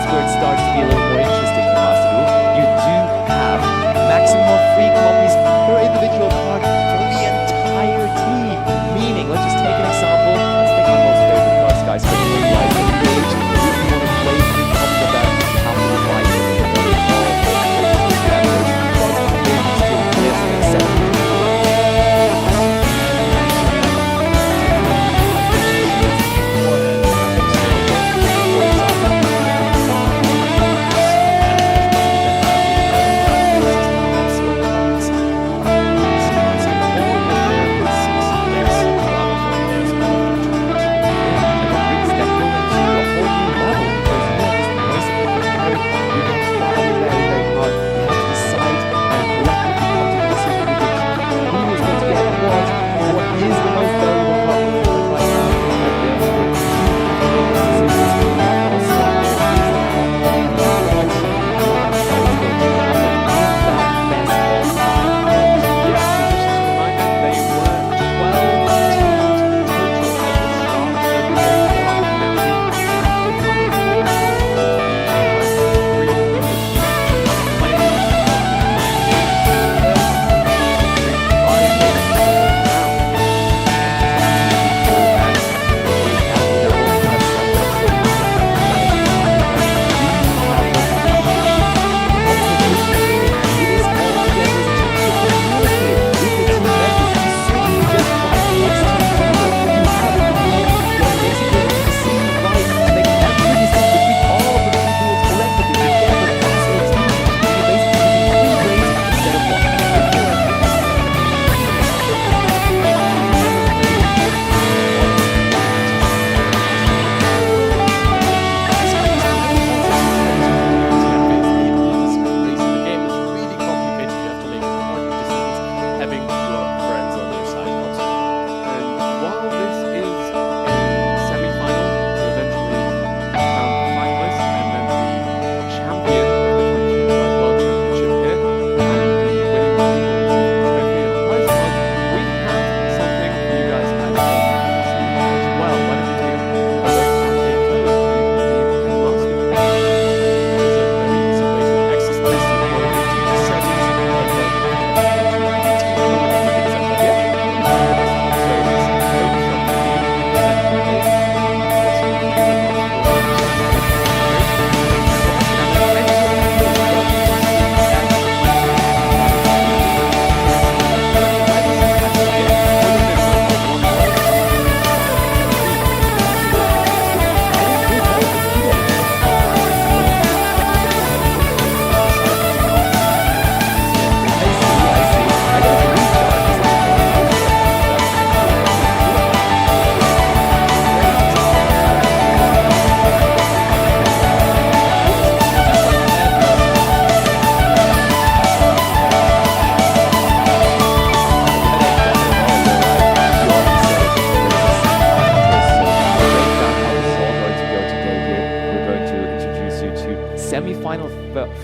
that's where it starts to be a little more interesting for us to do. You do have maximum of 3 copies per individual card for the entire team. Meaning, let's just take an example. Let's take my most favorite cards, guys. For the life and age. If you want to play 3 copies of that, you have to buy it.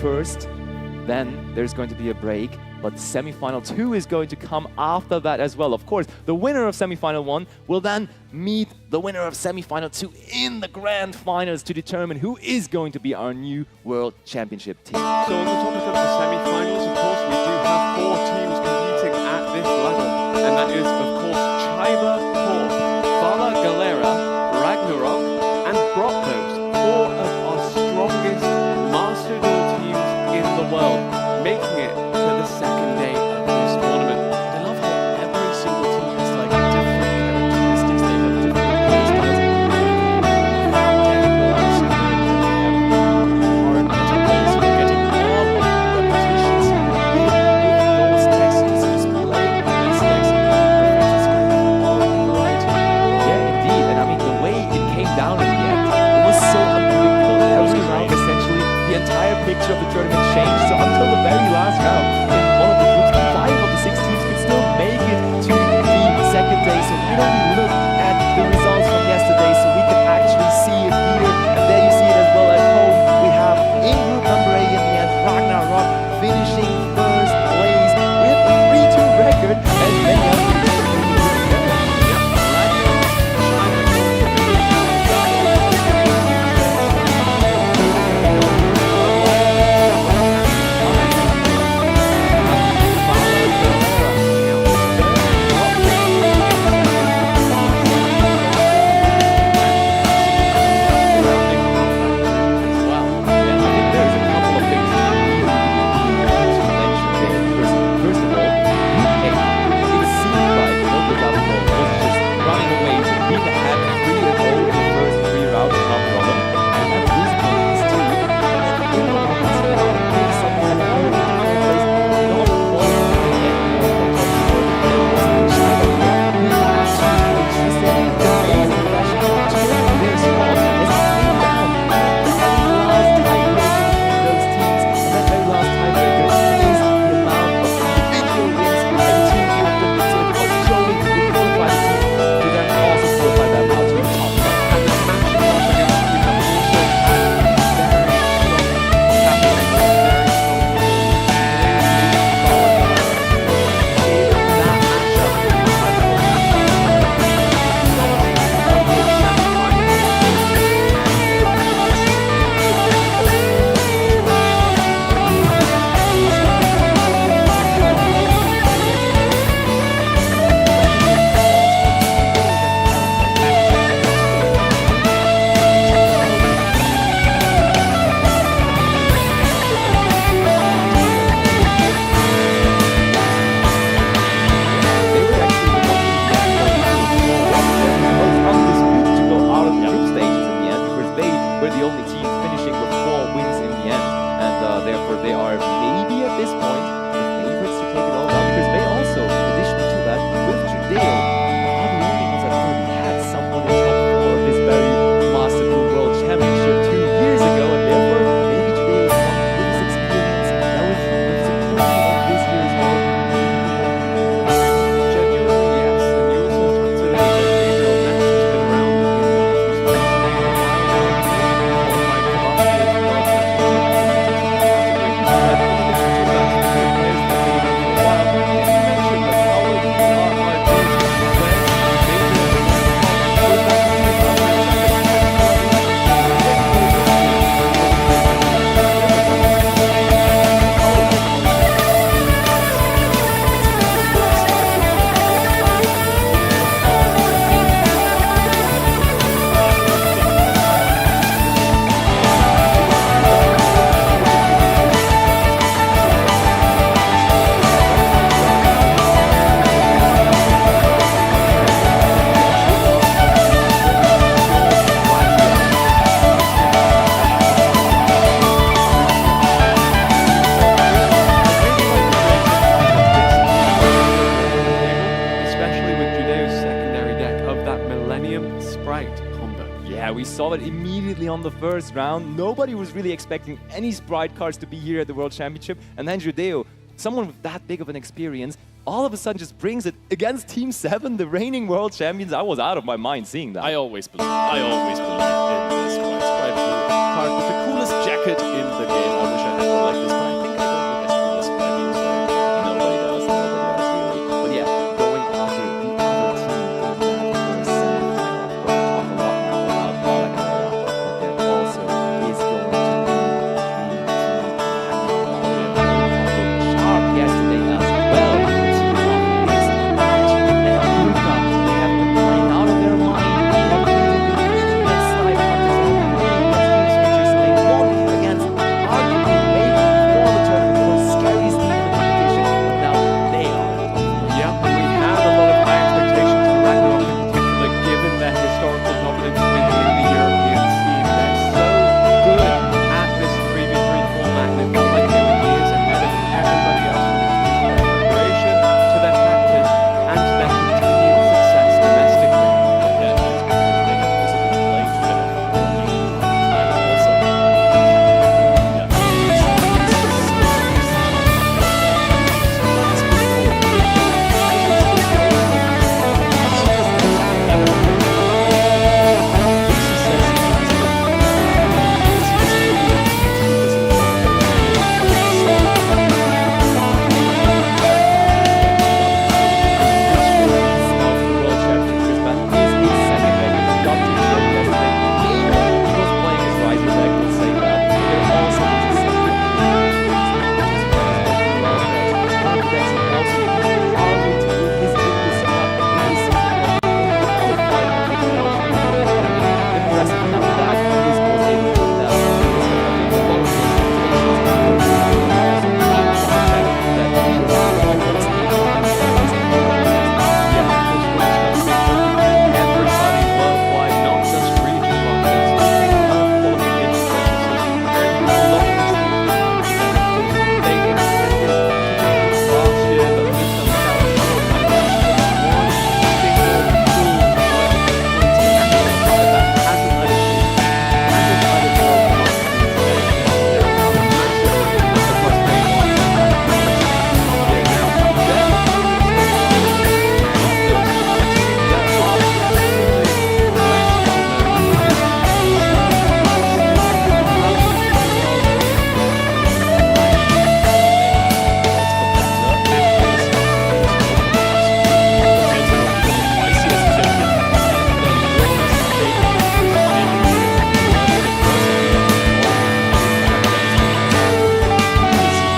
First, then there's going to be a break, but semi-final 2 is going to come after that as well. Of course, the winner of semi-final 1 will then meet the winner of semi-final 2 in the grand finals to determine who is going to be our new World Championship team. So on the topic of the semi-finals, of course, we do have 4 teams competing at this level, and that is, of course, Chiba, Korp, Fala Galera, Ragnarok, and Brockos, 4 of our strongest Master Duel teams in the world, making it to the second day of this tournament. I love how every single team has like different characteristics, they have different playstyles. Hard multiplayer, so we're getting all of the repetitions with those texts, just playing these texts, all variety. Yeah, indeed, and I mean the way it came down in the end, it was so unpredictable. Every round, essentially, the entire picture of the tournament changed. So until the very last round, in one of the groups, 5 of the 6 teams could still make it to the second day. So we don't look at the results from yesterday, so we can actually see it here. And there you see it as well at home. We have in group number 8 in the end, Ragnarok finishing first place with a 3-2 record. And then you have saw it immediately on the first round. Nobody was really expecting any Sprite cards to be here at the World Championship. And then Judeo, someone with that big of an experience, all of a sudden just brings it against Team 7, the reigning World Champions. I was out of my mind seeing that. I always believe in this Sprite card with the coolest jacket in the game. I wish I had one like this, but I think I don't look as cool as Previo, so Nobody does really. But yeah, going after the other team in that semi-final, we're going to talk a lot now about Galera, but there also is going to be the team sharp yesterday as well. The team of Mist, and Luca, they have been playing out of their mind. They have been against slide hunters, they have been winning against team switchers, and they won against arguably maybe before the tournament the most scariest team in the competition. Now they are. Yeah, we had a lot of high expectations for Ragnarok in particular, given their historical dominance within the European scene. They're so good at this 3v3 format. They felt like they were years ahead of everybody else when it comes to their preparation, to their practice, and to their continued success domestically. yeah, it's because they have physically played better for me. And also, Everybody worldwide, not just regional ones, qualification processes, very long they extended last year, but missed them out short. One single full that hasn't let it be, hasn't let it go past there are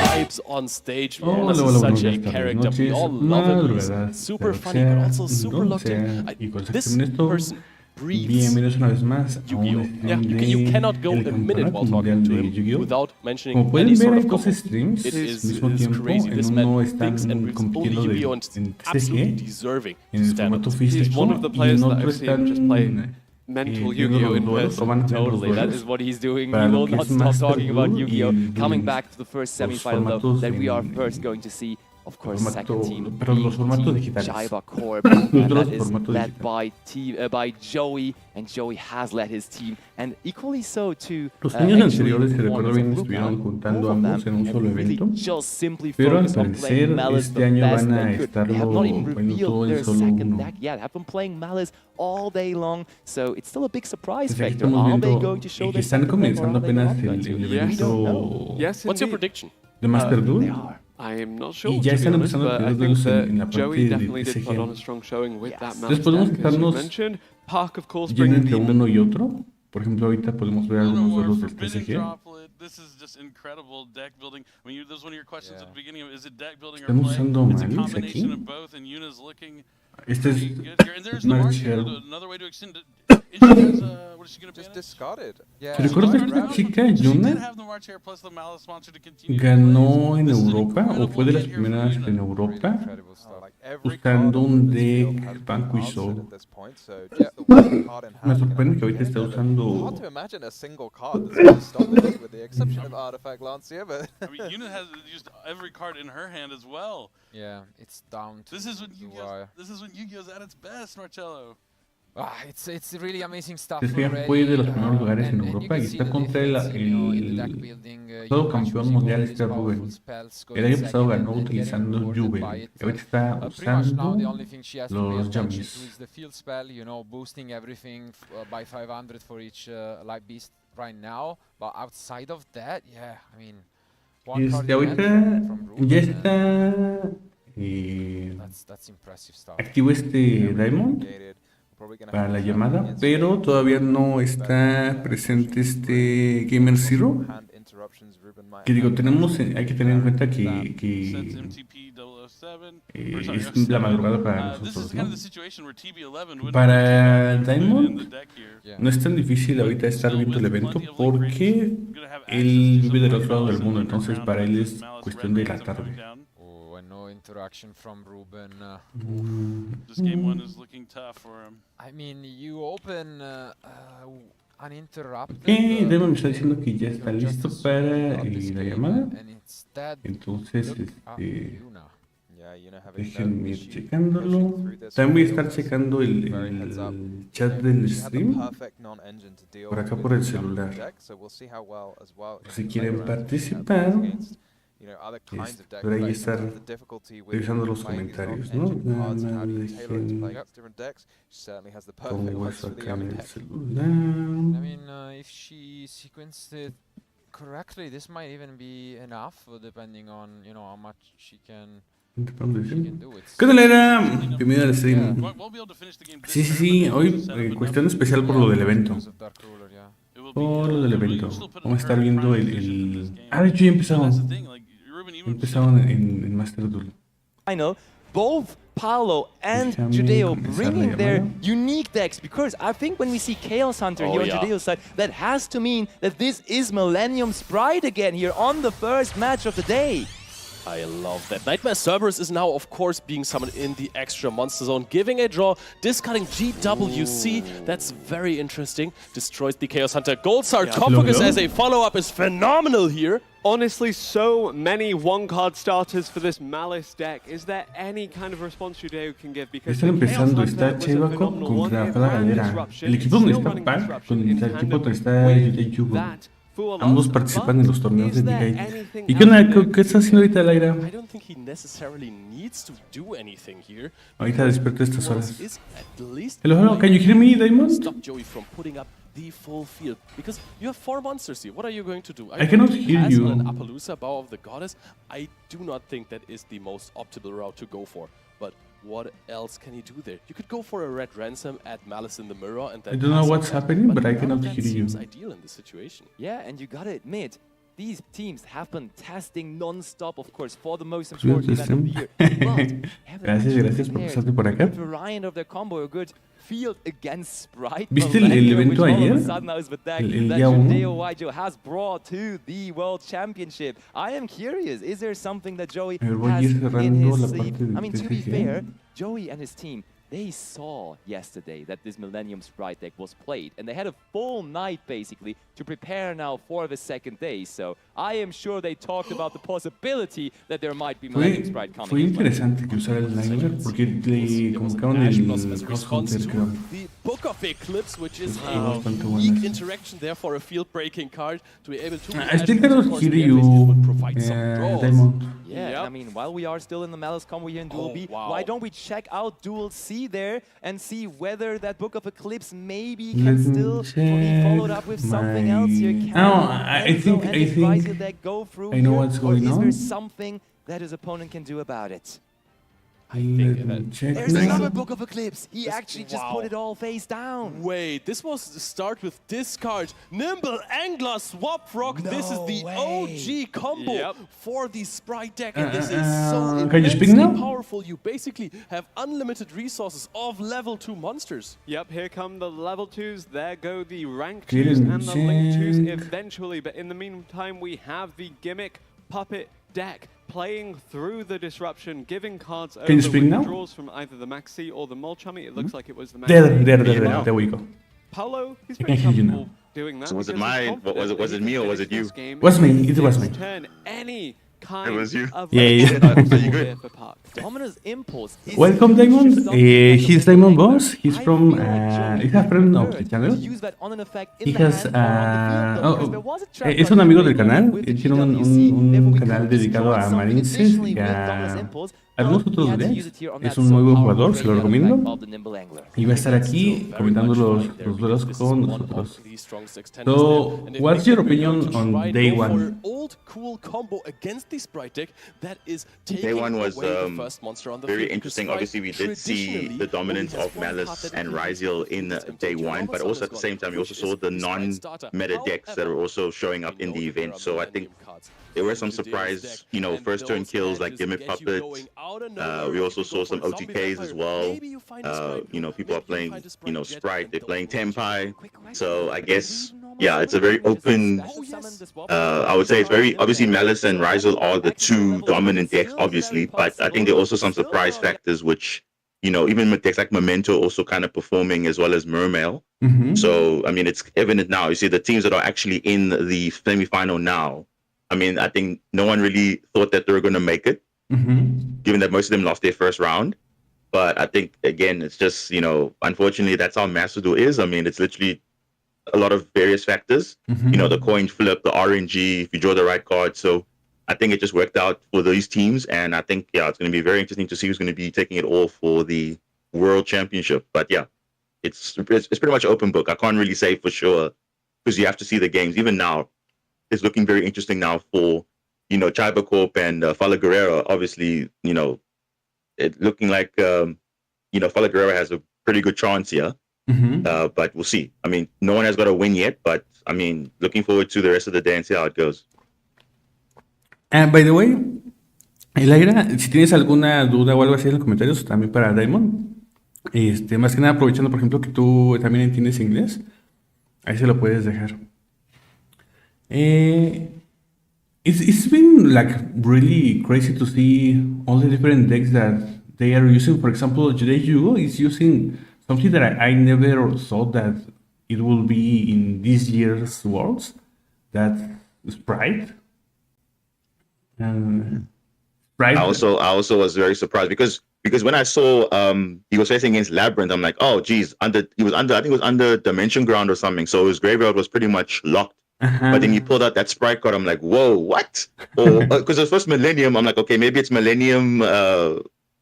massive on stage, man. Hola, This hola, is buenas such a tardes, character. We noches, all love him. He's madrugadas, super sea funny, but also donde super locked in. sea, y cosas This que esto, person breathes bienvenidos una vez más a Yu-Gi-Oh. un Yeah, stream you de cannot go el a minute while Campeonato talking Mundial to de him Yu-Gi-Oh. without mentioning Como any pueden ver, sort hay of dos combo. streams It al is mismo tiempo. crazy. This En man uno thinks están and breathes only compitiendo Yu-Gi-Oh! And en absolutely TCG, deserving to en el stand on formato stage. He's one físico, of the y players en that otro I've seen just están play mental teniendo Yu-Gi-Oh! los in duelos, o person. van a tener los Totally, that duelos is what he's doing. para We lo will que not es stop Master talking about Duel y Yu-Gi-Oh! el Coming Duel. back to the first Los semi-final though, formatos that we are en- first going to see, of course, formato- second team pero los being formatos Team digitales. Jaiba Corp, and Los that is formatos led digitales. by Joey, and Joey has led his team, and equally so to Los años actually anteriores, si the recuerdo performance bien, of Luca. estuvieron juntando Both of ambos them en un have solo really evento, just simply pero al focused on playing parecer Malice este the año best van a they could. They have not even estarlo en todo revealed en their solo second uno. deck yet. Have been playing Malice all day long, so it's still a big surprise Pues aquí factor. estamos Are they viendo going to show que their están second deck, or comenzando are they apenas not going el to? Yes. We don't know. evento Yes, What's your indeed. prediction? de Master They Duel. are. I am not sure, Y ya to be están honest, empezando a but I tener think duelos that en la Joey parte definitely de did put on a TCG. strong showing with Yes. that Entonces Malice podemos deck, as you fijarnos mentioned. Park, of course, Yendo bringing entre the uno y otro. Por ejemplo, ahorita podemos ver algunos duelos del Forbidden TCG. Droplet. This is just incredible deck building. When you, this is one of your questions at the beginning. Is it deck building or Están play? usando It's a Malice combination aquí. of both, and Yuna's looking Este es pretty good here. And there's the Marshall. Marshall. Another way to extend it. Is she has, what is she going to Just banish? discarded. Yeah. Si recuerdo, esta chica, So she did Yuna, have the March Hair plus the Malice Monster to continue to ganó play. en This is an Europa, o fue de las incredible get here from primeras Yuna. en Europa, Incredible stuff. Like every usando card un on this deck field has been Vanquish answered Soul. at this point, so just the one card in Me hand can sorprende que actually ahorita esté get there, but usando hard to imagine a single card that's going to stop this, with the exception of Artifact Lancia, but I mean, Yuna has used every card in her hand as well. Yeah, it's down to This is when the Yu-Gi-Oh's, wire. this is when Yu-Gi-Oh's at its best, Marcello. It's really amazing stuff. Este fue de los primeros lugares en Europa y está contra todo campeón mundial este Rubén. El año pasado ganó utilizando Juve. Ahorita está usando los Jamis. the field spell, you know, boosting everything by 500 for each light beast right now. But outside of that, yeah, I mean, Ahorita ya está that's impressive stuff. activo este Diamond para la llamada, pero todavía no está presente este Gamer Zero. Que digo, hay que tener en cuenta que es la madrugada para nosotros, ¿no? Para Diamond no es tan difícil ahorita estar viendo el evento porque él vive del otro lado del mundo, entonces para él es cuestión de la tarde. No interaction from Ruben. This game one is looking tough for him. I mean, you open uninterrupted. Diamond me está diciendo que ya está listo para la llamada. Entonces, déjenme ir checándolo. También voy a estar checando el chat del stream por acá por el celular. Si quieren participar, por ahí estar revisando los comentarios, ¿no? Pongo eso acá en el celular. I mean, if she sequenced it correctly, this might even be enough, depending on, you know, how much she can do. ¿Qué tal era? Bienvenido al stream. Sí, hoy cuestión especial por lo del evento. Por lo del evento. Vamos a estar viendo de hecho ya empezaron en Master Duel. Final, both Paolo and Judeo bringing their unique decks, because I think when we see Chaos Hunter here on Judeo's side, that has to mean that this is Millennium Sprite again here on the first match of the day. I love that. Nightmare Cerberus is now, of course, being summoned in the extra monster zone, giving a draw, discarding GWC. That's very interesting. Destroys the Chaos Hunter. Goldstar top focus as a follow-up is phenomenal here. Honestly, so many one-card starters for this Malice deck. Is there any kind of response Judeo can give? Because Están empezando, está Chevaco contra Fada Galera. El equipo donde está Pac contra el equipo donde está Judeo. Ambos participan en los torneos de Decade. ¿Y qué está haciendo ahorita Laira? Ahorita despierto a estas horas. Hello, can you hear me, Diamond? The full field, because you have 4 monsters here. What are you going to do? I cannot hear you. An Appaloosa, Bow of the Goddess. I do not think that is the most optimal route to go for. But what else can you do there? You could go for a red ransom, add Malice in the mirror, and then I don't know what's happening, but I cannot hear you. Seems ideal in this situation. Yeah, and you gotta admit, these teams have been testing non-stop, of course, for the most important event of the year. Gracias por pasarte por acá. Variant of their combo, a good field against Sprite. ¿Viste el evento ayer? El día 1. Judeo has brought to the World Championship. I am curious, is there something that Joey has in his sleeve? I mean, to be fair, Joey and his team, they saw yesterday that this Millennium Sprite deck was played, and they had a full night basically to prepare now for the second day. So I am sure they talked about the possibility that there might be Millennium Sprite coming. Fue interesante que usara el Niner porque le convocaron el Crosshunter, creo. The Book of Eclipse, which is a unique interaction there for a field-breaking card to be able to. I still cannot hear you, Diamond. Yeah, I mean, while we are still in the Malice combo here in Duel B, why don't we check out Duel C there and see whether that Book of Eclipse maybe can still be followed up with something else here? I think I know what's going on. Is there something that his opponent can do about it? I think that there's another Book of Eclipse. He actually just put it all face down. Wait, this was the start with discard. Nimble Angler Swap Rock. This is the OG combo for the Sprite deck, and this is so immensely powerful. You basically have unlimited resources of level 2 monsters. Yep, here come the level 2s. There go the rank 2s and the link 2s eventually. But in the meantime, we have the Gimmick Puppet deck playing through the disruption, giving cards over withdrawals from either the Maxi or the Molchummy. It looks like it was the Maxi. There we go. Paolo, he's pretty comfortable doing that. So was it mine? Was it me or was it you? Was me. It was me. Turn any kind it was you. Of yeah. So you good? dominant impulse is Welcome, huge Diamond. if something like He's the Diamond Angler. Boss. He's I from, feel like Johnny he's a friend of the preferred channel. to use that on an effect in He the has, hand or on the field, though, because there was a track es back un in amigo day del one canal. with Él the tiene GWC. un Therefore, we canal could've dedicado destroyed a something marinces additionally y with a dominant impulse, algunos but we otros had to use decks. it here on Es that un so muy buen powerful jugador, se lo previo effect recomiendo. of the nimble angler. Y va a estar Again, aquí still very comentando much los flying there duelos because this is con one nosotros. of the strongest extenders So, there. And if what's your Eviten were opinion to on try and day go for one? an old cool combo against the sprite deck, that is Day taking one was away the first monster on the very field, because interesting. Sprite Obviously, we did see traditionally the dominance only has of one Malice card that and it can Ryziel use in this day MTG. one, but All of a also at sudden the same time, we also it's saw the the Sprite starter. non-meta decks that are also showing up we in know the that there event. are So I think Millennium cards there were some in today's surprise, deck, and first turn those kills like matches Gimmick get you Puppet. going out of nowhere. We also If you saw go some for a zombie OTKs as vampire, well. maybe you find a Sprite Blue, People are maybe you playing, find a Sprite Jet, Sprite. and They're playing those will Tempai. Quick question. So I Do guess, we normally yeah, it's a very summon open. the summon the swap? I would say it's very obviously Malice and Ryziel are the two dominant decks, obviously, but I think there are also some surprise factors which, even with decks like Memento also kind of performing as well as Mermail. Mhm. So I mean, it's evident now. You see the teams that are actually in the semi-final now. I mean, I think no one really thought that they were going to make it, Mhm. given that most of them lost their first round. But I think again, it's just unfortunately, that's how Masudu is. I mean, it's literally a lot of various factors. Mhm. The coin flip, the RNG, if you draw the right card. So I think it just worked out for these teams, and I think it's going to be very interesting to see who's going to be taking it all for the World Championship. But yeah, it's pretty much open book. I can't really say for sure because you have to see the games. Even now, it's looking very interesting now for Chiba Corp and Fala Guerrero. Obviously, it looking like Fala Guerrero has a pretty good chance here. Mhm. But we'll see. I mean, no one has got a win yet, but I mean, looking forward to the rest of the day and see how it goes. And by the way, Elaira, si tienes alguna duda o algo así en los comentarios, también para Diamond. Más que nada aprovechando, por ejemplo, que tú también entiendes inglés, ahí se lo puedes dejar. It's been like really crazy to see all the different decks that they are using. For example, today Hugo is using something that I never thought that it will be in this year's Worlds. That Sprite. Sprite. I also was very surprised because when I saw he was facing against Labyrinth, I'm like, oh geez, I think it was under Dimension Ground or something. So his graveyard was pretty much locked. Uh-huh. But then he pulled out that Sprite card. I'm like, whoa, what? Or because it was first Millennium, I'm like, okay, maybe it's Millennium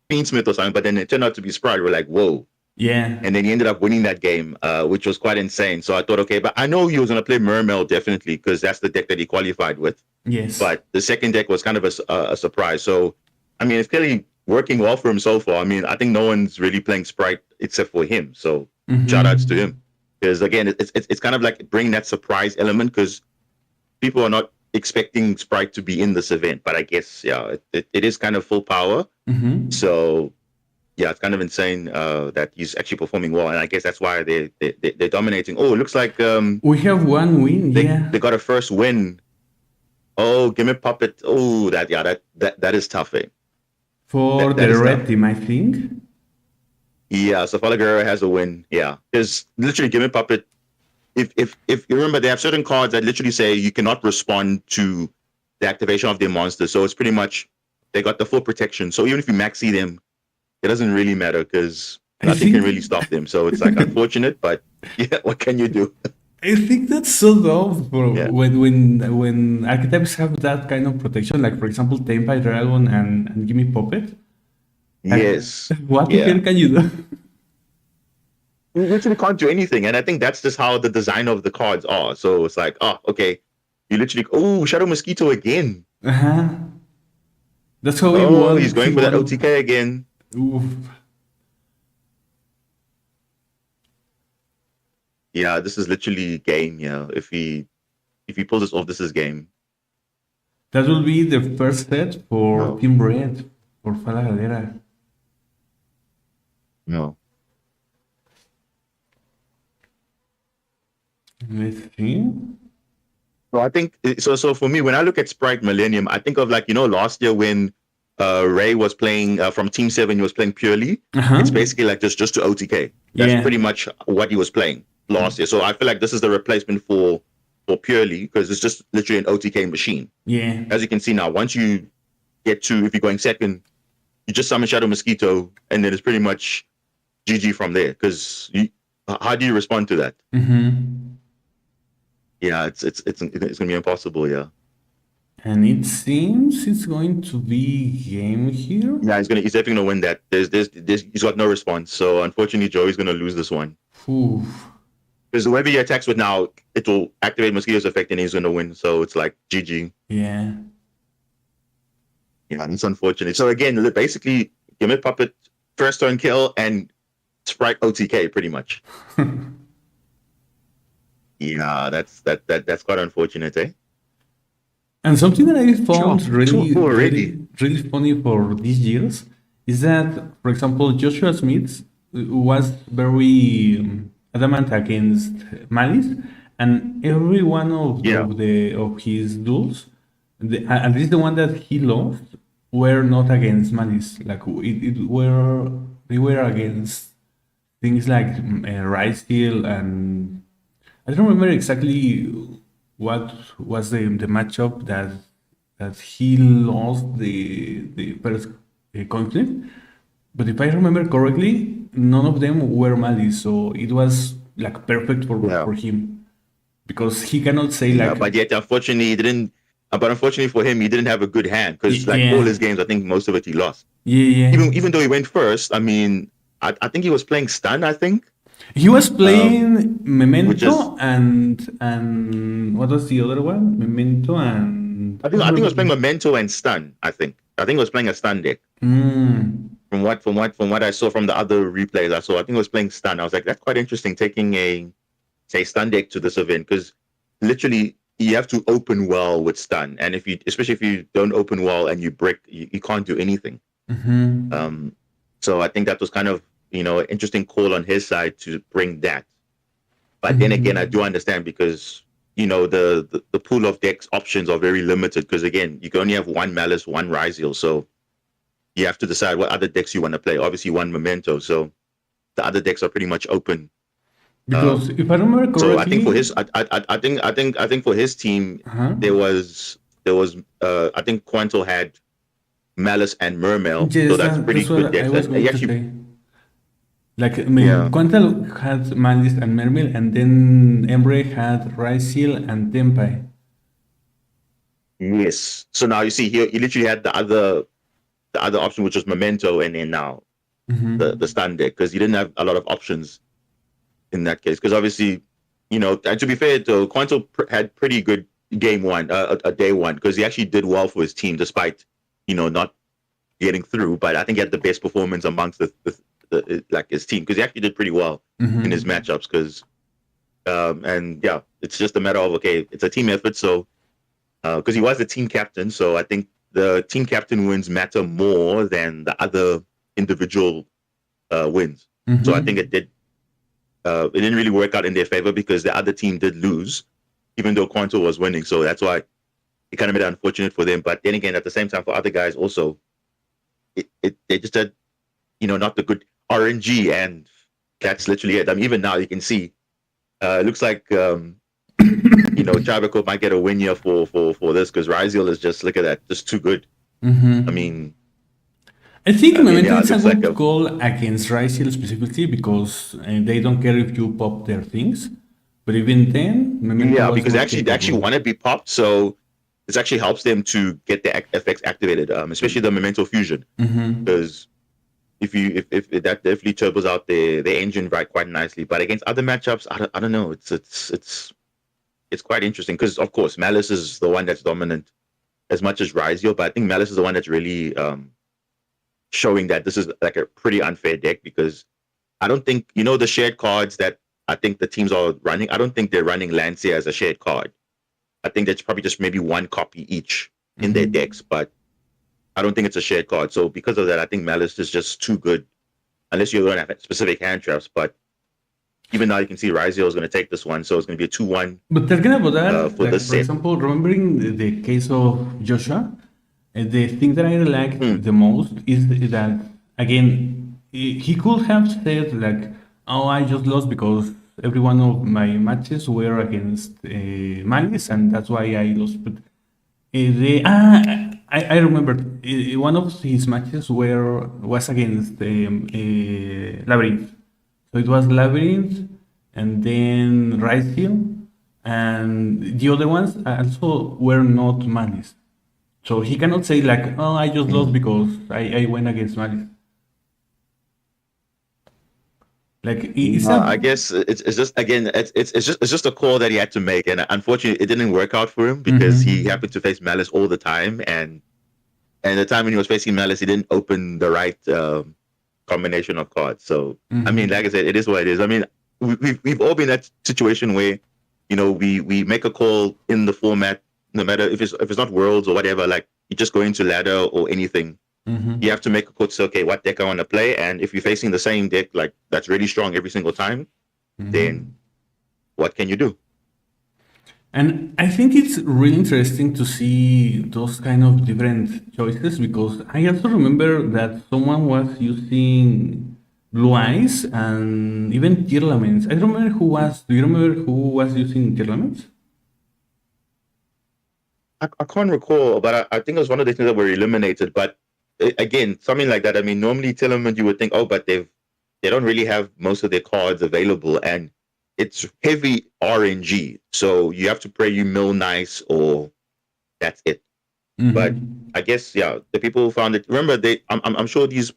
Fiendsmith or something. But then it turned out to be Sprite. We're like, whoa. Yeah. And then he ended up winning that game, which was quite insane. So I thought, okay, but I know he was going to play Mermail definitely because that's the deck that he qualified with. Yes. But the second deck was kind of a surprise. So, I mean, it's clearly working well for him so far. I mean, I think no one's really playing Sprite except for him. So shout outs to him. Because again, it's kind of like bringing that surprise element because people are not expecting Sprite to be in this event. But I guess, yeah, it is kind of full power. Mm-hmm. So, yeah, it's kind of insane that he's actually performing well. And I guess that's why they're dominating. Oh, it looks like we have one win. They got a first win. Oh, Gimmick Puppet. Oh, that is tough, eh? For that the is red tough. team, I think. Yeah, so Fala Guerrero has a win. Yeah, because literally Gimmick Puppet. If you remember, they have certain cards that literally say you cannot respond to the activation of their monster. So it's pretty much they got the full protection. So even if you maxi them, it doesn't really matter because nothing can really stop them. So it's like unfortunate, but yeah, what can you do? I think that's so dumb Yeah. when archetypes have that kind of protection, like for example, Tempai Dragon and Gimme Puppet. Yes. What the Yeah. hell can you do? You literally can't do anything, and I think that's just how the design of the cards are. So it's like, oh, okay, you literally, Shadow Mosquito again. Uh-huh. That's how he Oh, won. he's going he for that won. OTK again. Oof. Yeah, this is literally game. Yeah, if he pulls this off, this is game. That will be the first set for No. Team Red, for Fala Galera. No. Let's see. So I think so. For me, when I look at Sprite Millennium, I think of last year when Ray was playing from Team 7, he was playing purely. Uh-huh. It's basically like just to OTK. That's Yeah. pretty much what he was playing last year. So I feel like this is the replacement for purely because it's just literally an OTK machine. Yeah. As you can see now, once you get to, if you're going second, you just summon Shadow Mosquito, and then it's pretty much GG from there. Because how do you respond to that? Yeah, it's gonna be impossible. Yeah. And it seems it's going to be game here. Yeah, he's definitely gonna win that. He's got no response. So unfortunately, Joey's gonna lose this one. Oof. Because whoever he attacks with now, it will activate Mosquito's effect and he's gonna win. So it's like GG. Yeah. Yeah, it's unfortunate. So again, basically, Gimmick Puppet, first turn kill, and Sprite OTK pretty much. Yeah, that's quite unfortunate, eh? And something that I found Sure. really funny for these years is that, for example, Joshua Smith was very adamant against Malice, and every one of his duels, at least the one that he lost, were not against Malice. Like they were against things like Ricefield, and I don't remember exactly what was the matchup that he lost the first conflict. But if I remember correctly, none of them were Malice, so it was like perfect for him, because he cannot say like. But yet, unfortunately, he didn't. But unfortunately for him, he didn't have a good hand, because all his games, I think most of it he lost. Yeah. Even though he went first, I mean, I think he was playing stun. I think he was playing Memento and what was the other one? Memento and I think he was playing Memento and stun. I think he was playing a stun deck. From what I saw from the other replays I think he was playing stun. I was like, that's quite interesting, taking a stun deck to this event, because literally you have to open well with stun, and especially if you don't open well and you break, you can't do anything. So I think that was kind of an interesting call on his side to bring that. But then again, I do understand, because the pool of decks options are very limited, because again, you can only have one Malice, one Ryziel, so you have to decide what other decks you want to play. Obviously, one Memento, so the other decks are pretty much open. Because if I remember correctly, so I think for his, I think for his team, there was I think Quanto had Malice and Mermail, yes, so that's pretty good decks. Like Quantal had Malice and Mermail, and then Emre had Ryziel and Tempai. Yes. So now you see here, you literally had the other option, which was Memento, and then now the stun deck, because you didn't have a lot of options in that case. Because obviously, and to be fair, though, Quanto had pretty good game one, a day one, because he actually did well for his team, despite not getting through. But I think he had the best performance amongst the his team, because he actually did pretty well in his matchups. Because it's just a matter of, okay, it's a team effort. So because he was the team captain, so I think the team captain wins matter more than the other individual wins. So I think it didn't really work out in their favor, because the other team did lose, even though Quanto was winning. So that's why it kind of made it unfortunate for them. But then again, at the same time, for other guys also, they just had not the good RNG, and that's literally it. I mean, even now you can see it looks like Chaviko might get a win here for this, because Ryziel is just, look at that, just too good. I mean, I think Memento is a good call against Ryziel specifically, because they don't care if you pop their things. But even then, Memento because they actually want to be popped, so this actually helps them to get the effects activated, especially the Memento Fusion, because if that definitely turbos out the engine quite nicely. But against other matchups, I don't know. It's quite interesting, because of course Malice is the one that's dominant as much as Ryziel, but I think Malice is the one that's really showing that this is like a pretty unfair deck, because I don't think the shared cards that I think the teams are running. I don't think they're running Lancia as a shared card. I think that's probably just maybe one copy each in their decks, but I don't think it's a shared card. So because of that, I think Malice is just too good, unless you don't have specific hand traps. But even now, you can see Ryziel is going to take this one, so it's going to be a 2-1. But talking about that, for example, remembering the case of Joshua, the thing that I like the most is that, again, he could have said like, "Oh, I just lost because every one of my matches were against Malice, and that's why I lost." But I remember one of his matches was against Labyrinth. So it was Labyrinth and then Rising, and the other ones also were not Malice. So he cannot say like, oh, I just lost because I went against Malice. Like I guess it's just again it's just a call that he had to make, and unfortunately it didn't work out for him because he happened to face Malice all the time, and the time when he was facing Malice, he didn't open the right combination of cards. So I mean, like I said, it is what it is. I mean, we've all been in that situation where, you know, we make a call in the format, no matter if it's not Worlds or whatever. Like you just go into ladder or anything. You have to make a call to say, okay, what deck I want to play, and if you're facing the same deck like that's really strong every single time, then what can you do? And I think it's really interesting to see those kind of different choices, because I also remember that someone was using Blue Eyes and even Tearlaments. I don't remember who was. Do you remember who was using Tearlaments? I can't recall, but I think it was one of the things that were eliminated. But again, something like that. I mean, normally Tearlaments you would think, oh, but they don't really have most of their cards available, and it's heavy RNG. So you have to pray you mill nice, or that's it. But I guess the people who found it. Remember, I'm sure these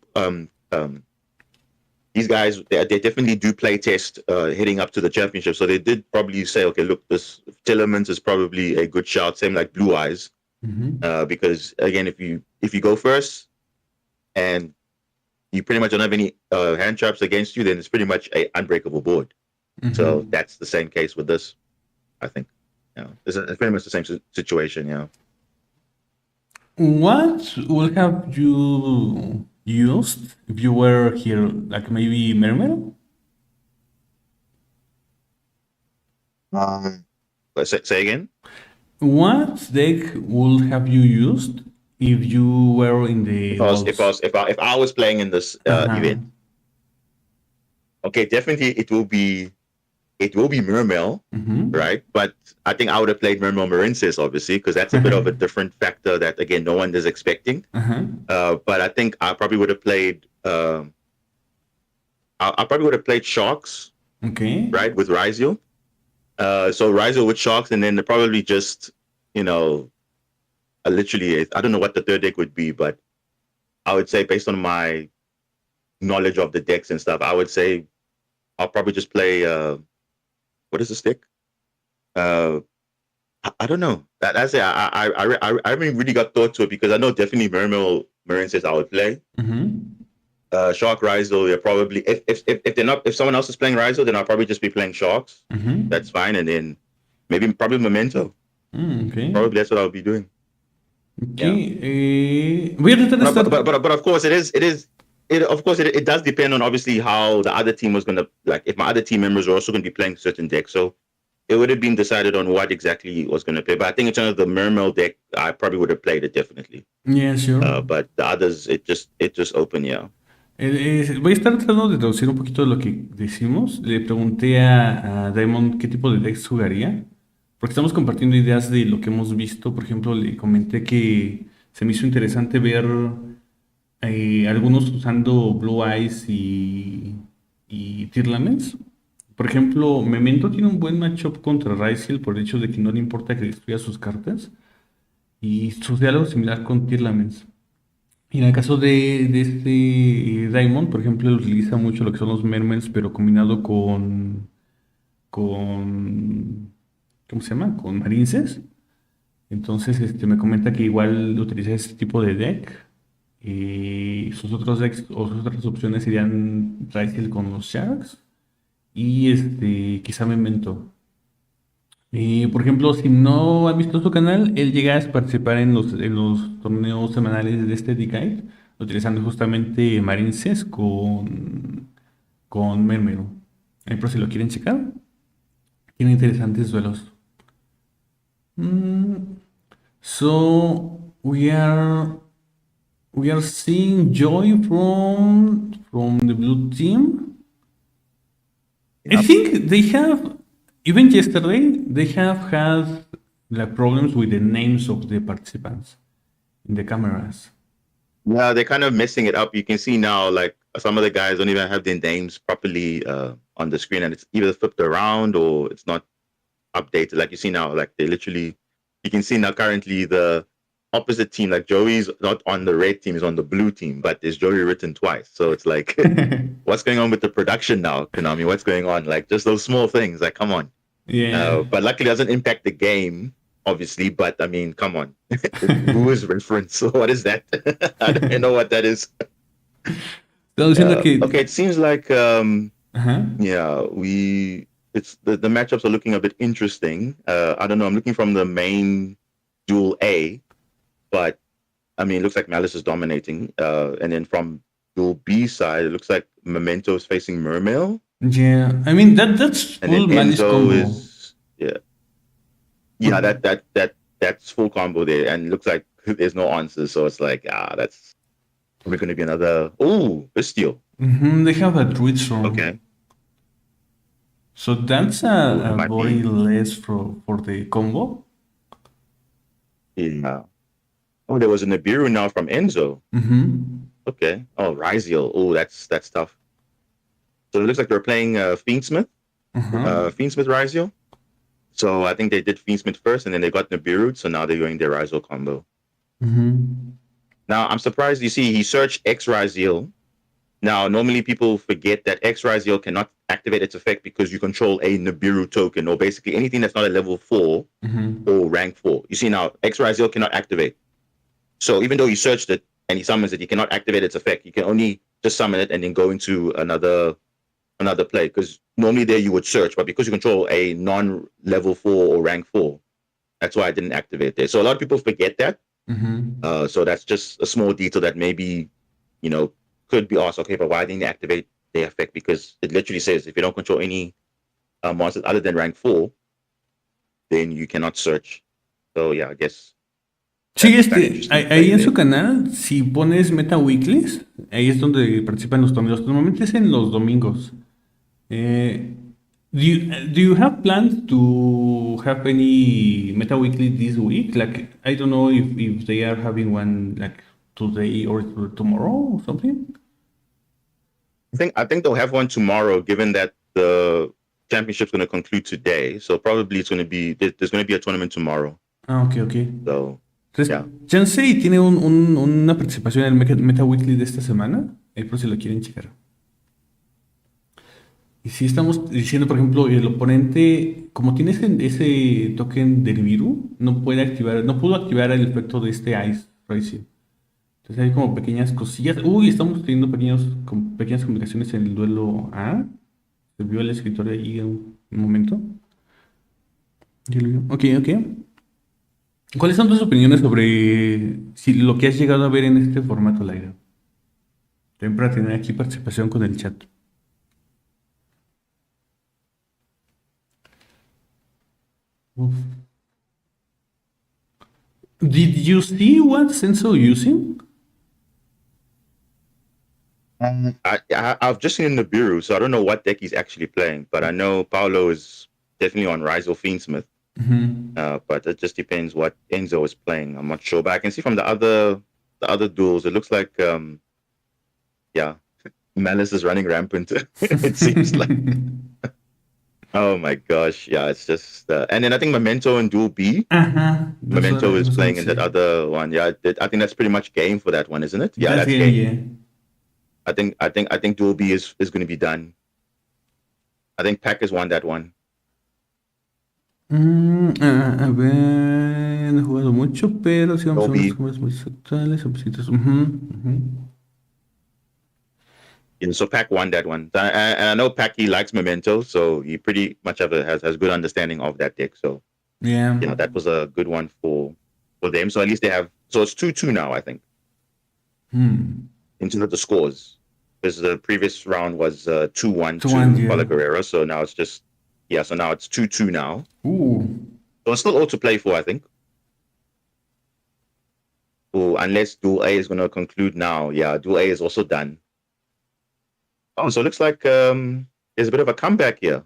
guys they definitely do play test heading up to the championship. So they did probably say, okay, look, this Tearlaments is probably a good shout. Same like Blue Eyes, because again, if you go first and you pretty much don't have any hand traps against you, then it's pretty much a unbreakable board. So that's the same case with this, I think. It's pretty much the same situation. What would have you used if you were here? Like maybe Mermel? Say again. What deck would have you used if you were in the if I was playing in this event? Okay, definitely it will be Mermel, right? But I think I would have played Mermel Marinces, obviously, because that's a bit of a different factor that again no one is expecting. But I think I probably would have played Sharks, right, with Rizio. So Rizio with Sharks, and then probably just, literally, I don't know what the third deck would be, but I would say based on my knowledge of the decks and stuff, I would say I'll probably just play, what is the stick? I don't know. That's it. I haven't really got thought to it, because I know definitely Mermel Marinces I would play. Shark Rizio, probably if someone else is playing Rizio, then I'll probably just be playing Sharks. That's fine, and then probably Memento. Probably that's what I'll be doing. Okay. But of course it does depend on obviously how the other team was gonna, like, if my other team members are also gonna be playing certain decks. So it would have been decided on what exactly was gonna play. But I think in terms of the Mermel deck, I probably would have played it definitely. Yeah, sure. But the others, it just open, Voy a estar tratando de traducir un poquito lo que decimos. Le pregunté a Diamond qué tipo de decks jugaría, porque estamos compartiendo ideas de lo que hemos visto. Por ejemplo, le comenté que se me hizo interesante ver algunos usando Blue Eyes y Tearlaments. Por ejemplo, Memento tiene un buen matchup contra Raziel por el hecho de que no le importa que destruya sus cartas, y sucede algo similar con Tearlaments. Y en el caso de este Diamond, por ejemplo, él utiliza mucho lo que son los Mermels, pero combinado con ¿cómo se llama? Con Marinces. Entonces me comenta que igual utiliza ese tipo de deck. Sus otros decks o sus otras opciones serían Raziel con los Sharks y quizá Memento. Por ejemplo, si no han visto su canal, él llega a participar en los torneos semanales de este Decade, utilizando justamente Marinces con Mermero. Ahí por si lo quieren checar. Tiene interesantes duelos. So we are seeing joy from the blue team. I think they have, even yesterday, they have had problems with the names of the participants. in the cameras. Yeah, they're kind of messing it up. You can see now, like some of the guys don't even have their names properly on the screen, and it's either flipped around or it's not updated. Like you see now, like they literally, you can see now currently the opposite team, like Joey's not on the red team, he's on the blue team, but there's Joey written twice. So it's like, what's going on with the production now, Konami? What's going on? Like just those small things. Like, come on. Yeah. But luckily, it doesn't impact the game, obviously. But I mean, come on, who is reference? What is that? I don't know what that is. Okay, it seems like yeah, it's the matchups are looking a bit interesting. I don't know. I'm looking from the main duel A, but I mean, it looks like Malice is dominating. And then from duel B side, it looks like Memento is facing Mermail. Yeah, I mean that's full Malice combo. That's full combo there, and it looks like there's no answers. So it's like that's probably going to be another Bestial. They have a Druid Storm. Okay. So that's a very less for the combo. Yeah. Oh, there was a Nibiru now from Enzo. Okay. Oh, Ryziel. Oh, that's tough. So it looks like they're playing Fiendsmith. Fiendsmith Ryziel. So I think they did Fiendsmith first, and then they got Nibiru. So now they're going their Ryziel combo. Now I'm surprised. You see, he searched X Ryziel. Now normally people forget that X Ryziel cannot activate its effect because you control a Nibiru token, or basically anything that's not a level 4 or rank 4. You see now, X Ryziel cannot activate. So even though he searched it and he summons it, he cannot activate its effect. You can only just summon it and then go into another play, because normally there you would search, but because you control a non-level 4 or rank 4, that's why I didn't activate there. So a lot of people forget that. So that's just a small detail that maybe, could be asked, okay, but why didn't they activate the effect? Because it literally says if you don't control any monsters other than rank 4, then you cannot search. So yeah, I guess. Sí, ahí en su canal, si pones Meta Weeklies, ahí es donde participan los torneos. Normalmente es en los domingos. Do you have plans to have any Meta Weekly this week? Like, I don't know if they are having one like today or tomorrow or something. I think they'll have one tomorrow, given that the championship's going to conclude today. So probably it's going to be there's going to be a tournament tomorrow. Okay. So. Entonces, Chansey tiene una participación en el Meta Weekly de esta semana, por si lo quieren checar. Y si estamos diciendo, por ejemplo, el oponente, como tiene ese token del Nibiru, no pudo activar el efecto de este Ice Rising. Entonces hay como pequeñas cosillas. Estamos teniendo pequeñas complicaciones en el duelo A. Se vio el escritorio ahí un momento. Ok. ¿Cuáles son tus opiniones sobre lo que has llegado a ver en este formato, Laira? También para tener aquí participación con el chat. Did you see what Senso using? I've just seen Nibiru, so I don't know what deck he's actually playing, but I know Paolo is definitely on Ryziel Fiendsmith. But it just depends what Enzo is playing. I'm not sure, but I can see from the other duels, it looks like Malice is running rampant. It seems like. Oh my gosh, yeah, it's just and then I think Memento in duel B. Memento is playing in that other one. Yeah, I think that's pretty much game for that one, isn't it? Yeah, that's game. Yeah. I think duel B is going to be done. I think Pack has won that one. A ver, no he jugado mucho, pero sí vamos a ver los juegos muy actuales. Yeah, so Pac won that one. And I know Pac, he likes Memento, so he pretty much has good understanding of that deck. So yeah, that was a good one for them. So at least they have. So it's 2-2 now, I think. Into the scores, because the previous round was 2-1 to Paulo Guerrero. So now it's just. Yeah, so now it's 2-2 now. Ooh. So it's still all to play for, I think. Unless Duel A is going to conclude now. Yeah, Duel A is also done. Oh, so it looks like there's a bit of a comeback here.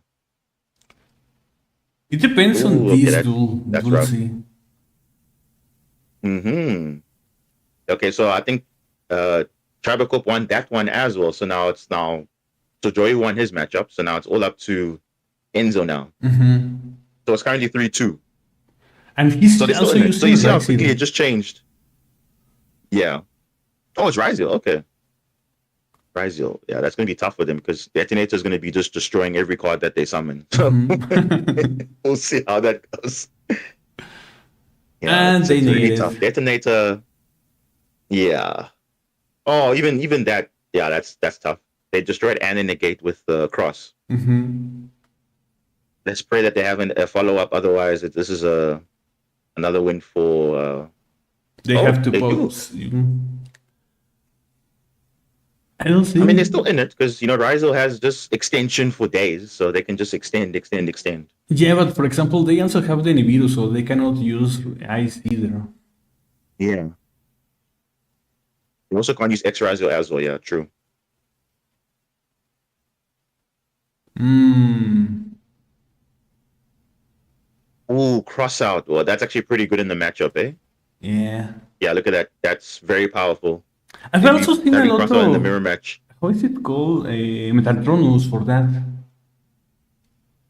It depends on this duel. That's We'll rough. see. Okay, so I think Tribal Corp won that one as well. So Joey won his matchup. So now it's all up to Enzo now. So it's currently 3-2. And he's So also using so you see how quickly Backseating. it just changed. Yeah. Oh, it's Ryziel. Okay. Ryziel. Yeah, that's going to be tough for them because Detonator is going to be just destroying every card that they summon. So we'll see how that goes. Yeah, And they it's really negated. tough. Detonator. Yeah. Oh, even that. Yeah, that's tough. They destroyed and they negate with the cross. Let's pray that they have a follow-up. Otherwise, this is another win for... They have to they do. pause. I don't think... I mean, they're still in it because, Ryzel has just extension for days, so they can just extend. Yeah, but for example, they also have the Nibiru, so they cannot use ice either. Yeah. You also can't use X Ryzel as well. Yeah, true. Ooh, cross out. Well, that's actually pretty good in the matchup, eh? Yeah. Yeah, look at that. That's very powerful. I've also seen a lot cross out in the of... mirror match. How is it called? Metatronus for that.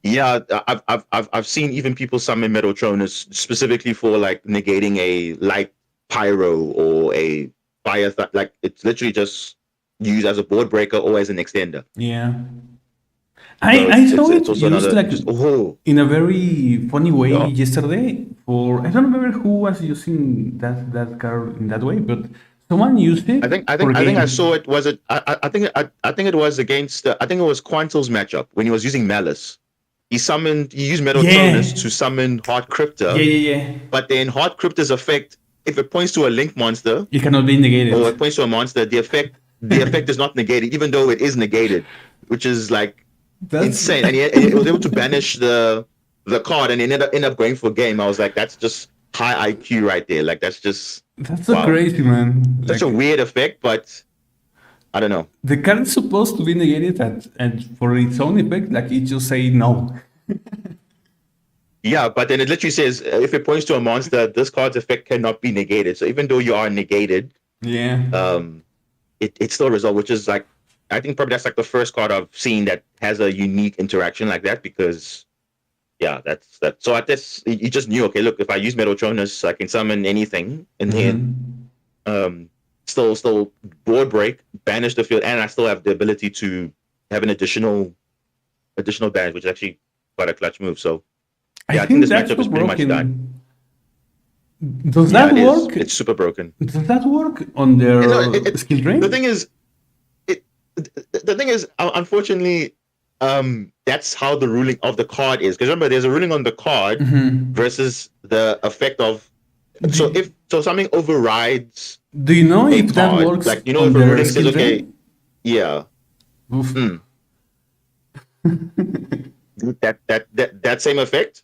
Yeah, I've seen even people summon Metatronus specifically for like negating a light pyro or a fire. Like it's literally just used as a board breaker or as an extender. Yeah. I saw it used in a very funny way yesterday. I don't remember who was using that card in that way, but someone used it. I think I saw it. Was it? I think it was against. I think it was Quantel's matchup when he was using Malice. He used Metatronus to summon Heart Crypta. Yeah. But then Heart Crypta's effect, if it points to a link monster, it cannot be negated. Or it points to a monster, the effect is not negated, even though it is negated, which is like insane. And he was able to banish the card and ended up going for game. I was like, that's just high IQ right there. Like that's so crazy, man. Such a weird effect, but I don't know. The card is supposed to be negated, and for its own effect, like it just say no. Yeah, but then it literally says if it points to a monster, this card's effect cannot be negated. So even though you are negated, it still resolves, which is like, I think probably that's like the first card I've seen that has a unique interaction like that because, yeah, that's that. So at this, you just knew, okay, look, if I use Metatronus, I can summon anything, and then still board break, banish the field, and I still have the ability to have an additional banish, which is actually quite a clutch move. So yeah, I think this matchup is pretty much done. Does that work? It's super broken. Does that work on their skill drain? The thing is, unfortunately, that's how the ruling of the card is. Because remember, there's a ruling on the card versus the effect of. So something overrides. Do you know if that works? Like if a ruling says, okay, yeah. that same effect.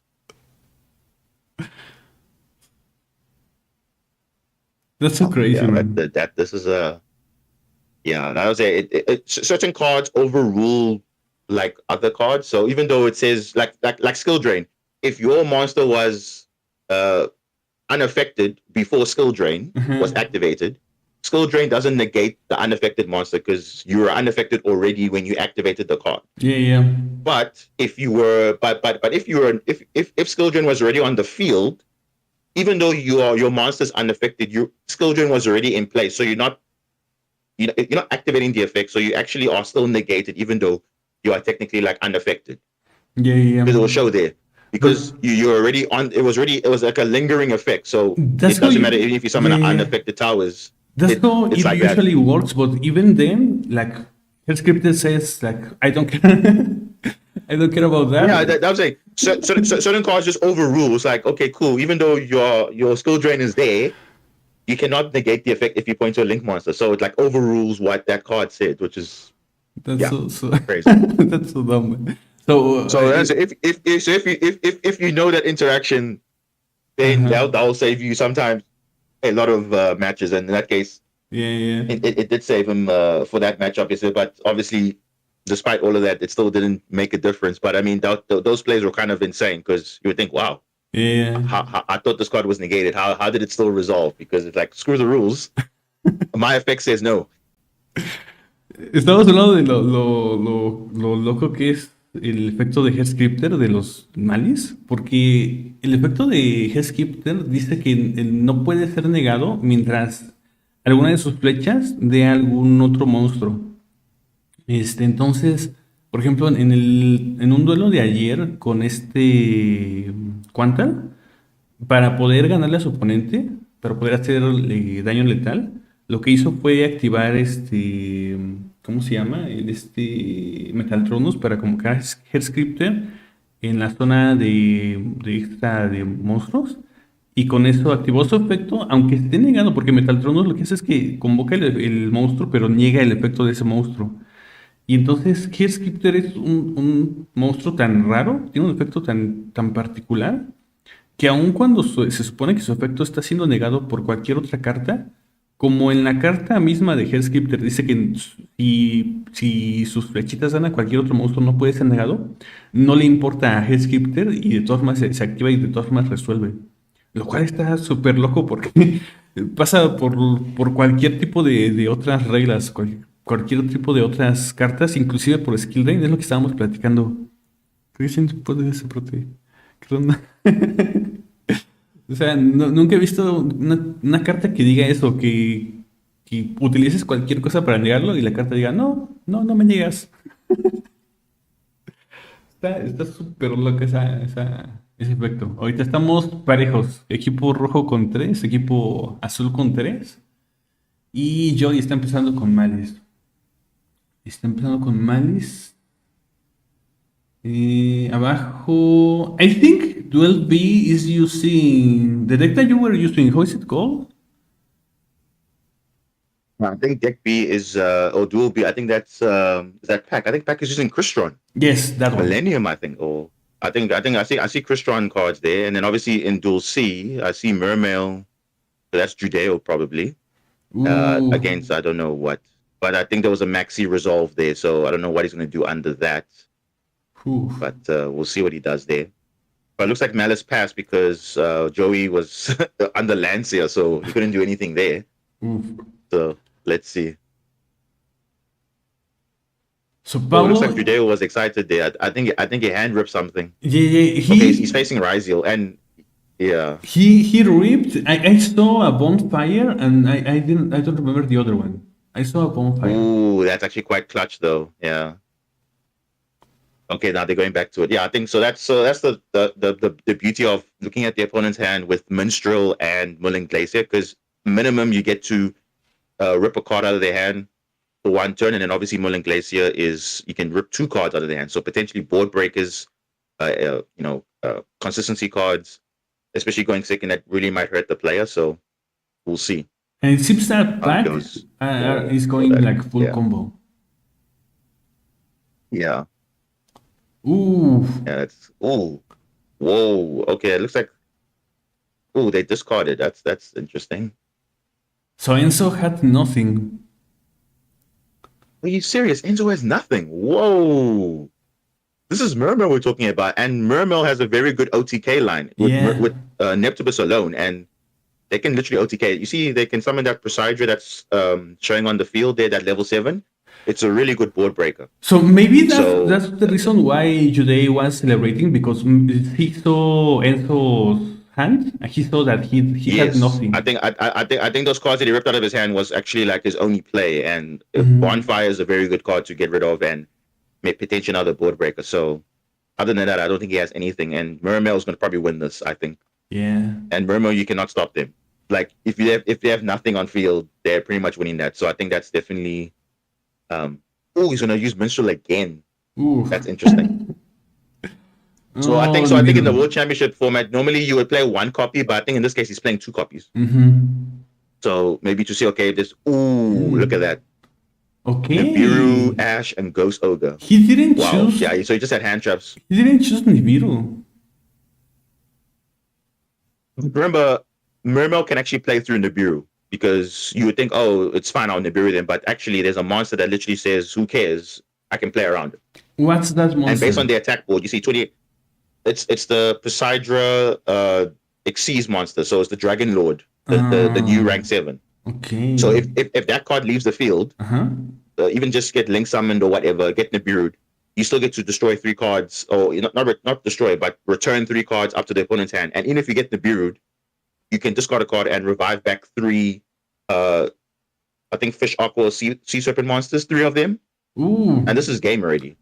That's so crazy, man. This is a. Yeah, I would say certain cards overrule like other cards. So even though it says like skill drain, if your monster was unaffected before skill drain was activated, skill drain doesn't negate the unaffected monster because you were unaffected already when you activated the card. Yeah. But if skill drain was already on the field, even though your monster's unaffected, your skill drain was already in place. So you're not activating the effect, so you actually are still negated, even though you are technically like unaffected. Yeah. Because it will show there. Because you're already on. It was like a lingering effect, so it doesn't matter even if you summon unaffected towers. That's how it like usually works. But even then, like Scripted says, like I don't care. I don't care about that. Yeah, that was saying certain cards just overrule. It's like, okay, cool. Even though your skill drain is there, you cannot negate the effect if you point to a link monster. So it like overrules what that card said, which is so crazy. That's so dumb. So if you know that interaction, then that'll save you sometimes a lot of matches. And in that case, it did save him for that match, obviously. But obviously, despite all of that, it still didn't make a difference. But I mean, those plays were kind of insane because you would think, wow. Yeah. How I thought this card was negated. How did it still resolve? Because it's like screw the rules. My effect says no. Estamos hablando de lo loco que es el efecto de Headscripter de los malis, porque el efecto de Headscripter dice que no puede ser negado mientras alguna de sus flechas dé a algún otro monstruo. Entonces, por ejemplo, en un duelo de ayer con Quantal, para poder ganarle a su oponente, para poder hacerle daño letal, lo que hizo fue activar ¿cómo se llama? Metaltronus para convocar Headscripter en la zona de monstruos. Y con eso activó su efecto, aunque esté negado, porque Metaltronus lo que hace es que convoca el monstruo, pero niega el efecto de ese monstruo. Y entonces Headscripter es un monstruo tan raro, tiene un efecto tan particular, que aun cuando se supone que su efecto está siendo negado por cualquier otra carta, como en la carta misma de Headscripter dice que si sus flechitas dan a cualquier otro monstruo no puede ser negado, no le importa a Headscripter y de todas formas se activa y de todas formas resuelve. Lo cual está súper loco porque pasa por cualquier tipo de otras reglas, cualquier tipo de otras cartas, inclusive por skill drain, es lo que estábamos platicando. ¿Qué puede ese prote? ¿Qué onda? O sea, nunca he visto una carta que diga eso, que utilices cualquier cosa para negarlo y la carta diga, no me niegas. Está súper loca ese efecto. Ahorita estamos parejos. Equipo rojo con 3, equipo azul con 3. Y Joey está empezando con Malice. Abajo, I think Duel B is using the deck that you were using. How is it called? I think deck B is or dual B. I think that's is that Pack. I think Pack is using Crystron. Yes, that one. Millennium, I think, or I think I see Crystron cards there, and then obviously in dual C, I see Mermail. So that's Judeo probably. Against I don't know what, but I think there was a Maxi resolve there, so I don't know what he's going to do under that. Oof. But we'll see what he does there. But it looks like Malice passed because Joey was under Lancia, so he couldn't do anything there. Oof. So let's see. So Paulo, looks like Judeo was excited there. I think he hand ripped something. Yeah. He's facing Ryziel, and yeah. He ripped. I saw a bonfire, and I don't remember the other one. I saw a bonfire. Ooh, that's actually quite clutch though. Yeah. Okay, now they're going back to it. Yeah, I think so. That's the beauty of looking at the opponent's hand with Minstrel and Mulling Glacier, because minimum you get to rip a card out of their hand for one turn, and then obviously Mulling Glacier is you can rip 2 cards out of their hand. So potentially board breakers, consistency cards, especially going second, that really might hurt the player. So we'll see. And it seems that Pack is going like full combo. Yeah. Ooh. Yeah, whoa. Okay, it looks like they discarded. That's interesting. So Enzo had nothing. Are you serious? Enzo has nothing. Whoa. This is Mermail we're talking about, and Mermail has a very good OTK line with Neptubus alone, and they can literally OTK. You see, they can summon that Presidra that's showing on the field there, that level 7. It's a really good board breaker. So maybe that's the reason why Jude was celebrating, because he saw Enzo's hand and he saw that he had nothing. I think those cards that he ripped out of his hand was actually like his only play, and Bonfire is a very good card to get rid of and make potential another board breaker. So other than that, I don't think he has anything, and Mermail is going to probably win this, I think. Yeah. And Mermail, you cannot stop them. Like if they have nothing on field, they're pretty much winning that. So I think that's definitely. He's gonna use Minstrel again. Ooh. That's interesting. So I think in the World Championship format, normally you would play 1 copy, but I think in this case he's playing 2 copies. So maybe to see, okay, look at that. Okay. Nibiru, Ash, and Ghost Ogre. He didn't choose. Yeah, so he just had hand traps. He didn't choose Nibiru. Remember, Mermail can actually play through Nibiru, because you would think, oh, it's fine, I'll Nibiru them, but actually there's a monster that literally says, who cares? I can play around it. What's that monster? And based on the attack board, you see 20. It's the Presidra Xyz monster, so it's the Dragon Lord, the new rank 7. Okay. So if that card leaves the field, even just get link summoned or whatever, get Nibiru'd, you still get to destroy 3 cards, or not destroy, but return 3 cards up to the opponent's hand. And even if you get Nibiru'd, you can discard a card and revive back 3, I think fish, aqua, sea serpent monsters, 3 of them. Ooh. And this is game already.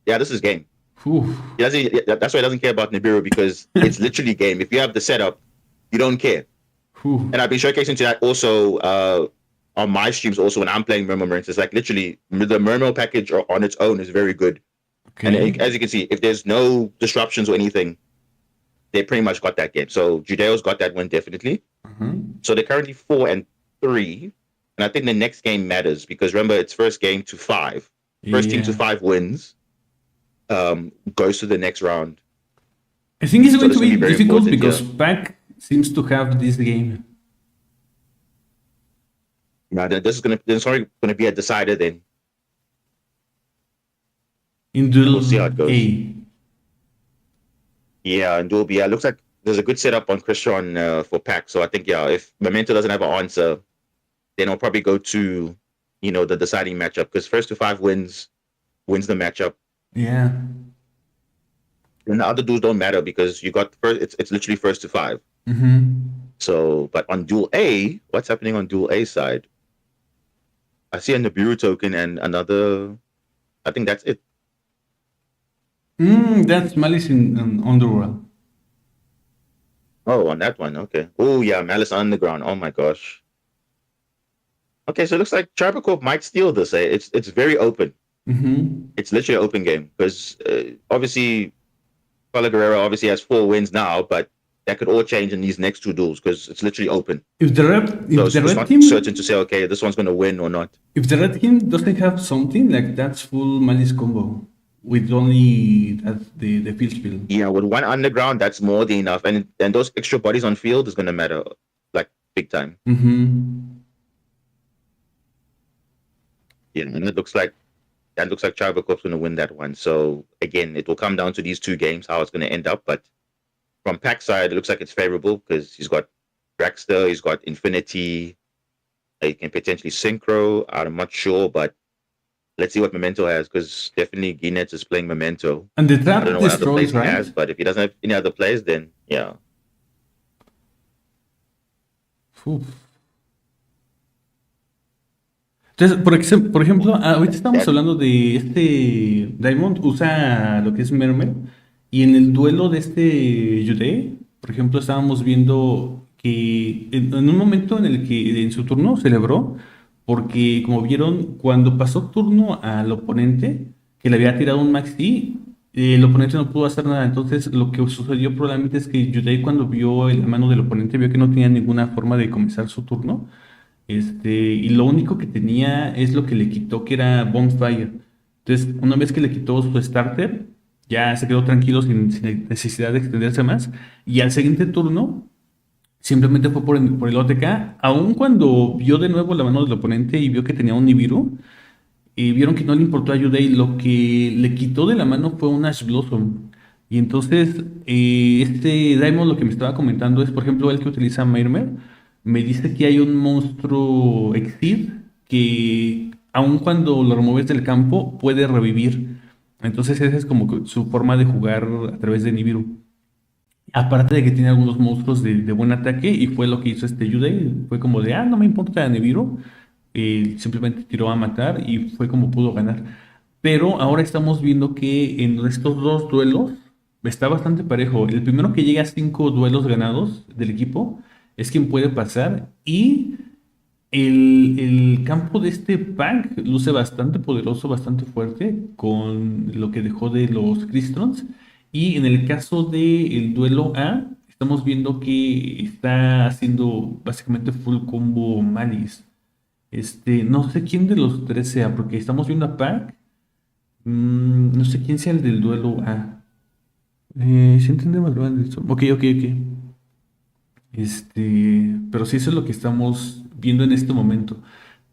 Yeah, this is game. Ooh. That's why he doesn't care about Nibiru, because it's literally game. If you have the setup, you don't care. Ooh. And I've been showcasing to that also on my streams also when I'm playing Mermail Marines. It's like literally the Mermail package on its own is very good. Okay. And as you can see, if there's no disruptions or anything, they pretty much got that game. So Judeo's got that one definitely. So they're currently 4-3. And I think the next game matters because remember, it's first game to 5. First team to 5 wins goes to the next round. I think it's going to be very difficult important, because Pac seems to have this game. Now, this is going to be a decider then. In duel We'll see how it goes. A. Yeah, and duel B. Yeah, looks like there's a good setup on Christian for Pac. So I think, yeah, if Memento doesn't have an answer, then I'll probably go to, the deciding matchup because first to 5 wins the matchup. Yeah. And the other duels don't matter because you got first. It's literally first to 5. So, but on duel A, what's happening on duel A side? I see a Nibiru token and another. I think that's it. That's Malice in Underworld. Oh, on that one, okay. Oh yeah, Malice Underground. Oh my gosh. Okay, so it looks like Tribal Corp might steal this. It's very open. It's literally an open game because obviously, Paulo Guerrero obviously has 4 wins now, but that could all change in these next 2 duels because it's literally open. If the red not team certain to say, okay, this one's going to win or not. If the red team doesn't have something like that's full Malice combo with only the field spill. Yeah, with 1 underground, that's more than enough, and those extra bodies on field is going to matter like big time. Yeah, and it looks like Tribal Corp's going to win that one. So again, it will come down to these 2 games how it's going to end up, but. From Pac's side, it looks like it's favorable because he's got Dragster, he's got Infinity, he can potentially Synchro. I'm not sure, but let's see what Memento has because definitely Guinness is playing Memento. And the trap I don't know what other plays destroys, he right? has, but if he doesn't have any other plays, then yeah. Entonces, por ejemplo, ahorita estamos hablando de este Diamond, usa lo que es Mermer, y en el duelo de este Yude, por ejemplo, estábamos viendo que en un momento en el que en su turno celebró, porque como vieron, cuando pasó turno al oponente, que le había tirado un Maxi, el oponente no pudo hacer nada. Entonces, lo que sucedió probablemente es que Yude, cuando vio la mano del oponente, vio que no tenía ninguna forma de comenzar su turno. Y lo único que tenía es lo que le quitó, que era Bonfire. Entonces, una vez que le quitó su starter, ya se quedó tranquilo sin necesidad de extenderse más. Y al siguiente turno, simplemente fue por el OTK. Aun cuando vio de nuevo la mano del oponente y vio que tenía un Nibiru, vieron que no le importó a Yudei. Lo que le quitó de la mano fue un Ash Blossom. Y entonces, este Daimon lo que me estaba comentando es, por ejemplo, el que utiliza Mermer. Me dice que hay un monstruo Exceed que aun cuando lo remueves del campo puede revivir. Entonces esa es como su forma de jugar a través de Nibiru. Aparte de que tiene algunos monstruos de buen ataque y fue lo que hizo este Yude. Fue como de, no me importa Nibiru. Simplemente tiró a matar y fue como pudo ganar. Pero ahora estamos viendo que en estos 2 duelos está bastante parejo. El primero que llega a 5 duelos ganados del equipo es quien puede pasar y el campo de este pack luce bastante poderoso, bastante fuerte con lo que dejó de los Cristrons. Y en el caso del duelo A, estamos viendo que está haciendo básicamente full combo Malice. No sé quién de los 3 sea, porque estamos viendo a Pack. No sé quién sea el del duelo A. ¿Se entiende más? Ok. Pero sí, eso es lo que estamos viendo en este momento.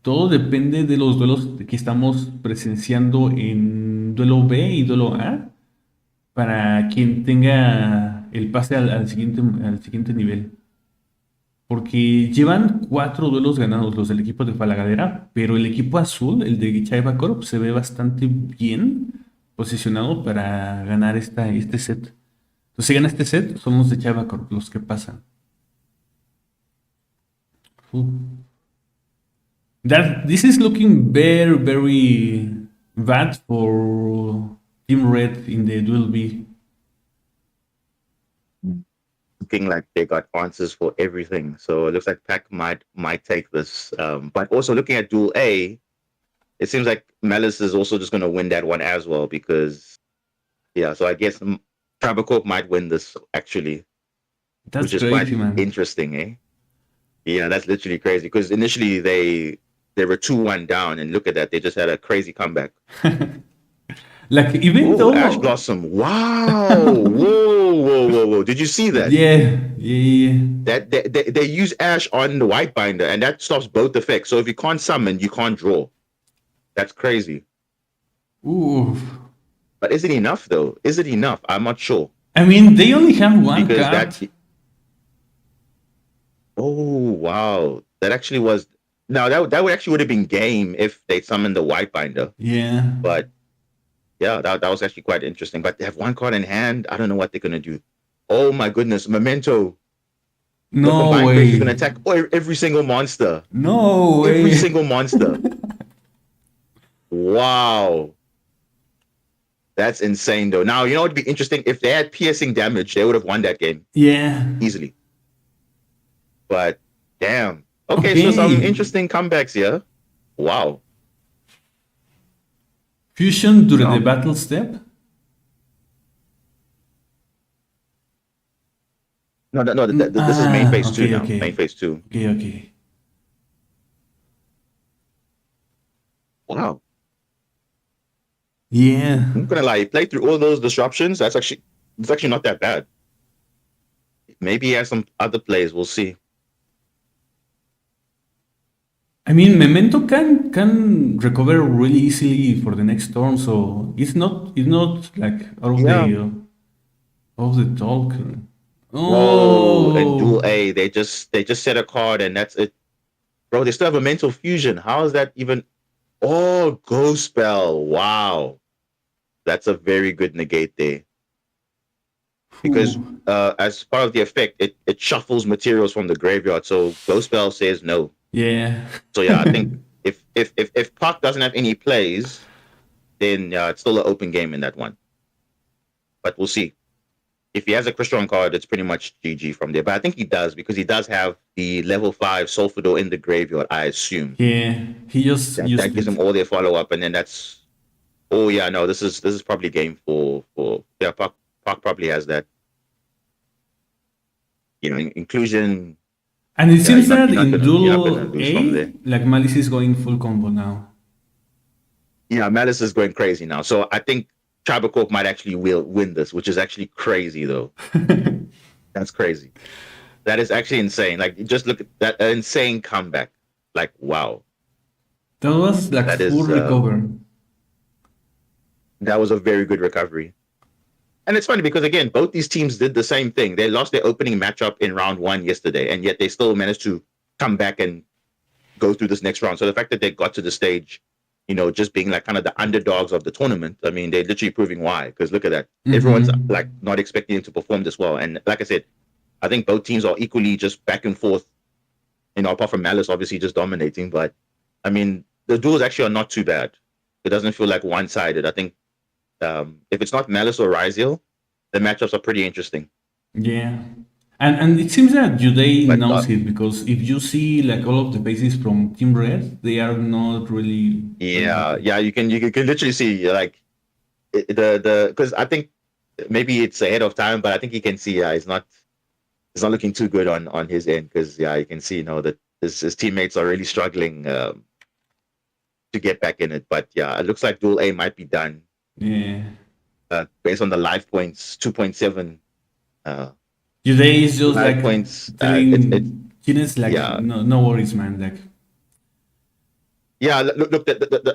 Todo depende de los duelos que estamos presenciando en duelo B y duelo A para quien tenga el pase al siguiente nivel. Porque llevan 4 duelos ganados los del equipo de Falagadera, pero el equipo azul, el de Chaiba Corp, se ve bastante bien posicionado para ganar este set. Entonces, si gana este set, son los de Chaiba Corp los que pasan. This is looking very, very bad for Team Red in the Duel B. Looking like they got answers for everything, so it looks like Pac might take this. But also looking at Duel A, it seems like Malice is also just going to win that one as well because, yeah. So I guess Trabacorp might win this actually, That's which is crazy, quite man. interesting, eh? Yeah, that's literally crazy because initially they were 2-1 down, and look at that, they just had a crazy comeback. Like, even though... Ash Blossom, wow, whoa. Did you see that? Yeah. That they use Ash on the white binder, and that stops both effects. So if you can't summon, you can't draw. That's crazy. Ooh. But is it enough though? Is it enough? I'm not sure. I mean, they only have one Because card. Oh wow, that actually was. Now that would have been game if they summoned the white binder. Yeah. But yeah, that was actually quite interesting. But they have one card in hand. I don't know what they're gonna do. Oh my goodness, Memento. No the way. He's gonna attack every single monster. No way. Every single monster. Wow. That's insane though. Now, you know, it'd be interesting if they had piercing damage, they would have won that game. Yeah. Easily. But damn. Okay, so some interesting comebacks here. Wow. Fusion during the battle step? No, this is main phase 2 now. Okay. Main phase 2. Okay. Wow. Yeah. I'm gonna lie, he played through all those disruptions. It's actually not that bad. Maybe he has some other plays, we'll see. I mean, Memento can recover really easily for the next turn, so it's not like out of the talk. Oh, and Duel A, they just set a card and that's it. Bro, they still have a mental fusion. How is that even? Oh, Ghost Spell. Wow. That's a very good negate there. Because as part of the effect, it shuffles materials from the graveyard. So Ghost Spell says no. Yeah. So yeah, I think if Park doesn't have any plays, then it's still an open game in that one. But we'll see. If he has a Crystron card, it's pretty much GG from there. But I think he does because he does have the level 5 Sulfador in the graveyard, I assume. Yeah, he just that gives him all their follow up, and then that's. Oh yeah, no, this is probably game for yeah. Park probably has that. You know, inclusion. And it seems that you're in not Duel gonna lose from A, there. like Malice is going full combo now. Yeah, Malice is going crazy now. So I think Trabacorp might actually win this, which is actually crazy though. That's crazy. That is actually insane. Like, just look at that insane comeback. Like, wow. That was like full recover. That was a very good recovery. And it's funny because, again, both these teams did the same thing. They lost their opening matchup in round 1 yesterday, and yet they still managed to come back and go through this next round. So the fact that they got to the stage, you know, just being like kind of the underdogs of the tournament, I mean, they're literally proving why. Because look at that. Mm-hmm. Everyone's like not expecting them to perform this well. And like I said, I think both teams are equally just back and forth, you know, apart from Malice obviously just dominating. But I mean, the duels actually are not too bad. It doesn't feel like one-sided. I think if it's not Malice or Ryziel, the matchups are pretty interesting. Yeah. And it seems that Juday knows it, because if you see like all of the faces from Team Red, they are not really. Yeah, you can literally see like because I think maybe it's ahead of time, but I think you can see it's not looking too good on his end, because you can see, you know, that his teammates are really struggling to get back in it. But yeah, it looks like Duel A might be done. Yeah. Based on the life points, 2.7. Today is just like points. it's like no worries, man. Like. Yeah, look.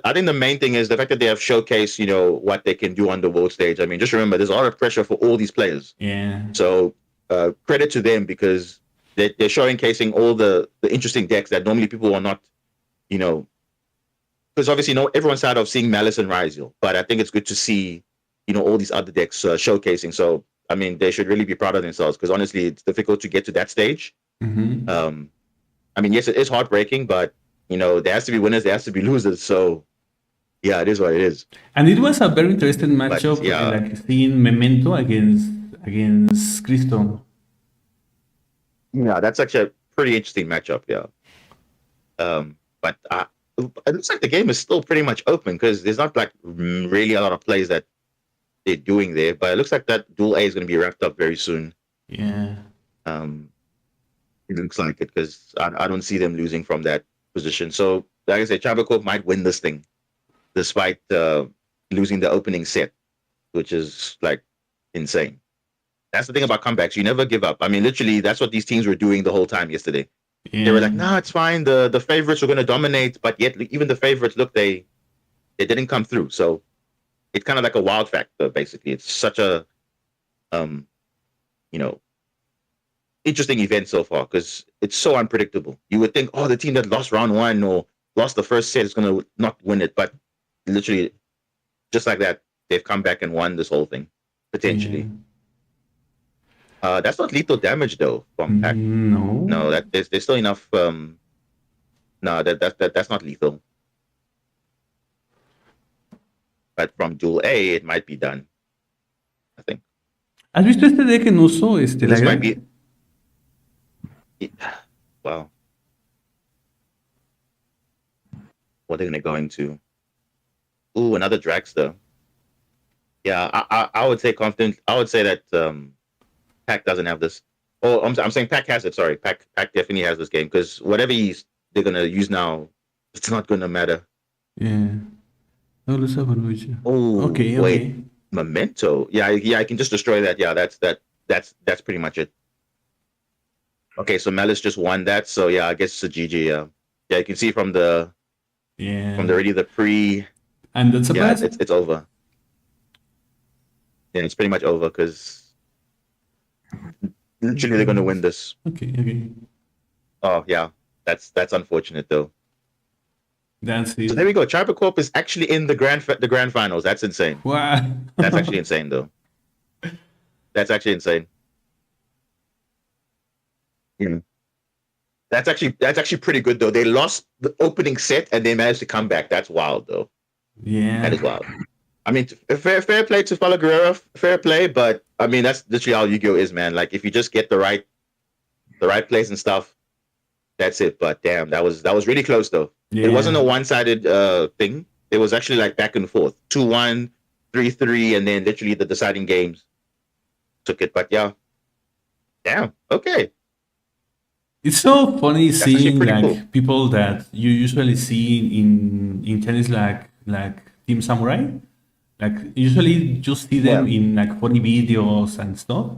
I think the main thing is the fact that they have showcased, you know, what they can do on the world stage. I mean, just remember, there's a lot of pressure for all these players. Yeah. So credit to them, because they're showcasing all the interesting decks that normally people are not, because obviously everyone's tired of seeing Malice and Ryzel, but I think it's good to see, all these other decks showcasing. So I mean, they should really be proud of themselves, because honestly, it's difficult to get to that stage. I mean, yes, it is heartbreaking, but there has to be winners, there has to be losers. So yeah, it is what it is. And it was a very interesting matchup, yeah. like seeing Memento against Cristo. Yeah, that's actually a pretty interesting matchup. Yeah. But it looks like the game is still pretty much open, because there's not like really a lot of plays that they're doing there. But it looks like that Duel A is going to be wrapped up very soon. Yeah. It looks like it, because I don't see them losing from that position. So like I said, Chabakov might win this thing, despite losing the opening set, which is like insane. That's the thing about comebacks. You never give up. I mean, literally, that's what these teams were doing the whole time yesterday. Yeah. They were like, "No, it's fine. The favorites are going to dominate," but yet even the favorites, look, they didn't come through. So it's kind of like a wild factor. Basically, it's such a interesting event so far, because it's so unpredictable. You would think, oh, the team that lost round one or lost the first set is going to not win it, but literally, just like that, they've come back and won this whole thing potentially. That's not lethal damage though from Pack. No, that there's still enough. No, that's not lethal. But from Duel A, it might be done, I think. ¿Has visto este deck en uso? This might be. Wow. What are they gonna go into? Ooh, another Dragster. Yeah, I would say confident. I would say that Pack doesn't have this. Oh, I'm saying Pack has it. Sorry, Pack definitely has this game, because whatever they're gonna use now, it's not gonna matter. Yeah. Oh, okay. Wait. Memento. Yeah, I can just destroy that. Yeah, that's pretty much it. Okay, so Malice just won that. So yeah, I guess it's a GG. Yeah, you can see from the pre. And that's about it's over. Yeah, it's pretty much over, because literally they're gonna win this. Okay. Oh yeah, that's unfortunate though. That's it. So there we go. Cybercorp is actually in the grand finals. That's insane. Wow. That's actually insane though. That's actually insane. Yeah. That's actually pretty good though. They lost the opening set and they managed to come back. That's wild though. Yeah. That is wild. I mean, fair play to Fala Guerrero, fair play, but I mean, that's literally how Yu-Gi-Oh is, man. Like, if you just get the right place and stuff, that's it. But damn, that was really close though. Yeah. It wasn't a one-sided thing. It was actually like back and forth, 2-1, 3-3, and then literally the deciding games took it. But yeah, damn, okay. It's so funny That's seeing like cool. people that you usually see in tennis, like Team Samurai. Like usually just see them in like funny videos and stuff,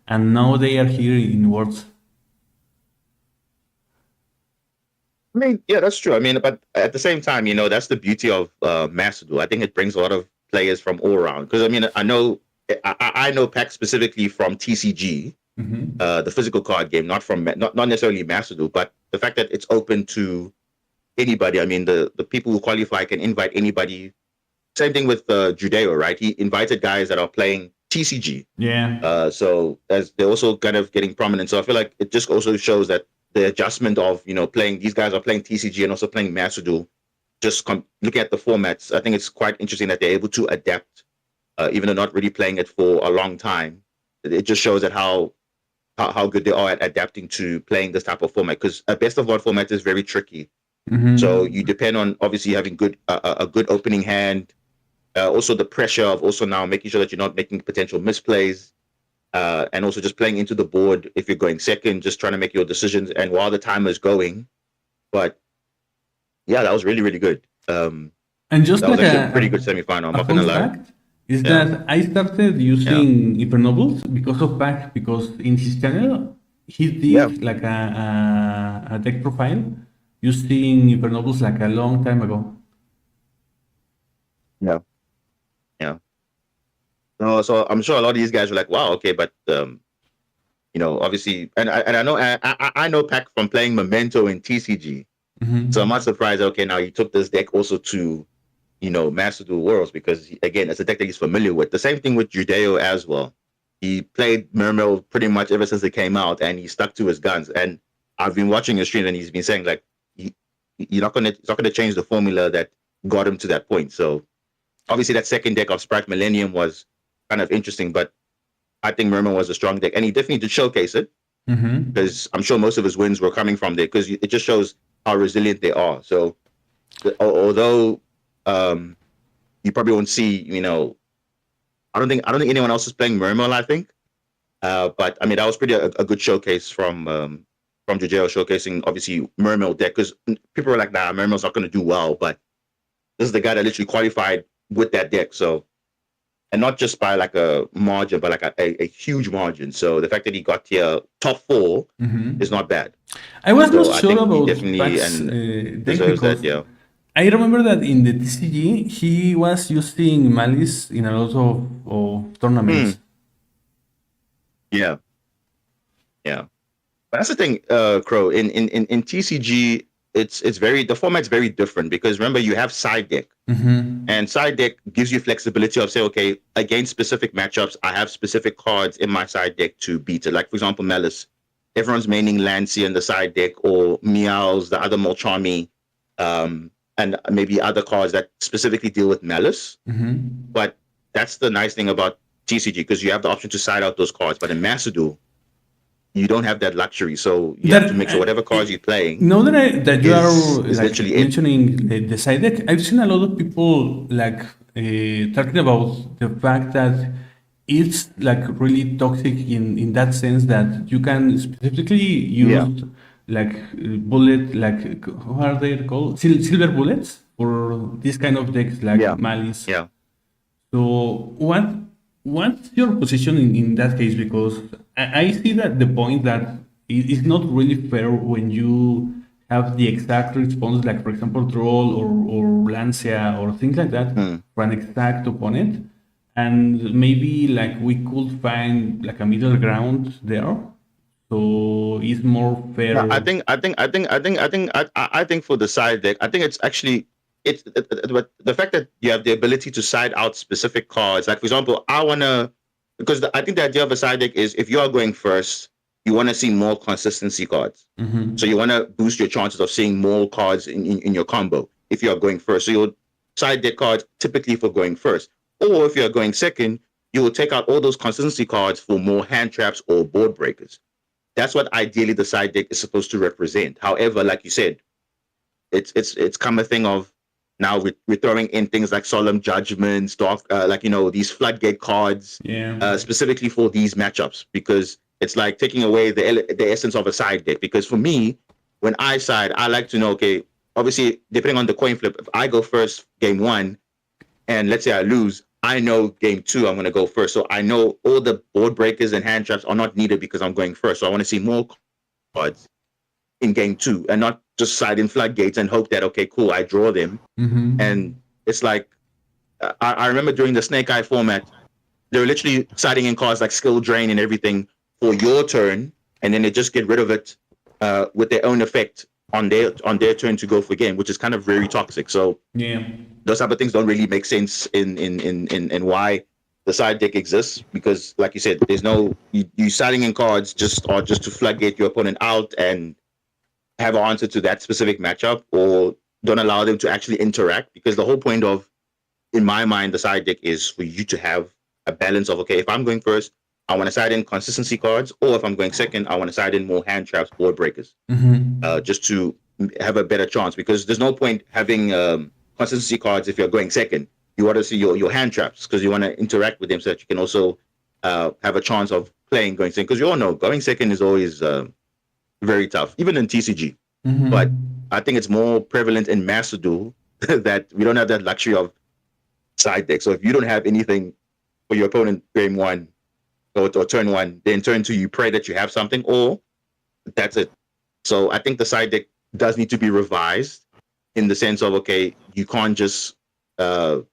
and now they are here in Worlds. I mean, yeah, that's true. I mean, but at the same time, that's the beauty of Masadu. I think it brings a lot of players from all around. Because I mean, I know Pac specifically from TCG, the physical card game, not necessarily Masadu, but the fact that it's open to anybody. I mean, the people who qualify can invite anybody. Same thing with Judeo, right? He invited guys that are playing TCG. Yeah. So as they're also kind of getting prominent. So I feel like it just also shows that the adjustment of playing, these guys are playing TCG and also playing Masadu. Just looking at the formats, I think it's quite interesting that they're able to adapt, even though not really playing it for a long time. It just shows that how good they are at adapting to playing this type of format, because a best of one format is very tricky. So you depend on obviously having a good opening hand. Also the pressure of also now making sure that you're not making potential misplays, and also just playing into the board if you're going second, just trying to make your decisions and while the timer is going. But yeah, that was really, really good. And just that like was actually a pretty good semifinal. I'm not gonna lie. Is that I started using Hypernobles because of Pac, because in his channel he did like a deck profile using Hypernobles like a long time ago. Yeah. No, so I'm sure a lot of these guys were like, wow, okay, but obviously, and I know Pac from playing Memento in TCG, so I'm not surprised. Okay, now he took this deck also to, Master Duel Worlds, because again, it's a deck that he's familiar with. The same thing with Judeo as well. He played Mermail pretty much ever since it came out, and he stuck to his guns. And I've been watching his stream, and he's been saying like, he's not gonna change the formula that got him to that point. So obviously, that second deck of Sprite Millennium was kind of interesting, but I think Mermail was a strong deck, and he definitely did showcase it, because I'm sure most of his wins were coming from there, because it just shows how resilient they are. So although you probably won't see, I don't think anyone else is playing Mermail, I think, but I mean, that was pretty a good showcase from Jujeo, showcasing obviously Mermail deck, because people were like, nah, Mermail's not going to do well, but this is the guy that literally qualified with that deck. So, and not just by like a margin, but like a huge margin. So the fact that he got here top 4 is not bad. I was So not I sure think he about definitely Pac's and deck deserves because that, yeah. I remember that in the TCG he was using Malice in a lot of tournaments. Yeah. But that's the thing, Crow. In TCG, the format's very different, because remember, you have side deck, and side deck gives you flexibility of say, okay, against specific matchups, I have specific cards in my side deck to beat it. Like for example, Malice, everyone's maining Lancia in the side deck, or Meows, the other Molchami, and maybe other cards that specifically deal with Malice. But that's the nice thing about TCG, because you have the option to side out those cards. But in Master Duel, you don't have that luxury, so you have to make sure whatever cards you're playing. Now that you are is like literally mentioning the side deck, I've seen a lot of people like talking about the fact that it's like really toxic in that sense that you can specifically use like bullet, like what are they called, silver bullets for this kind of decks like Malice. So what's your position in that case? Because I see that the point that it's not really fair when you have the exact response, like for example Troll or Lancia or things like that for an exact opponent, and maybe like we could find like a middle ground there, so it's more fair. No, I think for the side deck, I think it's actually but the fact that you have the ability to side out specific cards, like for example, because I think the idea of a side deck is if you are going first, you want to see more consistency cards. So you want to boost your chances of seeing more cards in your combo if you are going first. So your side deck cards typically for going first, or if you are going second, you will take out all those consistency cards for more hand traps or board breakers. That's what ideally the side deck is supposed to represent. However, like you said, it's come a thing of now we're throwing in things like Solemn Judgments, these floodgate cards, specifically for these matchups, because it's like taking away the essence of a side deck. Because for me, when I side, I like to know, okay, obviously, depending on the coin flip, if I go first game 1, and let's say I lose, I know game 2, I'm going to go first. So I know all the board breakers and hand traps are not needed because I'm going first. So I want to see more cards in game 2 and not just side in floodgates and hope that, okay, cool, I draw them. And it's like, I remember during the Snake Eye format, they were literally siding in cards like Skill Drain and everything for your turn, and then they just get rid of it with their own effect on their turn to go for game, which is kind of very toxic. So those type of things don't really make sense in why the side deck exists, because like you said, there's no you siding in cards just to floodgate your opponent out and have an answer to that specific matchup, or don't allow them to actually interact. Because the whole point of, in my mind, the side deck is for you to have a balance of, okay, if I'm going first, I want to side in consistency cards, or if I'm going second, I want to side in more hand traps, board breakers, just to have a better chance. Because there's no point having consistency cards if you're going second. You want to see your hand traps, because you want to interact with them so that you can also have a chance of playing going second. Because you all know going second is always very tough, even in TCG. But I think it's more prevalent in Master Duel that we don't have that luxury of side deck. So if you don't have anything for your opponent game 1 or turn 1, then turn 2 you pray that you have something, or that's it. So I think the side deck does need to be revised in the sense of, okay, you can't just side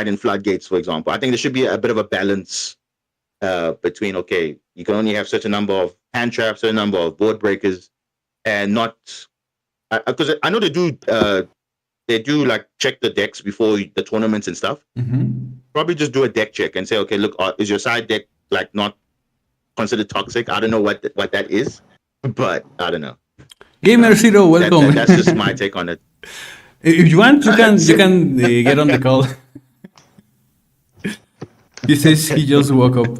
in floodgates, for example. I think there should be a bit of a balance between, okay, you can only have such a number of hand traps, certain number of board breakers, and not because I know they do like check the decks before the tournaments and stuff. Probably just do a deck check and say, okay, look, is your side deck like not considered toxic? I don't know what that is, but I don't know. Gamer Zero, welcome. That's just my take on it. If you want, you can get on the call. He says he just woke up.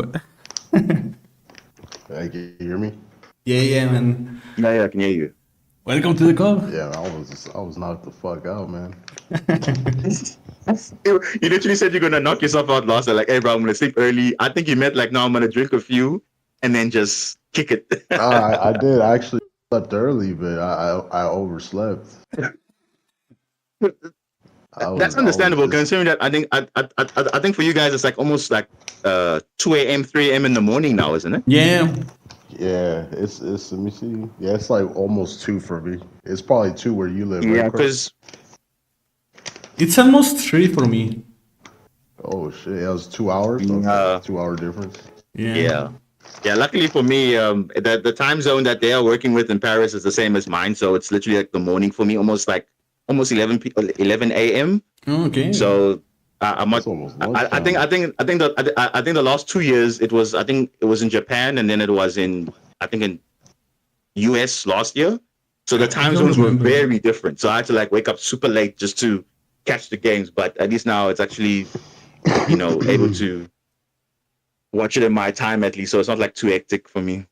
Hey, can you hear me? Yeah, man. Yeah, I can hear you. Welcome to the call. Yeah, I was knocked the fuck out, man. You literally said you're gonna knock yourself out last night. Like, hey, bro, I'm gonna sleep early. I think you meant like, no, I'm gonna drink a few and then just kick it. I did. I actually slept early, but I overslept. That's understandable, considering that I think for you guys it's like almost like 2 a.m., 3 a.m. in the morning now, isn't it? Yeah. Yeah, it's let me see. Yeah, it's like almost 2 for me. It's probably 2 where you live. Yeah, right, because it's almost 3 for me. oh shit, that was 2 hours. 2 hour difference. Yeah. Luckily for me, the time zone that they are working with in Paris is the same as mine, so it's literally like the morning for me, almost 11 a.m. Okay. So I'm not. Almost I think the last 2 years it was in Japan, and then it was in US last year. So the time zones were very different. So I had to like wake up super late just to catch the games. But at least now it's actually able to watch it in my time at least. So it's not like too hectic for me.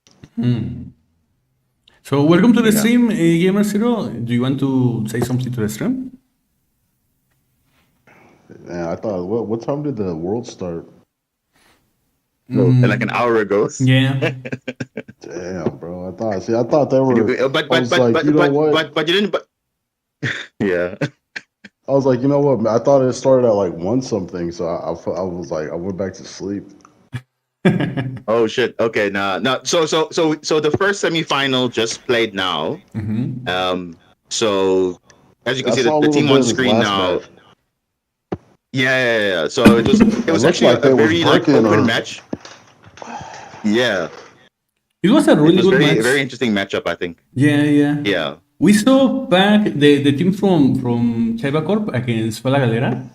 So welcome to the stream, Gamer Zero. Do you want to say something to the stream? Man, I thought, what time did the world start? Like an hour ago. Yeah. Damn, bro. I thought they were. But you didn't. But yeah. I was like, you know what? I thought it started at like 1 something, so I was like, I went back to sleep. Oh shit. Okay. No. So the first semifinal just played now. So as you can see, the team on screen now. Match. Yeah. So it was actually like a very open or... match. Yeah. It was a really good match. Very interesting matchup, I think. Yeah. We saw back the team from Chiba Corp against Fala Galera,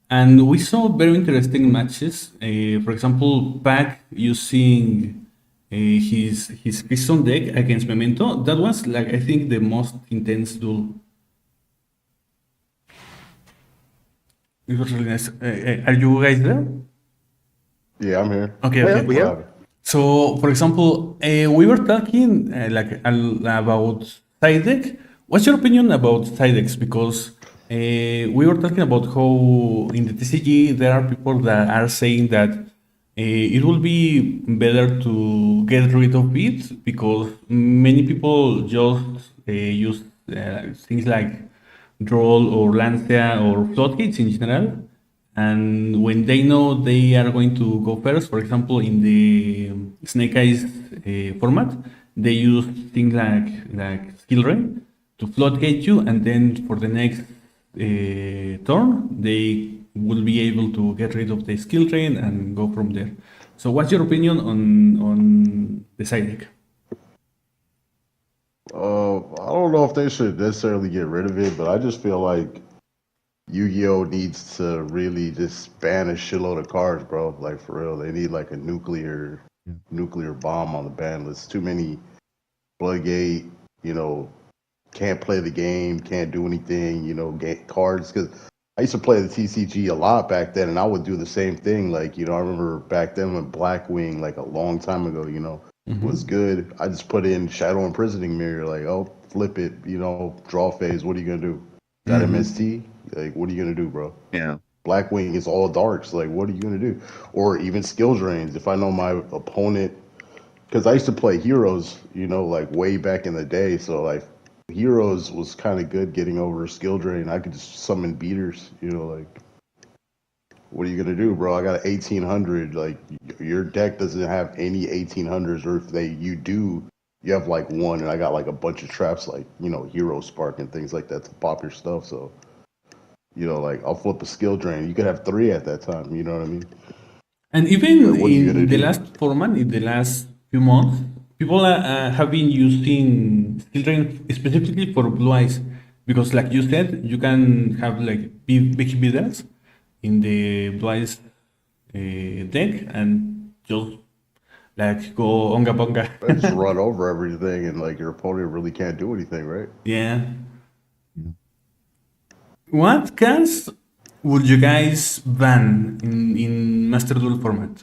and we saw very interesting matches. For example, Pac using his Piston deck against Memento. That was like, I think, the most intense duel. It was really nice. Are you guys there? Yeah, I'm here. Okay. Yeah. So, for example, we were talking about side deck. What's your opinion about side decks? Because we were talking about how in the TCG there are people that are saying that it will be better to get rid of it because many people just use things like Droll or Lancia or Floodgates in general. And when they know they are going to go first, for example, in the Snake Eyes format, they use things like Skill Ray to floodgate you, and then for the next turn, they will be able to get rid of the skill train and go from there. So what's your opinion on the side deck? I don't know if they should necessarily get rid of it, but I just feel like Yu-Gi-Oh needs to really just ban a shitload of cards, bro. Like, for real, they need like a nuclear bomb on the ban list. Too many Bloodgate, can't play the game, can't do anything, get cards. Because I used to play the TCG a lot back then, and I would do the same thing. Like, I remember back then when Blackwing, like a long time ago, was good. I just put in Shadow Imprisoning Mirror, like, oh, flip it, draw phase. What are you gonna do? Got MST? Like, what are you gonna do, bro? Yeah. Blackwing is all darks. Like, what are you gonna do? Or even skill drains. If I know my opponent, because I used to play Heroes, like way back in the day. So like, Heroes was kind of good getting over a skill drain. I could just summon beaters. Like, what are you gonna do, bro? I got an 1800. Like, your deck doesn't have any 1800s, or if you do, you have like one, and I got like a bunch of traps, like Hero Spark and things like that to pop your stuff. So, like, I'll flip a skill drain. You could have 3 at that time. You know what I mean? And even Like, what are you in gonna the do? last format, in the last few months, people have been using skill drain specifically for blue eyes because, like you said, you can have like big bidders in the blue eyes deck and just like go onga bonga. I just run over everything, and like your opponent really can't do anything, right? Yeah. What cards would you guys ban in Master Duel format?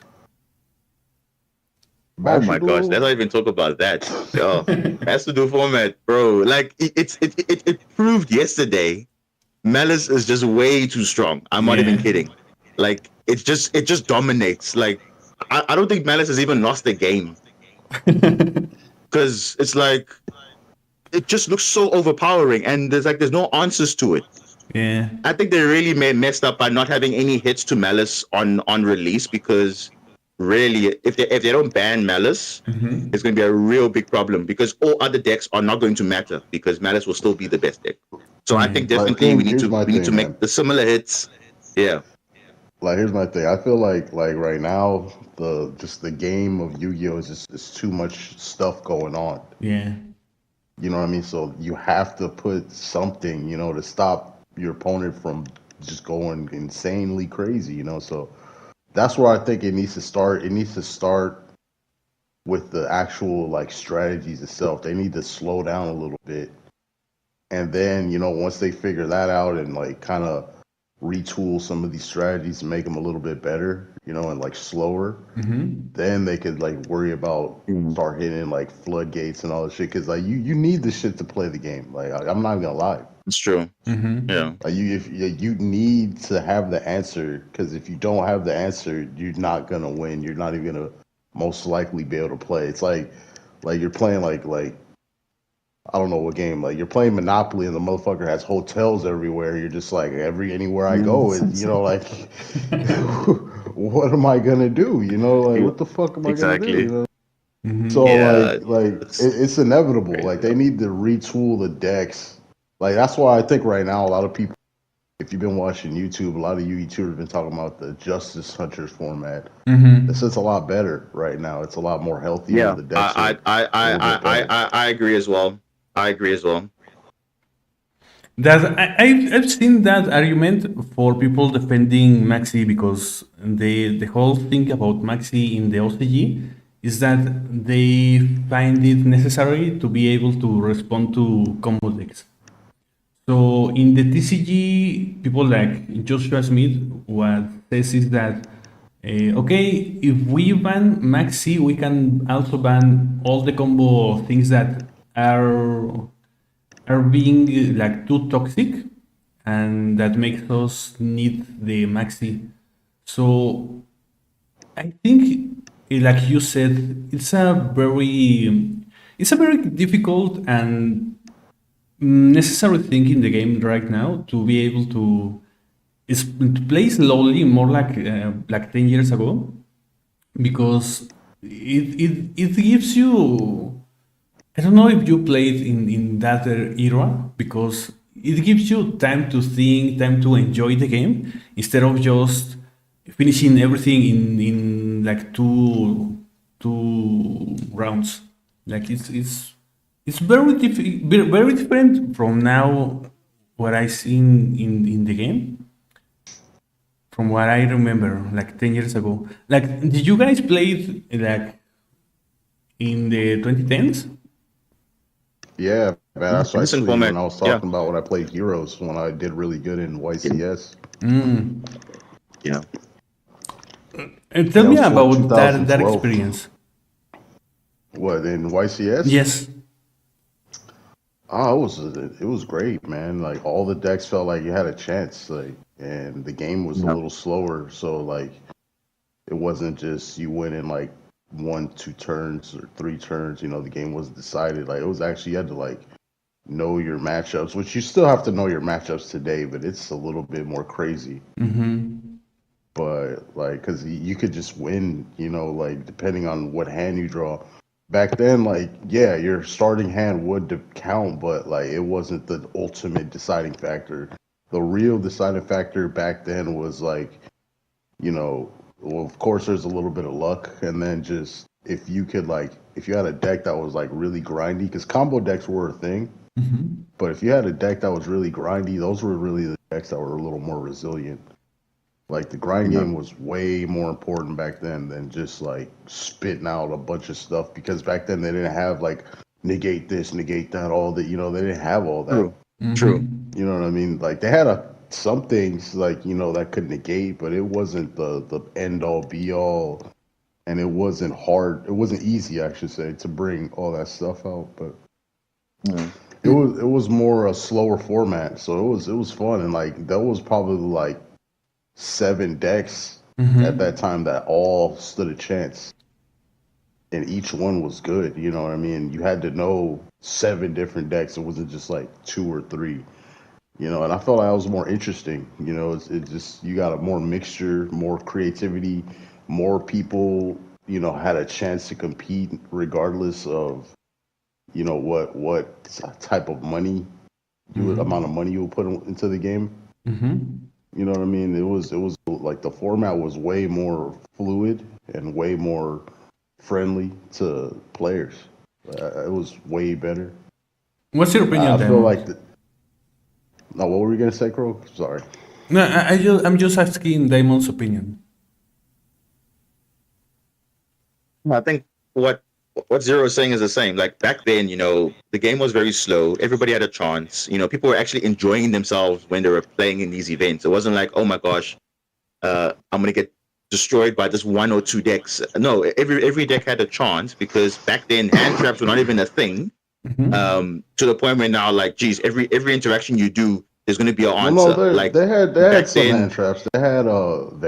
Oh Master my gosh, Duel? let's not even talk about that. Oh, has to do format, bro. Like it proved yesterday. Malice is just way too strong. I'm not even Yeah. kidding. Like it just dominates. Like I don't think Malice has even lost the game because it's like it just looks so overpowering, and there's no answers to it. Yeah. I think they really messed up by not having any hits to Malice on release because really, if they don't ban Malice, it's going to be a real big problem because all other decks are not going to matter because Malice will still be the best deck. So I Yeah. think I definitely we think need here's to my thing, man. make the similar hits. Yeah. Like, here's my thing. I feel like right now the game of Yu-Gi-Oh is too much stuff going on. Yeah. You know what I mean? So you have to put something, to stop your opponent from just going insanely crazy. So that's where I think it needs to start. It needs to start with the actual like strategies itself. They need to slow down a little bit, and then once they figure that out and like kind of retool some of these strategies to make them a little bit better, and like slower, then they could like worry about start hitting like floodgates and all this shit. Cause like you need this shit to play the game. Like I'm not even gonna lie. It's true. Yeah. Like you need to have the answer. Cause if you don't have the answer, you're not gonna win. You're not even gonna most likely be able to play. It's like you're playing like I don't know what game. Like you're playing Monopoly and the motherfucker has hotels everywhere. You're just like anywhere I go, like what am I gonna do? Like what the fuck am I gonna do? Exactly. So Yeah. it's inevitable. Like they need to retool the decks. Like that's why I think right now a lot of people, if you've been watching YouTube, a lot of you YouTubers have been talking about the Justice Hunters format. This is a lot better right now. It's a lot more healthier. Yeah. The decks are a little bit better. I agree as well. I agree as well. I've seen that argument for people defending Maxi because the whole thing about Maxi in the OCG is that they find it necessary to be able to respond to combo decks. So in the TCG, people like Joshua Smith, what says is that okay, if we ban Maxi, we can also ban all the combo things that are being like too toxic and that makes us need the Maxi. So I think, like you said, it's a very difficult and necessary thing in the game right now to be able to play slowly, more like 10 years ago, because it gives you. I don't know if you played in that era, because it gives you time to think, time to enjoy the game instead of just finishing everything in like two rounds. Like it's very different from now what I seen in the game from what I remember like 10 years ago. Like, did you guys play it like in the 2010s? Yeah, man. That's Innocent actually format. when I was talking about when I played Heroes, when I did really good in YCS. Yeah. And tell That me was about that 2012. experience. What, in YCS? Yes. Oh, it was great, man. Like all the decks felt like you had a chance, like, and the game was a little slower, so like it wasn't just you win in like 1-2 turns or 3 turns. The game wasn't decided. Like it was actually you had to like know your matchups, which you still have to know your matchups today, but it's a little bit more crazy. But like, cause you could just win, like depending on what hand you draw. Back then, like, yeah, your starting hand would count, but like it wasn't the ultimate deciding factor. The real deciding factor back then was like, well, of course, there's a little bit of luck, and then just if you had a deck that was like really grindy, because combo decks were a thing. But if you had a deck that was really grindy, those were really the decks that were a little more resilient. Like the grind game was way more important back then than just like spitting out a bunch of stuff, because back then they didn't have like negate this, negate that, all that, they didn't have all that. True. You know what I mean? Like they had some things like, that could negate, but it wasn't the end all be all, and it wasn't hard. It wasn't easy, I should say, to bring all that stuff out, but it was more a slower format. So it was fun. And like, that was probably like 7 decks at that time that all stood a chance, and each one was good. You know what I mean? You had to know 7 different decks. It wasn't just like 2 or 3, and I felt like that was more interesting. It just, you got a more mixture, more creativity, more people, had a chance to compete regardless of, what type of money, amount of money you would put into the game. You know what I mean? It was like the format was way more fluid and way more friendly to players. It was way better. What's your opinion? I feel like no, what were you gonna say, Crow? Sorry. No, I'm just asking Damon's opinion. I think what Zero is saying is the same. Like back then, the game was very slow. Everybody had a chance. People were actually enjoying themselves when they were playing in these events. It wasn't like, oh my gosh, I'm gonna get destroyed by this 1 or 2 decks. No, every deck had a chance, because back then hand traps were not even a thing. To the point where now, like, geez, every interaction you do, there's going to be an answer. No, like they had some hand traps. They had but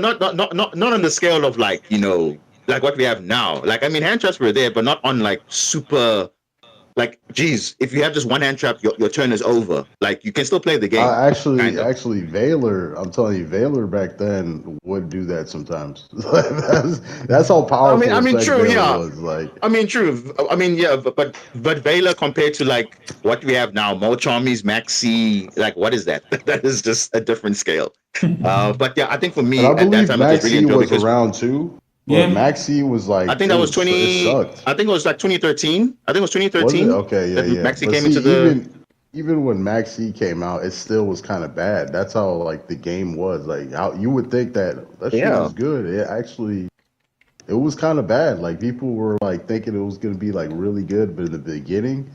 not on the scale of like like what we have now. Like, I mean, hand traps were there, but not on like super. Like, geez, if you have just one hand trap, your turn is over. Like, you can still play the game. Actually, Valor, I'm telling you, Valor back then would do that sometimes. that's how powerful. I mean, true, Valor yeah. was, like. I mean, true. I mean, yeah, but Valor compared to like what we have now, Mochamis, Maxi, like what is that? That is just a different scale. But yeah, I think for me, And I at that believe time, it was really Maxi was around too. Yeah, Maxi was like. I think that was it 20. sucked. I think it was like 2013. I think it was 2013. Was it? Okay, yeah, that yeah. Maxi But came see, into the. even when Maxi came out, it still was kind of bad. That's how like the game was. Like, how you would think that shit was good. It was kind of bad. Like, people were like thinking it was gonna be like really good, but in the beginning,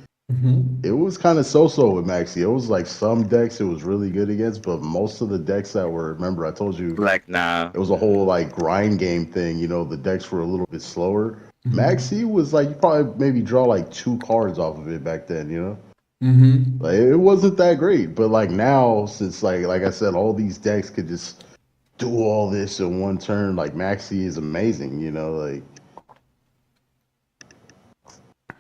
it was kind of so-so with Maxi. It was like some decks it was really good against, but most of the decks that were, remember I told you, Like, nah. it was a whole like grind game thing. The decks were a little bit slower. Maxi was like, you probably maybe draw like 2 cards off of it back then. Like, it wasn't that great, but like now, since like I said, all these decks could just do all this in one turn. Like, Maxi is amazing. Like.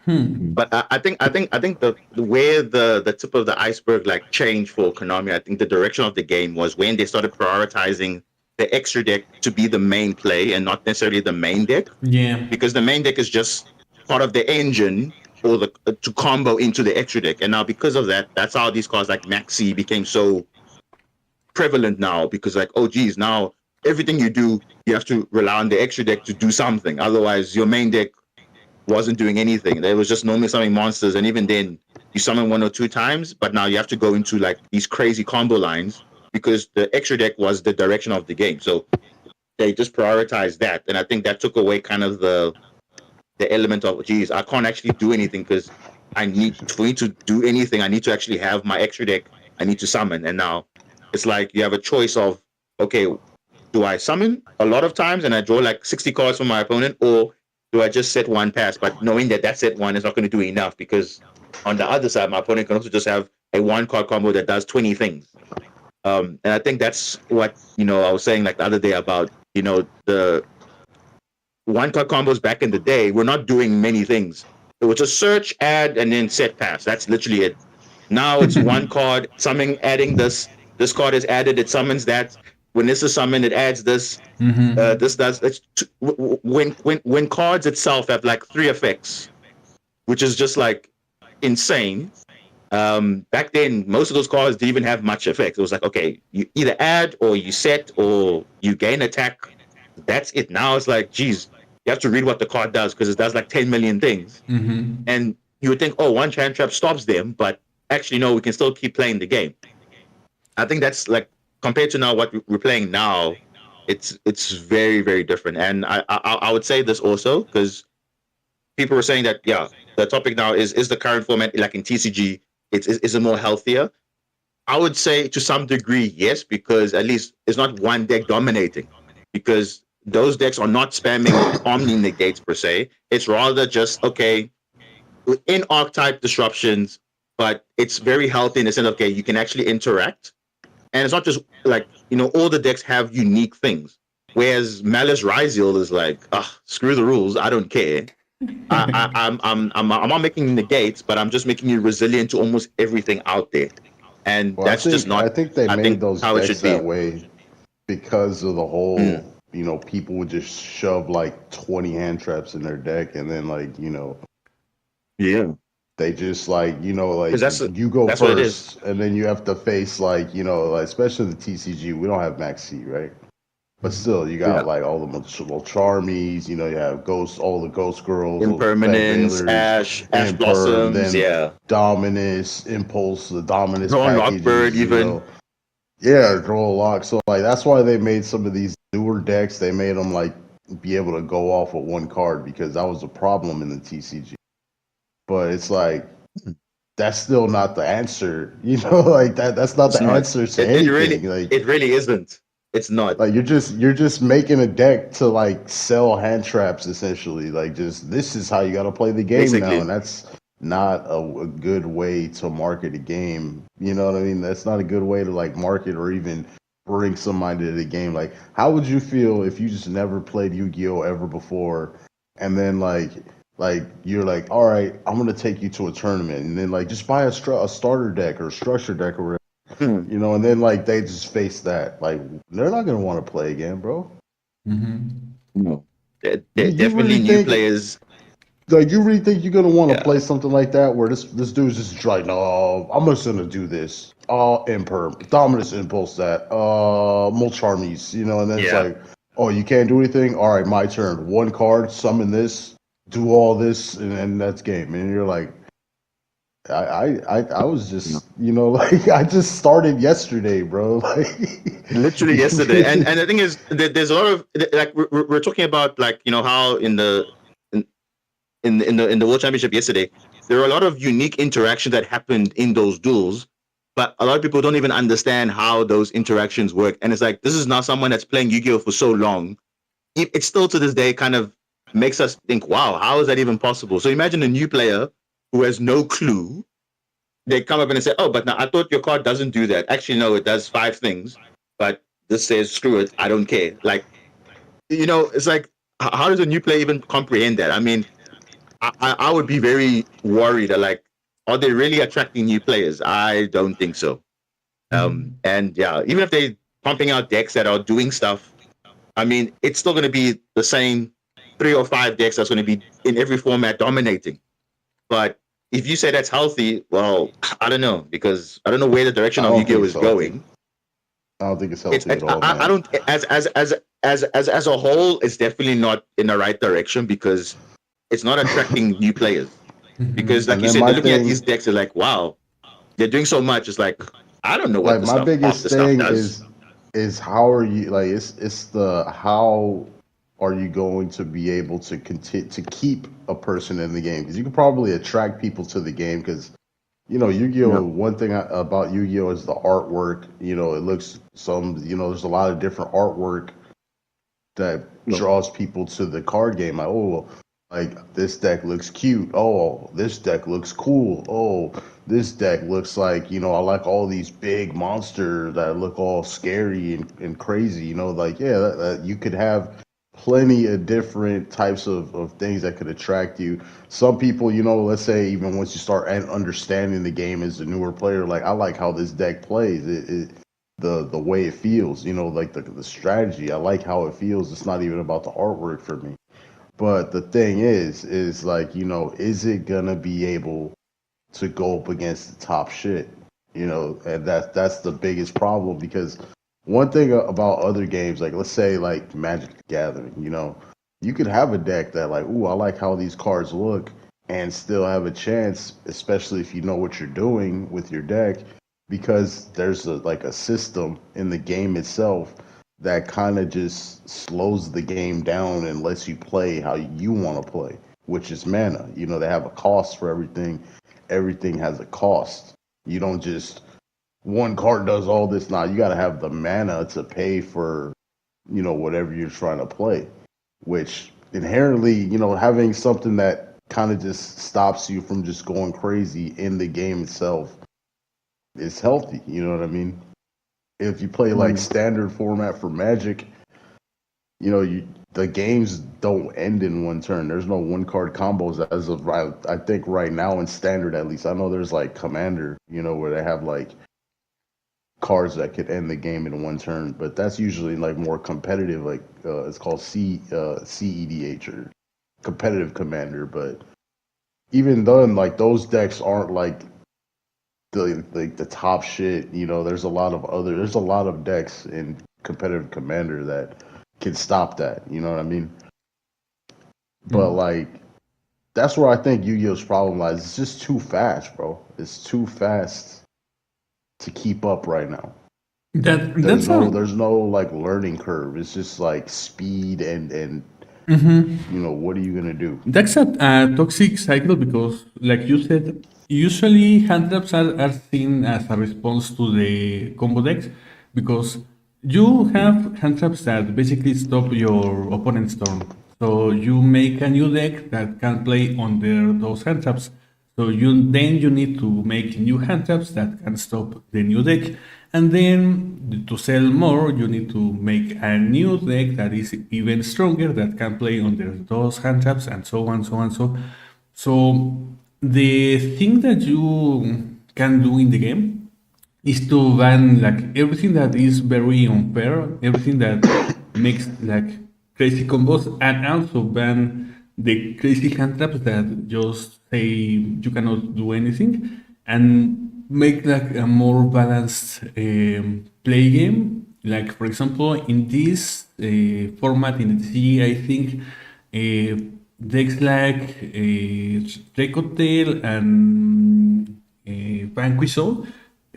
But I think the where the tip of the iceberg like changed for Konami, I think the direction of the game was when they started prioritizing the extra deck to be the main play and not necessarily the main deck. Yeah. Because the main deck is just part of the engine or to combo into the extra deck. And now because of that, that's how these cards like Maxi became so prevalent now, because like, oh geez, now everything you do, you have to rely on the extra deck to do something. Otherwise, your main deck wasn't doing anything. There was just normally summoning monsters, and even then you summon 1 or 2 times, but now you have to go into like these crazy combo lines because the extra deck was the direction of the game. So they just prioritized that, and I think that took away kind of the element of, geez, I can't actually do anything because for me to do anything, I need to actually have my extra deck. I need to summon, and now it's like you have a choice of, okay, do I summon a lot of times and I draw like 60 cards from my opponent, or do I just set 1 pass, but knowing that set 1 is not going to do enough, because on the other side, my opponent can also just have a 1-card combo that does 20 things. And I think that's what, I was saying like the other day about, the 1-card combos back in the day were not doing many things. It was just search, add, and then set pass. That's literally it. Now it's 1 card, summoning, adding this. This card is added, it summons that. When this is summoned, it adds this. This does. When cards itself have like 3 effects, which is just like insane. Back then, most of those cards didn't even have much effect. It was like, okay, you either add or you set or you gain attack. That's it. Now it's like, geez, you have to read what the card does because it does like 10 million things. And you would think, oh, one hand trap stops them, but actually, no, we can still keep playing the game. I think that's like compared to now what we're playing now, it's very, very different. And I would say this also because people were saying that the topic now is the current format like in TCG is it more healthier? I would say to some degree yes, because at least it's not one deck dominating, because those decks are not spamming omni negates per se. It's rather just okay in archetype disruptions, but it's very healthy in the sense of okay, you can actually interact. And it's not just like, all the decks have unique things. Whereas Malice Ryziel is like, screw the rules, I don't care. I'm not making negates, but I'm just making you resilient to almost everything out there. And that's just not. I think they made those how decks that way because of the whole, people would just shove like 20 hand traps in their deck, and then they just like you go first, and then you have to face like especially the TCG, we don't have Max C, right? But still, you got like all the Charmies, you have all the Ghost Girls, Impermanence, Ash Blossoms, Dominus, Impulse, the Dominus Drawn packages, Lockbird, even. Draw Lock. So like that's why they made some of these newer decks. They made them like be able to go off with one card, because that was a problem in the TCG. But it's like that's still not the answer, like that's not the answer to anything. It really isn't. It's not. Like you're just making a deck to like sell hand traps essentially. Like just this is how you got to play the game now, and that's not a good way to market a game. You know what I mean? That's not a good way to like market or even bring somebody to the game. Like how would you feel if you just never played Yu-Gi-Oh ever before, and then like you're like, all right, I'm gonna take you to a tournament, and then like just buy a starter deck or a structure deck or whatever. And then like they just face that, like they're not gonna want to play again, bro. No, they're definitely new players. Like you really think you're gonna want to play something like that where this dude's just like, no, I'm just gonna do this. Dominus Impulse that, Mulcharmies, and then it's like, oh, you can't do anything. All right, my turn. One card, summon this, do all this, and that's game. And you're like, I was just, like I just started yesterday, bro. Like literally yesterday. And the thing is, there's a lot of like we're talking about like how in the World Championship yesterday, there are a lot of unique interactions that happened in those duels, but a lot of people don't even understand how those interactions work. And it's like this is now someone that's playing Yu-Gi-Oh for so long. It's still to this day kind of makes us think, wow, how is that even possible? So imagine a new player who has no clue. They come up and they say, oh, but now I thought your card doesn't do that. Actually, no, it does 5 things, but this says, screw it, I don't care. Like, it's like, how does a new player even comprehend that? I mean, I would be very worried. Like, are they really attracting new players? I don't think so. And even if they're pumping out decks that are doing stuff, I mean, it's still going to be the same 3 or 5 decks that's going to be in every format dominating. But if you say that's healthy, well, I don't know, because I don't know where the direction of Yu-Gi-Oh is going. I don't think it's healthy at all. I don't. As a whole, it's definitely not in the right direction because it's not attracting new players. Because, like you said, they're looking at these decks, they're like, wow, they're doing so much. It's like I don't know what my biggest thing is how are you like? It's the how are you going to be able to keep a person in the game? Because you can probably attract people to the game because, Yu-Gi-Oh! One thing about Yu-Gi-Oh! Is the artwork. It looks there's a lot of different artwork that draws people to the card game. Like, oh, like this deck looks cute. Oh, this deck looks cool. Oh, this deck looks like, I like all these big monsters that look all scary and crazy. You could have plenty of different types of things that could attract you. Some people, let's say even once you start understanding the game as a newer player, like I like how this deck plays. The way it feels, like the strategy. I like how it feels. It's not even about the artwork for me. But the thing is like, is it gonna be able to go up against the top shit. You know, and that's the biggest problem, because one thing about other games, like let's say like Magic the Gathering, you know, you could have a deck that like, ooh, I like how these cards look, and still have a chance, especially if you know what you're doing with your deck, because there's a system in the game itself that kind of just slows the game down and lets you play how you want to play, which is mana. You know, they have a cost for everything. Everything has a cost. You don't just one card does all this. Now you got to have the mana to pay for, you know, whatever you're trying to play, which inherently, you know, having something that kind of just stops you from just going crazy in the game itself is healthy. You know what I mean? If you play like standard format for Magic, you know, the games don't end in one turn. There's no one card combos as of right. I think right now in standard, at least, I know there's like Commander, you know, where they have like cards that could end the game in one turn, but that's usually like more competitive. Like it's called CEDH or competitive Commander. But even then, like those decks aren't like the top shit. You know, there's a lot of decks in competitive Commander that can stop that. You know what I mean? But like, that's where I think Yu-Gi-Oh's problem lies. It's just too fast, bro. It's too fast to keep up right now. There's no like learning curve. It's just like speed and you know, what are you gonna do? That's a toxic cycle because, like you said, usually hand traps are seen as a response to the combo decks because you have hand traps that basically stop your opponent's turn. So you make a new deck that can play under those hand traps. So you need to make new hand traps that can stop the new deck. And then to sell more, you need to make a new deck that is even stronger that can play under those hand traps, and so on, so on, so the thing that you can do in the game is to ban like everything that is very unfair, everything that makes like crazy combos, and also ban the crazy hand traps that just say you cannot do anything, and make like a more balanced play game. Like for example, in this format in the TCG, I think decks like Recotel and Vanquisho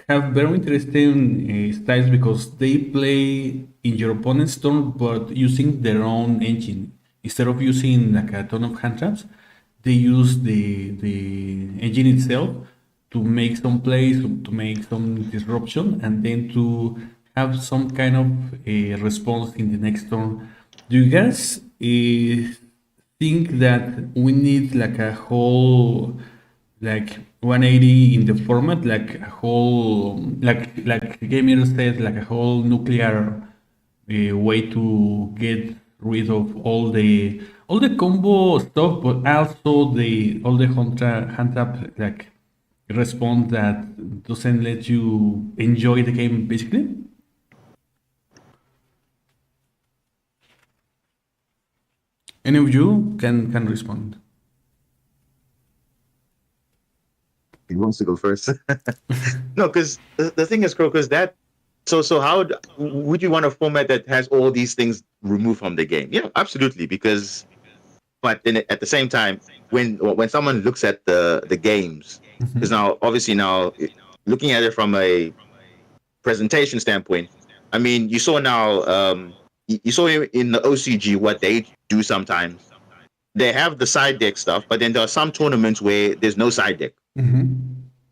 have very interesting styles because they play in your opponent's turn, but using their own engine. Instead of using like a ton of hand traps, they use the engine itself to make some plays, to make some disruption, and then to have some kind of a response in the next turn. Do you guys think that we need like a whole like 180 in the format, like a whole like Gamer said, like a whole nuclear way to get rid of all the combo stuff, but also all the hand trap like response that doesn't let you enjoy the game, basically? Any of you can respond. He wants to go first. No, because the thing is, Crow, because that. So how would you want a format that has all these things removed from the game? Yeah, absolutely. Because, but then at the same time, when someone looks at the games, because now obviously now looking at it from a presentation standpoint, I mean, you saw now you saw in the OCG what they do sometimes. They have the side deck stuff, but then there are some tournaments where there's no side deck.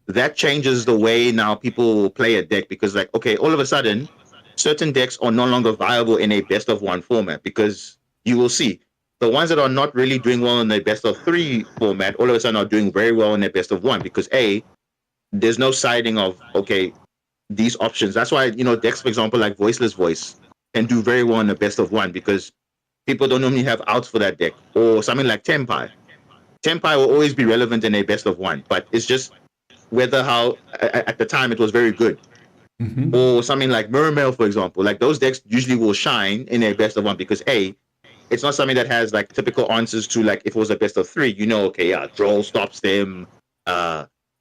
That changes the way now people play a deck, because like, okay, all of a sudden certain decks are no longer viable in a best of one format, because you will see the ones that are not really doing well in the best of three format all of a sudden are doing very well in their best of one, because there's no siding of, okay, these options. That's why, you know, decks, for example, like Voiceless Voice can do very well in the best of one, because people don't normally have outs for that deck. Or something like Tempai will always be relevant in a best of one, but it's just whether how at the time it was very good. Or something like Mermail, for example, like those decks usually will shine in a best of one, because it's not something that has like typical answers to, like if it was a best of three, you know, okay, yeah, Droll stops them,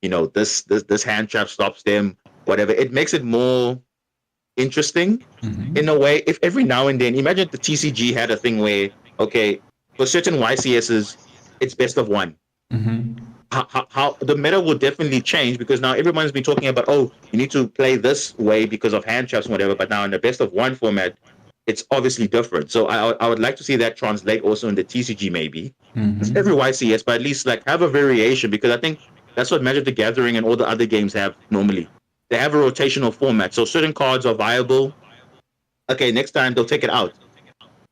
this hand trap stops them, whatever. It makes it more interesting in a way. If every now and then, imagine if the TCG had a thing where, okay, for certain YCSs, it's best of one. How the meta will definitely change, because now everyone's been talking about, oh, you need to play this way because of hand traps and whatever, but now in the best of one format, it's obviously different. So I would like to see that translate also in the TCG maybe. It's every YCS, but at least like have a variation, because I think that's what Magic the Gathering and all the other games have normally. They have a rotational format, so certain cards are viable. Okay, next time they'll take it out.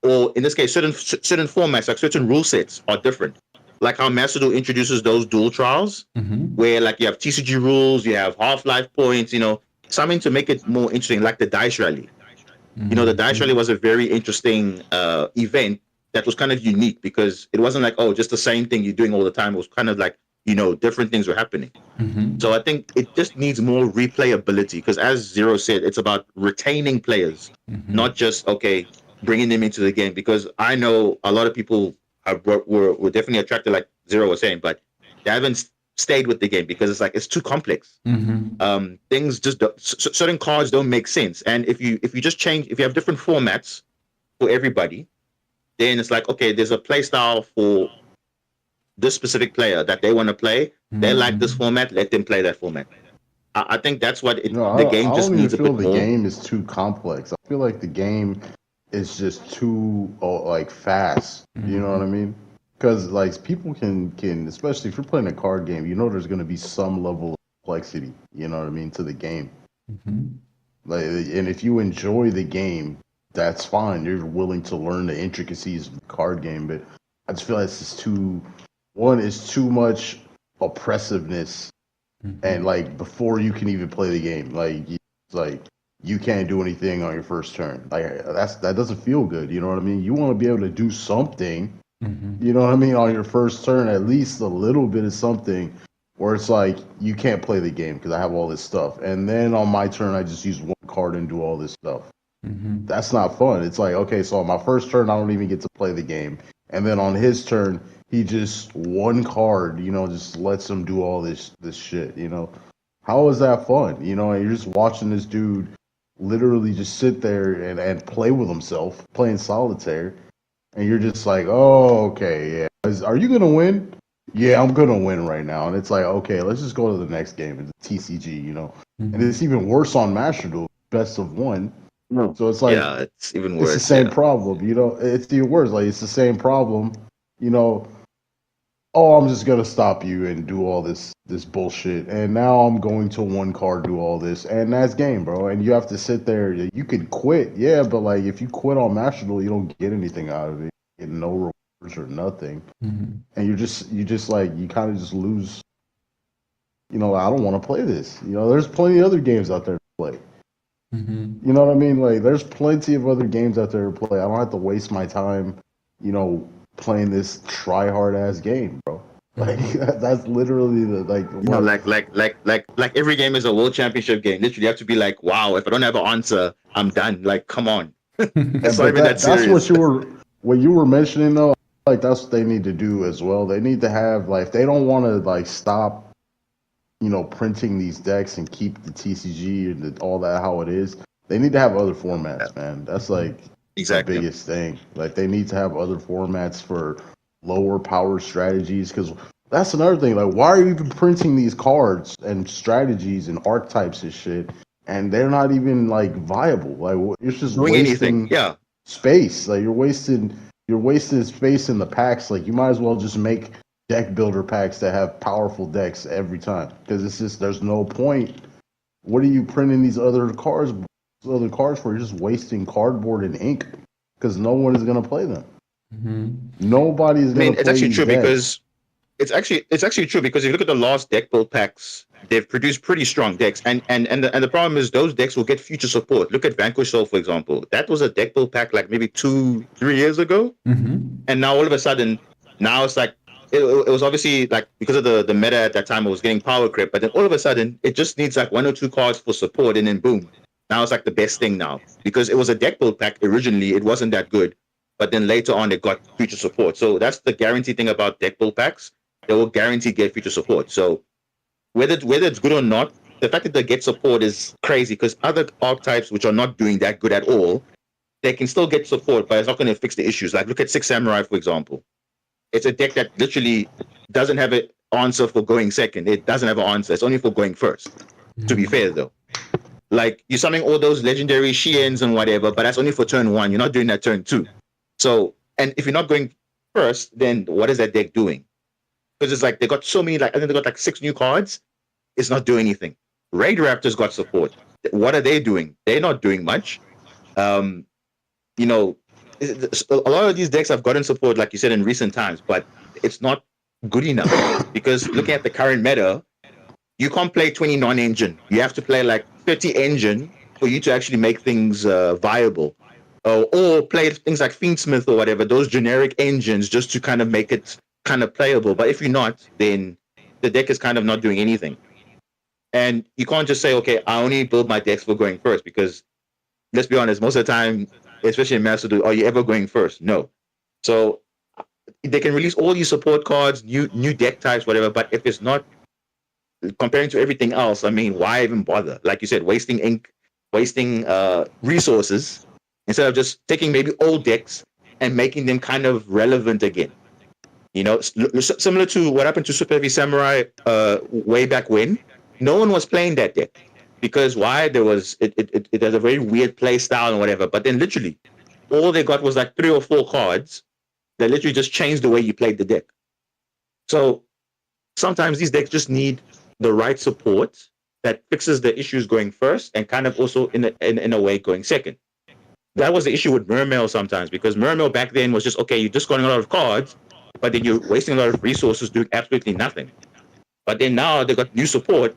Or in this case, certain formats, like certain rule sets are different. Like how Master Duel introduces those dual trials, where like you have TCG rules, you have half-life points, something to make it more interesting, like the Dice Rally. The Dice Rally was a very interesting event that was kind of unique, because it wasn't like, oh, just the same thing you're doing all the time. It was kind of like, different things were happening. So I think it just needs more replayability, because as Zero said, it's about retaining players, not just, okay, bringing them into the game. Because I know a lot of people were definitely attracted, like Zero was saying, but they haven't stayed with the game because it's like, it's too complex. Things just certain cards don't make sense. And if you just change, if you have different formats for everybody, then it's like, okay, there's a play style for this specific player that they want to play. They like this format, let them play that format. I think that's what the game just needs a bit more. I don't even feel the game is too complex. I feel like the game is just too like fast. You know what I mean? Because like people can, especially if you're playing a card game, there's going to be some level of complexity. You know what I mean, to the game. Like, and if you enjoy the game, that's fine. You're willing to learn the intricacies of the card game, but I just feel like it's just too much oppressiveness, and like before you can even play the game, like you can't do anything on your first turn. Like that doesn't feel good. You know what I mean? You want to be able to do something. You know what I mean, on your first turn, at least a little bit of something, where it's like you can't play the game because I have all this stuff, and then on my turn I just use one card and do all this stuff. That's not fun. It's like, okay, so on my first turn I don't even get to play the game, and then on his turn he just one card, just lets him do all this shit. How is that fun? And you're just watching this dude literally just sit there and play with himself, playing solitaire, and you're just like, oh, okay, yeah. Are you gonna win? Yeah, I'm gonna win right now. And it's like, okay, let's just go to the next game. It's TCG, and it's even worse on Master Duel, best of one. So it's like, yeah, it's even worse. It's the same problem, It's even worse. Like, it's the same problem, Oh, I'm just gonna stop you and do all this bullshit, and now I'm going to one card do all this, and that's game, bro. And you have to sit there. You could quit, yeah, but like if you quit on Master Duel, you don't get anything out of it. You get no rewards or nothing, and you just like you kind of just lose. I don't want to play this. There's plenty of other games out there to play. You know what I mean? Like, there's plenty of other games out there to play. I don't have to waste my time, playing this try hard ass game, bro. Like that's literally the like every game is a world championship game. Literally, you have to be like, wow, if I don't have an answer, I'm done. Like, come on. It's not even that serious. That's what you were mentioning though. Like, that's what they need to do as well. They need to have, like, if they don't want to like stop, printing these decks and keep the TCG and all that how it is, they need to have other formats, man. That's like exactly the biggest thing. Like, they need to have other formats for lower power strategies, because that's another thing. Like, why are you even printing these cards and strategies and archetypes and shit, and they're not even like viable? Like, it's just wasting space. Like, you're wasting space in the packs. Like, you might as well just make deck builder packs that have powerful decks every time, because it's just, there's no point. What are you printing these other cards for? You're just wasting cardboard and ink, because no one is going to play them. Nobody's going to play. It's actually true decks. because it's actually true because if you look at the last deck build packs, they've produced pretty strong decks, and the problem is those decks will get future support. Look at Vanquish Soul, for example. That was a deck build pack like maybe 2-3 years ago, and now all of a sudden, now it's like it was obviously like because of the meta at that time, it was getting power creep, but then all of a sudden it just needs like 1 or 2 cards for support, and then boom, now it's like the best thing now, because it was a deck build pack originally. It wasn't that good, but then later on it got future support. So that's the guarantee thing about deck build packs. They will guarantee get future support. So whether it's good or not, the fact that they get support is crazy because other archetypes which are not doing that good at all, they can still get support, but it's not going to fix the issues. Like look at Six Samurai, for example. It's a deck that literally doesn't have an answer for going second. It doesn't have an answer. It's only for going first. To be fair, though. Like, you're summoning all those legendary Shiens and whatever, but that's only for turn 1. You're not doing that turn 2. So, and if you're not going first, then what is that deck doing? Because it's like, they got so many, like, I think they got like 6 new cards. It's not doing anything. Raid Raptors got support. What are they doing? They're not doing much. You know, a lot of these decks have gotten support, like you said, in recent times, but it's not good enough. Because looking at the current meta, you can't play 20 non-engine. You have to play like 30 engine for you to actually make things viable. Or play things like Fiendsmith or whatever, those generic engines, just to kind of make it kind of playable. But if you're not, then the deck is kind of not doing anything. And you can't just say, okay, I only build my decks for going first, because let's be honest, most of the time, especially in Master Duel, are you ever going first? No. So they can release all these support cards, new deck types, whatever, but if it's not comparing to everything else, I mean, why even bother? Like you said, wasting ink, wasting resources, instead of just taking maybe old decks and making them kind of relevant again. You know, similar to what happened to Super Heavy Samurai way back when. No one was playing that deck. Because why? There was it has a very weird play style and whatever. But then literally, all they got was like 3 or 4 cards that literally just changed the way you played the deck. So sometimes these decks just need the right support that fixes the issues going first, and kind of also in a way going second. That was the issue with Mermail sometimes, because Mermail back then was just, okay, you're just scoring a lot of cards, but then you're wasting a lot of resources doing absolutely nothing. But then now they got new support.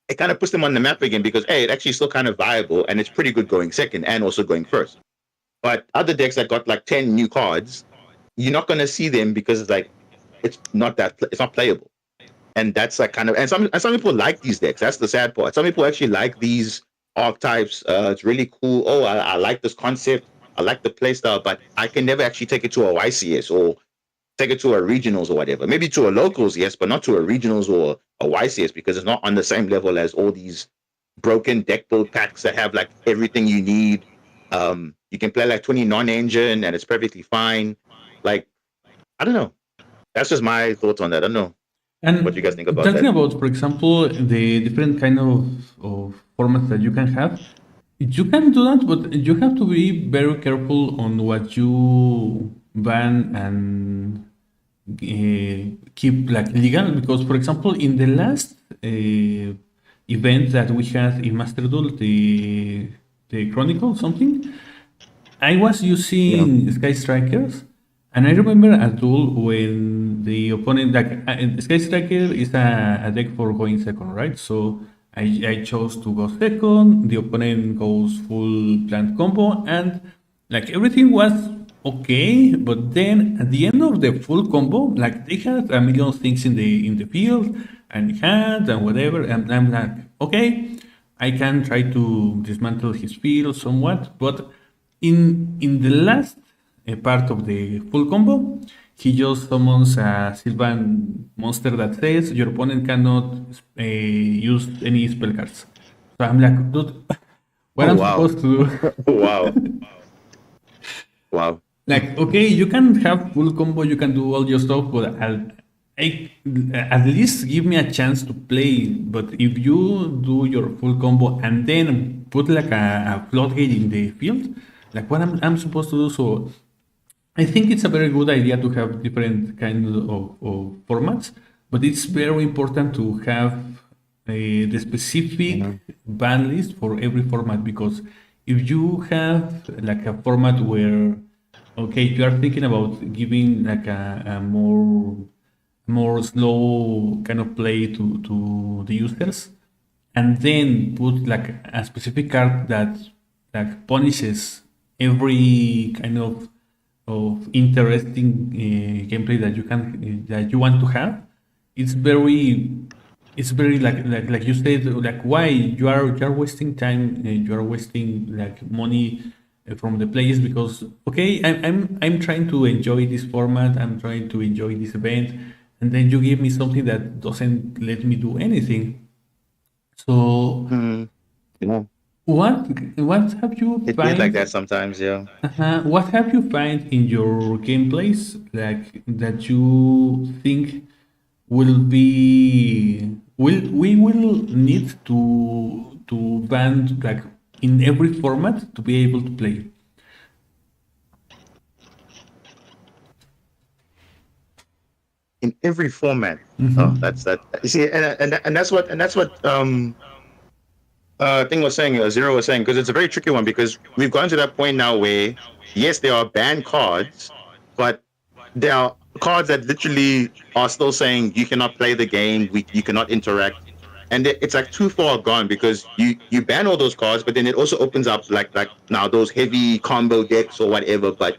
It kind of puts them on the map again, because hey, it actually still kind of viable, and it's pretty good going second and also going first. But other decks that got like 10 new cards, you're not going to see them, because it's like it's not playable. And that's like kind of, and some people like these decks. That's the sad part. Some people actually like these archetypes. It's really cool. Oh, I like this concept. I like the playstyle, but I can never actually take it to a YCS or take it to a regionals or whatever. Maybe to a locals, yes, but not to a regionals or a YCS, because it's not on the same level as all these broken deck build packs that have like everything you need. You can play like 20 non-engine and it's perfectly fine. Like, I don't know. That's just my thoughts on that. I don't know. And what do you guys think about talking that? about, for example, the different kind of formats that you can have, you can do that, but you have to be very careful on what you ban and keep like legal, because, for example, in the last event that we had in Master Duel, the Chronicle something, I was using Sky Strikers. And I remember a duel when the opponent, like Sky Striker is a deck for going second, right? So I chose to go second, the opponent goes full plant combo, and like everything was okay, but then at the end of the full combo, like they had a million things in the field and hand and whatever, and I'm like, okay, I can try to dismantle his field somewhat, but in the last part of the full combo, he just summons a Sylvan monster that says your opponent cannot use any spell cards. So I'm like, dude, what am I supposed to do? Wow. Wow. Like, okay, you can have full combo, you can do all your stuff, but at least give me a chance to play. But if you do your full combo and then put like a floodgate in the field, like what I'm supposed to do? So I think it's a very good idea to have different kinds of formats, but it's very important to have the specific ban list for every format, because if you have like a format where, okay, you are thinking about giving like a more slow kind of play to the users, and then put like a specific card that like punishes every kind of interesting gameplay that you want to have, it's very like you said, like why you are wasting time, you are wasting like money from the players, because okay, I'm trying to enjoy this format, I'm trying to enjoy this event, and then you give me something that doesn't let me do anything. So Yeah. what have you It find is like that sometimes, yeah. what have you find in your gameplays like that you think will be we will need to ban like in every format to be able to play? In every format. Oh, that's that. You see, and that's what thing was saying, Zero was saying, because it's a very tricky one, because we've gotten to that point now where yes, there are banned cards, but there are cards that literally are still saying you cannot play the game, you cannot interact, and it's like too far gone, because you ban all those cards, but then it also opens up like now those heavy combo decks or whatever, but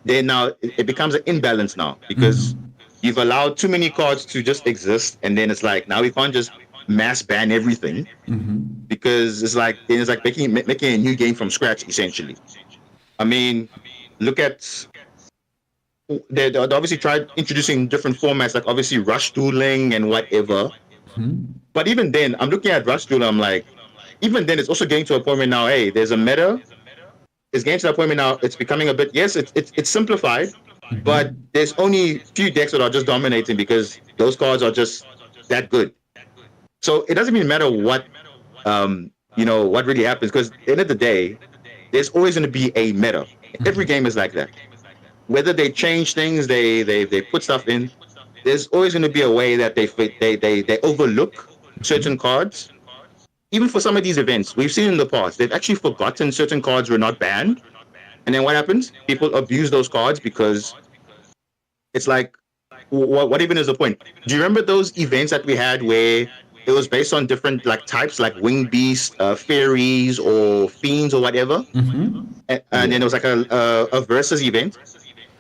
then now it becomes an imbalance now, because you've allowed too many cards to just exist, and then it's like now we can't just mass ban everything, because it's like making a new game from scratch essentially. I mean, look at they obviously tried introducing different formats, like obviously rush dueling and whatever. But even then, I'm looking at rush dueling, I'm like, even then it's also getting to a point where now, hey, there's a meta. It's getting to that point where now it's becoming a bit, yes, it's simplified, but there's only few decks that are just dominating because those cards are just that good. So it doesn't even matter what what really happens, because at the end of the day, there's always going to be a meta. Every game is like that. Whether they change things, they put stuff in, there's always going to be a way that they overlook certain cards. Even for some of these events, we've seen in the past, they've actually forgotten certain cards were not banned. And then what happens? People abuse those cards, because it's like, what even is the point? Do you remember those events that we had where it was based on different like types, like winged beasts, fairies, or fiends, or whatever? And then it was like a versus event.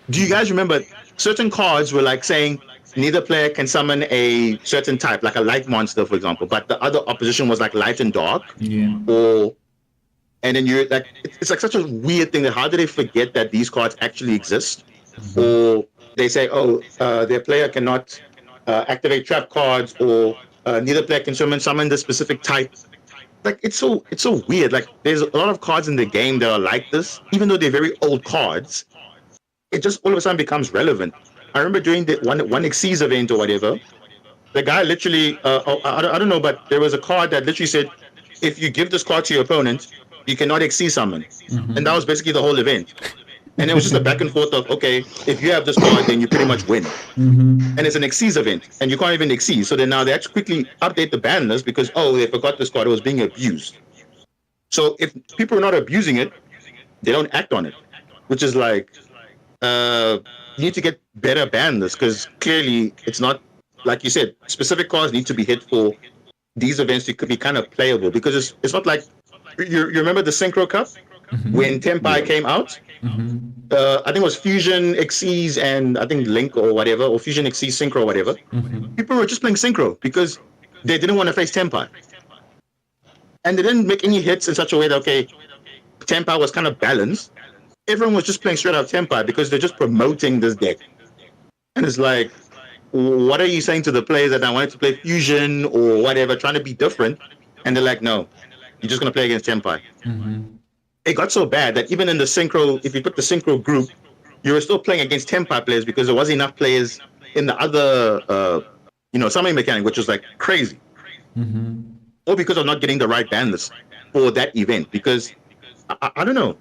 Do you guys remember certain cards were like saying neither player can summon a certain type, like a light monster, for example, but the other opposition was like light and dark? And then you're like, it's like such a weird thing that how do they forget that these cards actually exist? Or they say, their player cannot activate trap cards, or neither player can summon the specific type. Like it's so weird. Like there's a lot of cards in the game that are like this, even though they're very old cards. It just all of a sudden becomes relevant. I remember during the one Xyz event or whatever, the guy literally, I don't know, but there was a card that literally said, if you give this card to your opponent, you cannot Xyz summon. And that was basically the whole event. And it was just a back and forth of, okay, if you have this card, then you pretty much win. And it's an Xyz event, and you can't even Xyz. So then now they have to quickly update the ban list because, they forgot this card, it was being abused. So if people are not abusing it, they don't act on it, which is like, you need to get better ban lists, because clearly it's not, like you said, specific cards need to be hit for these events to be kind of playable, because it's not like, you remember the Synchro Cup when Tempai came out? I think it was Fusion Xyz and I think Link or whatever, or Fusion Xyz Synchro or whatever. People were just playing Synchro because they didn't want to face Tempai. And they didn't make any hits in such a way that, okay, Tempai was kind of balanced. Everyone was just playing straight out Tempai because they're just promoting this deck. And it's like, what are you saying to the players that I wanted to play Fusion or whatever, trying to be different? And they're like, no, you're just going to play against Tempai. It got so bad that even in the Synchro, if you put the Synchro group, you were still playing against Tempai players because there wasn't enough players in the other, summoning mechanic, which was like crazy. Or because of not getting the right ban list for that event. Because, I don't know.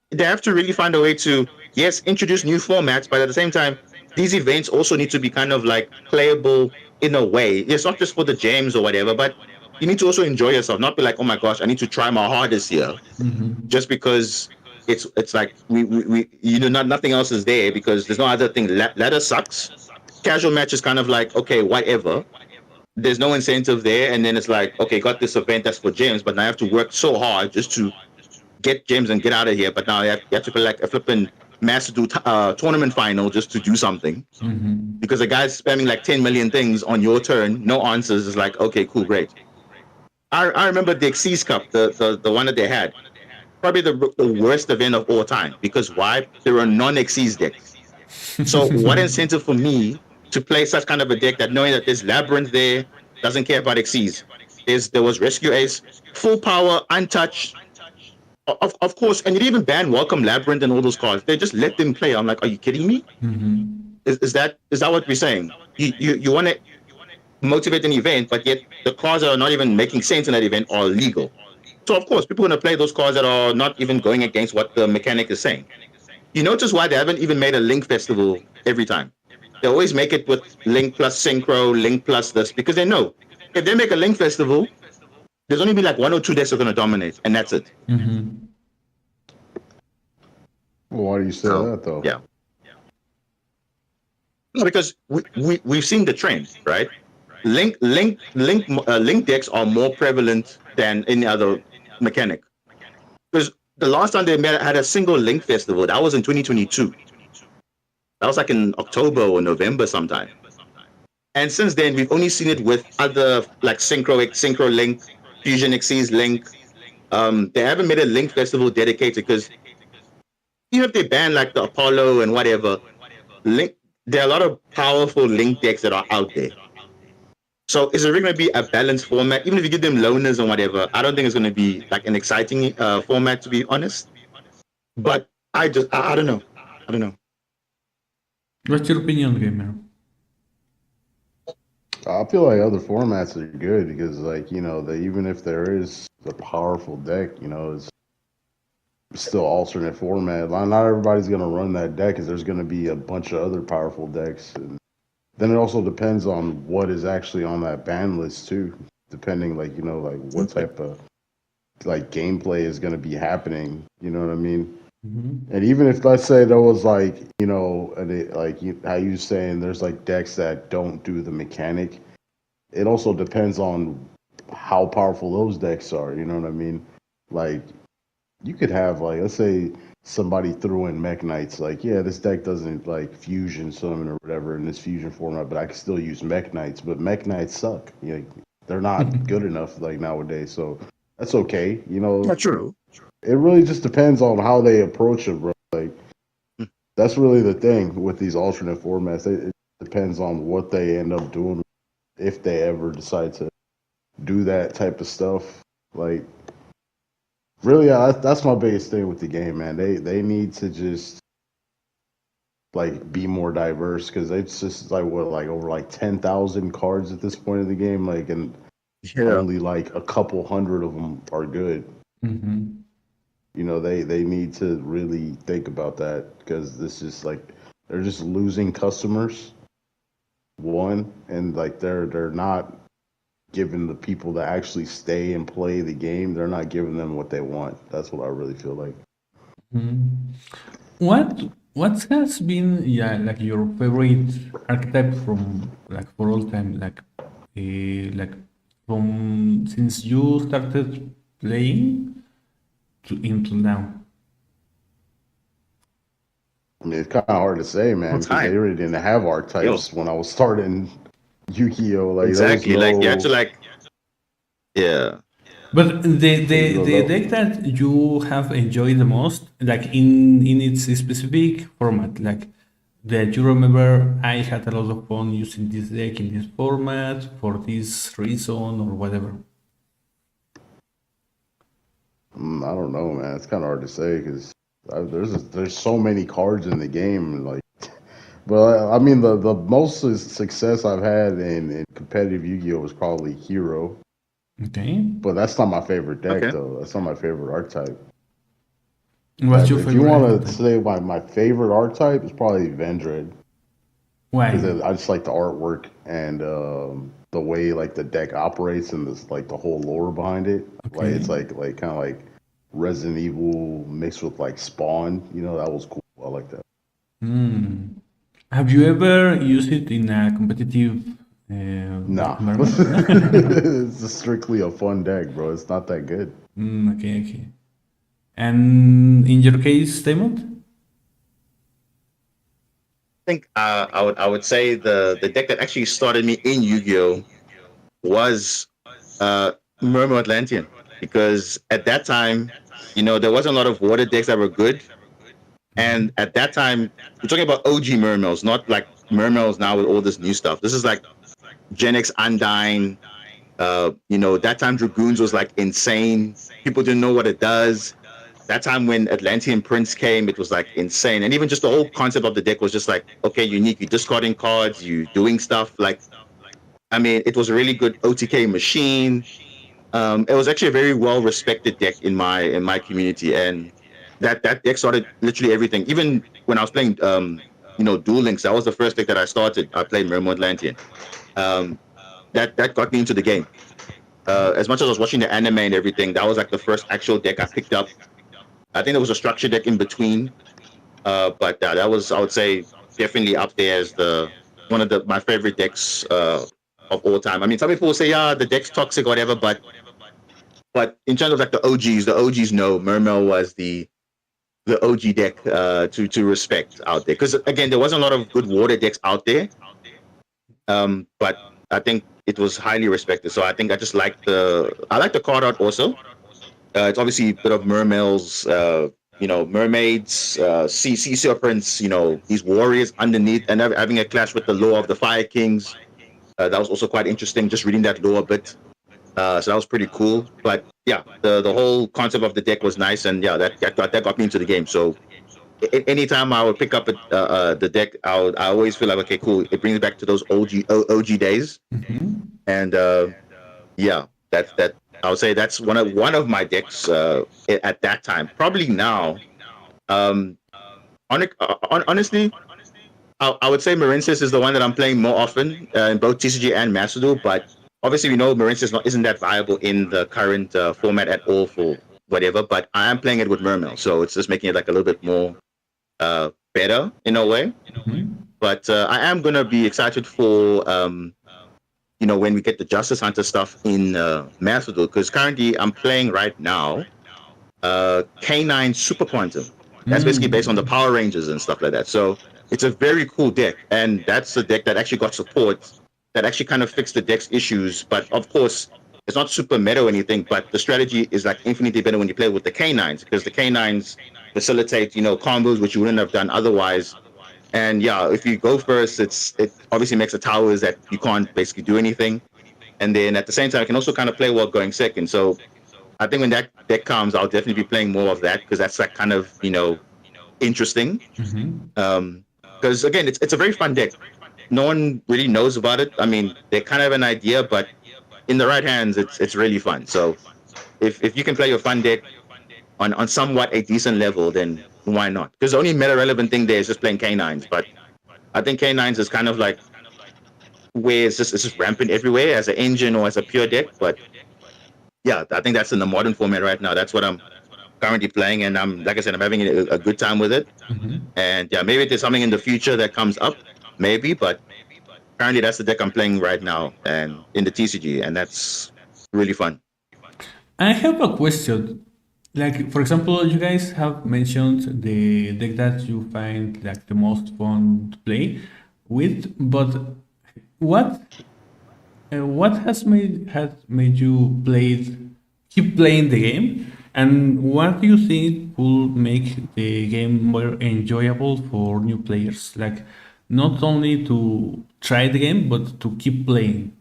They have to really find a way to, yes, introduce new formats, but at the same time, these events also need to be kind of like playable in a way. It's not just for the gems or whatever, but you need to also enjoy yourself, not be like, oh my gosh, I need to try my hardest here, just because it's like we nothing else is there because there's no other thing. Ladder sucks. Casual match is kind of like, okay, whatever. There's no incentive there, and then it's like, okay, got this event that's for gems, but now I have to work so hard just to get gems and get out of here. But now you have to play like a flipping Master Do tournament final just to do something, because the guy's spamming like 10 million things on your turn, no answers. Is like, okay, cool, great. I remember the Xyz Cup, the one that they had, probably the worst event of all time, because why? There were non-Xyz decks. So what incentive for me to play such kind of a deck that knowing that there's Labyrinth there, doesn't care about Xyz. There was Rescue Ace, full power, untouched. Of course, and you didn't even ban Welcome Labyrinth and all those cards. They just let them play. I'm like, are you kidding me? Is that what we're saying? You want to motivate an event, but yet the cards that are not even making sense in that event are legal. So of course, people are going to play those cards that are not even going against what the mechanic is saying. You notice why they haven't even made a Link Festival every time. They always make it with Link plus Synchro, Link plus this, because they know if they make a Link Festival, there's only be like 1 or 2 decks that are going to dominate, and that's it. Well, why do you say that though? Yeah. No, because we've seen the trend, right? Link decks are more prevalent than any other mechanic. Because the last time they had a single Link Festival, that was in 2022. That was like in October or November sometime. And since then, we've only seen it with other like Synchro Link, Fusion Xyz Link. They haven't made a Link Festival dedicated because even if they ban like the Apollo and whatever, there are a lot of powerful Link decks that are out there. So is it really going to be a balanced format? Even if you give them loners and whatever, I don't think it's going to be like an exciting format, to be honest. But I don't know. I don't know. What's your opinion, gamer? I feel like other formats are good because, like, you know, even if there is a powerful deck, you know, it's still alternate format. Not everybody's going to run that deck because there's going to be a bunch of other powerful decks. And then it also depends on what is actually on that ban list too, depending, like, you know, like what type of like gameplay is going to be happening. You know what I mean? And even if, let's say, there was like, you know, how you saying there's like decks that don't do the mechanic, it also depends on how powerful those decks are. You know what I mean? Like, you could have, like, let's say somebody threw in Mech Knights, like, yeah, this deck doesn't like fusion summon or whatever in this fusion format, but I can still use Mech Knights. But Mech Knights suck. You know, they're not good enough like nowadays. So that's okay. You know, Not true. It really just depends on how they approach it, bro. Like, that's really the thing with these alternate formats. It depends on what they end up doing, if they ever decide to do that type of stuff. Like, really, that's my biggest thing with the game, man. They need to just like be more diverse because it's just like over like 10,000 cards at this point in the game, like, and only like a couple hundred of them are good. You know, they need to really think about that because this is like they're just losing customers. One, and like they're not giving the people that actually stay and play the game, they're not giving them what they want. That's what I really feel like. What has been like your favorite archetype from like for all time, like from since you started playing until now? I mean, it's kind of hard to say, man, because they really didn't have archetypes when I was starting Yu-Gi-Oh. Like, exactly, like you have to like, yeah. But the deck that you have enjoyed the most, like in its specific format, like that you remember, I had a lot of fun using this deck in this format for this reason or whatever. I don't know, man. It's kind of hard to say because there's so many cards in the game. Like, but I mean, the most success I've had in competitive Yu-Gi-Oh was probably Hero. Okay. But that's not my favorite deck, though. That's not my favorite archetype. What's your favorite? If you want to say my favorite archetype, it's probably Vendread. Why? Because I just like the artwork and the way like the deck operates and this like the whole lore behind it. Okay. Like it's like kind of like Resident Evil mixed with like Spawn. You know, that was cool. I like that. Have you ever used it in a competitive? Nah. It's strictly a fun deck, bro. It's not that good. Okay. And in your case, Damon? I think I would say the deck that actually started me in Yu-Gi-Oh was Mermo Atlantean, because at that time, you know, there wasn't a lot of water decks that were good, and at that time we're talking about OG Mermels, not like Mermels now with all this new stuff. This is like Gen X Undyne. That time Dragoons was like insane. People didn't know what it does. That time when Atlantean Prince came, it was like insane. And even just the whole concept of the deck was just like, okay, unique. You're discarding cards, you doing stuff. Like, I mean, it was a really good OTK machine. It was actually a very well respected deck in my community, and that deck started literally everything. Even when I was playing, Duel Links, that was the first deck that I started. I played Mermo Atlantean. That got me into the game. As much as I was watching the anime and everything, that was like the first actual deck I picked up. I think there was a structure deck in between, but that was, I would say, definitely up there as one of my favorite decks of all time. I mean, some people will say, yeah, the deck's toxic or whatever, but in terms of like the OGs know Mermel was the OG deck to respect out there. Because again, there wasn't a lot of good water decks out there, but I think it was highly respected. So I think I just like the card art also. It's obviously a bit of mermaids, sea serpents, these warriors underneath, and having a clash with the lore of the Fire Kings. That was also quite interesting, just reading that lore a bit. So that was pretty cool. But yeah, the whole concept of the deck was nice, and yeah, that got me into the game. So anytime I would pick up the deck, I always feel like, okay, cool. It brings me back to those OG days, and yeah, that I would say that's one of my decks at that time. Probably now, honestly, I would say Marincis is the one that I'm playing more often in both TCG and Master Duel, but obviously we know Marincis isn't that viable in the current format at all for whatever, but I am playing it with Mermail, so it's just making it like a little bit more better in a way. But I am going to be excited for when we get the Justice Hunter stuff in Master Duel, because currently I'm playing right now K9 Super Quantum. That's basically based on the Power Rangers and stuff like that. So it's a very cool deck, and that's the deck that actually got support, that actually kind of fixed the deck's issues. But of course, it's not super meta or anything, but the strategy is like infinitely better when you play with the K9s, because the K9s facilitate, combos which you wouldn't have done otherwise. And yeah, if you go first, it obviously makes the towers that you can't basically do anything. And then at the same time, I can also kind of play while going second. So I think when that deck comes, I'll definitely be playing more of that, because that's like kind of, interesting. Because again, it's a very fun deck. No one really knows about it. I mean, they kind of have an idea, but in the right hands, it's really fun. So if you can play your fun deck on somewhat a decent level, then why not? Because the only meta relevant thing there is just playing K9s. But I think K9s is kind of like where it's just rampant everywhere as an engine or as a pure deck. But yeah, I think that's in the modern format right now. That's what I'm currently playing, and like I said, I'm having a good time with it. And yeah, maybe there's something in the future that comes up, maybe, but currently that's the deck I'm playing right now and in the TCG, and that's really fun. I have a question. Like, for example, you guys have mentioned the deck that you find like the most fun to play with, but what has made you keep playing the game, and what do you think will make the game more enjoyable for new players? Like, not only to try the game, but to keep playing.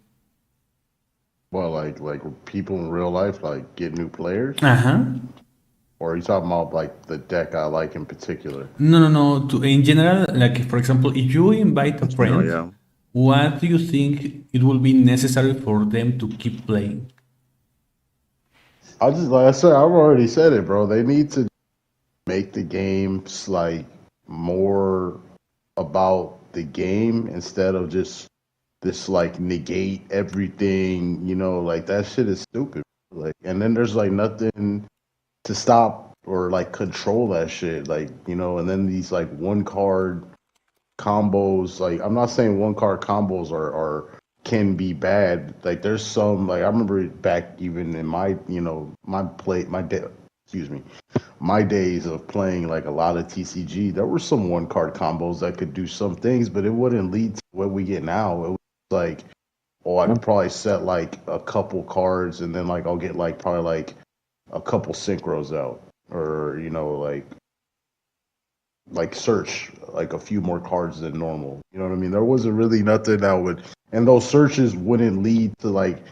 Well, like people in real life, like get new players. Or are you talking about like the deck I like in particular? No. In general, like for example, if you invite a friend, what do you think it will be necessary for them to keep playing? Like I said, I've already said it, bro. They need to make the games like more about the game instead of just this like negate everything, like that shit is stupid. Like, and then there's like nothing to stop or like control that shit, like, and then these like one card combos, like I'm not saying one card combos are can be bad. Like there's some, like I remember back even in my my days of playing like a lot of TCG, there were some one card combos that could do some things, but it wouldn't lead to what we get now. It was like, I could probably set like a couple cards and then like I'll get like probably like a couple synchros out, or like search like a few more cards than normal. You know what I mean? There wasn't really nothing that would, and those searches wouldn't lead to like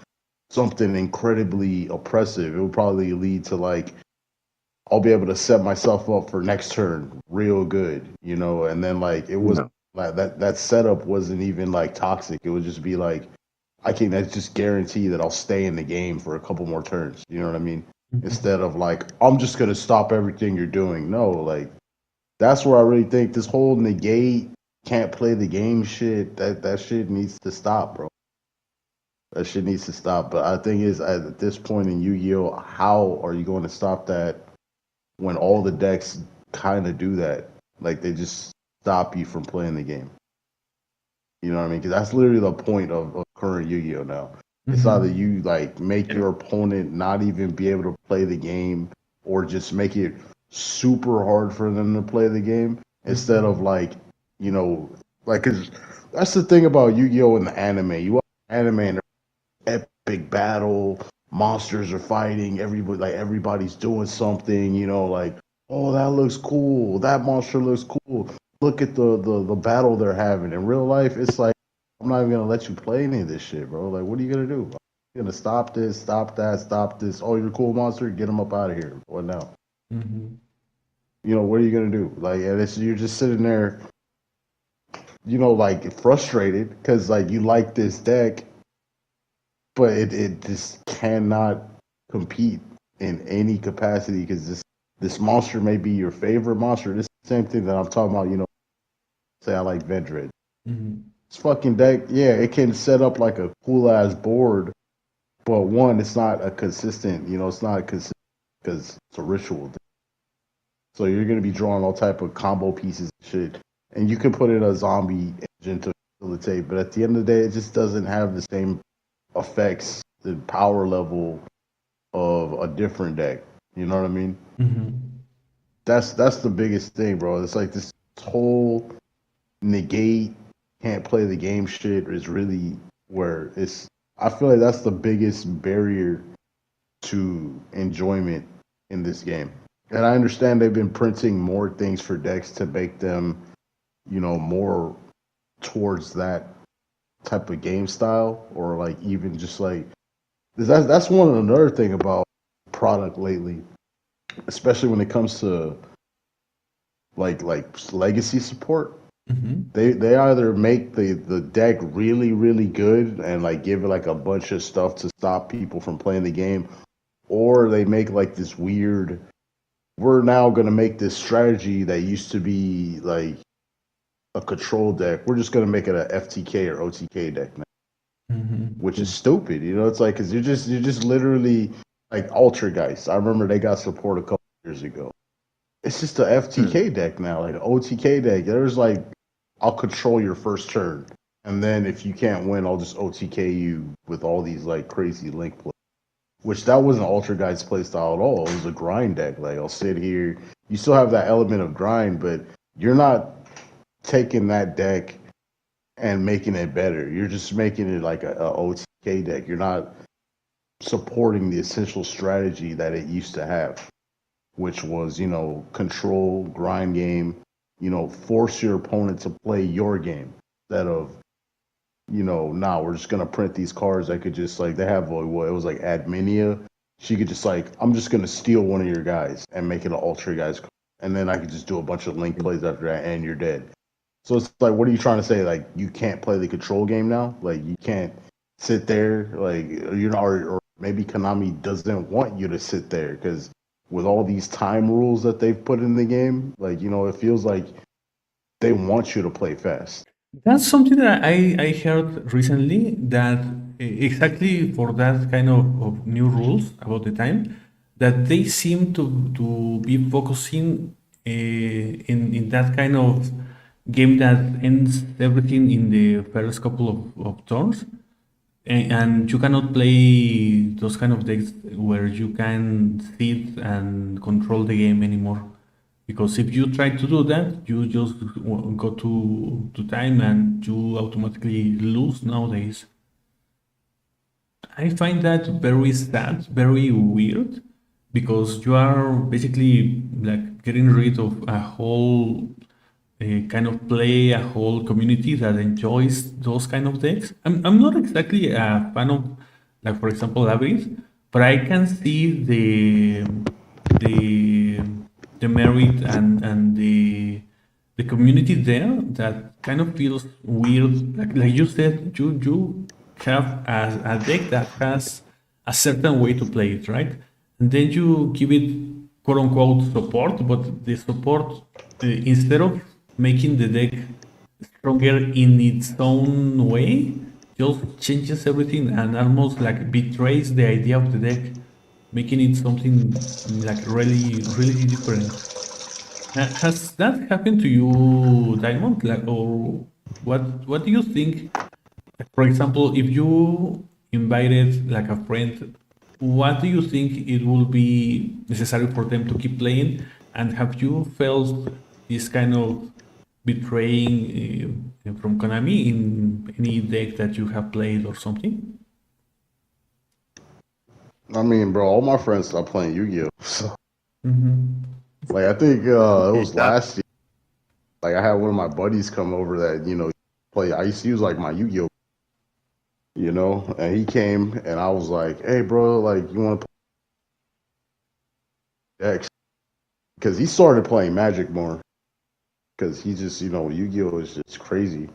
something incredibly oppressive. It would probably lead to like, I'll be able to set myself up for next turn real good, you know, and then like it was like that setup wasn't even like toxic. It would just be like, that's just guarantee that I'll stay in the game for a couple more turns. You know what I mean? Instead of like, I'm just gonna stop everything you're doing. No, like that's where I really think this whole negate, can't play the game shit, that shit needs to stop, bro. That shit needs to stop. But I think is at this point in Yu-Gi-Oh, how are you going to stop that when all the decks kind of do that? Like they just stop you from playing the game. You know what I mean? Because that's literally the point of current Yu-Gi-Oh now. It's either you like make your opponent not even be able to play the game, or just make it super hard for them to play the game, instead of like, you know, like, cause that's the thing about Yu-Gi-Oh in the anime. You watch anime and epic battle, monsters are fighting, everybody's doing something, you know, like, oh, that looks cool, that monster looks cool, look at the battle they're having. In real life, it's like, I'm not even gonna let you play any of this shit, bro. Like, what are you gonna do? You're gonna stop this, stop that, stop this. Oh, you're a cool monster, get him up out of here. What now? You know, what are you gonna do? Like, and you're just sitting there, you know, like frustrated because like you like this deck, but it just cannot compete in any capacity, because this monster may be your favorite monster. This is the same thing that I'm talking about, you know, say I like Vendred. This fucking deck, yeah, it can set up like a cool ass board, but one, it's not a consistent, you know, it's not consistent because it's a ritual deck. So you're gonna be drawing all type of combo pieces and shit, and you can put in a zombie engine to facilitate, but at the end of the day, it just doesn't have the same effects, the power level of a different deck. You know what I mean? That's the biggest thing, bro. It's like this whole negate, can't play the game shit is really where it's. I feel like that's the biggest barrier to enjoyment in this game. And I understand they've been printing more things for decks to make them, you know, more towards that type of game style, or like even just like that's another thing about product lately, especially when it comes to like legacy support. They either make the deck really, really good and like give it like a bunch of stuff to stop people from playing the game, or they make like this weird, we're now going to make this strategy that used to be like a control deck, we're just going to make it a FTK or OTK deck now, which is stupid. You know, it's like, because you're just literally like Ultrageist. I remember they got support a couple years ago. It's just a FTK deck now, like an OTK deck. There's like, I'll control your first turn, and then if you can't win, I'll just OTK you with all these like crazy link plays. Which that wasn't Ultrageist playstyle at all. It was a grind deck. Like, I'll sit here. You still have that element of grind, but you're not taking that deck and making it better. You're just making it like a OTK deck. You're not supporting the essential strategy that it used to have, which was, you know, control, grind game, you know, force your opponent to play your game instead of, you know, we're just gonna print these cards that could just like, they have what it was like Adminia. She could just like, I'm just gonna steal one of your guys and make it an Ultrageist card, and then I could just do a bunch of link plays after that, and you're dead. So it's like, what are you trying to say? Like, you can't play the control game now? Like, you can't sit there, like, you know, or maybe Konami doesn't want you to sit there because with all these time rules that they've put in the game, like, you know, it feels like they want you to play fast. That's something that I heard recently, that exactly for that kind of new rules about the time, that they seem to be focusing in that kind of game that ends everything in the first couple of turns, and you cannot play those kind of decks where you can sit and control the game anymore. Because if you try to do that, you just go to time and you automatically lose nowadays. I find that very sad, very weird, because you are basically like getting rid of a whole kind of play a whole community that enjoys those kind of decks. I'm not exactly a fan of, like, for example, Labyrinth, but I can see the merit and the community there that kind of feels weird. Like you said, you have a deck that has a certain way to play it, right? And then you give it quote unquote support, but the support, instead of making the deck stronger in its own way, just changes everything and almost like betrays the idea of the deck, making it something like really different. Has that happened to you, Diamond? Like, or what do you think? For example, if you invited like a friend, what do you think it will be necessary for them to keep playing? And have you felt this kind of betraying from Konami in any deck that you have played or something? I mean, bro, all my friends stopped playing Yu-Gi-Oh. So, like, I think it was last year. Like, I had one of my buddies come over that, play. I used to use, like, my Yu-Gi-Oh, and he came, and I was like, hey, bro, like, you want to play decks? Because he started playing Magic more. Because he just, Yu-Gi-Oh is just crazy.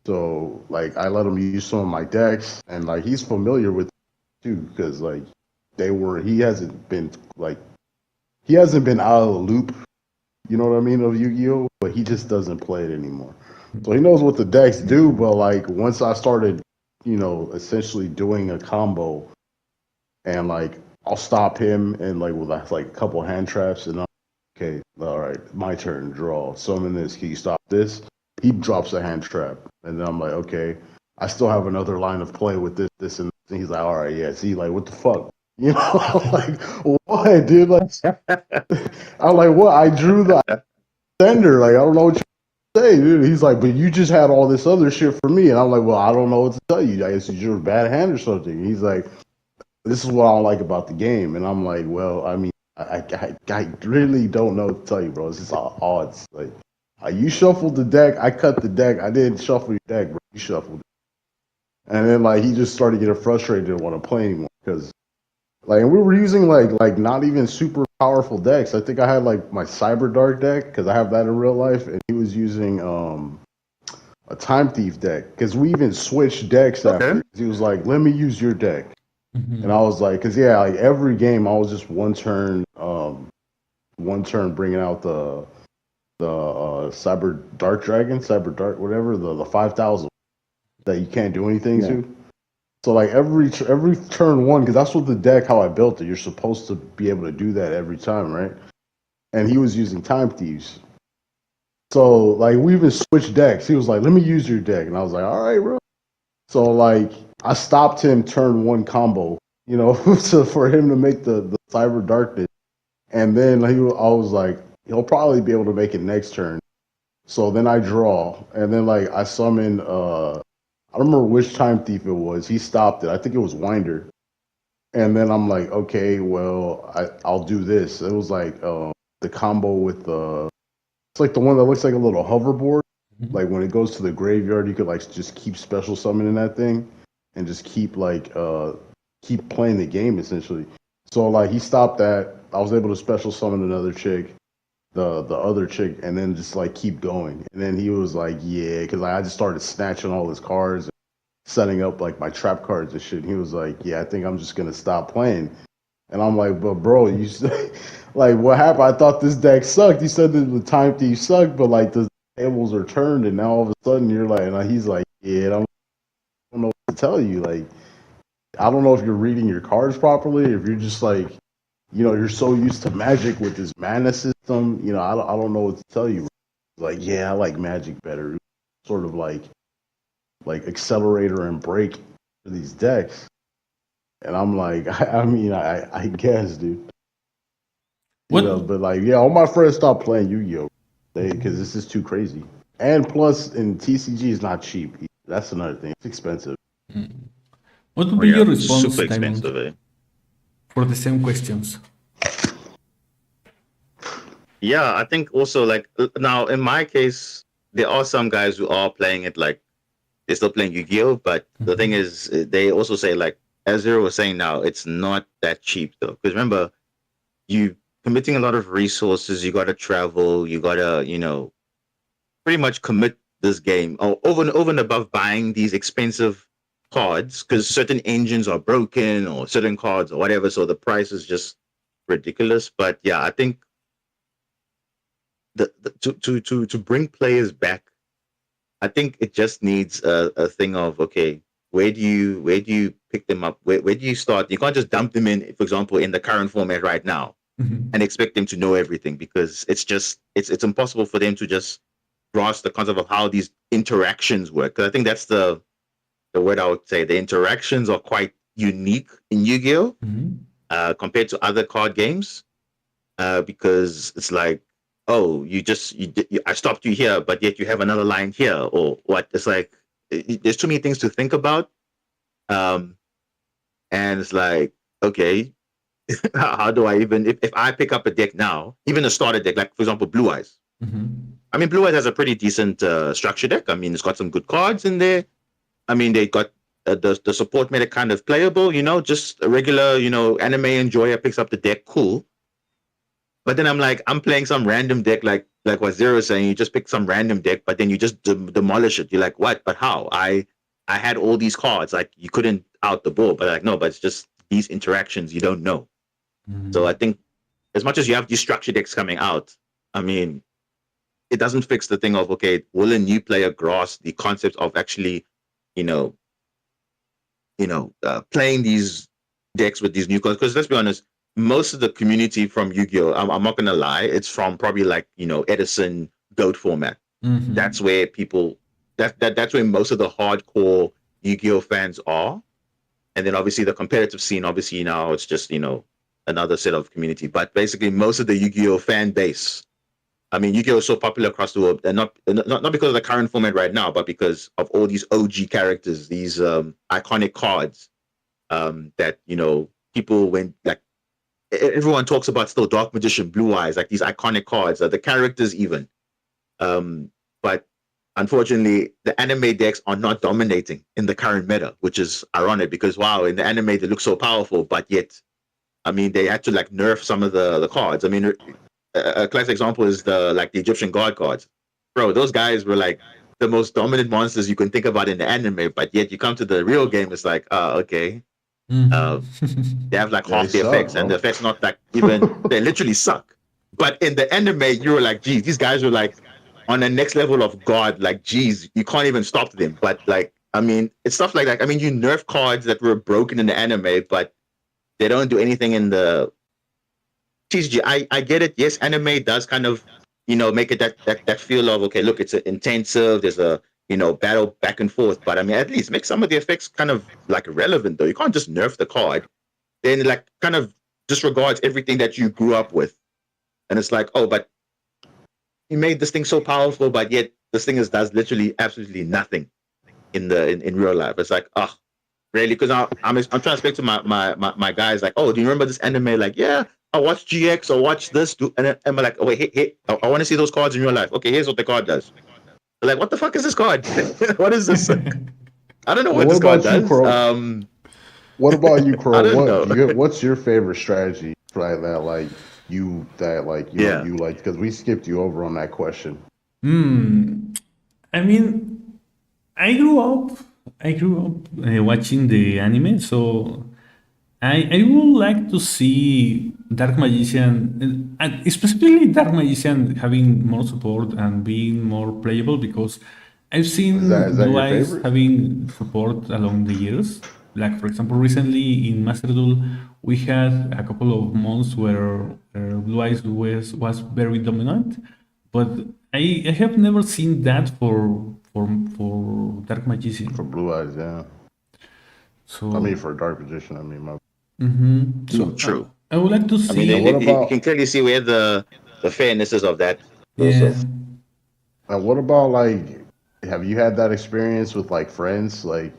So, like, I let him use some of my decks, and, like, he's familiar with it, too, because, like, he hasn't been out of the loop, you know what I mean, of Yu-Gi-Oh, but he just doesn't play it anymore. So he knows what the decks do, but, like, once I started, essentially doing a combo, and, like, I'll stop him, and, like, with, like, a couple hand traps, and okay, all right, my turn, draw, summon this, can you stop this? He drops a hand trap, and then I'm like, okay, I still have another line of play with this, and he's like, all right, yeah, see, like, what the fuck? Like, what, dude? Like, I'm like, what? I drew the sender, like, I don't know what you say, dude. He's like, but you just had all this other shit for me, and I'm like, well, I don't know what to tell you. I guess you're a bad hand or something. He's like, this is what I don't like about the game, and I'm like, well, I mean, I really don't know what to tell you, bro. It's just all odds. Like, you shuffled the deck, I cut the deck. I didn't shuffle your deck, bro. You shuffled it. And then, like, he just started getting frustrated, didn't want to play anymore. Because, like, and we were using, like not even super powerful decks. I think I had, like, my Cyber Dark deck, because I have that in real life. And he was using a Time Thief deck. Because we even switched decks after. He was like, let me use your deck. And I was like, because yeah, like every game I was just one turn bringing out the Cyber Dark, whatever, the 5,000 that you can't do anything to. So like every turn one, because that's what the deck, how I built it, you're supposed to be able to do that every time, right? And he was using Time Thieves. So like we even switched decks. He was like, let me use your deck, and I was like, all right, bro. So like I stopped him turn one combo, for him to make the Cyber Darkness. And then I was like, he'll probably be able to make it next turn. So then I draw, and then like I summon, I don't remember which Time Thief it was. He stopped it. I think it was Winder. And then I'm like, okay, well, I'll do this. It was like the combo with it's like the one that looks like a little hoverboard. Like when it goes to the graveyard, you could like just keep special summoning that thing and just keep playing the game essentially. So like he stopped that. I was able to special summon another chick, the other chick, and then just like keep going. And then he was like, yeah, because I just started snatching all his cards, and setting up like my trap cards and shit. And he was like, yeah, I think I'm just gonna stop playing. And I'm like, but bro, you like what happened? I thought this deck sucked. You said that the Time Thief sucked, but like the tables are turned, and now all of a sudden you're like, and he's like, yeah, I don't know what to tell you. Like, I don't know if you're reading your cards properly, if you're just like, you're so used to Magic with this mana system. I don't know what to tell you. Like, yeah, I like Magic better. Sort of like accelerator and break for these decks. And I'm like, I guess, dude. But like, yeah, all my friends stopped playing Yu-Gi-Oh! Because this is too crazy. And plus, in TCG is not cheap. That's another thing. It's expensive. What would be your response, super expensive, for the same questions? Yeah, I think also like now in my case, there are some guys who are playing it like they're still playing Yu-Gi-Oh, but the thing is, they also say like as Zero was saying now, it's not that cheap though. Because remember, you committing a lot of resources, you gotta travel, you gotta, pretty much commit this game over and above buying these expensive cards because certain engines are broken or certain cards or whatever. So the price is just ridiculous. But yeah, I think to bring players back, I think it just needs a thing of okay, where do you pick them up? Where do you start? You can't just dump them in, for example, in the current format right now and expect them to know everything because it's impossible for them to just grasp the concept of how these interactions work. Because I think that's the word I would say. The interactions are quite unique in Yu-Gi-Oh! Compared to other card games. Because it's like, oh, I stopped you here, but yet you have another line here, or what? It's like there's too many things to think about, and it's like, okay, how do I even if I pick up a deck now, even a starter deck, like for example, Blue Eyes. I mean, Blue Eyes has a pretty decent structure deck. I mean, it's got some good cards in there. I mean, they got the support made it kind of playable. Just a regular, anime enjoyer picks up the deck, cool. But then I'm playing some random deck, like what Zero is saying. You just pick some random deck, but then you just demolish it. You're like, what? But how? I had all these cards. Like you couldn't out the ball. But like no, but it's just these interactions you don't know. So I think as much as you have these structure decks coming out, I mean, it doesn't fix the thing of okay, will a new player grasp the concept of actually, playing these decks with these new cards? Because let's be honest, most of the community from Yu-Gi-Oh, I'm not gonna lie, it's from probably like Edison GOAT format. That's where people that's where most of the hardcore Yu-Gi-Oh fans are. And then obviously the competitive scene, obviously now it's just another set of community. But basically most of the Yu-Gi-Oh fan base, I mean, Yu-Gi-Oh is so popular across the world, and not because of the current format right now, but because of all these OG characters, these iconic cards that people went like. Everyone talks about still Dark Magician, Blue Eyes, like these iconic cards, the characters even. But unfortunately, the anime decks are not dominating in the current meta, which is ironic because wow, in the anime they look so powerful, but yet, I mean, they had to like nerf some of the cards. I mean, a classic example is the Egyptian god cards. Bro, those guys were like the most dominant monsters you can think about in the anime, but yet you come to the real game, it's like, okay. They have like half the effects, and the effects not like even they literally suck. But in the anime, you were like, geez, these guys were like on the next level of God. Like, geez, you can't even stop them. But like, I mean, it's stuff like that. I mean, you nerf cards that were broken in the anime, but they don't do anything in the TCG. I get it. Yes, anime does kind of make it that feel of okay, look, it's intensive. There's a battle back and forth. But I mean, at least make some of the effects kind of like relevant though. You can't just nerf the card. Then like kind of disregards everything that you grew up with. And it's like, oh, but you made this thing so powerful, but yet this thing does literally absolutely nothing in real life. It's like, oh, really? Because I'm trying to speak to my guys like, oh, do you remember this anime? Like, yeah, I watched GX or watch this, and I'm like, oh wait, hey, I want to see those cards in real life. Okay, here's what the card does. They're like, what the fuck is this card? What is this? I don't know what this card does. What about you, Crow? I don't know. What's your favorite strategy for that? Like you like because we skipped you over on that question. I mean, I grew up watching the anime, so I would like to see Dark Magician, specifically Dark Magician, having more support and being more playable because I've seen Is that Blue your Eyes favorite? having support along the years. Like for example, recently in Master Duel, we had a couple of months where Blue Eyes was very dominant, but I have never seen that for Dark Magician. For Blue Eyes, yeah. So I mean, for Dark Magician, I mean, my. so True. I would like to I mean, see. what you about can clearly see where the fairness is of that. Yeah. Also. and what about like? Have you had that experience with like friends, like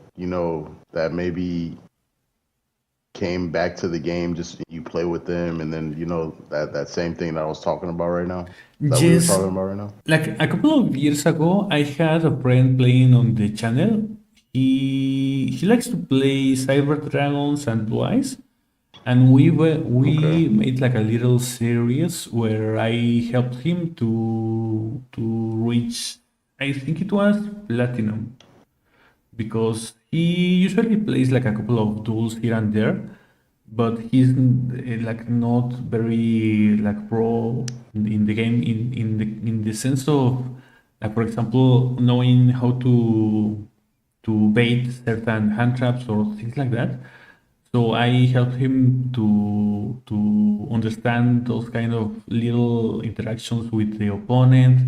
that maybe came back to the game, just you play with them, and then that same thing that I was talking about right now. That we were Yes, talking about right now. like a couple of years ago, I had a friend playing on the channel. He likes to play Cyber Dragons and Blue Eyes, and we made like a little series where I helped him to reach, I think it was platinum, because he usually plays like a couple of duels here and there, but he's like not very like pro in the game in the sense of like, for example, knowing how to bait certain hand traps or things like that. So I helped him to understand those kind of little interactions with the opponent.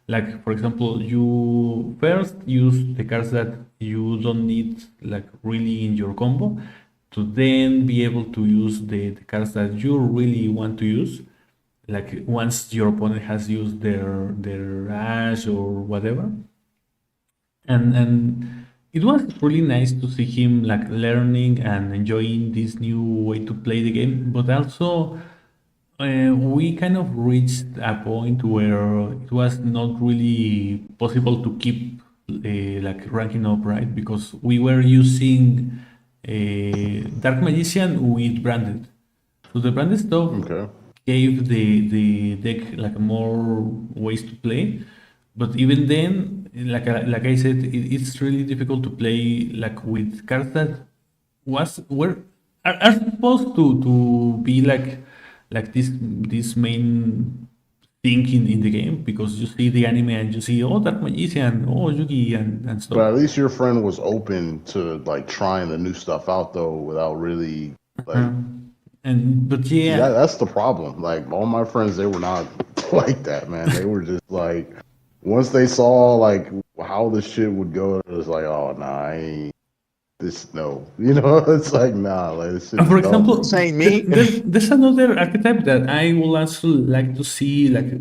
Like, for example, you first use the cards that you don't need like really in your combo, to then be able to use the cards that you really want to use, like once your opponent has used their ash or whatever. And it was really nice to see him like learning and enjoying this new way to play the game, but also we kind of reached a point where it was not really possible to keep like ranking up, right? Because we were using Dark Magician with branded. So the branded stuff gave the deck like more ways to play, but even then, like I said, it's really difficult to play like with cards that are supposed to be like this main thing in the game, because you see the anime and you see Dark Magician, Yugi and stuff. But at least your friend was open to like trying the new stuff out though, without really like. But yeah, that's the problem. Like all my friends, they were not like that, man. They were just like, once they saw like how the shit would go, it was like, oh nah, I ain't. No, it's like nah. Like this shit. For example, me. there's another archetype that I would also like to see like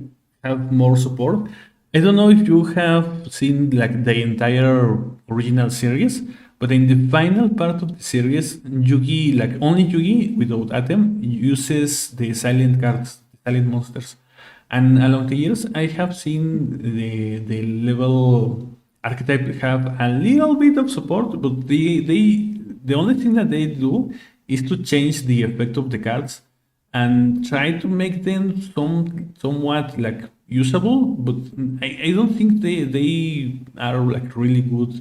have more support. I don't know if you have seen like the entire original series, but in the final part of the series, Yugi, like only Yugi without Atem, uses the silent cards, silent monsters, and along the years, I have seen the level archetype have a little bit of support, but the only thing that they do is to change the effect of the cards and try to make them somewhat like usable, but I don't think they are like really good.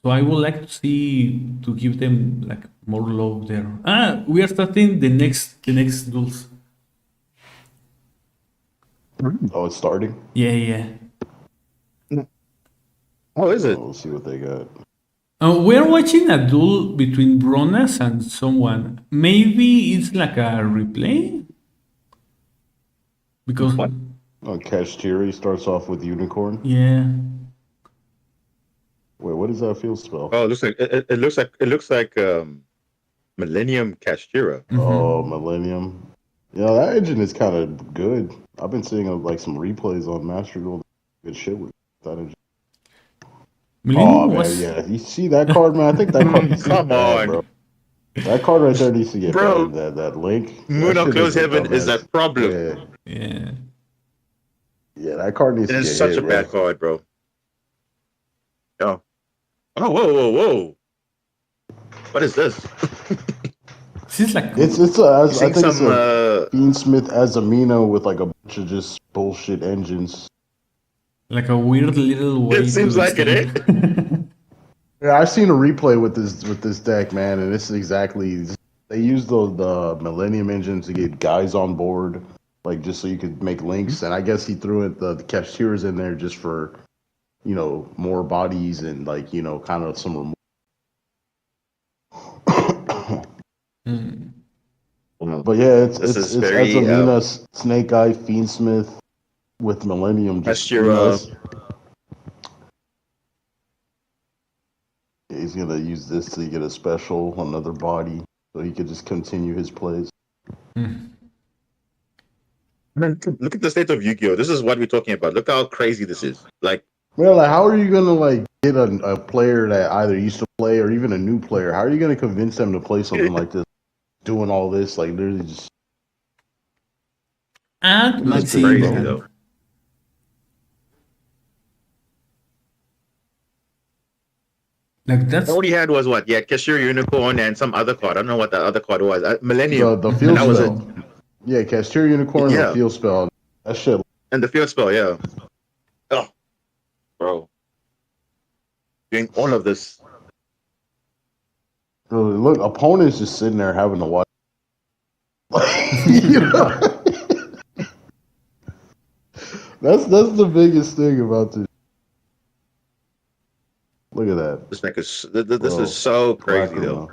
So I would like to give them like more love there. We are starting the next duels. Oh, it's starting? Yeah. Oh, is it? Let's see what they got. We're watching a duel between Bronas and someone. Maybe it's like a replay? Because... What? Kashtiri starts off with unicorn. Yeah. Wait, what does that field spell? Oh, it looks like Millennium Kashtira. Oh, Millennium. Yeah, that engine is kind of good. I've been seeing like some replays on Master Duel. Good shit with that engine. Millennium man, yeah. You see that card, man? I think that card needs to get bad, bro. That card right there needs to get bad. That link. Moon of Close Heaven is that problem. Yeah. Yeah, that card needs to get It's such a bad card, bro. Oh. Oh, whoa. What is this? This is like... I think it's a Fiendsmith Azamino with like a bunch of just bullshit engines. Like a weird little way. It seems like it, eh? Yeah, I've seen a replay with this deck, man, and this is exactly. They use the Millennium engine to get guys on board, like just so you could make links. And I guess he threw the cashiers in there just for, more bodies and like kind of some removal. But yeah, it's Azamina, Snake Eye, Fiendsmith with Millennium. He's gonna use this to get a special, another body, so he could just continue his plays. Man, look at the state of Yu-Gi-Oh! This is what we're talking about. Look how crazy this is. Like, well, like, how are you gonna like get a player that either used to play or even a new player? How are you gonna convince them to play something like this? doing all this, like literally just. And This let's is see. crazy though. Like that's All he had was what? Yeah, Cashier Unicorn and some other card. I don't know what that other card was. Millennium. The field that was it. spell. Yeah, Castor Unicorn, Yeah. the field spell. That shit. And the field spell, yeah. Oh, bro. Doing all of this. Really, look, opponents just sitting there having to watch. You know? That's the biggest thing about this. Look at that. This is so crazy though.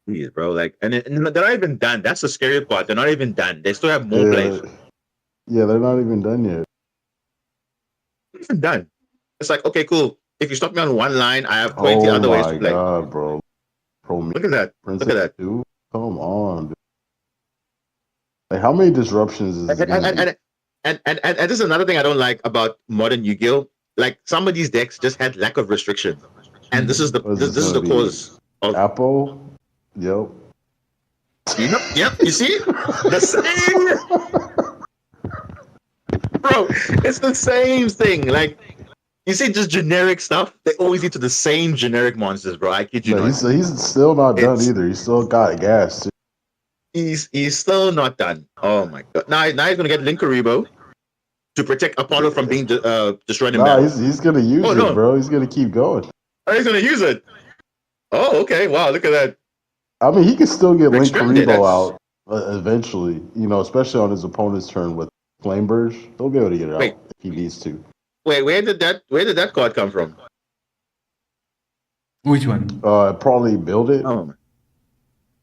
Jeez, bro. Like, and they're not even done. That's the scary part. They're not even done. They still have more plays. Yeah, they're not even done yet. They're not even done. It's like, okay, cool. If you stop me on one line, I have 20 other ways to play. Oh my god, bro. Look at that. Princess Look at that. Dude. Come on, dude. Like, how many disruptions is this gonna be? And this is another thing I don't like about modern Yu-Gi-Oh! Like, some of these decks just had lack of restriction. And this is the cause of Apple. Yep. Yep, you see? The same. Bro, it's the same thing. Like, you see, just generic stuff. They always lead to the same generic monsters, bro. I kid you not. He's still not done either. He's still got gas. Too. He's still not done. Oh my god! Now he's gonna get Linkaribo to protect Apollo from being destroyed in battle. He's gonna use it, bro. He's gonna keep going. Oh, he's gonna use it. Oh, okay. Wow, look at that. I mean, he can still get Linkaribo out eventually. You know, especially on his opponent's turn with Flame Burst. He'll be able to get it out if he needs to. Wait, where did that card come from? Which one? Probably build it. Oh.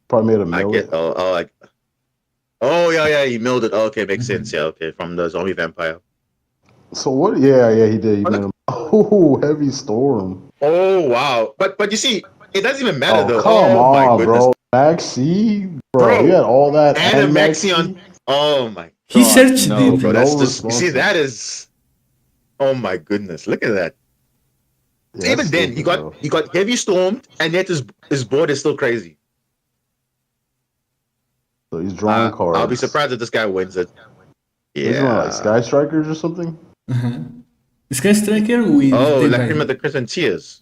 Probably made a mill it. Yeah, he milled it. Oh, okay, makes sense. Yeah, okay, from the zombie vampire. So what? Yeah, he did. He made him. Oh, heavy storm. Oh wow, but you see, it doesn't even matter though. Come on, bro. Maxi, bro, he had all that and a Maxi on. Oh my god, he searched it. Bro, that's just, you see, that is. Oh my goodness, look at that. Yeah, even then, he got heavy stormed, and yet his board is still crazy. So he's drawing cards. I'll be surprised if this guy wins it. Yeah. He's drawing like Sky Strikers or something? Sky Striker with... Lacrima the Crescentiers.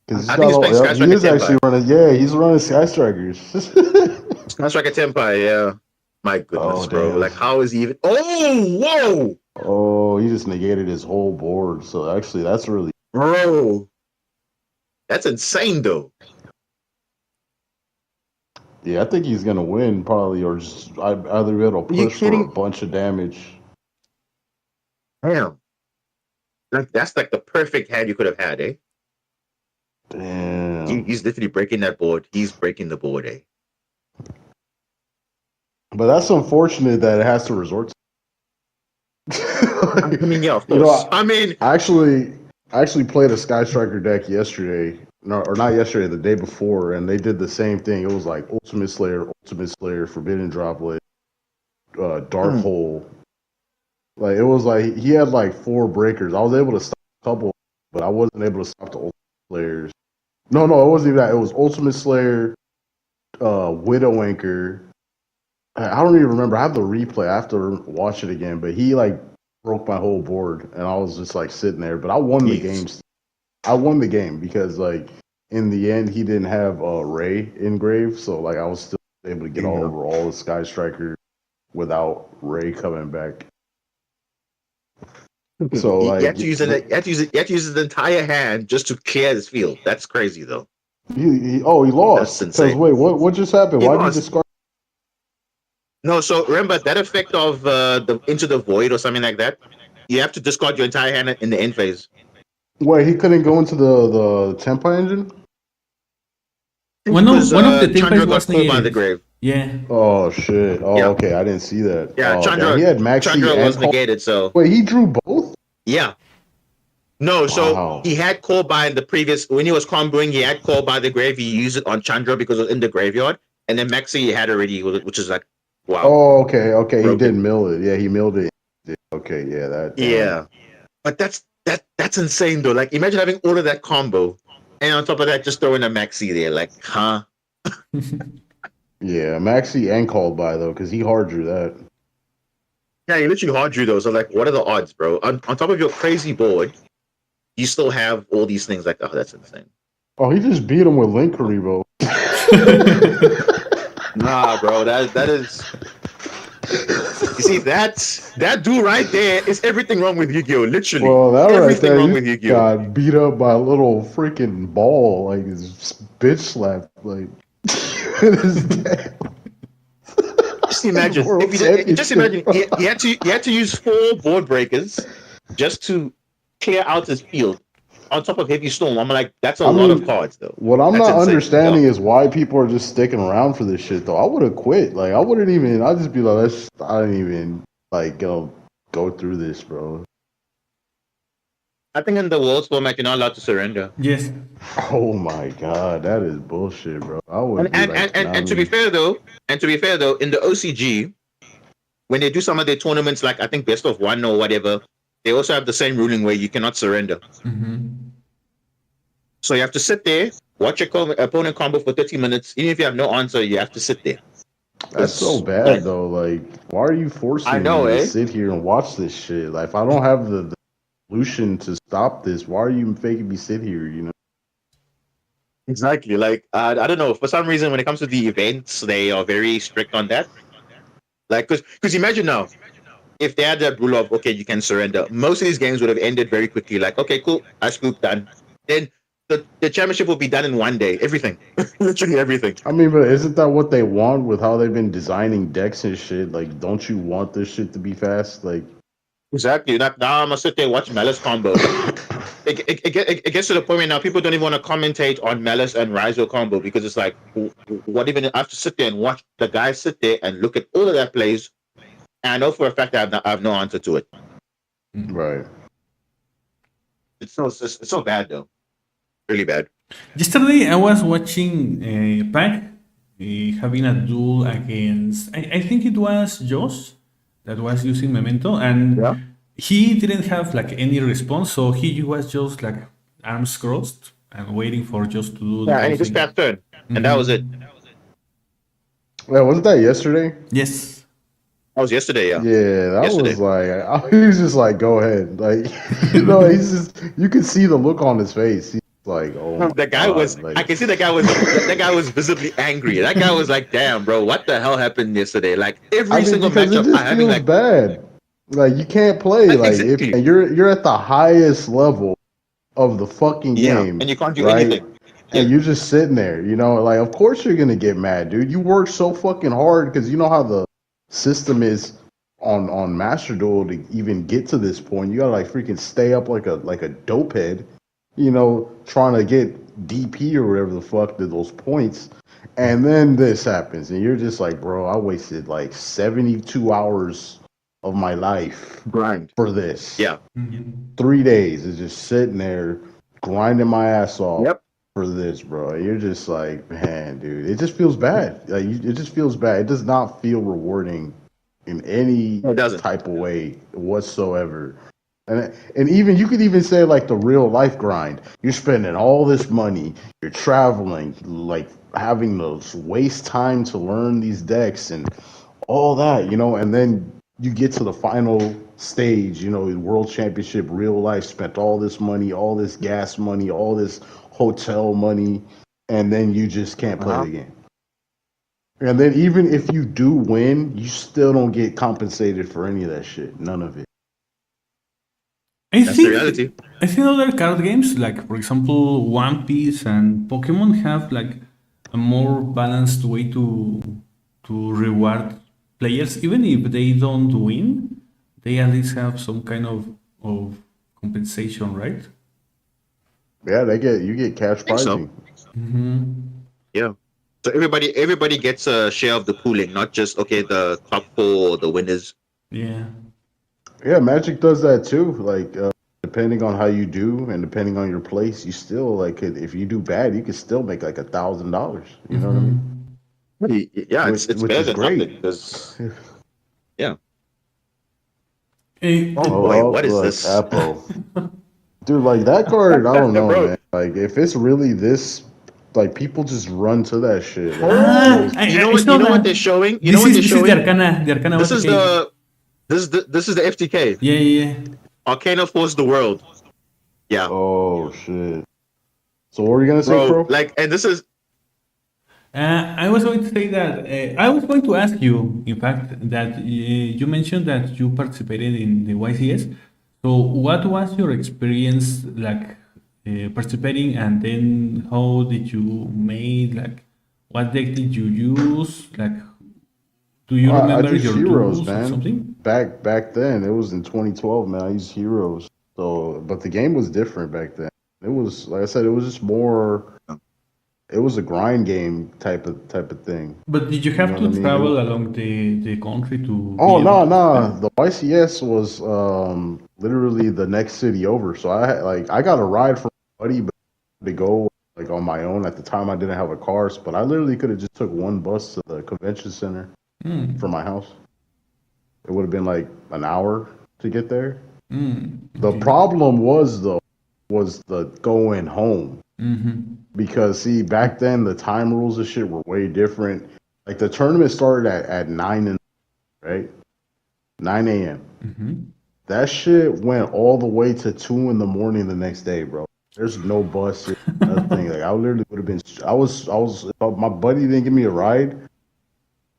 I think he's playing Sky Striker. He is actually running... Yeah, he's running Sky Strikers. Sky Striker Tempai, yeah. My goodness, bro. Damn. Like, how is he even... Oh, whoa! Oh, he just negated his whole board. So actually, that's really... Bro. That's insane, though. Yeah, I think he's gonna win probably, or just either be able to push for a bunch of damage. Damn, like that's like the perfect hand you could have had, eh? Damn, he's literally breaking that board. He's breaking the board, eh? But that's unfortunate that it has to resort to. I mean, yeah, of course. You know, I actually played a Sky Striker deck yesterday. No, or not yesterday, the day before, and they did the same thing. It was like Ultimate Slayer, Forbidden Droplet, Dark Hole. Like, it was like, he had like 4 breakers. I was able to stop a couple, but I wasn't able to stop the Ultimate Slayers. No, it wasn't even that. It was Ultimate Slayer, Widow Anchor. I don't even remember. I have the replay. I have to watch it again, but he like broke my whole board, and I was just like sitting there, but I won the game. I won the game because, like, in the end, he didn't have Ray engraved, so like I was still able to get all over all the Sky Strikers without Ray coming back. So like, you have to use his entire hand just to clear his field. That's crazy, though. He lost. That's insane. Wait, what just happened? Why did he discard? No, so remember that effect of the Into the Void or something like that. You have to discard your entire hand in the end phase. Wait, he couldn't go into the Tempa engine? One of the Tempas was negated by the grave. Yeah. Oh shit. Oh, okay. I didn't see that. Yeah, Chandra. He had Maxi Chandra was negated. So wait, he drew both? Yeah. No, so he had call by the previous when he was comboing. He had call by the grave. He used it on Chandra because it was in the graveyard, and then Maxi he had already, which is like wow. Oh, okay. Broken. He didn't mill it. Yeah, he milled it. Okay, yeah, that. Yeah, but that's insane though. Like, imagine having all of that combo, And on top of that, just throw in a maxi there, like, huh? Yeah, Maxi and called by though, because he hard drew that. Yeah, you literally hard drew those. So like, what are the odds, bro? On top of your crazy board, you still have all these things. Like, oh, that's insane. Oh, he just beat him with Linkery, bro. Nah, bro, that is. You see, that dude right there is everything wrong with Yu-Gi-Oh! Literally, Well, that right everything there, wrong you with Yu-Gi-Oh! got beat up by a little freaking ball, like his bitch slapped, like. his dad. Just imagine, World just imagine, he had to use 4 board breakers just to clear out his field. On top of heavy storm, I'm like, that's a lot of cards, though. What I'm That's not insane, understanding you know? is why people are just sticking around for this shit. Though I would have quit. Like I wouldn't even. I'd just be like, I don't even like go through this, bro. I think in the Worlds format, you're not allowed to surrender. Yes. Oh my god, that is bullshit, bro. I would. And to be fair though, in the OCG, when they do some of their tournaments, like I think best of 1 or whatever, they also have the same ruling where you cannot surrender. Mm-hmm. So you have to sit there, watch your opponent combo for 30 minutes. Even if you have no answer, you have to sit there. That's so bad though. Like, why are you forcing me to sit here and watch this shit? Like, if I don't have the solution to stop this, why are you making me sit here? You know. Exactly. Like, I don't know. For some reason, when it comes to the events, they are very strict on that. Like, because imagine now, if they had that rule of, okay, you can surrender, most of these games would have ended very quickly. Like, okay, cool, I scooped, done. Then the championship will be done in 1 day. Everything. Literally everything. I mean, but isn't that what they want with how they've been designing decks and shit? Like, don't you want this shit to be fast? Like, exactly. Now I'm gonna sit there and watch Malice combo. It gets to the point where now people don't even want to commentate on Malice and Rizo combo because it's like, what even? I have to sit there and watch the guy sit there and look at all of that plays, and I know for a fact that I have no answer to it. Right. It's so bad though, really bad. Yesterday I was watching Pac having a duel against, I think it was Josh that was using Memento, and he didn't have like any response, so he was just like arms crossed and waiting for just to do. Yeah, and he just tapped turn, and that was it. Yeah, wasn't that yesterday? Yes. That was yesterday, yeah. Yeah, that Yesterday. was like, he was just like, go ahead. Like, you know, he's just, you could see the look on his face. He's like, oh, the guy was, like, I can see that guy was visibly angry. That guy was like, damn, bro, what the hell happened yesterday? Like, every single because matchup it just I having feels like, bad. Like, you can't play, like, exactly. if you're at the highest level of the fucking game. And you can't do right? anything. And you're just sitting there, you know, like, of course you're gonna get mad, dude. You work so fucking hard because you know how the system is on Master Duel to even get to this point. You gotta like freaking stay up like a dope head, you know, trying to get DP or whatever the fuck to those points. And then this happens, and you're just like, bro, I wasted like 72 hours of my life grind for this. Yeah. 3 days is just sitting there grinding my ass off. Yep. For this, bro. You're just like, man, dude, it just feels bad. Like, it just feels bad. It does not feel rewarding in any type of way whatsoever. And even you could even say like the real life grind. You're spending all this money. You're traveling, like having to waste time to learn these decks and all that, you know. And then you get to the final stage, you know, World Championship, real life. Spent all this money, all this gas money, all this hotel money, and then you just can't play the game. And then even if you do win, you still don't get compensated for any of that shit. None of it. That's the reality. I think other card games, like for example One Piece and Pokemon, have like a more balanced way to reward players. Even if they don't win, they at least have some kind of compensation, right? Yeah, you get cash prizing. So. Yeah. So everybody gets a share of the pooling, not just the top 4 or the winners. Yeah. Yeah, Magic does that too. Like depending on how you do and depending on your place, you still like if you do bad, you can still make like $1,000. You know what I mean? Yeah, it's better than nothing. Because yeah. Hey, oh boy, what is this? Apple. Dude, like that card, I don't know, Bro. man. Like if it's really this, like people just run to that shit. Like, You know what they're showing? You know what they're This is showing? the Arcana This is OTK. this is the FTK. Yeah. Arcana Force the World. Yeah. oh shit. So what were you gonna say, Bro, Pro? like, and this is I was going to say that I was going to ask you, in fact, that you mentioned that you participated in the YCS. So, what was your experience like participating, and then how did you make like what deck did you use? Like, do you I remember just your heroes, tools or man. something? Back then, it was in 2012, man. I used heroes. So, but the game was different back then. It was like I said, it was just more. It was a grind game type of thing. But did you have know to what I mean? travel along the country to? Oh be no, able to no. participate? The YCS was literally the next city over. So I got a ride from my buddy, but to go like on my own. At the time, I didn't have a car, but I literally could have just took one bus to the convention center from my house. It would have been like an hour to get there. The Okay. problem was the going home. Mm-hmm. Because see, back then the time rules and shit were way different. Like the tournament started at 9 right? 9 a.m. Mm-hmm. That shit went all the way to 2 in the morning the next day, bro. There's no bus, nothing. Like I literally would have been. I was. If my buddy didn't give me a ride,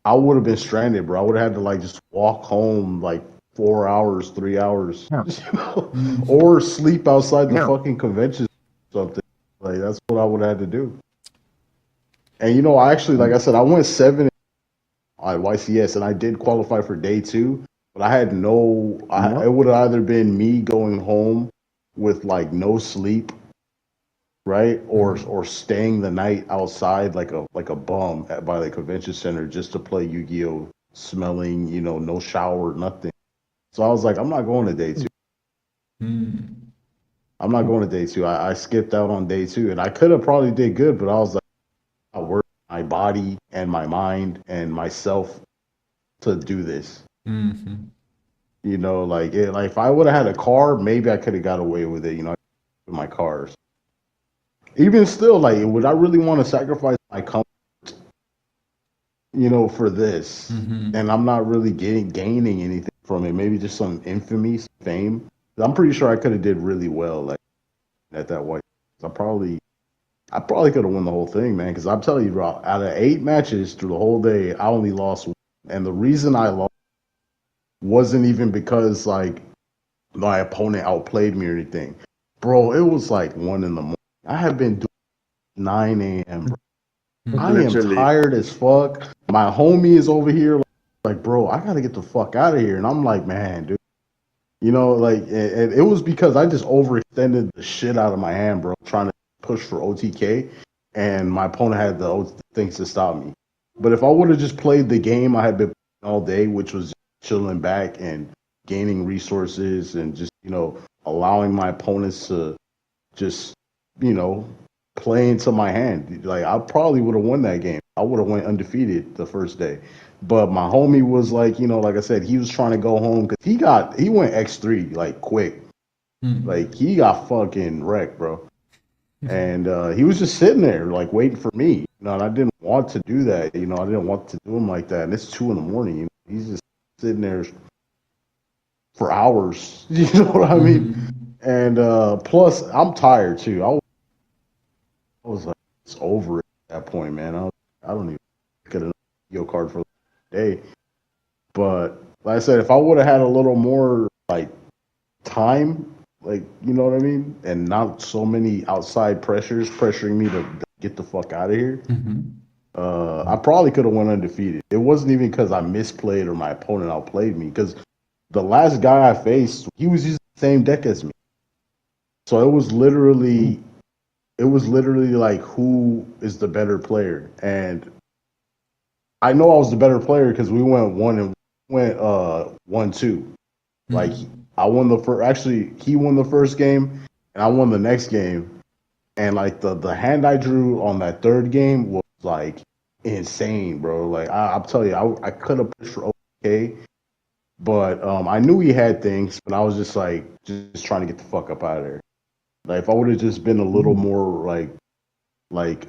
I would have been stranded, bro. I would have had to like just walk home like 4 hours, 3 hours, or sleep outside the fucking convention or something. Like that's what I would have had to do. And you know, I actually, like I said, I went 7 at YCS, and I did qualify for day 2, but I had no. It would have either been me going home with like no sleep, right, or staying the night outside like a bum by the convention center just to play Yu-Gi-Oh, smelling, no shower, nothing. So I was like, I'm not going to day 2. I'm not going to day 2. I skipped out on day 2, and I could have probably did good, but I was like, I work my body and my mind and myself to do this. Mm-hmm. Like if I would have had a car, maybe I could have got away with it. With my cars. Even still, like, would I really want to sacrifice my comfort, for this? Mm-hmm. And I'm not really gaining anything from it. Maybe just some infamy, some fame. I'm pretty sure I could have did really well, like at that white. I probably could have won the whole thing, man. Because I'm telling you, bro, out of 8 matches through the whole day, I only lost 1. And the reason I lost wasn't even because like my opponent outplayed me or anything, bro. It was like 1 in the morning. I had been doing 9 a.m. Bro. I am tired as fuck. My homie is over here, like, bro, I gotta get the fuck out of here. And I'm like, man, dude, like, it was because I just overextended the shit out of my hand, bro, trying to push for OTK, and my opponent had the things to stop me. But if I would have just played the game I had been playing all day, which was chilling back and gaining resources and just, allowing my opponents to just, play into my hand. Like, I probably would have won that game. I would have went undefeated the first day. But my homie was like, like I said, he was trying to go home because he went X3 like quick. Like he got fucking wrecked, bro. And he was just sitting there like waiting for me. And I didn't want to do that. I didn't want to do him like that. And it's 2 in the morning. He's just sitting there for hours. You know what I mean? And plus, I'm tired too. I was like, it's over at that point, man. I don't even get a Yu card for the day. But like I said, if I would have had a little more like time, like, you know what I mean, and not so many outside pressures pressuring me to get the fuck out of here, I probably could have went undefeated. It wasn't even because I misplayed or my opponent outplayed me, because the last guy I faced, he was using the same deck as me. So it was literally like, who is the better player? And I know I was the better player because we went 1-2. Like, I won the first. Actually, he won the first game, and I won the next game. And like the hand I drew on that third game was like insane, bro. Like I'm telling you, I could have pushed for OK, but I knew he had things, but I was just like just trying to get the fuck up out of there. Like if I would have just been a little more like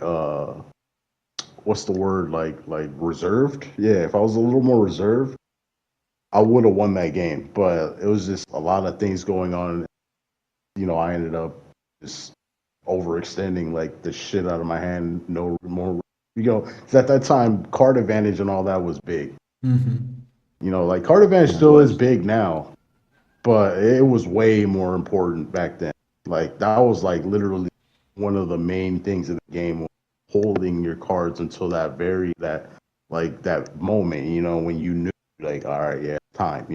what's the word, like reserved? Yeah, if I was a little more reserved, I would have won that game. But it was just a lot of things going on. You know, I ended up just overextending like the shit out of my hand. No more, you know, 'cause at that time, card advantage and all that was big. You know, like card advantage still is big now, but it was way more important back then. Like that was like literally one of the main things in the game, holding your cards until that that moment, you know, when you knew like, all right, yeah, time.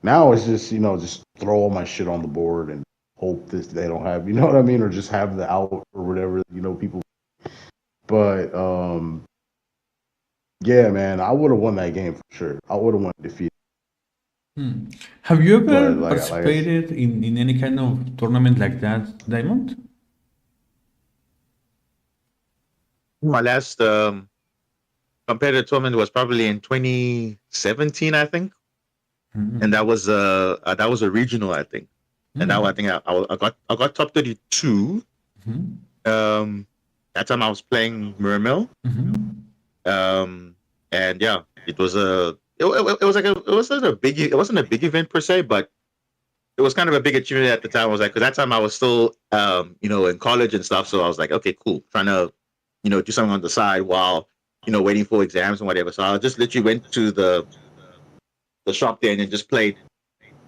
Now it's just, you know, just throw all my shit on the board and hope this they don't have, you know what I mean, or just have the out or whatever, you know, people. But yeah, man, I would have won that game for sure. I would have won defeat. Have you ever But participated in any kind of tournament like that, Diamond? My last competitive tournament was probably in 2017, I think, and that was a regional, I think, and now I think I got top 32. That time I was playing Mermill, and yeah, it was wasn't a big event per se, but it was kind of a big achievement at the time. I was like, because that time I was still in college and stuff, so I was like, okay, cool, trying to do something on the side while waiting for exams and whatever. So I just literally went to the shop there and then just played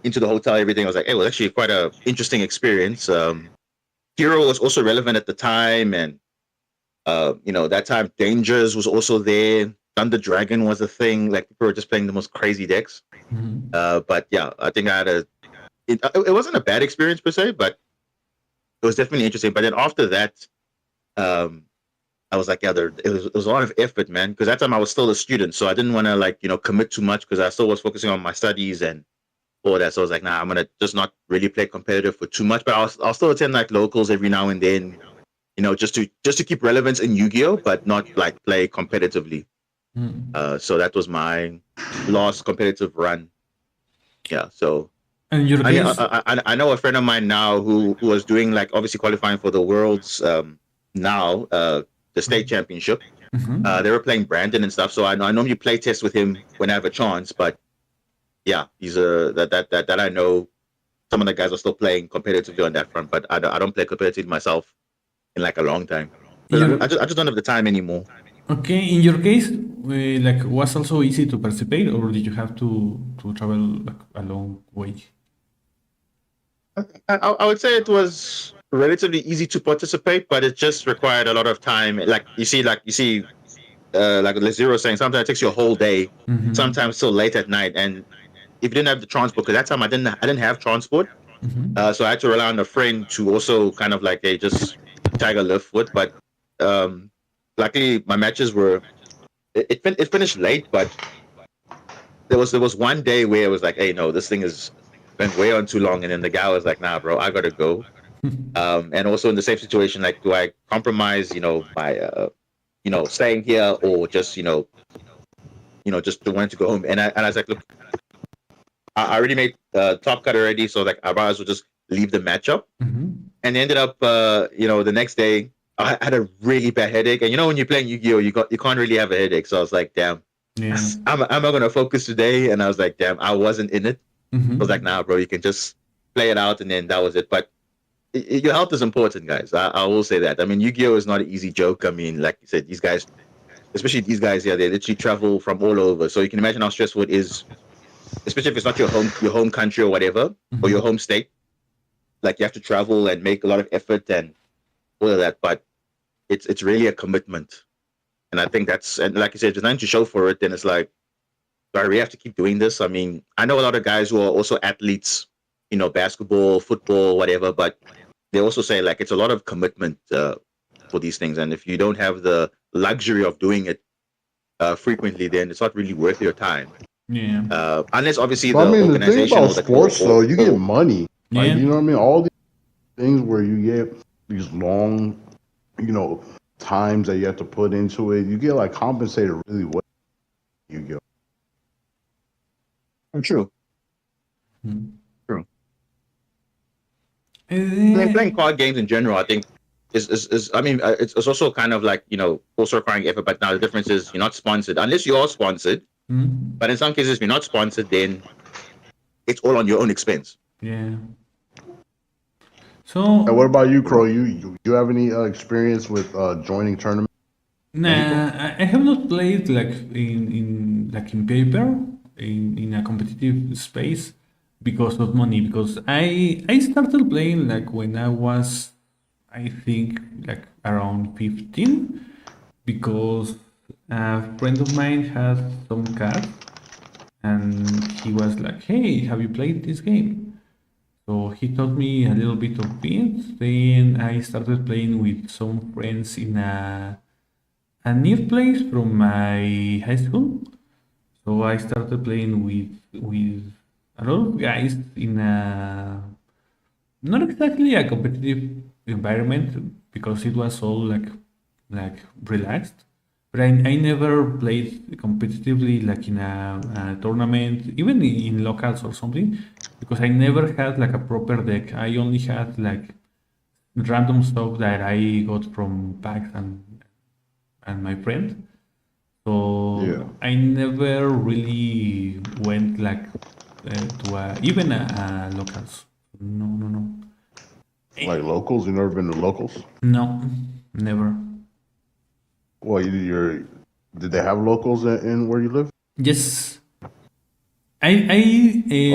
into the hotel, everything. I was like, hey, it was actually quite a interesting experience. Hero was also relevant at the time, and that time Dangers was also there. Thunder Dragon was a thing. Like people were just playing the most crazy decks. But yeah, I think I had it wasn't a bad experience per se, but it was definitely interesting. But then after that, I was like, yeah, it was a lot of effort, man. Because that time I was still a student, so I didn't want to commit too much because I still was focusing on my studies and all that. So I was like, nah, I'm gonna just not really play competitive for too much. But I'll still attend like locals every now and then, just to keep relevance in Yu-Gi-Oh, but not like play competitively. So that was my last competitive run. Yeah. So And your case, I know a friend of mine now who was doing like obviously qualifying for the world's now the state championship. They were playing Brandon and stuff, so I normally play test with him when I have a chance. But yeah, he's that I know. Some of the guys are still playing competitively on that front, but I don't play competitively myself in like a long time. I just don't have the time anymore. okay, in your case, like was also easy to participate, or did you have to travel like a long way? I would say it was relatively easy to participate, but it just required a lot of time. Like you see, like Zero saying, sometimes it takes you a whole day, sometimes till late at night. And if you didn't have the transport, because that time I didn't have transport, so I had to rely on a friend to also kind of like just tag a lift with. But luckily, my matches were it finished late, but there was one day where it was like, hey, no, this thing is been way on too long, and then the guy was like, nah, bro, I gotta go. And also in the same situation, like, do I compromise, my staying here, or just just wanting to go home? And I was like, look, I already made top cut already, so like I might as well just leave the matchup. And ended up the next day I had a really bad headache, and when you're playing Yu-Gi-Oh, you can't really have a headache. So I was like, damn, I'm not gonna focus today. And I was like, damn, I wasn't in it. I was like, nah, bro, you can just play it out, and then that was it. But your health is important, guys. I will say that. I mean, Yu-Gi-Oh is not an easy joke. I mean, like you said, these guys, especially these guys here, they literally travel from all over. So you can imagine how stressful it is, especially if it's not your home country or whatever, or your home state. Like you have to travel and make a lot of effort and all of that. But it's really a commitment. And I think and like you said, there's nothing to show for it. Then it's like, sorry, we have to keep doing this. I mean, I know a lot of guys who are also athletes, basketball, football, whatever, but they also say like it's a lot of commitment for these things. And if you don't have the luxury of doing it frequently, then it's not really worth your time. Yeah. Unless obviously But the I mean, the thing organization about or the sports, though, you get money. Like, Yeah. you know what I mean? All these things where you get these long, times that you have to put into it, you get like compensated really well. You go. True. True. Playing card games in general, I think, is I mean, it's also kind of like, also requiring effort. But now the difference is you're not sponsored unless you are sponsored. But in some cases, if you're not sponsored, then it's all on your own expense. Yeah. So. And what about you, Crow? You have any experience with joining tournaments? Nah, I have not played like in paper in a competitive space because of money. Because I started playing like when I was, I think, like around 15, because a friend of mine had some cards and he was like, "Hey, have you played this game?" So he taught me a little bit of it. Then I started playing with some friends in a near place from my high school. So I started playing with a lot of guys in a not exactly a competitive environment because it was all like relaxed. But I never played competitively like in a tournament, even in locals or something, because I never had like a proper deck. I only had like random stuff that I got from packs and my friend. So Yeah. I never really went like to even a locals. No. Like locals? You never been to locals? No, never. Well, did they have locals in where you live? Yes, I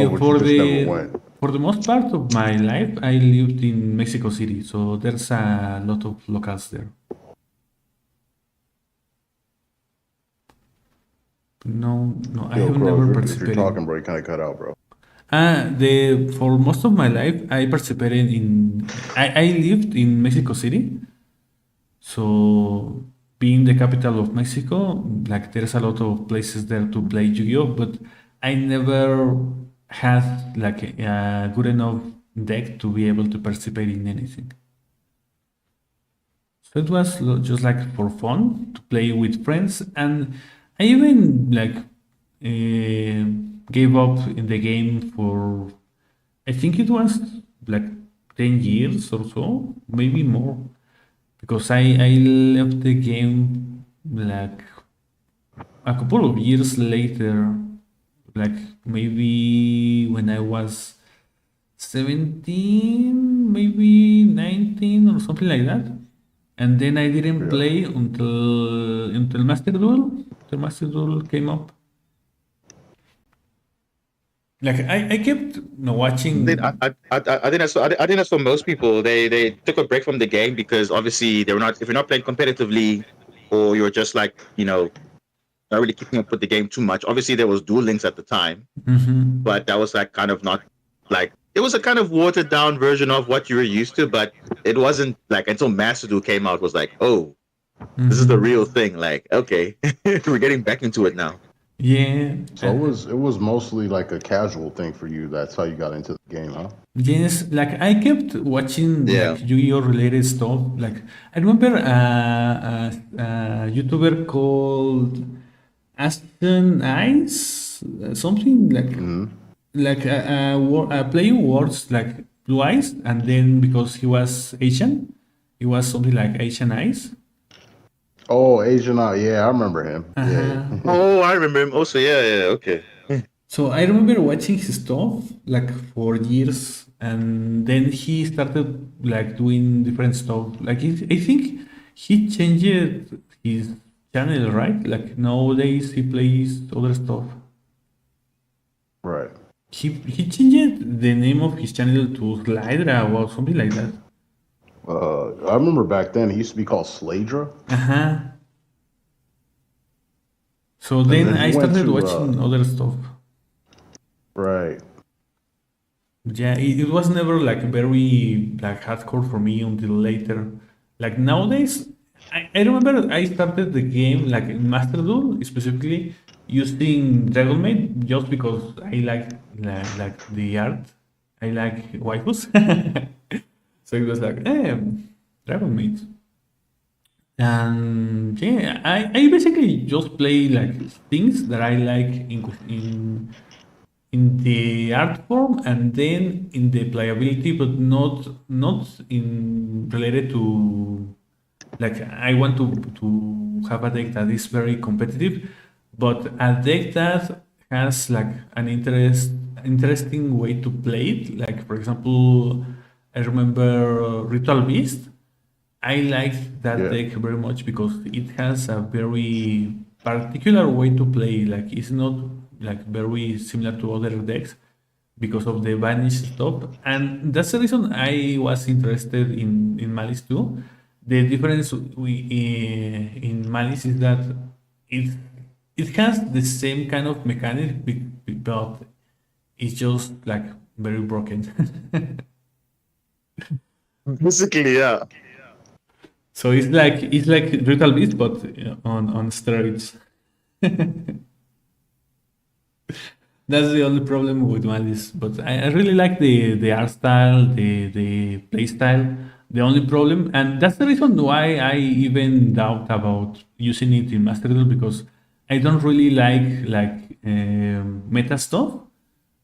Or would you just never went? for the most part of my life I lived in Mexico City, so there's a lot of locals there. No, I Yo, have Crow, never if you're participated. talking, bro, you kind of cut out, bro. For most of my life, I participated in. I lived in Mexico City, so being the capital of Mexico, like there's a lot of places there to play Yu-Gi-Oh, but I never had like a good enough deck to be able to participate in anything. So it was just like for fun to play with friends, and I even like gave up in the game for, I think it was like 10 years or so, maybe more, because I left the game like a couple of years later, like maybe when I was 17, maybe 19 or something like that. And then I didn't play until Master Duel. The Master Duel came up. Like I kept watching. I think that's for most people. They took a break from the game because obviously they were not. If you're not playing competitively, or you're just like not really keeping up with the game too much. Obviously there was Duel Links at the time, but that was like kind of not like, it was a kind of watered down version of what you were used to, but it wasn't like until Master Duel came out was like, oh, this is the real thing. Like, okay, we're getting back into it now. Yeah. So it was mostly like a casual thing for you. That's how you got into the game, huh? Yes, like I kept watching like Yu-Gi-Oh related stuff. Like I remember a YouTuber called Aston Eyes, something like playing words like Blue Eyes, and then because he was Asian, he was something like Asian Eyes. Oh, Asian Eye. Yeah, I remember him. Yeah. Oh, I remember him also. Yeah, okay. So I remember watching his stuff like for years, and then he started like doing different stuff. Like I think he changed his channel, right? Like nowadays he plays other stuff. Right. He changed the name of his channel to Slydra or something like that. I remember back then he used to be called Sladra. So then I started watching other stuff. Right. Yeah, it was never like very like hardcore for me until later. Like nowadays, I remember I started the game like in Master Duel specifically using Dragonmaid just because I like the art. I like waifus. So it was like, Dragonmaid. And yeah, I basically just play like things that I like in the art form and then in the playability, but not in related to like I want to have a deck that is very competitive, but a deck that has like an interesting way to play it. Like for example, I remember Ritual Beast. I like that deck very much because it has a very particular way to play. Like it's not like very similar to other decks because of the vanish stuff, and that's the reason I was interested in Malice too. The difference in Malice is that it it has the same kind of mechanic, but it's just like very broken. Basically, yeah. So it's like Brutal Beast, but on steroids. That's the only problem with Malice. But I really like the art style, the play style. The only problem, and that's the reason why I even doubt about using it in Master Duel, because I don't really like meta stuff.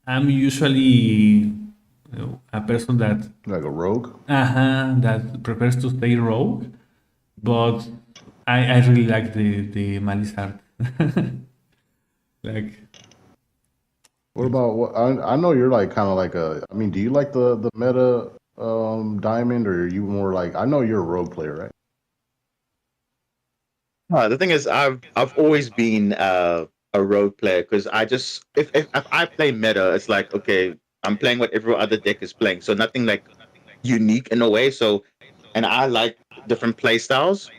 I'm usually a person that Like a rogue? that prefers to stay rogue, but I really like the Malice art. Like, What about what? I know you're like kind of like a. I mean, do you like the meta diamond, or are you more like? I know you're a rogue player, right? The thing is, I've always been a rogue player because I just if I play meta, it's like okay, I'm playing what every other deck is playing, so nothing like unique in a way. So, and I like different play styles,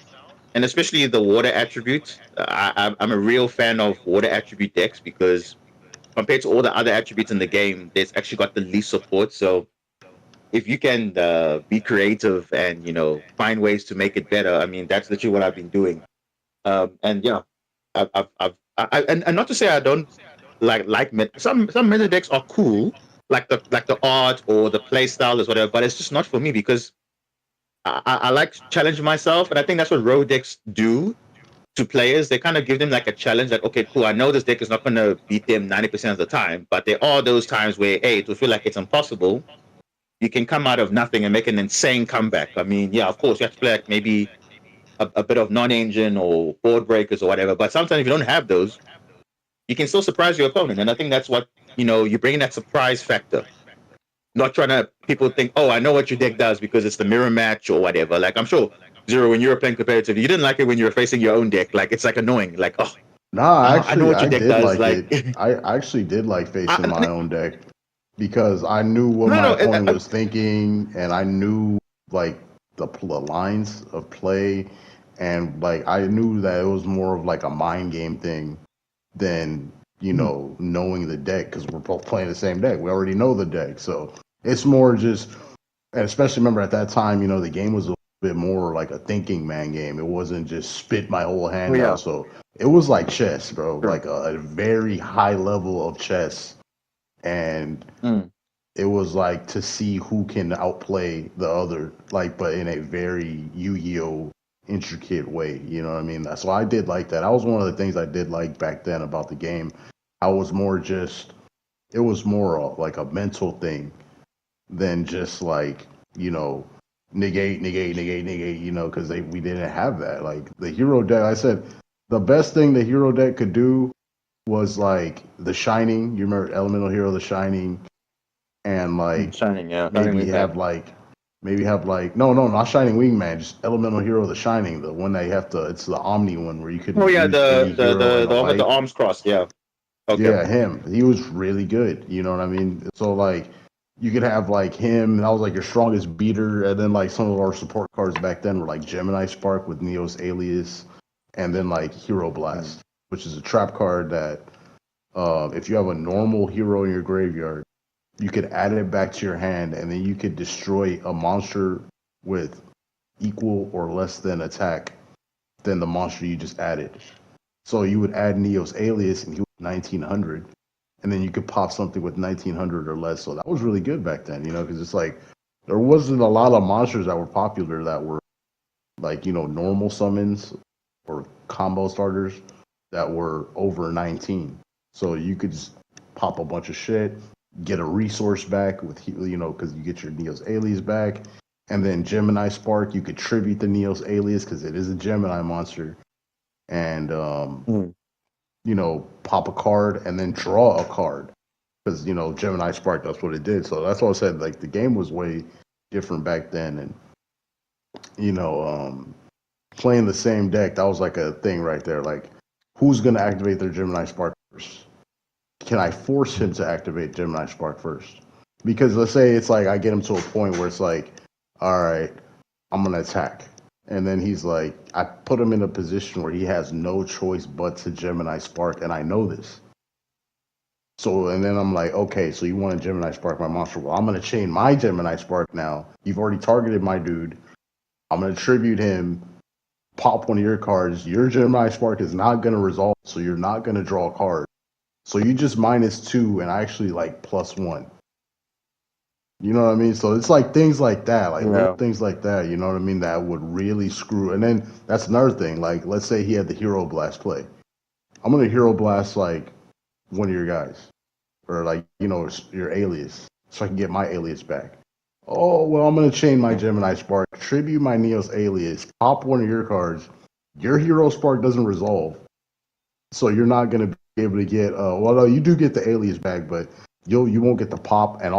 and especially the water attribute. I'm a real fan of water attribute decks because compared to all the other attributes in the game, there's actually got the least support. So if you can be creative and find ways to make it better, I mean that's literally what I've been doing. And yeah, and not to say I don't like some meta decks are cool, like the art or the play style is whatever, but it's just not for me because I like challenging myself, and I think that's what rogue decks do to players. They kind of give them like a challenge, like okay, cool, I know this deck is not going to beat them 90% of the time, but there are those times where hey, it will feel like it's impossible. You can come out of nothing and make an insane comeback. I mean, yeah, of course you have to play like maybe a bit of non-engine or board breakers or whatever. But sometimes if you don't have those, you can still surprise your opponent. And I think that's what, you bring in that surprise factor. Not trying to, people think, oh, I know what your deck does because it's the mirror match or whatever. Like, I'm sure, Zero, when you were playing competitive, you didn't like it when you were facing your own deck. Like, it's like annoying. Like, oh, Nah, I know what your deck did does. like it. I actually did like facing my own deck because I knew what No, my no, opponent was thinking, and I knew like the lines of play, and like I knew that it was more of like a mind game thing than knowing the deck because we're both playing the same deck. We already know the deck, so it's more just. And especially remember at that time, the game was a bit more like a thinking man game. It wasn't just spit my whole hand out. So it was like chess, bro, like a very high level of chess. And it was like to see who can outplay the other, like, but in a very Yu-Gi-Oh! Intricate way. You know what I mean? So I did like that. That was one of the things I did like back then about the game. I was more just, it was more like a mental thing than just like, negate, because we didn't have that. Like the hero deck, I said, the best thing the hero deck could do was like the Shining. You remember Elemental Hero, the Shining, and like Shining, yeah. maybe have like no, not Shining Wingman, just Elemental Hero, the Shining, the one that you have to. It's the Omni one where you could. Oh yeah, use any hero the one with the arms crossed, yeah. Okay. Yeah, him. He was really good. You know what I mean? So like you could have like him, that was like your strongest beater, and then like some of our support cards back then were like Gemini Spark with Neo's Alias, and then like Hero Blast, which is a trap card that if you have a normal hero in your graveyard, you could add it back to your hand, and then you could destroy a monster with equal or less than attack than the monster you just added. So you would add Neo's Alias, and he was 1900. And then you could pop something with 1900 or less. So that was really good back then, because it's like there wasn't a lot of monsters that were popular that were like, normal summons or combo starters that were over 19. So you could just pop a bunch of shit, get a resource back with, because you get your Neos alias back. And then Gemini Spark, you could tribute the Neos alias because it is a Gemini monster. And, pop a card and then draw a card. Because, Gemini Spark, that's what it did. So that's why I said, like, the game was way different back then. And, playing the same deck, that was like a thing right there. Like, who's going to activate their Gemini Spark first? Can I force him to activate Gemini Spark first? Because let's say it's like I get him to a point where it's like, all right, I'm going to attack. And then he's like, I put him in a position where he has no choice but to Gemini Spark, and I know this. So, and then I'm like, okay, so you want to Gemini Spark my monster? Well, I'm going to chain my Gemini Spark now. You've already targeted my dude. I'm going to tribute him, pop one of your cards. Your Gemini Spark is not going to resolve, so you're not going to draw a card. So you just -2 and I actually like +1. You know what I mean? So it's like things like that, like little things like that, you know what I mean, that would really screw. And then that's another thing, like let's say he had the Hero Blast play. I'm going to Hero Blast like one of your guys or like, your alias so I can get my alias back. Oh, well, I'm going to chain my Gemini Spark, tribute my Neos alias, pop one of your cards. Your Hero Spark doesn't resolve. So you're not going to be able to get, no, you do get the alias back, but you won't get the pop, and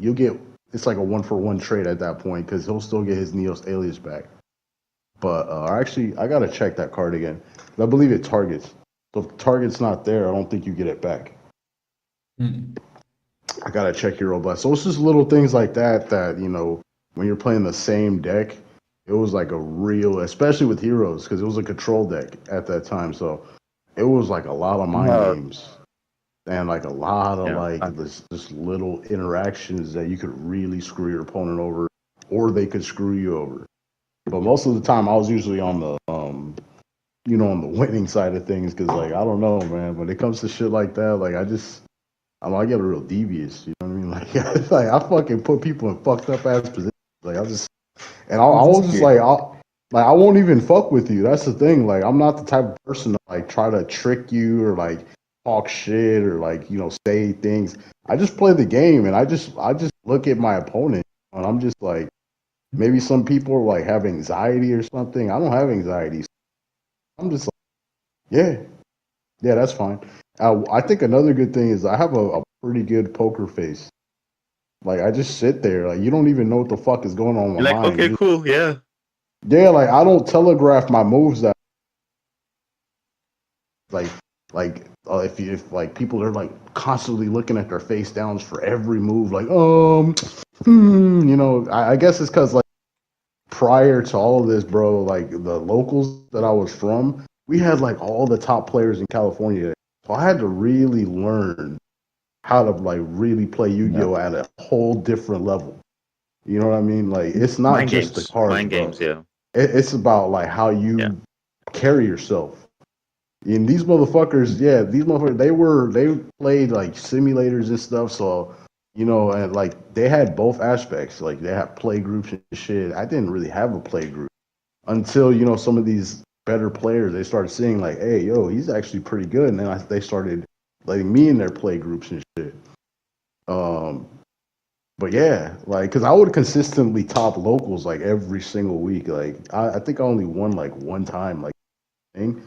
you'll get, it's like a 1-for-1 trade at that point because he'll still get his Neos alias back. But actually, I got to check that card again. I believe it targets. So if the target's not there, I don't think you get it back. I got to check Hero Blast. So it's just little things like that, when you're playing the same deck, it was like a real, especially with heroes, because it was a control deck at that time. So it was like a lot of mind games. And like a lot of just little interactions that you could really screw your opponent over, or they could screw you over. But most of the time, I was usually on the, on the winning side of things, because like I don't know, man. When it comes to shit like that, like I get real devious. You know what I mean? Like, I fucking put people in fucked up ass positions. Like I was just like, I won't even fuck with you. That's the thing. Like I'm not the type of person to like try to trick you or like talk shit or like, say things. I just play the game and I just look at my opponent and I'm just like, maybe some people like have anxiety or something. I don't have anxiety. I'm just like, yeah, that's fine. I think another good thing is I have a pretty good poker face. Like I just sit there, like you don't even know what the fuck is going on in my mind. Okay, cool, yeah. Yeah, like I don't telegraph my moves that if like people are like constantly looking at their face downs for every move, like I guess it's because like prior to all of this, bro, like the locals that I was from, we had like all the top players in California, so I had to really learn how to like really play Yu-Gi-Oh at a whole different level. You know what I mean? Like it's not Mind just games. the cards, Mind games, yeah. It's about like how you carry yourself. And these motherfuckers, they played like simulators and stuff. So, and like they had both aspects. Like they had play groups and shit. I didn't really have a play group until, some of these better players, they started seeing like, hey, yo, he's actually pretty good. And then they started letting me in their play groups and shit. But yeah, like, cause I would consistently top locals like every single week. Like I think I only won like one time, like thing.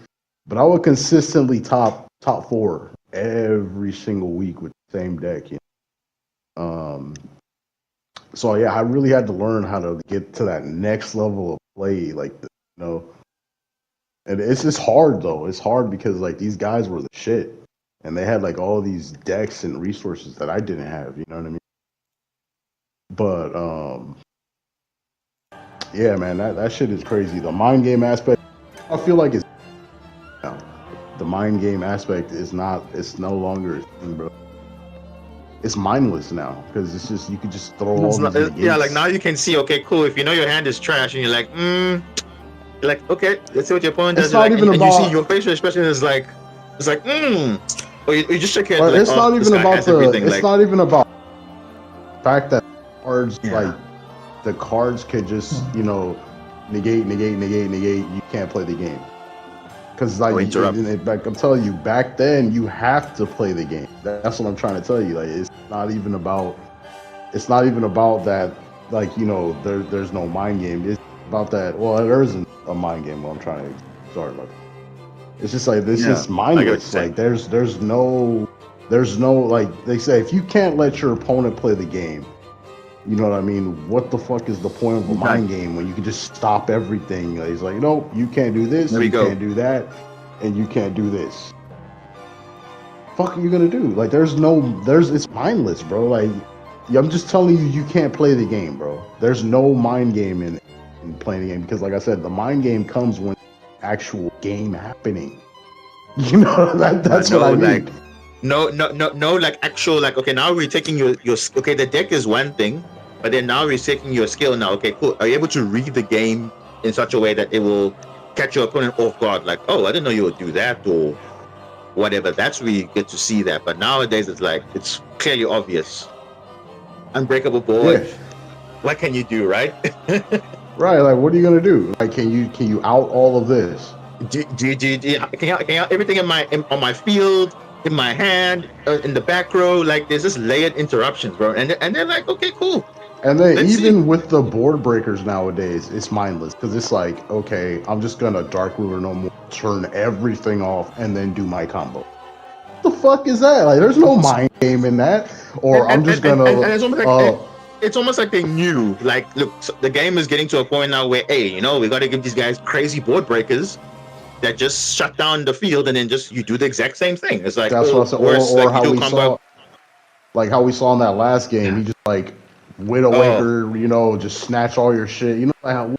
But I would consistently top 4 every single week with the same deck. So yeah, I really had to learn how to get to that next level of play, like and it's just hard though. It's hard because like these guys were the shit, and they had like all these decks and resources that I didn't have. You know what I mean? But yeah, man, that shit is crazy. The mind game aspect, I feel like it's. The mind game aspect is not, it's no longer, bro. It's mindless now because it's just, you could just throw all these negates. Yeah, like now you can see, okay, cool. If you know your hand is trash and you're like, okay, let's see what your opponent does. It's not like, even and about, you see your facial expression is like, or you just check your head. Like, it's not even about it's not even about the fact that cards, like, the cards could just, negate, you can't play the game. Because like, like I'm telling you, back then you have to play the game. That's what I'm trying to tell you. Like it's not even about that. Like there's no mind game. It's about that. Well, there isn't a mind game. What I'm trying to sorry about that. It's just like this is mindless. Like there's no like they say if you can't let your opponent play the game, you know what I mean? What the fuck is the point of a mind game when you can just stop everything? Like, he's like, nope, you can't do this, you can't do that, and you can't do this. Fuck are you gonna do? Like it's mindless, bro. Like I'm just telling you, you can't play the game, bro. There's no mind game in playing the game because like I said, the mind game comes when actual game happening. You know that's what I mean. Like, no, like actual like okay, now we're taking your okay, the deck is one thing, but then now we're taking your skill now. Okay, cool. Are you able to read the game in such a way that it will catch your opponent off guard? Like, oh, I didn't know you would do that or whatever. That's where you get to see that. But nowadays it's like it's clearly obvious. Unbreakable board. Yeah. What can you do, right? Right, like what are you gonna do? Like can you out all of this? Can I everything on my field, in my hand, in the back row, like there's just layered interruptions, bro. And they're like, okay, cool. And then even with the board breakers nowadays, it's mindless because it's like, okay, I'm just gonna dark ruler no more, turn everything off, and then do my combo. What the fuck is that? Like, there's no mind game in that. Or I'm just gonna. It's almost like they knew, like, look, the game is getting to a point now where, hey, we got to give these guys crazy board breakers that just shut down the field, and then just you do the exact same thing. It's like that's what I said. Or how we saw, like how we saw in that last game, he just like Widowmaker, just snatch all your shit. You know how,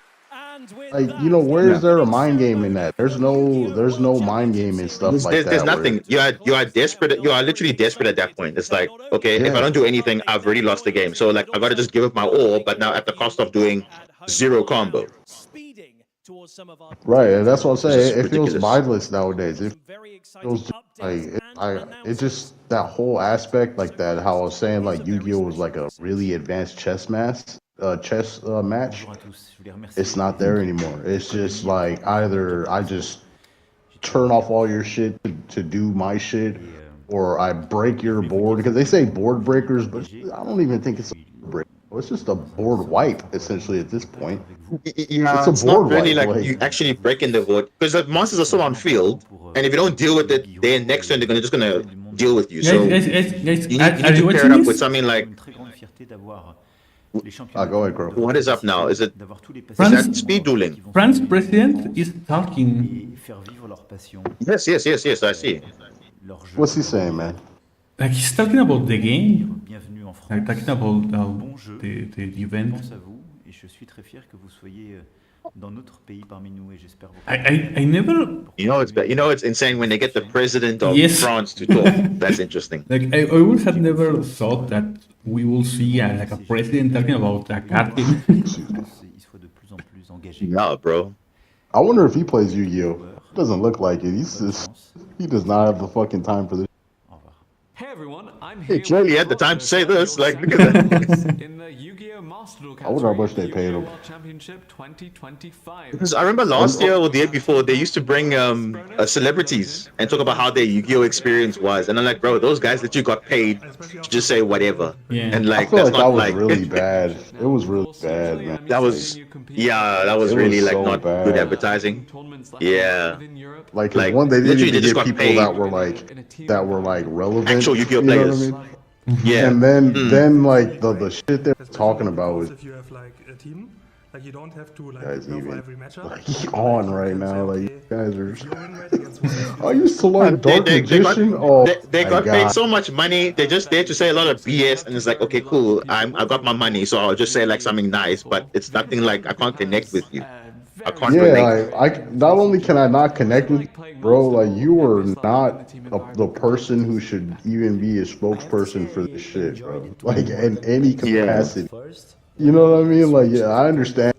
like where is there a mind game in that? There's no mind game in stuff like that. There's nothing. You are desperate. You are literally desperate at that point. It's like, okay, if I don't do anything, I've already lost the game. So like I got to just give it my all, but now at the cost of doing 0 combo. Right, and that's what I'm saying. It feels mindless nowadays. It feels like it just that whole aspect, like that. How I was saying, like Yu-Gi-Oh was like a really advanced chess match. It's not there anymore. It's just like either I just turn off all your shit to do my shit, or I break your board because they say board breakers, but I don't even think it's a board break. It's just a board wipe, essentially, at this point. Yeah, it's a board not really wipe, like you actually breaking the board because the monsters are still on field, and if you don't deal with it, then next turn they're just gonna deal with you. So you need to pair it up with something like. Go ahead, Crow. What is up now? Is that speed dueling? France president is talking. Yes, I see. What's he saying, man? Like he's talking about the game, like talking about the event. I never. It's insane when they get the president of France to talk. That's interesting. Like I would have never thought that we will see like a president talking about a card game. No, bro. I wonder if he plays Yu-Gi-Oh. Doesn't look like it. He does not have the fucking time for this. Hey everyone, I'm here. He clearly had the time to say this. Like, look at that. In the Yu-Gi-Oh! Master Duel I wonder how much they paid him. Championship 2025. Because I remember last year or the year before, they used to bring celebrities and talk about how their Yu-Gi-Oh! Experience was, and I'm like, bro, those guys that you got paid to just say whatever. Yeah. And like, I feel that's like not that was really bad. It was really bad, man. That was really like not bad. good advertising. Yeah. Like one, they didn't even get people that were like relevant. Actual Yu-Gi-Oh! Players. Yeah. And then like the shit they're talking about was. If you have like a team, like you don't have to like guys go for even every matchup. like on right now, like you guys are. I used to learn Dark Magician. They got paid so much money. They're just there to say a lot of BS, and it's like, okay, cool. I got my money, so I'll just say like something nice, but it's nothing like I can't connect with you. I can't relate. I not only can I not connect with you, bro, like you are not the person who should even be a spokesperson for this shit, bro. Like in any capacity. You know what I mean? Like, yeah, I understand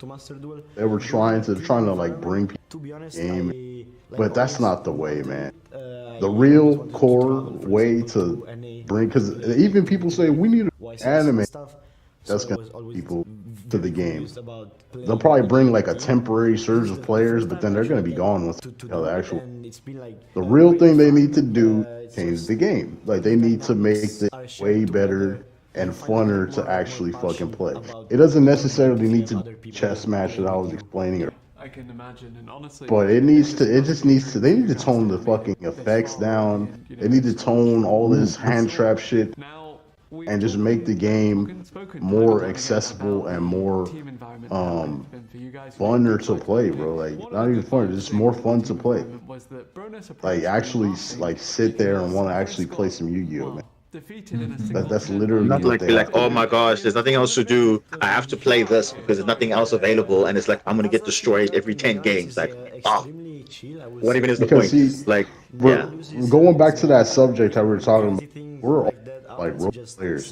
they were trying to like bring people to the game, but that's not the way, man. The real core way to bring, because even people say we need an anime. that's gonna bring people to the game. They'll probably bring like a temporary surge of players, but then they're gonna be gone once the actual. The real thing they need to do change the game. Like they need to make it way better and funner to actually fucking play. It doesn't necessarily need to be chess match that I was explaining. I can imagine, and honestly, But it just needs to. They need to tone the fucking effects down. They need to tone all this hand trap shit, and just make the game more accessible and more funner to play, bro. Like not even fun, just more fun to play. Like actually, like sit there and want to actually play some Yu-Gi-Oh, man. That's literally Not like be like, oh my gosh, there's nothing else to do. I have to play this because there's nothing else available, and it's like I'm gonna get destroyed every 10 games. Like, what even is the point? Like, going back to that subject that we were talking about, we're all like role players.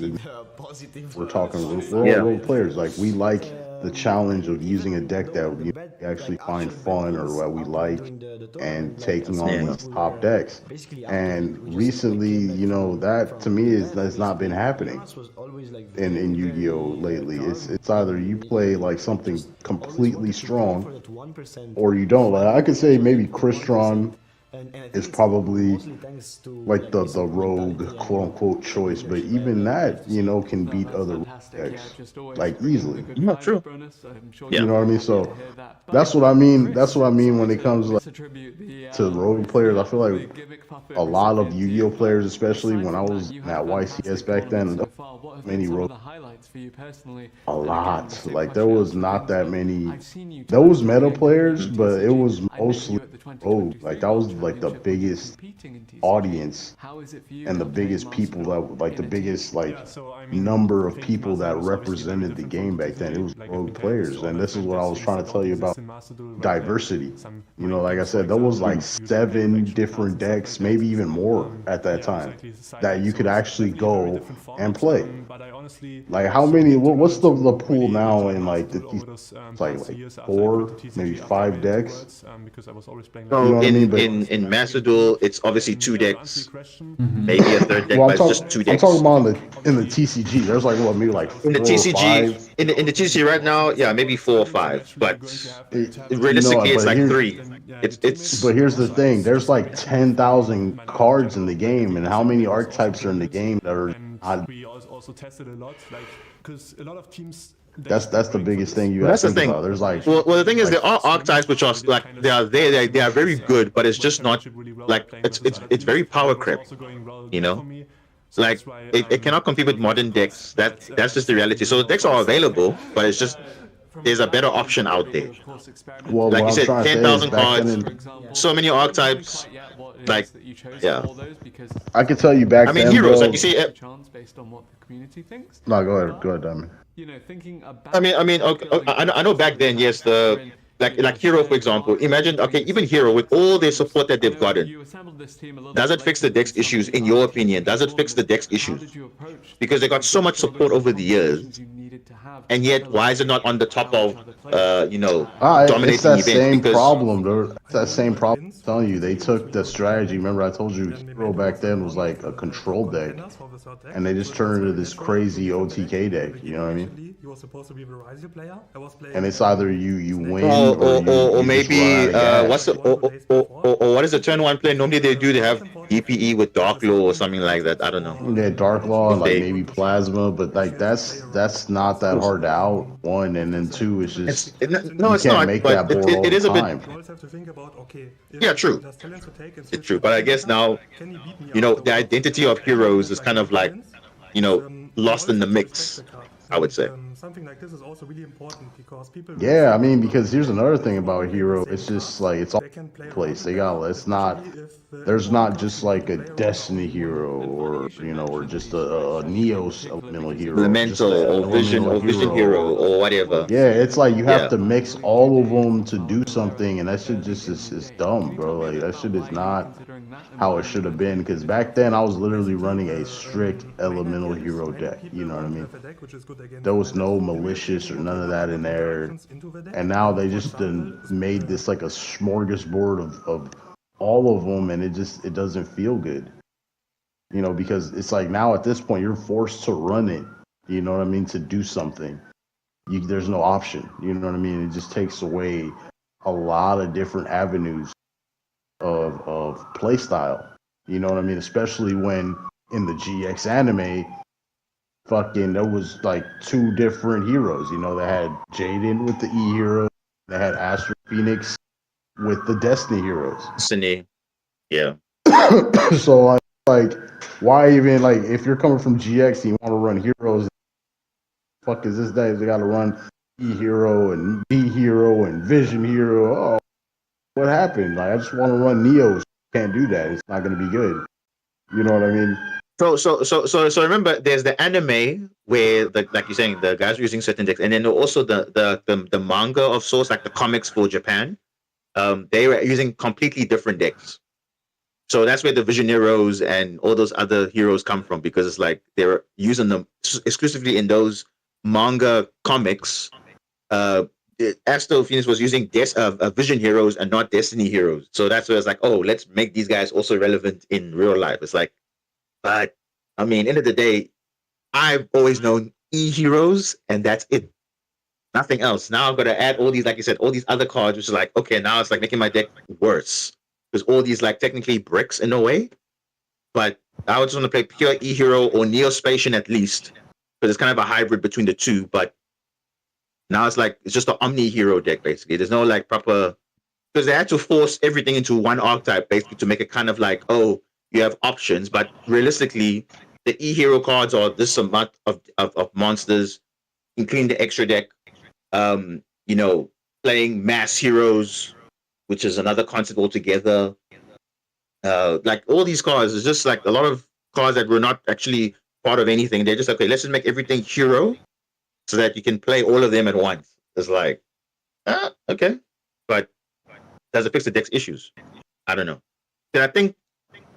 We're all role players. Like we like the challenge of using a deck that we actually find fun or what we like, and taking on these top decks. And recently, you know, that to me has not been happening in Yu-Gi-Oh lately. It's either you play like something completely strong or you don't. Like I could say maybe Crystron is probably like the rogue quote unquote choice, but even that, you know, can beat other decks like easily. Not true. You know what I mean? So that's what I mean. That's what I mean when it comes to rogue players. I feel like a lot of Yu-Gi-Oh players, especially when I was at YCS back then, many rogue. A lot. Like there was not that many. There was meta players, but it was mostly rogue. Like that was like the biggest audience and the biggest people that like the biggest like number of people that represented the game back then. It was rogue players, and this is what I was trying to tell you about diversity. You know, like I said, there was like 7 different decks, maybe even more at that time, that you could actually go and play. Like how many? What's the pool now in like like 4, maybe 5 decks? So in Master Duel, it's obviously 2 decks, maybe a third deck, but it's just 2 decks. I'm talking about in the TCG. There's like what, maybe like 4 in the TCG. In the TCG right now, yeah, maybe 4 or 5, but realistically, it's like 3. It's. But here's the thing: there's like 10,000 cards in the game, and how many archetypes are in the game that are not? That's the biggest thing you have to think about. There's like well the thing is there are archetypes which are like they are very good, but it's just not like it's very power creep, you know. Like it cannot compete with modern decks. That's just the reality. So the decks are available, but it's just there's a better option out there. Well, like you said, 10,000 cards, so many archetypes. Like, yeah. I can tell you back then. I mean, heroes, bro, like you see. No, go ahead, Diamond. I mean, okay, I know back then, yes, the like Hero, for example. Imagine, okay, even Hero with all their support that they've gotten, does it fix the deck's issues? In your opinion, does it fix the deck's issues? Because they got so much support over the years, and yet why is it not on the top of dominating it's that events? Same problem, though. It's that same problem. I'm telling you, they took the strategy. Remember, I told you Hero back then was like a control deck, and they just turned into this crazy OTK deck. You know what I mean? And it's either you win or maybe what is the turn 1 play? Normally they have DPE with Dark Law or something like that. I don't know. Yeah, Dark Law, like maybe Plasma, but like that's not that hard to out. 1, and then 2 is just it's not. Make but that board it is a time. bit. Yeah, true. It's true, but I guess now, the identity of heroes is kind of like, lost in the mix, I would say. Something like this is also really important because people. Yeah, I mean, because here's another thing about Hero. It's just like it's all place. It's not. There's not just like a Destiny hero or or just a Neos elemental hero. Elemental or Vision hero or whatever. Yeah, it's like you have to mix all of them to do something, and that shit just is dumb, bro. Like that shit is not how it should have been. Because back then I was literally running a strict elemental hero deck. You know what I mean? There was no malicious or none of that in there, and now they just made this like a smorgasbord of all of them, and it doesn't feel good, because it's like now at this point you're forced to run it you know what I mean, to do something. There's no option, you know what I mean? It just takes away a lot of different avenues of play style, you know what I mean? Especially when in the GX anime, fucking, there was like 2 different heroes, you know, they had Jaden with the E hero, they had Astro Phoenix with the Destiny heroes. Destiny, yeah. So like, why even, like, if you're coming from GX and you want to run heroes, fuck is this day? They got to run E hero and B hero and Vision hero. Oh, what happened? Like, I just want to run Neos. Can't do that. It's not going to be good. You know what I mean? So remember, there's the anime where, like you're saying, the guys are using certain decks, and then also the manga of sorts, like the comics for Japan. They were using completely different decks. So that's where the Vision heroes and all those other heroes come from, because it's like they were using them exclusively in those manga comics. Astro Phoenix was using Vision heroes and not Destiny heroes. So that's where it's like, oh, let's make these guys also relevant in real life. It's like, but I mean, end of the day, I've always known E heroes, and that's it. Nothing else. Now I've got to add all these, like you said, all these other cards, which is like, okay, now it's like making my deck worse. Because all these, like, technically bricks in a way. But I would just want to play pure E hero or Neospatian at least. Because it's kind of a hybrid between the two. But now it's like, it's just an Omni hero deck, basically. There's no, like, proper. Because they had to force everything into one archetype, basically, to make it kind of like, oh, you have options. But realistically, the E hero cards are this amount of monsters, including the extra deck. You know, playing mass heroes, which is another concept altogether. Like, all these cards is just like a lot of cards that were not actually part of anything. They're just, okay, let's just make everything hero so that you can play all of them at once. It's like, okay. But does it fix the deck's issues? I don't know. And I think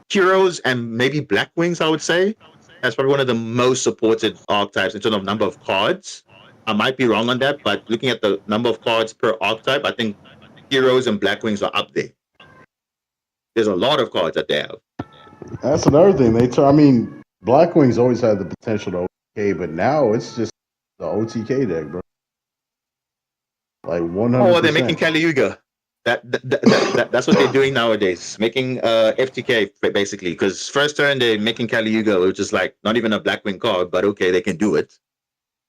heroes and maybe Black Wings, I would say, that's probably one of the most supported archetypes in terms of number of cards. I might be wrong on that, but looking at the number of cards per archetype, I think heroes and Black Wings are up there. There's a lot of cards that they have. That's another thing. I mean, Black Wings always had the potential to OTK, but now it's just the OTK deck, bro. Like 100%. Oh, they're making Caliuga. That's what they're doing nowadays, making FTK basically. Because first turn they're making Caliuga, which is like not even a Blackwing card, but okay, they can do it.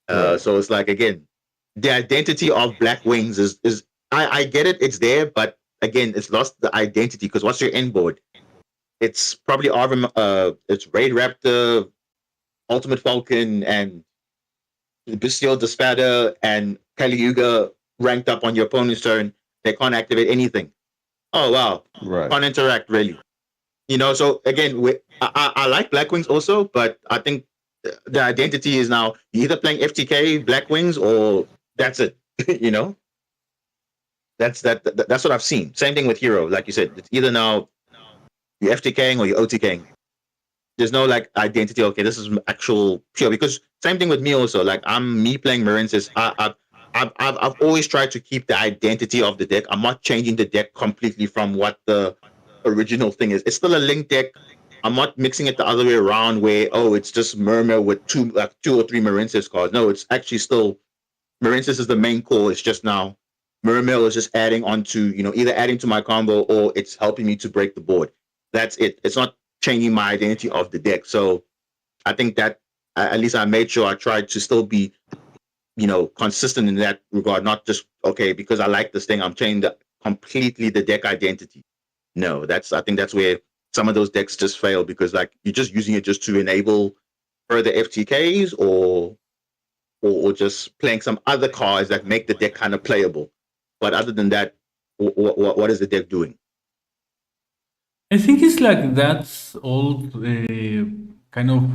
So it's like, again, the identity of Black Wings is I get it, it's there, but again, it's lost the identity. Because what's your end board? It's probably it's Raid Raptor, Ultimate Falcon, and Bestial Despater and Caliuga ranked up on your opponent's turn. They can't activate anything. Oh, wow. Right. Can't interact, really. You know, so again, I like Black Wings also, but I think the identity is now you're either playing FTK Black Wings or that's it. You know? That's what I've seen. Same thing with Hero. Like you said, it's either now you're FTKing or you're OTKing. There's no like identity. Okay, this is actual pure. Because same thing with me also. Like me playing Marinces. I've always tried to keep the identity of the deck. I'm not changing the deck completely from what the original thing is. It's still a link deck. I'm not mixing it the other way around where, oh, it's just Murmur with two or three Marinces cards. No, it's actually still Marinces is the main core. It's just now Murmur is just adding onto, you know, either adding to my combo or it's helping me to break the board. That's it. It's not changing my identity of the deck. So I think that at least I made sure I tried to still be, you know, consistent in that regard, not just, okay, because I like this thing, I'm changing completely the deck identity. No, I think that's where some of those decks just fail, because like you're just using it just to enable further FTKs or just playing some other cards that make the deck kind of playable. But other than that, what is the deck doing? I think it's like that's old kind of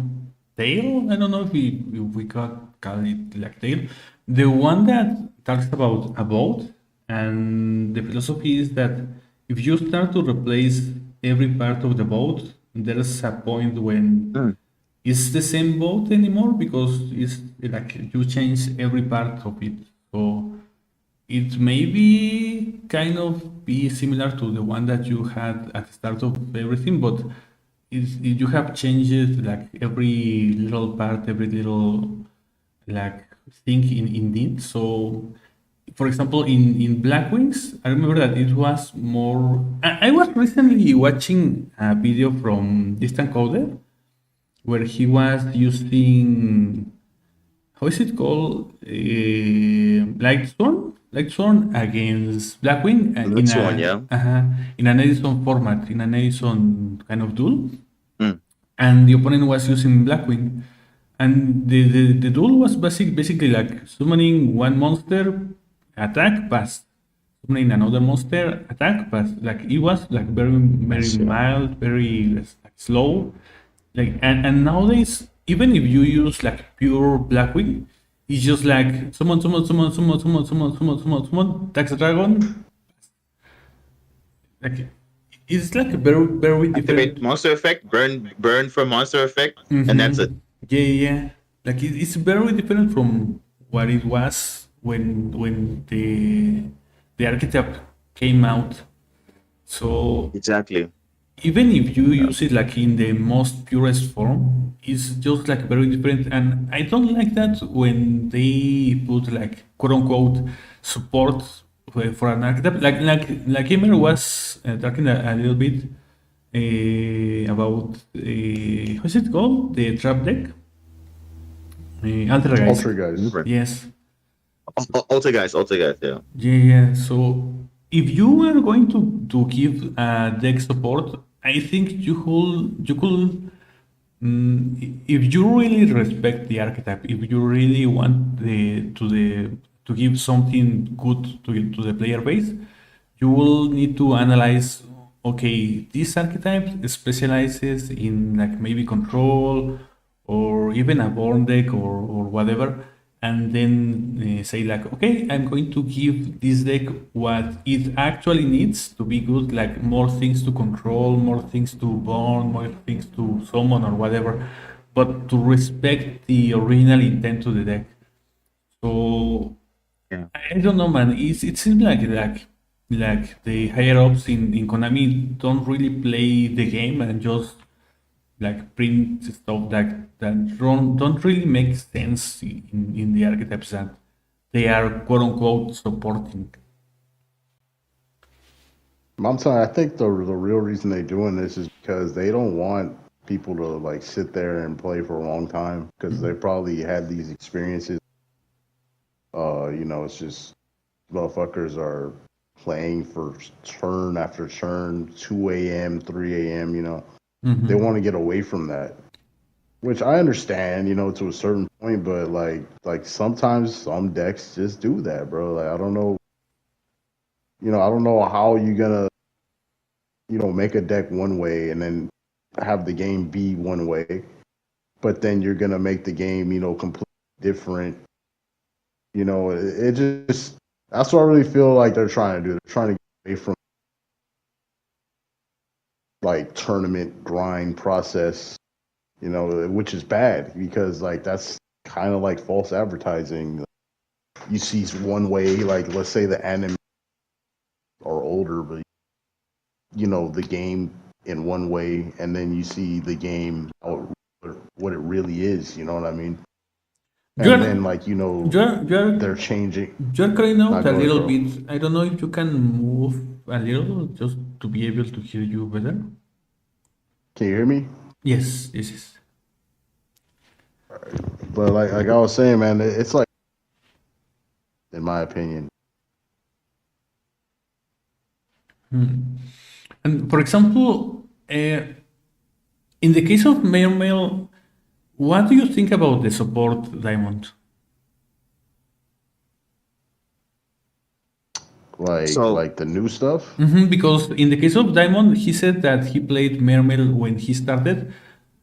tale. I don't know if we call it like tale. The one that talks about a boat, and the philosophy is that if you start to replace every part of the boat, there's a point when it's the same boat anymore, because it's like you change every part of it. So it may be kind of be similar to the one that you had at the start of everything, but you have changes like every little part, every little think in it. So, for example, in Black Wings, I remember that it was more. I was recently watching a video from Distant Coder where he was using, how is it called? Lightsworn against Blackwing This one, yeah. in an Edison format, in an Edison kind of duel. Mm. And the opponent was using Blackwing. And the duel was basically like summoning one monster, attack, pass. Summoning another monster, attack, pass. Like it was like very mild, very like, slow. Like and nowadays, even if you use like pure Blackwing, it's just like summon, tax dragon. Like it's like very different. Activate monster effect, burn for monster effect, and that's it. Yeah. Like it's very different from what it was when the archetype came out. So Exactly. even if you use it like in the most purest form, it's just like very different. And I don't like that when they put like quote unquote support for an archetype. Like Gamer was talking a little bit about how is it called? The trap deck? Altergeist. Altergeist. Yes. Altergeist, yeah. Yeah. So if you are going to give deck support, I think you could if you really respect the archetype, if you really want to give something good to the player base, you will need to analyze. Okay, this archetype specializes in like maybe control or even a born deck or whatever, and then say like, okay, I'm going to give this deck what it actually needs to be good, like more things to control, more things to burn, more things to summon or whatever, but to respect the original intent to the deck. So Yeah. I don't know, man. It seems like the higher ups in Konami don't really play the game and just like print stuff that don't really make sense in the archetypes that they are quote unquote supporting. I'm telling you, I think the real reason they're doing this is because they don't want people to like sit there and play for a long time because they probably had these experiences. It's just motherfuckers are playing for turn after turn, 2 a.m., 3 a.m., They want to get away from that, which I understand, to a certain point, but like sometimes some decks just do that, bro. Like I don't know, I don't know how you're gonna, make a deck one way and then have the game be one way, but then you're gonna make the game, completely different. It just that's what I really feel like they're trying to do. They're trying to get away from like tournament grind process, which is bad because like that's kind of like false advertising. You see one way, like let's say the anime are older, but the game in one way, and then you see the game what it really is. You know what I mean? And then they're changing. You're crying out a little bro. bit. I don't know if you can move a little just to be able to hear you better. Can you hear me? Yes. But like I was saying, man, it's like, in my opinion. And for example, in the case of Mail, what do you think about the support Diamond? Like the new stuff? Because in the case of Diamond, he said that he played Mermail when he started,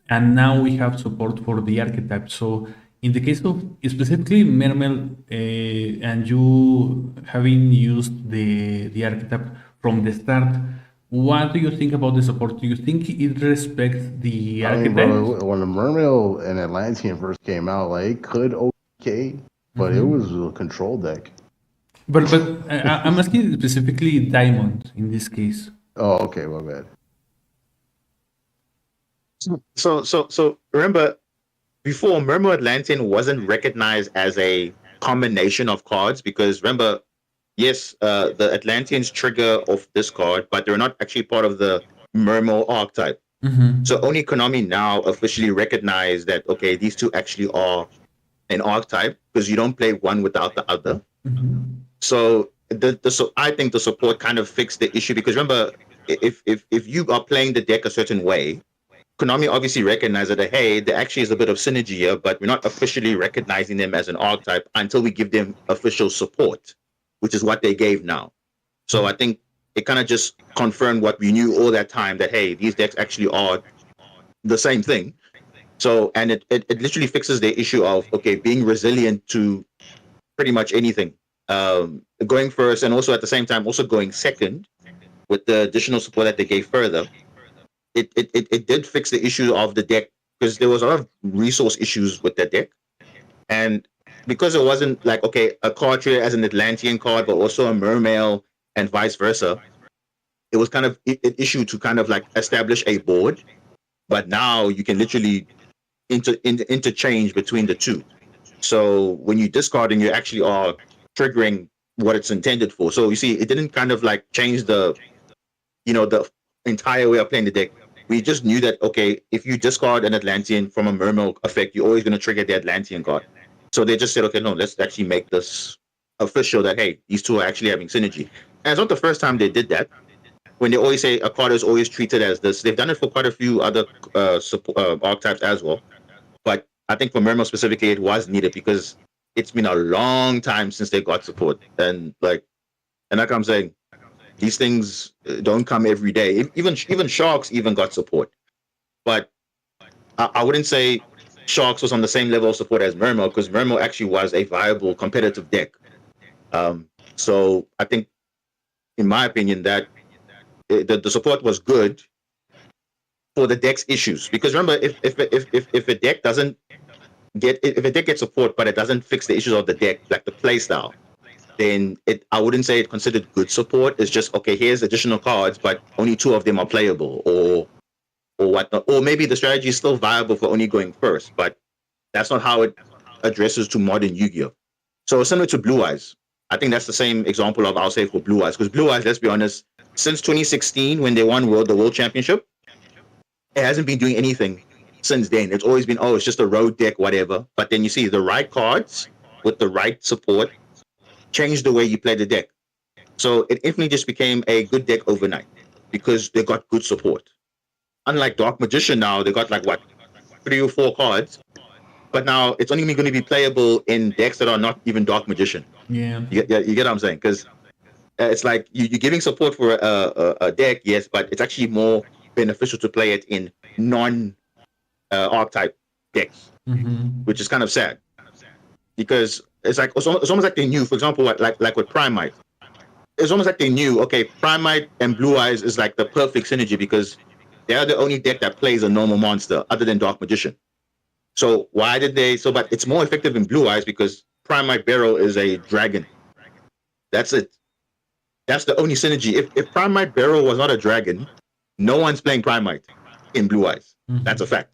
and now we have support for the archetype. So in the case of specifically Mermail, and you having used the archetype from the start, what do you think about the support? Do you think it respects the archetype? Bro, when the Mermail and Atlantean first came out, like it could okay, but it was a control deck. But I'm asking specifically Diamond in this case. Oh, okay, my bad. So remember, before, Murmur Atlantean wasn't recognized as a combination of cards because remember, yes, the Atlanteans trigger off this card, but they're not actually part of the Murmur archetype. So only Konami now officially recognized that, okay, these two actually are an archetype because you don't play one without the other. So so I think the support kind of fixed the issue because remember, if you are playing the deck a certain way, Konami obviously recognized that, hey, there actually is a bit of synergy here, but we're not officially recognizing them as an archetype until we give them official support, which is what they gave now. So I think it kind of just confirmed what we knew all that time, that, hey, these decks actually are the same thing. So, and it literally fixes the issue of, okay, being resilient to pretty much anything. Going first and also at the same time, also going second with the additional support that they gave further. It did fix the issue of the deck because there was a lot of resource issues with the deck. And because it wasn't like, okay, a card treated as an Atlantean card, but also a Mermail and vice versa, it was kind of an issue to kind of like establish a board. But now you can literally interchange between the two. So when you're discarding, you actually are triggering what it's intended for. So you see, it didn't kind of like change the entire way of playing the deck. We just knew that, okay, if you discard an Atlantean from a Mermail effect, you're always going to trigger the Atlantean card. So they just said, okay, no, let's actually make this official that, hey, these two are actually having synergy. And it's not the first time they did that. When they always say a card is always treated as this, they've done it for quite a few other archetypes as well. But I think for Mermail specifically, it was needed because it's been a long time since they got support. And like I'm saying, these things don't come every day. Even Sharks even got support. But I wouldn't say Sharks was on the same level of support as Mermail because Mermail actually was a viable competitive deck. So I think, in my opinion, that the support was good for the deck's issues. Because remember, if a deck doesn't get, if a deck gets support but it doesn't fix the issues of the deck, like the play style, then I wouldn't say it considered good support. It's just, okay, here's additional cards, but only 2 of them are playable, or whatnot. Or maybe the strategy is still viable for only going first, but that's not how it addresses to modern Yu-Gi-Oh. So similar to Blue Eyes. I think that's the same example of, I'll say, for Blue Eyes. Because Blue Eyes, let's be honest, since 2016 when they won the World Championship, it hasn't been doing anything since then. It's always been, oh, it's just a road deck, whatever. But then you see the right cards with the right support change the way you play the deck. So it instantly just became a good deck overnight because they got good support. Unlike Dark Magician now, they got like, what, 3 or 4 cards. But now it's only going to be playable in decks that are not even Dark Magician. Yeah. You get what I'm saying? Because it's like you're giving support for a deck, yes, but it's actually more beneficial to play it in non-archetype decks, which is kind of sad. Because it's like it's almost like they knew, for example, like with Primite. It's almost like they knew, okay, Primite and Blue Eyes is like the perfect synergy because they are the only deck that plays a normal monster other than Dark Magician. So why did they? But it's more effective in Blue Eyes because Primite Barrel is a dragon. That's it. That's the only synergy. If Primite Barrel was not a dragon, no one's playing Primite in Blue Eyes. That's a fact.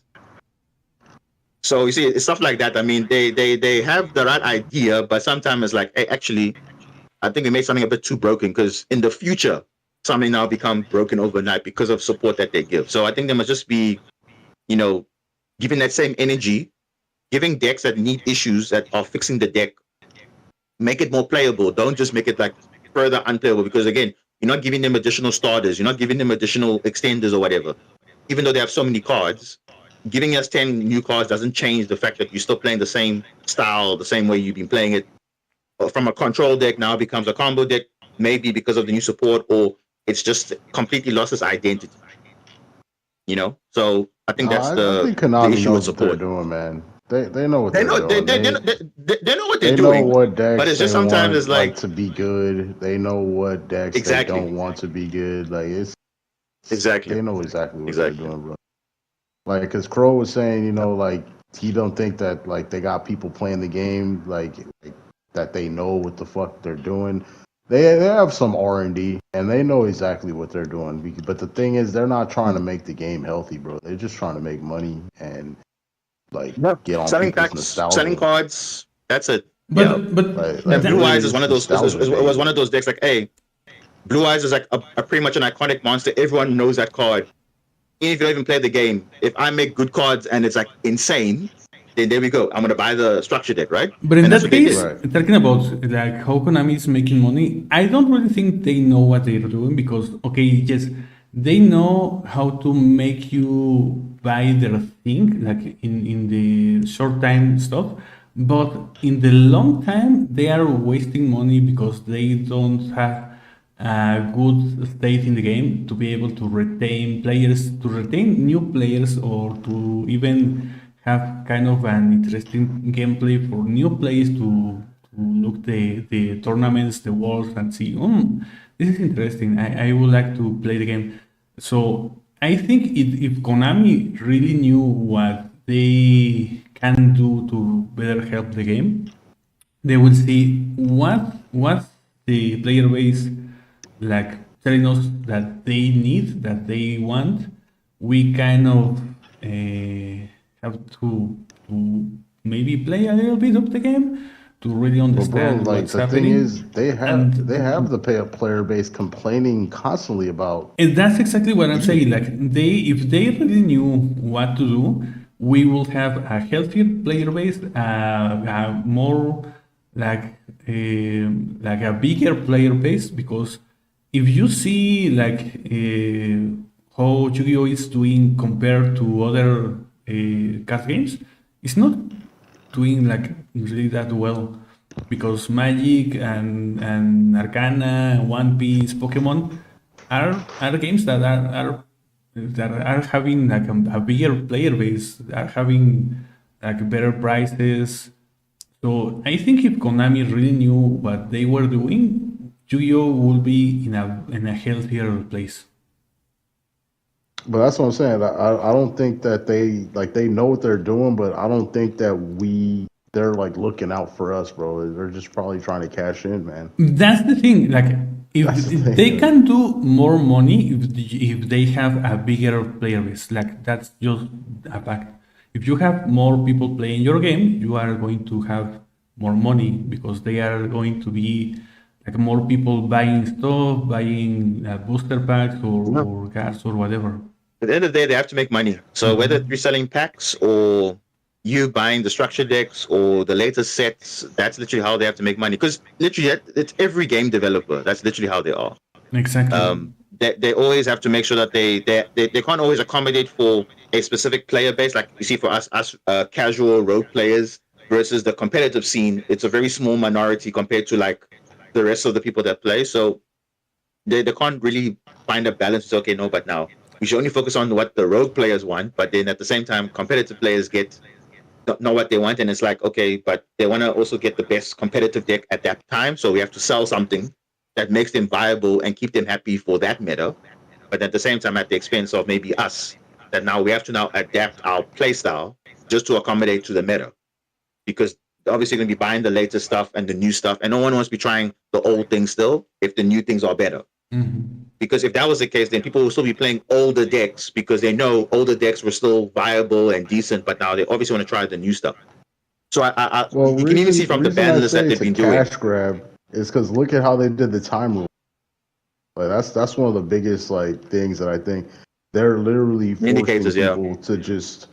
So you see, it's stuff like that. I mean, they have the right idea, but sometimes it's like, hey, actually, I think we made something a bit too broken because in the future, something now become broken overnight because of support that they give. So I think they must just be, giving that same energy, giving decks that need issues that are fixing the deck, make it more playable. Don't just make it like further unplayable because again, you're not giving them additional starters. You're not giving them additional extenders or whatever. Even though they have so many cards, giving us 10 new cards doesn't change the fact that you're still playing the same style, the same way you've been playing it. From a control deck now becomes a combo deck, maybe because of the new support, or it's just completely lost its identity. So I think that's I think the Konami issue with knows what they're support. doing, man. They know what They they're know doing. they know what they're They doing. know what decks But it's just they sometimes want it's like to be good. They know what decks exactly. they don't want to be good. Like Exactly. They know exactly what they're doing, bro. Like, because Crow was saying, like he don't think that like they got people playing the game like that they know what the fuck they're doing. They have some R&D and they know exactly what they're doing. But the thing is, they're not trying to make the game healthy, bro. They're just trying to make money, and like No, get on selling people's packs, nostalgia. selling cards. That's it. But Yeah. but And Blue Eyes is really one of those. nostalgia Was one of those decks like, hey, Blue Eyes is like a pretty much an iconic monster. Everyone knows that card. Even if you don't even play the game, if I make good cards and it's like insane, then there we go. I'm gonna buy the structure deck, right? But in And that's that what they case, did. talking about like how Konami is making money, I don't really think they know what they're doing because okay, yes, they know how to make you buy their thing, like in the short time stuff, but in the long time they are wasting money because they don't have a good state in the game to be able to retain players, to retain new players, or to even have kind of an interesting gameplay for new players to look the tournaments, the worlds, and see, this is interesting. I would like to play the game. So I think if Konami really knew what they can do to better help the game, they will see what the player base like telling us that they need, that they want. We kind of have to maybe play a little bit of the game to really But bro, understand like what's the happening. thing is, they And have the player base complaining constantly about. and that's exactly what I'm saying. Like if they really knew what to do, we will have a healthier player base, a more like a bigger player base. Because if you see like how Yu-Gi-Oh is doing compared to other card games, it's not doing like really that well because Magic and Arcana, One Piece, Pokemon are games that are having like a bigger player base, are having like better prices. So I think if Konami really knew what they were doing, Yu-Gi-Oh would be in a healthier place. But that's what I'm saying. I don't think that they know what they're doing, but I don't think that they're like looking out for us, bro. They're just probably trying to cash in, man. That's the thing. Like, if That's the thing, they man. can do more money if they have a bigger player base, like that's just a fact. If you have more people playing your game, you are going to have more money because they are going to be like more people buying stuff, buying booster packs or cards or whatever. At the end of the day, they have to make money. So whether you're selling packs or you buying the structure decks or the latest sets, that's literally how they have to make money. Because literally, it's every game developer. That's literally how they are. Exactly. They always have to make sure that they can't always accommodate for a specific player base. Like you see for us casual rogue players versus the competitive scene, it's a very small minority compared to like the rest of the people that play. So they can't really find a balance. It's okay, no, but now we should only focus on what the rogue players want. But then at the same time, competitive players know what they want, and it's like, okay, but they want to also get the best competitive deck at that time. So we have to sell something that makes them viable and keep them happy for that meta. But at the same time, at the expense of maybe us, that now we have to now adapt our play style just to accommodate to the meta. Because they're obviously going to be buying the latest stuff and the new stuff, and no one wants to be trying the old things still if the new things are better. Because if that was the case, then people will still be playing older decks because they know older decks were still viable and decent, but now they obviously want to try the new stuff. So you can even see from the ban list that they've been doing. Cash grab is because look at how they did the time rule. Like that's one of the biggest like things that I think they're literally forcing people to just.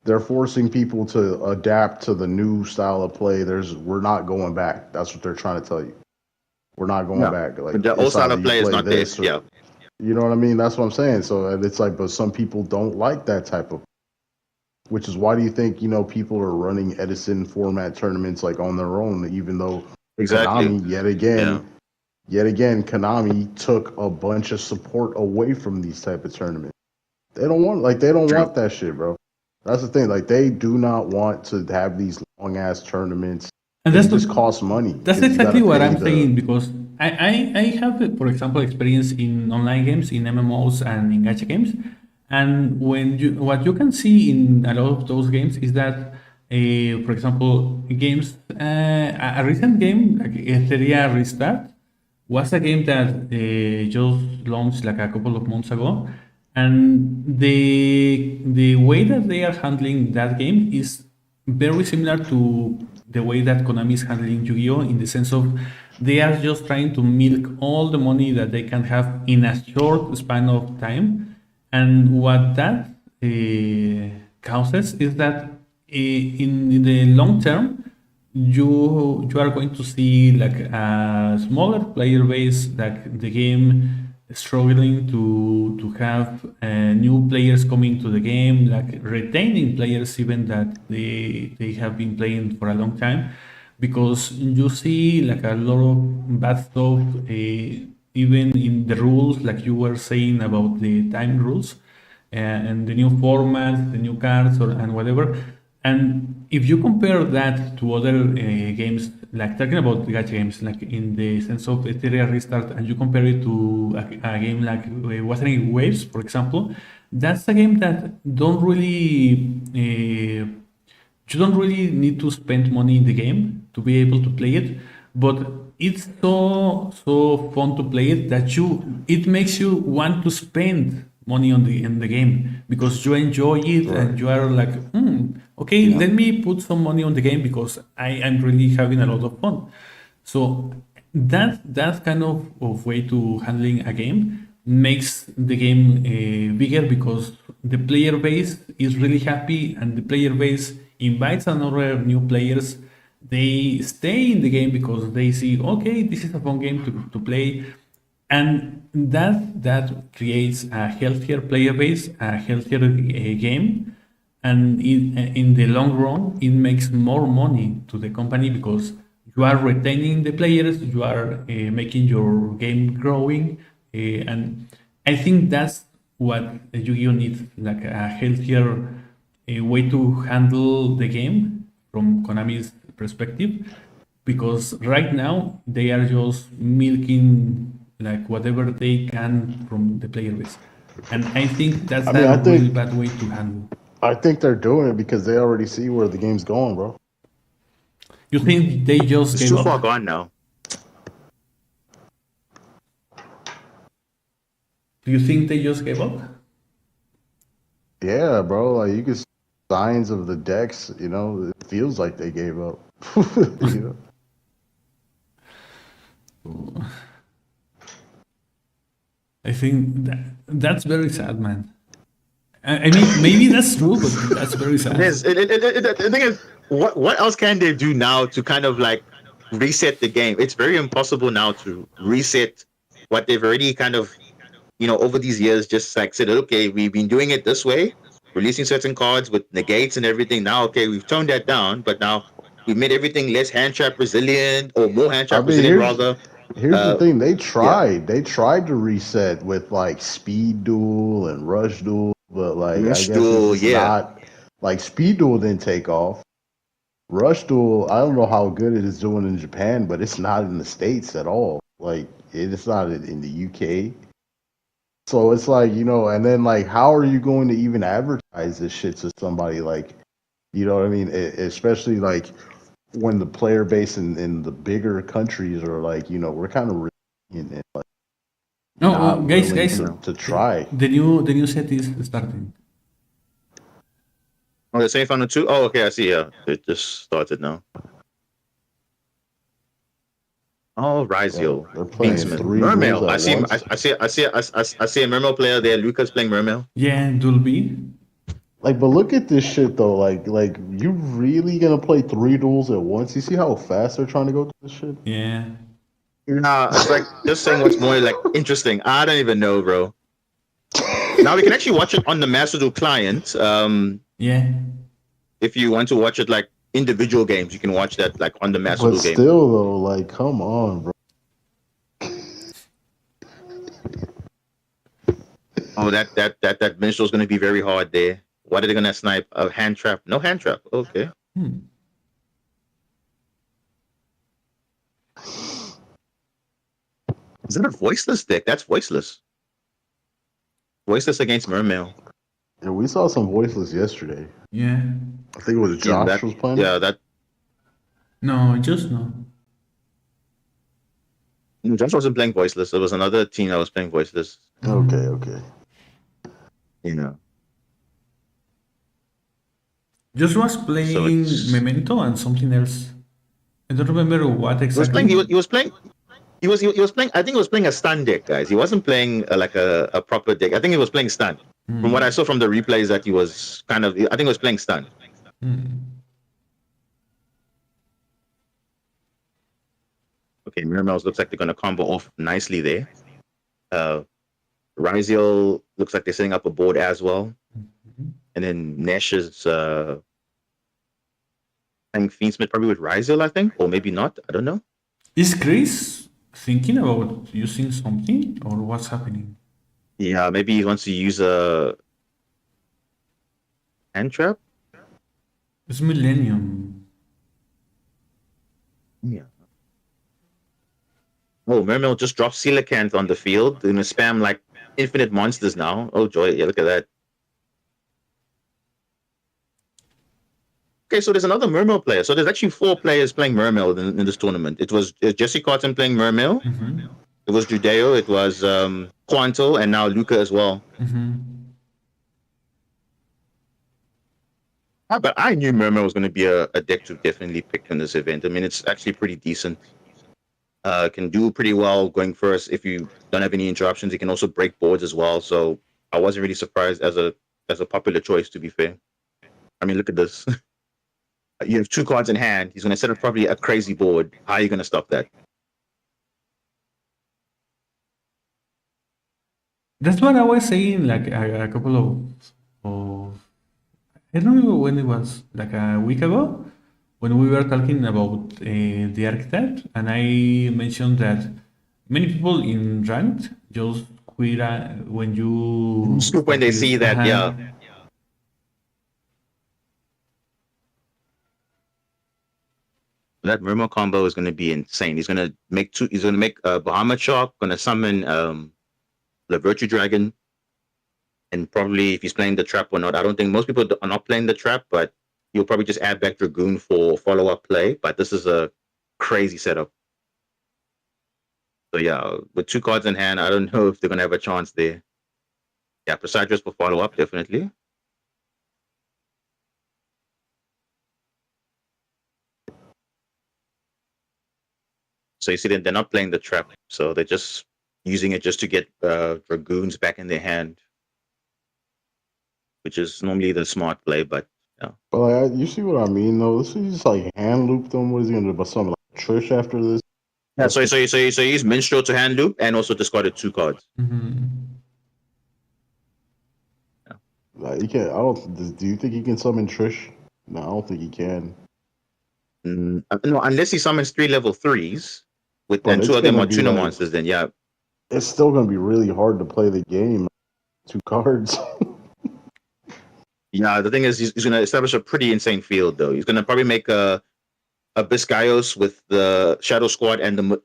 They're forcing people to adapt to the new style of play. We're not going back. That's what they're trying to tell you. We're not going back. Like the old style of play is not this. Yeah. You know what I mean? That's what I'm saying. So it's like, but some people don't like that type of. Which is why do you think people are running Edison format tournaments like on their own, even though Konami yet again Konami took a bunch of support away from these type of tournaments. They don't want want that shit, bro. That's the thing. Like they do not want to have these long ass tournaments. And it just costs money. That's exactly what I'm saying because I have, for example, experience in online games, in MMOs and in gacha games. And what you can see in a lot of those games is that, for example, games, a recent game like Etheria Restart was a game that just launched like a couple of months ago. And the way that they are handling that game is very similar to the way that Konami is handling Yu-Gi-Oh! In the sense of they are just trying to milk all the money that they can have in a short span of time. And what that causes is that in the long term, you are going to see like a smaller player base, like the game struggling to have new players coming to the game, like retaining players even that they have been playing for a long time, because you see like a lot of bad stuff, even in the rules, like you were saying about the time rules and the new formats, the new cards, and whatever. And if you compare that to other games, like talking about the gacha games, like in the sense of Ethereal Restart, and you compare it to a game like Wuthering Waves, for example, that's a game that don't really you don't really need to spend money in the game to be able to play it, but it's so fun to play it that it makes you want to spend money in the game because you enjoy it and you are like, okay, let me put some money on the game because I'm really having a lot of fun. So that kind of way to handling a game makes the game bigger because the player base is really happy and the player base invites another new players. They stay in the game because they see, okay, this is a fun game to play. And that creates a healthier player base, a healthier game, and in the long run, it makes more money to the company because you are retaining the players, you are making your game growing, and I think that's what Yu-Gi-Oh needs, like a healthier way to handle the game from Konami's perspective, because right now they are just milking like whatever they can from the player base, and I think that's a really bad way to handle. I think they're doing it because they already see where the game's going, bro. You think they just It's gave too up? far gone now. Do you think they just gave up? Yeah, bro. Like you can see signs of the decks. You know, it feels like they gave up. You know? I think that's very sad, man. I mean, maybe that's true, but that's very sad. The thing is, what else can they do now to kind of like reset the game? It's very impossible now to reset what they've already kind of, over these years just like said, okay, we've been doing it this way, releasing certain cards with negates and everything. Now, okay, we've toned that down, but now we've made everything less hand trap resilient or more hand trap resilient rather. Here's the thing. They tried to reset with like speed duel and rush duel, but like I guess it's not like speed duel didn't take off. Rush duel, I don't know how good it is doing in Japan, but it's not in the States at all. Like it's not in the UK. So it's like, and then like how are you going to even advertise this shit to somebody, like, you know what I mean? Especially like when the player base in the bigger countries are like, we're kind of like guys, to try. The new set is starting. Oh, the semi-final 2? Oh, okay, I see. Yeah, it just started now. Oh, Rizio. They're playing Mermail. I see a Mermail player there. Lucas playing Mermail. Yeah, Dulby. Like, but look at this shit though. Like you really gonna play 3 duels at once? You see how fast they're trying to go through this shit? Yeah. Nah, it's like just saying what's more like interesting. I don't even know, bro. Now we can actually watch it on the Master Duel client. Yeah. If you want to watch it like individual games, you can watch that like on the Master Duel game. But still though, like, come on, bro. Oh, that minstrel is going to be very hard there. What are they going to snipe? A hand trap? No hand trap. Okay. Is that a voiceless deck? That's voiceless. Voiceless against Mermail. Yeah, we saw some voiceless yesterday. Yeah. I think it was Josh was playing. Yeah, that. No, just no. Josh wasn't playing voiceless. There was another team that was playing voiceless. Okay. You know. Just was playing Memento and something else. I don't remember what exactly. He was playing. He was playing. I think he was playing a stun deck, guys. He wasn't playing like a proper deck. I think he was playing stun. From what I saw from the replays, that he was kind of. I think he was playing stun. Okay, Mirmels looks like they're gonna combo off nicely there. Ryziel looks like they're setting up a board as well. And then Nesh is playing Fiendsmith probably with Ryziel, I think, or maybe not. I don't know. Is Chris thinking about using something, or what's happening? Yeah, maybe he wants to use a hand trap. It's Millennium. Yeah. Oh, Mermail just dropped Coelacanth on the field. They're gonna spam like infinite monsters now. Oh joy, yeah, look at that. Okay, so there's another Mermail player. So there's actually 4 players playing Mermail in this tournament. It was Jesse Carton playing Mermail. It was Judeo, it was Quanto, and now Luca as well. But I knew Mermail was going to be a deck to definitely pick in this event. I mean, it's actually pretty decent. Can do pretty well going first if you don't have any interruptions. It can also break boards as well. So I wasn't really surprised as a popular choice, to be fair. I mean, look at this. You have 2 cards in hand. He's going to set up probably a crazy board. How are you going to stop that? That's what I was saying like a couple of I don't remember when it was, like a week ago, when we were talking about the archetype, and I mentioned that many people in ranked just quit when you when they see that, yeah. That Mermail combo is going to be insane. He's going to make He's going to make Bahamut Shark. Going to summon the Virtue Dragon, and probably if he's playing the trap or not. I don't think most people are not playing the trap, but you'll probably just add back Dragoon for follow-up play. But this is a crazy setup. So yeah, with 2 cards in hand, I don't know if they're going to have a chance there. Yeah, Presidress for follow-up, definitely. So you see that they're not playing the trap, so they're just using it just to get Dragoons back in their hand, which is normally the smart play, but yeah. But like, you see what I mean, though? This is just like hand loop them. What is he gonna do? But something like Trish after this? Yeah. So you use Minstrel to hand loop and also discarded 2 cards. Yeah. Like, you can't. I don't. Do you think he can summon Trish? No, I don't think he can. No, unless he summons 3 level 3s with and 2 of them are tuna monsters. Then yeah, it's still gonna be really hard to play the game. 2 cards. Yeah, the thing is, he's going to establish a pretty insane field, though. He's going to probably make a Biscayos with the Shadow Squad and the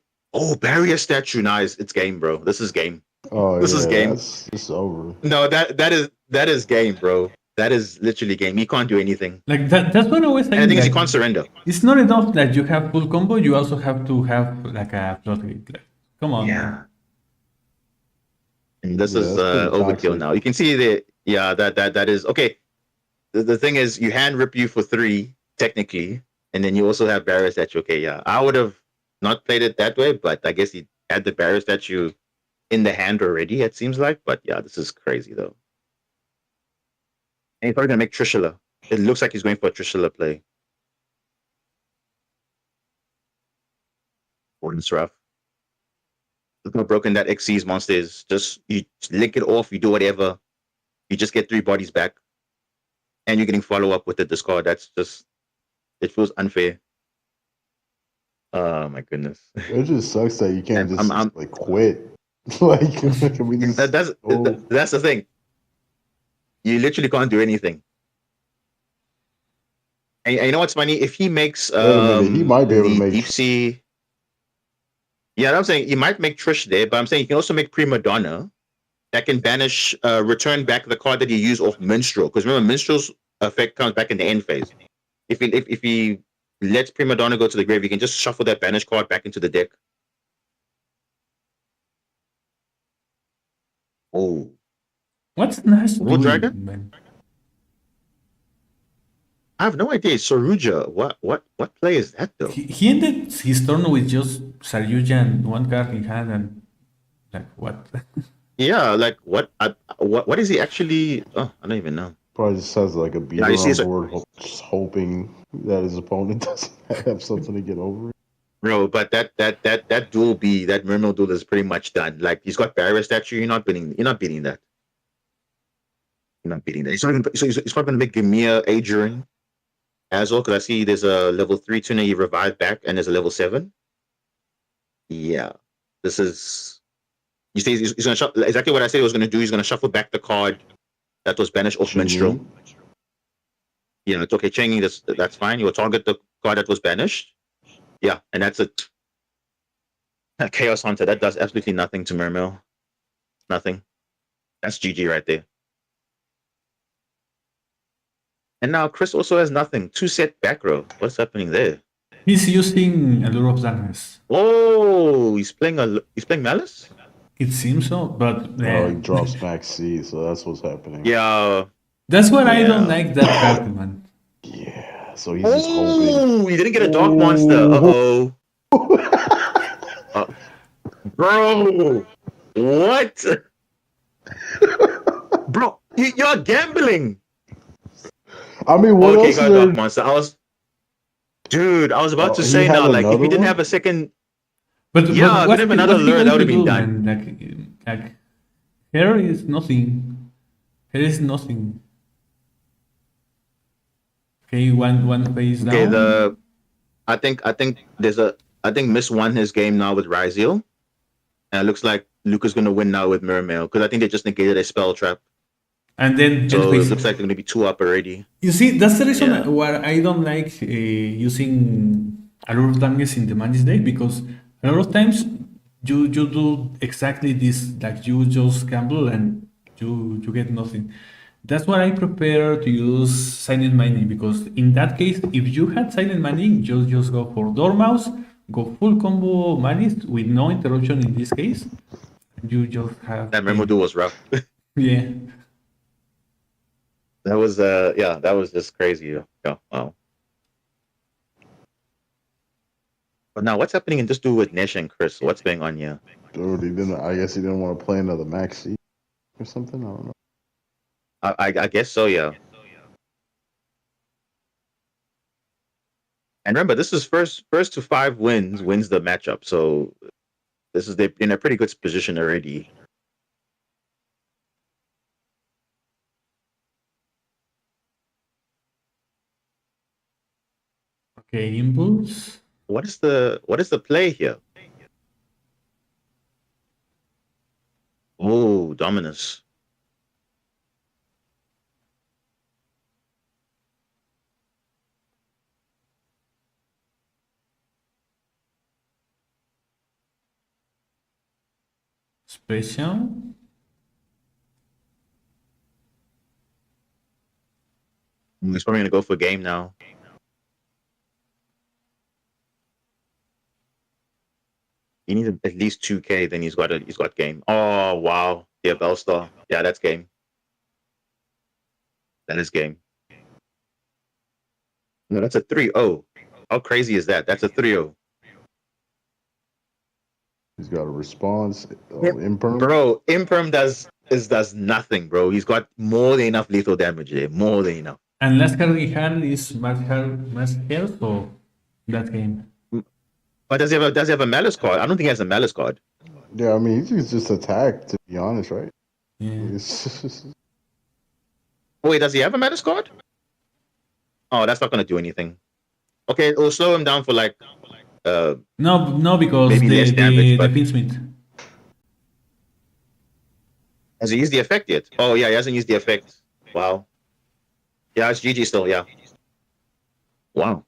Barrier Statue. Nice, it's game, bro. This is game. Oh, this is game. It's over. No, that is game, bro. That is literally game. He can't do anything. Like that's what I was saying. And the thing is, he can't surrender. It's not enough that you have full combo. You also have to have like a floodgate. Like, come on. Yeah. And this is overkill now. You can see that. Yeah, that is okay. The thing is, you hand rip you for 3 technically, and then you also have barrier statue. Okay, yeah, I would have not played it that way, but I guess he had the barrier statue in the hand already. It seems like, but yeah, this is crazy though. And he's probably gonna make Trishula. It looks like he's going for a Trishula play. It's rough. Look how broken that Xyz monster is. Just you lick it off, you do whatever, you just get 3 bodies back. And you're getting follow-up with the discard. That's just, it feels unfair. Oh my goodness. It just sucks that you can't just like quit. Like that's the thing. You literally can't do anything. And you know what's funny? If he makes he might be able to make Deep Sea. Yeah, I'm saying you might make Trish there, but I'm saying you can also make Prima Donna. That can banish, return back the card that you use off Minstrel. Because remember, Minstrel's effect comes back in the end phase. If he lets Prima Donna go to the grave, you can just shuffle that banish card back into the deck. Oh. What's Nash World doing, Dragon? man? I have no idea. Saruja. What play is that though? He ended his turn with just Saryuja and one card in hand, and like what? Yeah, like what is he actually? Oh, I don't even know. Probably just has like a beater you see on it's a- board, just hoping that his opponent doesn't have something to get over it. Bro, but that duel B, that Mermail duel is pretty much done. Like he's got barrier statue. You're not beating that. You're not beating that. He's probably gonna make Gamia Adrian as well, because I see there's a level 3 tuner you revive back, and there's a level 7. Yeah, this is. You see, he's gonna shuffle exactly what I said he was gonna do. He's gonna shuffle back the card that was banished off Minstrel. You know, it's okay, Chengi. That's fine. You will target the card that was banished. Yeah, and that's it. Chaos Hunter, that does absolutely nothing to Mermail. Nothing. That's GG right there. And now Chris also has nothing. 2 set back row. What's happening there? He's using a Lure of Darkness. Oh, he's playing Malice? It seems so, but Oh, he drops Backseat, so that's what's happening. Yeah. That's what I don't like that card, man. Yeah, so he's just hoping. Oh, he didn't get a Dark Monster. Uh-oh. Bro, what? Bro, you're gambling. I mean, what Okay, else? got a Dark Monster. I was about to say now, like, if he didn't have a second. But yeah, what, if he didn't have another lure, that would have been done. Man? Like, here is nothing. Here is nothing. Okay, one phase down. Okay, I think Miss won his game now with Ryziel. And it looks like Luca's gonna win now with Mermail, because I think they just negated a spell trap. And then so it looks like they're gonna be 2 up already. You see, that's the reason why I don't like using a lot of damage in the Mantis deck, because a lot of times you do exactly this, like you just gamble and you get nothing. That's why I prefer to use Silent Mining, because in that case, if you had Silent Mining, just go for Dormouse, go full combo Manis with no interruption in this case. You just have... That Mermail duel was rough. Yeah. That was that was just crazy. Yeah, wow. But now, what's happening in this duel with Nesh and Chris? What's going on here? Dude, I guess he didn't want to play another Maxi or something. I don't know. I guess so. Yeah. And remember, this is first to 5 wins the matchup. So they're in a pretty good position already. Okay, impulse. What is the play here? Oh, Dominus. Special. He's probably gonna go for game now. He needs at least 2K, then he's got game. Oh wow, yeah, Bellstar. Yeah, that's game. That is game. No, that's a 3-0. How crazy is that? That's a 3-0. He's got a response. Imperm. Bro, Imperm does nothing, bro. He's got more than enough lethal damage there. More than enough. And last card he had is Mass Health for that game. But does he have a Malice card? I don't think he has a Malice card. Yeah, I mean, he's just attacked, to be honest, right? Yeah. Oh, wait, does he have a Malice card? Oh, that's not going to do anything. Okay, it'll slow him down for like... No, because maybe less damage, but... the Pinsmith. Has he used the effect yet? Oh, yeah, he hasn't used the effect. Wow. Yeah, it's GG still, yeah. Wow.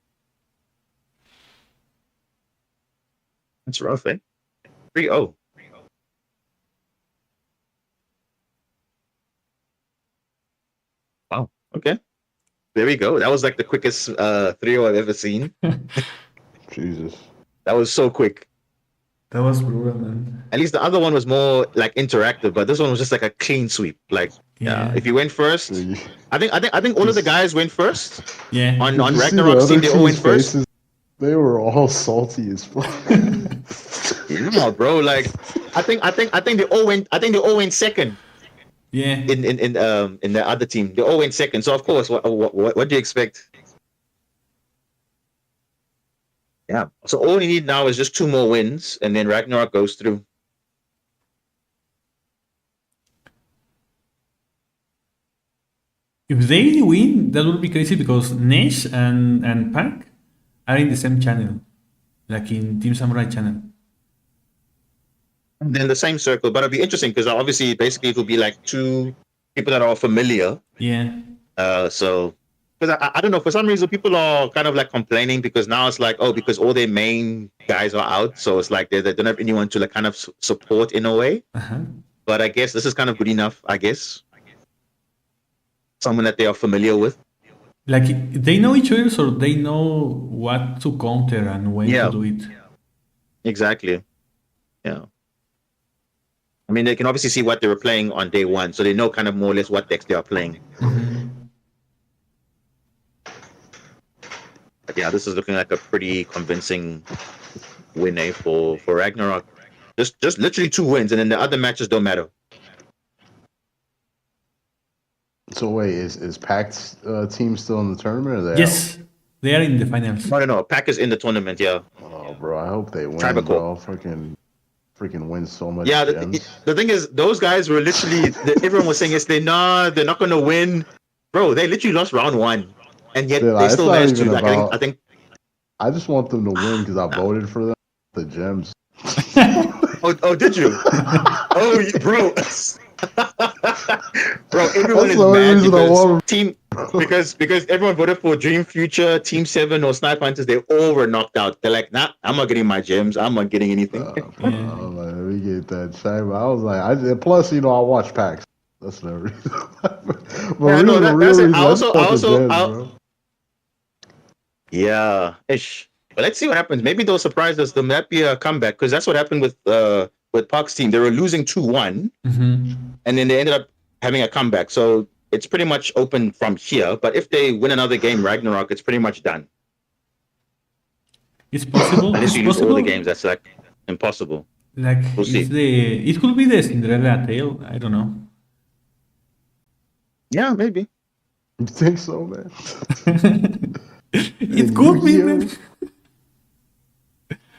That's rough, eh? 3-0. Wow. Okay. There we go. That was like the quickest 3-0 I've ever seen. Jesus. That was so quick. That was brutal, man. At least the other one was more like interactive, but this one was just like a clean sweep. Like, yeah, if you went first, I think all of the guys went first. Yeah. On Did you see the Ragnarok's other team, they all went team's first. faces? They were all salty as fuck. Yeah, bro. Like, I think they all went. I think they all went second. Yeah. In the other team, they all went second. So of course, what do you expect? Yeah. So all you need now is just 2 more wins, and then Ragnarok goes through. If they win, that would be crazy because Nesh and Pack are in the same channel, like in Team Samurai channel. And then the same circle, but it'll be interesting because obviously, basically, it will be like 2 people that are familiar. Yeah. So, because I don't know, for some reason, people are kind of like complaining because now it's like, oh, because all their main guys are out, so it's like they don't have anyone to like kind of support in a way. But I guess this is kind of good enough, I guess. Someone that they are familiar with. Like they know each other, so they know what to counter and when to do it. Exactly. Yeah. I mean, they can obviously see what they were playing on day 1, so they know kind of more or less what decks they are playing. But yeah, this is looking like a pretty convincing win for Ragnarok. Just literally 2 wins, and then the other matches don't matter. So wait, is Pac's team still in the tournament? Or they Yes, they are in the finals. No. Pack is in the tournament, yeah. Oh, bro, I hope they win, Tribal bro. Freaking win so much. Yeah, the thing is, those guys were literally. Everyone was saying they're not going to win, bro. They literally lost round 1, and yet they still managed to. Like, I think. I just want them to win because I voted for them. The gems. Oh, did you? Oh, bro. Bro, everyone is mad because everyone voted for Dream Future, Team 7, or Snipe Hunters. They all were knocked out. They're like, nah, I'm not getting my gems. I'm not getting anything. Let me get that shame. I was like, plus, I watch packs. That's the reason. That's it. Yeah, ish. But let's see what happens. Maybe they'll surprise us. There might be a comeback because that's what happened with Park's team. They were losing 2-1, and then they ended up having a comeback. So it's pretty much open from here. But if they win another game, Ragnarok, it's pretty much done. It's possible. Unless you lose all the games, that's like impossible. Like we'll see. It could be the Cinderella tale. I don't know. Yeah, maybe. You think so, man? It could be, man.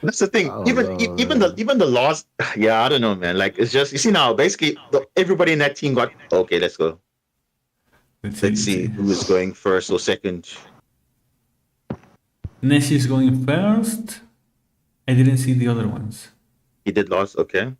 That's the thing. Even the lost. Yeah, I don't know, man. Like it's just you see now. Basically, everybody in that team got okay. Let's go. Let's see who is going first or second. Nesh is going first. I didn't see the other ones. He did last. Okay.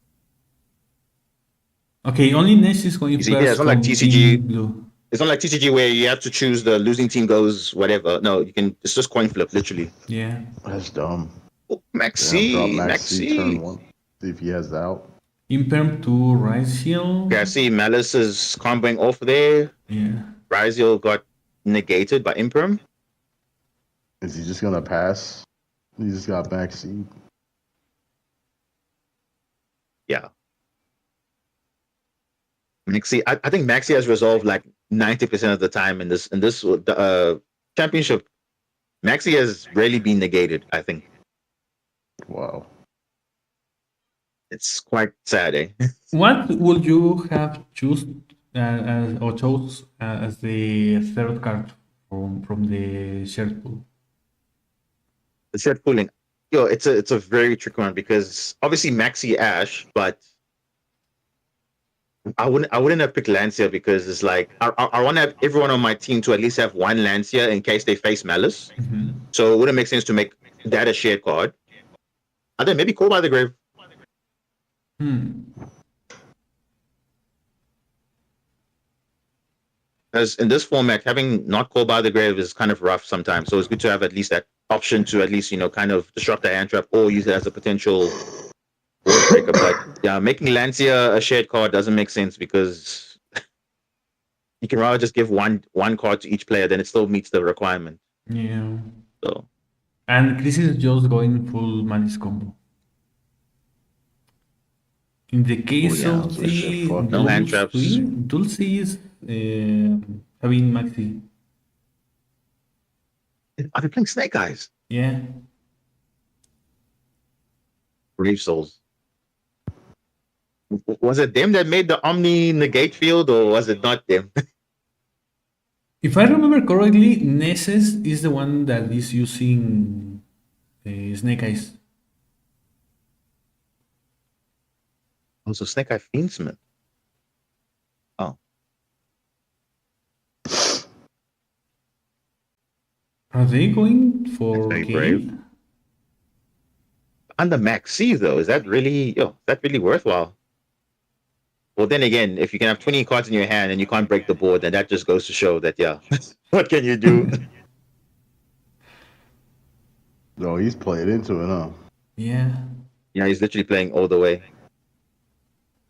Okay, only Nesh is going first. Yeah, it's not like TCG. It's not like TCG where you have to choose the losing team goes whatever. No, you can. It's just coin flip, literally. Yeah. That's dumb. Oh, Maxi. Turn 1. See if he has the out. Imperm to Ryziel. Okay, I see Malice is comboing off there. Yeah. Ryziel got negated by Imperm. Is he just gonna pass? He just got backseat. Yeah. Maxi, I think Maxi has resolved like 90% of the time in this championship. Maxi has rarely been negated, I think. Wow. It's quite sad, eh? What would you have chose as the third card from the shared pool? The shared pooling. Yo, it's a very tricky one because obviously Maxi Ash, but I wouldn't have picked Lancia because it's like I want to have everyone on my team to at least have one Lancia in case they face Malice. So it wouldn't make sense to make that a shared card. I think maybe Call by the Grave. Because in this format, having not Call by the Grave is kind of rough sometimes. So it's good to have at least that option to at least, kind of disrupt the hand trap or use it as a potential board breaker. But yeah, making Lancia a shared card doesn't make sense because you can rather just give one card to each player, then it still meets the requirement. Yeah. So. And Chris is just going full Malice combo. In the case yeah, of this shit the fucked No hand traps. Dulce is having Maxi. Are they playing Snake Eyes? Yeah. Brave Souls. Was it them that made the Omni negate field, or was it not them? If I remember correctly, Nessus is the one that is using Snake Eyes. Also, Snake Eye Fiendsmith. Oh, Are they going that's for very Gale? brave. Under Max C though, is that really worthwhile? Well, then again, if you can have 20 cards in your hand and you can't break the board, then that just goes to show that what can you do? No, he's playing into it, huh? Yeah. Yeah, he's literally playing all the way.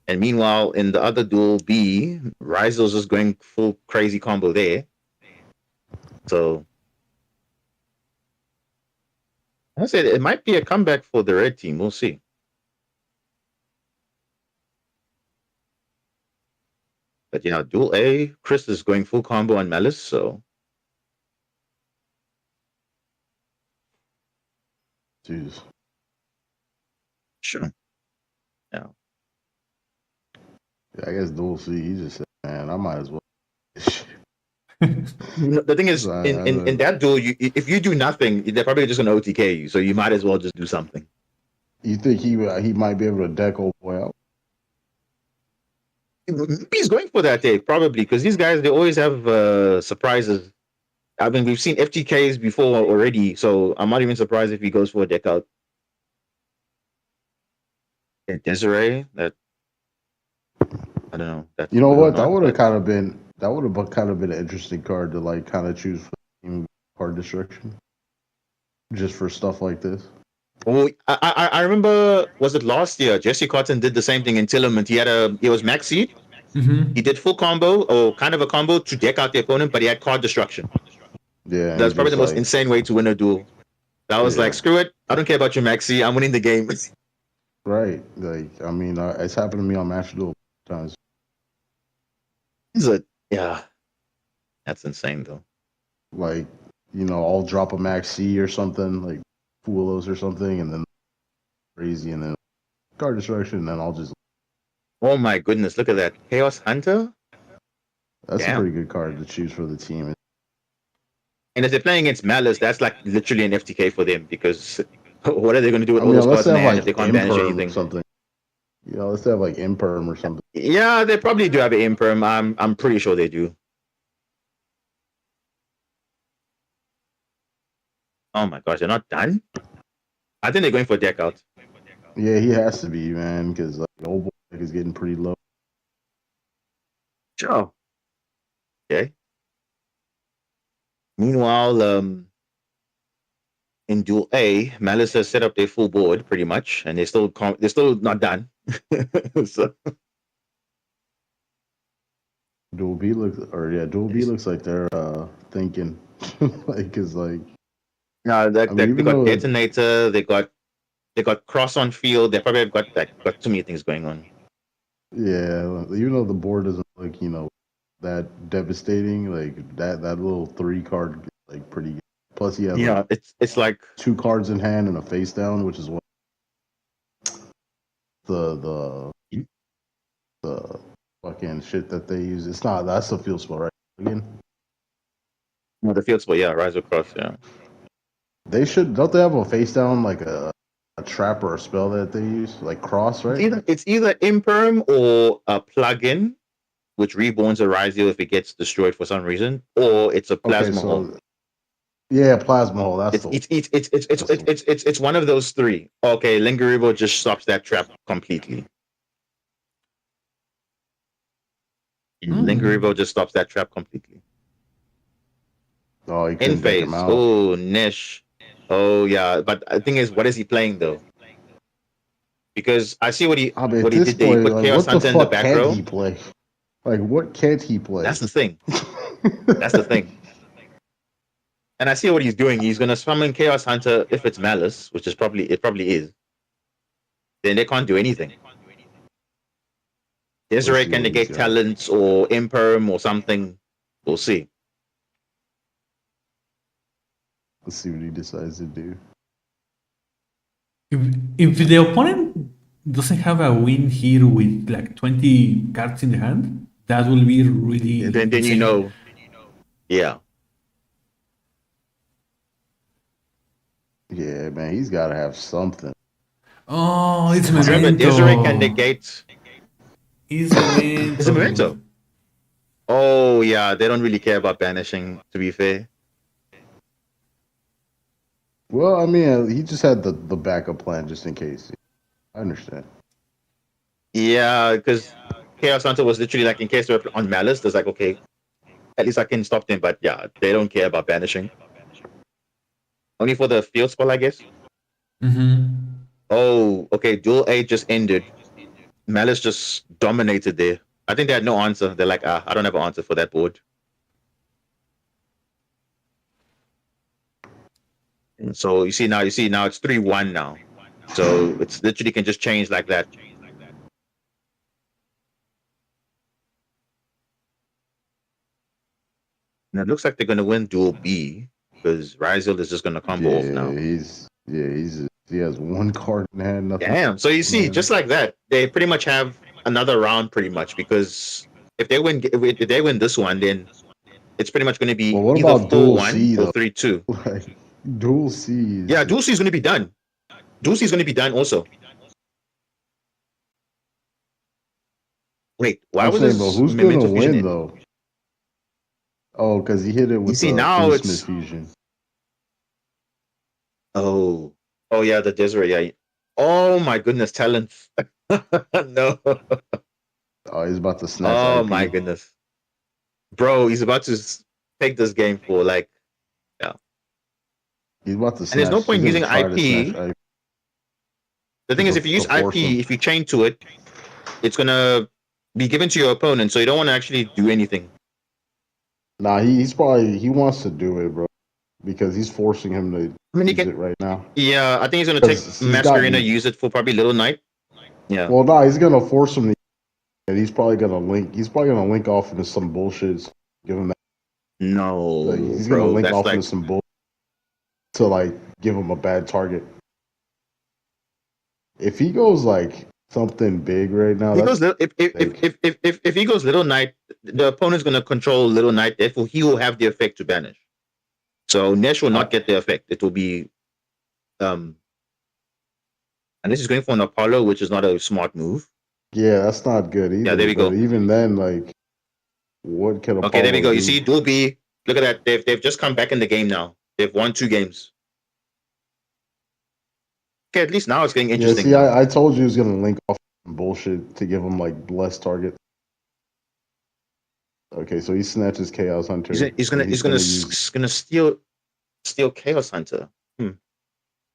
And meanwhile, in the other duel B, Rizel's just going full crazy combo there. So I said it might be a comeback for the red team. We'll see. But yeah, duel A, Chris is going full combo on Malice, so Jesus. sure. Yeah, I guess Dual C, he just said, man, I might as well. The thing is, in that duel, if you do nothing, they're probably just gonna OTK you. So you might as well just do something. You think he might be able to deck old boy out? He's going for that take probably because these guys they always have surprises. I mean, we've seen FTKs before already, so I'm not even surprised if he goes for a deck out. And Desiree, that I don't know. That's You know good or what? That not, would have but- kind of been an interesting card to like kind of choose for team card destruction, just for stuff like this. Well, I remember, was it last year? Jesse Cotton did the same thing in Tillerman. He was max seed. Mm-hmm. He did full combo or kind of a combo to deck out the opponent, but he had card destruction. Yeah, That's probably the most insane way to win a duel. That was like, screw it. I don't care about your maxi. I'm winning the game. Right. Like, I mean, it's happened to me on Match Duel times. Yeah. That's insane, though. Like, you know, I'll drop a Max C or something, like Foolos or something, and then crazy, and then card destruction, and then I'll just. Oh my goodness, look at that. Chaos Hunter? That's Damn. a pretty good card to choose for the team. And if they're playing against Malice, that's like literally an FTK for them because what are they going to do with all unless those cards in they have hand like if they can't banish Imperm anything? or something. You know, let's have like Imperm or something. Yeah, they probably do have an Imperm. I'm pretty sure they do. Oh my gosh, they're not done? I think they're going for a deck out. Yeah, he has to be, man, because like old boy is getting pretty low. Sure. Okay. Meanwhile, in Duel A, Malice has set up their full board pretty much, and they're still not done. So. Dual B looks like they're thinking like is like. No, they got detonator. They got cross on field. They probably have got too many things going on. Yeah, even though the board doesn't look, that devastating, like that little 3-card, like pretty good. Plus, he has it's like 2 cards in hand and a face down, which is what the fucking shit that they use. It's not, that's the field spell, right? Again, no, the field spell, yeah, rise across, yeah. Don't they have a face down like a trap or a spell that they use, like cross, right? It's either Imperm or a plugin, which reborns a Rizio if it gets destroyed for some reason, or it's a Plasma Hole. Yeah, Plasma Hole. It's one of those 3. Okay, Lingerivo just stops that trap completely. Lingerivo just stops that trap completely. Oh, he In couldn't take him phase. out. Oh, Nish. Oh yeah, but the thing is, what is he playing though? Because I see what he did there. He put Chaos Hunter in the back row. What the fuck can't he play? Like, what can't he play? That's the thing. That's the thing. And I see what he's doing. He's gonna summon Chaos Hunter if it's Malice, which is probably is. Then they can't do anything. Desiree see can what he's negate got. talents or imperm or something. We'll see. Let's see what he decides to do. If the opponent doesn't have a win here with like 20 cards in the hand, that will be really And then you insane. know, yeah. Yeah, man, he's got to have something. Oh, it's Remember, memento. Desiree can negate. It's memento. It's a memento. Oh yeah, they don't really care about banishing. To be fair. Well, I mean, he just had the backup plan just in case. I understand. Yeah, because Chaos Hunter was literally like, in case they're on Malice, there's like, okay, at least I can stop them. But yeah, they don't care about banishing. Only for the field spell, I guess. Oh, okay. Duel A just ended. Malice just dominated there. I think they had no answer. They're like, I don't have an answer for that board. And so you see now it's 3-1 now. So it's literally can just change like that. And it looks like they're gonna win duel B because Ryzel is just gonna combo off now. He has one card in hand. Nothing. Damn. So you see, just like that, they pretty much have another round pretty much, because if they win this one, then it's pretty much going to be Well, what either about duel 4-1 C or though? 3-2. Like duel C. Yeah, duel C is going to be done. Duel C is going to be done also. Wait, why I'm was saying, this but who's Memento gonna Fusion win in? though? Oh, because he hit it with see, the now Beastmas it's- fusion. Oh yeah, the Desiree. Yeah. Oh my goodness, talents. No. Oh, he's about to snatch. Oh IP. my goodness, bro, he's about to take this game for like, yeah. He's about to snatch. And there's no point he's using gonna try to IP. snatch IP. The thing is, To- if you use to force IP, him. if you chain to it, it's gonna be given to your opponent, so you don't want to actually do anything. Nah, he wants to do it, bro, because he's forcing him to he use can- it right now. Yeah, I think he's gonna take 'Cause he's Master got Arena, the- use it for probably Little Knight. Yeah. Well, nah, he's gonna force him to, and he's probably gonna link off into some bullshit. Give him that. No, Like, he's bro, gonna link that's off like, into some bull to like give him a bad target. If he goes like something big right now, he that's goes if he goes Little Knight, the opponent's gonna control Little Knight. Therefore, he will have the effect to banish. So Nesh will not get the effect. It will be, and this is going for an Apollo, which is not a smart move. yeah, that's not good either. Yeah, there we but go. Even then, like, what can Okay, there we Apollo go. You do? see, Duel B. Look at that. They've just come back in the game now. They've won 2 games. Okay, at least now it's getting Yeah, interesting. see, now. I told you he was gonna link off some bullshit to give him like less target. Okay, so he snatches Chaos Hunter. He's gonna steal Chaos Hunter.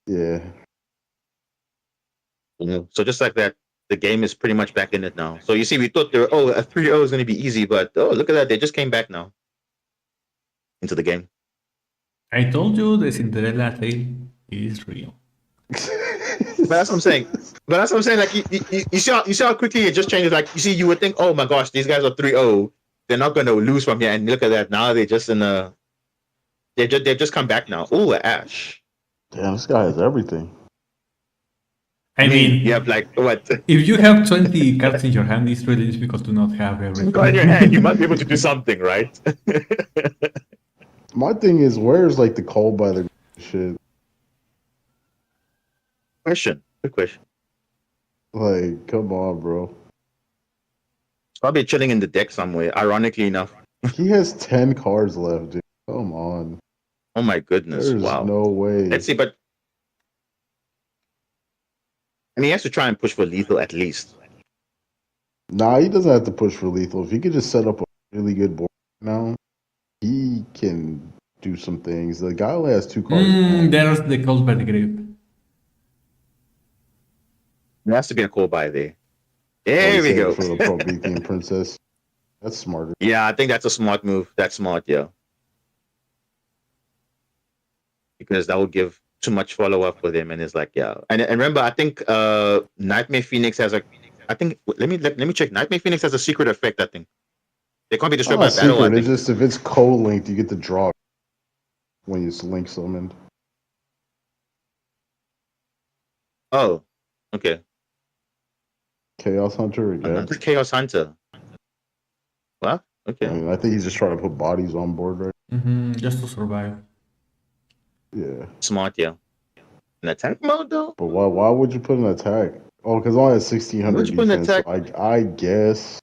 Yeah. So just like that, the game is pretty much back in it now. So you see, we thought a 3-0 is gonna be easy, but look at that, they just came back now into the game. I told you the Cinderella tale is real. But that's what I'm saying. Like you see how quickly it just changes. Like you see, you would think, oh my gosh, these guys are 3-0. They're not going to lose from here. And look at that. Now they're just they've just come back now. Oh, Ash. Damn, this guy has everything. I mean, you have like what? If you have 20 cards in your hand, it's really difficult to not have everything. In your hand, you must be able to do something, right? My thing is, where's like the cold by the shit? Good question. Like, come on, bro. It's probably chilling in the deck somewhere, ironically enough. He has 10 cards left, dude. Come on. Oh my goodness. There's Wow. no way. Let's see, but he has to try and push for lethal at least. Nah, he doesn't have to push for lethal. If he could just set up a really good board now, he can do some things. The guy only has 2 cards. There's the cold by the grave. There has to be a call by there. There we go. For the Promethean Princess. That's smarter. Yeah, I think that's a smart move. That's smart, yeah. Because that would give too much follow-up for them, and it's like, yeah. And remember, I think Nightmare Phoenix has I think let me check. Nightmare Phoenix has a secret effect. I think they can't be It's destroyed not by battle. I secret. It's think. just if it's co-linked, you get to draw when it's link summoned. Oh, okay. Chaos Hunter again. Chaos Hunter. What? Okay. I mean, I think he's just trying to put bodies on board, right? Just to survive. Yeah. Smart, yeah. An attack mode though. But why would you put an attack? Oh, because only has 1600 defense. So I guess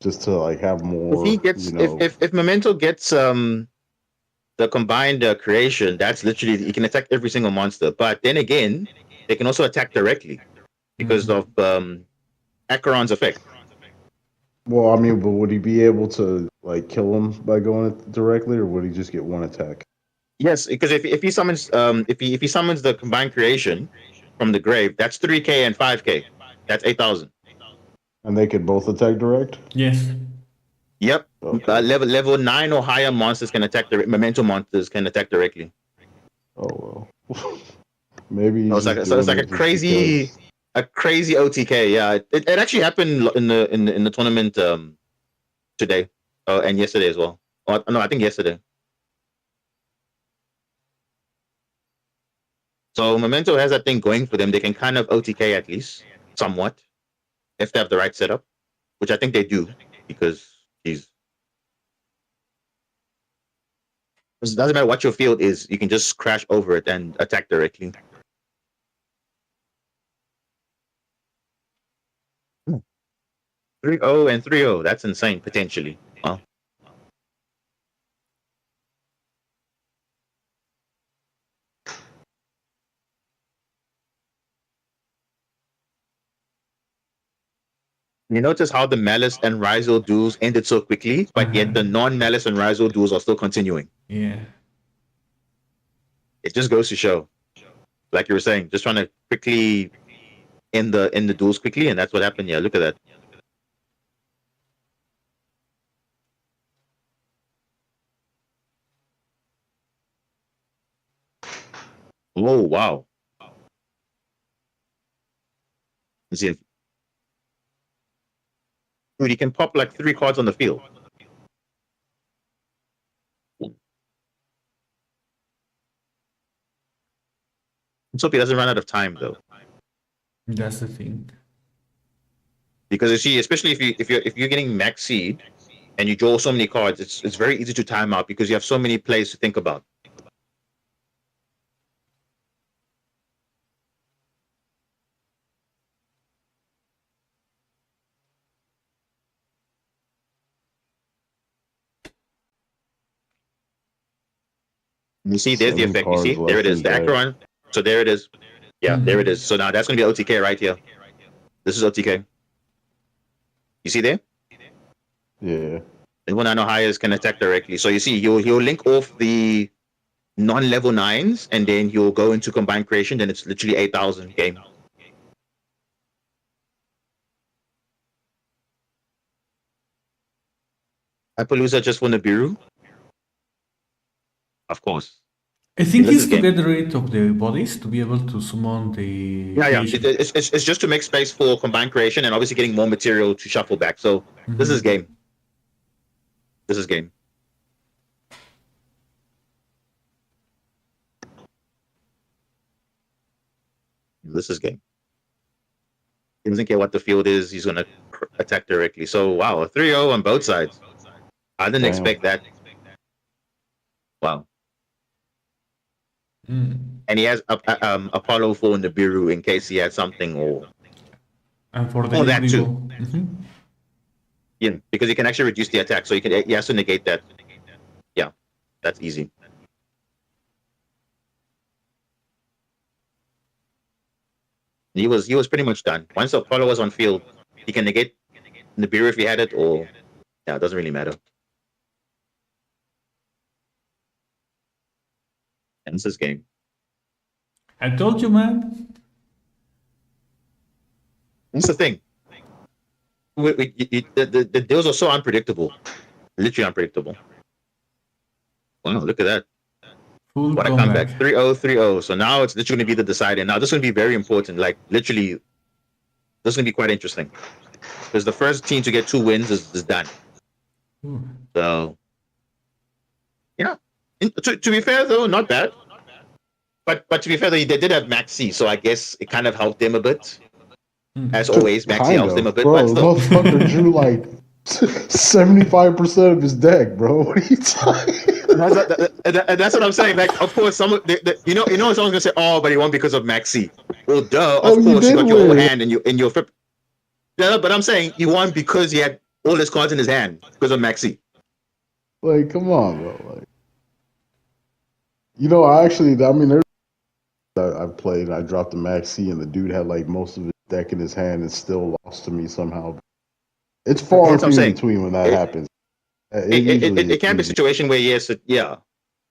just to like have more. If he gets, if Memento gets the combined creation, that's literally he can attack every single monster. But then again, they can also attack directly because of Acheron's effect. Well, I mean, but would he be able to like kill him by going directly, or would he just get one attack? Yes, because if he summons if he summons the combined creation from the grave, that's 3k and 5k. That's 8,000. And they could both attack direct? Yes. Yep. Okay. Level 9 or higher monsters can attack Memento monsters can attack directly. Oh well. Maybe it's like a crazy OTK. Yeah, it actually happened in the tournament today and yesterday as well. Oh, no, I think yesterday. So Memento has that thing going for them. They can kind of OTK at least somewhat if they have the right setup, which I think they do because it doesn't matter what your field is. You can just crash over it and attack directly. 3-0 and 3-0. That's insane potentially. Wow. You notice how the Malice and Rizal duels ended so quickly, but yet the non-Malice and Rizal duels are still continuing. Yeah. It just goes to show, like you were saying, just trying to quickly end the duels quickly, and that's what happened. Yeah, look at that. Oh wow! Let's see. Dude, he can pop like 3 cards on the field. Let's hope he doesn't run out of time though. That's the thing. Because you see, especially if you're getting max seed and you draw so many cards, it's very easy to time out because you have so many plays to think about. You see, there's the effect. You see, there it is. The Acheron. So there it is. Yeah, there it is. So now that's going to be OTK right here. This is OTK. You see there? Yeah. And when I know highers can attack directly. So you see, he'll link off the non-level 9s, and then he'll go into combined creation. Then it's literally 8,000 game. Appaloosa just for Nibiru? Of course. I think it's to get rid of the bodies to be able to summon the. Yeah. It's just to make space for combined creation and obviously getting more material to shuffle back. So this is game. This is game. This is game. He doesn't care what the field is. He's going to attack directly. So, wow, a 3-0 on both sides. I didn't expect that. Wow. And he has Apollo for Nibiru in case he had something or... And for the that too. Yeah, because he can actually reduce the attack. So he has to negate that. Yeah, that's easy. He was pretty much done. Once Apollo was on field, he can negate Nibiru if he had it, or yeah, it doesn't really matter. Ends this game. I told you, man. That's the thing. The deals are so unpredictable, literally unpredictable. Wow, look at that. Full what a comeback. 3-0, 3-0. So now it's literally going to be the decider. Now this is going to be very important. Like literally, this is going to be quite interesting. Because the first team to get 2 wins is done. So, yeah. To be fair, though, not bad. But to be fair, though, they did have Maxi, so I guess it kind of helped them a bit. As always, Maxi helps them a bit. Bro, But the still. motherfucker drew like 75% of his deck, bro. What are you talking? That's what I'm saying. Like, of course, someone's gonna say, "Oh, but he won because of Maxi." Well, duh. Of course, you got your whole hand and your flip. Yeah, but I'm saying he won because he had all his cards in his hand because of Maxi. Like, come on, bro. Like, there's I've played. I dropped the Maxi, and the dude had like most of his deck in his hand, and still lost to me somehow. It's far and few between when that happens. It can be a situation where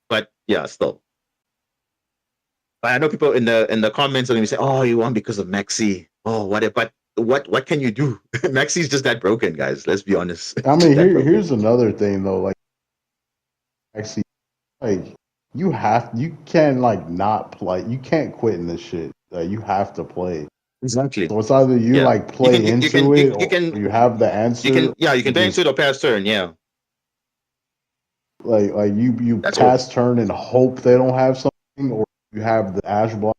but yeah, still. But I know people in the comments are going to say, "Oh, you won because of Maxi." Oh, whatever. But what can you do? Maxi's just that broken, guys. Let's be honest. I mean, here's another thing though. Like, actually, like you can't like not play. You can't quit in this shit. You have to play. Exactly. So it's either you like play into it, or you have the answer. You can play into it or pass turn. Yeah. Like you pass turn and hope they don't have something, or you have the ash block.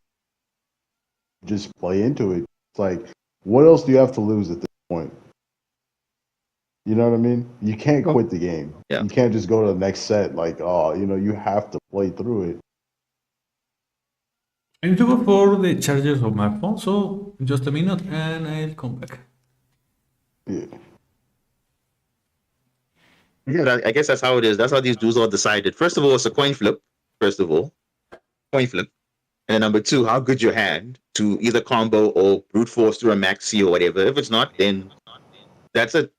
Just play into it. It's like, what else do you have to lose at this point? You know what I mean? You can't quit the game. Yeah. You can't just go to the next set like, you have to play through it. I need to go for the chargers of my phone, so just a minute and I'll come back. Yeah. Yeah, I guess that's how it is. That's how these duels are decided. First of all, it's a coin flip. And then number 2, how good your hand to either combo or brute force through a maxi or whatever. If it's not, then that's it.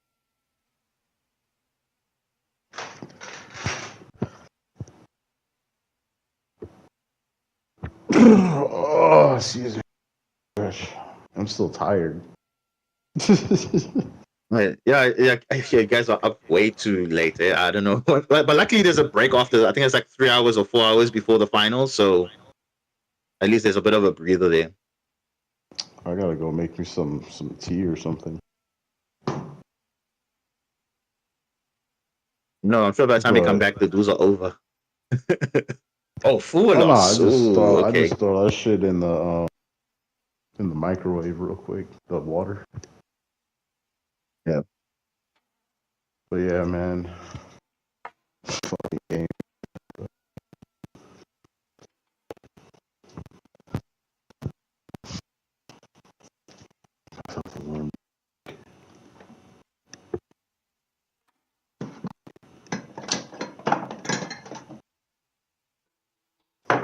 Oh, excuse me. Gosh, I'm still tired. Yeah, you guys are up way too late. I don't know. But luckily there's a break after. I think it's like 3 hours or 4 hours before the finals. So at least there's a bit of a breather there. I gotta go make me some tea or something. No, I'm sure by the time we come back, the duels are over. Oh, full loss. I just throw that shit in the microwave real quick. The water. Yeah. But yeah, man. Fucking game.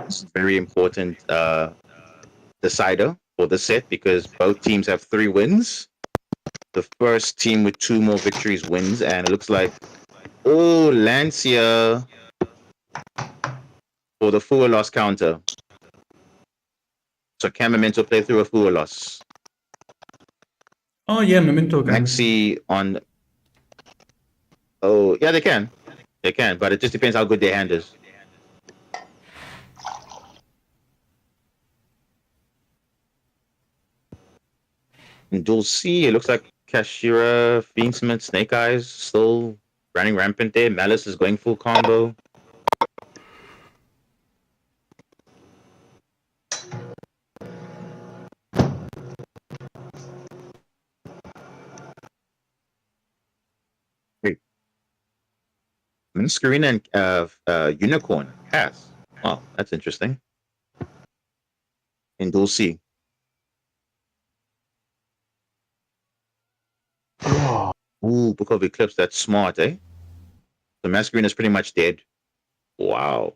It's very important decider for the set because both teams have 3 wins. The first team with 2 more victories wins, and it looks like Lancia for the full loss counter. So can Memento play through a full loss? Oh yeah, Memento can. Maxi on. Oh yeah, they can, but it just depends how good their hand is. In Duel C, it looks like Kashira, Fiendsmith, Snake Eyes still running rampant there. Malice is going full combo. Wait. Minscarina and Unicorn has. Oh, that's interesting. In Duel C. Ooh, Book of Eclipse, that's smart, eh? The Masquerade is pretty much dead. Wow.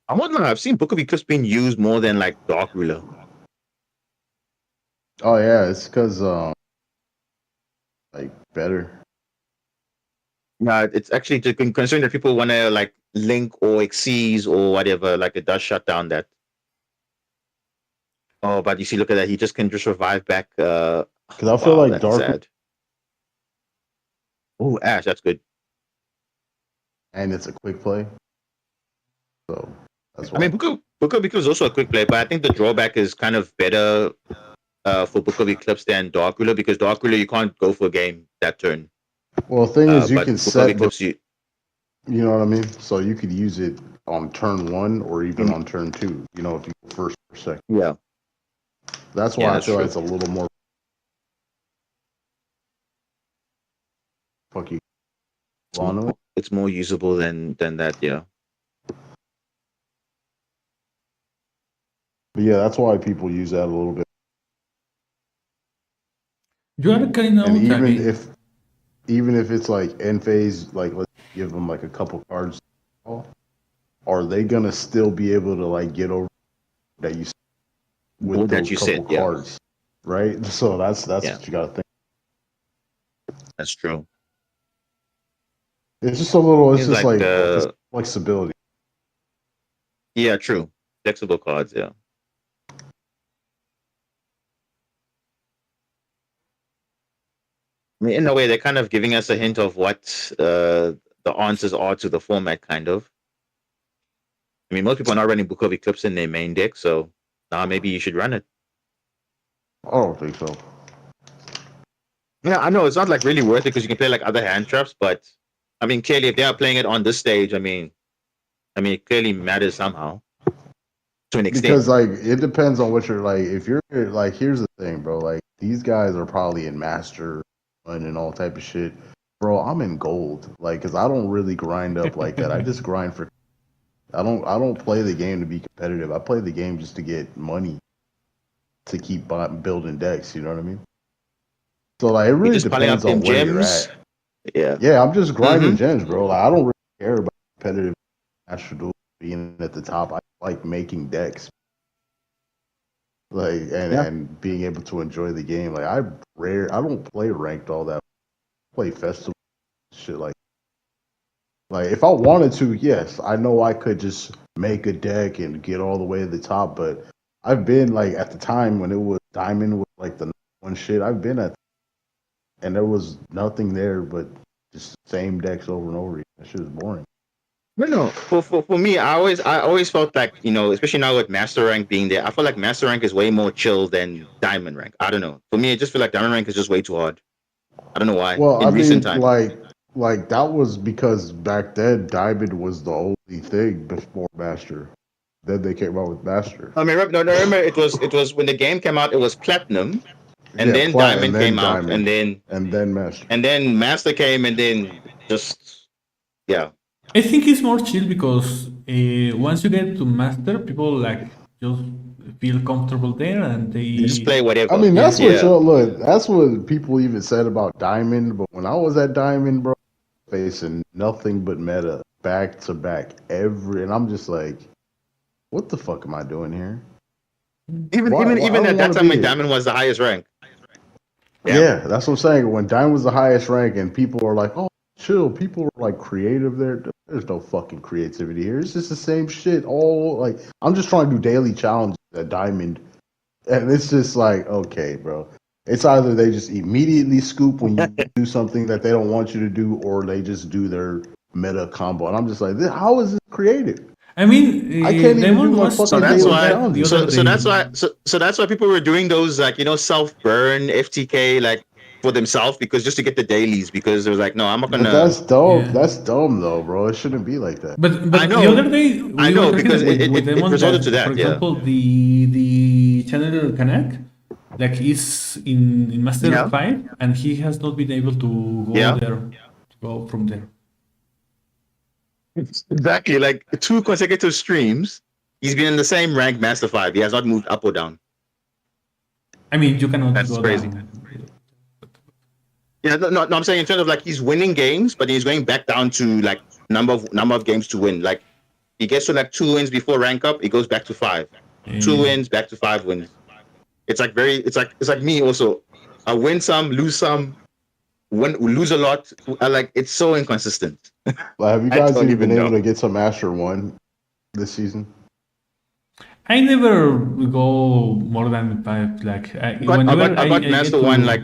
I wonder, I've seen Book of Eclipse being used more than like Dark Ruler. Oh yeah, it's because like better. No, it's actually just considering that people want to like link or exceeds or whatever, like it does shut down that. Oh, but you see, look at that. He just can just revive back. Because I feel like Dark. Oh, Ash, that's good. And it's a quick play. So that's why. I mean, Book of Eclipse is also a quick play, but I think the drawback is kind of better for Book of Eclipse than Dark Ruler, because Dark Ruler you can't go for a game that turn. Well, the thing is, you But can Book of set, Eclipse, you know what I mean? So you could use it on turn 1 or even on turn 2, you know, if you go first or second. Yeah. That's why Yeah, I that's feel like true. it's a little more fuck you. It's more usable than that, yeah. But yeah, that's why people use that a little bit. You are carrying out And again. even if it's like end phase, like let's give them like a couple cards, are they gonna still be able to like get over that you with That those you couple said, yeah. cards, right? So that's Yeah. what you gotta think. That's true. It's just a little. It's It's just like, just flexibility. Yeah, true. Flexible cards, yeah. I mean, in a way, they're kind of giving us a hint of what the answers are to the format, kind of. I mean, most people are not running Book of Eclipse in their main deck, so now maybe you should run it. I don't think so. Yeah, I know it's not like really worth it because you can play like other hand traps, but I mean, clearly, if they are playing it on this stage, I mean, it clearly matters somehow to an extent. Because like it depends on what you're like. If you're like, here's the thing, bro. Like these guys are probably in master and all type of shit, bro. I'm in gold, like, because I don't really grind up like that. I just grind for. I don't play the game to be competitive. I play the game just to get money, to keep building decks. You know what I mean? So like it really just piling depends up them on where you're gems. at. Yeah. Yeah, I'm just grinding gems, bro. Like I don't really care about competitive master duel being at the top. I like making decks. Like and being able to enjoy the game. Like I don't play ranked all that. I play festival shit like if I wanted to, yes, I know I could just make a deck and get all the way to the top, but I've been like at the time when it was Diamond was like the one shit, I've been at and there was nothing there but just same decks over and over again. That shit is boring. No. For me, I always felt like, you know, especially now with master rank being there, I feel like master rank is way more chill than diamond rank. I don't know. For me, I just feel like diamond rank is just way too hard. I don't know why. Well, in recent times, like that was because back then Diamond was the only thing before Master. Then they came out with Master. I mean, remember it was when the game came out, it was platinum, and Yeah, then diamond came out, Diamond, and then Master. and then master came, and then just yeah. I think it's more chill because once you get to master, people like just feel comfortable there and they just play whatever. I mean, that's what look. That's what people even said about Diamond. But when I was at Diamond, bro, facing nothing but meta back to back and I'm just like, what the fuck am I doing here? Even at that time when Diamond was the highest rank. Yeah, that's what I'm saying. When Diamond was the highest rank, and people are like, "Oh, chill." People are like creative there. There's no fucking creativity here. It's just the same shit. All like, I'm just trying to do daily challenges at Diamond, and it's just like, okay, bro. It's either they just immediately scoop when you do something that they don't want you to do, or they just do their meta combo. And I'm just like, how is this creative? I mean, I can't even do my fucking so that's daily why. challenges. So that's why people were doing those like, you know, self burn FTK like for themselves, because just to get the dailies, because it was like, no, I'm not gonna. But that's dumb. Yeah. That's dumb though, bro. It shouldn't be like that. But I know. the other day I we know, were talking because with it Demon resorted to that, for yeah. example, the channel Kanak, like is in Master Yeah. 5 and he has not been able to go Yeah. there, to go from there. Exactly, like 2 consecutive streams, he's been in the same rank, Master 5. He has not moved up or down. I mean, you cannot That's go crazy. down. Yeah, no, I'm saying in terms of like he's winning games, but he's going back down to like number of games to win. Like he gets to like 2 wins before rank up, he goes back to 5. 2 wins, back to 5 wins. It's like it's like me also. I win some, lose some, lose a lot. It's so inconsistent. Have you I guys don't even been even able know. to get some Master 1 this season? I never go more than 5. Like I got Master 1 like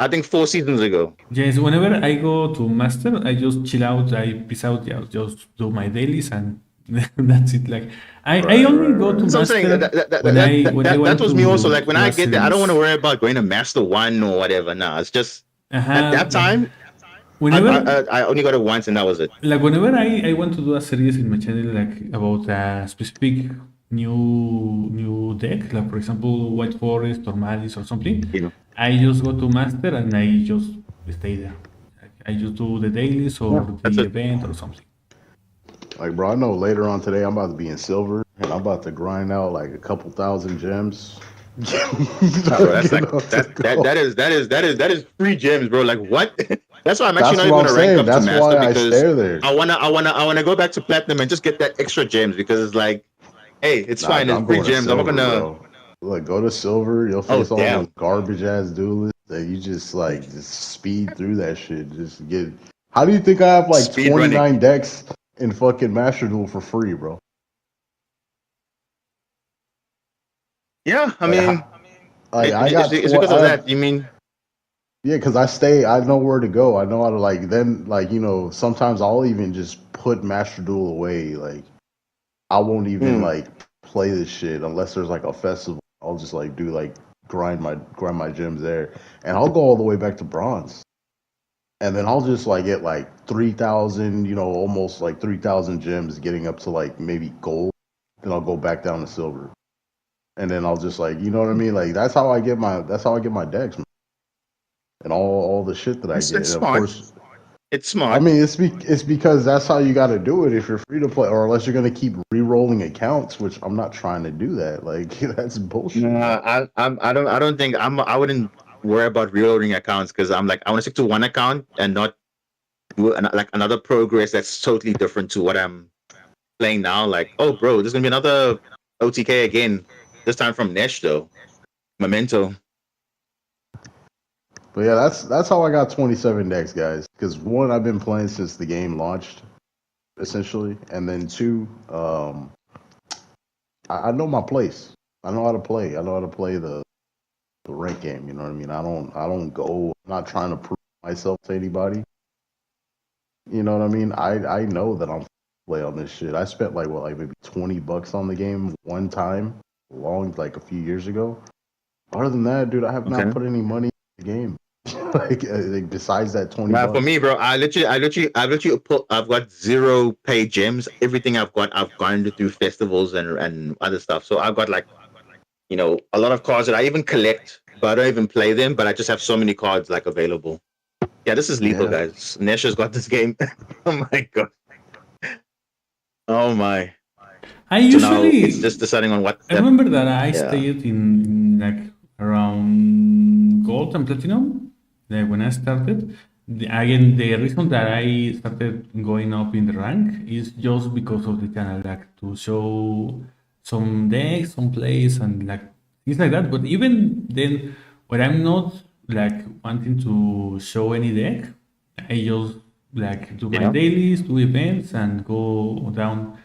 I think 4 seasons ago. Yes, whenever I go to Master, I just chill out, I peace out, yeah, just do my dailies and That's it. Like I only go to So I'm saying master when I that want was me also. to Like when do I a get there, I don't want to series. worry about going to master 1 or whatever. Nah, it's just at Uh-huh, that time whenever I only got it once and that was it. like whenever I want to do a series in my channel like about a specific new deck, like for example White Forest or Malice or something, You know. I just go to master and I just stay there. Like, I just do the dailies or That's the it. event or something. Like, bro, I know later on today I'm about to be in silver and I'm about to grind out like a couple thousand gems. Bro, that's like that is free gems, bro. Like what? That's why I'm actually That's not what even I'm gonna rank saying. up to That's master why I because stay there. I wanna go back to platinum and just get that extra gems because it's like, hey, it's Nah, fine. It's I'm free going to gems. I'm not silver, gonna. bro. Look, go to silver. You'll Oh face all those damn. garbage ass duelists that you just like just speed through that shit. Just get. How do you think I have like Speed running. 29 decks in fucking Master Duel for free, bro? Yeah, I Like, mean, I got it's because of I that. You mean? yeah, because I know where to go. I know how to like then like sometimes I'll even just put Master Duel away. Like I won't even like play this shit unless there's like a festival. I'll just like do like grind my gems there, and I'll go all the way back to bronze, and then I'll just like get like 3,000, almost like 3,000 gems, getting up to like maybe gold. Then I'll go back down to silver, and then I'll just like what I mean. Like that's how I get my decks, man. And all the shit that I get. It's And of smart. course, It's I smart. mean, it's because that's how you got to do it if you're free to play, or unless you're gonna keep re-rolling accounts, which I'm not trying to do that. Like that's bullshit. Nah, I don't think I wouldn't worry about reloading accounts because I'm like I want to stick to one account and not do like another progress that's totally different to what I'm playing now. Like, oh, bro, there's gonna be another OTK again. This time from Nesh though. Memento. But yeah, that's how I got 27 decks, guys. Because one, I've been playing since the game launched, essentially, and then two, I know my place. I know how to play. I know how to play the rank game. You know what I mean? I don't go. I'm not trying to prove myself to anybody. You know what I mean? I know that I'm play on this shit. I spent like maybe $20 on the game one time, like a few years ago. Other than that, dude, I have not put any money in the game. like besides that $20. For me, bro, I've got 0 paid gems. Everything I've gone through festivals and other stuff. So I've got like, a lot of cards that I even collect, but I don't even play them. But I just have so many cards like available. Yeah, this is lethal, guys. Nesha's got this game. Oh my god. Oh my. I So now usually it's just deciding on what. I remember that I stayed in like around gold and platinum when I started. Again, the reason that I started going up in the rank is just because of the channel, like to show some decks, some plays, and like things like that. But even then, when I'm not like wanting to show any deck, I just like do my dailies, do events, and go down.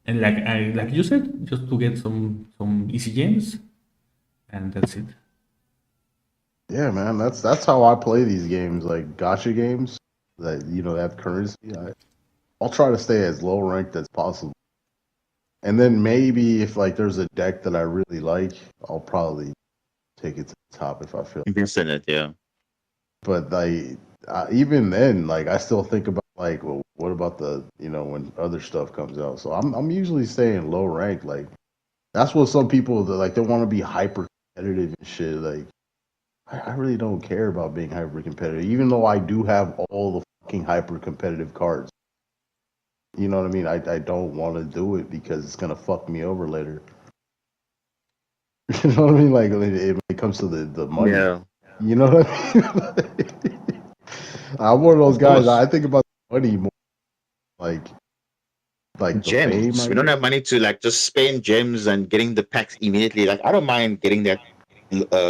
And like you said, just to get some easy games, and that's it. Yeah, man, that's how I play these games, like gacha games that have currency. I'll try to stay as low ranked as possible, and then maybe if like there's a deck that I really like, I'll probably take it to the top if I feel. Invest in it, yeah. But like even then, like I still think about like, well, what about the when other stuff comes out? So I'm usually staying low ranked. Like that's what some people they want to be hyper competitive and shit. Like I really don't care about being hyper competitive, even though I do have all the fucking hyper competitive cards. You know what I mean? I don't want to do it because it's gonna fuck me over later. You know what I mean? Like when it comes to the money. Yeah. You know what I mean? I'm one of those guys. I think about money more, like gems. The fame, We don't have money to like just spend gems and getting the packs immediately. Like I don't mind getting that.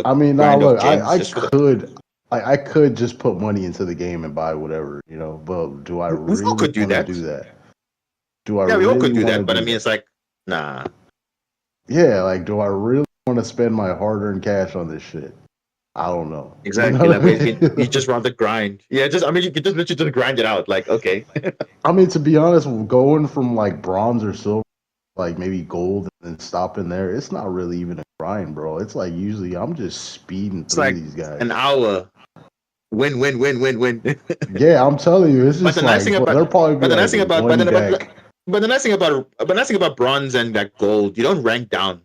I mean, grind look, of gems I could just put money into the game and buy whatever, But do I really want to do that? Do I? Yeah, we really all could do wanna that, but I mean, it's like, nah. Yeah, like, do I really want to spend my hard-earned cash on this shit? I don't know. Exactly. Like you just rather grind. Yeah, just I mean you can just literally just grind it out. Like, okay. I mean, to be honest, going from like bronze or silver, like maybe gold, and then stopping there, it's not really even a grind, bro. It's like usually I'm just speeding It's through like these guys. an hour. Win. Yeah, I'm telling you, it's just like they're probably but the nice thing about but deck. the nice thing about bronze and like gold, you don't rank down.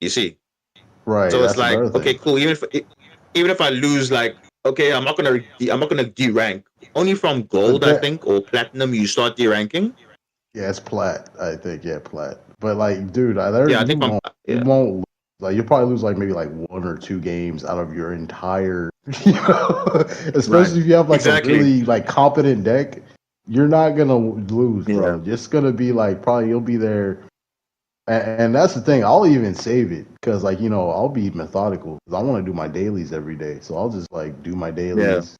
You see. Right. So it's that's like, another okay, thing. cool. Even if I lose, like, okay, I'm not gonna de-rank. Only from gold, But I that, think, or platinum, you start de-ranking. yeah, it's plat. I think plat. But like, dude, there Yeah, I you think from won't you yeah, won't lose. Like you'll probably lose like maybe like 1 or 2 games out of your entire, you know, right. especially if you have like a Exactly. really like competent deck. You're not gonna lose, Yeah. bro. It's gonna be like probably you'll be there. And that's the thing. I'll even save it because, like, you know, I'll be methodical because I want to do my dailies every day. So I'll just like do my dailies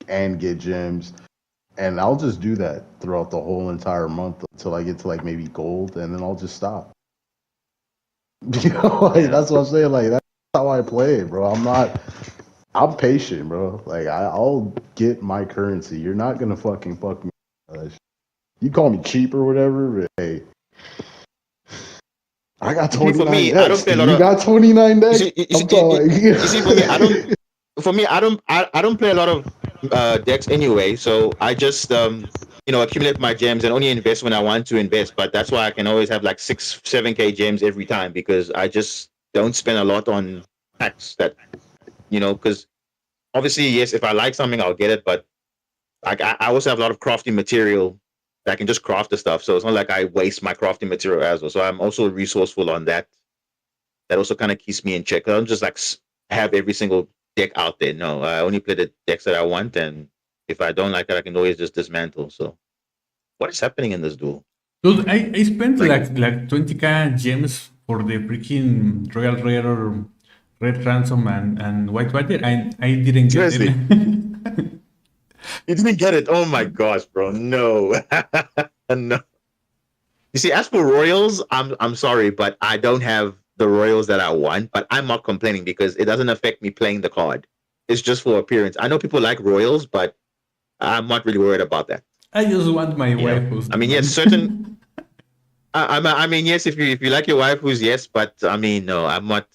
and get gems, and I'll just do that throughout the whole entire month until I get to like maybe gold, and then I'll just stop. You know, like that's what I'm saying. Like that's how I play it, bro. I'm patient, bro. Like I'll get my currency. You're not gonna fucking fuck me. You call me cheap or whatever, but hey. I got 29 for me, decks. I don't play a lot You of. got 29 decks? I'm talking. You see, for me, I don't. For me, I don't play a lot of decks anyway. So I just accumulate my gems and only invest when I want to invest. But that's why I can always have like 6-7K gems every time because I just don't spend a lot on packs that because obviously yes, if I like something I'll get it, but I also have a lot of crafting material that I can just craft the stuff. So it's not like I waste my crafting material as well. So I'm also resourceful on that. That also kind of keeps me in check. I don't just like have every single deck out there. No, I only play the decks that I want, and if I don't like it, I can always just dismantle. So, what is happening in this duel? Dude, I spent like 20k gems for the freaking Royal Rare, Red Ransom and White Water. I didn't get Seriously? it. You didn't get it? Oh my gosh, bro! No, no. You see, as for Royals, I'm sorry, but I don't have the Royals that I want. But I'm not complaining because it doesn't affect me playing the card. It's just for appearance. I know people like Royals, but I'm not really worried about that. I just want my waifus. I mean, yes, certain. I mean, yes, if you like your waifus, yes, but I mean, no, I'm not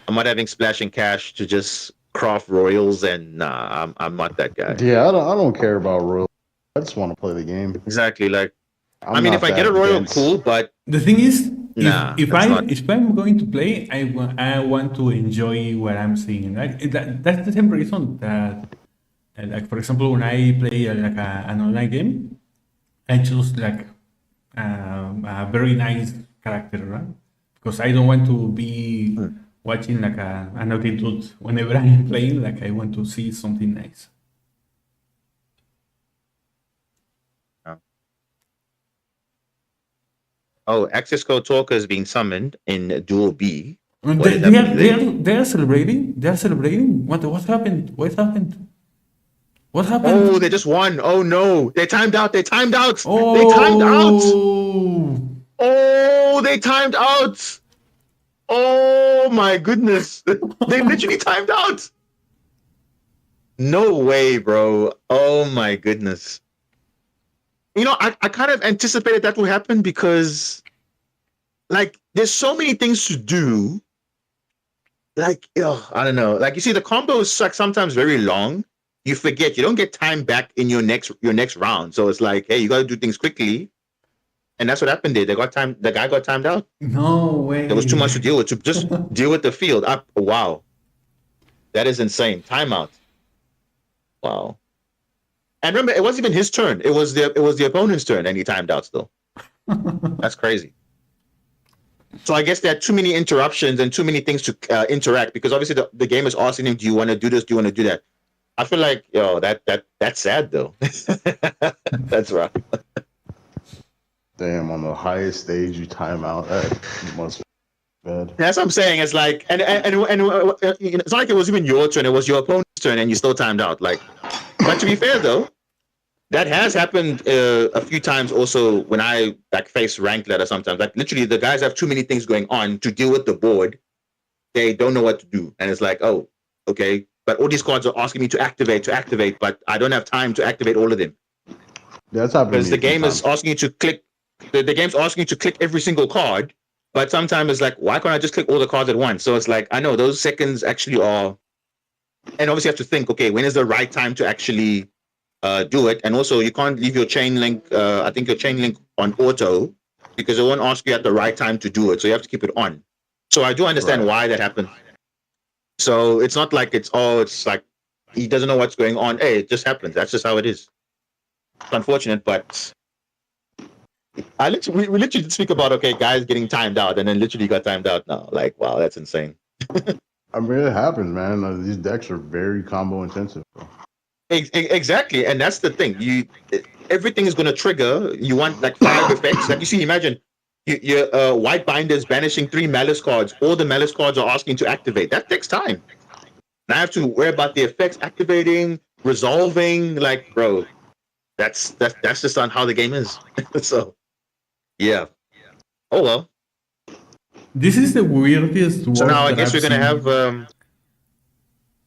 having splashing cash to just craft Royals, and nah, I'm not that guy. Yeah, I don't care about royal. I just want to play the game. Exactly, like. I mean, if I get a Royal, cool, but the thing is, nah, if I'm going to play, I want to enjoy what I'm seeing. Right? That's the same reason that, like for example, when I play like an online game, I choose like a very nice character, right? Because I don't want to be watching like an attitude whenever I'm playing. Like I want to see something nice. Oh, access code talker is being summoned in Duel B. They are celebrating. They are celebrating. What happened? What happened? What happened? Oh, they just won. Oh no, they timed out. They timed out. Oh. They timed out. Oh, they timed out. Oh my goodness, they literally timed out. No way, bro. Oh my goodness. You know, I kind of anticipated that would happen because, like, there's so many things to do. Like, I don't know. Like, you see, the combos like sometimes very long. You forget. You don't get time back in your next round. So it's like, hey, you got to do things quickly. And that's what happened there. The guy got timed out. No way. There was too much to deal with. To just deal with the field. Wow, that is insane. Timeout. Wow. And remember, it wasn't even his turn. It was the opponent's turn, and he timed out still. That's crazy. So I guess there are too many interruptions and too many things to interact because obviously the game is asking him, do you want to do this? Do you want to do that? I feel like, that's sad though. That's rough. Damn, on the highest stage you time out. That must be bad. That's what I'm saying. It's like, and it's not like it was even your turn. It was your opponent's turn, and you still timed out. Like, but to be fair though, that has happened a few times also when I face ranked ladder sometimes. Like literally the guys have too many things going on to deal with the board. They don't know what to do. And it's like, oh, okay, but all these cards are asking me to activate, but I don't have time to activate all of them. That's happening because the game is asking you to click. The game's asking you to click every single card, but sometimes it's like, why can't I just click all the cards at once? So it's like, I know those seconds actually are, and obviously you have to think, okay, when is the right time to actually do it? And also you can't leave your chain link. I think your chain link on auto because it won't ask you at the right time to do it. So you have to keep it on. So I do understand why that happened. So it's not like it's like he doesn't know what's going on. Hey, it just happens. That's just how it is. It's unfortunate, but we literally did speak about, okay, guys getting timed out, and then literally got timed out now. Like, wow, that's insane. I mean, it happens, man. These decks are very combo intensive, bro. Exactly, and that's the thing. Everything is going to trigger. You want like 5 effects. Like you see, imagine your white binder is banishing 3 malice cards. All the malice cards are asking to activate. That takes time. And I have to worry about the effects activating, resolving. Like, bro, that's just on how the game is. So, yeah. Oh well. This is the weirdest world. So now I guess we're gonna have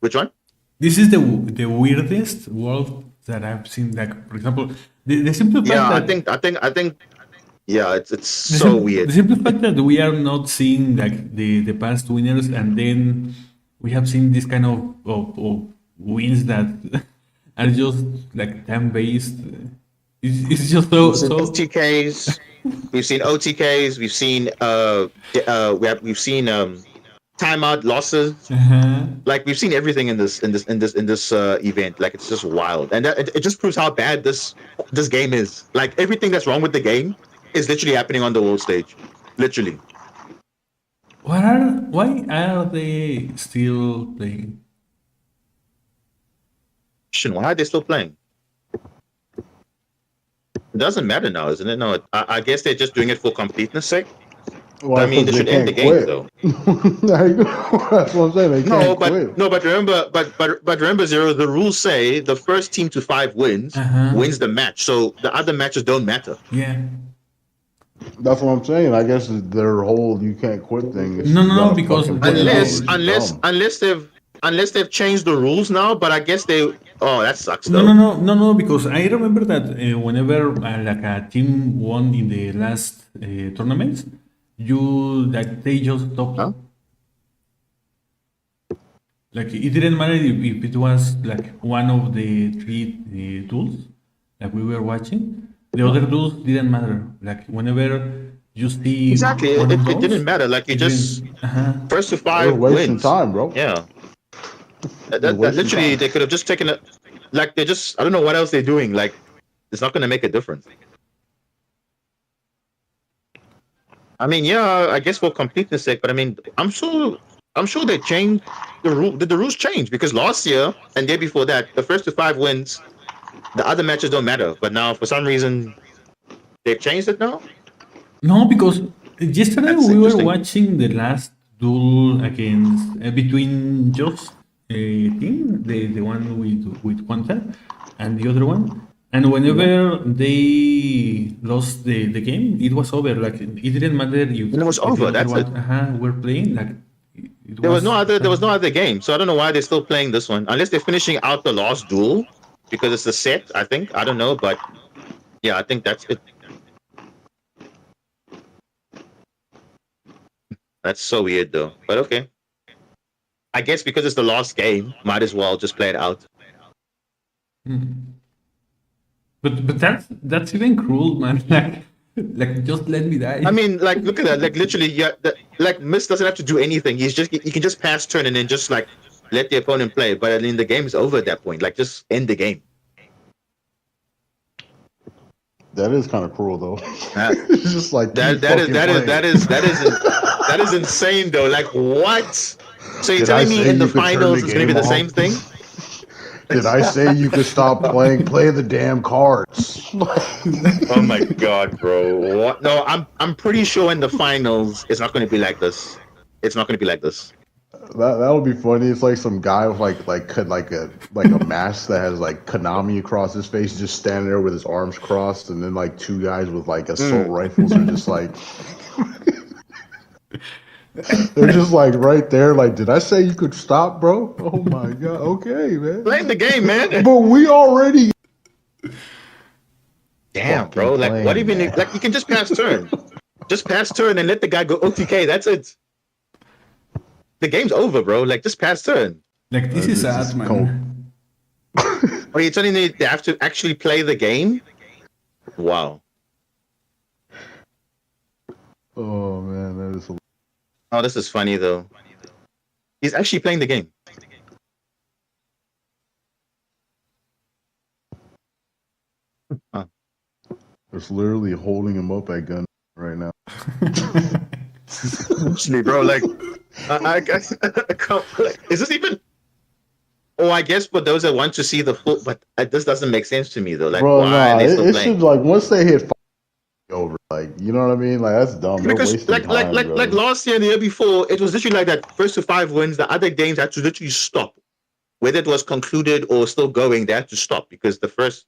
which one? This is the weirdest world that I've seen. Like, for example, the simple fact that I think yeah, it's so weird. The simple fact that we are not seeing like the past winners, and then we have seen this kind of wins that are just like time based. It's just so OTKs. We've seen OTKs. We've seen we've seen timeout losses. Like we've seen everything in this event. Like it's just wild, and it just proves how bad this game is. Like everything that's wrong with the game is literally happening on the world stage. Literally. Why are they still playing? Why are they still playing? It doesn't matter now, isn't it? No, I guess they're just doing it for completeness sake. Well, I mean, they should end the game, though. That's what I'm saying. They can't quit. But remember, Zero. The rules say the first team to 5 wins wins the match. So the other matches don't matter. Yeah. That's what I'm saying. I guess their whole "you can't quit" thing is no, because unless they've changed the rules now. But I guess they. Oh, that sucks though. No, because I remember that whenever like a team won in the last tournaments, they just stopped. Huh? Like it didn't matter if it was like one of the 3 tools like we were watching. The other tools didn't matter. Like whenever you see exactly, it didn't matter. Like you just first to 5 wasting wins. time, bro. Yeah. That literally, they could have just taken it. Like they just, I don't know what else they're doing. Like it's not going to make a difference. I mean, yeah, I guess for completeness sake, but I mean, I'm sure they changed the rule. Did the rules change? Because last year and the year before that, the first to 5 wins, the other matches don't matter. But now, for some reason, they've changed it now. No, because yesterday we were watching the last duel against between Joe's team, the one with Quanta, and the other one. And whenever they lost the game, it was over. Like it didn't matter if it was over. That's it. We're playing like there was no other game. So I don't know why they're still playing this one, unless they're finishing out the last duel because it's a set. I think I don't know, but yeah, I think that's it. That's so weird though, but okay. I guess because it's the last game, might as well just play it out. But that's even cruel, man. Like just let me die. I mean, like look at that. Like literally, yeah. Like Miss doesn't have to do anything. He can just pass turn and then just like let the opponent play. But I mean, the game's over at that point. Like just end the game. That is kind of cruel, though. It's just like that is insane, though. Like what? So you're telling me in the finals it's gonna be the same thing? Did I say you could stop playing? Play the damn cards. Oh my god, bro! What? No, I'm pretty sure in the finals it's not gonna be like this. It's not gonna be like this. That would be funny. It's like some guy with like a mask that has like Konami across his face, just standing there with his arms crossed, and then like 2 guys with like assault rifles are just like. They're just like right there. Like, did I say you could stop, bro? Oh my god. Okay, man. Playing the game, man. But we already. Damn, bro. Like, what even? Like, you can just pass turn. Just pass turn and let the guy go OTK. That's it. The game's over, bro. Like, just pass turn. Like, this is sad, man. Are you telling me they have to actually play the game? Wow. Oh man, that is. Oh, this is funny though. He's actually playing the game. Huh. It's literally holding him up at gun right now. Actually, bro, like, I can't, like, is this even? Oh, I guess for those that want to see the full, but this doesn't make sense to me though. Like, Bro, why are they still it playing? should, like, once they hit over, like, you know what I mean? Like, that's dumb. Because like last year and the year before, it was literally like that. First to 5 wins, the other games had to literally stop. Whether it was concluded or still going, they had to stop because the first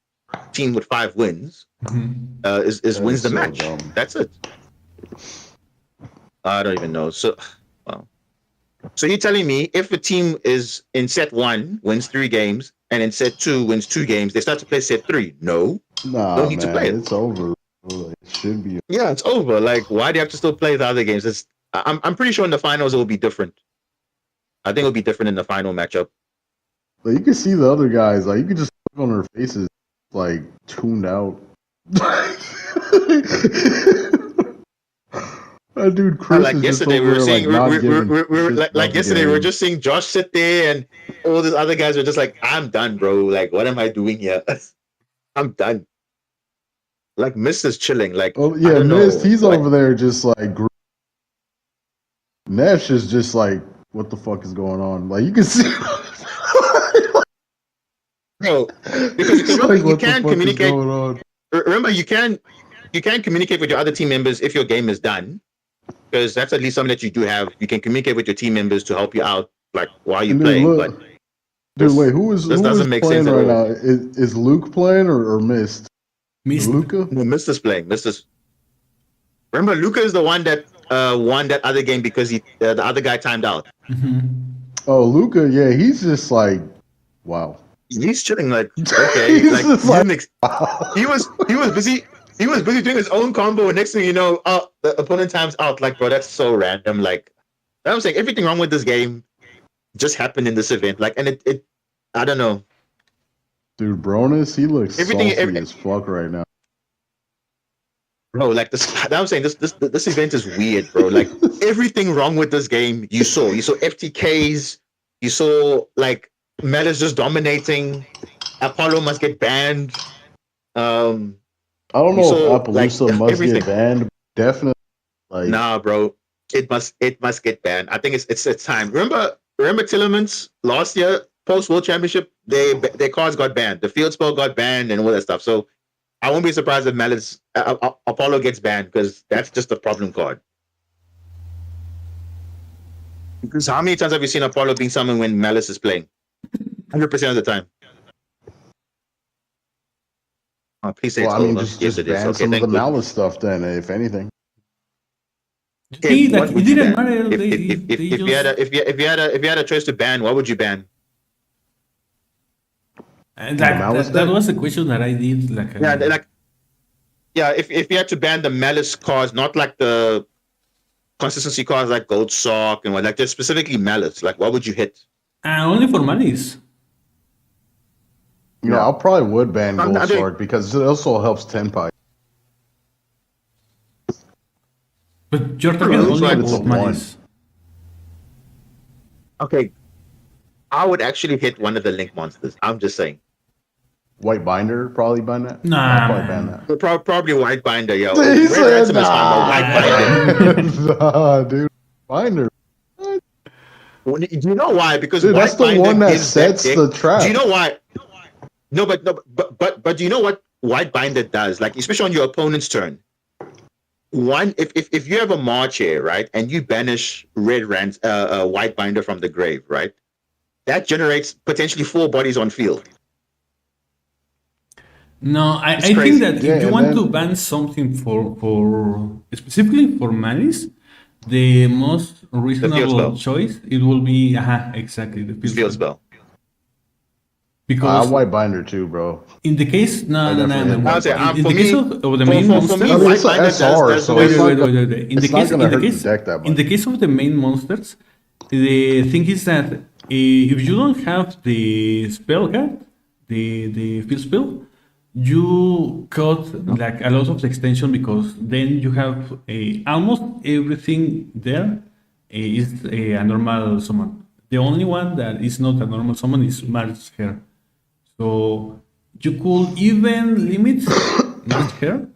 team with 5 wins wins the match. Dumb. That's it. I don't even know. So, wow. So you're telling me if a team is in set 1 wins 3 games and in set 2 wins 2 games, they start to play set 3? No, Nah, need man, to play it. it's over. It should be. Yeah, it's over. Like, why do you have to still play the other games? I'm pretty sure in the finals it will be different. I think it'll be different in the final matchup. But you can see the other guys. Like, you can just look on their faces, like, tuned out. That dude Chris Like is yesterday, just we were over there, seeing like, yesterday we were just seeing Josh sit there, and all these other guys were just like, "I'm done, bro. Like, what am I doing here? I'm done." Like, Mist is chilling. Like, oh yeah, Mist, he's over there just like. Nesh is just like, what the fuck is going on? Like, you can see. Bro, because remember, like, you can communicate. On? Remember, you can communicate with your other team members if your game is done, because that's at least something that you do have. You can communicate with your team members to help you out, like while you're playing. Look, but dude, wait, who is make playing sense right at all. now? Is Luke playing or Mist? Luca? No, Mist is playing. Mist is. Remember, Luca is the one that won that other game because the other guy timed out. Oh, Luca, yeah, he's just like, wow. He's chilling, like, okay, like, he was busy. He was busy doing his own combo, and next thing you know, the opponent times out. Like, bro, that's so random. Like, I'm saying everything wrong with this game just happened in this event. Like, and it I don't know. Dude, Bronus, he looks salty as fuck right now. Bro, like this, I'm saying this event is weird, bro. Like, everything wrong with this game, you saw FTKs, you saw like Melis just dominating. Apollo must get banned. I don't know if Appaloosa must get banned. Definitely. Like, nah, bro. It must get banned. I think it's time. Remember Tillerman's last year post World Championship? Their cards got banned. The field spell got banned and all that stuff. So I won't be surprised if Malice Apollo gets banned because that's just a problem card. Because how many times have you seen Apollo being summoned when Malice is playing? 100% of the time. Oh, please say it's over. just Yes, it is. ban Okay, some of the thank Malice stuff then, if anything. Okay, like, it didn't matter. If you had a choice to ban, what would you ban? And that was a question that I did. Like, if you had to ban the Malice cards, not like the consistency cards like Gold Sock and what, like just specifically Malice, like what would you hit? Only for Malice. Yeah, I probably would ban Gold Sword because it also helps Tenpai. But you're talking only about Malice. Okay, I would actually hit one of the Link monsters. I'm just saying. White Binder, probably ban that? Nah, I'll probably ban that. Probably White Binder, yo. He said, White Binder. Nah, dude. Binder. Do you know why? Because dude, that's the one that sets the trap. Do you know why? No, but do you know what White Binder does? Like, especially on your opponent's turn. One, if you have a March here, right, and you banish White Binder from the grave, right, that generates potentially 4 bodies on field. No, I think that if you want to ban something for specifically for Malice, the most reasonable choice, it will be exactly the field spell. Because white binder too, bro. In the case, no. In the for case me, of the main monsters, for me, white binder does wait. In the case of the main monsters, the thing is that if you don't have the spell card, the field spell, you cut like a lot of the extension, because then you have almost everything there is a normal summon. The only one that is not a normal summon is March Hair. So you could even limit March Hair,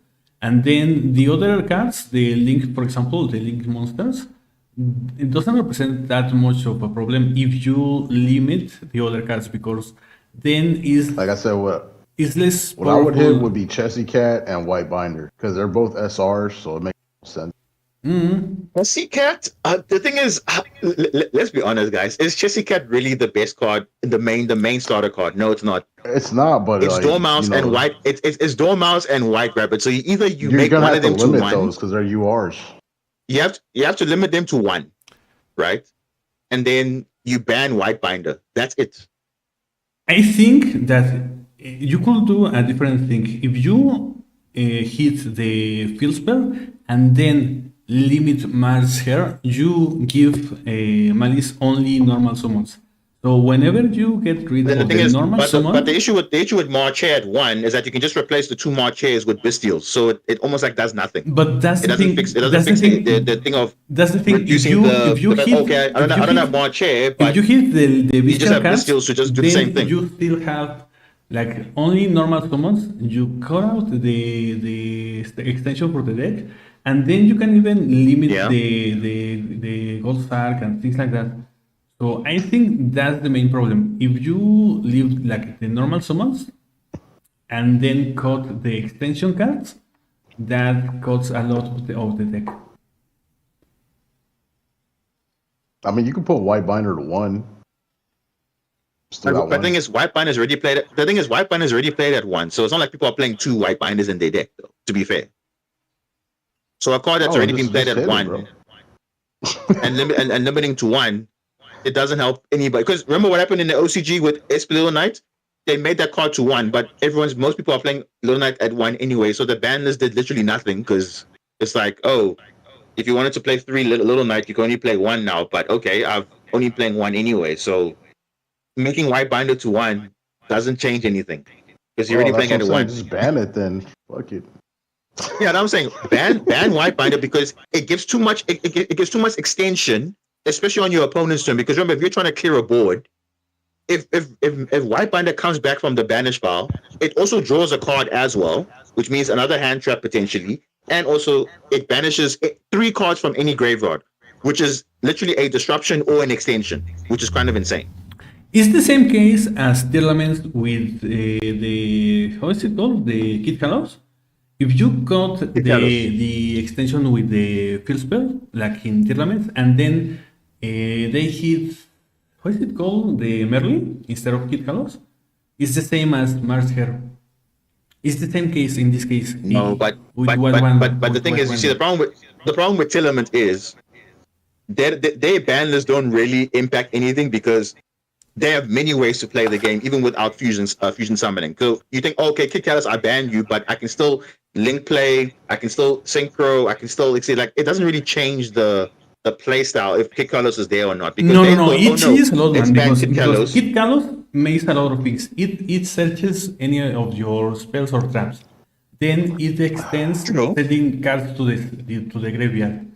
and then the other cards, the Link, for example, the Link monsters, it doesn't represent that much of a problem if you limit the other cards, because then is like I said, it's less what I would hit would be Chessy Cat and White Binder, because they're both SRs, so it makes sense. Chessy Cat, the thing is, let's be honest, guys. Is Chessy Cat really the best card, the main starter card? No, it's not. It's not, but it's Dormouse and White. It's Dormouse and White Rabbit. So you're make one of them to limit one. Those because they're URs. You have to limit them to one, right? And then you ban White Binder. That's it. I think that you could do a different thing. If you hit the field spell and then limit March Hair, you give Malice only normal summons. So whenever you get rid of the normal summon... But the issue with March Hair at 1 is that you can just replace the 2 March Hairs with Bestials. So it almost like does nothing. But that's the thing. It doesn't fix the thing of that's the thing. Reducing if you hit... Okay, I don't have March Hair, but... If you hit the you just have cards, Bestials to just do the same thing. You still have like only normal summons. You cut out the extension for the deck, and then you can even limit the Gold Sark and things like that. So I think that's the main problem. If you leave like the normal summons and then cut the extension cards, that cuts a lot of the deck. I mean, you can put White Binder to 1. The thing is, White Binder is already played. The thing is, White Binder is already played at 1, so it's not like people are playing 2 White Binders in their deck, though. To be fair, so a card that's already been played at 1 and limiting to 1, it doesn't help anybody. Because remember what happened in the OCG with SP Little Knight? They made that card to 1, but most people are playing Little Knight at 1 anyway. So the ban list did literally nothing, because it's like, oh, if you wanted to play 3 Little Knight, you can only play 1 now. But okay, I'm only playing 1 anyway, so making White Binder to 1 doesn't change anything, because you're already playing at 1. Just ban it then. Fuck it. Yeah, I'm saying ban White Binder, because it gives too much. It gives too much extension, especially on your opponent's turn. Because remember, if you're trying to clear a board, if White Binder comes back from the banish pile, it also draws a card as well, which means another hand trap potentially, and also it banishes 3 cards from any graveyard, which is literally a disruption or an extension, which is kind of insane. It's the same case as Tearlaments with the how is it called? The Kid Kalos. If you cut the extension with the field spell, like in Tearlaments, and then they hit, what is it called? The Merlin instead of Kid Kalos, it's the same as March Hair. It's the same case in this case. No, but the thing is, you see, the problem with Tearlaments is their ban lists don't really impact anything, because they have many ways to play the game, even without fusion summoning. So you think, okay, Kid Kalos, I ban you, but I can still link play, I can still synchro, I can still like it doesn't really change the play style if Kid Kalos is there or not. Because no, it changes a lot, man, because Kid Kalos makes a lot of things. It searches any of your spells or traps, then it extends sending cards to the graveyard.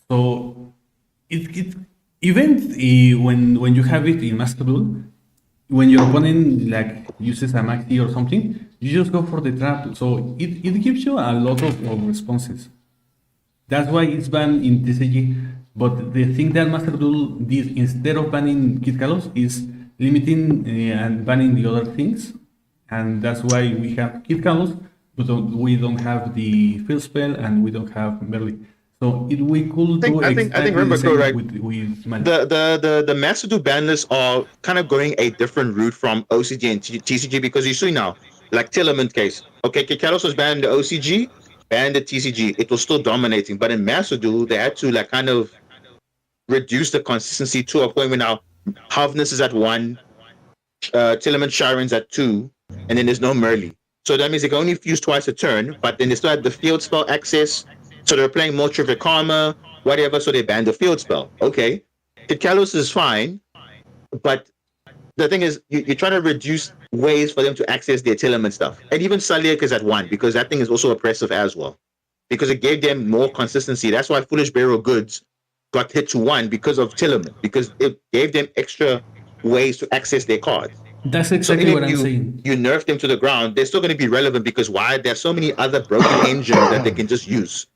So even when you have it in Master Duel, when your opponent like uses a maxi or something, you just go for the trap. So it gives you a lot of responses. That's why it's banned in TCG. But the thing that Master Duel did, instead of banning Kid Kalos, is limiting and banning the other things. And that's why we have Kid Kalos, but we don't have the field spell and we don't have Merly. So we could do I think remember correct. With the Master Duel ban lists are kind of going a different route from OCG and TCG, because you see now, like Tearlaments case, okay, Kid Kalos was banned in the OCG, banned the TCG, it was still dominating, but in Master Duel they had to like kind of reduce the consistency to a point where now Havness is at 1, Tillman Sharon's at 2, and then there's no Merly. So that means they can only fuse twice a turn, but then they still have the field spell access. So they're playing more Trivial Karma, whatever, so they banned the field spell. Okay. Kalos is fine, but the thing is, you're trying to reduce ways for them to access their Tillman stuff. And even Saliak is at 1, because that thing is also oppressive as well. Because it gave them more consistency. That's why Foolish Burial Goods got hit to 1 because of Tillman, because it gave them extra ways to access their cards. That's exactly what I'm saying. You nerf them to the ground, they're still going to be relevant because why? There's so many other broken engines that they can just use.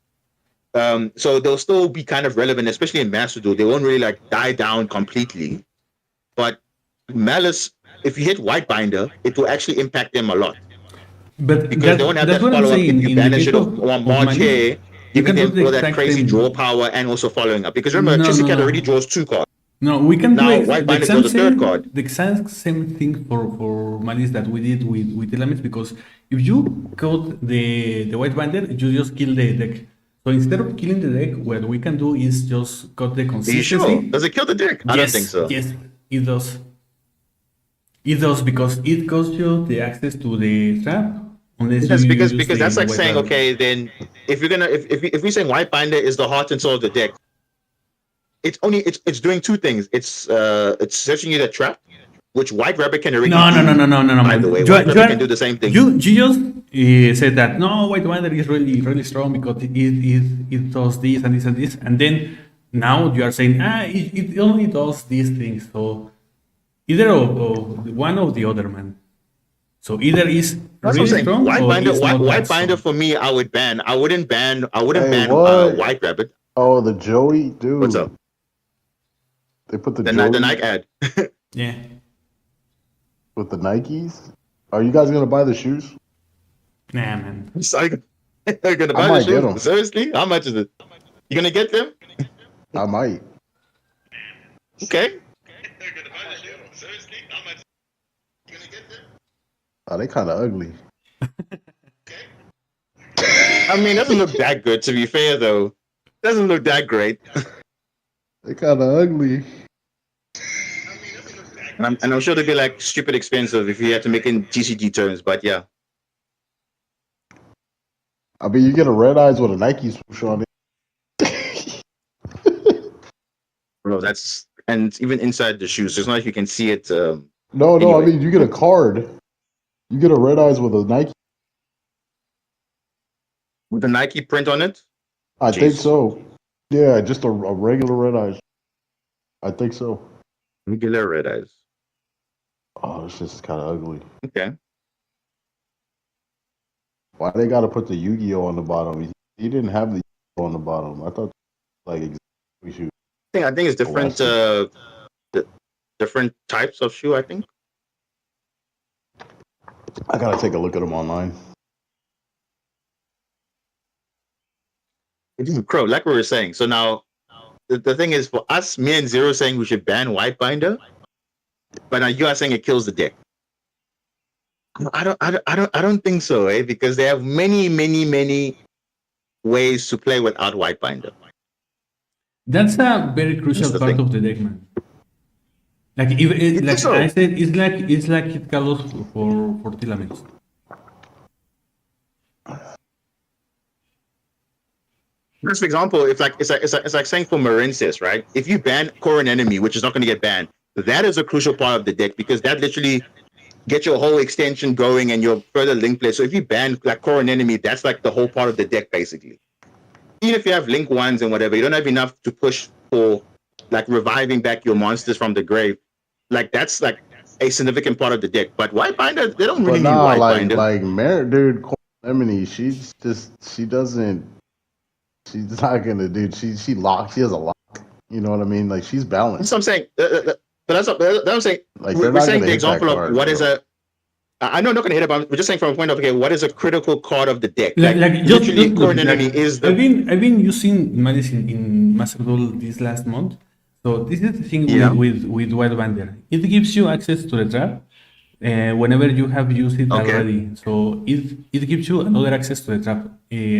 So they'll still be kind of relevant, especially in Master Duel. They won't really like die down completely. But Malice, if you hit Whitebinder, it will actually impact them a lot. But because they won't have that follow-up if you banish it on March here, giving them all that crazy draw power and also following up. Because remember, Chisicat already draws 2 cards. No, we can now do Whitebinder draws the 3rd card. The exact same thing for Malice that we did with Elements, because if you cut the Whitebinder, you just kill the deck. So instead of killing the deck, what we can do is just cut the consistency. Are you sure? Does it kill the deck? I don't think so. Yes, it does. It does, because it costs you the access to the trap. Yes, because that's like saying, okay, then if you're gonna if we're saying Whitebinder is the heart and soul of the deck, it's doing 2 things. It's searching you the trap, which White Rabbit can already no. By the way, White Rabbit can do the same thing. You just said that no, Whitebinder is really strong because it does this and this and this, and then now you are saying it only does these things. So either of one or the other, man. So either is really strong Whitebinder for me, I would ban. I wouldn't ban White Rabbit. Oh, the Joey dude. What's up? They put the Nike ad. Yeah. With the Nikes. Are you guys gonna buy the shoes? Nah, man. They're gonna buy the shoes. Seriously? How much is it? You gonna get them? I might. Okay. Oh, they kind of ugly. I mean, it doesn't look that good, to be fair, though. Doesn't look that great. They kind of ugly. And I'm sure they'd be like stupid expensive if you had to make in TCG terms, but yeah. I mean, you get a red eyes with a Nike swoosh on it. Bro, that's, and even inside the shoes, it's not like you can see it. No, anyway. I mean, you get a card. You get a red eyes with a Nike. With the Nike print on it? I think so. Yeah, just a regular red eyes. I think so. Regular red eyes. Oh, it's just kind of ugly. Okay. Why they got to put the Yu-Gi-Oh on the bottom? He didn't have the Yu-Gi-Oh on the bottom. I thought like we should. I think it's different. Different types of shoe. I think. I gotta take a look at them online. Crow, like we were saying. So now, the thing is, for us, me and Zero saying we should ban Whitebinder, but now you are saying it kills the deck. I don't think so, because they have many ways to play without Whitebinder. That's a very crucial part of the deck, man. Like I said, it's like it calls for Tilaments. For example, it's like saying for Marinces, right? If you ban Core Enemy, which is not going to get banned, that is a crucial part of the deck because that literally gets your whole extension going and your further link play. So if you ban like Core Enemy, that's like the whole part of the deck basically. Even if you have link ones and whatever, you don't have enough to push for like reviving back your monsters from the grave. Like that's like a significant part of the deck. But Whitebinder, they don't really need Whitebinder. Like Merit, dude, Core Enemy, she's not gonna do. She has a lock. You know what I mean? Like she's balanced. That's what I'm saying. That's what I'm saying. Like, we're saying the example of what is a. I know I'm not gonna hit it, but we're just saying from a point of okay, what is a critical card of the deck? Like literally, Core Enemy is the. I've been using medicine in Master Duel this last month. So this is the thing with Whitebinder. It gives you access to the trap whenever you have used it already. So it gives you another access to the trap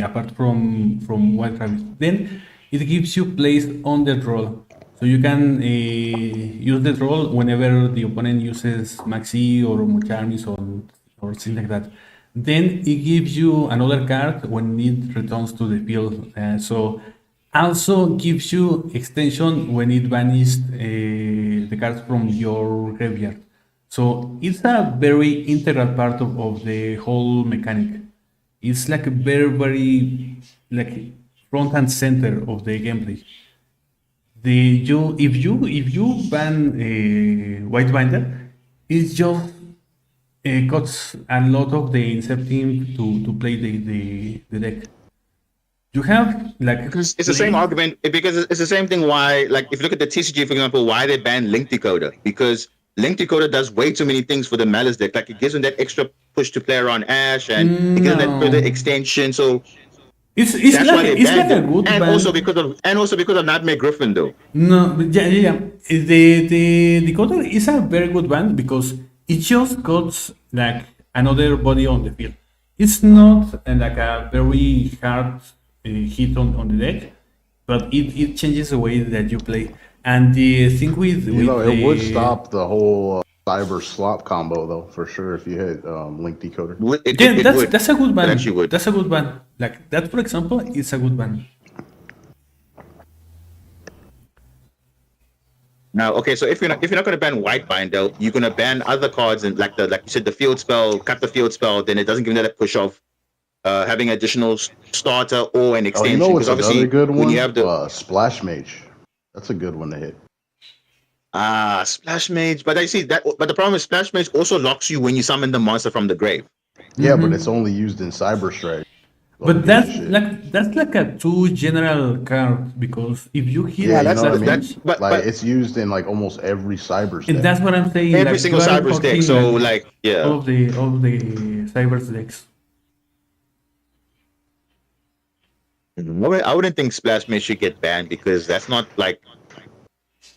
apart from White Rabbit. Then it gives you place on the roll. So you can use the troll whenever the opponent uses Maxi or mucha armies or things like that. Then it gives you another card when it returns to the field. So also gives you extension when it banished the cards from your graveyard. So it's a very integral part of the whole mechanic. It's like a very like front and center of the gameplay. If you ban White Binder, it just cuts a lot of the incentive to play the deck. You have like it's the same argument because it's the same thing. Why, like, if you look at the TCG, for example, why they banned Link Decoder? Because Link Decoder does way too many things for the Malice deck. Like, it gives them that extra push to play around Ash, and it gives them that further extension. So it's that's like why they it's banned like a it. good And ban. also because of Nightmare Griffin, though. No, but yeah. The decoder is a very good ban because it just cuts like another body on the field. It's not like a very hard hit on the deck, but it changes the way that you play. And the thing with it would stop the whole cyber slop combo though, for sure, if you hit Link Decoder. That's a good ban. It actually would. That's a good ban. Like that, for example, is a good ban. Now, okay, so if you're not going to ban White Binder, you're going to ban other cards, and like you said, the field spell, cut the field spell. Then it doesn't give you that push of having additional starter or an extension. You know what's another good one? When you have the Splash Mage. That's a good one to hit. Splash Mage, but I see that. But the problem is Splash Mage also locks you when you summon the monster from the grave. Yeah, but it's only used in Cyber Strike. But that's like a too general card because if you hit but it's used in like almost every cyber deck. And that's what I'm saying. Every single cyber deck. So like all of the cyber decks. I wouldn't think Splash Mage should get banned because that's not like.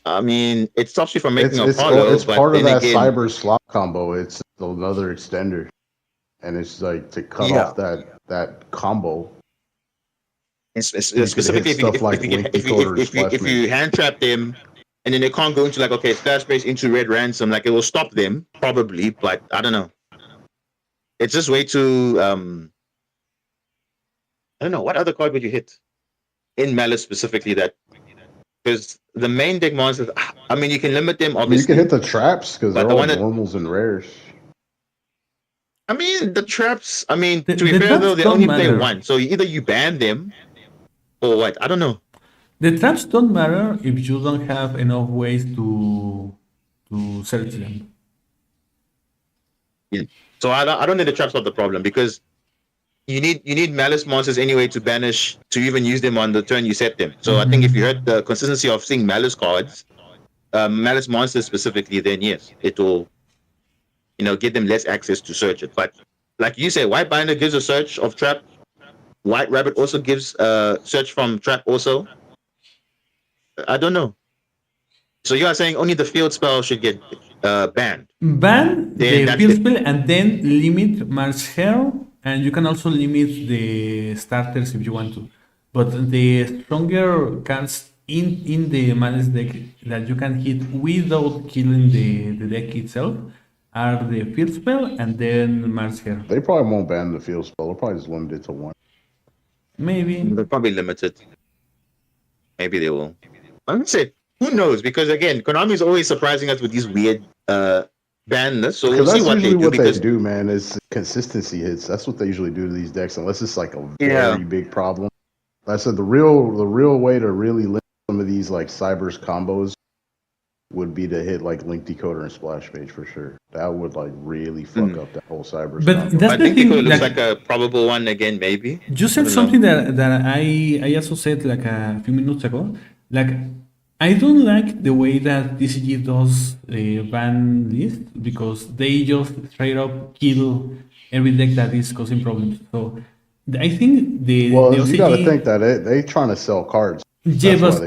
I mean, it stops you from making a follow. It's part of that cyber slot combo. It's another extender, and it's like to cut off that combo. Specifically, if you hand trap them, and then they can't go into like Splash Mage into Red Ransom, like it will stop them probably, but I don't know. It's just way too. I don't know what other card would you hit in Malice specifically that. Because the main deck monsters, I mean, you can limit them, obviously. You can hit the traps, because they're all normals and rares. I mean, the traps, to be fair, though, they only play one. So either you ban them, or what? I don't know. The traps don't matter if you don't have enough ways to search them. Yeah. So I don't think the traps are the problem, because you need Malice monsters anyway to banish, to even use them on the turn you set them. So I think if you heard the consistency of seeing Malice cards, Malice monsters specifically, then yes, it will, give them less access to search it. But like you say, White Binder gives a search of trap. White Rabbit also gives search from trap also. I don't know. So you are saying only the field spell should get banned? Ban the field spell and then limit Mars Hair. And you can also limit the starters if you want to. But the stronger cards in the Malice deck that you can hit without killing the deck itself are the field spell and then Mars Hair. They probably won't ban the field spell. They'll probably just limit it to one. Maybe. They'll probably limit it. Maybe they will. I'm going to say, who knows? Because again, Konami is always surprising us with these weird ban this, so we'll see what they do. They do, man, is consistency hits. That's what they usually do to these decks, unless it's like a very big problem. Like I said, the real way to really limit some of these like cybers combos would be to hit like Link Decoder and Splash Mage for sure. That would like really fuck up that whole cybers. But combo. that's I think it looks like a probable one again, maybe. You said something that I also said like a few minutes ago. Like, I don't like the way that TCG does ban list because they just straight up kill every deck that is causing problems. So I think the OCG, you gotta think that they trying to sell cards. Yeah, but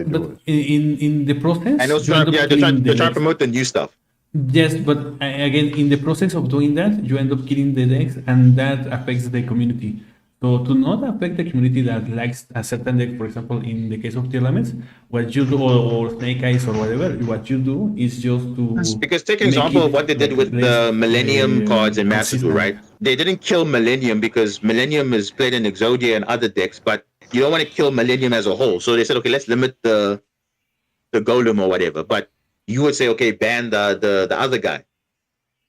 in the process, and also they're trying to promote the new stuff. Yes, but again, in the process of doing that, you end up killing the decks, and that affects the community. So to not affect the community that likes a certain deck, for example, in the case of tier limits, what you do, or snake eyes or whatever, what you do is just to Because take an make example of it what they did like with less the Millennium cards in Master Duel, consistent. right? They didn't kill Millennium because Millennium is played in Exodia and other decks, but you don't want to kill Millennium as a whole. So they said, okay, let's limit the Golem or whatever. But you would say, okay, ban the other guy.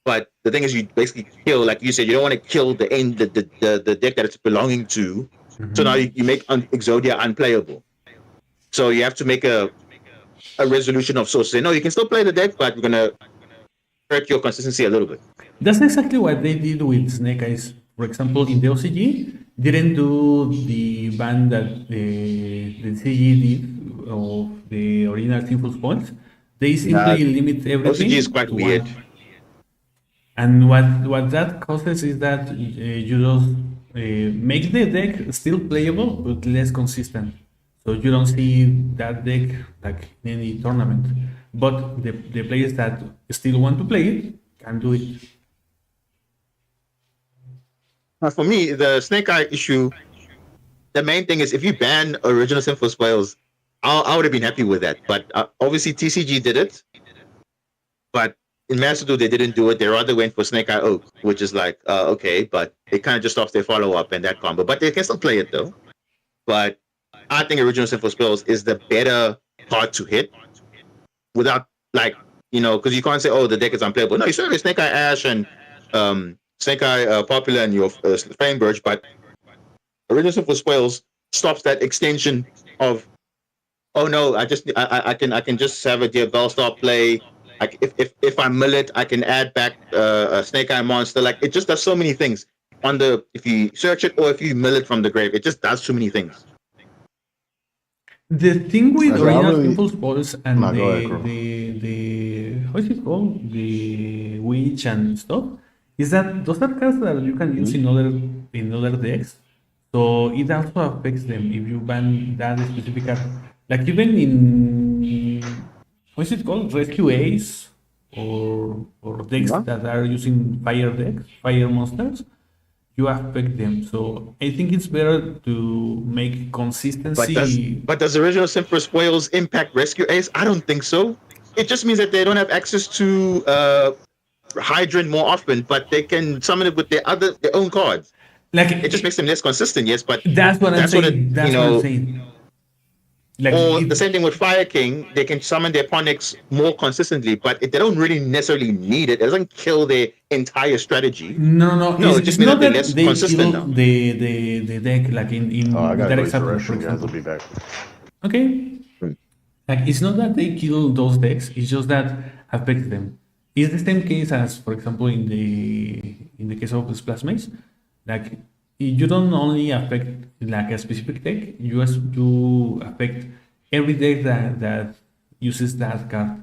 But the thing is, you basically kill, like you said, you don't want to kill the deck that it's belonging to. So now you make Exodia unplayable. So you have to make a resolution of sorts. Say, no, you can still play the deck, but we're gonna hurt your consistency a little bit. That's exactly what they did with Snake Eyes. For example, in the OCG, didn't do the ban that the CG did of the original Sinful Spoils. They simply limit everything. OCG is quite weird. And what that causes is that you just make the deck still playable but less consistent. So you don't see that deck like in any tournament. But the players that still want to play it can do it. For me, the Snake Eye issue, the main thing is if you ban original Sinful Spoils, I would have been happy with that. But obviously TCG did it. But in Master Duel, they didn't do it. They rather went for Snake Eye Oak, which is like, okay, but it kind of just stops their follow-up and that combo. But they can still play it though. But I think original Sinful Spells is the better card to hit without, like, because you can't say, oh, the deck is unplayable. No, you still have Snake Eye Ash and Snake Eye Popular and your Flame Birch, but original Sinful Spells stops that extension of, oh no, I can just have a Bellstar play. If I mill it, I can add back a Snake Eye monster. Like, it just does so many things. If you search it or if you mill it from the grave, it just does too many things. The thing with Actually, original really- Sinful Spoils and No, go ahead, Crow. the how is it called? The Witch and stuff is that those are cards that you can use in other decks. So it also affects them if you ban that specific card. Like even in what is it called? Rescue Ace or decks that are using fire monsters, you affect them. So I think it's better to make consistency. But does original Sinful Spoils impact Rescue Ace? I don't think so. It just means that they don't have access to Hydrant more often, but they can summon it with their own cards. Like it just makes them less consistent, yes. But that's what I'm saying. That's what I'm saying. Like the same thing with Fire King, they can summon their Ponyx more consistently, but they don't really necessarily need it. It doesn't kill their entire strategy. No. It just means that they're less consistent now. The deck, like in I got that to example, go for guys. I'll example. be back. Okay. Like it's not that they kill those decks; it's just that affects them. It's the same case as, for example, in the case of Splash Maze. Like you don't only affect like a specific deck; you affect every deck that uses that card.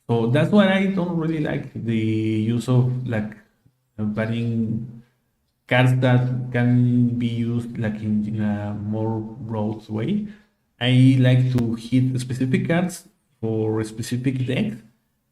So that's why I don't really like the use of like banning cards that can be used like in a more broad way. I like to hit specific cards for a specific deck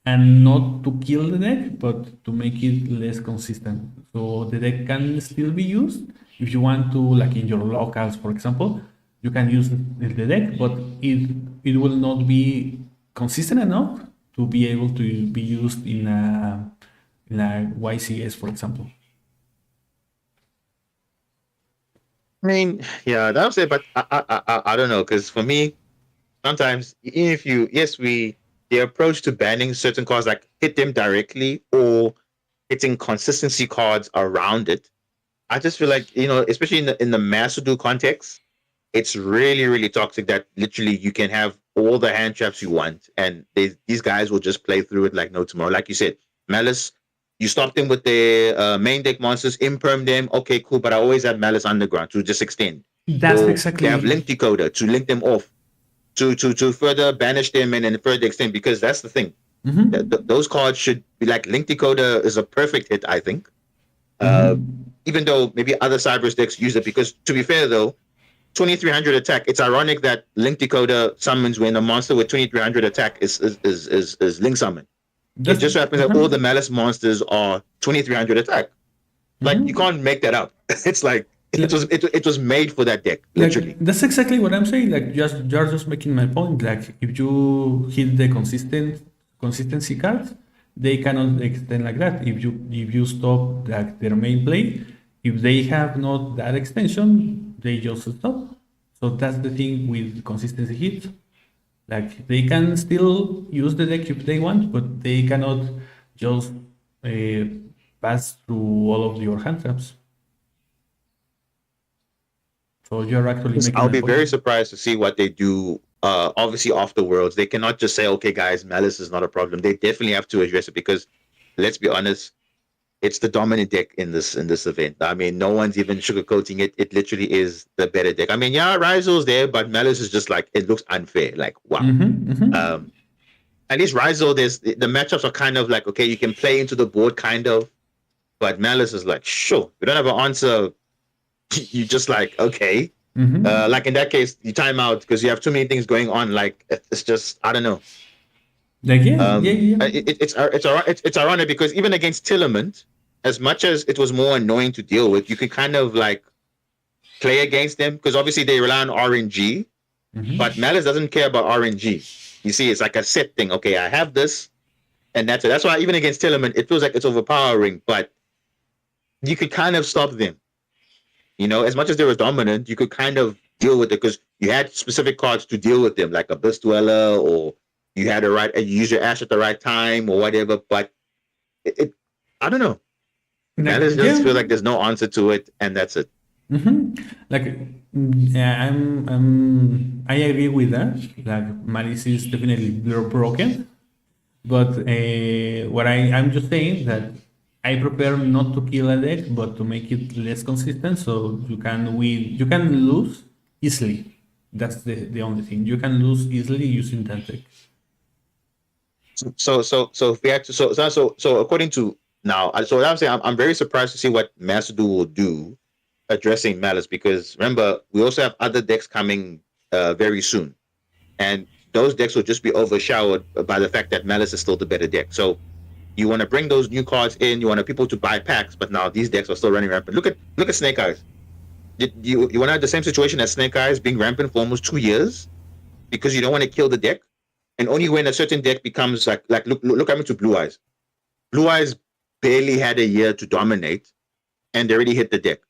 and not to kill the deck, but to make it less consistent. So the deck can still be used if you want to, like in your locals, for example, you can use the deck, but it will not be consistent enough to be able to be used in a YCS, for example. I mean, yeah, that's it. But I don't know, because for me, sometimes even if the approach to banning certain cards, like hit them directly or hitting consistency cards around it, I just feel like, especially in the Master Duel context, it's really, really toxic that literally you can have all the hand traps you want, and these guys will just play through it like no tomorrow. Like you said, Malice, you stop them with their main deck monsters, imperm them, okay, cool, but I always have Malice Underground to just extend. That's exactly. They have Link Decoder to link them off, to further banish them and then further extend, because that's the thing. Mm-hmm. Those cards should be like Link Decoder is a perfect hit, I think. Even though maybe other Cyberus decks use it, because to be fair though, 2300 attack, it's ironic that Link Decoder summons when a monster with 2300 attack is Link summon. It just happens that all the Malice monsters are 2300 attack. Like, you can't make that up. It's like, it was made for that deck, literally. Like, that's exactly what I'm saying. Like, you're just making my point. Like, if you hit the consistency cards, they cannot extend like that. If you stop like their main play, if they have not that extension, they just stop. So that's the thing with consistency hits. Like, they can still use the deck if they want, but they cannot just pass through all of your hand traps. So you're actually making I'll be my point. very surprised to see what they do. Obviously, after Worlds, they cannot just say, "Okay, guys, Malice is not a problem." They definitely have to address it because, let's be honest, it's the dominant deck in this event. I mean, no one's even sugarcoating it. It literally is the better deck. I mean, yeah, Rizel's there, but Malice is just like, it looks unfair. Like, wow. At least Rizel, the matchups are kind of like, okay, you can play into the board, kind of, but Malice is like, sure, you don't have an answer. You just like, okay. Like in that case, you time out because you have too many things going on. Like, it's just, I don't know. Like, It's ironic because even against Tillerman, as much as it was more annoying to deal with, you could kind of like play against them because obviously they rely on RNG, but Malice doesn't care about RNG. You see, it's like a set thing. Okay, I have this, and that's it. That's why even against Tillerman, it feels like it's overpowering, but you could kind of stop them. You know, as much as they were dominant, you could kind of deal with it because you had specific cards to deal with them, like Abyss Dweller, or you had you use your Ash at the right time, or whatever. But I don't know. That just feel like there's no answer to it, and that's it. Like, yeah, I agree with that. Like, Malice is definitely broken, but what I'm just saying that I prefer not to kill a deck, but to make it less consistent, so you can win. You can lose easily. That's the only thing. You can lose easily using that deck. So according to now, so I'm saying I'm very surprised to see what Macedo will do addressing Malice, because remember we also have other decks coming very soon, and those decks will just be overshadowed by the fact that Malice is still the better deck. So you want to bring those new cards in. You want people to buy packs, but now these decks are still running rampant. Look at Snake Eyes. You want to have the same situation as Snake Eyes being rampant for almost 2 years because you don't want to kill the deck, and only when a certain deck becomes like look at me to Blue Eyes. Blue Eyes barely had a year to dominate, and they already hit the deck.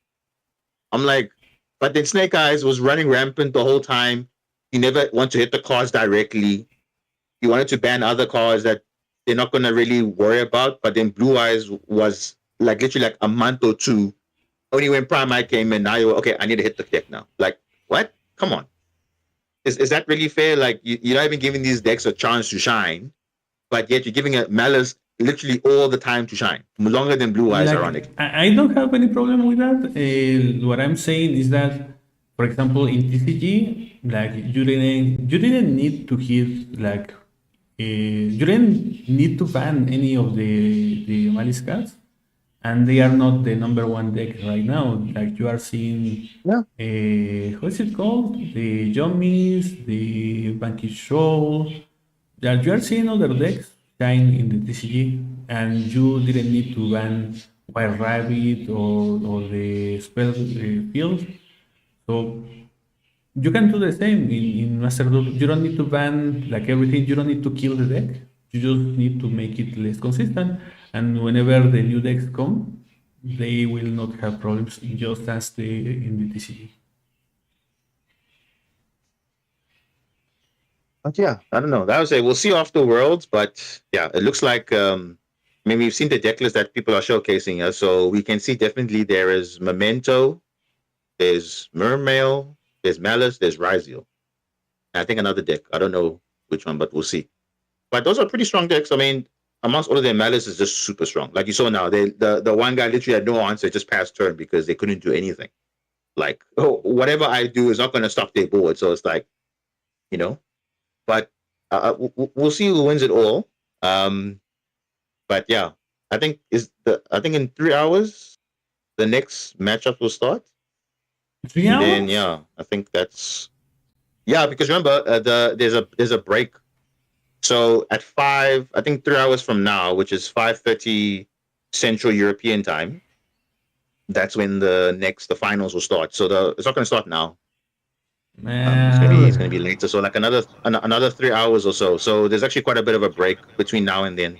I'm like, but then Snake Eyes was running rampant the whole time. You never want to hit the cards directly. You wanted to ban other cards that they're not going to really worry about. But then Blue Eyes was like literally like a month or two. Only when Prime Eye came in, now you're okay, I need to hit the deck now. Like, what? Come on. Is that really fair? Like, you're not even giving these decks a chance to shine, but yet you're giving a Malice literally all the time to shine. Longer than Blue Eyes, like, ironic. I don't have any problem with that. What I'm saying is that, for example, in TCG, like, you didn't need to hit, like, you didn't need to ban any of the Malice cards, and they are not the number one deck right now. Like, you are seeing, what is it called? The Yummies, the Banky Show. You are seeing other decks shine in the TCG, and you didn't need to ban White Rabbit or the Spell Field. So you can do the same in Master Duel. You don't need to ban like everything. You don't need to kill the deck. You just need to make it less consistent. And whenever the new decks come, they will not have problems, just as in the TCG. But yeah, I don't know. That would say we'll see after Worlds, but yeah, it looks like I mean, we've seen the deck list that people are showcasing, so we can see definitely there is Memento, there's Mermail, there's Malice, there's Rizel. I think another deck. I don't know which one, but we'll see. But those are pretty strong decks. I mean, amongst all of them, Malice is just super strong. Like you saw now, the one guy literally had no answer, just passed turn because they couldn't do anything. Like, whatever I do is not going to stop their board. So it's like, you know. But we'll see who wins it all. But yeah, I think in 3 hours the next matchup will start. 3 hours? Then yeah, I think that's because remember there's a break. So at 5, I think 3 hours from now, which is 5:30 Central European time, that's when the finals will start. So it's not going to start now. Man. It's gonna be later. So like another 3 hours or so. So there's actually quite a bit of a break between now and then.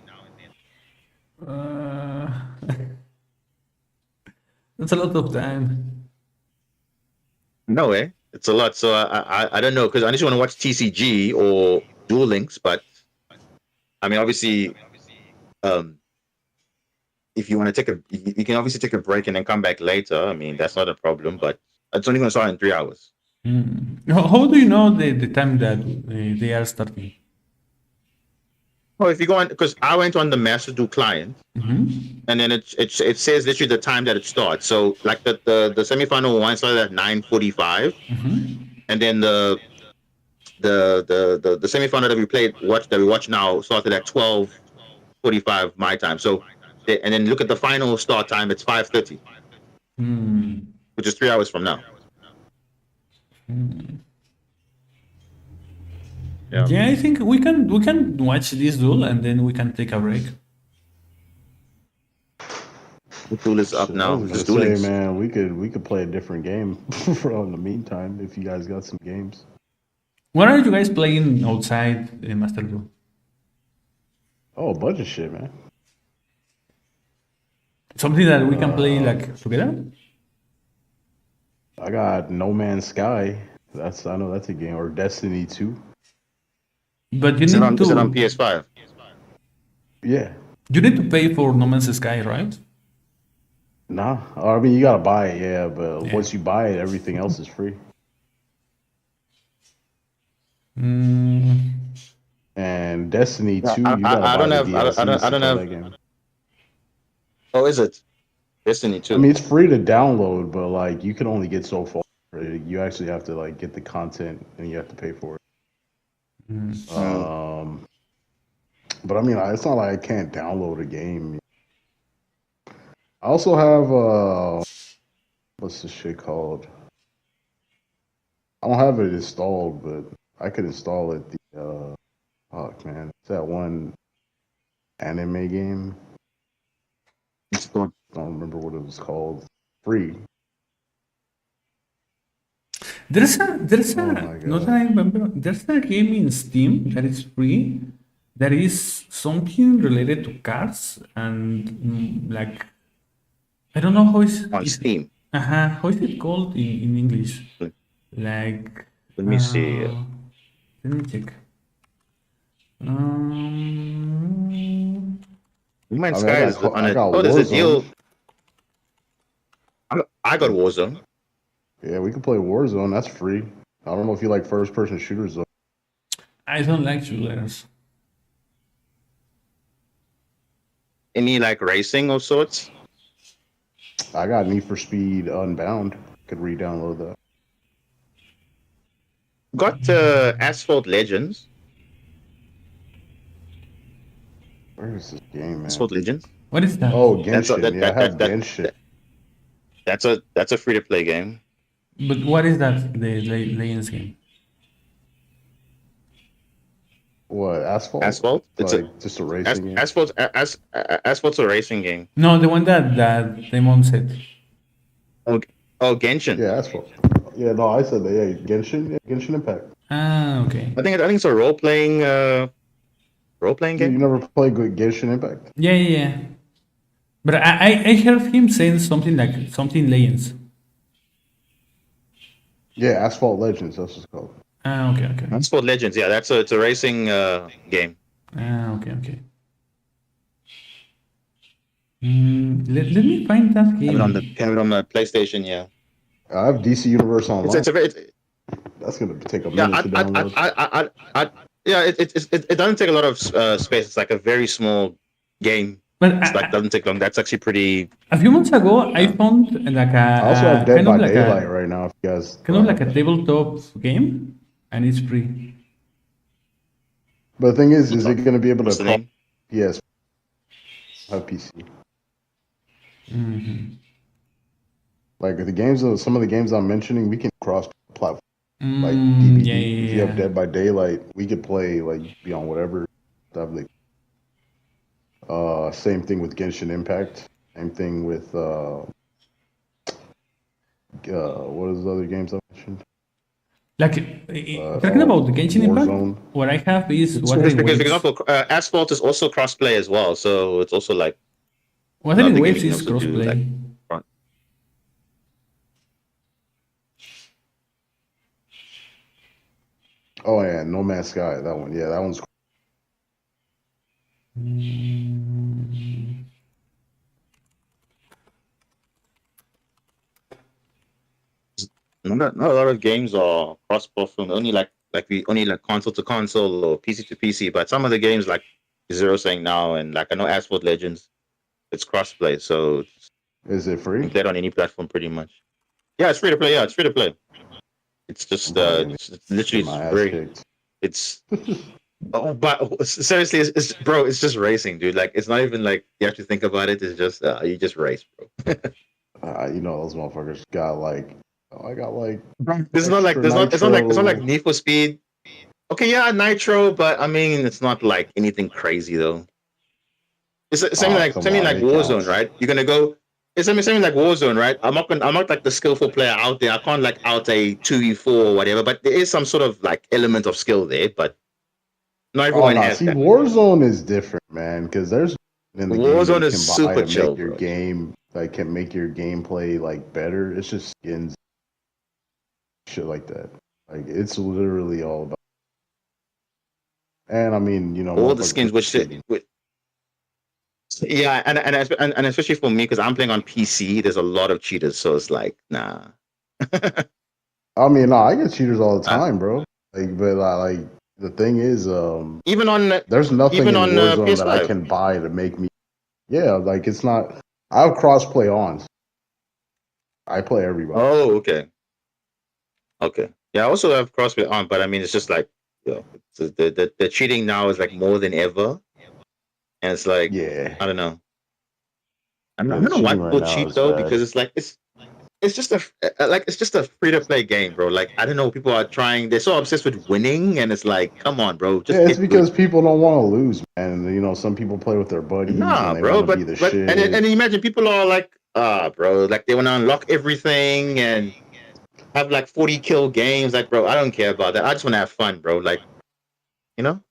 That's a lot of time. No way. It's a lot. So I don't know, because I just want to watch TCG or Duel Links, but I mean obviously if you want to you can obviously take a break and then come back later. I mean that's not a problem, but it's only gonna start in 3 hours. How do you know the time that they are starting? Well, if you go on, because I went on the Master Do client, and then it says literally the time that it starts. So like the semifinal one started at 9:45, and then the semifinal that we watch now started at 12:45 my time. So and then look at the final start time. It's 5:30, which is 3 hours from now. Yeah, I think we can watch this duel and then we can take a break. The duel is up now. I was gonna say, man, we could play a different game for in the meantime if you guys got some games. What are you guys playing outside Master Duel? Oh, a bunch of shit, man. Something that we can play like together? I got No Man's Sky. I know that's a game, or Destiny 2. But you Is need it on PS5? Yeah. You need to pay for No Man's Sky, right? Nah. I mean, you gotta buy it, yeah, but once you buy it, everything else is free. And Destiny 2, you gotta buy the DLC I don't have that game. Oh, is it? Destiny 2. I mean, it's free to download, but like you can only get so far. You actually have to like get the content, and you have to pay for it. But I mean, it's not like I can't download a game. I also have what's this shit called? I don't have it installed, but I could install it. Fuck, man, it's that one anime game. I don't remember what it was called. Free. There's a not that I remember. There's a game in Steam that is free. That is something related to cars and like I don't know how is on Steam. How is it called in English? Like let me see. Let me check. My Sky is on it. Oh, there's a deal. I got Warzone. Yeah, we can play Warzone. That's free. I don't know if you like first-person shooters though. I don't like shooters. Any like racing of sorts? I got Need for Speed Unbound. Could re-download that. Got Asphalt Legends. Where is this game, man? Asphalt Legends. What is that? Oh, Genshin. I have Genshin. That's a free-to-play game. But what is that? The Legends game? What, Asphalt? Asphalt? It's like just a racing game. Asphalt's a racing game. No, the one that Demon said. Oh, Genshin. Yeah, Asphalt. Yeah, no, I said that. Yeah, Genshin. Yeah, Genshin Impact. Ah, okay. I think it's a role-playing game. You never played Genshin Impact? Yeah. But I heard him saying something like something Legends. Yeah, Asphalt Legends. That's what it's called. Ah, okay. Asphalt Legends. Yeah, it's a racing game. Ah, okay. Let me find that game. Have it on the PlayStation. Yeah. I have DC Universe Online. That's gonna take a minute to download. It doesn't take a lot of space. It's like a very small game. But it doesn't take long. That's actually pretty. A few months ago, I found like a. I also have Dead by Daylight right now. If you guys. Kind of like a tabletop game, and it's free. But the thing is it going to be able to call PS? Have PC. Like some of the games I'm mentioning, we can cross-platform. Like DBD, if you have Dead by Daylight, we could play like be on whatever stuff. Like, same thing with Genshin Impact. Same thing with what is the other games I mentioned? Like, talking about the Genshin Impact, Warzone. what I have is Because, Wuthering for Waves. example, Asphalt is also crossplay as well, so it's also like Wuthering another Waves game you is can also do, crossplay. like, front. Oh yeah, No Man's Sky. That one. Yeah, that one's. Not a lot of games are cross-platform. Only like console to console or PC to PC. But some of the games like Zero saying now, and like I know Asphalt Legends, it's crossplay, so Is it you free? can play it on any platform pretty much. Yeah, it's free to play. Yeah, it's free to play. It's just it's literally My ass very kicked. it's. Oh, but seriously, it's just racing, dude. Like it's not even like you have to think about it. It's just you just race, bro. You know those motherfuckers got like. Oh, I got like. It's not like it's not like Need for Speed. Okay, yeah, Nitro, but I mean it's not like anything crazy though. It's something like Warzone, right? You're gonna go. It's something like Warzone, right? I'm not like the skillful player out there. I can't like out a 2v4 or whatever, but there is some sort of like element of skill there, but not everyone has See, that. Warzone is different, man, because there's in the Warzone game is super chill, make your bro. game like can make your gameplay like better. It's just skins, shit like that. Like it's literally all about. And I mean, you know, All the skins, which yeah, and especially for me because I'm playing on PC, there's a lot of cheaters, so it's like nah. I mean, no, I get cheaters all the time, bro. Like, but like the thing is, even on there's nothing even in on Warzone PS5 that I can buy to make me. Yeah, like it's not. I have crossplay on. I play everybody. Oh, okay. Okay. Yeah, I also have CrossFit on, but I mean, it's just like, you know, the cheating now is like more than ever, and it's like, yeah, I don't know. I yeah, don't know why cheating right people now cheat is though, bad. because it's like it's just a free to play game, bro. Like I don't know, people are trying. They're so obsessed with winning, and it's like, come on, bro. Just Yeah, it's get because good. people don't want to lose, man. You know, some people play with their buddies Nah, and they bro. want to be But the shit. and imagine people are like, bro, like they want to unlock everything and have like 40 kill games. Like, bro, I don't care about that. I just want to have fun, bro. Like, you know.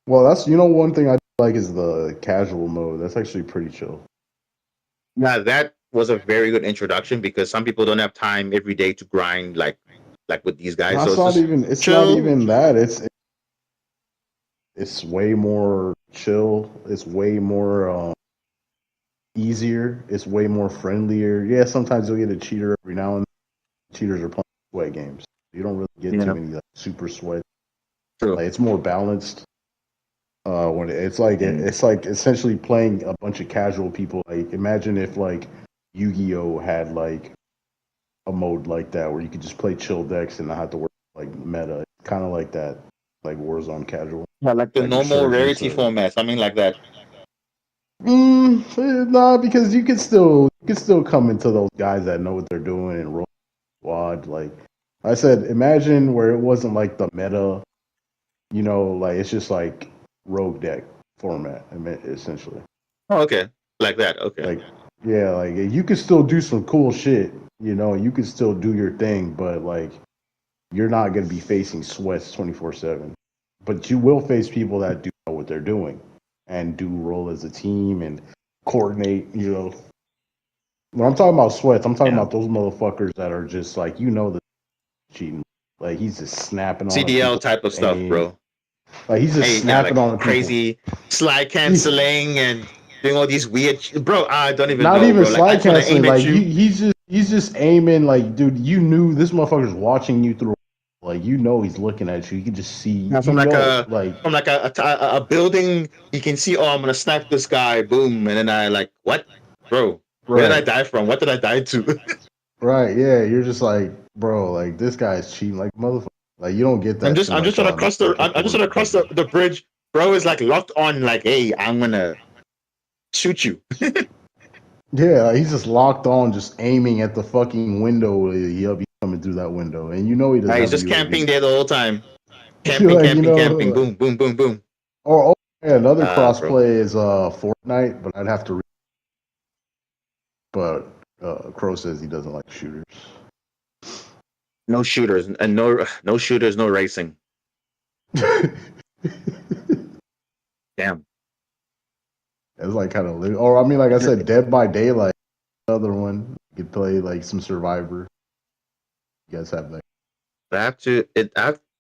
Well, that's one thing I like is the casual mode. That's actually pretty chill. Yeah, that was a very good introduction because some people don't have time every day to grind like with these guys. That's so not even. It's chill. not even that. It's way more chill. It's way more easier. It's way more friendlier. Yeah, sometimes you'll get a cheater every now and then. Cheaters are playing sweat games. You don't really get too many like, super sweat. True. Like, it's more balanced. When it's like essentially playing a bunch of casual people. Like imagine if like Yu-Gi-Oh had like a mode like that where you could just play chill decks and not have to work like meta. Kind of like that, like Warzone casual. Yeah, like the normal rarity format, something like that. Nah, because you can still come into those guys that know what they're doing and roll squad. Like I said, imagine where it wasn't like the meta. You know, like it's just like rogue deck format. I mean, essentially. Oh, okay, like that. Okay. Like, yeah, like you could still do some cool shit. You know, you could still do your thing, but like, you're not gonna be facing sweats 24/7. But you will face people that do know what they're doing and do roll as a team and coordinate. You know, when I'm talking about sweats, I'm talking about those motherfuckers that are just like the cheating. Like he's just snapping on CDL type of stuff, bro. Like he's just snapping on crazy slide canceling and doing all these weird, bro. I don't even not know, even bro. slide like, canceling. Like he's just aiming. Like dude, you knew this motherfucker's watching you through. Like he's looking at you. You can just see. From a building, you can see. Oh, I'm gonna snipe this guy. Boom, and then I like what, bro? Where did I die from? What did I die to? Right. Yeah. You're just like, bro. Like this guy's cheating. Like motherfucker. Like you don't get that. I'm just trying to cross the bridge. Bro is like locked on. Like, hey, I'm gonna shoot you. Yeah, he's just locked on, just aiming at the fucking window. He'll be coming through that window, and you know he doesn't. He's just camping there the whole time. Camping. Boom, boom, boom, boom. Oh yeah, another crossplay is Fortnite, but I'd have to. But Crow says he doesn't like shooters. No shooters and no shooters, no racing. Damn. It's like kind of, or I mean, like I said, Dead by Daylight, another one. You could play like some Survivor. You guys have that? I have to.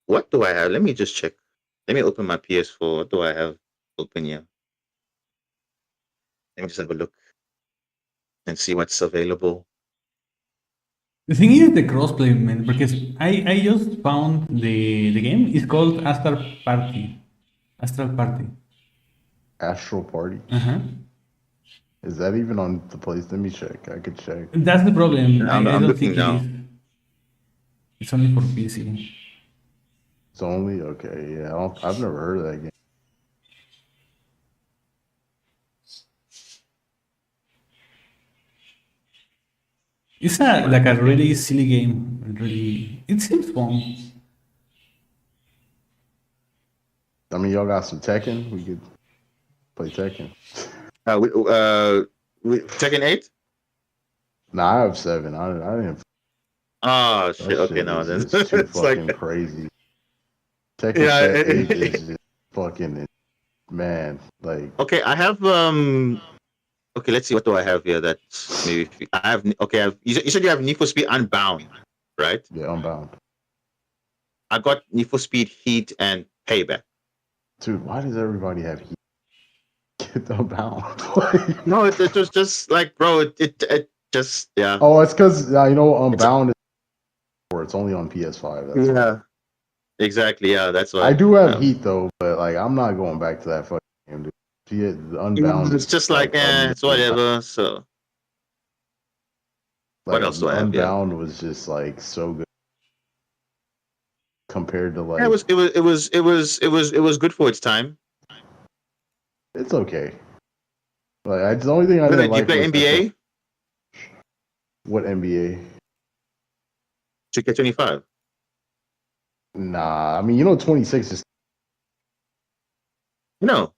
What do I have? Let me just check. Let me open my PS4. What do I have open here? Let me just have a look and see what's available. The thing is the crossplay, man, because I just found the game. It's called Astral Party. Astral Party. Astral Party. Uh-huh. Is that even on the place? Let me check. I could check. That's the problem. I'm I don't looking think now. it is. It's only for PC. It's only okay. Yeah, I've never heard of that game. It's like a really silly game. Really, it seems fun. I mean, y'all got some Tekken. We could play Tekken. Tekken 8? Nah, I have 7. I didn't. Oh shit! That Okay, shit no, is then just too it's fucking like crazy. Tekken Yeah, 8 is just fucking man. Like, okay. I have Okay, let's see. What do I have here? That's maybe I have. Okay, you said you have Need for Speed Unbound, right? yeah, Unbound. I got Need for Speed Heat and Payback. Dude, why does everybody have Heat? Get Unbound. Like, No, it was just like, bro, it just yeah. oh, it's because you know Unbound is it's only on PS5. That's why. Yeah, exactly. Yeah, that's why. I do have Heat though, but like I'm not going back to that fucking game, dude. The Unbound. It's just like, it's whatever. So Like, what else do I have? Yeah, Unbound was just like so good compared to like. yeah, it was good for its time. It's okay. Like the only thing I didn't Do you like play was NBA? What NBA? 2K25. Nah, I mean, you know, 26 is. No.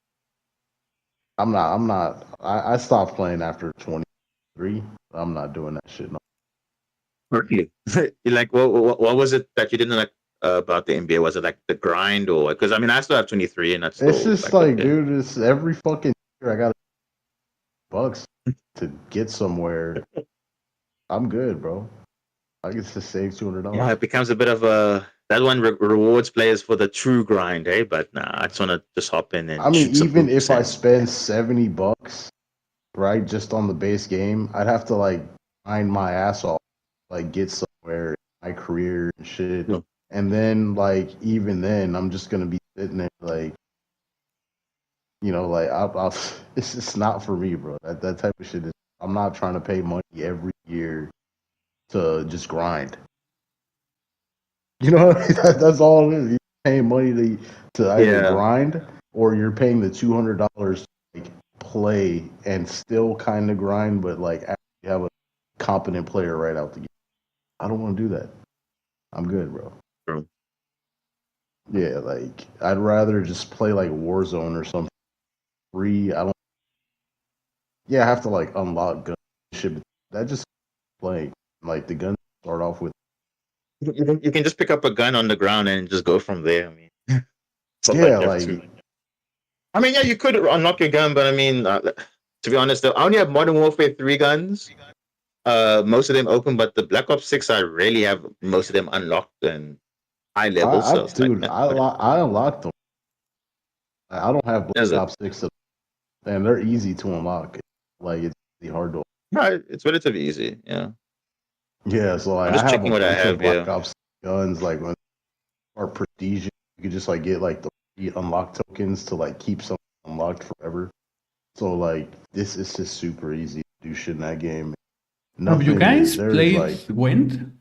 I'm not. I stopped playing after 23. I'm not doing that shit. No. Really? Like, what was it that you didn't like about the NBA? Was it like the grind, or because I mean, I still have 23, and that's It's still just like, okay. dude, it's every fucking year I got $bucks to get somewhere. I'm good, bro. I get to save $200. Yeah, it becomes a bit of a that one rewards players for the true grind, eh? But nah, I just want to just hop in and I mean, shoot some even hoops if I and- spend $70, right, just on the base game, I'd have to like grind my ass off, like get somewhere in my career and shit. Yeah. And then, like, even then, I'm just gonna be sitting there, like, you know, like, it's just not for me, bro. That type of shit is. I'm not trying to pay money every year to just grind. You know, that's all it is. You're paying money to either grind or you're paying the $200 to like play and still kind of grind, but like actually have a competent player right out the gate. I don't want to do that. I'm good, bro. True. Yeah, like I'd rather just play like Warzone or something free. I have to like unlock guns and shit. But that just playing like the guns start off with. You can just pick up a gun on the ground and just go from there. I mean, yeah, like. I mean, yeah, you could unlock your gun, but I mean, to be honest, though, I only have Modern Warfare 3 guns. Most of them open, but the Black Ops 6, I really have most of them unlocked and high level. I unlocked them. I don't have Black Ops 6, and they're easy to unlock. Like it's really hard to. No, it's relatively easy. Yeah. Yeah, so like I'm just I have checking a what I bunch have. of Black Ops guns. Like when or prestige, you could just like get like the free unlock tokens to like keep something unlocked forever. So like this is just super easy to do shit in that game. Have you guys played like, Gwent?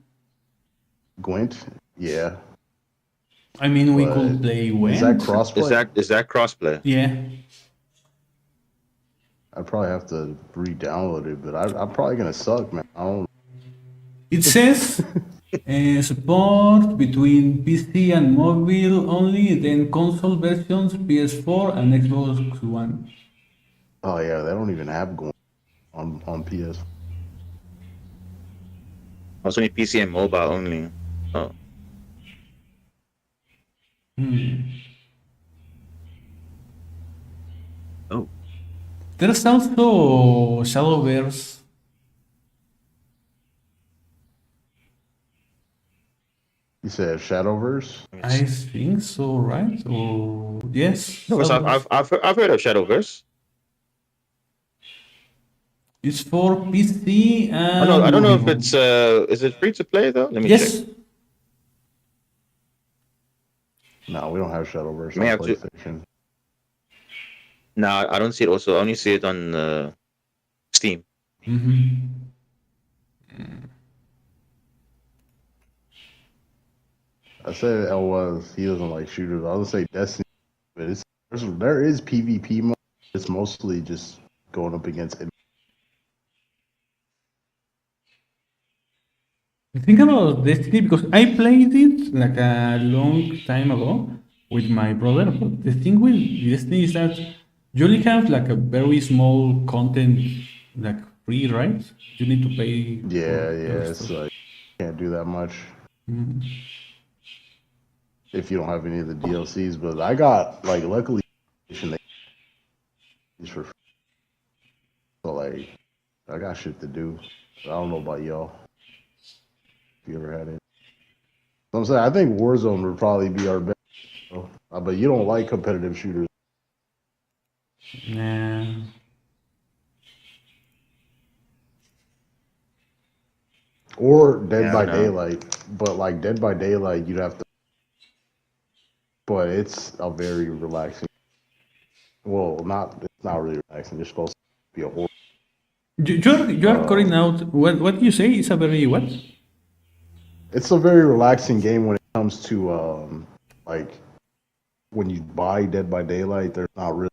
Gwent, yeah. I mean, we could play Gwent. Is that crossplay? Is that crossplay? Yeah. I'd probably have to re-download it, but I'm probably gonna suck, man. I don't. It says support between PC and mobile only, then console versions PS4 and Xbox One. Oh yeah, they don't even have Gwent on PS. It's only PC and mobile only. Oh. Oh. There's also Shadowverse. You said Shadowverse? I think so, right? Or yes. No, Shadowverse. I've heard of Shadowverse. It's for PC and I don't know if Vivo. it's is it free to play though? Let me Yes. check. No, we don't have Shadowverse May on have to- PlayStation. No, I don't see it. Also, I only see it on Steam. I said he doesn't like shooters. I would say Destiny, but there is PvP mode. It's mostly just going up against it. Think about Destiny because I played it like a long time ago with my brother. But the thing with Destiny is that you only have like a very small content, like free, right? You need to pay. Yeah, for it's stuff. like can't do that much if you don't have any of the DLCs. But I got like luckily they for free. So like I got shit to do. I don't know about y'all. If you ever had it. So I'm saying I think Warzone would probably be our best. But you don't like competitive shooters. Nah. Or Dead Yeah, by no. Daylight. But like Dead by Daylight you'd have to, but it's a very relaxing. Well, it's not really relaxing. You're supposed to be a horror. You're calling out. What do you say? It's a very what? It's a very relaxing game when it comes to like when you buy Dead by Daylight. There's not really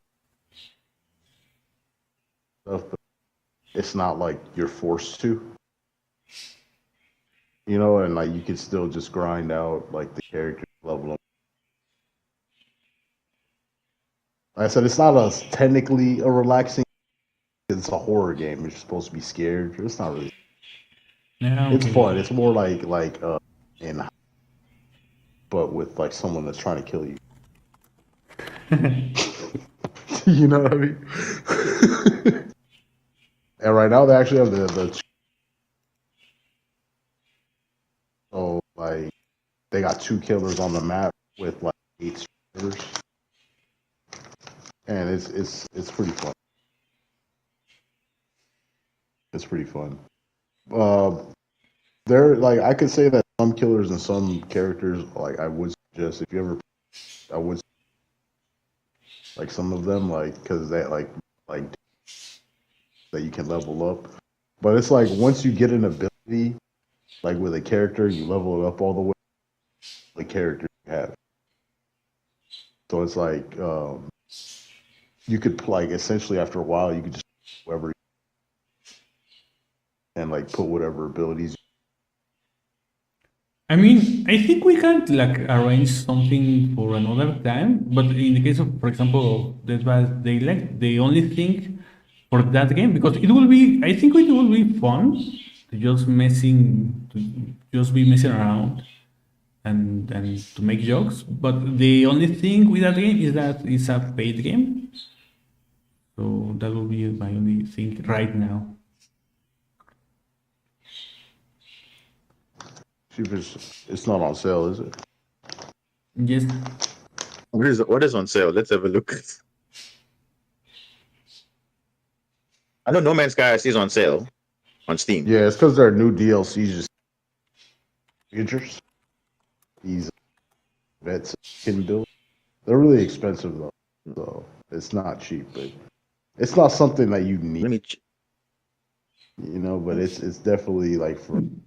stuff, but it's not like you're forced to. You know, and like you can still just grind out like the character level up. Like I said, it's not technically a relaxing. It's a horror game. You're supposed to be scared. It's not really. Yeah, It's okay. fun. It's more like in, but with like someone that's trying to kill you. You know what I mean? And right now they actually have the so like they got 2 killers on the map with like 8 survivors, and it's pretty fun. It's pretty fun. There like I could say that some killers and some characters like I would suggest if you ever I would like some of them like because they like that you can level up, but it's like once you get an ability like with a character you level it up all the way the character you have. So it's like you could like essentially after a while you could just whoever and like put whatever abilities. I mean, I think we can like arrange something for another time. But in the case of, for example, Dead by Daylight, the only thing for that game because it will be, I think it will be fun to just be messing around and to make jokes. But the only thing with that game is that it's a paid game. So that will be my only thing right now. It's not on sale, is it? Yes. What is on sale? Let's have a look. I know No Man's Sky is on sale on Steam. Yeah, it's because there are new DLCs just features. These vets can build. They're really expensive though, so it's not cheap. But it's not something that you need. Let me. You know, but it's definitely like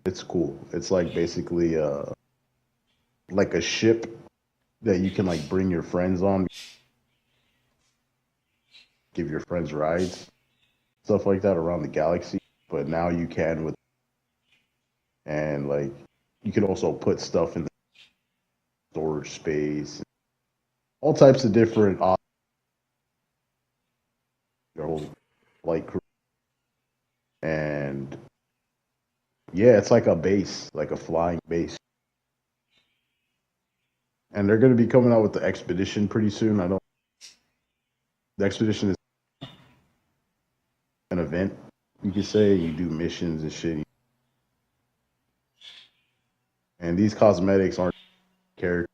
it's cool. It's like basically like a ship that you can like bring your friends on, give your friends rides, stuff like that around the galaxy. But now you can with, and like you can also put stuff in the storage space, all types of different your whole like crew. And yeah, it's like a base, like a flying base. And they're going to be coming out with the expedition pretty soon. The expedition is an event, you could say. You do missions and shit. And these cosmetics aren't character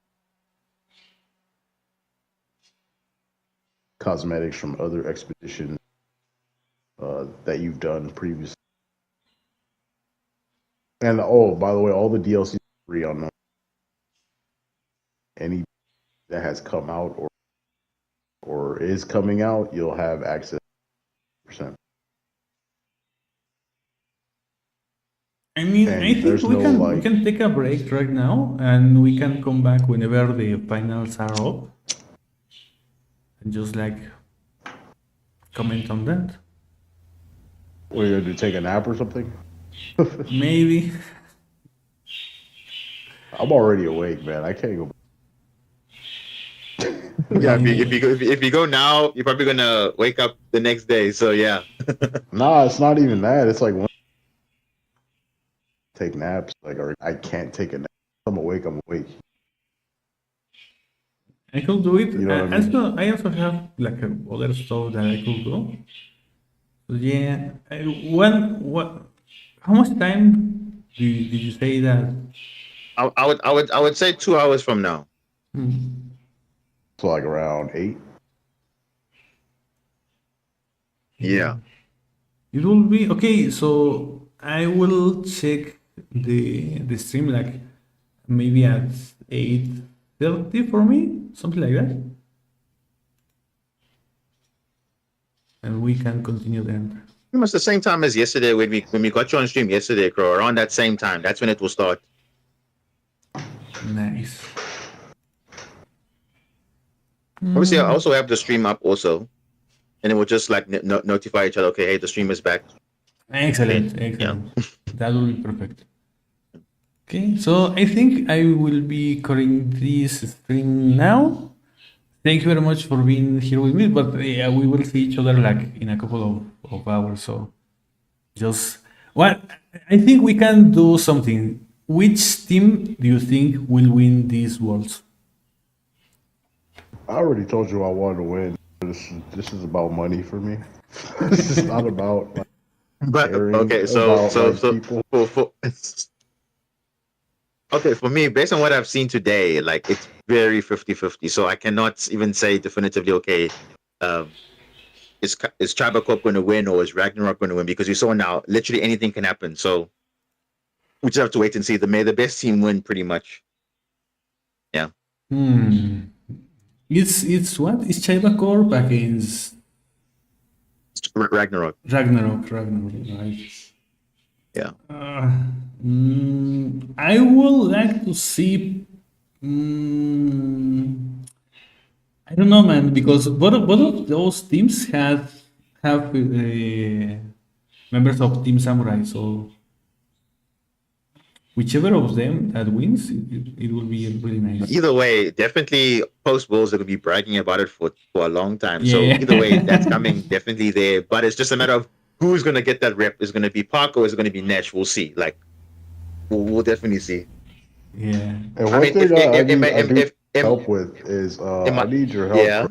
cosmetics from other expeditions that you've done previously. And oh, by the way, all the DLC is free on them. Any that has come out or is coming out, you'll have access to 100%. I mean, And I think there's we no, can like- we can take a break right now, and we can come back whenever the finals are up, and just like comment on that. What are you gonna do? Take a nap or something? Maybe. I'm already awake, man. I can't go. Yeah, if you go now, you're probably gonna wake up the next day. So yeah. Nah, it's not even that. It's like take naps. Like, or I can't take a nap. I'm awake. I'm awake. I could do it. You know what I mean? I also have like other stuff that I could do. So yeah, what? How much time did you say that? I would say 2 hours from now. So like around 8. Yeah. It will be okay. So I will check the stream like maybe at 8:30 for me, something like that, and we can continue then. Pretty much the same time as yesterday when we got you on stream yesterday, Crow. Around that same time, that's when it will start. Nice. Obviously, I also have the stream up also, and it will just like notify each other. Okay, hey, the stream is back. Excellent. That will be perfect. Okay, so I think I will be cutting this stream now. Thank you very much for being here with me, but we will see each other like in a couple of hours. So just I think we can do something. Which team do you think will win these worlds? I already told you I wanted to win. This is about money for me. This is not about. Like, But okay, so people. Okay, for me, based on what I've seen today, like it's very 50-50. So I cannot even say definitively, okay, is Tribal Corp going to win or is Ragnarok going to win? Because you saw now, literally anything can happen. So we just have to wait and see. May the best team win, pretty much. Yeah. It's what? It's Chiba Corp against Ragnarok. Ragnarok, right? Yeah. I would like to see. I don't know, man, because both of those teams have members of Team Samurai, so whichever of them that wins, it will be really nice. Either way, definitely post Bulls, they're going to be bragging about it for a long time. So Yeah. either way, that's coming definitely there. But it's just a matter of who's going to get that rep. Is it going to be Park or is it going to be Nesh? We'll see. Like, we'll definitely see. Yeah. And one thing that I need help with is I need your help Yeah.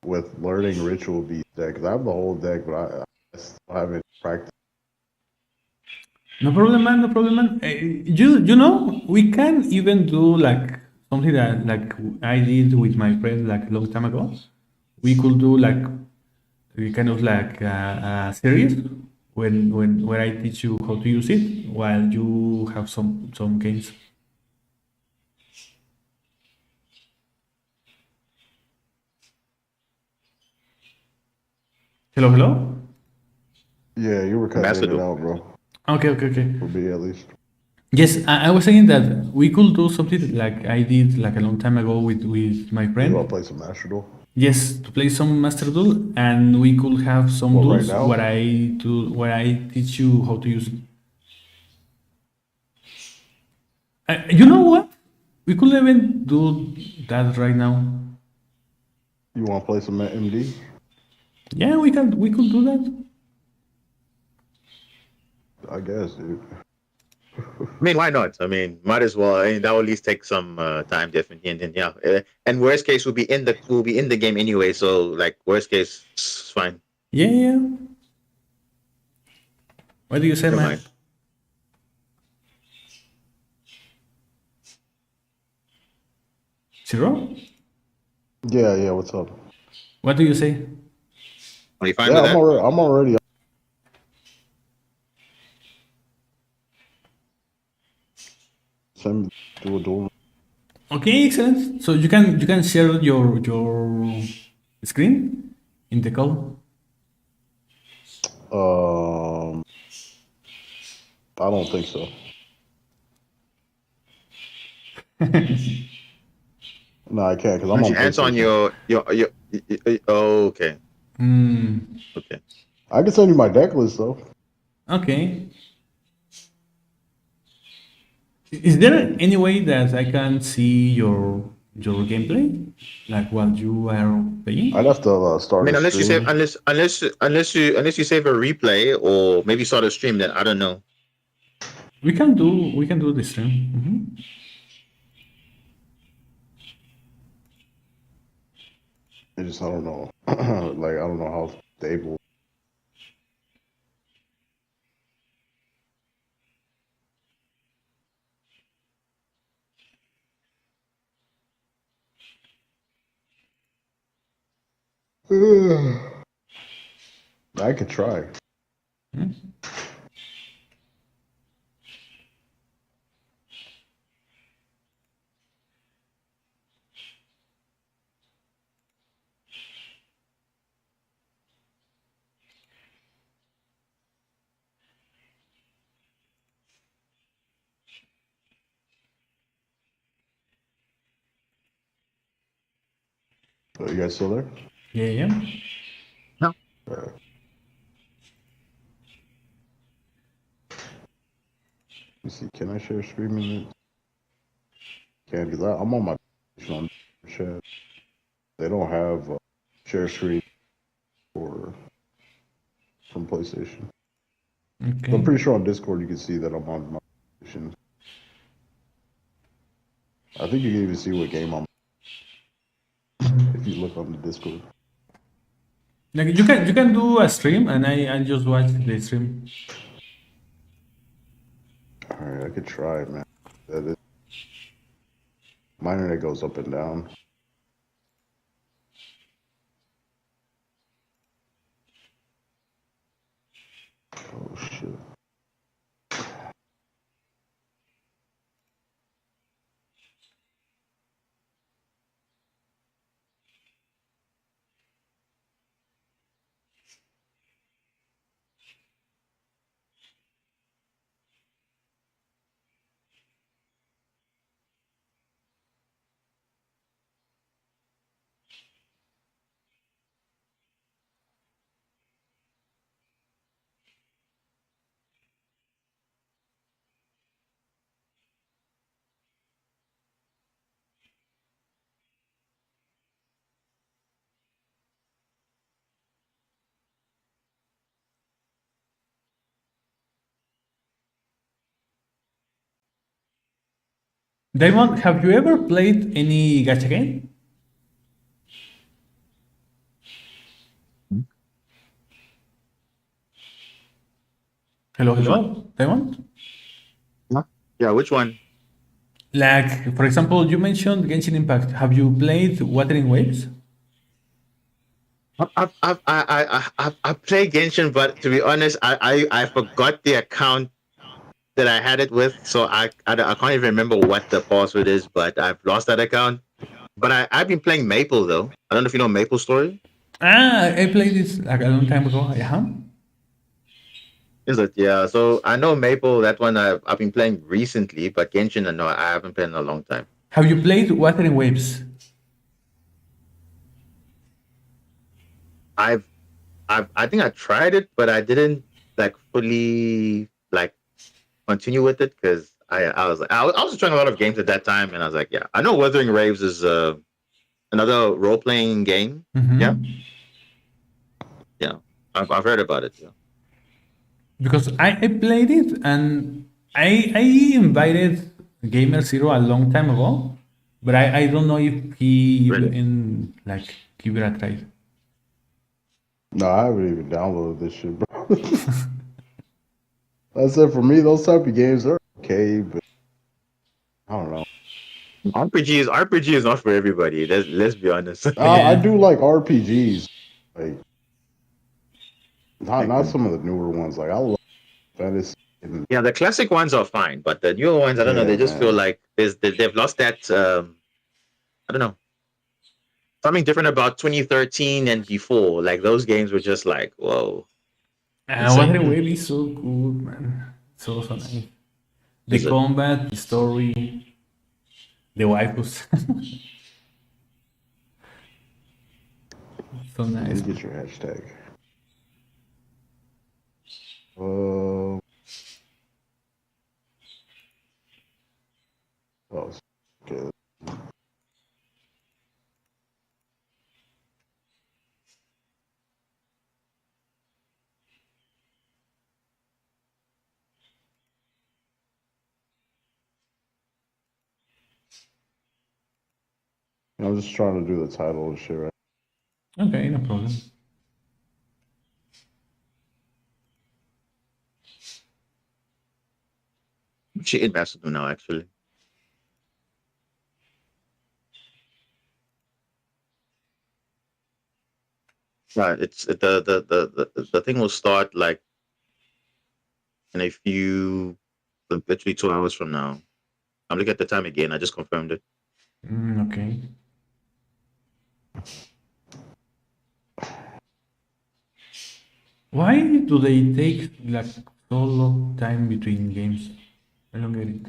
with learning Ritual Beast deck. Because I have the whole deck, but I still haven't practiced. No problem, man. No problem, man. You know, we can even do like something that like I did with my friend like a long time ago. We could do like kind of like a series where I teach you how to use it while you have some games. Hello? Yeah, you were cutting it out, bro. Okay. For me, at least. Yes, I was saying that we could do something like I did like a long time ago with my friend. You want to play some Master Duel? Yes, to play some Master Duel, and we could have some duels right now? where I teach you how to use it. You know what? We could even do that right now. You want to play some MD? Yeah, we could do that. I guess, dude. I mean, why not? I mean, might as well. I mean, that will at least take some time, definitely. And then yeah, and worst case will be in the game anyway. So like worst case, it's fine. Yeah. What do you say, Never man? mind. Zero? Yeah. What's up? What do you say? Are you fine Yeah, with that? I'm already. Send me to a duel. Okay, excellent. So you can share your screen in the call. I don't think so. No, I can't because I'm on Hands on PlayStation. your oh, okay. Okay. I can send you my deck list though. Okay. Is there any way that I can see your gameplay, like while you are playing? I'd have to I start. mean, a unless you stream. save unless you save a replay or maybe start a stream, then I don't know. We can do the stream. I don't know. Like I don't know how stable. I could try. You guys still there? Yeah. No. Let me see. Can I share streaming? Can't do that. I'm on my on chat. They don't have share screen from PlayStation. Okay. I'm pretty sure on Discord you can see that I'm on my PlayStation. I think you can even see what game I'm. If you look on the Discord. Like you can do a stream and I just watch the stream. All right, I could try, man. My internet goes up and down. Oh shit. Diamond, have you ever played any gacha game? Hello, Diamond? Yeah, which one? Like, for example, you mentioned Genshin Impact. Have you played Wuthering Waves? I play Genshin, but to be honest, I forgot the account that I had it with, so I can't even remember what the password is. But I've lost that account. But I've been playing Maple though. I don't know if you know Maple Story. I played this like a long time ago. Is it? Yeah. So I know Maple. That one I've been playing recently, but Genshin, no, I haven't played in a long time. Have you played Wuthering Waves? I think I tried it, but I didn't like fully like continue with it because I was trying a lot of games at that time, and I was like, yeah, I know Wuthering Waves is another role playing game. Mm-hmm. Yeah, I've heard about it. Yeah. Because I played it and I invited Gamer Zero a long time ago, but I don't know if he Really? even like give it a try. No, I haven't even downloaded this shit, bro. I said for me, those type of games are okay, but I don't know. RPG is not for everybody. Let's be honest. I do like RPGs, like not some of the newer ones. Like I love fantasy. Yeah, the classic ones are fine, but the newer ones, I don't know. They just feel like they've lost that. I don't know, something different about 2013 and before. Like those games were just like, whoa. Water Wave is so good, man. So nice. The combat, the story, the waifus. So nice. Get your hashtag. Oh, okay. I'm just trying to do the title and shit right. Okay, no problem. She ambassador now, actually. Right, it's the thing will start like in a few, literally 2 hours from now. I'm looking at the time again. I just confirmed it. Okay. Why do they take like so long time between games? I don't get it.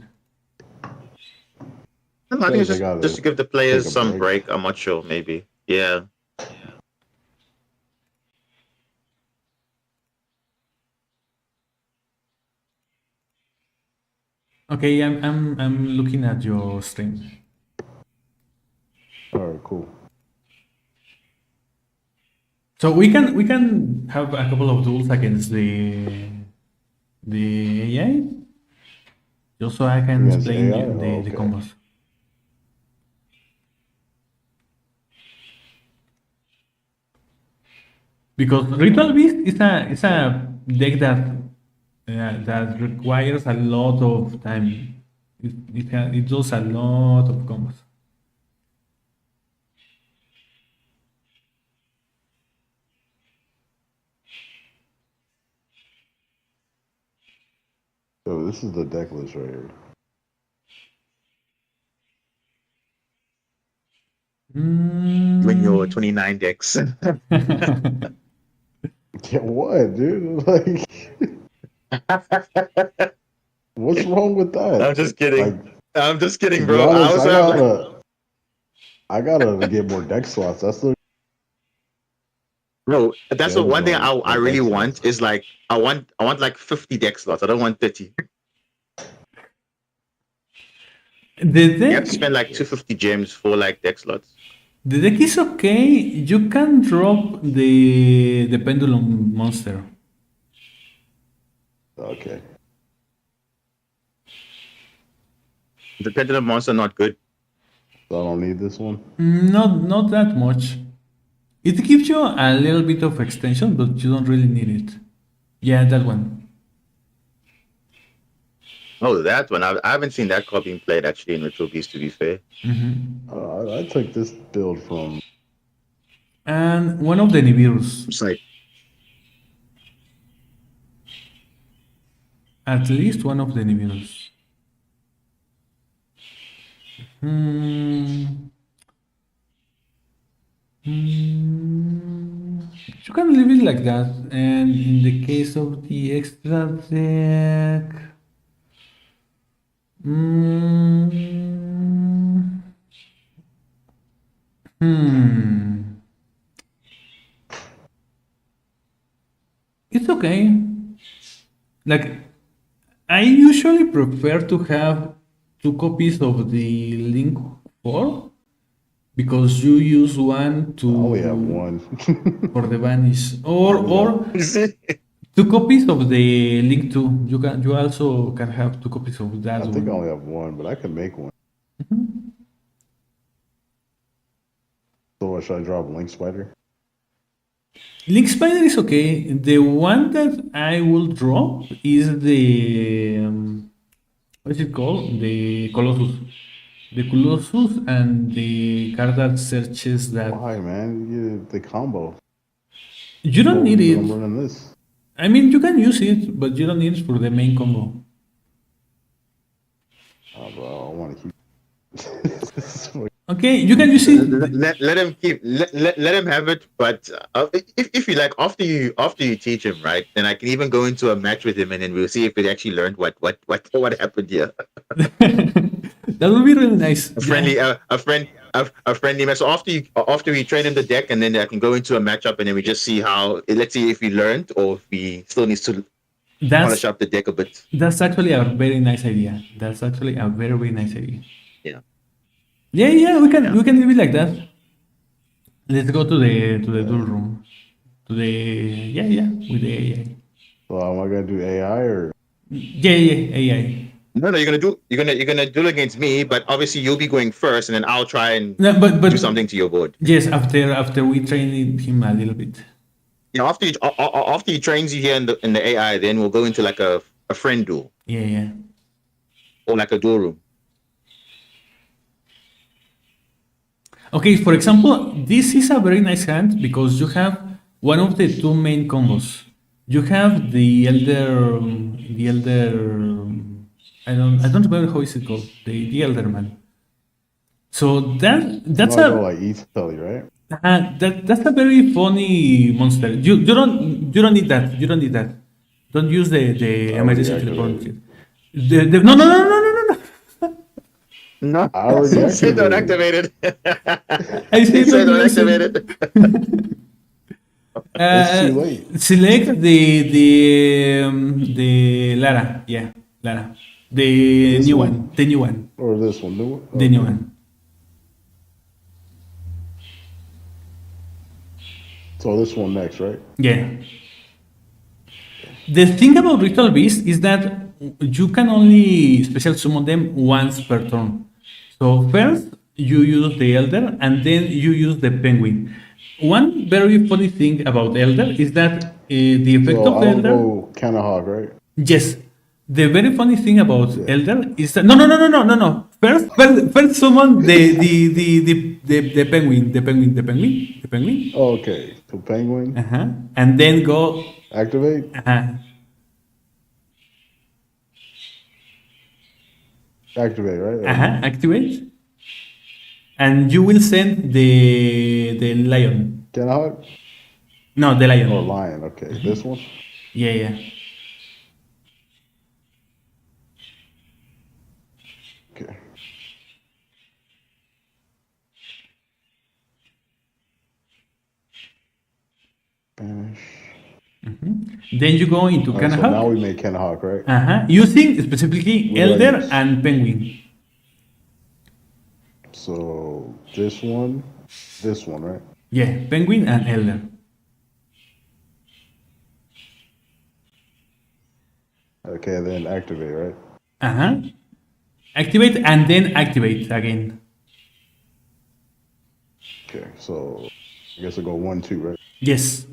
I think it's just to give the players some break. I'm not sure, maybe. Yeah. Okay, I'm looking at your stream. Alright, cool. So we can have a couple of duels against the AI, just so I can explain the combos. Because Ritual Beast is a deck that requires a lot of time. It does a lot of combos. So this is the deck list right here. When you're 29 decks. Yeah, what, dude? Like, what's wrong with that? I'm just kidding. Like, I'm just kidding, bro. Honest, I gotta get more deck slots. That's the Bro, that's the one thing I really want is like I want like 50 deck slots. I don't want 30. You have to spend like 250 gems for like deck slots. The deck is okay. You can drop the pendulum monster. Okay. The pendulum monster not good. So I don't need this one. Not that much. It gives you a little bit of extension, but you don't really need it. Yeah, that one. Oh, that one. I haven't seen that card being played actually in Ritual Beast, to be fair. I took this build from... And one of the Nibiru's. It's like... At least one of the Nibiru's. You can leave it like that, and in the case of the extra deck, it's okay. Like, I usually prefer to have 2 copies of the Link 4. Because you use one to I only have one for the vanish, or 2 copies of the link to. You also can have 2 copies of that I one. think I only have one, but I can make one. So what, should I drop Link Spider? Link Spider is okay. The one that I will drop is the what is it called? The Colossus. The Colossus and the card that searches that. Why, man? You get the combo. You don't need it. I'm running this. I mean, you can use it, but you don't need it for the main combo. Oh, bro, I want to keep. Okay, you can use it. Let him keep. Let him have it. But if you like, after you teach him, right, then I can even go into a match with him, and then we'll see if he actually learned what happened here. That would be really nice. A friendly match. So after we trade in the deck, and then I can go into a matchup, and then we just see how. Let's see if we learned or if we still needs to polish up the deck a bit. That's actually a very nice idea. That's actually a very, very nice idea. Yeah. Yeah, we can leave it like that. Let's go to the duel room. To the with the AI. So am I gonna do AI or? Yeah, AI. No, you're gonna duel against me, but obviously you'll be going first, and then I'll try and but do something to your board. Yes, after we train him a little bit. You know, after he trains you here in the AI, then we'll go into like a friend duel. Yeah. Or like a duel room. Okay, for example, this is a very nice hand because you have one of the 2 main combos. You have the elder. I don't remember how is it called. The elder man. So that's like Italy, right? That's a very funny monster. You don't need that. You don't need that. Don't use the emergency teleport. No, I already say don't activate it. I say don't activate it. It's too late. Select the Lara. Yeah, Lara. The new one. The new one. Or this one. The new one. So this one next, right? Yeah. The thing about Ritual Beast is that you can only special summon them once per turn. So first you use the Elder and then you use the Penguin. One very funny thing about Elder is that the effect of I'll Elder. go Kanahog, right? Yes. The very funny thing about Elder is that no. First summon the penguin. The penguin. Oh, okay. So penguin. And then go activate. Activate, right? Activate. And you will send the lion. Kanahog? No, the lion. Oh, lion. Okay. This one? Yeah. Okay. Spanish. Then you go into Kanahog. So now we make Kanahog, right? Using specifically Elder and Penguin. So this one, right? Yeah, Penguin and Elder. Okay, then activate, right? Activate and then activate again. Okay, so I guess I'll go 1, 2, right? Yes.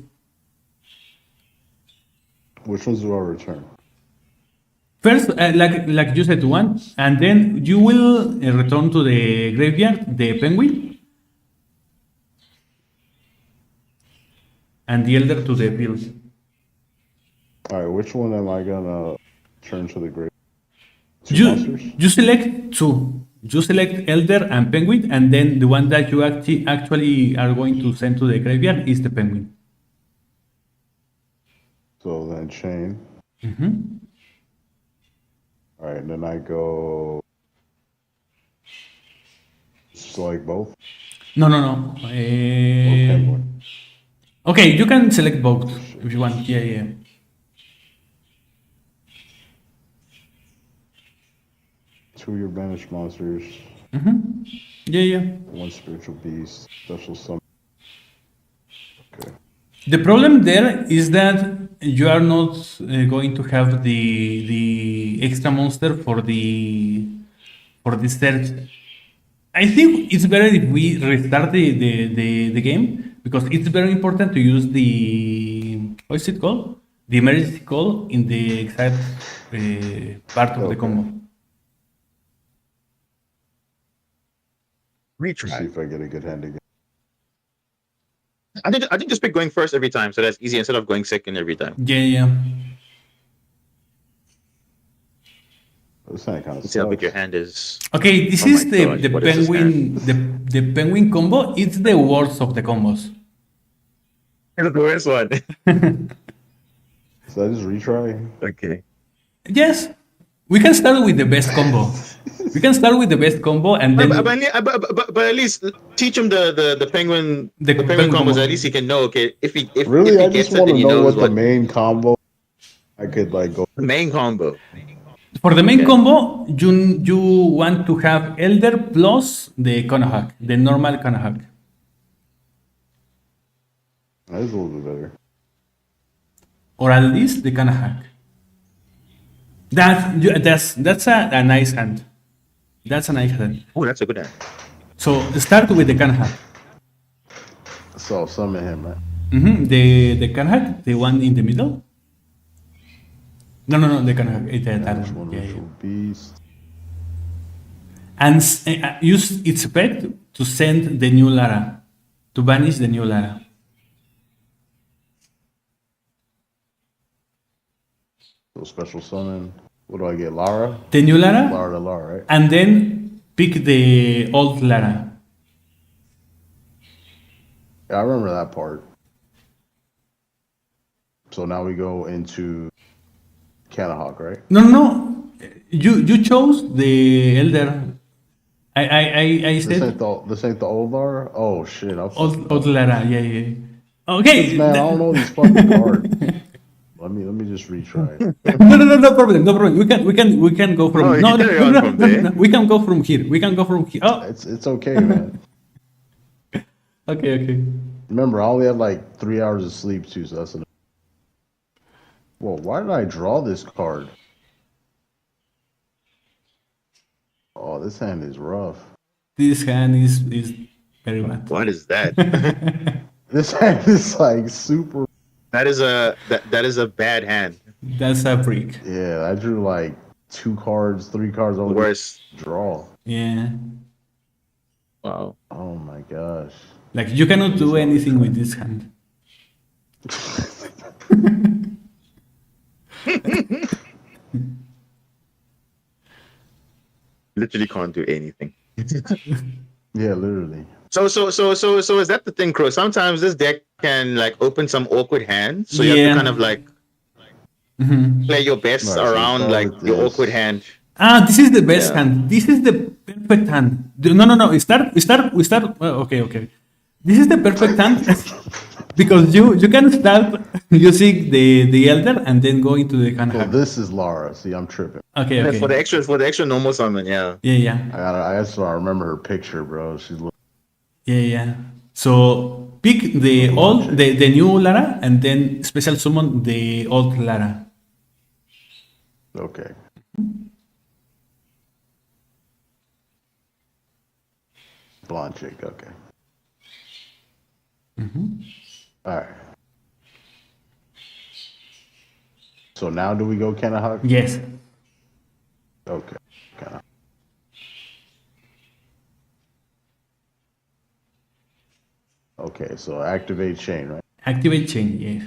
Which ones do I return? First, like you said, 1, and then you will return to the graveyard the Penguin and the Elder to the field. All right, which one am I gonna turn to the grave? Monsters? You select 2. You select Elder and Penguin, and then the one that you actually are going to send to the graveyard is the Penguin. So then chain. All right, and then I go select both. No. Okay, you can select both if you want. Yeah. Two of your banished monsters. Yeah. 1 spiritual beast, special summon. Okay. The problem there is that going to have the extra monster for the search. I think it's better if we restart the game, because it's very important to use the, what is it called? The emergency call in the exact part of the combo. Retry. See if I get a good hand again. I think just pick going first every time, so that's easy instead of going second every time. Yeah. This hand kind of See how big sucks. your hand is. Okay, this Oh is my the gosh, what is this penguin the penguin combo. It's the worst of the combos. It's the worst one. So I just retry. Okay. Yes, we can start with the best combo. We can start with the best combo and then But at least teach him the penguin The penguin penguin combos. combo. At least he can know. Okay, if he Really, I gets just it, want then to he know knows what the main combo. I could like go. the main combo. for the main Okay. combo, you want to have Elder plus the Konohag, the normal Konohag. That is a little bit better. Or at least the Konohag. That's a nice hand. That's a nice hand. Oh, that's a good hand. So start with the Konohag. So summon him, right? The Konohag, the one in the middle. No, the Konohag. That Which one. one? Yeah, Which yeah. one? Beast. And use its effect to send the new Lara, to banish the new Lara. So special summon. What do I get? Lara? The new Lara, Lara to Lara, right? and then pick the old Lara. Yeah, I remember that part. So now we go into Canahawk, right? No. You chose the Elder. I said This ain't the old Lara? Oh shit. old Lara. Yeah. Okay. Man, I don't know these fucking cards. Let me just retry it. No problem. We can go from No, you can carry on from there. We can go from here. Oh, It's okay, man. okay. Remember, I only had like 3 hours of sleep too, so that's enough. Whoa, why did I draw this card? Oh, this hand is rough. This hand is very bad. What is that? This hand is like super. that is a bad hand. That's a freak. Yeah, I drew like 2 cards, 3 cards over Worse. draw. Yeah. Wow. Oh my gosh. Like you cannot do anything with this hand. Literally can't do anything. Yeah, literally. So is that the thing, Crow? Sometimes this deck can like open some awkward hands, so you have Yeah. to kind of like play your best Right, so around start like with your this. awkward hand. This is the best Yeah. hand. This is the perfect hand. No. We start. Okay. This is the perfect hand because you can start using the Elder and then go into the So Konohag. this is Lara. See, I'm tripping. Okay. For the extra normal summon, yeah. Yeah. I just remember her picture, bro. She's Yeah. So pick the new Lara and then special summon the old Lara. okay. Blonde chick. Okay. All right. So now do we go Canahawk? Yes. Okay. Canahawk. Okay, so activate chain, right? Activate chain. Yes.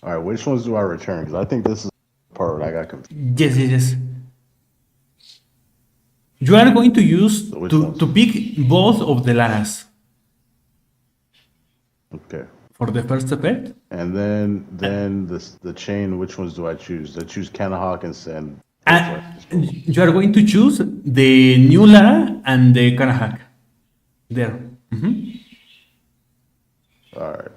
All right, which ones do I return? Because I think this is the part where I got confused. Yes. You are going to use So which to ones? pick both of the Laras Okay. for the first effect. And then the chain, which ones do I choose? I choose Canahawk and send. You are going to choose the new Lara and the Konohag. There. All right.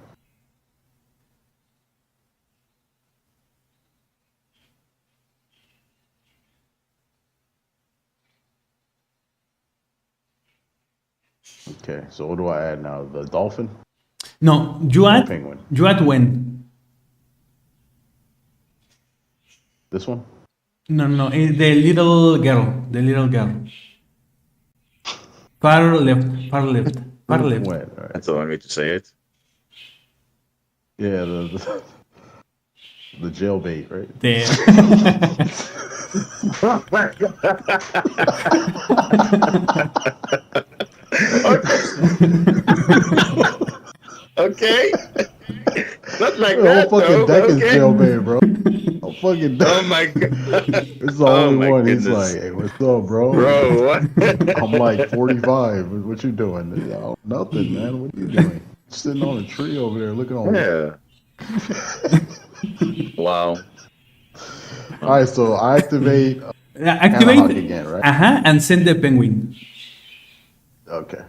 Okay, so what do I add now? The dolphin? No, you add penguin. when. This one? No, the little girl. The little girl. Far left. Far left. Far left. Wait, all right. That's the one way to say it. Yeah, the jailbait, right? There. Okay. Not like The that, whole fucking though. deck is Okay. jailbait, bro. Whole fucking deck. Oh my god. It's the Oh only my one. He's goodness. like, hey, what's up, bro? Bro, what? I'm like 45. What you doing? Oh, nothing, man. What are you doing? Sitting on a tree over there looking on. Yeah. Wow. All right, so I activate. Activate. Canahawk again, right? And send the penguin. Okay.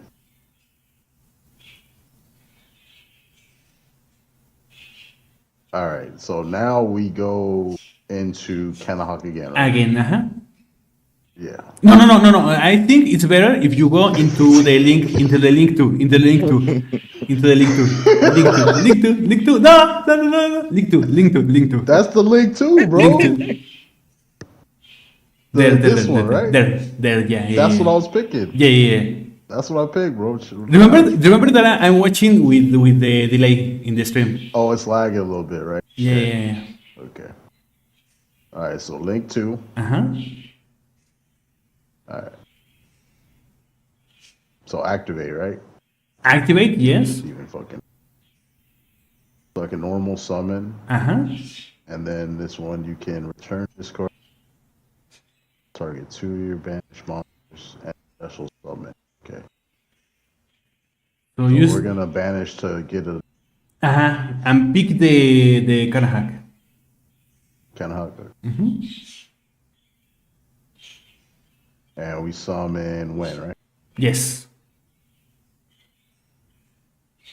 All right, so now we go into Canahawk again, right? Again. Yeah. No. I think it's better if you go into the link two. No. Link two. That's the link too, bro. Link two. This one, right? There, yeah. That's what I was picking. Yeah. That's what I picked, bro. Remember that I'm watching with the delay in the stream. Oh, it's lagging a little bit, right? Yeah. Okay. All right, so link 2. Uh-huh. All right. So activate, right? Activate, yes. Even fucking like a normal summon. Uh-huh. And then this one you can return this card. Target 2 of your banished monsters and special summon. Okay. So we're gonna banish to get a and pick the Canahawk. Canahawk. Mm-hmm. And we summon when, right? Yes.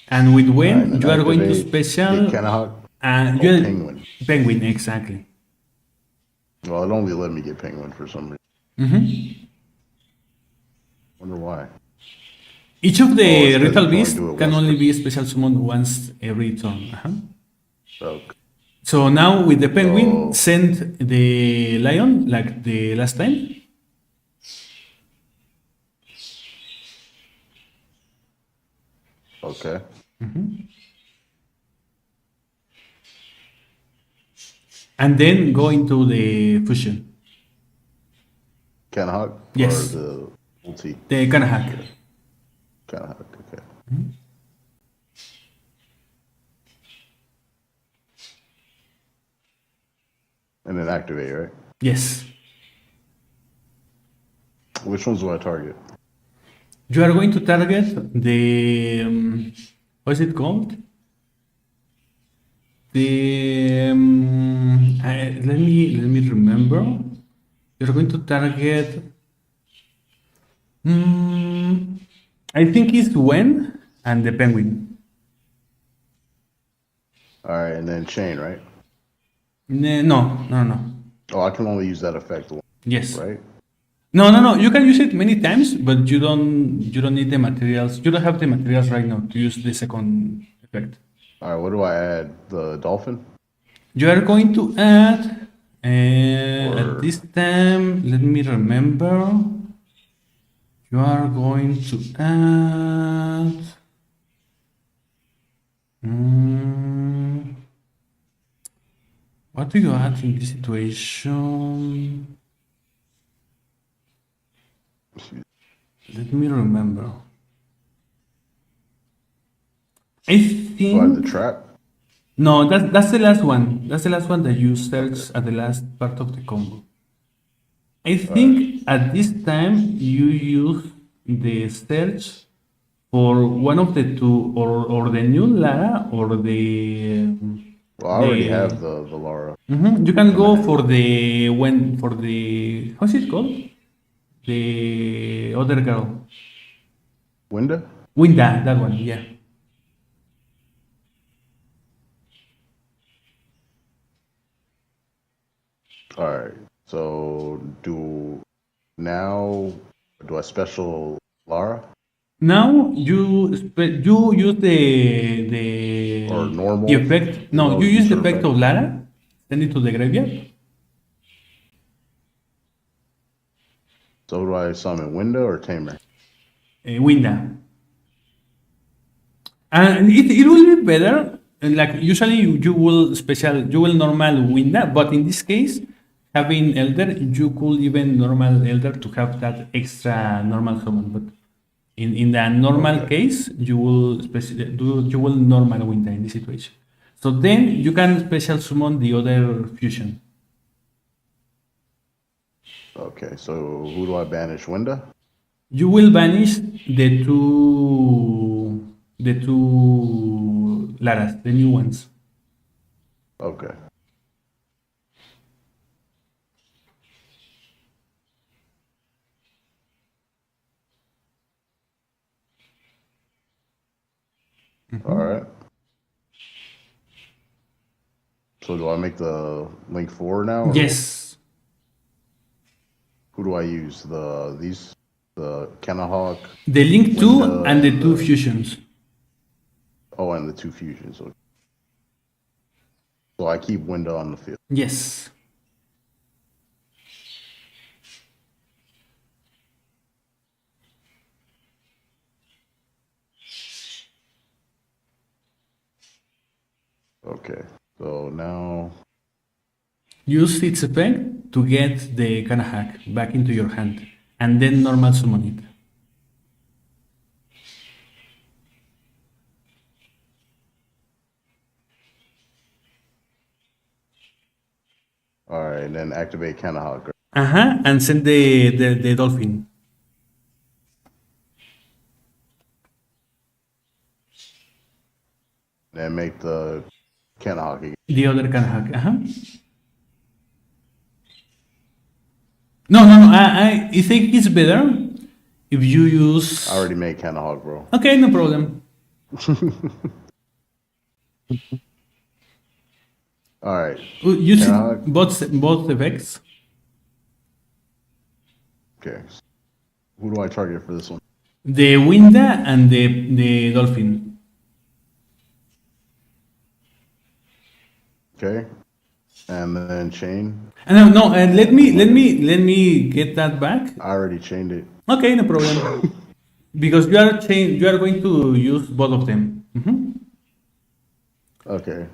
And with when Right, you are going to activate, special get Canahawk. and Oh, you penguin. Penguin, exactly. Well, it only let me get penguin for some reason. Mm-hmm. Wonder why. Each of the it's 'cause ritual you can beasts only do it can once only per- be special summoned once every turn. Uh-huh. Okay. So now with the penguin, Oh. send the lion like the last time. Okay. And then go into the fusion. Canahawk? Yes. Or the multi? The Canahawk. Canahawk, okay. And then activate, right? Yes. Which ones do I target? You are going to target the what is it called? The let me remember. You're going to target. I think it's when and the penguin. All right, and then chain, right? No. Oh, I can only use that effect once, Yes. right? No. You can use it many times, but you don't need the materials. You don't have the materials right now to use the second effect. All right, what do I add? The dolphin? You are going to add at this time. Let me remember. You are going to add. What do you add in this situation? Let me remember. I think. Do I add the trap? No, that's the last one. That's the last one that you search at the last part of the combo. I think at this time you use the search for one of the two, or the new Lara or the. Well, I already have the Lara. You can go for the how's it called? The other girl. Winda? Winda, that one, yeah. All right, so do I special Lara? Now you use the Or normal? the effect. No, No, you use the user effect effect. of Lara. Send it to the graveyard. So do I summon Winda or Tamer? Winda. And it will be better. Like usually you will normal Winda, but in this case, having Elder, you could even normal Elder to have that extra normal summon. But in the normal case, you will normal Winda in this situation. So then you can special summon the other fusion. Okay, so who do I banish? Winda? You will banish the two Laras, the new ones. Okay. All right. So do I make the link 4 now? Yes. Who do I use? The Kanahawk? The link 2 Winda, and the two fusions. Oh, and the two fusions. Okay. So I keep Winda on the field. Yes. Okay. So now Use its effect to get the Kanahak back into your hand, and then normal summon it. all right, and then activate Kanahawk. And send the dolphin. Then make the Kanahawk again. The other Kanahak. No. I think it's better if you use. I already made Kanahawk, bro. Okay, no problem. All right. Use Kanahawk. both effects. Okay. Who do I target for this one? The Winda and the dolphin. Okay. And then chain. No. Let me get that back. I already chained it. Okay, no problem. Because you are going to use both of them. Okay.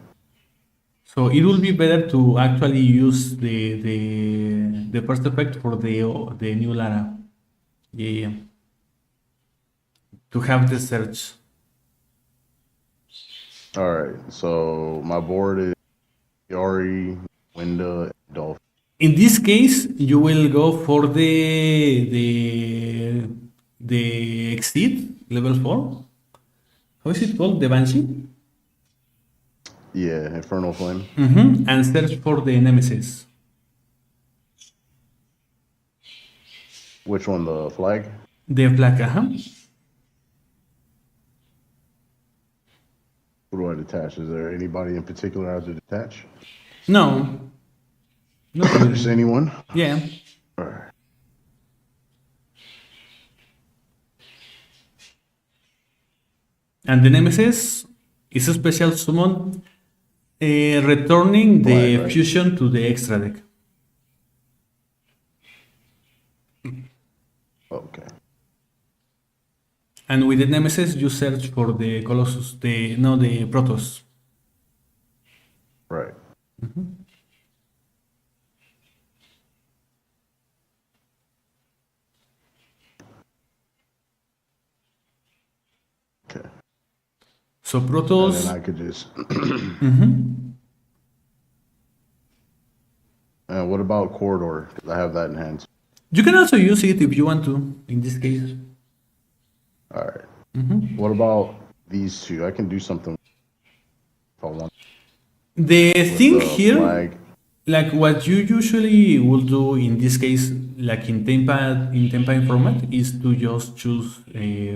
So it will be better to actually use the first effect for the new Lara. Yeah. To have the search. All right. So my board is Yari, Winda, and Dolphin. In this case, you will go for the exceed level 4. How is it called? The Banshee? Yeah, Infernal Flame. And search for the Nemesis. Which one? The flag? The flag, Who do I detach? Is there anybody in particular I have to detach? No. Not really. Just anyone? Yeah. All right. And the Nemesis is a special summon returning the Right. fusion to the extra deck. Okay. And with the Nemesis, you search for the Colossus, the Protoss. Right. Okay. So And Protoss. then I could just. What about Corridor? Because I have that in hand. You can also use it if you want to, in this case. All right. What about these two? I can do something if I want. The thing the here, flag. like what you usually will do in this case, like in Tempa format, is to just choose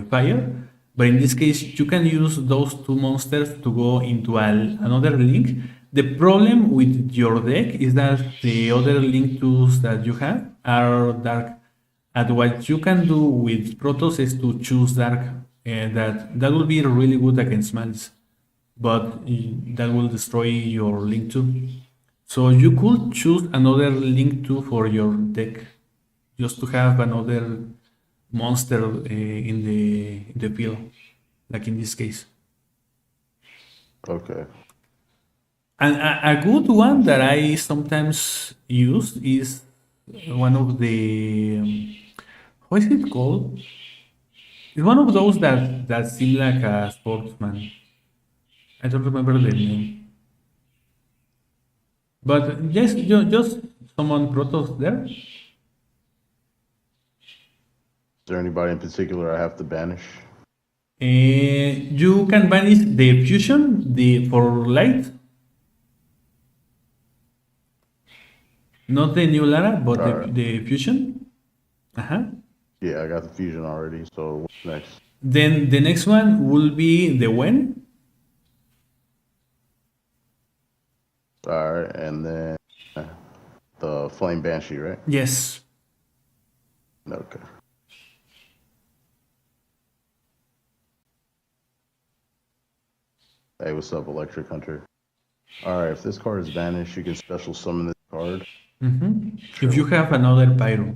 fire. But in this case, you can use those two monsters to go into another link. The problem with your deck is that the other link tools that you have are dark. And what you can do with Protoss is to choose dark. That will be really good against malice, but that will destroy your link 2. So you could choose another link 2 for your deck. just to have another monster in the field, like in this case. Okay. And a good one that I sometimes use is one of the how is it called? It's one of those that seem like a sportsman. I don't remember the name. But yes, just summon Protoss there. Is there anybody in particular I have to banish? You can banish the fusion, for light. Not the new Lara, but the fusion. Uh-huh. Yeah, I got the fusion already. So what's next? Then the next one will be the when. All right, and then the flame banshee, right? Yes. Okay. Hey, what's up, Electric Hunter? All right, if this card is banished, you can special summon this card. Mm-hmm. Sure. If you have another pyro.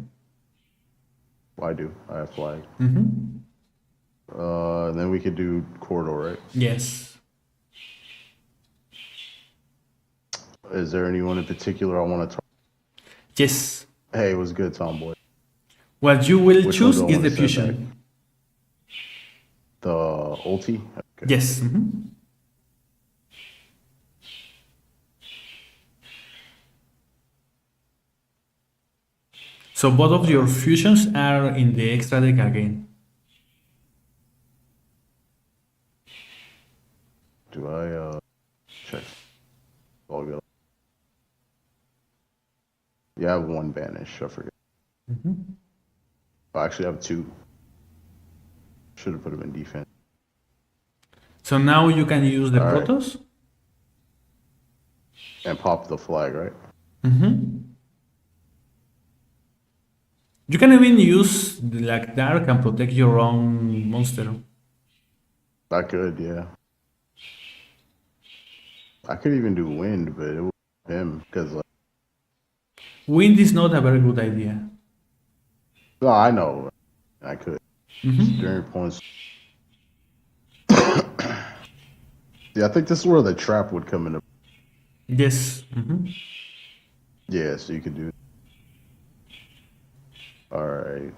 I do. I have flag. Mm-hmm. And then we could do corridor, right? Yes. Is there anyone in particular I want to talk? Yes. Hey, what's good, Tomboy? What you will choose is the fusion. The ulti? Okay. Yes. Mm-hmm. So both of your fusions are in the extra deck again. Do I check? All good. Yeah, I have one banish. I forget. Mm-hmm. I actually have two. Should have put him in defense. So now you can use the Protoss. And pop the flag, right? Mm-hmm. You can even use like dark and protect your own monster. I could, yeah. I could even do wind, but it was him because like. Wind is not a very good idea. No, I know. I could. Mm-hmm. During points. Yeah, I think this is where the trap would come into. Yes. Mm-hmm. Yeah, so you could do. All right.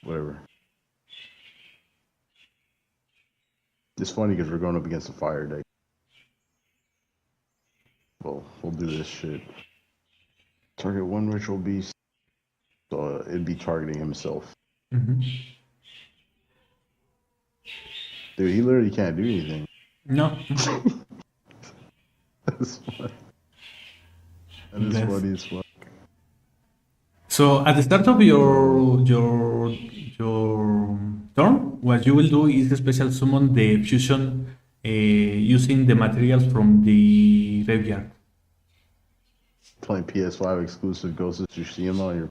Whatever. It's funny because we're going up against a fire deck. Well, we'll do this shit. Target one ritual beast. So it'd be targeting himself. Mm-hmm. Dude, he literally can't do anything. No. That's funny. That is funny as fuck. So at the start of your turn, what you will do is special summon the fusion using the materials from the graveyard. Playing PS5 exclusive Ghost of Tsushima on your.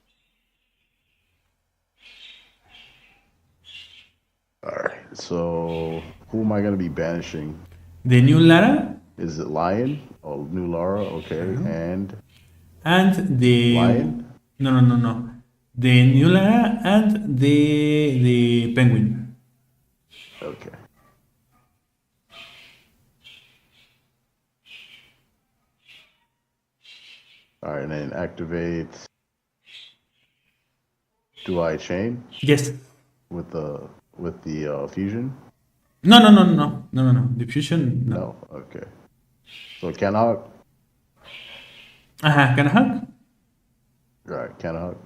Alright, so who am I going to be banishing? The new Lara. Is it Lion? Oh, new Lara, okay. And the Lion? No. The new Lara and the penguin. Okay. Alright, and then activate. Do I chain? Yes. With the fusion? No. The fusion. No. Okay. So can I? Can I hug? Right, can I hug?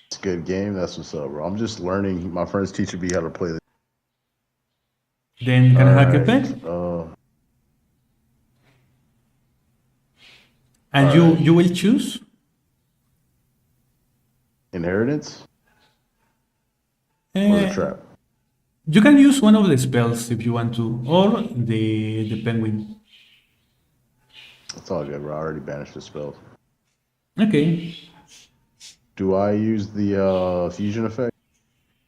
It's a good game. That's what's up, bro. I'm just learning. My friend's teaching me how to play the. Then can I hug effect? And you will choose inheritance or the trap. You can use one of the spells if you want to, or the penguin. It's all good, bro. I already banished the spell. Okay. Do I use the fusion effect?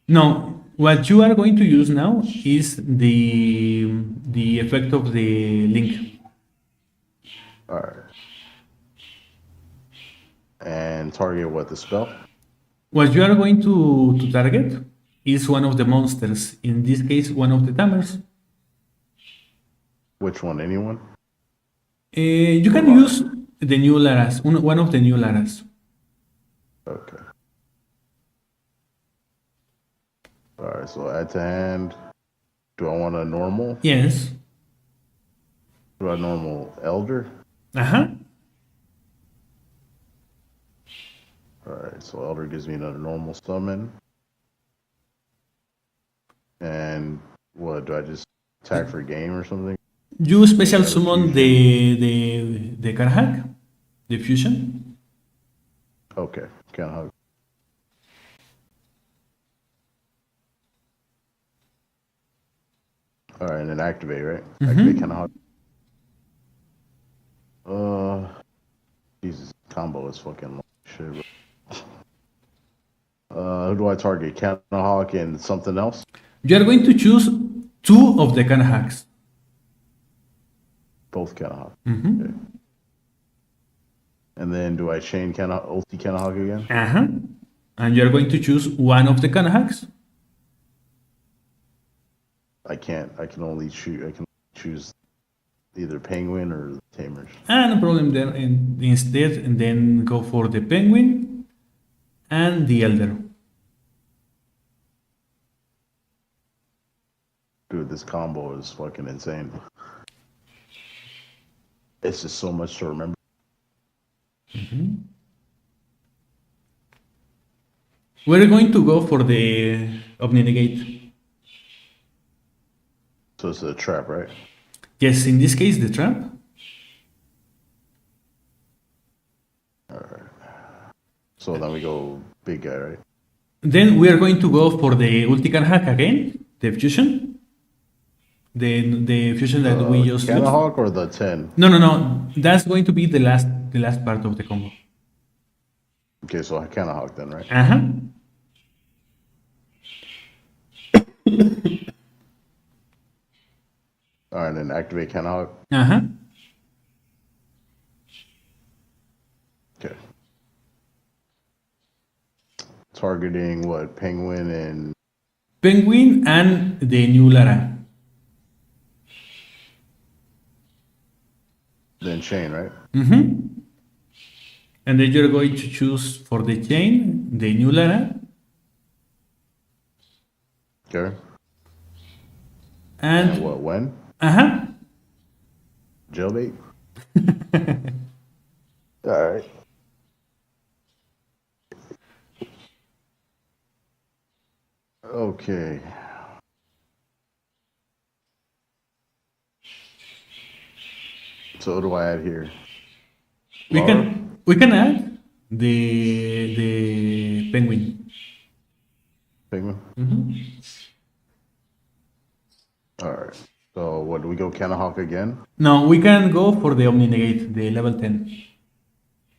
No, What you are going to use now is the effect of the link. All right. And target what, the spell? What you are going to target is one of the monsters. In this case, one of the tamers. Which one? Anyone? You can use the new Laras, one of the new Laras. Okay. All right, so add to hand. Do I want a normal? Yes. Do I normal elder? Uh-huh. All right, so elder gives me another normal summon. And what, do I just attack for game or something? You special summon the Karhak, the fusion. Okay, can't hug. All right, and then activate, right? Activate kind of hug. Jesus, combo is fucking long shit. Who do I target? Canahawk and something else? You are going to choose two of the Karhaks. Both Canahawk. Mm-hmm. Okay. And then do I chain ulti Canahawk again? Uh-huh. And you are going to choose one of the Kanahaks. I can't. I can only choose either penguin or the tamers. No problem then. And instead, and then go for the penguin and the elder. Dude, this combo is fucking insane. It's just so much to remember. Mm-hmm. We're going to go for the Omni-Negate. So it's a trap, right? Yes, in this case, the trap. Alright. So then we go big guy, right? Then we are going to go for the Ultican hack again, the fusion. The fusion that we just used. Canahawk or the 10? No. That's going to be the last part of the combo. Okay, so Canahawk then, right? Uh-huh. Alright, then activate Canahawk. Uh-huh. Okay. Targeting what? Penguin and the new Lara. then chain, right? Mm-hmm. And then you're going to choose for the chain the new Lara. Okay. And what? When? Uh-huh. Jailbait. All right. Okay. So what do I add here? We can add the penguin. Penguin? Mm-hmm. All right. So what, do we go Canahawk again? No, we can go for the Omni-Negate, the level 10.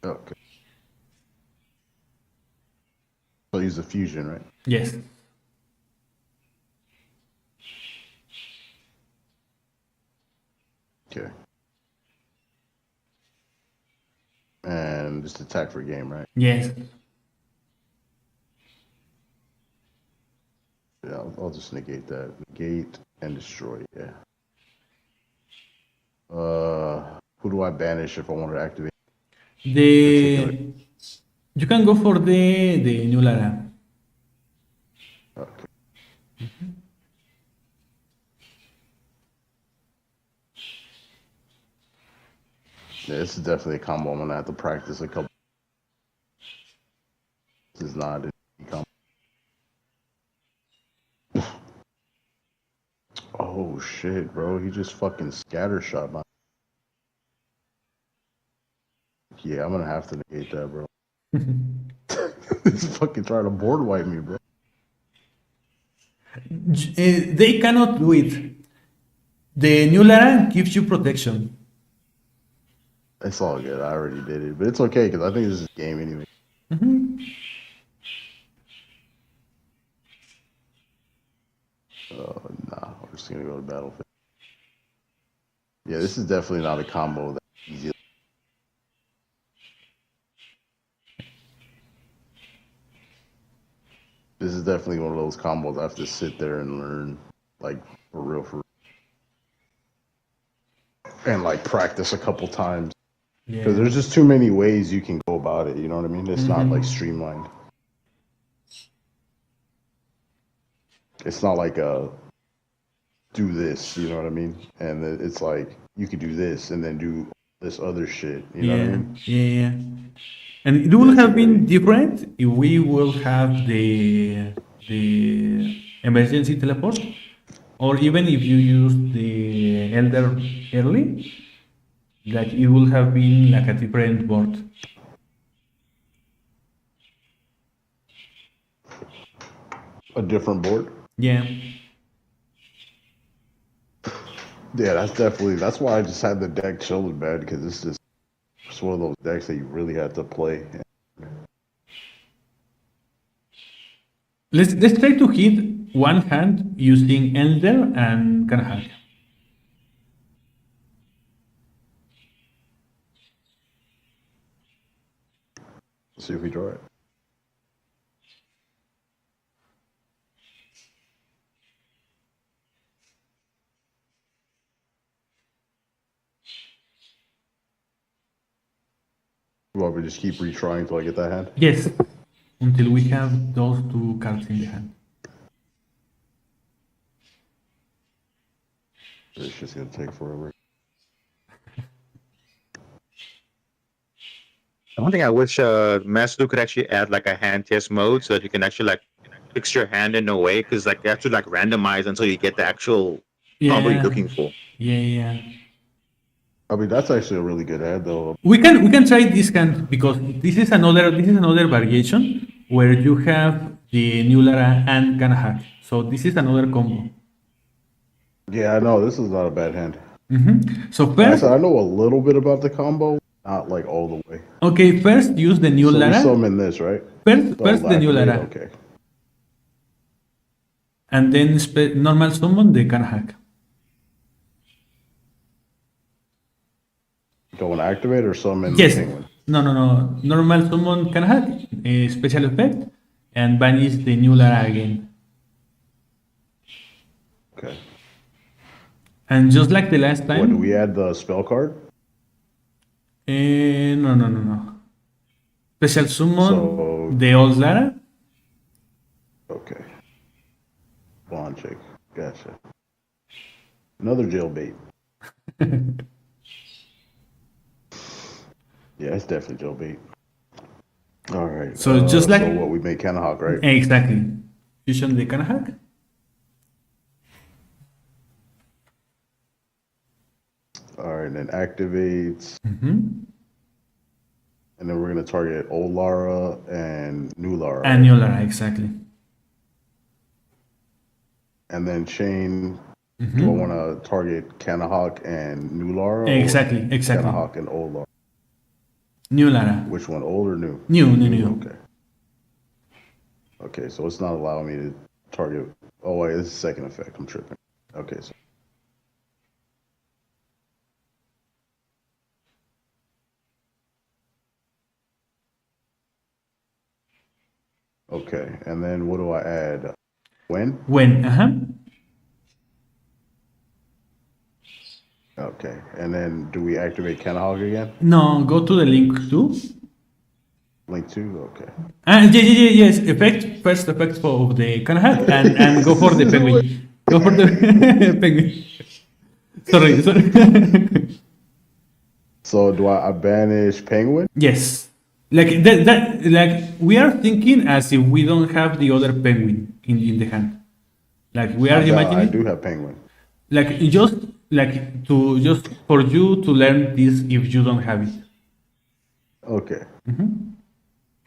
Okay. So use the fusion, right? Yes. Okay. And just attack for game, right? Yes. Yeah, I'll just negate that. Negate and destroy, yeah. Who do I banish if I want to activate? You can go for the new Lara. Okay. Mm-hmm. Yeah, this is definitely a combo I'm gonna have to practice a couple. This is not a combo. Oh shit, bro! He just fucking scattershot my. Yeah, I'm gonna have to negate that, bro. He's fucking trying to board wipe me, bro. They cannot do it. The new Lara gives you protection. It's all good. I already did it, but it's okay because I think this is a game anyway. Mm-hmm. Nah, we're just gonna go to battlefield. Yeah, this is definitely not a combo that's easy. This is definitely one of those combos I have to sit there and learn, like, for real. And, like, practice a couple times. Because there's just too many ways you can go about it, you know what I mean? It's not, like, streamlined. It's not like do this, you know what I mean? And it's like, you could do this and then do this other shit, you know what I mean? Yeah. And it would have been different if we will have the emergency teleport, or even if you use the elder early, like it would have been like a different board. A different board? Yeah. Yeah, that's why I just had the deck chilling, man, because it's one of those decks that you really have to play. Let's try to hit one hand using elder and canales. See if we draw it. Well, we just keep retrying until I get that hand? Yes, until we have those two cards in the hand. It's just gonna take forever. One thing I wish Master could actually add like a hand test mode so that you can actually like fix your hand in a way, because like you have to like randomize until you get the actual combo you're looking for. Yeah. I mean, that's actually a really good hand, though. We can try this hand because this is another variation where you have the new Lara and canales. So this is another combo. Yeah, I know. This is not a bad hand. So first, I know a little bit about the combo, not like all the way. Okay, first use the new Lara. So we summon this, right? First the new Lara. Okay. And then normal summon the canales. Go and activate or summon Yes. the penguin? No. Normal summon canales, special effect, and banish the new Lara again. Okay. And just like the last time. What, do we add the spell card? No. Special summon the old Lara. Okay. Bond check. Gotcha. Another jailbait. Yeah, it's definitely jailbait. All right. So just like so what we make Canahawk, right? Exactly. Fusion the canales. All right, and then activates. And then we're gonna target old Lara and new Lara. And new Lara, exactly. And then chain. Do I want to target Canahawk and new Lara? Exactly. Canahawk and old Lara. New Lara. Which one, old or new? New. Okay. Okay, so it's not allowing me to target. Oh wait, this is second effect. I'm tripping. Okay, so. Okay, and then what do I add? When? Okay, and then do we activate Canahawk again? No, go to the link 2. Link 2, okay. Yes. First effect for the canales and go for the penguin. Go for the penguin. Sorry. So do I banish penguin? Yes. Like that like we are thinking as if we don't have the other penguin in the hand. Like we are imagining. I do have penguin. Like just for you to learn this if you don't have it. Okay.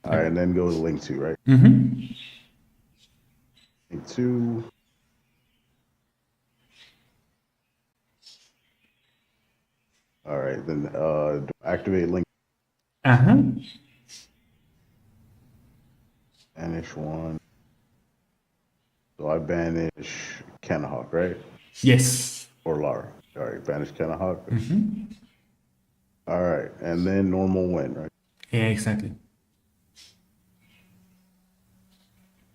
All right, and then go to link 2, right? Link 2. All right, then activate link. Banish one. So I banish Canahawk, right? Yes. Or Lara. All right, banish Canahawk. All right, and then normal win, right? Yeah, exactly.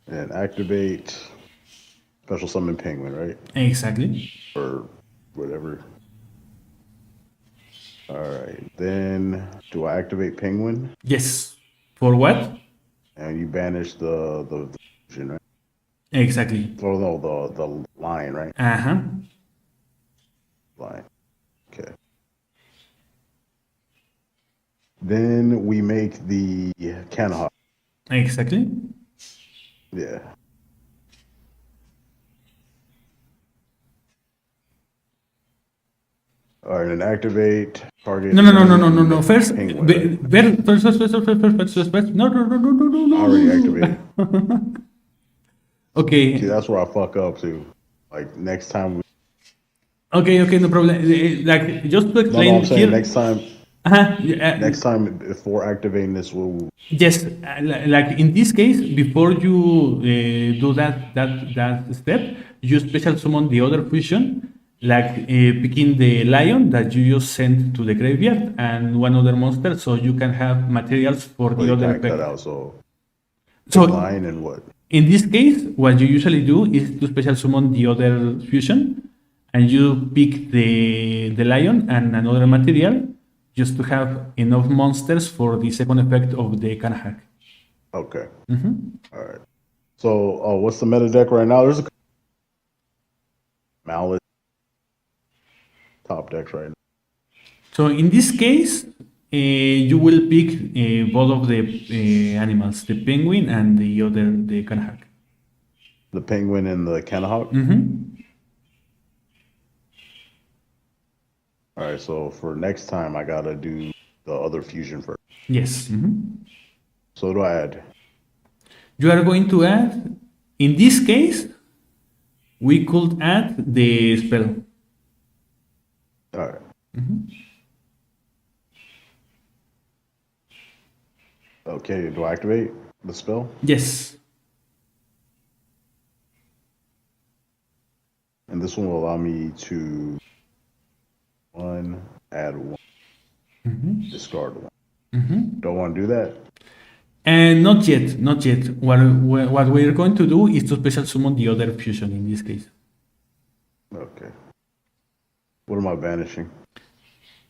And activate special summon penguin, right? Exactly. Or whatever. All right, then do I activate penguin? Yes. For what? And you banish the fusion, right? Exactly. Oh no, the lion, right? Uh-huh. Lion. Okay. Then we make the Canahawk. Exactly. Yeah. All right, and activate target. No. First, penguin, right? first. No. Already activated. Okay. See, that's where I fuck up too. Like next time. Okay, no problem. Like, just to explain No, I'm saying here. next time. Uh-huh. Next time, before activating this, we'll. Yes, like in this case, before you do that step, you special summon the other fusion, like picking the lion that you just sent to the graveyard and one other monster, so you can have materials for the other Cut effect. out, so So and what? in this case, what you usually do is to special summon the other fusion, and you pick the lion and another material, just to have enough monsters for the second effect of the Canahawk. Okay. All right. So, what's the meta deck right now? There's a Malice top decks right now. So in this case, you will pick both of the animals, the penguin and the Canahawk. The penguin and the Canahawk? All right, so for next time, I gotta do the other fusion first. Yes. So what do I add? You are going to add, in this case, we could add the spell. All right. Okay, do I activate the spell? Yes. And this one will allow me to add one, discard one. Don't want to do that? And not yet. What we're going to do is to special summon the other fusion in this case. Okay. What am I banishing?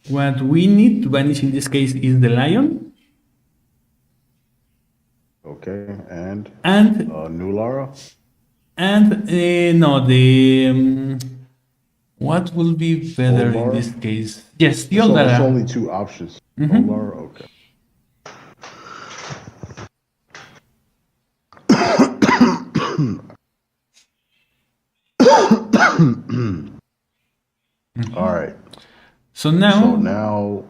What we need to banish in this case is the lion. Okay, and new Lara? And no, the what will be better in this case? Yes, the old Lara. There's only two options. Old Lara? Okay. All right. So now,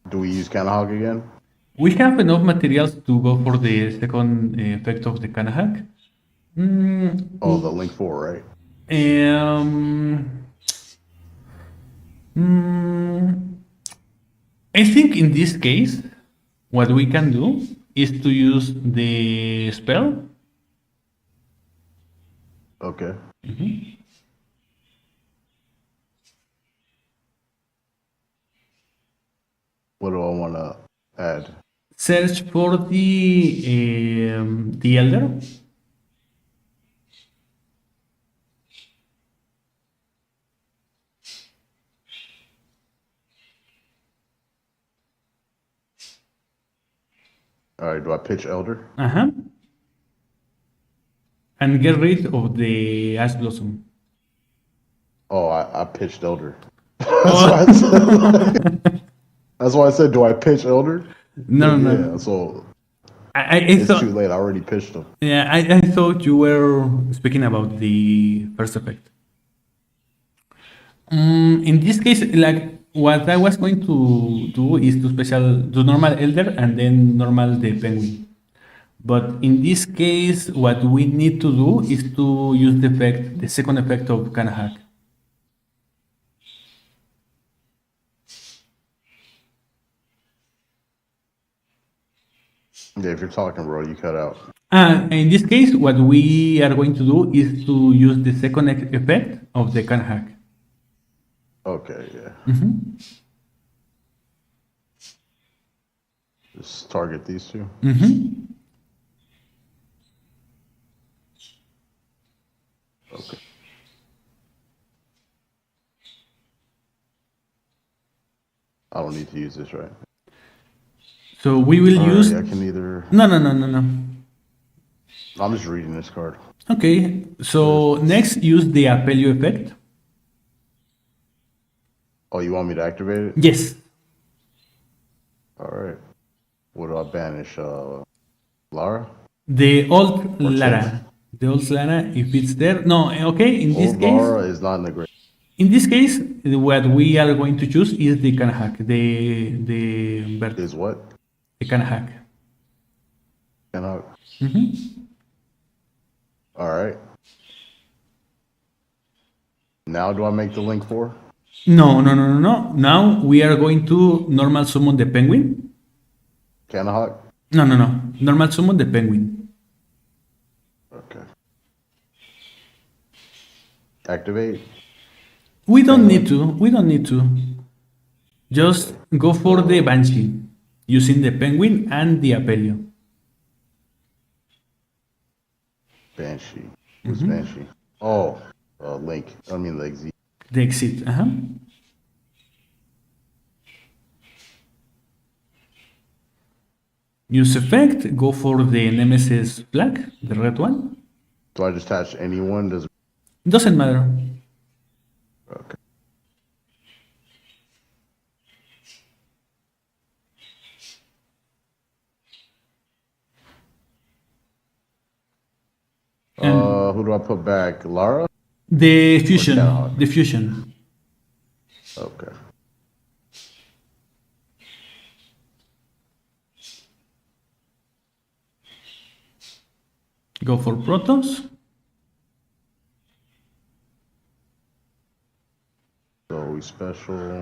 do we use Canahawk again? We have enough materials to go for the second effect of the Canahawk. The link 4, right? I think in this case, what we can do is to use the spell. Okay. What do I want to add? Search for the elder. All right, do I pitch Elder? And get rid of the Ash Blossom. Oh, I pitched Elder. That's why I said, do I pitch Elder? No. Yeah, so it's too late. I already pitched them. Yeah, I thought you were speaking about the first effect. In this case, like what I was going to do is to do normal Elder and then normal the penguin. But in this case, what we need to do is to use the second effect of Canahawk. Yeah, if you're talking, bro, you cut out. In this case, what we are going to do is to use the second effect of the can hack. Okay, yeah. Mm-hmm. Just target these two. Mm-hmm. Okay. I don't need to use this, right? So we will use. I can either. No. I'm just reading this card. Okay. So next, use the appelio effect. Oh, you want me to activate it? Yes. All right. What do I banish? Lara? The old Lara. The old Lara, if it's there. No, okay, in this Old case. Lara is not in the grave. In this case, what we are going to choose is the can hack. Is what? The can hack. Cannot. Mm-hmm. All right. Now do I make the link 4? No. Now we are going to normal summon the penguin. Canahawk? No. Normal summon the penguin. Okay. Activate. We don't need to. Just go for the banshee using the penguin and the appelio. Banshee. Who's Banshee? Oh, link. I mean the exit. The exit. Use effect. Go for the nemesis flag, the red one. Do I just attach anyone? Doesn't matter. Okay. Who do I put back? Lara? The fusion. Canahawk? The fusion. Okay. Go for Protoss. So we special.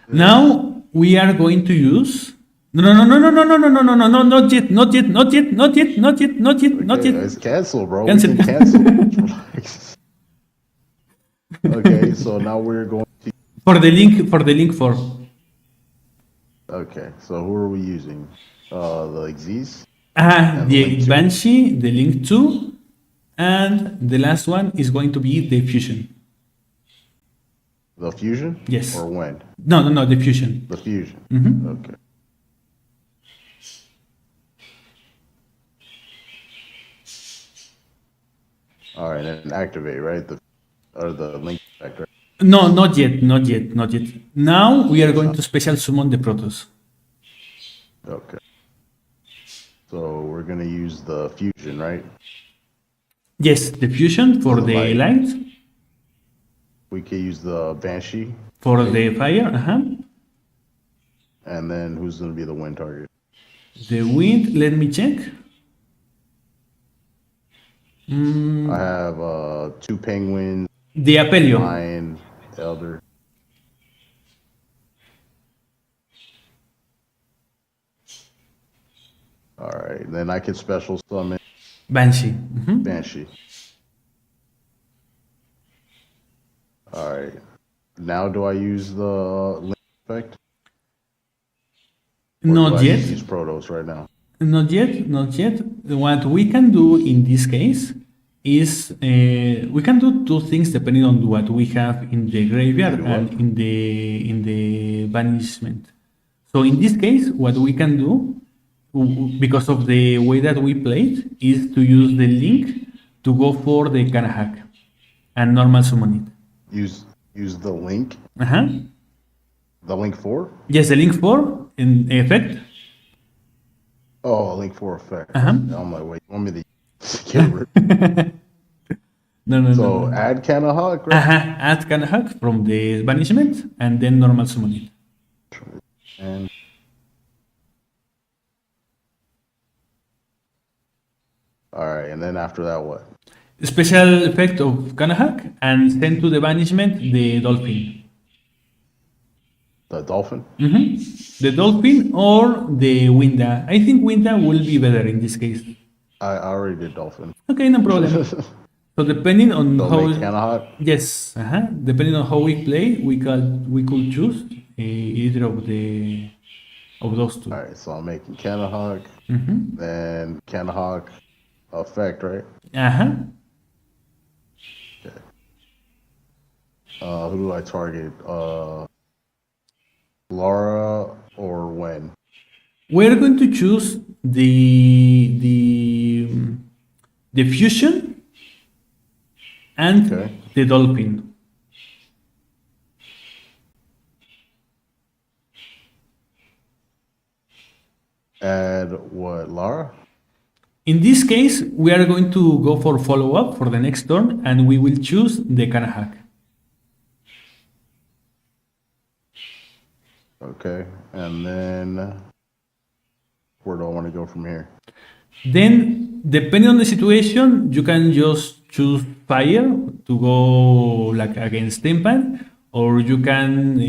Now we are going to use. No, not yet. It's cancel, bro. Cancel. We can cancel. Okay, so now we're going to. For the link 4. Okay, so who are we using? The Xyz? The Banshee, the link 2, and the last one is going to be the fusion. The fusion? Yes. Or when? No, the fusion. The fusion. Mm-hmm. Okay. All right, and activate, right? The link effect, right? No, not yet. Now we are going to special summon the Protoss. Okay. So we're gonna use the fusion, right? Yes, the fusion for the light. We could use the Banshee. For the fire, And then who's gonna be the wind target? The wind, let me check. I have 2 penguins. The Appelio. Lion, Elder. All right, then I can special summon Banshee. Banshee. All right. Now do I use the link effect? Or Not do I yet. just use Protoss right now. Not yet. What we can do in this case is we can do 2 things depending on what we have in the graveyard and in the banishment. So in this case, what we can do, because of the way that we played, is to use the link to go for the can hack and normal summon it. Use the link. The link 4? Yes, the link 4 in effect. Oh, link 4 effect. I'm like, wait, you want me to get rid? No. So add Canahawk, right? Add Canahawk from the banishment and then normal summon it. And all right, and then after that, what? Special effect of Canahawk and send to the banishment the dolphin. The dolphin? The dolphin or the Winda. I think Winda will be better in this case. I already did dolphin. Okay, no problem. So depending on So how make Canahawk. yes, depending on how we play, we could choose either of those two. All right, so I'm making Canahawk, Mm-hmm. then Canahawk effect, right? Okay. Who do I target? Laura or when? We're going to choose the fusion and Okay. the dolphin. Add what, Laura? In this case, we are going to go for follow-up for the next turn, and we will choose the Kanahak. Okay, and then where do I want to go from here? Then, depending on the situation, you can just choose fire to go like against Tempan, or you can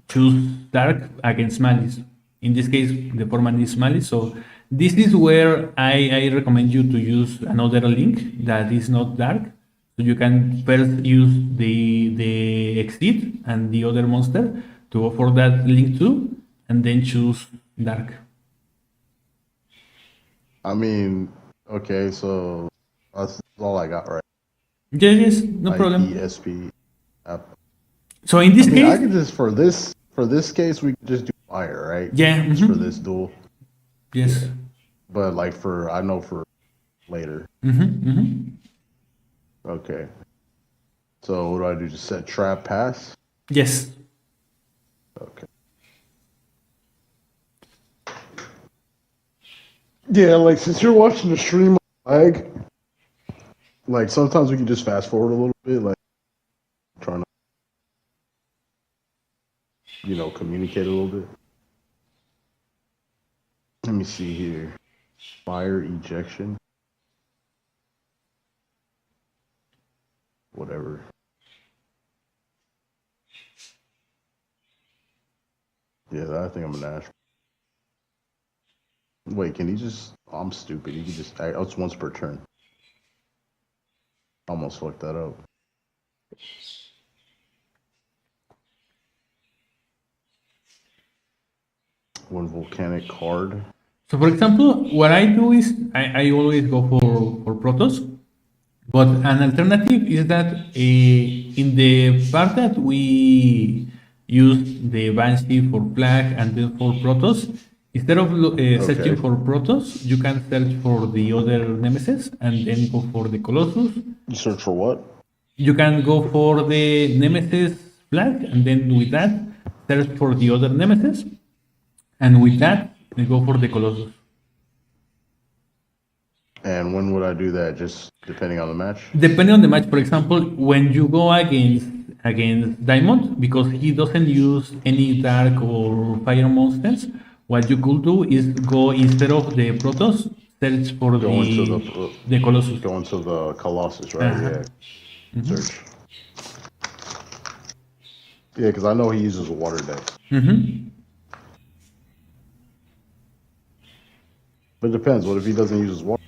choose dark against malice. In this case, the format is malice, so this is where I recommend you to use another link that is not dark. So you can first use the exit and the other monster to go for that link too, and then choose dark. I mean, okay, so that's all I got, right? Yes, no problem. ESP app. So in this I mean, case, I could just for this case we could just do fire, right? Yeah, Just for this duel. yes. But like I know for later. Okay. So what do I do? Just set trap pass? Yes. Okay. Yeah, like since you're watching the stream lag, like sometimes we can just fast forward a little bit, like trying to, communicate a little bit. Let me see here. Fire ejection. Whatever. Yeah, I think I'm an Ash. Wait, can he just... I'm stupid. He can just... It's once per turn. Almost fucked that up. One volcanic card. So for example, what I do is I always go for Protoss, but an alternative is that in the part that we use the Banshee for flag and then for Protoss, instead of searching for Protoss, you can search for the other Nemesis and then go for the Colossus. You search for what? You can go for the Nemesis flag and then with that search for the other Nemesis, and with that we go for the Colossus. And when would I do that? Just depending on the match? Depending on the match, for example, when you go against Diamond, because he doesn't use any dark or fire monsters, what you could do is go, instead of the Protoss, search for the Colossus. Go into the Colossus, right? Yeah. Search. Yeah, because I know he uses a water deck. But it depends. What if he doesn't use his water?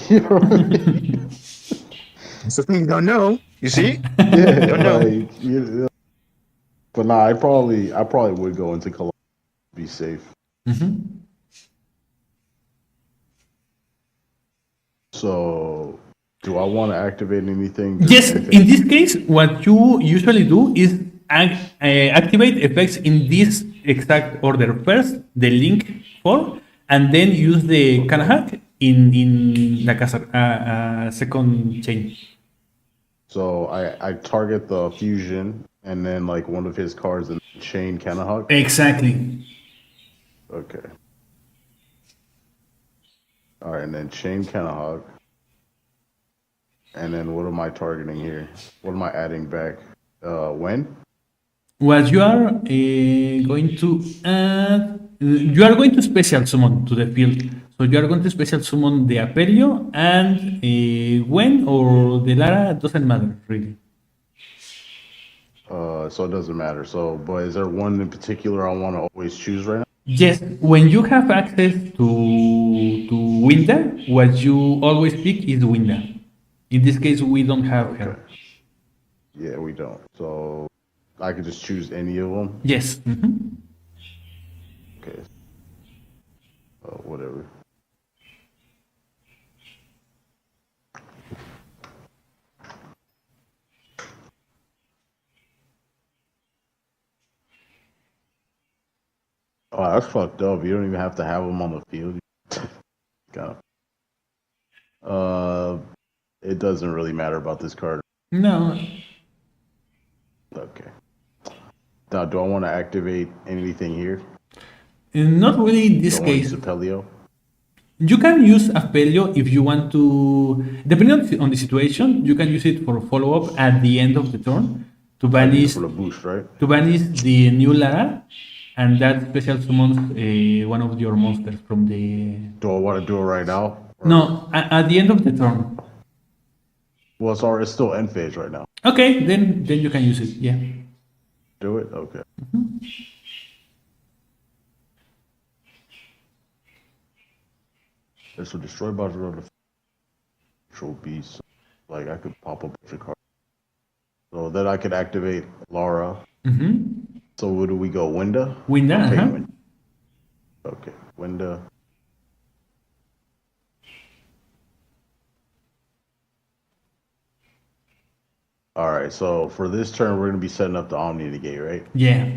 You know what I mean? It's the thing you don't know. You see? Yeah, don't know. But nah, I probably would go into Colossus to be safe. So, do I want to activate anything? Yes, in this case, what you usually do is activate effects in this exact order. First, the link for, and then use the Kanahak in like a second chain. So I target the fusion and then like one of his cards and chain Kanahak? Exactly. Okay. Alright, and then chain Kanahak. And then what am I targeting here? What am I adding back? When? What you are going to add, you are going to special summon to the field. So you are going to special summon the Aperio and when or the Lara, doesn't matter really. So it doesn't matter. So, but is there one in particular I want to always choose right now? Yes, when you have access to Winda, what you always pick is Winda. In this case, we don't have her. Yeah, we don't. So I could just choose any of them. Yes. Okay. Whatever. Oh, that's fucked up. You don't even have to have them on the field. Kind of. It doesn't really matter about this card. No. Okay. Now, do I want to activate anything here? Not really in this Do I want to case. use Apelio? You can use Apelio if you want to, depending on the situation, you can use it for follow-up at the end of the turn to banish, For the boost, right? to banish the new Lara, and that special summons one of your monsters from the... Do I want to do it right now? No, at the end of the turn. Well, it's still end phase right now. Okay, then you can use it, yeah. Do it? Okay. This will destroy bottom of the control beast. Like I could pop up a bunch of cards. So then I could activate Lara. So where do we go? Winda? Winda, Okay, uh-huh. Winda. Okay, Winda. All right, so for this turn, we're going to be setting up the Omni Negate, right? Yeah.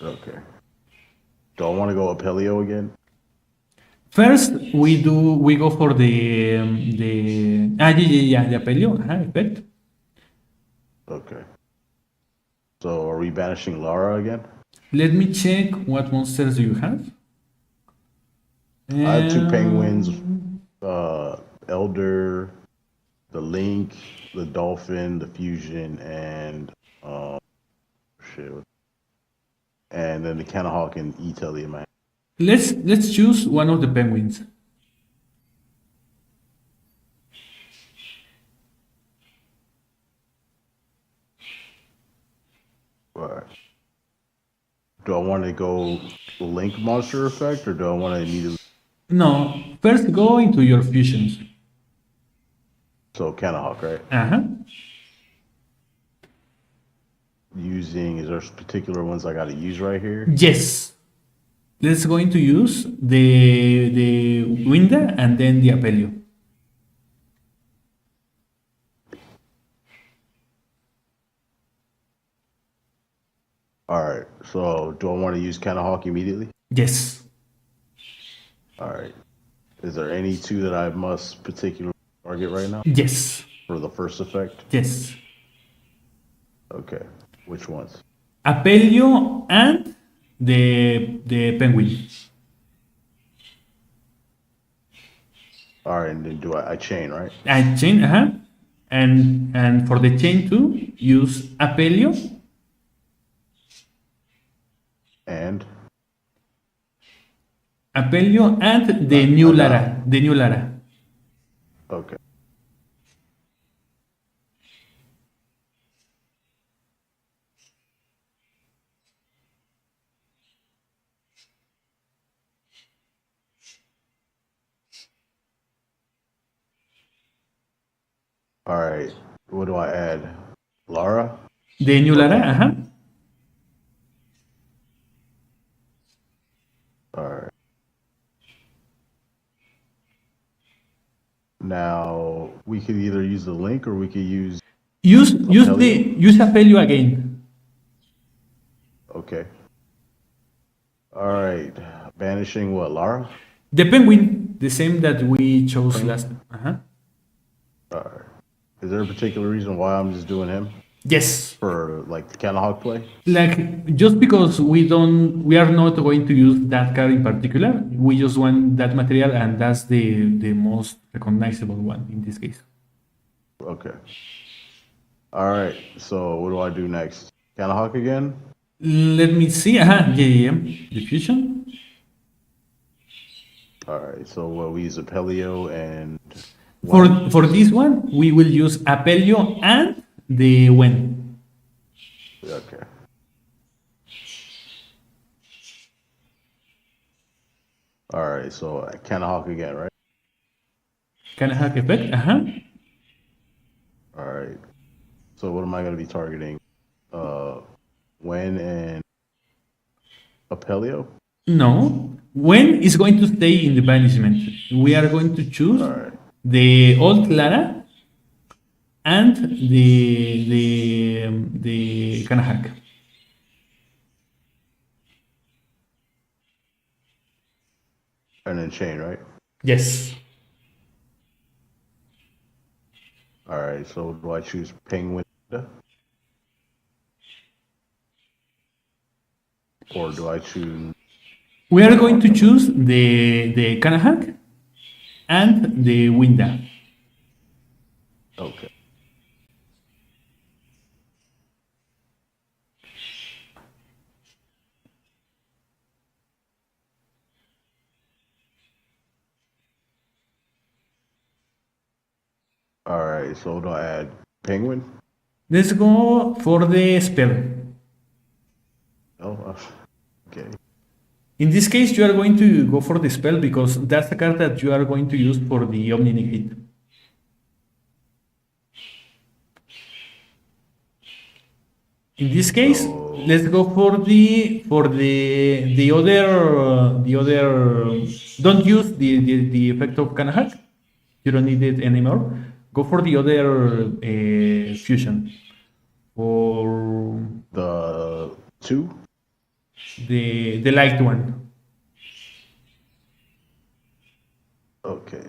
Okay. Do I want to go Apelio again? First, we go for the the Apelio, effect. Okay. So are we banishing Lara again? Let me check what monsters do you have. I have two penguins, Elder, the Link, the Dolphin, the Fusion, and and then the Canahawk and E-Telly in my hand. Let's choose one of the penguins. Right. Do I want to go Link monster effect, or do I want to immediately? No, first go into your fusions. So Canahawk, right? Is there particular ones I got to use right here? Yes. Let's going to use the Winda and then the Apelio. All right. So do I want to use Canahawk immediately? Yes. All right. Is there any two that I must particularly target right now? Yes. For the first effect? Yes. Okay. Which ones? Apelio and the penguin. All right, and then do I chain, right? I chain, and for the chain too, use Apelio and the new Lara, Okay. All right. What do I add? Lara? The new Lara, All right. Now we could either use the link or we could use use Apelio again. Okay. All right. Banishing what? Lara? The penguin, the same that we chose last. All right. Is there a particular reason why I'm just doing him? Yes. For like the Canahawk play? Like just because we are not going to use that card in particular. We just want that material, and that's the most recognizable one in this case. Okay. All right. So what do I do next? Canahawk again? Let me see. Diffusion. All right. So we use Apelio and for this one, we will use Apelio and the when. Okay. All right, so Kanahawk again, right? Kanahawk effect, All right. So what am I going to be targeting? When and Apelio? No. When is going to stay in the banishment? We are going to choose All right. the old Clara and the Kanahawk. And then chain, right? Yes. All right, so do I choose Penguin? Or do I choose... We are going to choose the Kanahawk and the Winda. Okay. All right, so do I add Penguin? Let's go for the spell. Oh, okay. In this case, you are going to go for the spell because that's the card that you are going to use for the Omni Negate. In this case, let's go for the other. Don't use the effect of Kanahawk. You don't need it anymore. Go for the other fusion. For the 2? The light one. Okay.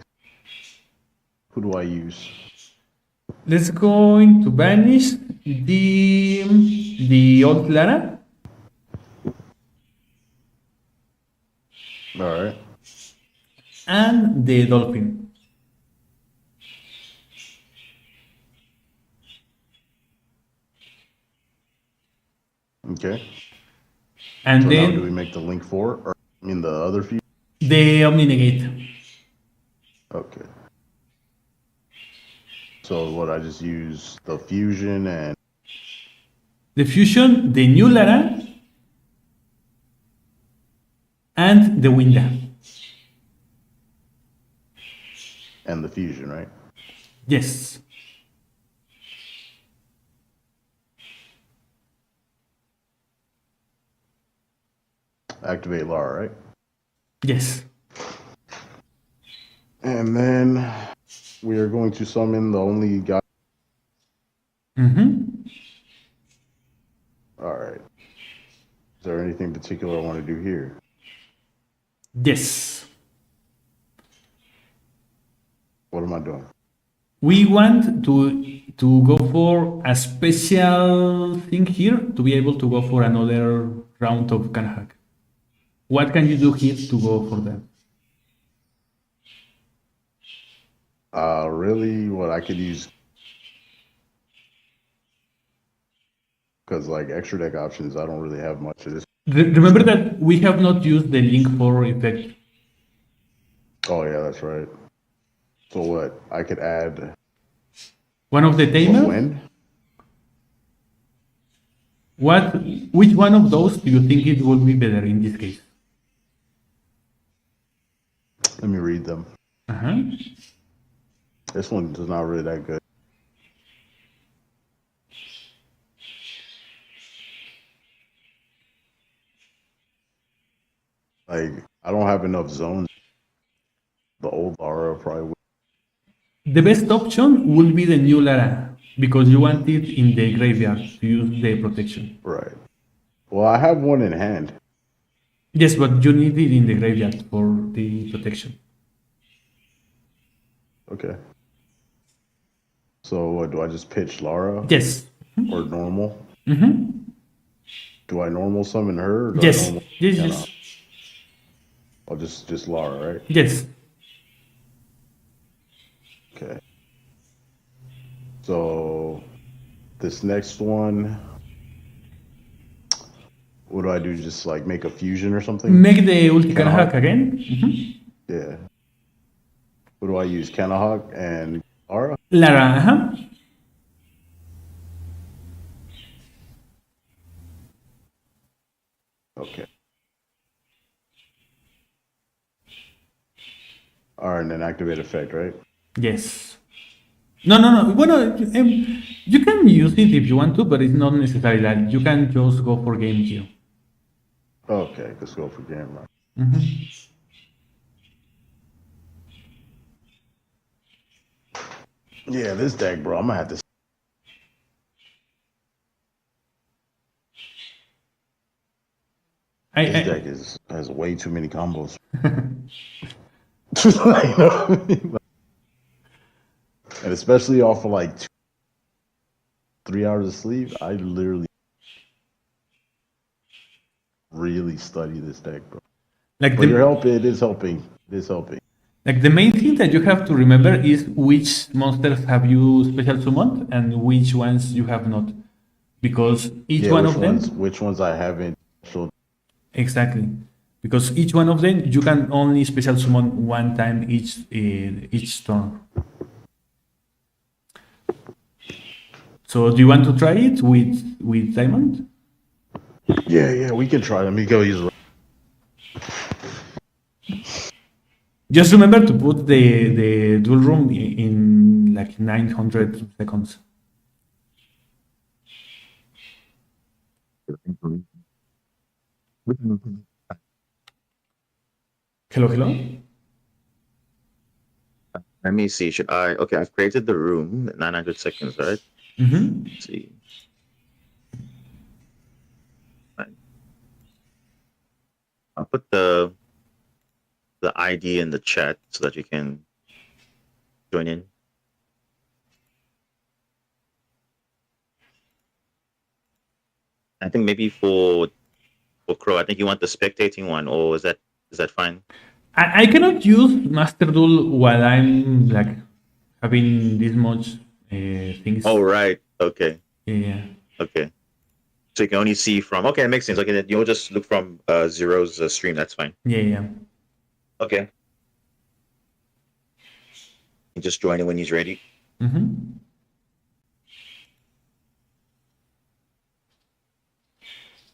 Who do I use? Let's go into banish the old Clara. All right. And the dolphin. Okay. And so then now do we make the link 4? Or I mean the other few? the Omni Negate. Okay. So what, I just use the fusion and... The fusion, the new Lara, and the Winda. And the fusion, right? Yes. Activate Lara, right? Yes. And then we are going to summon the only guy. All right. Is there anything particular I want to do here? Yes. What am I doing? We want to go for a special thing here to be able to go for another round of Kanahawk. What can you do here to go for that? Really, what I could use, because like extra deck options, I don't really have much of this. Remember that we have not used the link for effect. Oh yeah, that's right. So what? I could add one of the tamer. When? Which one of those do you think it would be better in this case? Let me read them. This one is not really that good. Like, I don't have enough zones. The old Lara probably would. The best option would be the new Lara, because you want it in the graveyard to use the protection. Right. Well, I have one in hand. Yes, but you need it in the graveyard for the protection. Okay. So what, do I just pitch Lara? Yes. Or normal? Mm-hmm. Do I normal summon her? Or do Yes. I normal Yes. I'll just Lara, right? Yes. Okay. So this next one, what do I do? Just like make a fusion or something? Make the ulti Kanahawk again. Yeah. What do I use? Kanahawk and Lara? Lara, Okay. Or an activate effect, right? Yes. No. Bueno, you can use it if you want to, but it's not necessary. Like you can just go for game here. Okay, let's go for game right. Yeah, this deck, bro. I'm gonna have to. This deck has way too many combos. Like, you know what I mean? And especially off of like 3 hours of sleep, I literally really study this deck, bro. Like but you're helping. It is helping. It is helping. Like the main thing that you have to remember is which monsters have you special summoned and which ones you have not, because each one of them. Which ones I haven't. Exactly, because each one of them you can only special summon one time each turn. So do you want to try it with Diamond? Yeah, we can try. Let me go use. Just remember to put the dual room in like 900 seconds. Hello? Let me see. Should I? Okay, I've created the room. 900 seconds, right? Let's see. I'll put the ID in the chat so that you can join in. I think maybe for Crow, I think you want the spectating one, or is that fine? I cannot use Master Duel while I'm like having this much things. Oh right, okay. Yeah. Okay. So you can only see from. Okay, it makes sense. Okay, then you'll just look from Zero's stream. That's fine. Yeah. Okay. You just join in when he's ready. Let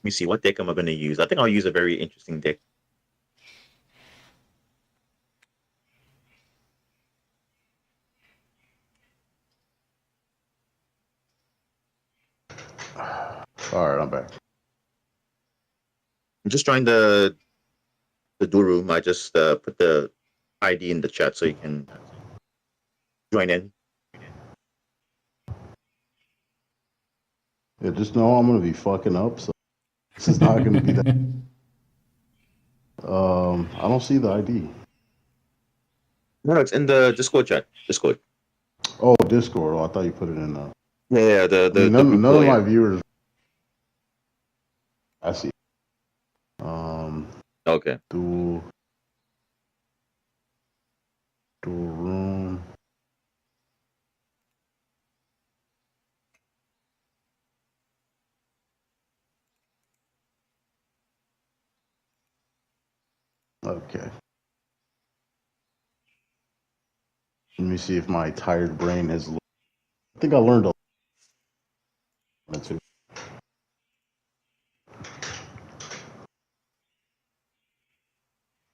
me see, what deck am I going to use? I think I'll use a very interesting deck. All right, I'm back. I'm just trying the dual room. I just put the ID in the chat so you can join in. Yeah, just know I'm gonna be fucking up, so this is not gonna be that. I don't see the ID. No, it's in the Discord chat. Discord. Oh, Discord. Oh, I thought you put it in. Yeah, none of my viewers. I see. Okay. Dual room. Okay. Let me see if my tired brain has. I think I learned a lot too.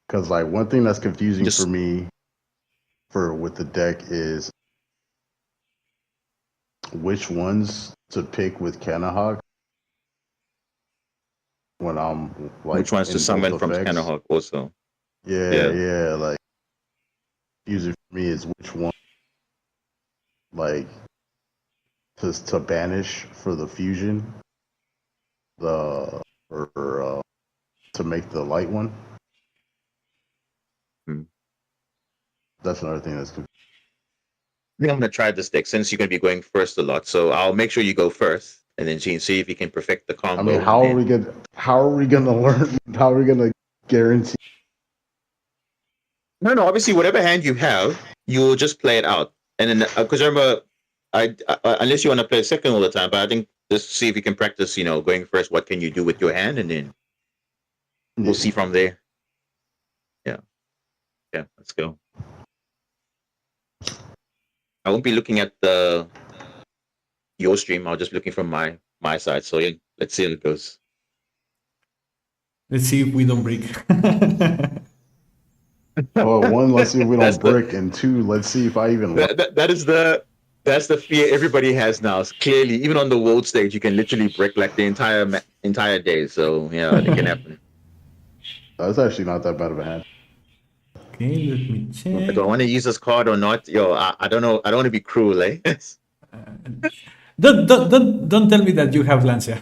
Because like one thing that's confusing for me, with the deck is which ones to pick with Kanahawk when I'm like. Which ones to summon from Kanahawk also? Yeah. Like, usually for me is which one, like, to banish for the fusion, or to make the light one. That's another thing that's. I think I'm gonna try this deck since you're gonna be going first a lot. So I'll make sure you go first, and then see if you can perfect the combo. I mean, how are we gonna learn? How are we gonna guarantee? No. Obviously, whatever hand you have, you'll just play it out, and then because remember, I unless you want to play second all the time, but I think just see if you can practice. Going first. What can you do with your hand, and then we'll see from there. Yeah. Let's go. I won't be looking at your stream. I'll just be looking from my side. So yeah, let's see how it goes. Let's see if we don't break. Well, one, let's see if we That's don't brick, and two, let's see if I even. That's the fear everybody has now. Clearly, even on the world stage, you can literally brick like the entire day. So yeah, it can happen. That's actually not that bad of a hand. Okay, let me check. Do I want to use this card or not? Yo, I don't know. I don't want to be cruel, eh? Don't tell me that you have Lancia.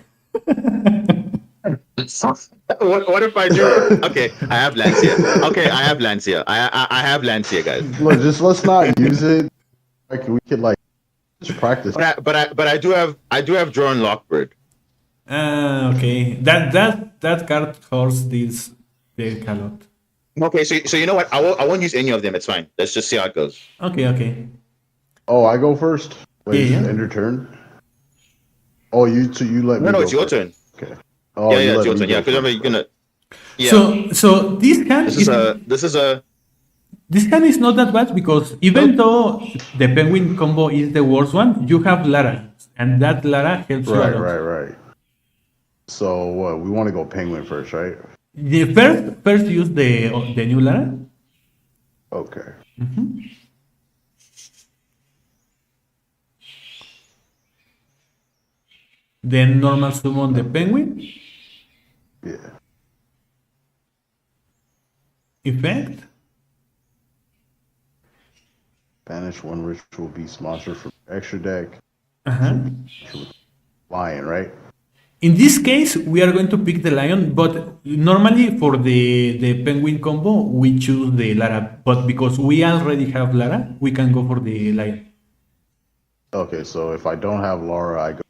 What if I do? Okay, I have Lancia. Okay, I have Lancia. I have Lancia, guys. Look, just let's not use it. Like we could like just practice. But I do have drawn Lockbird. Okay, that card hurts this deck a lot. Okay, so you know what? I won't use any of them. It's fine. Let's just see how it goes. Okay. Oh, I go first. Wait, Yeah. end your turn. Oh, you let me. No, go it's your first. turn. Okay. Oh, Yeah, it's let your me turn. go Yeah, because first. I'm gonna. Yeah. So this hand This is a is not that bad because even though the penguin combo is the worst one, you have Lara, and that Lara helps you a lot. Right. So what? We want to go penguin first, right? The first use the new Lara. Okay. Then normal summon the penguin. Yeah. Effect. Banish one ritual beast monster from extra deck. Uh-huh. Lion, right? In this case, we are going to pick the lion, but normally for the penguin combo, we choose the Lara. But because we already have Lara, we can go for the lion. Okay, so if I don't have Laura, I go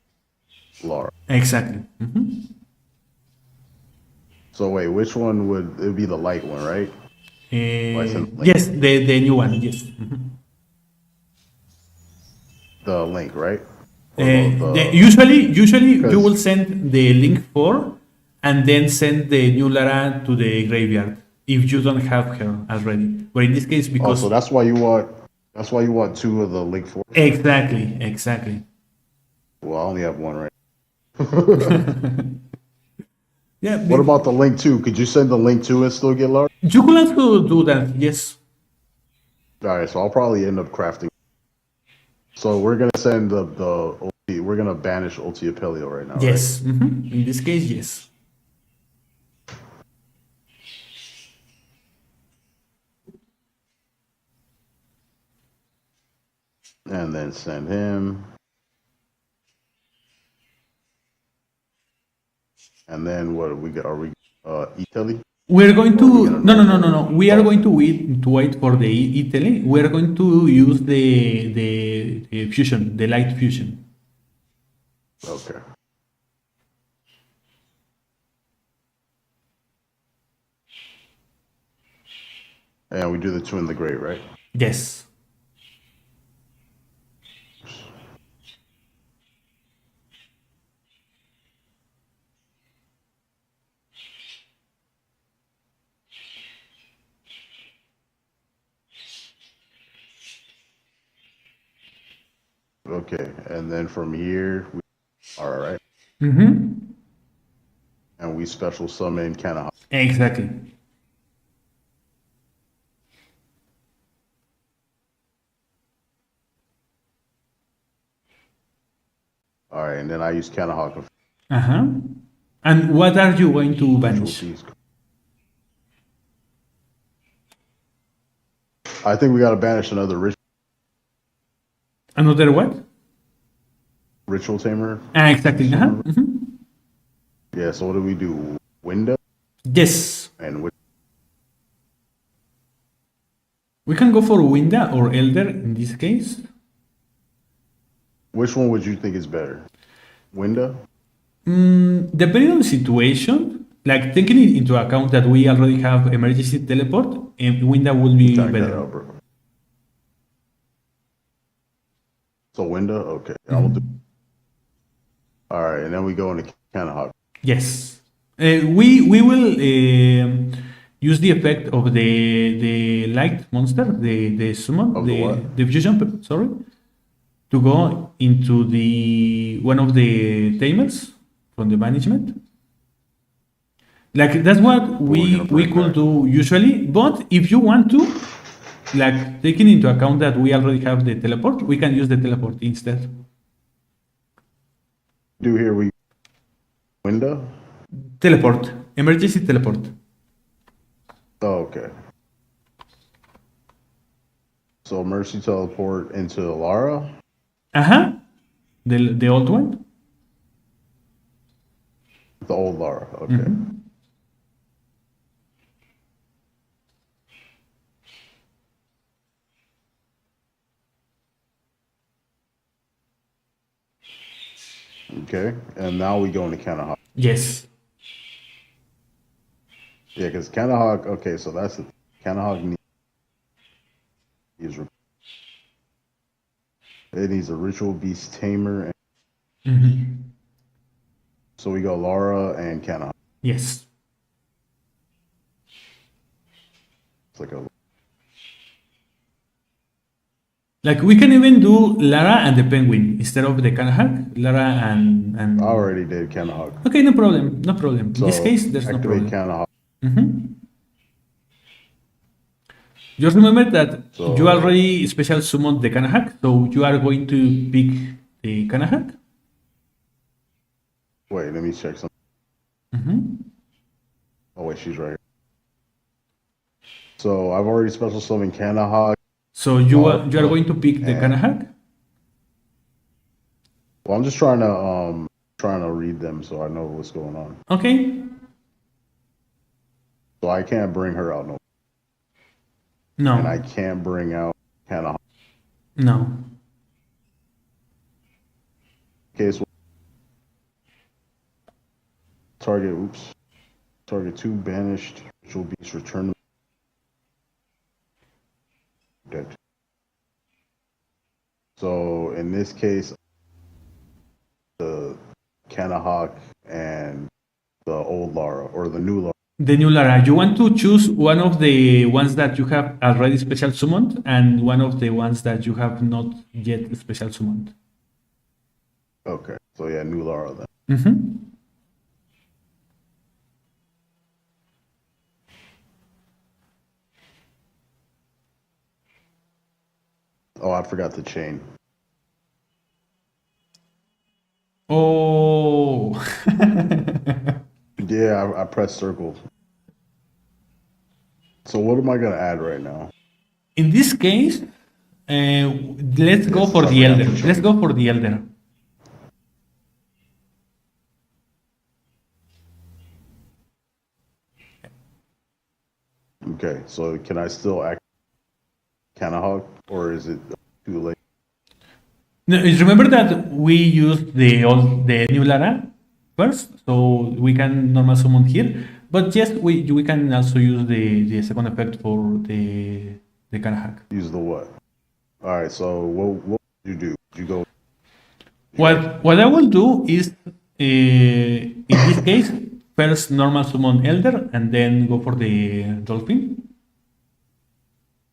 Laura. Exactly. So wait, which one would it be? The light one, right? Yes, the new one. Yes. The link, right? Usually you will send the link for, and then send the new Lara to the graveyard if you don't have her already. But in this case, because so that's why you want two of the link for. Exactly. Well, I only have one, right? Yeah. What about the link 2? Could you send the link 2 and still get Laura? You could also do that. Yes. All right, so I'll probably end up crafting. So we're gonna send the ulti, we're gonna banish Ulti Apelio right now. Yes. Right? In this case, yes. And then send him. And then what we got? Are we Italy? We're going to no. We are going to wait for the Italy. We are going to use the fusion, the light fusion. Okay. And we do the 2 in the great, right? Yes. Okay, and then from here, we all right. And we special summon Canahawk. Exactly. All right, and then I use Canahawk. And what are you going to banish? I think we got to banish another ritual. Another what? Ritual tamer. Exactly. Yeah. So what do we do? Window. Yes. And we can go for Winda or Elder in this case. Which one would you think is better? Window. Depending on the situation, like taking it into account that we already have emergency teleport, Winda will be better. So window, okay. I will do. All right, and then we go into Canahawk. Yes, we will use the effect of the light monster, the summon, the fusion. Sorry, to go into the one of the tamers from the management. Like that's what we bring could back. do usually. But if you want to, like taking into account that we already have the teleport, we can use the teleport instead. Do here we window? Teleport, emergency teleport. Oh, okay. So Mercy teleport into Lara? Uh-huh. The old one? The old Lara, okay. Mm-hmm. Okay, and now we go into Kanahawk. Yes. Yeah, because Kanahawk, okay, so that's the Kanahawk it needs a ritual beast tamer. Mm-hmm. So we go Lara and Kanahawk. Yes. It's like a Like we can even do Lara and the penguin instead of the Kanahawk. Lara and I already did Kanahawk. Okay, no problem, no problem. So In this case, there's no activate problem. Kanahawk. Mm-hmm. Just remember that So- you already special summoned the Kanahawk, so you are going to pick the Kanahawk. Wait, let me check something. Mm-hmm. Oh wait, she's right here. So I've already special summoned Kanahawk. So you are going to pick the Kanahawk. Well, I'm just trying to read them so I know what's going on. Okay. So I can't bring her out no. No. And I can't bring out Kanahawk. No. Okay, so target 2 banished ritual beasts return. Dead. So in this case, the Kanahawk and the old Lara or the new Lara. The new Lara. You want to choose one of the ones that you have already special summoned and one of the ones that you have not yet special summoned. Okay, so yeah, new Lara then. Mm-hmm. Oh, I forgot the chain. Oh. Yeah, I pressed circle. So what am I gonna add right now? In this case, let's go for the elder. Let's go for the elder. Okay, so can I still act Kanahawk or is it too late? No, remember that we used the new Lara first, so we can normal summon here. But yes, we can also use the second effect for the Kanahawk. Use the what? All right, so what did you do? Did you go? What I will do is, in this case, first normal summon Elder and then go for the Dolphin.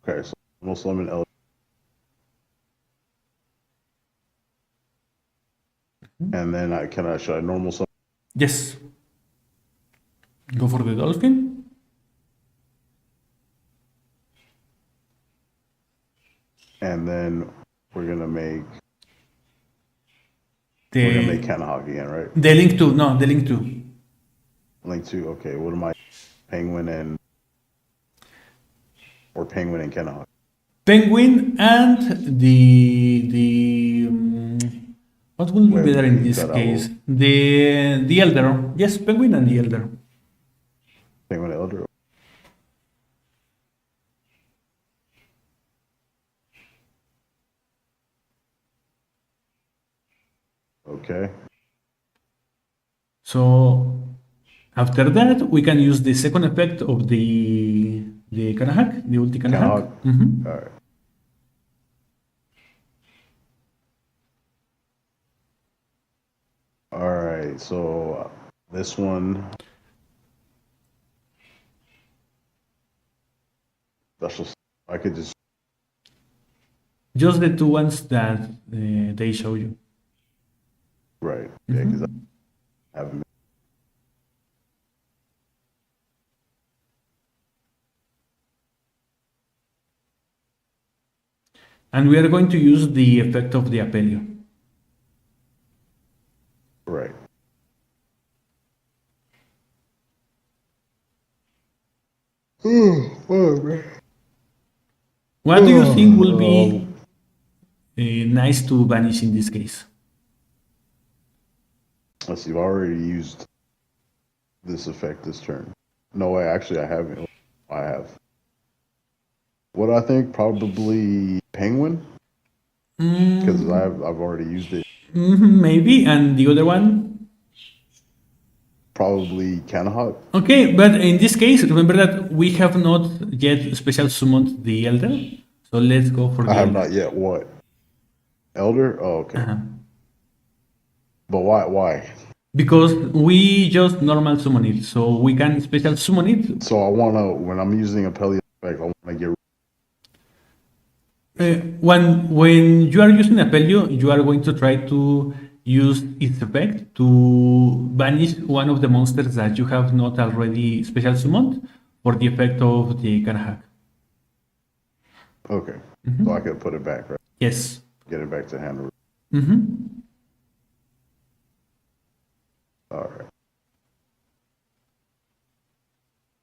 Okay, so normal summon Elder. And then should I normal summon? Yes. Go for the Dolphin. And then we're gonna make Kanahawk again, right? The Link 2, no, the Link 2. Link 2, okay. What am I? Penguin and Kanahawk. Penguin and the what will be better in this case? The Elder. Yes, Penguin and the Elder. Penguin and Elder. Okay. So after that, we can use the second effect of the Kanahawk, the ulti Kanahawk. All right. All right. So this one. I could just the two ones that they show you. Right. Yeah, because I haven't. And we are going to use the effect of the apelio. Right. What do you think will be nice to banish in this case? Let's see. I've already used this effect this turn. No way. Actually, I haven't. I have. What I think probably penguin because I've already used it. Maybe, and the other one? Probably Kanahawk. Okay, but in this case, remember that we have not yet special summoned the Elder. So let's go for the I have Elder. not yet. What? Elder? Oh, okay. But why? Because we just normal summon it, so we can special summon it. So I want to, when I'm using a Pelio effect, I want to get. When you are using Apelio, you are going to try to use its effect to banish one of the monsters that you have not already special summoned for the effect of the Kanahak. Okay. So I can put it back, right? Yes. Get it back to hand.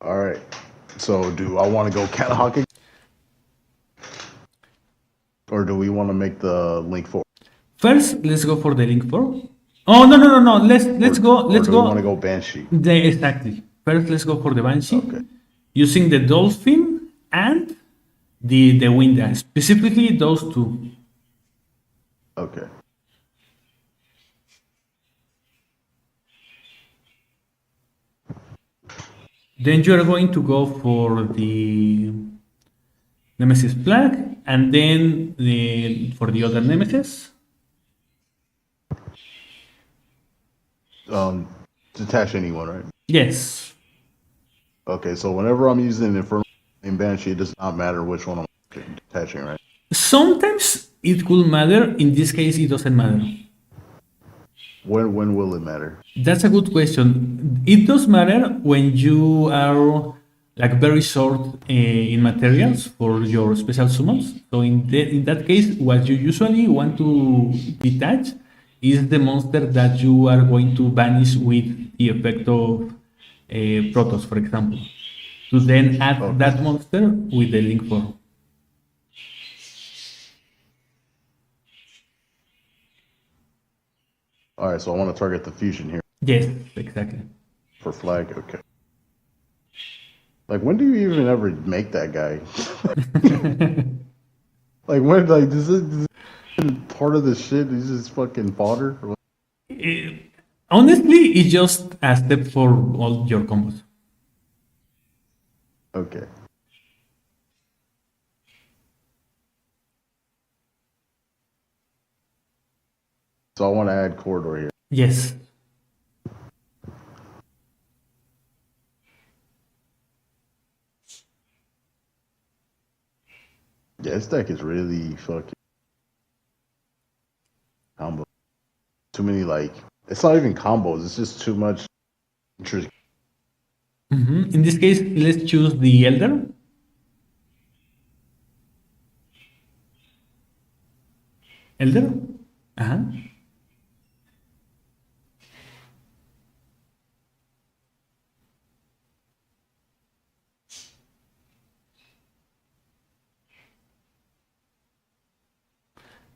All right. So do I want to go Kanahawk? Or do we want to make the link 4? First, let's go for the link 4. Oh, no. Let's go. Or do we want to go Banshee? Exactly. First, let's go for the Banshee. Using the Dolphin and the Wind, specifically those two. Okay. Then you are going to go for the Nemesis flag, and then for the other Nemesis. Detach anyone, right? Yes. Okay, so whenever I'm using Infernal in Banshee, it does not matter which one I'm detaching, right? Sometimes it could matter. In this case, it doesn't matter. When will it matter? That's a good question. It does matter when you are like very short in materials for your special summons. So in that case, what you usually want to detach is the monster that you are going to banish with the effect of Protoss, for example. To then add that monster with the link 4. All right, so I want to target the fusion here. Yes, exactly. For flag, okay. Like, when do you even ever make that guy? Like, when, like, this is part of the shit? He's just fucking fodder? Honestly, it's just a step for all your combos. Okay. So I want to add corridor here. Yes. Yeah, this deck is really fucking combo. Too many, like, it's not even combos, it's just too much interest. In this case, let's choose the Elder. Elder?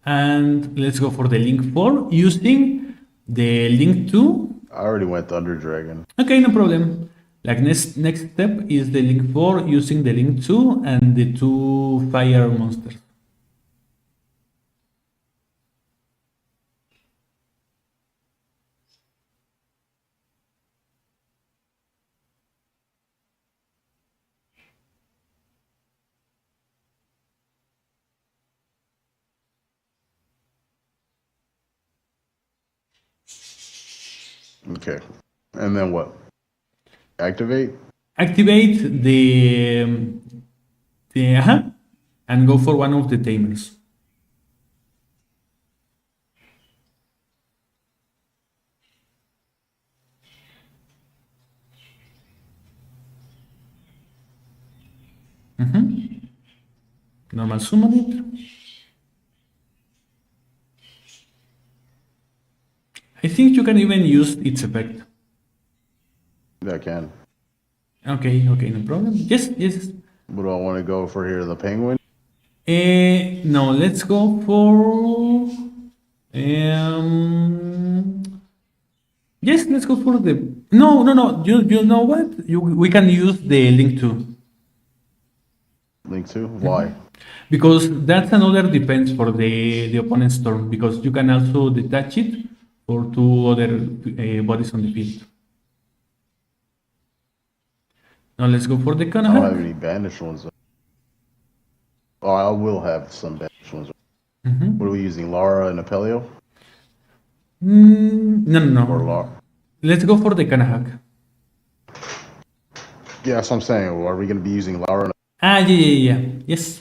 And let's go for the link 4 using the link 2. I already went Thunder Dragon. Okay, no problem. Like next step is the link 4 using the link 2 and the 2 fire monsters. Okay. And then what? Activate? Activate the and go for one of the tamers. Normal summon it. I think you can even use its effect. I can. Okay, no problem. Yes. What do I want to go for here? The penguin? No, let's go for. Yes, let's go for the. No. You know what? We can use the link to. Link to? Why? Because that's another defense for the opponent's turn. Because you can also detach it for two other bodies on the field. Now let's go for the I don't have Konoha. any banished ones. Oh, I will have some banished ones. What are we using? Lara and Apelio? No. Or Lara? Let's go for the Kanahak. Yeah, that's what I'm saying. Are we going to be using Lara? Yeah. Yes.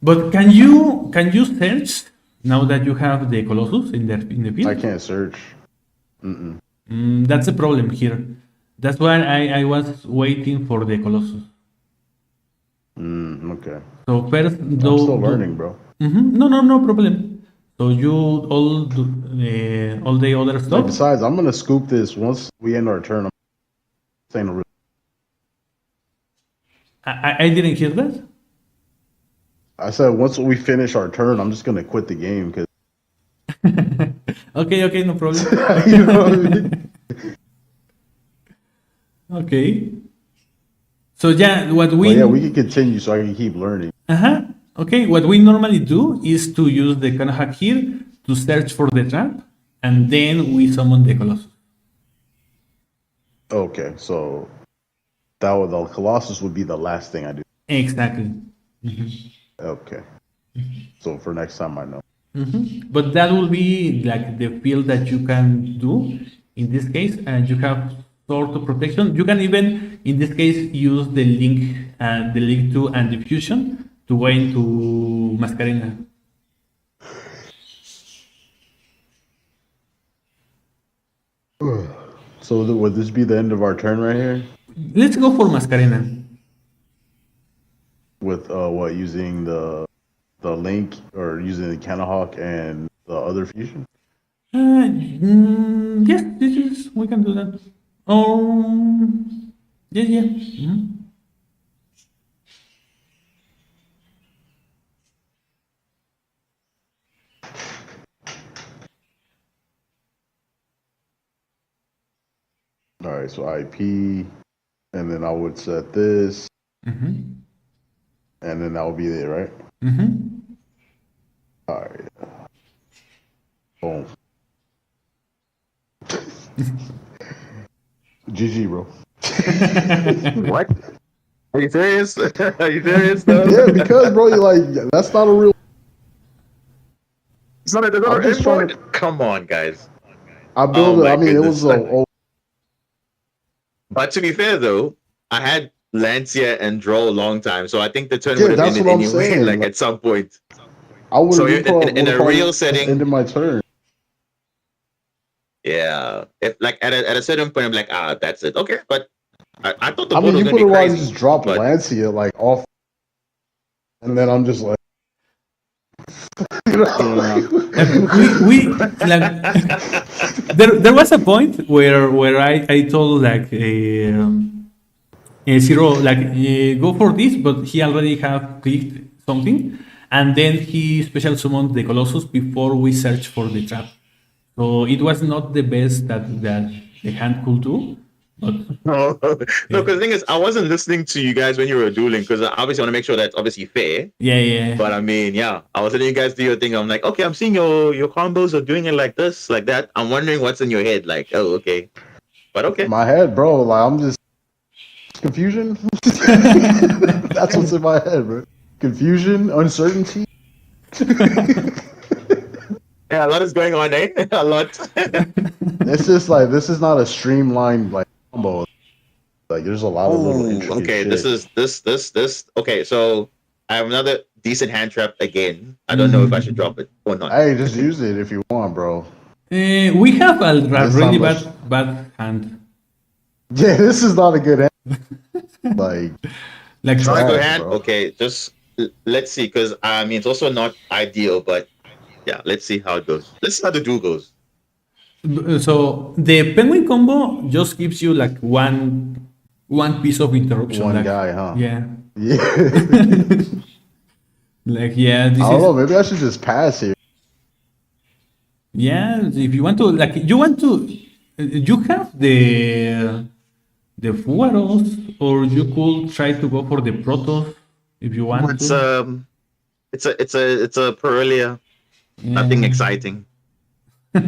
But can you search now that you have the Colossus in the field? I can't search. That's the problem here. That's why I was waiting for the Colossus. Okay. So first, I'm still learning, bro. No problem. So you all the other stuff. Besides, I'm gonna scoop this once we end our turn. I'm saying a real. I didn't hear that. I said once we finish our turn, I'm just gonna quit the game because. Okay, no problem. You know what I mean? Okay. So yeah, what we we can continue so I can keep learning. Okay, what we normally do is to use the Konoha here to search for the trap, and then we summon the Colossus. Okay, so the Colossus would be the last thing I do. Exactly. Okay. So for next time, I know. But that will be like the field that you can do in this case, and you have sort of protection. You can even, in this case, use the link to and diffusion to go into Mascarena. So would this be the end of our turn right here? Let's go for Mascarena. With what, using the link or using the Canahawk and the other fusion? Yes, we can do that. Yeah. All right, so IP, and then I would set this, and then that would be it, right? All right. Boom. GG, bro. What? Are you serious? Are you serious, though? Yeah, because, bro, you're like, that's not a real. It's not I'm just trying to. Come on, guys. I built it. I mean, it was But to be fair, though, I had Lancia and Draw a long time, so I think the turn would have that's ended what I'm anyway, saying. like at some point. I would So have in a real setting, ended my turn. Yeah, if like at a certain point, I'm like, that's it. Okay, but I thought the I board mean, was you gonna could be have crazy. just dropped but- Lancia like off, and then I'm just like, you know, we like there was a point where I told like Zero like go for this, but he already have clicked something, and then he special summoned the Colossus before we search for the trap. So it was not the best that the hand could do. But No, because the thing is, I wasn't listening to you guys when you were dueling because I obviously want to make sure that's obviously fair. Yeah. But I mean, yeah, I was letting you guys do your thing. I'm like, okay, I'm seeing your combos are doing it like this, like that. I'm wondering what's in your head. Like, oh, okay. But okay. my head, bro. Like I'm just confusion. That's what's in my head, bro. Confusion, uncertainty. Yeah, a lot is going on, eh? A lot. It's just like this is not a streamlined like combo. Like there's a lot of little intricate Okay, shit. this. Okay, so I have another decent hand trap again. I don't know if I should drop it or not. Hey, just use it if you want, bro. we have a This really time bad hand. Yeah, this is not a good hand. Like Not a trash, good hand. bro. Okay, just let's see, because I mean it's also not ideal, but yeah, let's see how it goes. Let's see how the duel goes. So the penguin combo just gives you like one piece of interruption. One like, guy, huh? Yeah. Yeah. Like, yeah, I this don't is. know. Maybe I should just pass here. Yeah, if you want to, like, you have the fueros, or you could try to go for the protos if you want It's to. it's a Perelia. Nothing Yeah. exciting. I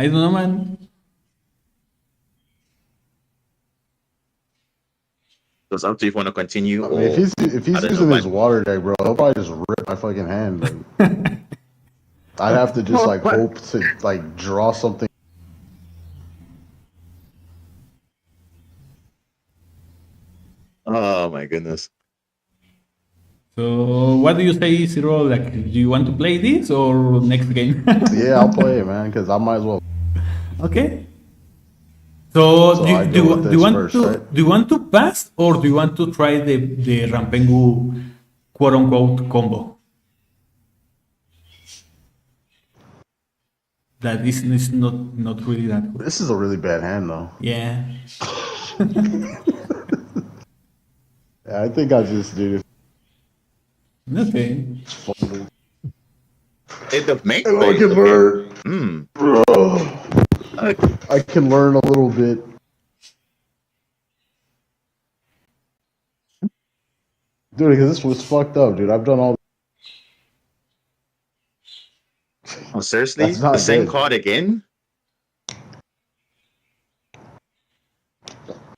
don't know, man. So it's up to you if you want to continue I or mean, if he's I don't know, using his but water deck, bro, he'll probably just rip my fucking hand. Like, I'd have to just like hope to like draw something. oh my goodness. So, what do you say, Zero? Like, do you want to play this or next game? Yeah, I'll play it, man, because I might as well. Okay. So, So I go with do you this want first, to right? do you want to pass, or do you want to try the Rampengu quote unquote combo? That is not really that good. This is a really bad hand, though. Yeah. Yeah, I think I just did it. Okay. The main I phase, can okay. learn. Bro. I can learn a little bit. Dude, because this was fucked up, dude. I've done all. Oh, seriously? That's not The same good. card again?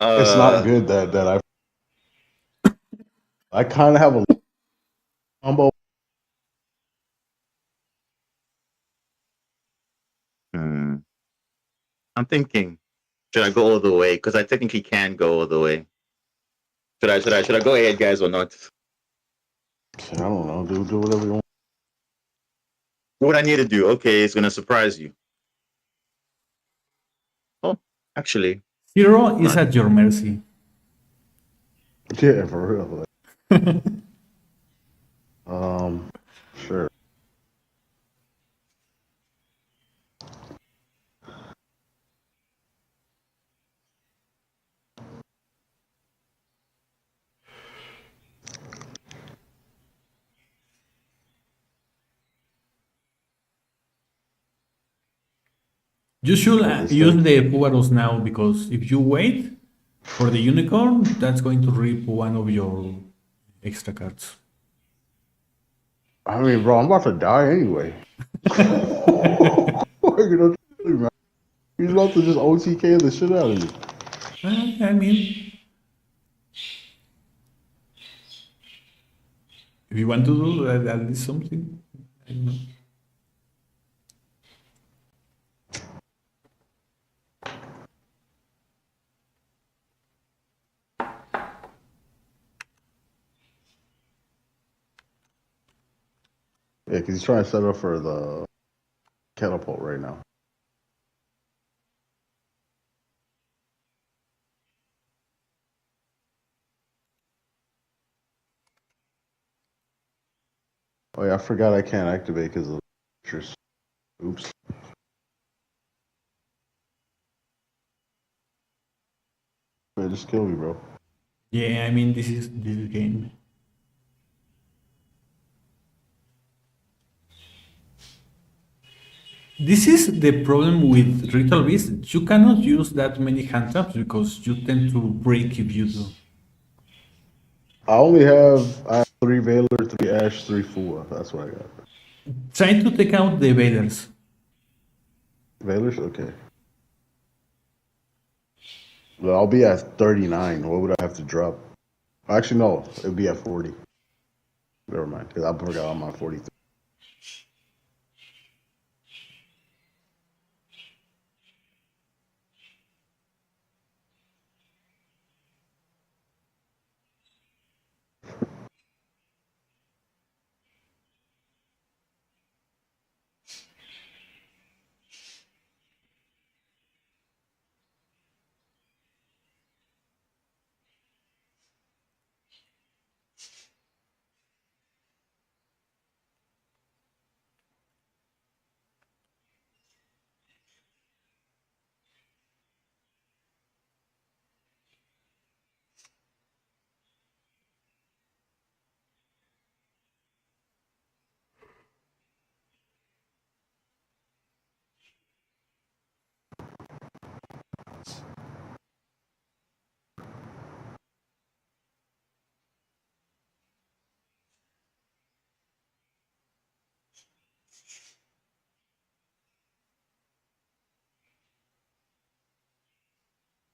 It's not good that I kind of have a combo. I'm thinking, should I go all the way? Because I technically can go all the way. Should I go ahead, guys, or not? I don't know, dude. Do whatever you want. What I need to do? Okay, it's gonna surprise you. Oh, actually, Zero is at your mercy. Yeah, for real. Like. Sure. You should use the Pugaros now, because if you wait for the unicorn, that's going to rip one of your extra cards. I mean, bro, I'm about to die anyway. He's about to just OTK the shit out of me. I mean, if you want to do at least something, I don't know. Yeah, because he's trying to set up for the catapult right now. Oh yeah, I forgot I can't activate because of the pictures. Oops. Man, just kill me, bro. Yeah, I mean, this is game. This is the problem with Ritual Beast. You cannot use that many hand traps because you tend to break if you do. I have 3 Valor, 3 Ash, 3 Fua. That's what I got. Try to take out the Valors. Valors? Okay. Well, I'll be at 39. What would I have to drop? Actually, no. It would be at 40. Never mind, because I forgot I'm on 43.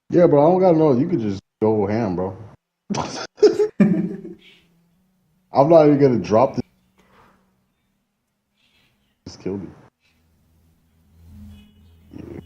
Yeah, bro, I don't gotta know. You could just go ham, bro. I'm not even gonna drop this. Just kill me. Yeah.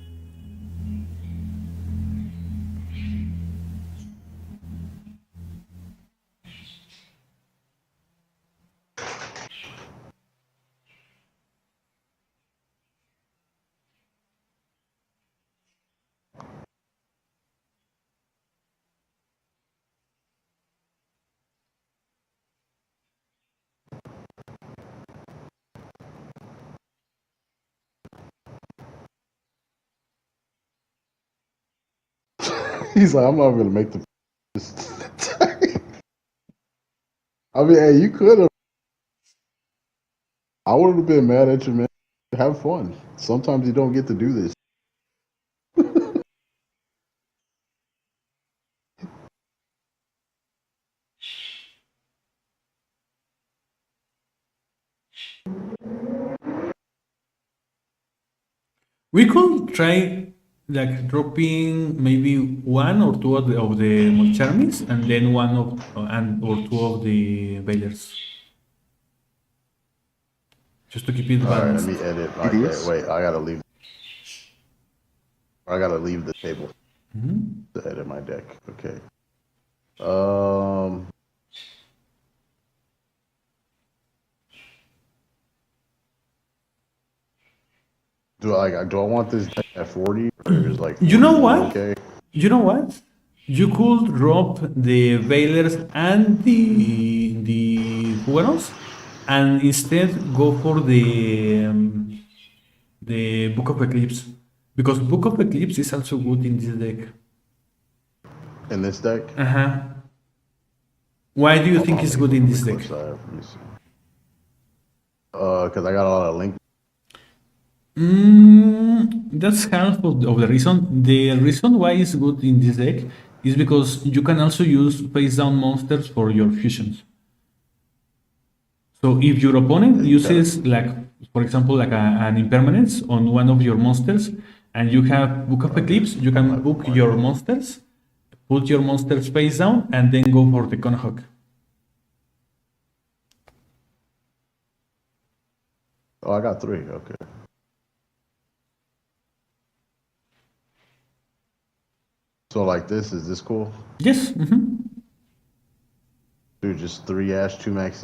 He's like, I'm not gonna make the. I mean, hey, you could have. I would have been mad at you, man. Have fun. Sometimes you don't get to do this. We could try like dropping maybe one or two of the Molcharmis and then one of and or two of the Bailers. Just to keep it All right, balanced. let me edit. Okay, wait, I gotta leave. I gotta leave the table to edit my deck. Okay. Do I want this deck at 40 or is like 40 You know what? Okay. You know what? You could drop the Bailers and the Buenos, and instead go for the Book of Eclipse, because Book of Eclipse is also good in this deck. In this deck? Why do you think it's good in this deck? Because I got a lot of link. That's half of the reason. The reason why it's good in this deck is because you can also use face down monsters for your fusions. So if your opponent uses, like, for example, like an impermanence on one of your monsters, and you have Book of Eclipse, you can book your monsters, put your monsters face down, and then go for the Conhawk. Oh, I got 3. Okay. So like this, is this cool? Yes. Dude, just 3 Ash, 2 Maxi.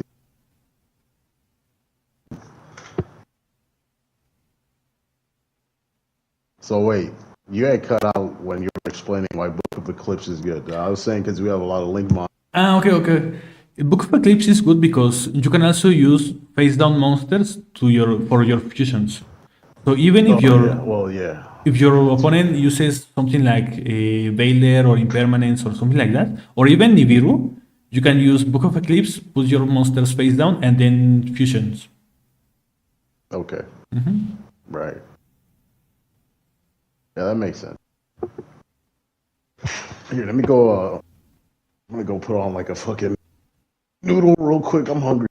So wait, you had cut out when you were explaining why Book of Eclipse is good. I was saying because we have a lot of link mon. Okay. Book of Eclipse is good because you can also use face down monsters for your fusions. So even if if your opponent uses something like a Baylor or Impermanence or something like that, or even Nibiru, you can use Book of Eclipse, put your monsters face down, and then fusions. Okay. Right. Yeah, that makes sense. Here, let me go. I'm gonna go put on like a fucking noodle real quick. I'm hungry.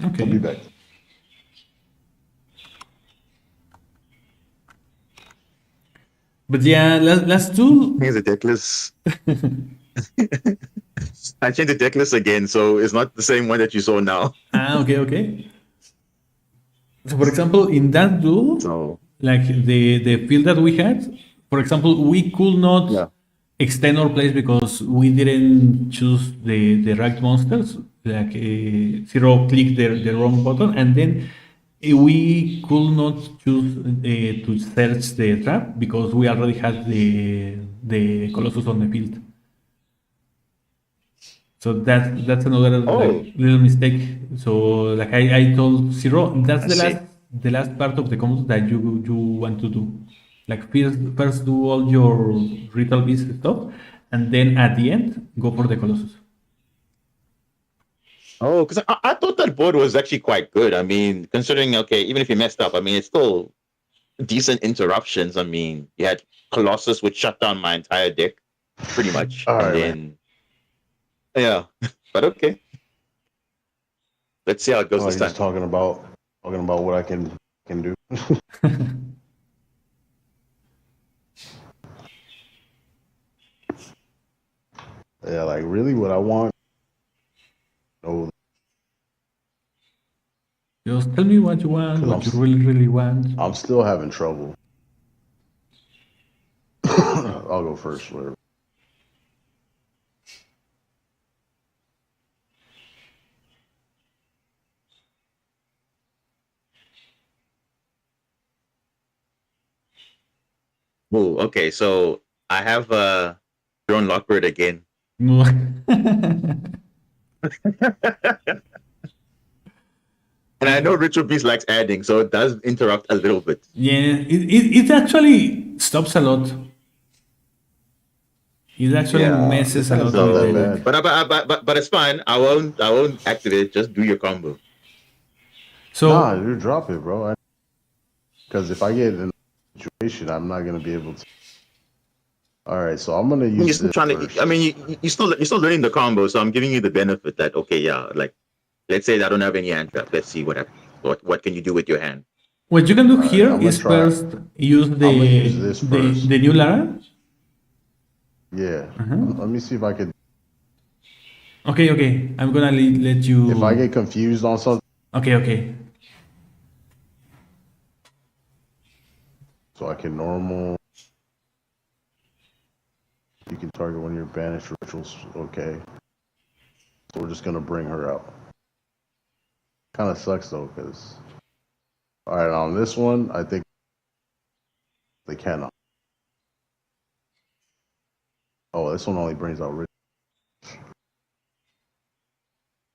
Okay. I'll be back. But yeah, let's do. Here's the deck list. I changed the deck list again, so it's not the same one that you saw now. Okay. So, for example, in that duel, like the field that we had, for example, we could not extend our plays because we didn't choose the right monsters. Like Zero clicked the wrong button, and then we could not choose to search the trap because we already had the Colossus on the field. So that's another like, little mistake. So like I told Zero, that's the last part of the combo that you want to do. Like first do all your ritual beast stuff, and then at the end go for the Colossus. Oh, because I thought that board was actually quite good. I mean, considering even if you messed up, I mean it's decent interruptions. I mean, you had Colossus, which shut down my entire deck, pretty much. All and right, then, yeah, but okay. Let's see how it goes this time. Just talking about what I can do. Yeah, like really, what I want. Oh, Just tell me what you want, what you really want. I'm still having trouble. I'll go first. Whatever. Oh, okay. So I have Drone Lockbird again. No. And I know Ritual Beast likes adding, so it does interrupt a little bit. Yeah, it actually stops a lot. It actually messes a lot with the deck. But it's fine. I won't activate. Just do your combo. So nah, you drop it, bro. Because if I get in a situation, I'm not gonna be able to. All right, so I'm gonna use. You're still trying to. I mean, you're still learning the combo, so I'm giving you the benefit that okay, yeah, like let's say I don't have any hand trap. Let's see what happens. What can you do with your hand? what you can do here is first use the new Lara. Yeah. Let me see if I could. Okay. I'm gonna let you. If I get confused on something. Okay. So I can normal. You can target one of your banished rituals. Okay. So we're just gonna bring her out. Kind of sucks though, because. All right, on this one, I think they cannot. Oh, this one only brings out rituals.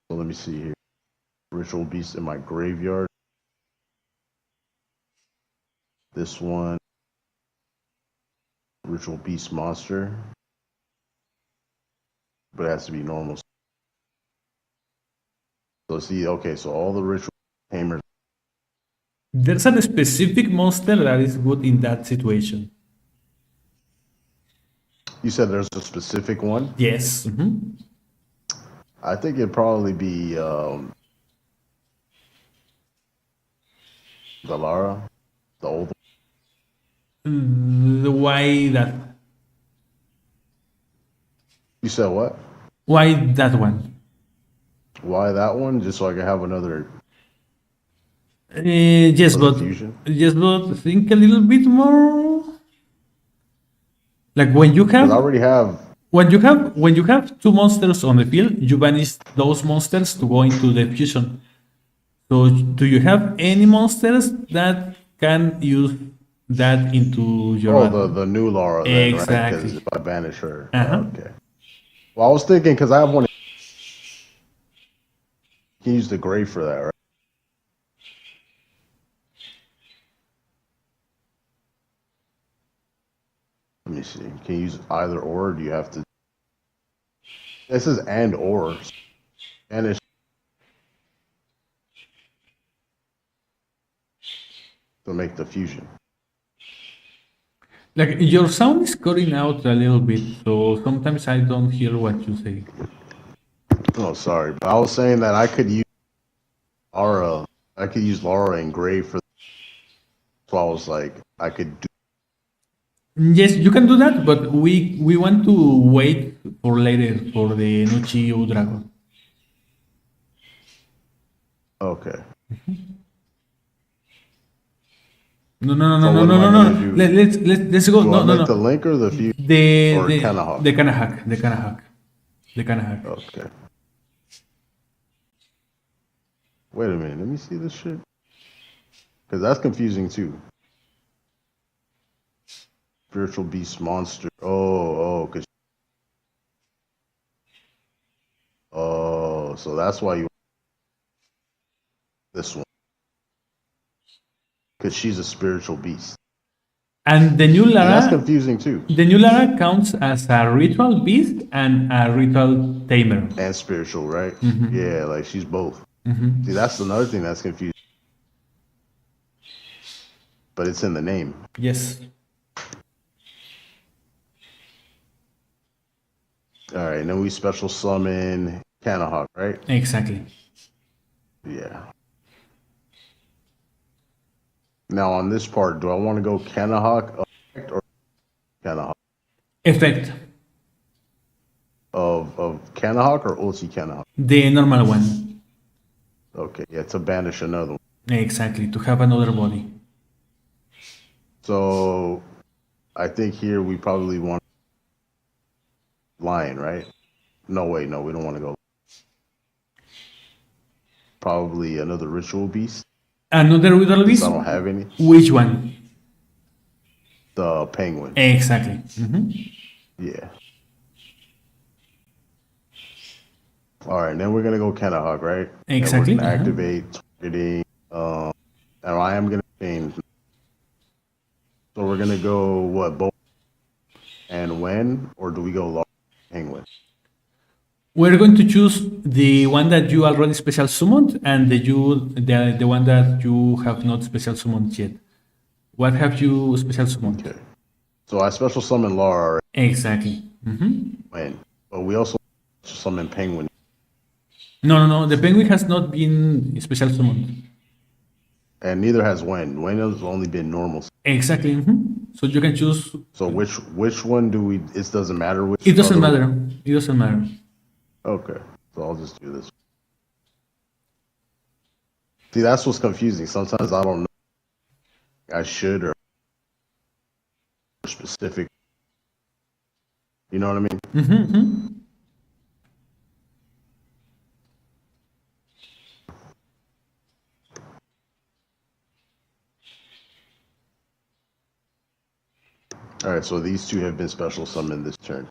So let me see here. Ritual beast in my graveyard. This one. Ritual beast monster. But it has to be normal. So see, okay, so all the ritual tamers. There's a specific monster that is good in that situation. You said there's a specific one? Yes. I think it'd probably be the Lara, the old one. Why that? You said what? Why that one? Why that one? Just so I can have another. Yes, but think a little bit more. Like when you have. I already have. When you have two monsters on the field, you banish those monsters to go into the fusion. So do you have any monsters that can use that into your? The new Lara. Then, exactly. Right? Because if I banish her. Uh-huh. Okay. Well, I was thinking because I have one. You can use the gray for that, right? Let me see. Can you use either or? Do you have to? This is and or. And it's to make the fusion. Like your sound is cutting out a little bit, so sometimes I don't hear what you say. Oh, sorry, but I was saying that I could use Lara. I could use Lara and Gray for. So I was like, I could do. Yes, you can do that, but we want to wait for later for the Nuchi Dragon. Okay. No. Let's go. No. The link or the view? The Kanahak. Okay. Wait a minute. Let me see this shit. Because that's confusing too. Spiritual beast monster. Cause. Oh, so that's why you. This one. Because she's a spiritual beast. And the new Lara. And that's confusing too. The new Lara counts as a ritual beast and a ritual tamer. And spiritual, right? Mm-hmm. Yeah, like she's both. Mm-hmm. See, that's another thing that's confusing. but it's in the name. Yes. All right, and then we special summon Kanahawk, right? Exactly. Yeah. Now on this part, do I want to go Kanahawk effect or Kanahawk? Effect. Of Kanahawk or ulti Kanahawk? The normal one. Okay, yeah, to banish another one. Exactly, to have another body. So I think here we probably want lion, right? No, wait, no, we don't want to go. Probably another ritual beast. Another ritual beast? I don't have any. Which one? The penguin. Exactly. Yeah. All right, then we're gonna go Kanahawk, right? Exactly. And we're gonna activate targeting. And I am gonna change. So we're gonna go what? Both and when, or do we go large penguin? We're going to choose the one that you already special summoned and the one that you have not special summoned yet. What have you special summoned? Okay. So I special summon Lara. Right? Exactly. When? But we also summon penguin. No. The penguin has not been special summoned. And neither has when. When has only been normal. Exactly. So you can choose. So which one do we? It doesn't matter which. It doesn't matter. It doesn't matter. Okay, so I'll just do this. See, that's what's confusing. Sometimes I don't know. I should or specific. You know what I mean? All right, so these two have been special summoned this turn.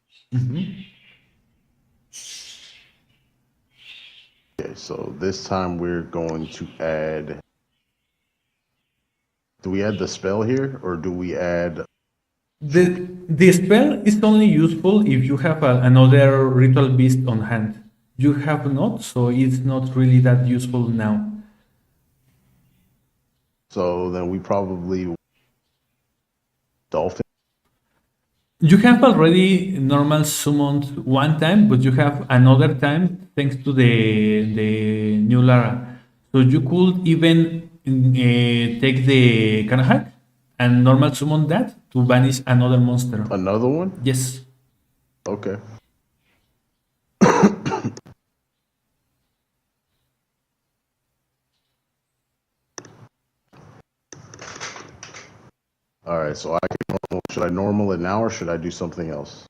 Okay, so this time we're going to add. Do we add the spell here, or do we add? The spell is only useful if you have another ritual beast on hand. You have not, so it's not really that useful now. So then we probably dolphin. You have already normal summoned one time, but you have another time thanks to the new Lara. So you could even take the Kanahak and normal summon that to banish another monster. Another one? Yes. Okay. All right, so should I normal it now or should I do something else?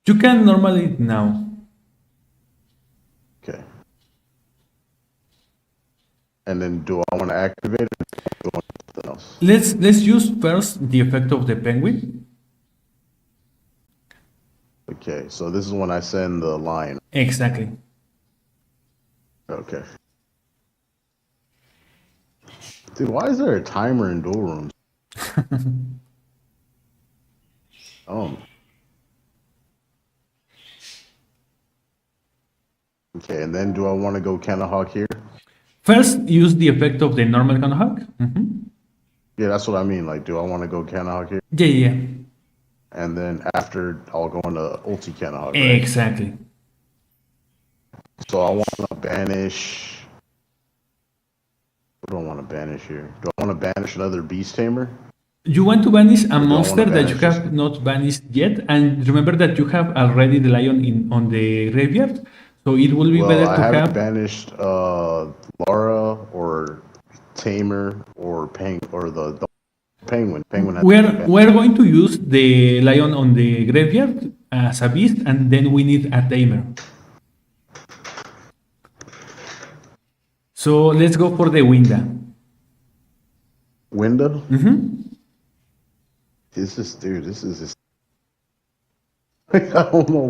You can normal it now. Okay. And then do I want to activate it or do I want something else? Let's use first the effect of the penguin. Okay, so this is when I send the lion. Exactly. Okay. Dude, why is there a timer in dual rooms? Okay, and then do I want to go Kanahawk here? First, use the effect of the normal Kanahawk. Yeah, that's what I mean. Like, do I want to go Kanahawk here? Yeah. And then after, I'll go into ulti Kanahawk, right? Exactly. So I want to banish. What do I want to banish here? Do I want to banish another beast tamer? You want to banish a monster that you have not banished yet, and remember that you have already the lion on the graveyard, so it will be better to have. I haven't banished Lara or Tamer or the penguin. Penguin. We're going to use the lion on the graveyard as a beast, and then we need a tamer. So let's go for the window. Window? This is just. I don't know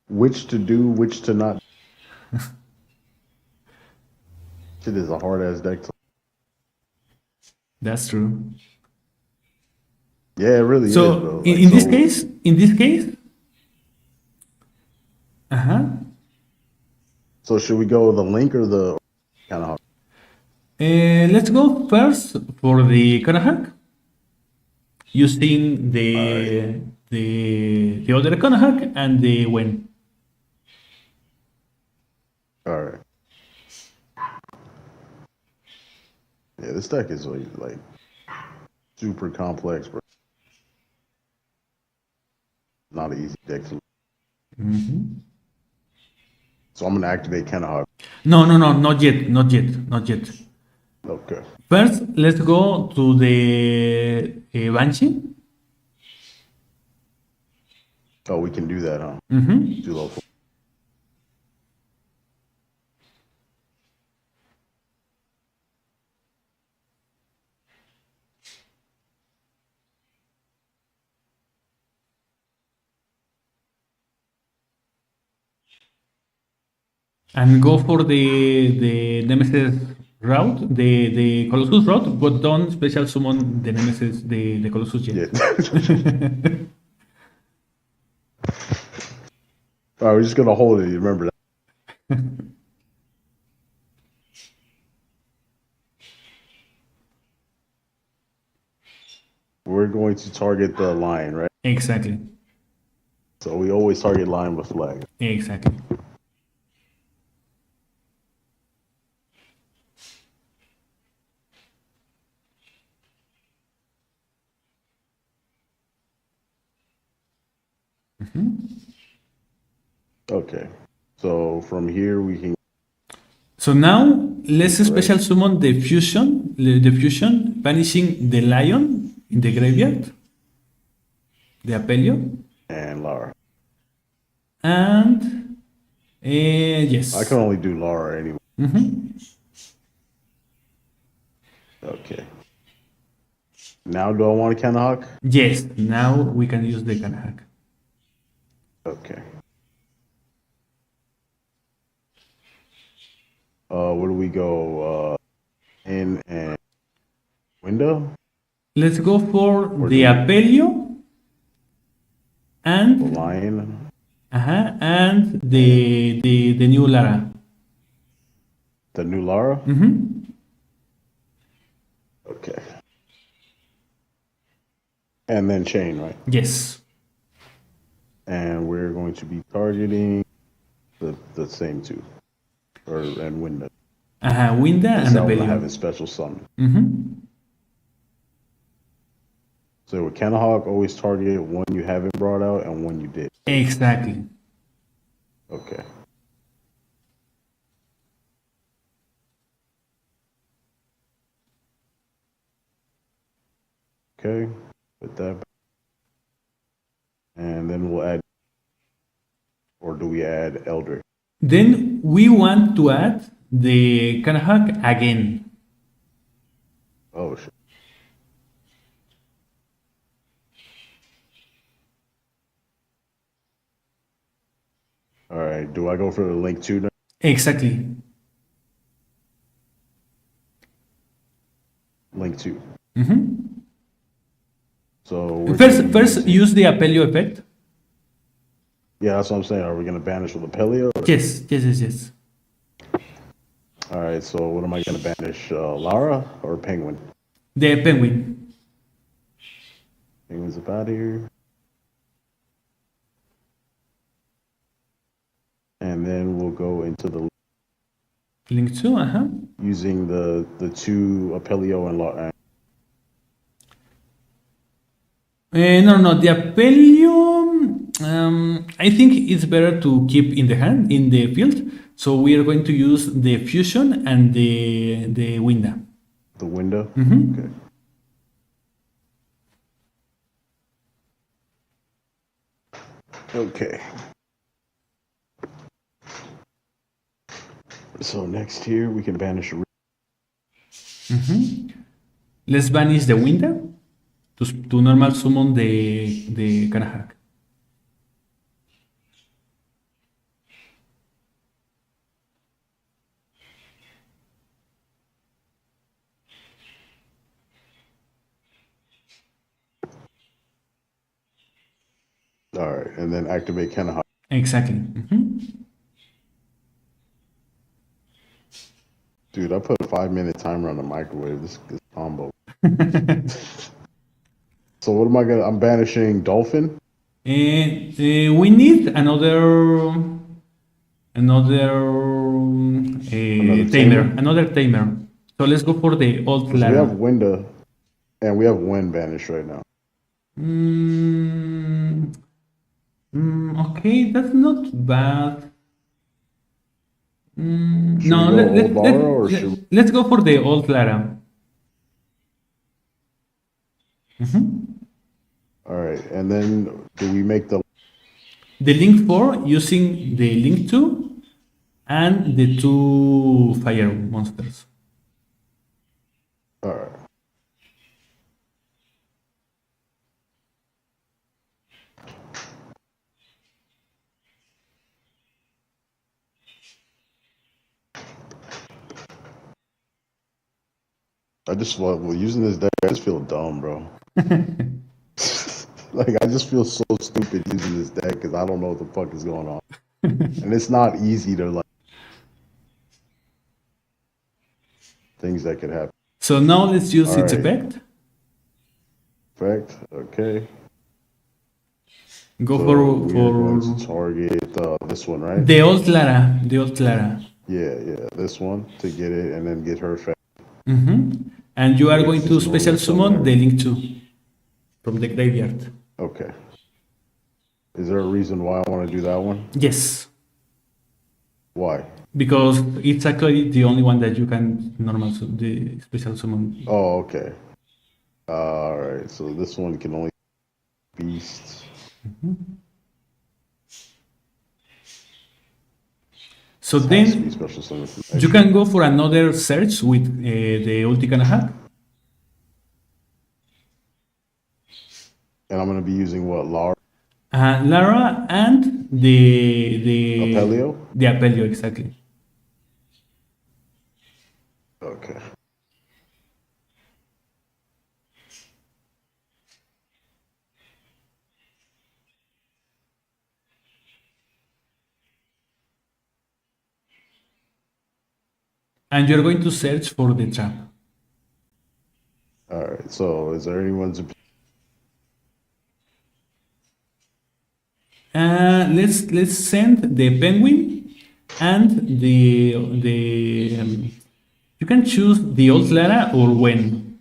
which to do, which to not. It is a hard ass deck. That's true. Yeah, it really is. So Bro. in this case. So should we go with the link or the Kanahawk? Let's go first for the Konohag. Using the other Konohag and the when. All right. Yeah, this deck is like super complex, bro. Not an easy deck to. So I'm gonna activate Kenahawk. No, not yet. Okay. First, let's go to the Banshee. Oh, we can do that, huh? Too low for. And go for the Nemesis route, the Colossus route, but don't special summon the Nemesis, the Colossus yet. Yeah. All right, we're just gonna hold it. You remember that? We're going to target the lion, right? Exactly. So we always target lion with flag. Exactly. Okay. So from here we can. So now let's special summon the fusion, banishing the lion in the graveyard, the Apelio, And Lara. and yes. I can only do Lara anyway. Okay. Now do I want a Kenahawk? Yes, now we can use the Kanahak. Okay. Where do we go? In and window? Let's go for the Apelio and lion. And the new Lara. The new Lara? Okay. And then chain, right? Yes. And we're going to be targeting the same two. And Winda. Winda and Apelio. Have a special summon. So with Kenahawk, always target one you haven't brought out and one you did. Exactly. Okay. Okay, put that back. And then we'll add, or do we add Elder? Then we want to add the Kanahak again. Oh, shit. All right, do I go for the link 2 now? Exactly. Link 2. So first use the Apelio effect. Yeah, that's what I'm saying. Are we going to banish with Apelio? Yes. All right, so what am I going to banish? Lara or Penguin? The Penguin. Penguin's up out of here. And then we'll go into the link 2, using the two Apelio and Lara. No, the Apelio, I think it's better to keep in the hand, in the field. So we are going to use the fusion and the window. The window? Okay. Okay. So next here we can banish. Let's banish the window to normal summon the Kanahak. All right, and then activate Kenahawk. Exactly. Dude, I put a 5-minute timer on the microwave. This combo. So what am I gonna? I'm banishing dolphin. We need another tamer. Another tamer. So let's go for the old We have Lara. Winda, and we have Wind banished right now. Okay, that's not bad. Should No, we go old Lara or should let's go for the old Lara. All right, and then do we make the link 4 using the link 2 and the 2 fire monsters. all right? I just using this deck. I just feel dumb, bro. Like I just feel so stupid using this deck because I don't know what the fuck is going on, and it's not easy to like things that could happen. So now let's use its Alright. effect. Effect, okay. Go So for we are going to target this one, right? the old Lara. The old Lara. Yeah, this one to get it and then get her effect. And you are Yes, going to it's special normal summon somewhere. the link 2 from the graveyard. Okay. Is there a reason why I want to do that one? Yes, Why? because it's actually the only one that you can the special summon. Oh, okay. All right. So this one can only beast. So Has to be then special summon. you can go for another search with the ulti Kanaha. And I'm gonna be using what, Lara? Lara and the Apelio? The Apelio, exactly. Okay. And you're going to search for the trap. All right. So is there anyone's? Let's send the penguin and you can choose the old Lara or when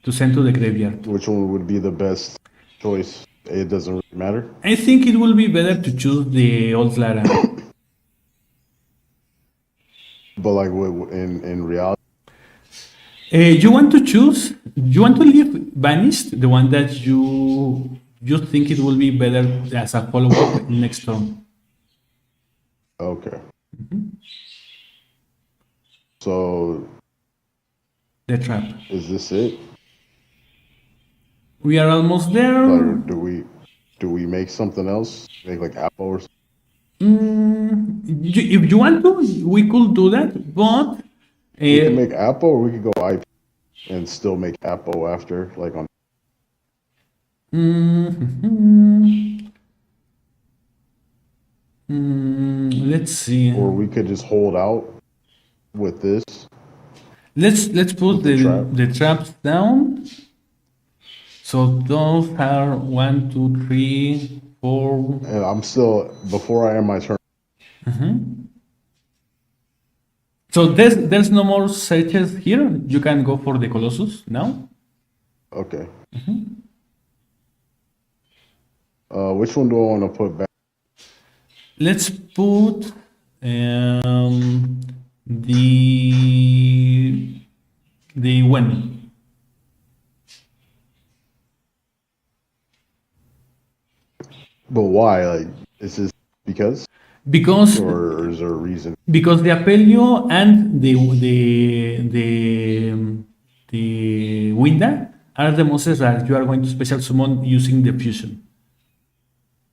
to send to the graveyard. Which one would be the best choice? It doesn't really matter. I think it will be better to choose the old Lara. But like in reality, You want to leave banished, the one that you think it will be better as a follow-up next turn. okay. So The trap. is this it? We are almost there. Like, do we make something else? Make like apple or something? If you want to, we could do that, but We can make apple, or we could go IP and still make apple after, like on. Let's see. Or we could just hold out with this. Let's put the trap. the traps down. So those are 1, 2, 3, 4. And I'm still before I end my turn. So there's no more searches here. You can go for the Colossus now. Okay. Which one do I want to put back? Let's put the when. But why? Like, is this because? Because Or is there a reason? Because the Apelio and the Winda are the monsters that you are going to special summon using the fusion.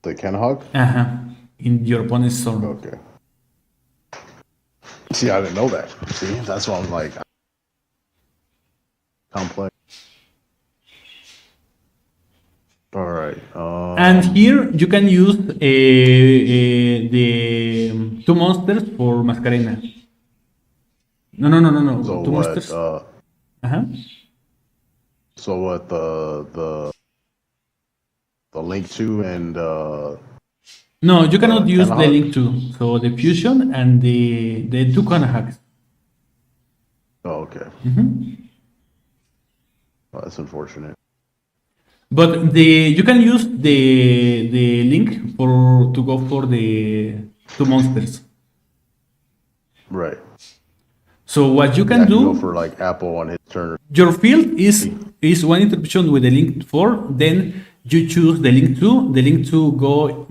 The Kenhog? In your opponent's turn. Okay. See, I didn't know that. See, that's why I'm like complex. All right. And here you can use the 2 monsters for Mascarena. No. So Two what? monsters. Uh-huh. So what? The link to and No, you cannot use the Canahawk? link to. So the fusion and the two canahawks. Oh, okay. Mm-hmm. Well, that's unfortunate. But you can use the link to go for the two monsters. Right. So what you Yeah, can I can do, go for like Apple on his turn. your field is one interpretation with the link for, then you choose the link to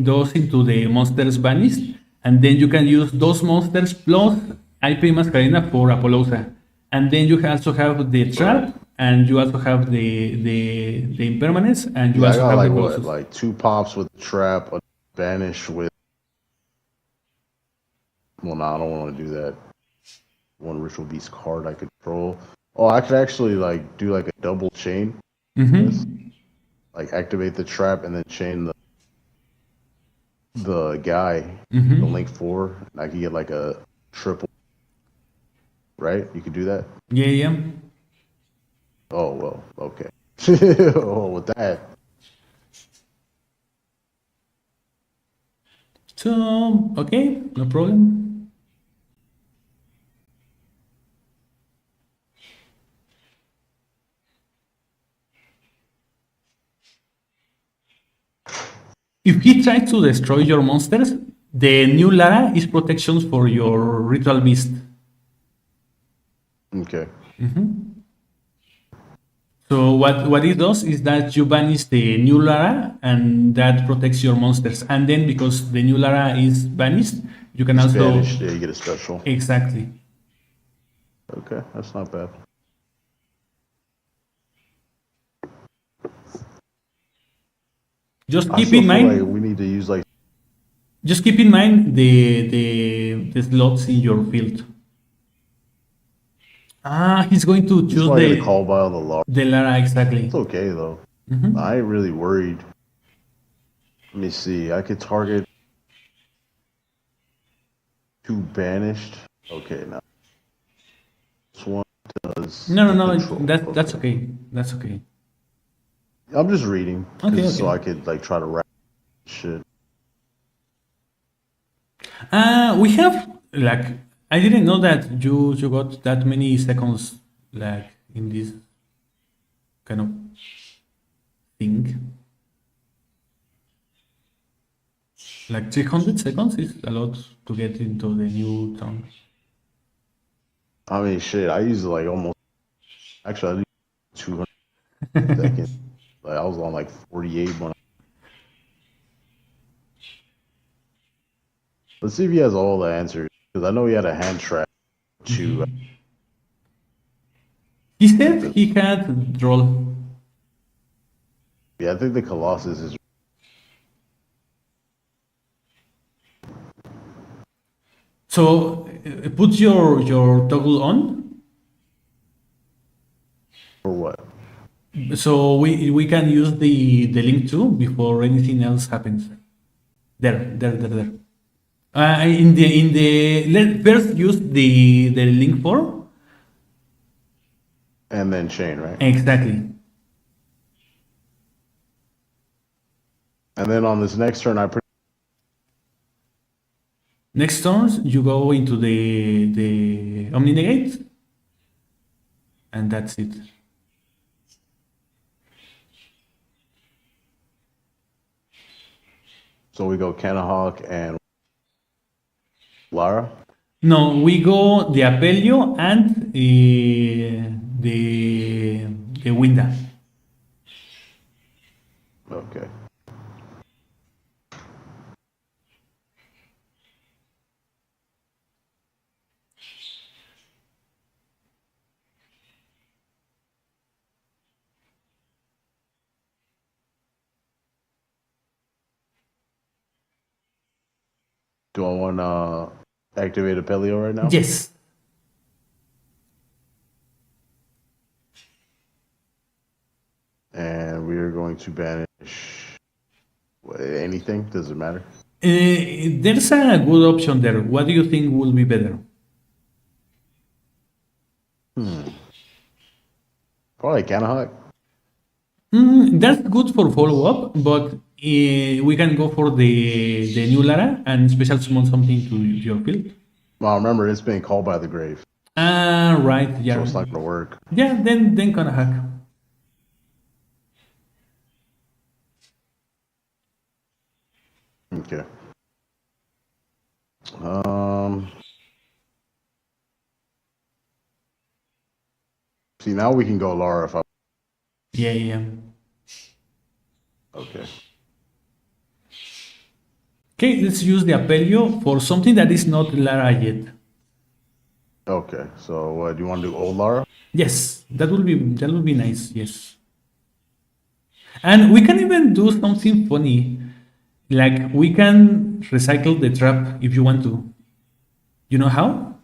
goes into the monsters banished, and then you can use those monsters plus IP Mascarena for Apollousa. And then you also have the trap, and you also have the impermanence, and you Yeah, I also got have like the what, process. like 2 pops with trap, a banish with. Well, no, I don't want to do that. One ritual beast card I control. Oh, I could actually like do like a double chain. Mm-hmm. Like activate the trap and then chain the guy, Mm-hmm. the link 4, and I could get like a triple. Right? You could do that. Yeah. Oh well, okay. Oh, with that. So okay, no problem. If he tries to destroy your monsters, the new Lara is protections for your ritual beast. Okay. So what it does is that you banish the new Lara, and that protects your monsters. And then because the new Lara is banished, you can It's also banished, yeah, you get a special. exactly. Okay, that's not bad. Just I keep still in feel mind. like we need to use like. Just keep in mind the slots in your field. He's going to He's choose probably gonna call by the Lara exactly. It's okay though. Mhm. I ain't really worried. Let me see. I could target 2 banished. Okay, now this one does. No, control. that's okay. That's okay. I'm just reading Okay, so okay. I could like try to wrap shit. We have like I didn't know that you got that many seconds like in this kind of thing. Like 300 seconds is a lot to get into the new town. I mean, shit. I used like almost. Actually, I used 200 seconds. Like I was on like 48 when. Let's see if he has all the answers because I know he had a hand trap to. He said he had roll. Yeah, I think the Colossus is. So put your toggle on. For what? So we can use the link too before anything else happens. There. Let's first use the link for. And then chain, right? Exactly. And then on this next turn, Next turns you go into the Omni Negate, and that's it. So we go Canahawk and Lara. No, we go the Apelio and the Winda. Okay. Do I want to activate a Pelio right now? Yes. And we are going to banish anything. Does it matter? There's a good option there. What do you think will be better? Probably Canahawk. That's good for follow-up, but we can go for the new Lara and special summon something to your field. Well, remember, it's being called by the grave. Ah, right, yeah. So it's not going to work. Yeah, then kind of hack. Okay. See, now we can go Lara if I... Yeah. Okay. Okay, let's use the Apelio for something that is not Lara yet. Okay, so what, do you want to do old Lara? Yes, that will be nice, yes. And we can even do something funny. Like, we can recycle the trap if you want to. You know how?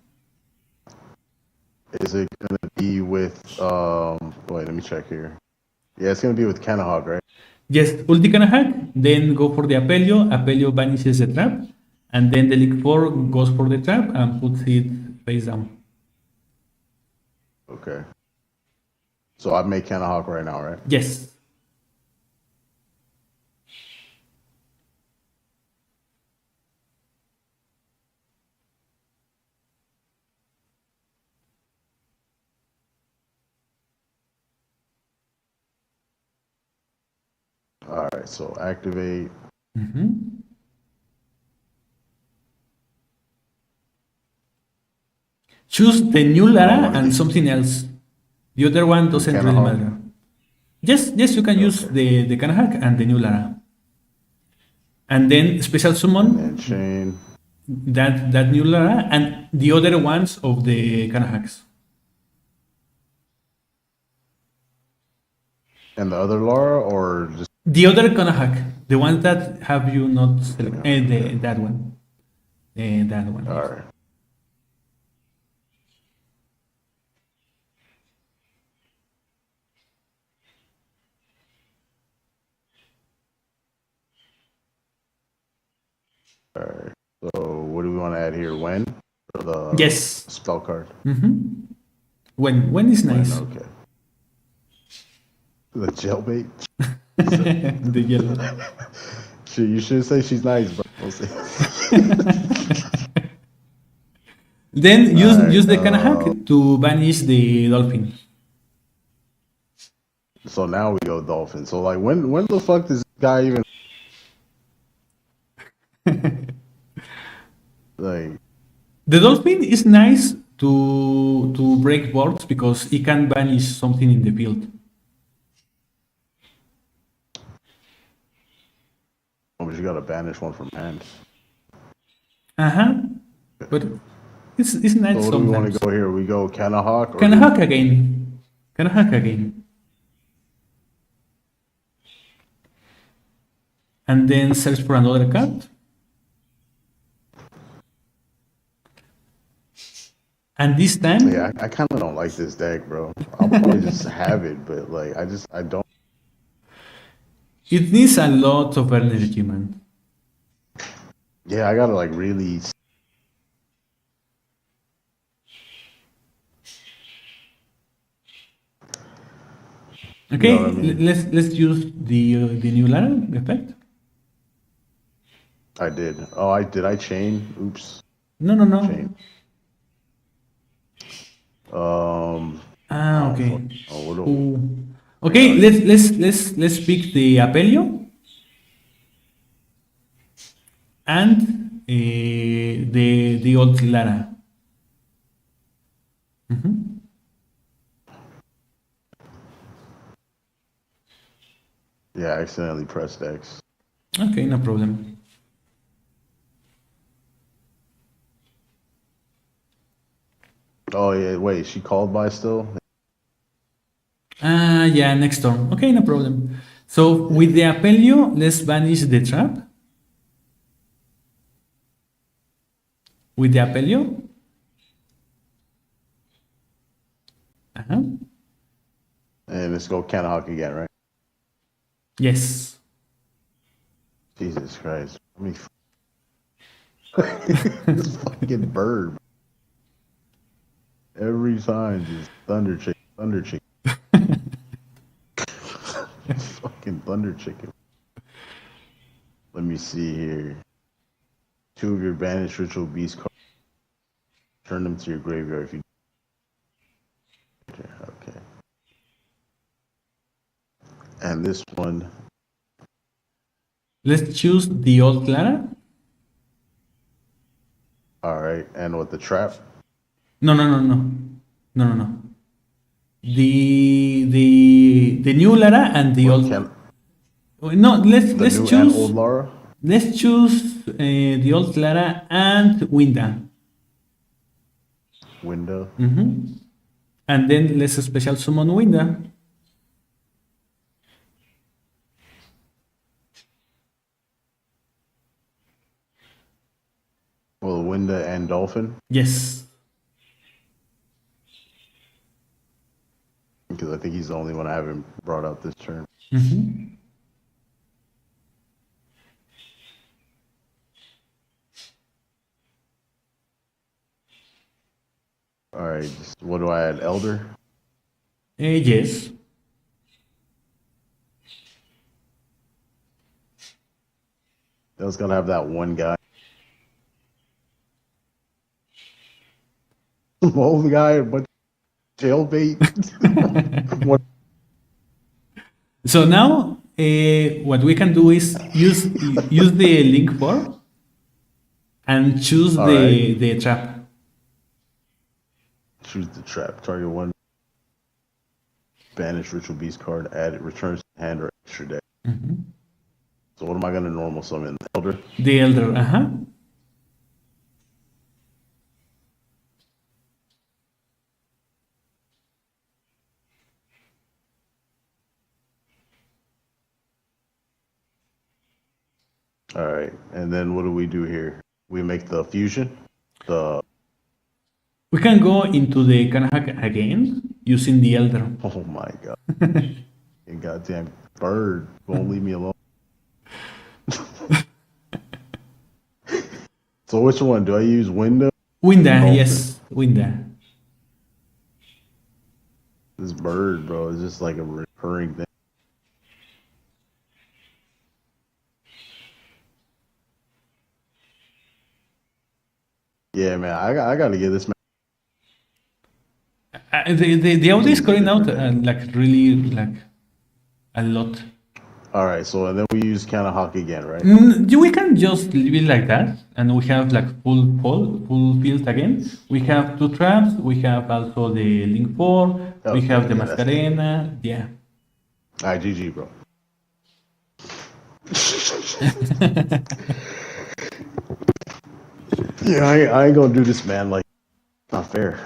Is it going to be with, wait, let me check here. Yeah, it's going to be with Canahawk, right? Yes, ulti can hack, then go for the Apelio. Apelio banishes the trap, and then the League 4 goes for the trap and puts it face down. Okay. So I make Canahawk right now, right? Yes. All right, so activate. Choose the new Lara and something else. The other one doesn't really matter. Yes, you can use the Canahawk and the new Lara. And then special summon And chain. that new Lara and the other ones of the Canahawks. And the other Lara, or just... The other Canahawk, the ones that have you not selected, that one. That one. All right. All right. So what do we want to add here? When? Or the Yes. spell card? When is nice. When, okay. The jailbait? The yellow. You should say she's nice, bro. We'll see. Then use the Canahawk to banish the dolphin. So now we go dolphin. So like when the fuck does this guy even like the dolphin is nice to break boards because it can banish something in the field. oh, but you gotta banish one from hand. But it's nice. So what do we want to go here? We go Canahawk? Canahawk again. Canahawk again. And then search for another card. And this time... Yeah, I kind of don't like this deck, bro. I'll probably just have it, but like, I don't... It needs a lot of energy, man. Yeah, I gotta like really... Okay, You know what I mean? let's use the new Lara effect. I did. Oh, did I chain? Oops. No. Chain. Okay. Oh, okay, let's pick the Apelio and the old Lara. yeah, I accidentally pressed X. Okay, no problem. Oh yeah, wait, she called by still? Yeah, next turn. Okay, no problem. So with the Apelio, let's banish the trap. With the Apelio. And let's go Canahawk again, right? Yes. Jesus Christ. I mean, this fucking bird. Every time, just thunder chick. Thunder Chicken. Let me see here. 2 of your banished ritual beast cards. Turn them to your graveyard if you. Okay. And this one. Let's choose the old Clara. All right, and with the trap. No. The new Lara and the old. No, let's new choose. And old Lara. Let's choose the old Clara and Winda. Winda. And then let's special summon Winda. Well, Winda and Dolphin. Yes. Because I think he's the only one I haven't brought out this turn. All right, what do I add? Elder? Yes. I was gonna have that one guy. Old guy, but jailbait. What? So now, what we can do is use the link for and choose the trap. Choose the trap. Target one. Banish ritual beast card. Add it. Returns to hand or extra deck. So what am I gonna normal summon? The elder. The elder. All right, and then what do we do here? We make the fusion. We can go into the Kanahak again using the elder. Oh my god! You goddamn bird! Won't leave me alone. So which one do I use? Winda? Winda, yes, Winda. This bird, bro, is just like a recurring thing. Yeah, man, I gotta get this man. The audio is calling out like really like a lot. All right, so and then we use Kanahak again, right? We can just leave it like that, and we have like full field again. We have 2 traps. We have also the link 4. We have the Mascarena. Yeah. All right, GG, bro. Yeah, I ain't gonna do this, man. Like, not fair.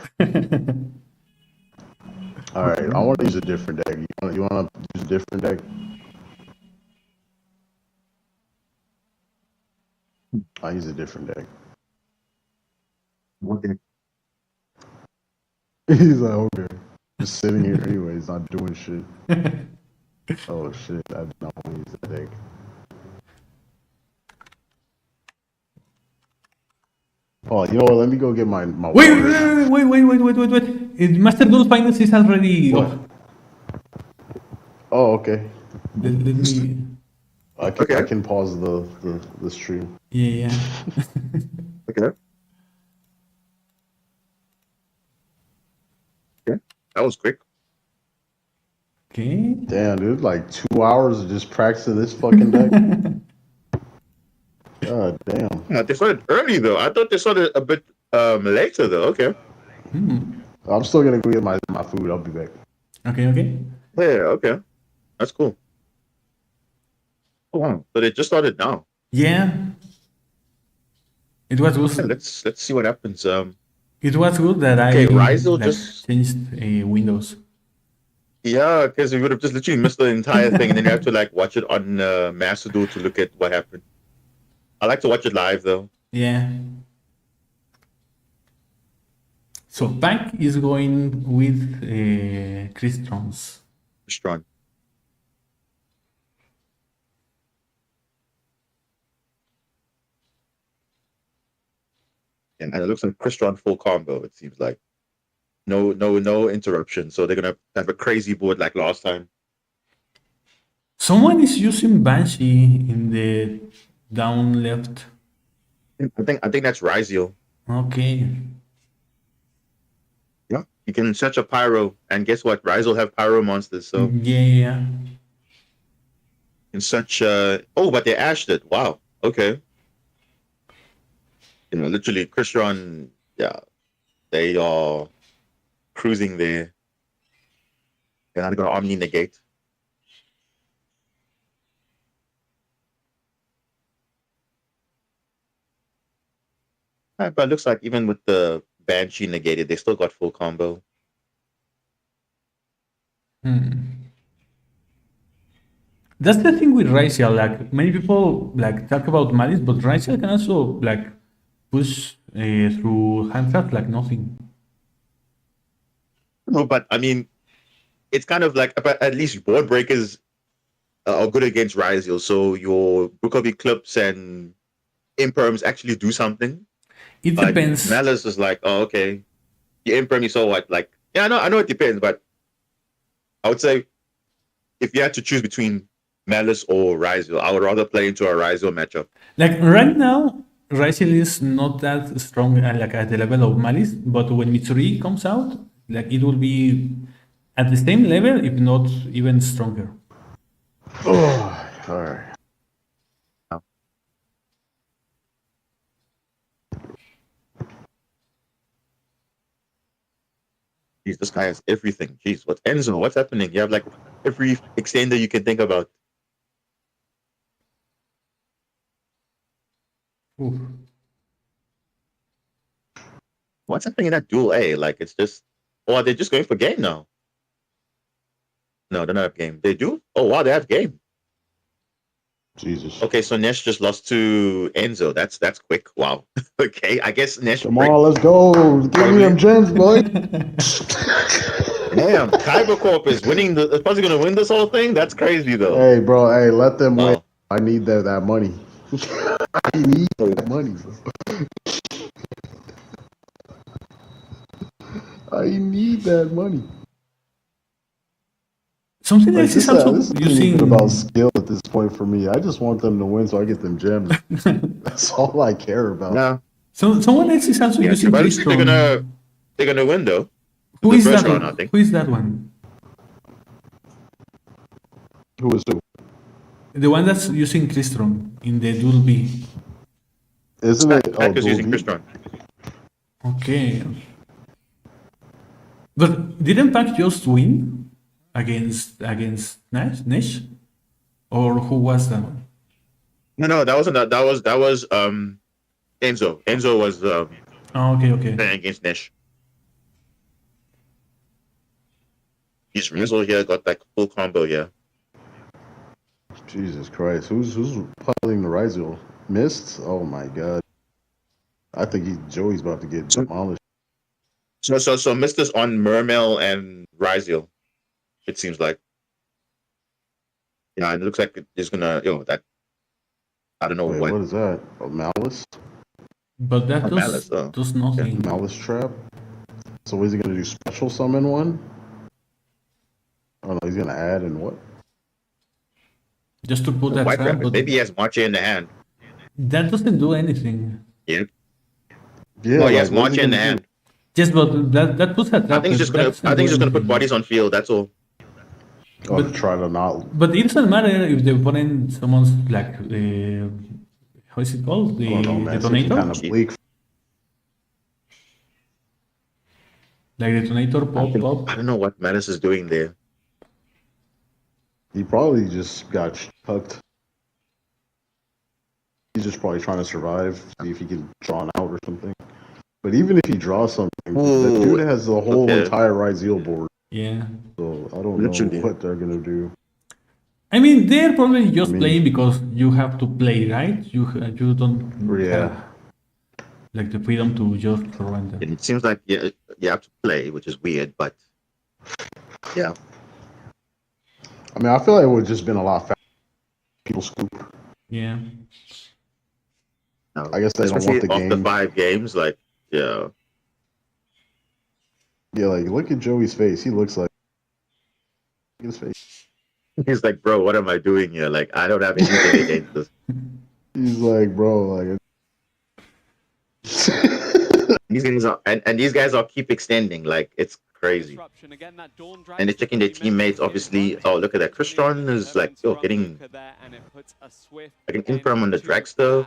All right, I want to use a different deck. You want to use a different deck? I use a different deck. Okay. He's like, okay, just sitting here anyways, not doing shit. Oh shit, I did not want to use that deck. Oh, you know what? Let me go get my Wait. Master Duel Finance is already off. Oh, okay. Let me. I can pause the stream. Yeah. Okay. Okay. That was quick. Okay. Damn, dude, like 2 hours of just practicing this fucking deck. God damn. Yeah, they started early though. I thought they started a bit later though. Okay. I'm still gonna go get my food. I'll be back. Okay. Yeah. Okay. That's cool. Oh wow. So they just started now. Yeah. It was good. Yeah, let's see what happens. It was good that Rizal like, just changed Windows. Yeah, because we would have just literally missed the entire thing, and then you have to like watch it on Master Duel to look at what happened. I like to watch it live though. Yeah. So Bank is going with Chris Trons. Strong. And it looks like Crystron full combo, it seems like. No interruption. So they're gonna have a crazy board like last time. Someone is using Banshee in the down left. I think that's Rizio. Okay. Yeah, you can search a pyro, and guess what? Rizio have pyro monsters, so Yeah. in such oh, but they ashed it. Wow. Okay. You know, literally, Crystron. Yeah, they are cruising there. They're not gonna Omni negate. But it looks like even with the Banshee negated, they still got full combo. That's the thing with Raziel. Like many people like talk about Malice, but Raziel can also like push through hand trap like nothing. No, but I mean, it's kind of like, but at least board breakers are good against Rizio. So your Bukovi clips and imperms actually do something. It depends. Malice is like, oh, okay. Your imperm, you saw what? Like, yeah, I know it depends, but I would say if you had to choose between Malice or Rizio, I would rather play into a Rizio matchup. Like right now, Raziel is not that strong like at the level of Malice, but when Mitsuri comes out, like it will be at the same level, if not even stronger. Oh, all right. Jeez, this guy has everything. Jeez, what's Enzo? What's happening? You have like every extender you can think about. Oof. What's happening in that duel A? Like it's just, or they're just going for game now. No, they're not have game. They do? Oh wow, they have game. Jesus. Okay, so Nesh just lost to Enzo. That's quick. Wow. Okay, I guess Nesh. Come on, let's go. Give me them gems, boy. Damn, Kyber Corp is winning. Is probably going to win this whole thing. That's crazy though. Hey, bro. Hey, let them win. Wow. I need that money. I need that money, bro. I need that money. Something Like, else this is also isn't using. even about skill at this point for me. I just want them to win so I get them gems. That's all I care about. No. So someone else is also Yeah, using but Crystron. they're gonna win though. Who The is first that round, one? I think. Who is that one? Who is who? The one that's using Crystron in the Duel B. Isn't it? Oh, Pack is using Dual Crystron. Okay. But didn't Pac just win against Nash? Or who was that one? No, that wasn't that. That was Enzo. Enzo was Oh, okay. playing against Nesh. He's Enzo here got that full combo here. Jesus Christ. Who's piloting the Rizal? Mist? Oh my god. I think Joey's about to get demolished. So Mister's on Mermail and Rizal, it seems like. Yeah, it looks like it's gonna that. I don't know Wait, what is that? A Malice? But that Malice, does nothing. Malice trap? So is he gonna do special summon one? Oh no, he's gonna add in what? Just to put that White trap, Rabbit. but Maybe he has Marche in the hand. that doesn't do anything. Yeah. Yeah, Oh, he has like, what's Marche he in the gonna hand. do? Just but that puts a trap. I think he's just gonna put bodies on field. That's all. Oh, to try to not. But it doesn't matter if the opponent someone's like how is it called? The Oh no, man. detonator? Kind of bleak. Like detonator pop. I don't know what Menace is doing there. He probably just got tucked. He's just probably trying to survive, see if he can draw an out or something. But even if he draws something, the dude has the whole entire Rizal board. Yeah. So I don't know what they're gonna do. I mean, they're probably just playing because you have to play, right? You don't have like the freedom to just surrender. It seems like you have to play, which is weird, but yeah. I mean, I feel like it would have just been a lot faster. People scoop. Yeah. No, I guess they don't want the game. After 5 games, like yeah. Yeah, like look at Joey's face. He looks like. Look at his face. He's like, bro, what am I doing here? Like, I don't have anything against this. He's like, bro, like. These guys are, and these guys all keep extending. Like, it's crazy. And they're checking their teammates, obviously. Oh, look at that. Christian is like, getting like an infirm on the dragster.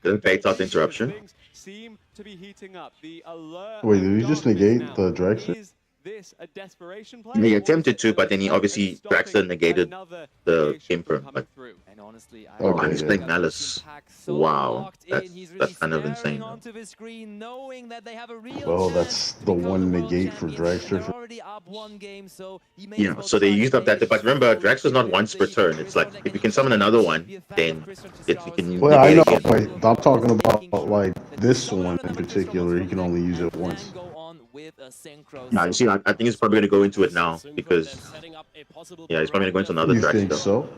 Doesn't bait out the interruption. Wait, did he just negate the dragster? He attempted to, but then he obviously dragster negated the infirm. But Okay, he's playing Malice. Wow, that's kind of insane. Well, that's the one negate for dragster. Yeah, so they used up that. But remember, dragster's not once per turn. It's like if you can summon another one, then you can. Well, I know. Again. Wait, I'm talking about like this one in particular. You can only use it once. Nah, you see, I think he's probably gonna go into it now because he's probably gonna go into another You dragster. think so?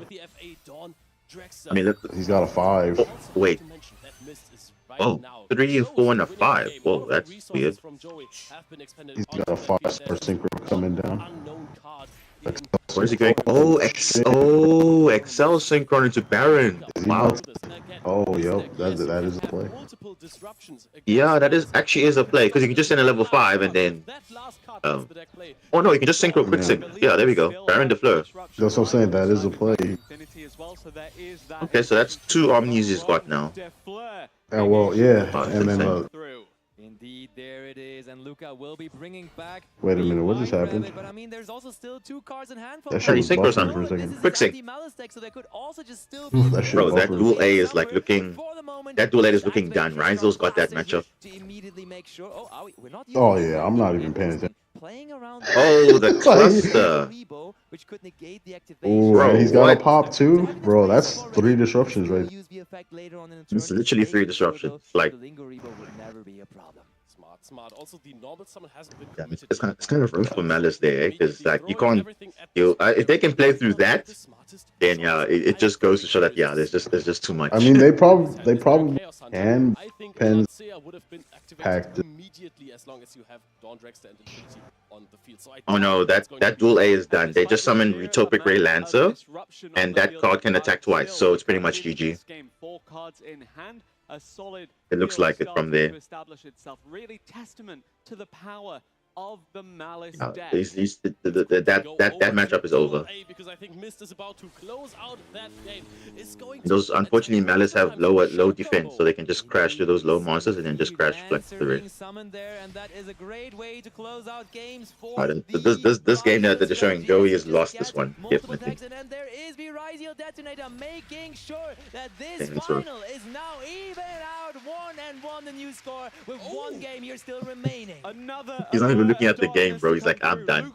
I mean, look, He's got a 5. oh, wait. Oh, 3, 4, and a 5. Whoa, that's weird. He's got a 5-star synchro coming down. Where's he going? Oh, Excel synchron into Baron. Wow. Oh, yep, that is a play. Yeah, that is actually is a play because you can just send a level 5 and then. Oh no, you can just synchro quick sync. Yeah, there we go. Baron de Fleur. That's what I'm saying. That is a play. Okay, so that's 2 omnis he's got now. And well, yeah, and then Indeed, there it is, and Luca will be bringing back. wait a minute, what just happened? But I mean, there's also still 2 cards in hand. That shit was synchro buffering something for a second. Quick sync. So there could also just still That shit Bro, that buffered. dual A is like looking. That dual A is looking done. Reinzel's got that matchup. Oh yeah, I'm not even paying attention. Oh, the cluster. Oh, Bro, he's got what? a pop too, bro. That's 3 disruptions, right? It's literally 3 disruptions. Like, Smart. Also, the normal summon hasn't been yeah, it's kind of rough for Malice there, because like you can't. If they can play through that, then yeah, it just goes to show that there's just too much. I mean, they probably can pen packed it. immediately as long as you have Dawn Dragster and Infinity on the field. So Oh no, that dual A is done. They just summoned Utopic Ray Lancer, and that card can attack twice, so it's pretty much GG. It looks like it from there. Really testament to the power of the Malice That deck. matchup is over. Because I think Mist is about to close out that game. It's going to Those unfortunately Malice have low defense, so they can just crash to those low monsters and then just crash flex the ray. This game that they're showing, Joey has lost this one definitely. And there is the Ryziel Detonator making sure that this Yeah, so- final is now even out 1-1 the new score with 1 game here still remaining. He's not even looking at the game, bro. He's like, I'm done.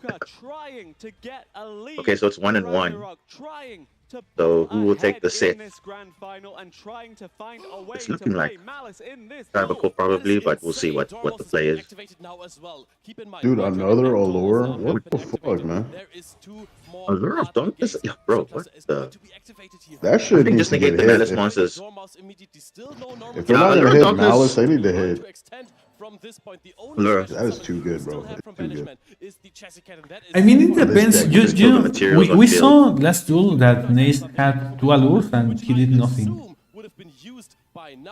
Okay, so it's 1-1. So who will take the set? It's looking like Travical probably, but we'll see what the play is. Dude, another Allure? What the fuck, man? Allure of Darkness? Yeah, bro, what the? That I shit think needs just to get negate the hit. Malice monsters. If they're not Allure gonna of hit Darkness. Malice, they need to hit. Allure. That is too good, bro. That is too good. I mean, it depends. Just You all the know, materials on we field. saw last duel that Nace had 2 allures and he did nothing.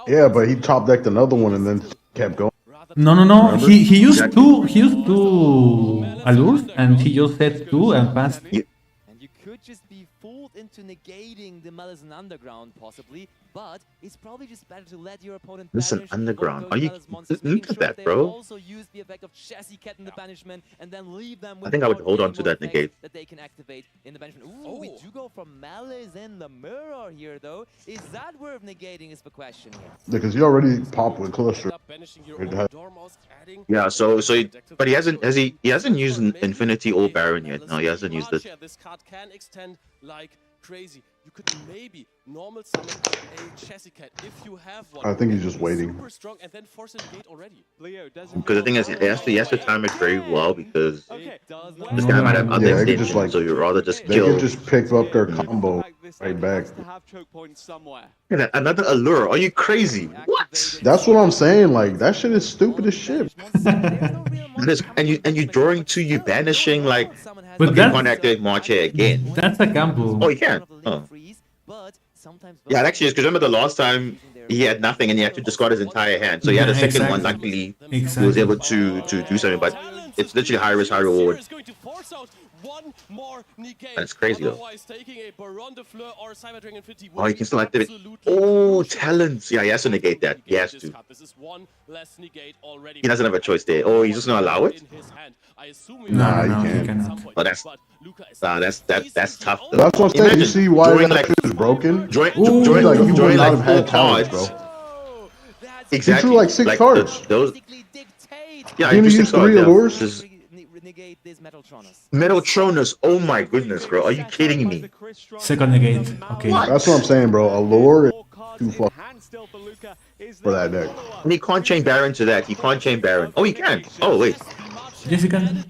Yeah, but he top decked another one and then kept going. No. He used two allures and he just said 2 and passed. And you could just be fooled into negating the Malison Underground, possibly, but it's probably just better to let your opponent Listen, banish Underground. those Are you Malison monsters, look making at that, they bro? also use the effect of Chassis Cat in the banishment, and then leave them with I think I would more hold on to ammo that effects negate. that they can activate in the banishment. Ooh, we do go from Malice in the mirror here, though. Is that worth negating is the question here. Because he already popped with cluster. Yeah, but he hasn't used Infinity or Baron yet. No, he hasn't used it. This card can extend like crazy. You could maybe normal summon a Chassis Cat if you have one. I think he's just waiting. Super strong and then force a negate already. Because the thing is, he has to time it very well because this guy might have other Yeah, they could extensions, just, like- so you'd rather just They kill. can just pick up their combo right back. Another allure. Are you crazy? What? That's what I'm saying. Like that shit is stupid as shit. And you drawing to you banishing like. But Okay, can't activate March here again. that's a gamble. Oh, you can. Oh. Yeah, it actually is because remember the last time he had nothing and he had to discard his entire hand. So he had a second one. Luckily, he was able to do something. But it's literally high risk, high reward. That's crazy though. Oh, you can still activate. Oh, talents. Yeah, he has to negate that. He has to. He doesn't have a choice there. Oh, he's just gonna allow it. Nah, No, you he can't. cannot. Oh, that's tough. Though. That's what I'm saying. You see why drawing, that shit is broken? Drawing like you would not have four had talents, cards. bro. Exactly. He drew like 6 cards. Those. Yeah, Didn't he he drew use 6 cards. 3 Yeah. allures? Just- Metaltronus. Oh my goodness, bro. Are you kidding me? Second negate. Okay. That's what I'm saying, bro. Allure is too fuck for that deck. And he can't chain Baron to that. He can't chain Baron. Oh, he can. Oh, wait. Yes, you can.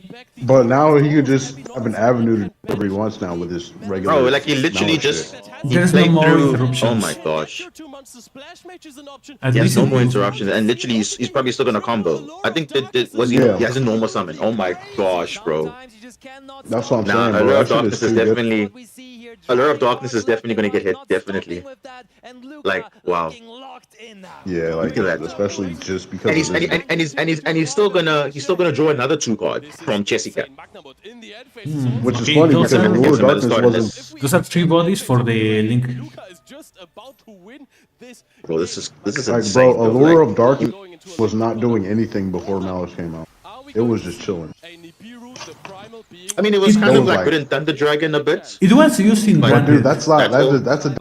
But now he could just have an avenue to do whatever he wants now with his regular. Bro, like he literally knowledge just. shit. He There's no played more through. interruptions. Oh my gosh. At He has least no it- more interruptions, and literally he's probably still gonna combo. I think that was he. Yeah. He has a normal summon. Oh my gosh, bro. That's what I'm Nah, saying, bro. Allure That of shit Darkness is is too good. definitely. Allure of Darkness is definitely gonna get hit. Definitely. Like wow. Yeah, like Look at that. especially just because And he's of and, this. he- and he's still gonna draw another 2 cards from Jessica. Which is Okay, funny those because are- Allure of Yes, I'm at the Darkness start of wasn't. Those are 3 bodies for the link. Bro, this is Like, insane. bro, Allure of Darkness was not doing anything before Malice came out. It was just chilling. I mean, it was kind That of was like like- good in Thunder Dragon a bit. It was used in But But dude, Branded. that's not. That's That's a.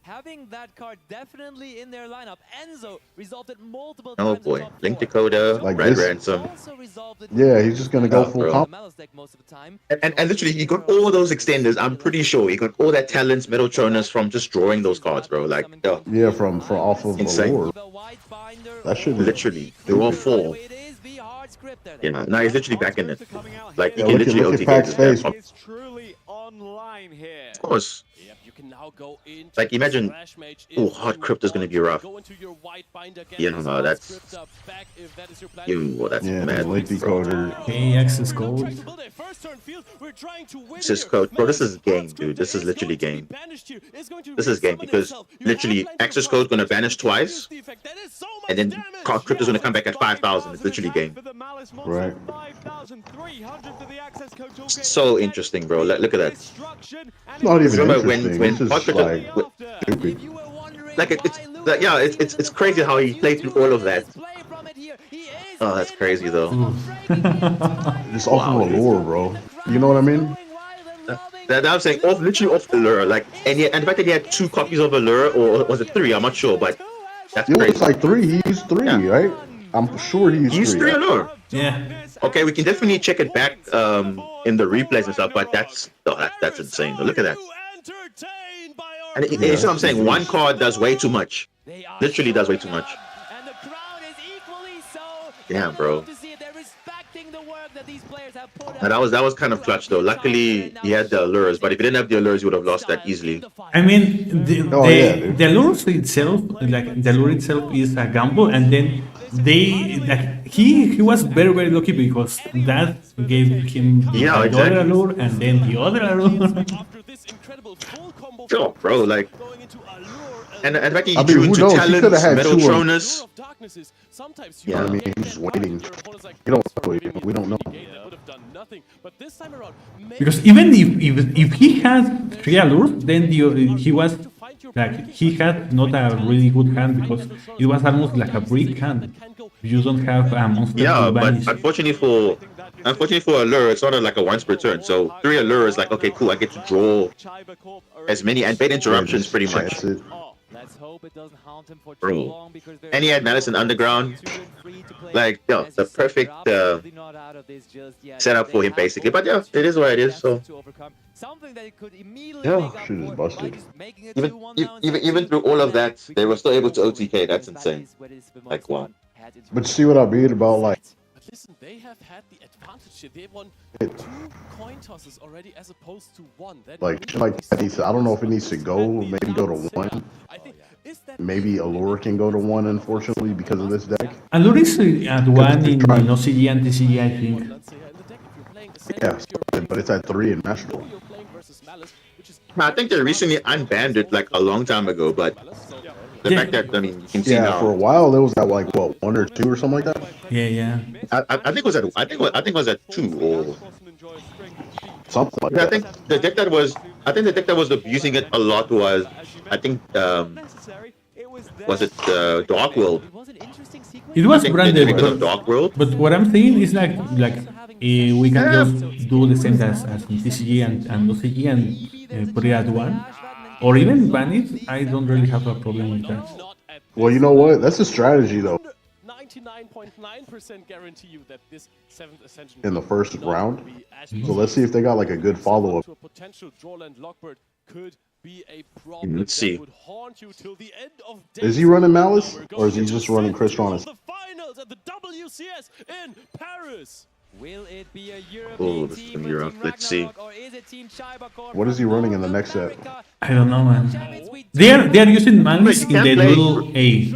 Having that card definitely in their lineup, Enzo resulted multiple Oh times in boy, top Link 4. Dakota, Like Red this- Ransom, Also resulted Yeah, he's just gonna go Oh, full bro. comp. Malice deck most of the time. and literally he got all those extenders. I'm pretty sure he got all that talents, Metaltronus from just drawing those cards, bro. Like, yo, Yeah, from off of Insane. Allure. That shit is literally, they were all 4. Yeah, now he's literally back in it. Like he Yeah, can look at- literally look at OTK Pac's this face. guy. It's truly online here. Of course. Like imagine, oh, hard crypto's gonna be rough. Yeah, no, that's that's Yeah, mad. Link Decoder. Okay, access code. This is code, bro. This is game, dude. This is literally game. This is game because literally access code gonna banish twice, and then crypto's gonna come back at 5,000. It's literally game. Right. So interesting, bro. Look at that. Not even Remember interesting. when This is Crypto- like stupid. like it's like yeah, it's crazy how he played through all of that. Oh, that's crazy though. Just off of Allure, bro. You know what I mean? That I'm saying off literally off Allure, like and the fact that he had 2 copies of Allure or was it 3? I'm not sure, but that's It was crazy. like 3. He used 3, Yeah. right? I'm sure he used He's 3 Allure. Yeah. Okay, we can definitely check it back in the replays and stuff, but that's insane. Look at that. And you see what I'm saying? One card does way too much. Literally does way too much. And the crowd is equally so. Damn, bro. To see it. They're respecting the work that these players have put And that was kind of clutch though. Luckily he had the allures, but if he didn't have the allures, he would have lost that easily. I mean, Oh, yeah, dude. the lure itself, like the lure itself, is a gamble, and then he was very lucky because that gave him the Yeah, other exactly. allure and then the other allure. Sure, bro, like and in fact he I mean, drew who into knows? He talents, coulda had 2 of- Metaltronus. Yeah, I mean, he's just waiting. We don't know. We don't know. Because even if he had 3 allures, then he was like he had not a really good hand because it was almost like a brick hand. You don't have a monster Yeah, to but banish. unfortunately for allure, it's not like a once per turn. So 3 allure is like okay, cool. I get to draw as many and bait interruptions pretty much. Chance it. Let's hope it doesn't haunt him for too Bro. long because And he had Madison Underground, like yo, the perfect setup for him basically. But yeah, it is what it is. So something that it could immediately Yeah, make up shit is for busted. by just making it even 2-1 down, even through all of that, they were still able to OTK. That's insane. Like wow. But see what I mean about like listen, they have had the advantage here. They won 2 coin tosses already as opposed to 1. That That needs to, I don't know if it needs to go, maybe go to 1. Maybe Allure can go to 1, unfortunately, because of this deck. Allure is at 1 in OCG and TCG, I think. Yeah, but it's at 3 in Master Duel. I think they recently unbanned it like a long time ago, but the fact that, I mean, you can see now. For a while it was at like what, 1 or 2 or something like that. Yeah. I think it was at I think it was at 2 or something like that. I think the deck that was abusing it a lot was was it Dark World? It was branded, Dark World. But what I'm saying is like we can just do the same as in TCG and OCG and put it at 1, or even ban it. I don't really have a problem with that. Well, you know what? That's a strategy though. 99.9% guarantee you that this 7th Ascension in the first round. So let's see if they got like a good follow-up. To a potential Drawland Lockbird could be a problem. Let's see. That would haunt you till the end of Is he running Malice or is he just running Crystronus? The finals at the WCS in Paris. Will it be a European team with Team Let's see. or is it Team Cybercorp? What is he running in the next set? I don't know, man. They are using Malice in the dual A.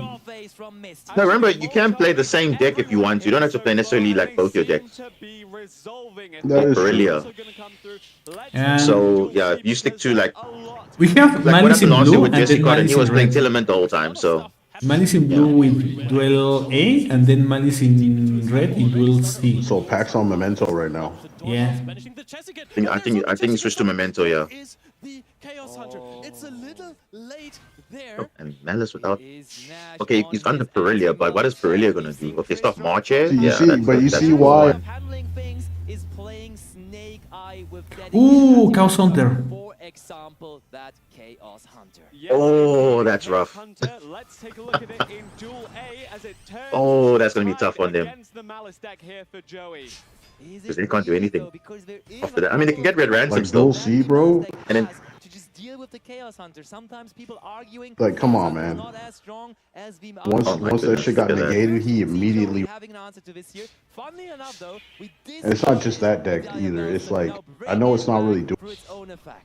No, remember, you can play the same deck if you want. You don't have to play necessarily like both your decks. That is Aurelia. So yeah, you stick to like. We have Malice in blue with and Jesse then Card, and Malice he was in playing red. Tilament the whole time. So Malice in blue with dual A and then Malice in red in dual C. So Pax on Memento right now. Yeah. I think you switched to Memento, yeah. It's a little late there. Oh, and Malice without. Okay, he's under Perilia, but what is Perilia gonna do? Okay, stop Marches. You see why? Ooh, Chaos Hunter. For example, that Chaos Hunter. Oh, that's rough. Let's take a look at it in Duel A as it turns. Oh, that's gonna be tough on them. Against the Malice deck here for Joey. Because they can't do anything after that. I mean, they can get red ransom Like still. Dual C, bro. And then to just deal with the Chaos Hunter. Sometimes people arguing Like, come on, man. not as strong as the Once that shit got negated, he immediately. having an answer to this here. Funnily enough, though, we did. And it's not just that deck either. It's like I know it's not really doing.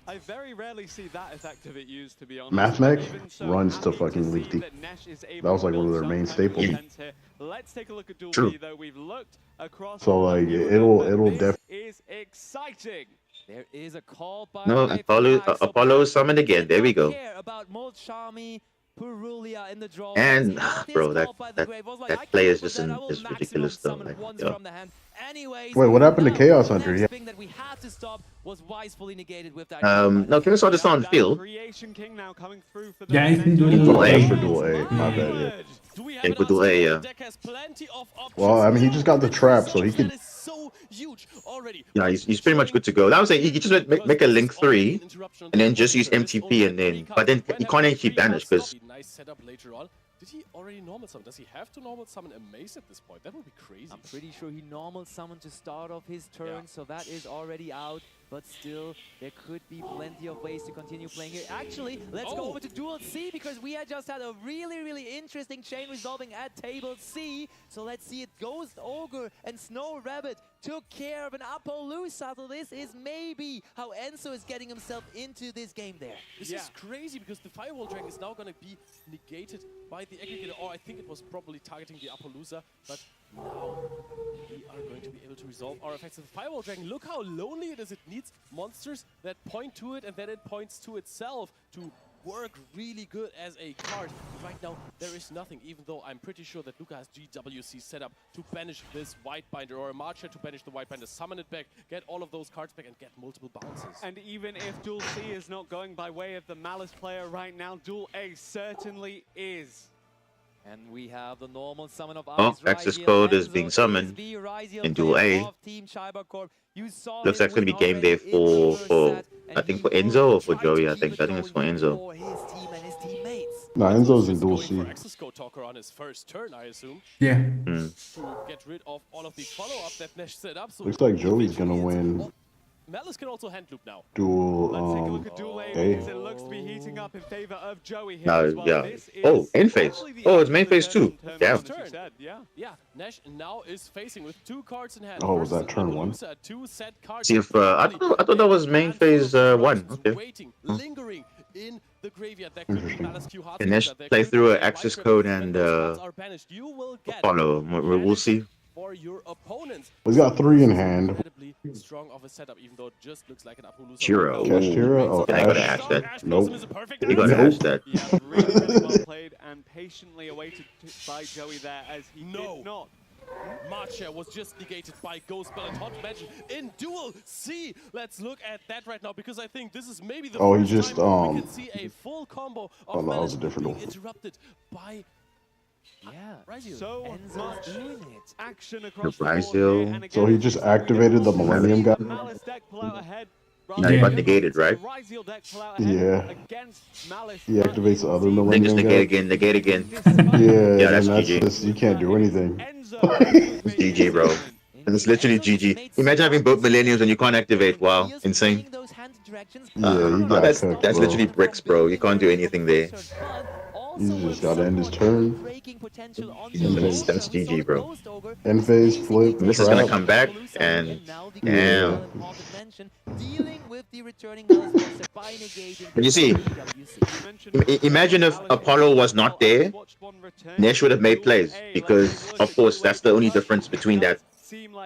I very rarely see that effect of it used, to be honest. Mathmech Even so, runs to happy fucking see League D. that Nesh is able That was like to one of build their main some staples. defense here. Let's take a look at Duel True. B, though. We've looked across. So like it'll This definitely. is exciting. There is a call by no, Apollo is summoned again. There we go. About Mold Charmy, Purulia in the draw. And bro, that play is just ridiculous though. Like, yeah. Wait, what happened to Chaos Hunter? Yeah. That we had to stop was wisely negated with that. No, King saw this on field. Creation King now coming through for the Yeah, I think Duel dual A. A. For Duel A, not bad yet. Yeah, for Duel A, yeah. Well, I mean, he just got the trap, so he could. Yeah, he's pretty much good to go. That was he just make a link 3 and then just use MTP and then, but then he can't actually banish because. Nice setup later on. Did he already normal summon? Does he have to normal summon a mace at this point? That would be crazy. I'm pretty sure he normal summoned to start off his turn, so that is already out. But still, there could be plenty of ways to continue playing here. Actually, let's go over to Duel C, because we had just had a really interesting chain resolving at table C. So let's see it. Ghost Ogre and Snow Rabbit took care of an Appaloosa. So this is maybe how Enzo is getting himself into this game there. This is crazy, because the Firewall Dragon is now going to be negated by the Aggregator, or I think it was probably targeting the Appaloosa, but now we are going to be able to resolve our effects of the Firewall Dragon. Look how lonely it is. It needs monsters that point to it, and then it points to itself to work really good as a card. Right now, there is nothing, even though I'm pretty sure that Luca has GWC set up to banish this Whitebinder, or a Marcher to banish the Whitebinder, summon it back, get all of those cards back, and get multiple bounces. And even if Duel C is not going by way of the Malice player right now, Duel A certainly is. And we have the normal summon of access code is being summoned in Duel A. Looks like it's going to be game day for I think for Enzo or for Joey. I think it's for Enzo. No, Enzo's in Duel C. Access code talker on his first turn, I assume. Yeah. To get rid of all of the follow-up that Nesh set up. So Looks like Joey's gonna win Malice can also hand loop now. Let's take a look at dual A because it looks to be heating up in favor of Joey here as well. Yeah. This is Oh, in phase. Oh, it's main phase too. Damn. Yeah. Nash now is facing with 2 cards in hand. Oh, was that turn 1? Two set cards. See if I thought that was main phase 1. Okay. Waiting, lingering in the graveyard. That could be Malice Q hard. And Nash play through an access code and follow. We'll see. For your opponents. He's got 3 in hand. Incredibly strong of a setup, even though it just looks like an Appaloosa. Chiro. Kashira? Oh, I gotta Ash. ask that. Nope. You gotta ask that. Yeah, really well played and patiently awaited by Joey there as he did not. Marcher was just negated by Ghost Spell and Hot Magic in dual C. Let's look at that right now because I think this is maybe the Oh, he first just, time we can see a full combo oh, of no, that was a Malice different being one. interrupted by so much action across The the board Brazil. here, and again, So he just activated the Millennium guy? Malice deck pull out ahead. Now he got negated, right? Ryziel deck pull out ahead Yeah. against Malice. He activates the other They just Millennium negate guy. again, negate again. Yeah, that's and GG. just, you can't do anything. It's GG, bro. And it's literally GG. Imagine having both millenniums and you can't activate. Wow, insane. Yeah, he got That's cooked, that's bro. literally bricks, bro. You can't do anything there. You just gotta end his turn. That's GG, bro. End phase, flip, This is gonna trap. come back and damn. But you see, imagine if Apollo was not there, Nesh would have made plays because, of course, that's the only difference between that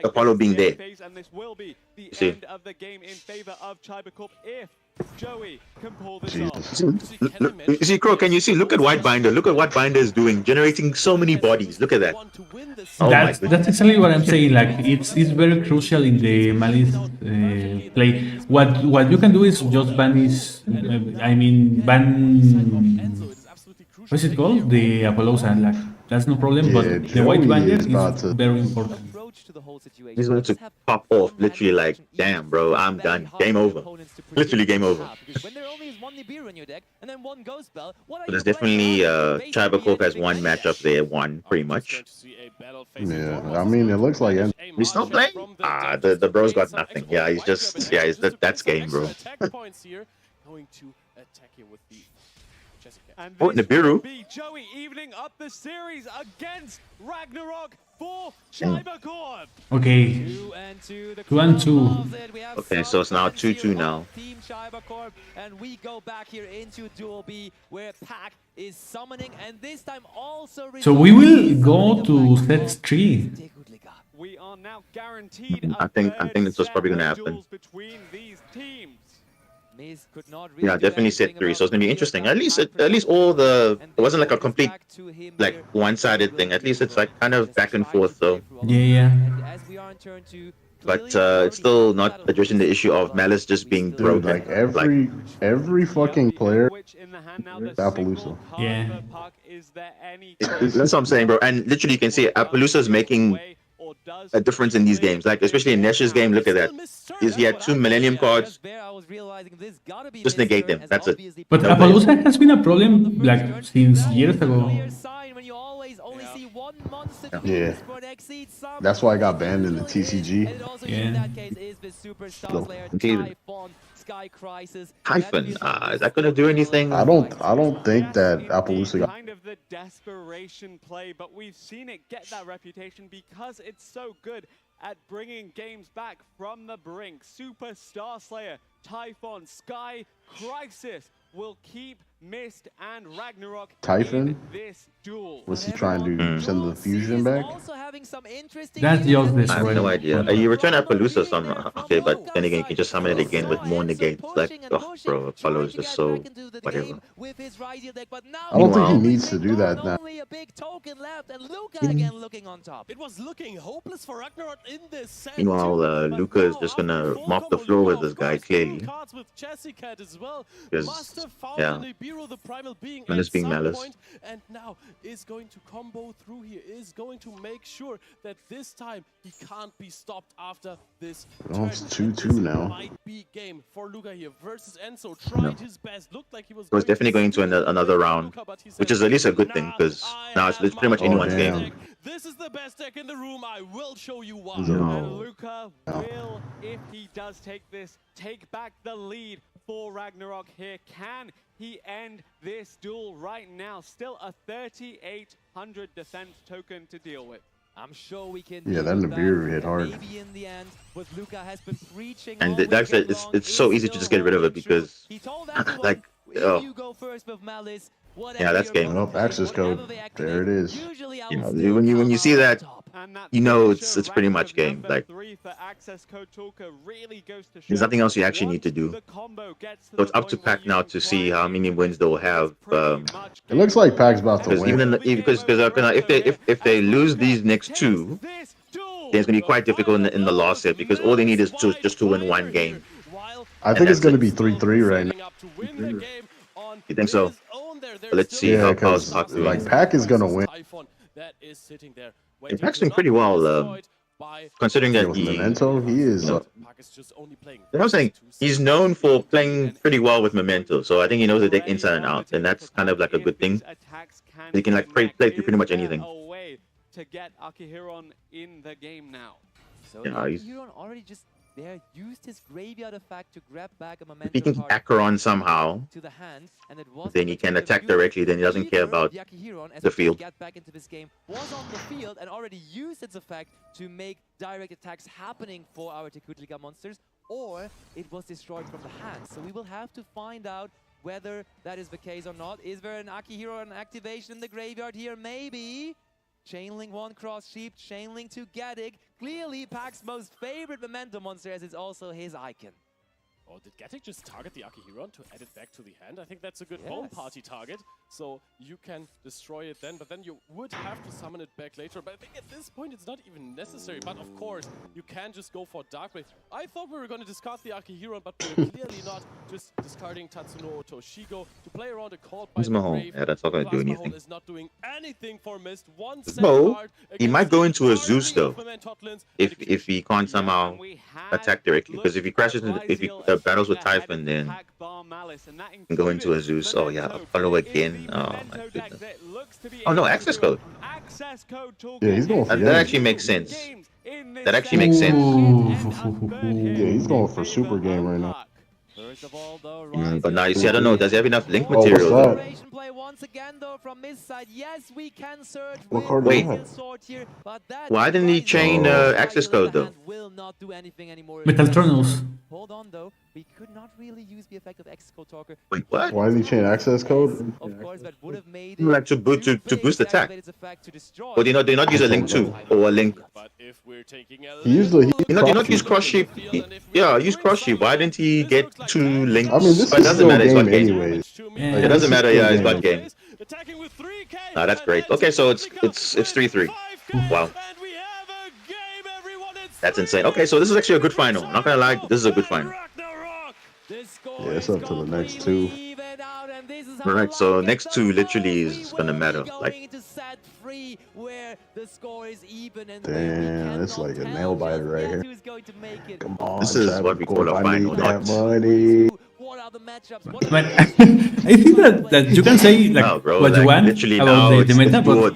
Apollo being there. And this will be the See. end of the game in favor of Chiba Corp if Joey can pull this Jesus. off. Look, you see, Crow, can you see? Look at White Binder. Look at what Binder is doing, generating so many bodies. Look at that. Oh my That's exactly what I'm saying. Like it's very crucial in the Malice play. What you can do is just banish. Ban. What's it called? The Appaloosa. Like that's no problem. Yeah, But the White Joey Binder is about is to- very important. He's going to pop off, literally like, damn, bro, I'm done. Game over. Literally game over. But there's definitely, Chiba Corp has one matchup there, pretty much. Yeah, I mean, it looks like end. He's not playing? Ah, the bro's got nothing. Yeah, he's just, yeah, that's game, bro. And Oh, this Nibiru. will be Joey evening up the series against Ragnarok for Chiba Corp. Okay. 2 and 2. Okay, so it's now 2-2 now. Team Chiba Corp, and we go back here into Duel B where Pack is summoning, and this time also. So we will go to set 3. We are now guaranteed. I think this was probably gonna happen. Between these teams. Yeah, definitely set 3. So it's gonna be interesting. At least all the, it wasn't like a complete, like one-sided thing. At least it's like kind of back and forth though. Yeah. But it's still not addressing the issue of Malice just being Dude, broken. like every fucking player, Appaloosa. Yeah. That's what I'm saying, bro. And literally, you can see Appaloosa is making a difference in these games. Like especially in Nesh's game, look at that. He had 2 Millennium cards. Just negate them. That's it. But Appaloosa has been a problem like since years ago. Yeah. That's why I got banned in the TCG. Yeah. Hyphen. Is that gonna do anything? I don't think that Appaloosa got. Kind of the desperation play, but we've seen it get that reputation because it's so good at bringing games back from the brink. Super Star Slayer, Typhon, Sky, Crisis will keep Mist and Ragnarok Typhon? in this duel. What's he trying to send the fusion back? That's just this I have way. no idea. You return Appaloosa somehow. Okay, but then again, you can just summon it again with more negates. Like, oh, bro, Apollo is just so whatever. I don't think he needs to do that now. It was looking hopeless for Ragnarok in this set. Meanwhile, Luca is just gonna mop the floor with this guy, clearly. Because, yeah, Malice being Malice. And now is going to combo through here, is going to make sure that this time he can't be stopped after this. Oh, it's 2-2 now. Might be game for Luca here versus Enzo. Tried his best, looked like he was definitely going to another round, which is at least a good thing because now it's pretty much anyone's game. This is the best deck in the room. I will show you why. And Luca will, if he does take this, take back the lead for Ragnarok here. Can he end this duel right now? Still a 3,800 defense token to deal with. I'm sure we can. Yeah, that Nibiru hit hard. Maybe in the end, what Luca has been preaching. And that's it. It's so easy to just get rid of it because, like, you go first with Malice. Yeah, that's game. Nope, access code. There it is. You know, when you see that, you know it's pretty much game. Like, there's nothing else you actually need to do. So it's up to Pac now to see how many wins they'll have. It looks like Pac's about to win. Because if they lose these next two, then it's gonna be quite difficult in the last set because all they need is just to win one game. I think it's gonna be 3-3 right now. You think so? Let's see how Pac doing. Like Pac is gonna win. Pac's doing pretty well, considering that Memento, he is. You know what I'm saying? He's known for playing pretty well with Memento, so I think he knows the deck inside and out, and that's kind of like a good thing. He can like play through pretty much anything. To get Akihiron in the game now. So yeah, Akihiron already just there used his graveyard effect to grab back a momentum. If he can Acheron somehow, to the hand, and it was then he can attack directly. Then he doesn't care about the field. Get back into this game was on the field and already used its effect to make direct attacks happening for our Tekutlika monsters, or it was destroyed from the hand. So we will have to find out whether that is the case or not. Is there an Akihiron activation in the graveyard here? Maybe. Chainlink 1 cross sheep, Chainlink 2 Gadig. Clearly Pac's most favorite memento monster as it's also his icon. Oh, did Gatic just target the Akihiron to add it back to the hand? I think that's a good home party target. So you can destroy it then, but then you would have to summon it back later. But I think at this point it's not even necessary. But of course, you can just go for Dark Blade. I thought we were going to discard the Akihiron, but we're clearly not. Just discarding Tatsuno Toshigo to play around a call by the grave. Yeah, that's not going to do anything. Is not doing anything for Mist. One he might go into a Zeus though, if he can't somehow attack directly. Because if he crashes, if he battles with Typhon, then he can go into a Zeus. Oh yeah, follow again. Oh my goodness. Oh no, access code. Yeah, he's going for that actually makes sense. That actually makes sense. Yeah, he's going for super game right now. But now you see, I don't know. Does he have enough link material? Wait, why didn't he chain access code though? Metaltronos. Hold on though, we could not really use the effect of access code talker. Wait, what? Why did he chain access code? Of course, that would have made like to boost attack. Or do you not use a link 2 or a link? He used the. You not use cross sheep. Yeah, use cross sheep. Why didn't he get 2 links? I mean, this but is doesn't still matter. game anyways. It doesn't matter. Yeah, it's bad game. Nah, that's great. Okay, so it's 3-3. Wow. That's insane. Okay, so this is actually a good final. I'm not gonna lie, this is a good final. Yeah, it's up to the next 2. Alright, so next 2 literally is gonna matter. Like, damn, it's like a nail biter right here. Come on, this is what we call a final. That money. But I think that you can say like what you want about the meta, but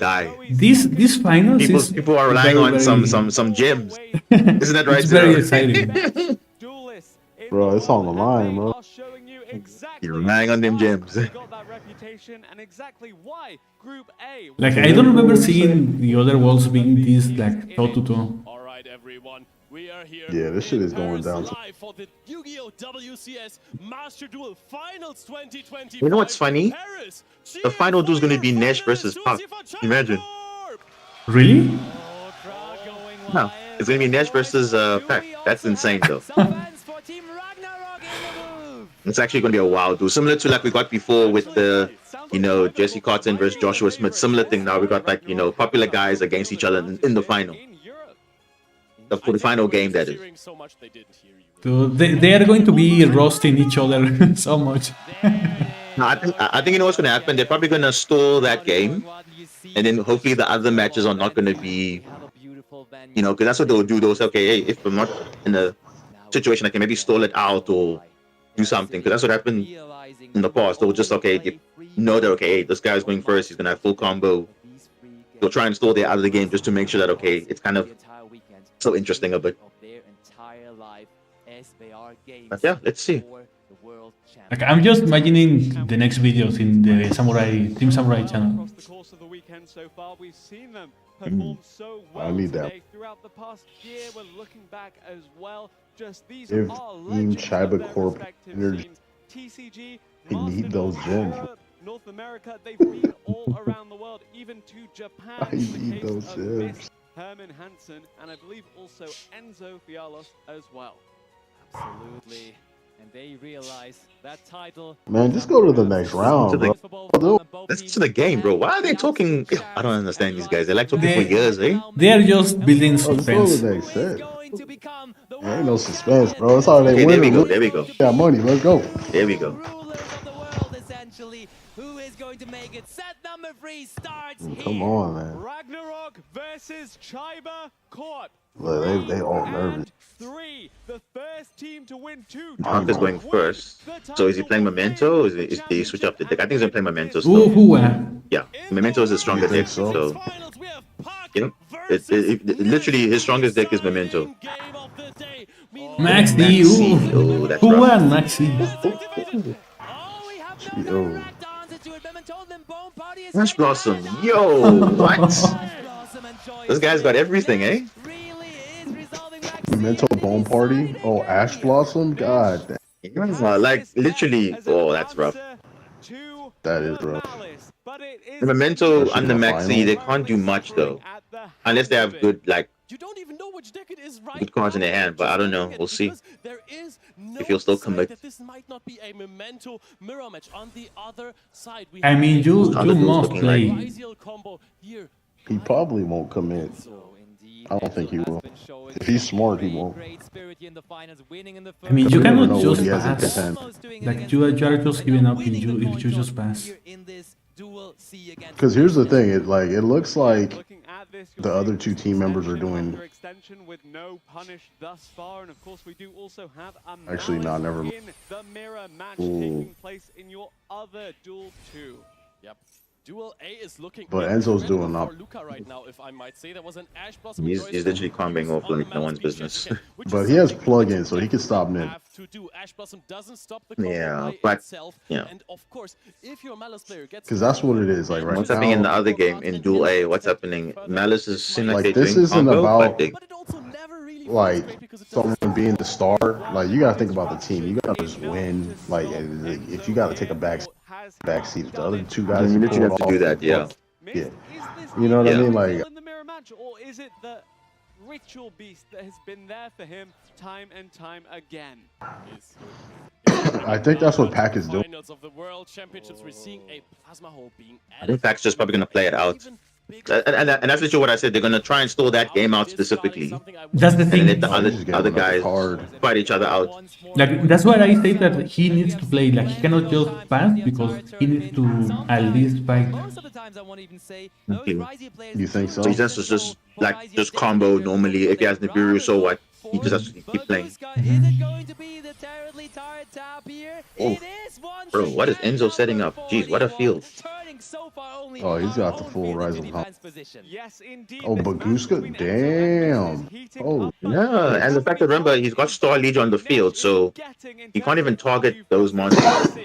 this finals people are relying on some gems. Isn't that right? It's very exciting. Bro, it's on the line, bro. You're relying on them gems. Like I don't remember seeing the other worlds being this like toe-to-toe. Yeah, this shit is going down. For the Yu-Gi-Oh! WCS Master Duel Finals 2020. You know what's funny? The final duel is going to be Nash versus Pac. Imagine. Really? No, it's going to be Nash versus Pac. That's insane, though. It's actually going to be a wild duel, similar to like we got before with the, Jesse Cotton versus Joshua Smith. Similar thing. Now we got like popular guys against each other in the final. For the final game, that is. So they are going to be roasting each other so much. No, I think you know what's going to happen. They're probably going to stall that game, and then hopefully the other matches are not going to be, because that's what they'll do. They'll say, okay, hey, if I'm not in the situation, I can maybe stall it out or do something. Because that's what happened in the past. They'll just, okay, you know that, okay, hey, this guy's going first. He's going to have full combo. They'll try and stall it out of the game just to make sure that, okay, it's kind of so interesting a bit. But yeah, let's see. Like, I'm just imagining the next videos in the Team Samurai channel. Across the course of the weekend so far, we've seen them perform so well I need that. today. Throughout the past year, we're looking back as well. Just these If are Team legends of Chiba their Corp respective energy, teams. TCG, they need those gems. Europe, North America, they've been all around the world, even to Japan. I in the need case those of gems. Miss Herman Hansen, and I believe also Enzo Fialos as well. Absolutely. And they realize that title. Man, just go to the next round, bro. That's to the game, bro. Why are they talking? I don't understand these guys. They're like talking for years, eh? They are just building Oh, let's go to suspense. the next set. There ain't no suspense, bro. That's how they Okay, win. there we go. Look, There we go. got money. Let's go. There we go. Rulers of the world, essentially. Who is going to make it? Set number 3 starts here. Come on, man. Ragnarok versus Chiba Corp. Look, they all nervous. 3, the first team to win 2. Mark is going first. So is he playing Memento? Or is he switch up the deck? I think he's gonna play Memento Ooh, still. who? Yeah, Memento is a stronger You think deck. so? So you know, literally his strongest deck is Memento. Maxi, Maxi, ooh. oh, that's Who rough. won, Maxi? Oh. Ash Blossom, yo, what? This guy's got everything, eh? Mental Bone Party. Oh, Ash Blossom. God, Like literally, oh, that's rough. that is rough. The Memento Especially and the in the Maxi, final. they can't do much though, unless they have good You don't even know which deck it is right good cards in their now. hand. But I don't know. We'll see. Because there is no If he'll still sign commit. that this might not be a Memento mirror match. On the other side, we I have mean, a you Other dudes must looking play. Rizial combo here. He probably won't commit. I don't think he will. If he's smart, he won't. I mean, you never cannot know what just he has in his pass. hand. Like, you are just giving up if you just pass. Because here's the thing, it looks like the other two team members are doing. With no punish thus far, and of course we do also have a Actually, nah, never in mind. the mirror match Ooh. taking place in your other duel 2. Yep. Duel A is looking. But Enzo's doing incredible up. for Luca right now, if I might say. There was an Ash Blossom He's choice literally from comboing off on like the no one's Man's business. Beach, which But is he has something plug-in, so he can stop you mid. have to do. Ash Blossom doesn't stop the combo Yeah, by but itself. yeah. And of course, if your Malice player gets Because that's what it is. Like right What's happening in the now, other game in Duel A? What's happening? Malice is seem like Like, they're this doing isn't combo, about- but they But it also never really feels like great because it doesn't someone being the star. Like you gotta think about the team. You gotta just win. Like if you gotta take a backseat, if the other two guys you can literally pull have it to do off, that. Yeah. Yeah. You know what I mean? Like in the mirror match, or is it the ritual beast that has been there for him time and time again? I think that's what Pac is doing. Finals of the World Championships, we're seeing a plasma hole being I think Pac's just probably gonna play it out. And that's literally what I said. They're gonna try and stall that game out specifically, That's the and thing. let the Oh, he's getting other another guys card. fight each other out. Like, that's why I say that he needs to play. Like, he cannot just pass because he needs to at least fight. Most of the times I won't even say those Okay. Rizial players You think do so? So he has to just combo normally. If he has Nibiru, so what? He just has to keep playing. Is it going to be the terribly tired tap here? Oh. It is once Bro, what is again Enzo setting up? Jeez, what a field. Turning so far only Oh, he's got the one full field rise into of defense position. Yes, indeed. Oh, this match Baguska? between Enzo and Menos Damn. is heating Oh. up. Yeah, and the fact that remember he's got Star Legion on the field, so he can't even target those monsters,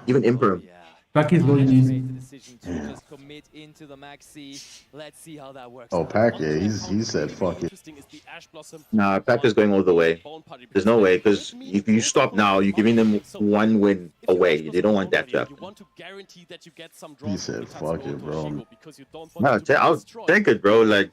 even Imperm. Pac is going in. Great decision to just commit into the maxi. Let's see how that works. Oh, out. Pac, yeah, he said fuck it. Interesting is the Ash Blossom. Nah, Pac is going all the way. There's no way, because if you stop now, you're giving them one win away. They don't want that to happen. You want to guarantee that you get some He draws said, from "Fuck Tatsuo it, bro." Toshigo because you don't want No, to be I'll destroyed. take it, bro. Like,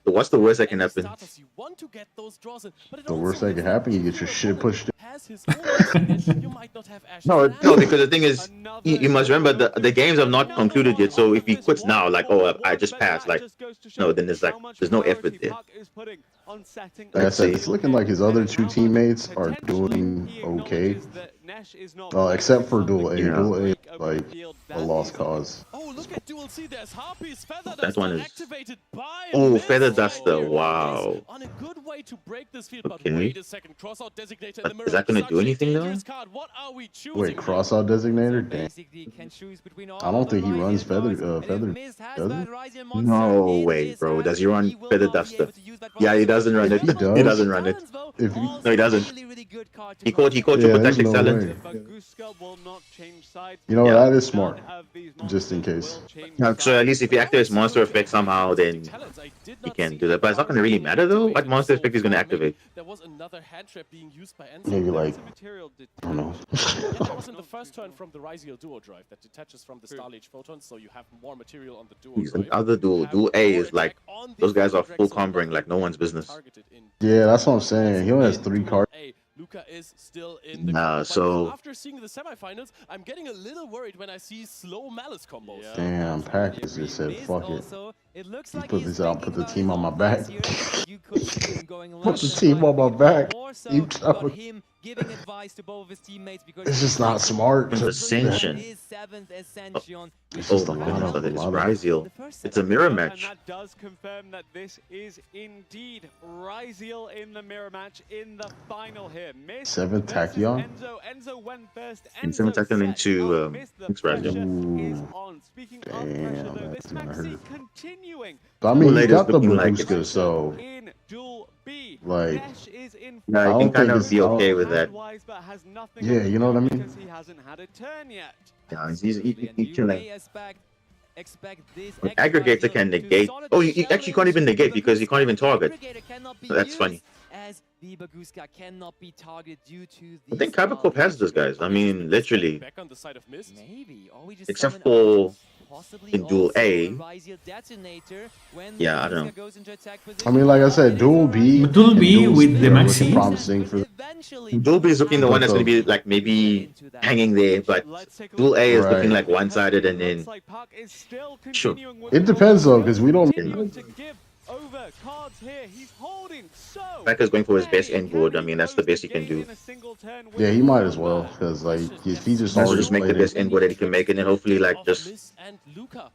what's the worst that can Any happen? starters, you want to get those draws in, but it The also worst that means can happen, you get your if shit pushed in. has his own advantage, you might not have Ash's No, land. because the thing is, you must remember the games have not concluded yet. So if he quits now, like, oh, I just passed, like, no, then there's no effort there. Like I said, it's looking like his other two teammates are doing okay. Nesh is not except for Duel A. Yeah. Duel A is like a lost cause. Oh, look at Duel C. There's Harpy's Feather That one is. activated by Oh, Miss Feather right Duster. here. Wow. He's on a good way to break this field, but Okay. wait a second. Crossout designator in the But mirror. is that gonna Such do a anything, though? dangerous card. What are we choosing? Wait, crossout designator? Damn. Basically can choose between all I don't of the think he runs Ryzian Feather. cards, and if Feather. Mist has Does that he? Ryzian monster No in way, his bro. hand, Does he run will Feather not be Duster? able to use that Yeah, he Ryzian doesn't run it. He does. He doesn't run it. Talons, though, If he- also No, he doesn't. really, really good card to He caught Yeah, Triple there's Tactic no Talent. way. Baguska will not change sides. You know, Yeah. that is smart. None of these Just in monsters case. will change So at sides. least if he activates monster effect somehow, then he can do that. But it's not gonna really matter though. What monster effect he's gonna activate? There was another hand trap being used by Enzo. Maybe like, Material I don't know. Yeah, that was in the first turn from the Ryzial Duo Drive that detaches from the Starlight Photon, so you have more material on the Duo He's Drive. another duel. Duel A is like those guys are full combering like no one's business. Yeah, that's what I'm saying. He only has 3 cards. Luca is still in the Nah, combo, but so- after seeing the semifinals, I'm getting a little worried when I see slow Malice combos. Damn, Packers just said, Mist fuck it. also, it looks He like put he's this out, thinking put the about team his on my offense back. here. You could see him going Put left the and team right, on my but back. more so Keep about telling- him giving advice to both of his teammates because It's just not smart. It's Ascension. his 7th Ascension. Oh my goodness, but it's Ryzial. It's a mirror And match. that does confirm that this is indeed Ryzial in the mirror match in the final here. Mist 7th versus Tachyon? Enzo went first. And 7th Enzo Tachyon set into, up. Mist, the Mixed Ryzial. pressure is Ooh. on. Speaking of Damn, pressure, though, this that's gonna Maxi hurt. continuing But I mean, he Late got is the looking like Babushka, so in Duel B. like, Nesh is in Yeah, I I don't can kind think of it's- be okay with that. hand-wise, but has nothing Yeah, on the you know what I board mean? Because he hasn't had a turn yet. Yeah, he's And he you killing. may expect this But extra Aggregator Ryzial can to negate. solidly Oh, he actually can't even challenge negate because he can't even target. Aggregator cannot be That's used, funny. As the Baguska cannot be targeted due to I the think Kybercorp has those guys. I mean, literally, Back on the side of Mist. Maybe, or we just except summon for out possibly in Duel also A. Ryzial detonator when Yeah, I the don't Baguska know. goes into attack I position. mean, like I said, Duel B. Duel B and with the Duel Maxi. looking promising for. Duel B is looking the one that's going to be like maybe hanging there, but Duel A is looking Right. like one-sided and then Looks like Puck is still Sure. continuing with It the depends though, ball. because we don't. Continuing to give over cards here. He's holding so Becca's going for his best many. end board. I Can mean, he that's the close best he can game do. in a single turn with Yeah, he the might as number? well, because like if he just Let's already just make the played best it. end board that he can make, and then hopefully like Of just Miss and Luca.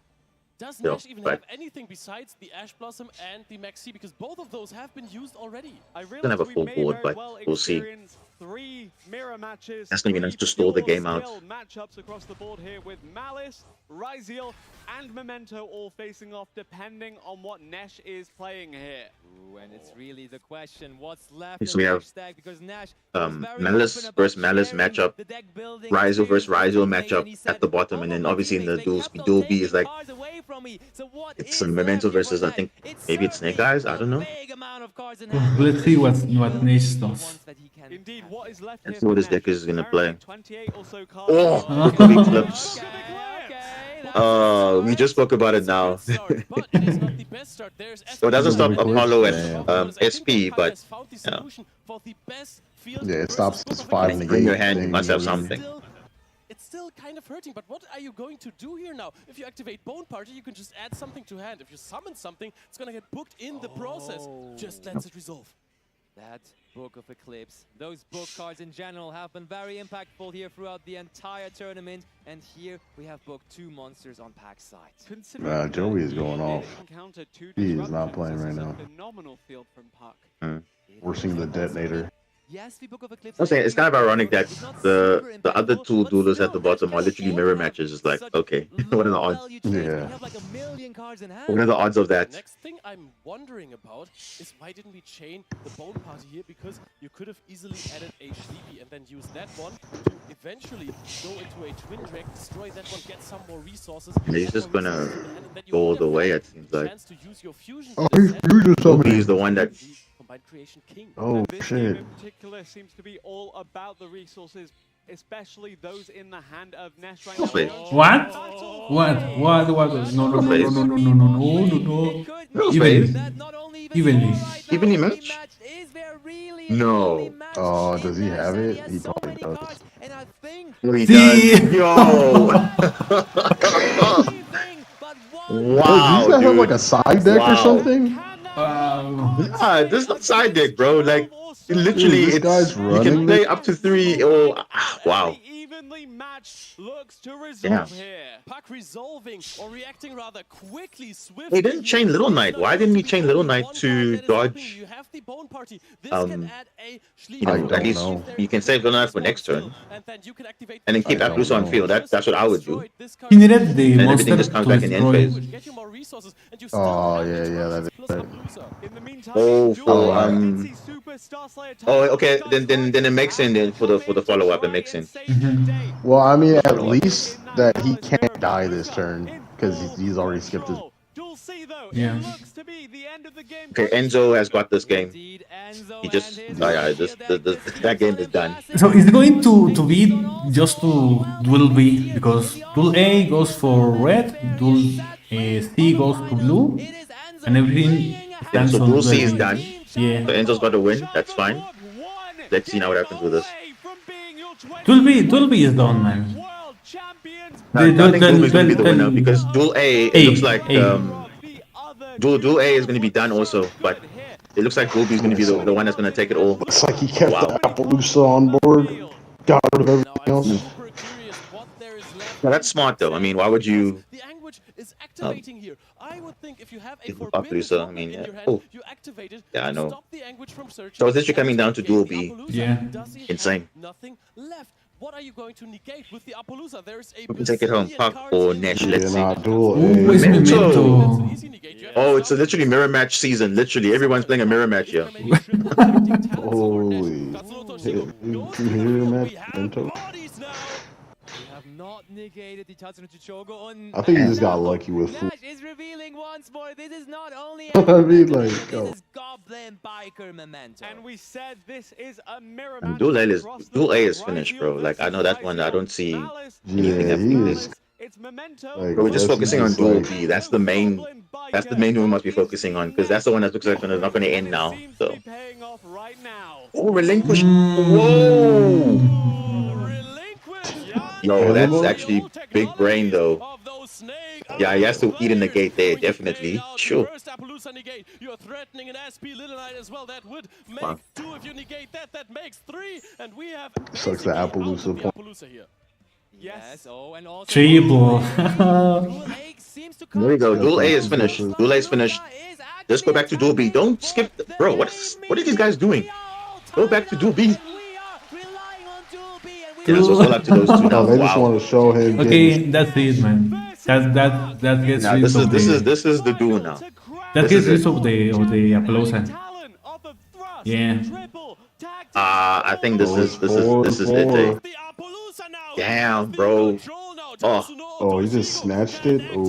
Does Yeah, Nash even but- have anything besides the Ash Blossom and the Maxi? Because both of those have been used already. I Gonna have a realize we full may board, very but well we'll see. experience 3 mirror matches. That's gonna be 3 nice to stall the pure game out. skill matchups across the board here with Malice, Ryzial, and Memento all facing off depending on what Nesh is playing here. Ooh, and it's really the question, what's left So in we the have, stack? Because Nash was very Malice open about versus Malice sharing matchup, the deck building Ryzial versus experience Ryzial with his teammates, and matchup he at said, the bottom, "All and of then my obviously in the teammates, they Duel kept on B is taking like cards away from me. So what it's is some left Memento here for versus I Nash? think It's maybe it's Snake certainly Eyes. I don't know. a big amount of cards in hand, Let's but see this what is still Nesh the does. ones that he can Indeed, have what here. is left Let's here see what for his deck Nesh? is gonna Apparently play. 28 or so cards. Oh, Okay, big flips. We just spoke about it now. But it is not the best start. There's So it doesn't stop Quick, Apollo damn. and SP, but yeah. Yeah, it stops his 5 In negate. your hand, you thing. must have something. It's still kind of hurting, but what are you going to do here now? If you activate Bone Party, you can just add something to hand. If you summon something, it's gonna get booked in the process. Just lets it resolve. That Book of Eclipse, those book cards in general have been very impactful here throughout the entire tournament. And here we have booked 2 monsters on pack side. Nah, Joey is going off. Encountered 2 He is not disruptions. playing This right is a now. phenomenal field from Puck. Forcing the detonator. Yes, the Book of Eclipse. I'm saying it's kind of ironic that It's not the super other impactful, 2 but duelers still, at the bottom are Nash literally can mirror have matches. It's like, such okay, what are the low odds? value trades when Yeah. you have like 1,000,000 cards in hand. What are the odds of that? The next thing I'm wondering about is why didn't we chain the Bone Party here? Because you could have easily added a Sleepy and then use that one to eventually go into a Twin Drag, destroy that one, get some more resources. And he's add just more gonna resources in the hand, and then you go all would the have way, had it seems like. chance to use your fusion Oh, to set you just Kobe something. is the one that the Combined Creation King. Oh And this game shit. in particular seems to be all about the resources, especially those in the hand of Nesh right now. Wait. What? What? No, no, no, no, no, no, no, no, no, no. No Evenly. space. Evenly. Evenly match? No. Oh, does he have it? He probably does. No, he See? does. Yo! Wait, Wow, does he have dude. like a side deck or Wow. something? Wow. Nah, this is not side deck, bro. Like, Literally, Dude, this guy's it's you can running play this- up to 3 or wow. Evenly matched looks to Yeah. resolve here. Puck resolving or reacting rather quickly, swiftly. He didn't chain Little Knight. Why didn't he chain Little Knight to dodge? You have the bone party. This can add a You know, I at least don't know. you can save Little Knight for next turn, and then you can activate and then keep I don't Appaloosa on know. field. That's what I would do. He needed the And monster everything just to comes back in end destroy. phase. Get you more resources, and you still Oh, have yeah, the yeah, that choices is plus right. Appaloosa. In the meantime, Oh, for Oh, okay. Then it makes sense then for the follow up. It makes sense. Well, I mean, at least that he can't die this turn because he's already skipped his. Yeah. Okay, Enzo has got this game. He just that game is done. So is it going to be just to dual B? Because dual A goes for red, dual C goes to blue, and everything stands So on dual C is B. done. Yeah. So Enzo's got to win. That's fine. Let's see now what happens with this. Dual B is done, man. I think Dual B is going to be the winner because Dual A, it looks like A. Dual A is going to be done also, but it looks like Dual B is going to be the one that's going to take it all. Looks like he kept Wow. the Appaloosa on board, got rid of everything else. Super curious what there is left. Now, that's smart though. I mean, why would you? The anguish is activating here. I would think if you have a If forbidden Appaloosa, I weapon mean, in yeah. your hand, Oh. you activate it. Yeah, I to know. Stop the anguish from searching. So it's literally coming down to and dual the B. Appaloosa. Yeah. Does he Insane. have nothing left? What are you going to negate with the Appaloosa? There's a We can take it home, bazillion Puck cards or here. Nash. Yeah, Let's see. nah, dual Ooh, it's A. Memento. That's an Memento. easy negate. You have to Oh, it's stop literally mirror match season. Literally, everyone's playing a mirror match here. Holy. Mirror match, Memento. Not negated the Tatsuno Chichogo on. I think he just got lucky with. Nash is revealing once more. This is not only. I mean, like, this yo. is Goblin Biker Memento. And we said this is a mirror And match Dual A is across the Dual A board. is finished, Right bro. here, Like I know that one. I don't see Malice, anything Yeah, happening he there. is. it's Memento. Like, Bro, we're just that's focusing on just Dual like- B. That's the main. That's the main one we must be focusing on because that's the one that looks like it's not going to end now. So. Paying off right now. Oh, relinquish. Whoa. Yo, that's actually big brain though. Yeah, he has to eat in the gate there, definitely. Sure. You're threatening an SP Little Knight as well. That would make Wow. 2 if you negate that. That makes 3, and we have Sucks the basically out Appaloosa with the point. Appaloosa here. Yes. Oh, and also Triple. There we go. Dual A is finished. Dual A is finished. Just go back to Dual B. Don't skip. Bro, what are these guys doing? Go back to Dual B. Yeah, so it's all up to those two now. Oh, they just Wow. want to show him. Okay, that's it, man. That gets Nah, rid this of is the duel now. that this gets is rid of the Appaloosa. Yeah. I think this is it. Eh? Damn, bro. Oh, he just snatched it. Oh,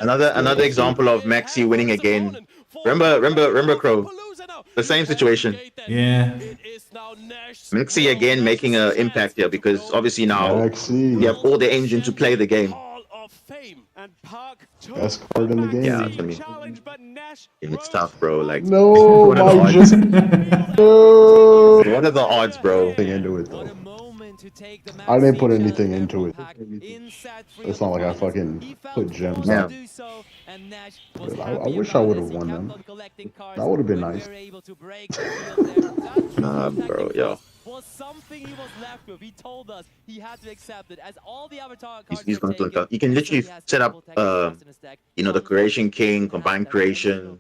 Another example of Maxi winning again. Remember, Crow. The same situation. Yeah. Maxi again making an impact here because obviously now Maxi. you have all the engine to play the game. Best card in the game. Yeah, I mean, it's tough, bro. Like, No, what are the my odds? just. No. What are the odds, bro? Anything into it though. I didn't put anything into it. It's not like I fucking put gems Yeah. on. I wish I would have won them. That would have been nice. Nah, bro, yo. Was something he was left with. He told us he had to accept it as all the avatar He's going to look up. You can literally set up, you know, the creation king, combined creation.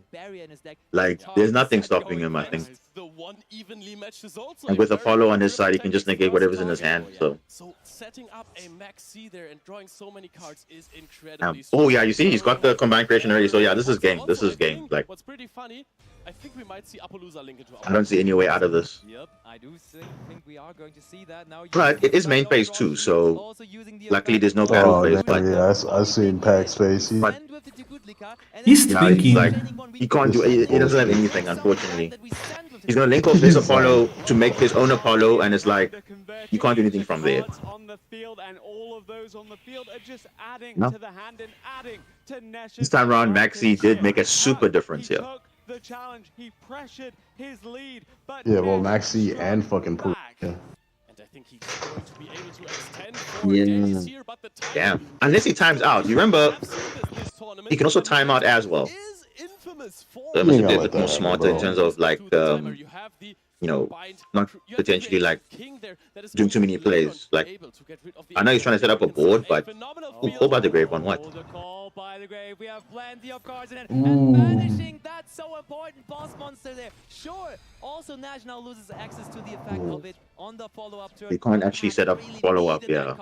Like, there's nothing stopping him, I think. The one evenly matched is also And with a very follow on his good side, he can just tactic. negate whatever's in his hand. So, So setting up a max C there and drawing so many cards is incredibly oh yeah, you see, he's got the combined creation already. So yeah, this is game. This is game. Like, what's pretty funny, I think we might see Appaloosa link into I don't see any way out of this. Yep, I do think we are going to see that now. But it is main phase too, so luckily there's no battle Oh, phase. But yeah, I seen Pax face. He's you know, it's thinking. like he can't do. He doesn't have anything, unfortunately. He's gonna link off this Apollo to make his own Apollo, and it's like you can't do anything from there. On the field, and all of those on the field are just adding No. to the hand and adding to Nesh's This time around, Maxi did advantage. make a super difference He here. took the challenge. He pressured his lead, but Yeah, well, Nesh Maxi struck and fucking Pooh. back. Yeah. And I think he's going to be able to extend for Yeah. days here, but the time Damn. Unless he times out. You remember, he can also time out as well. is infamous for So it must You be a know bit what more that, smarter in bro. terms of like you have the not potentially like doing too many plays. Like, I know he's trying to set up a board, but call by the grave on what? By the grave, we have plenty of cards in it. And banishing, that's so important. Boss monster there. Sure. Also, Nash now loses access to the effect of it on the follow-up turn. They can't actually set up follow-up, yeah.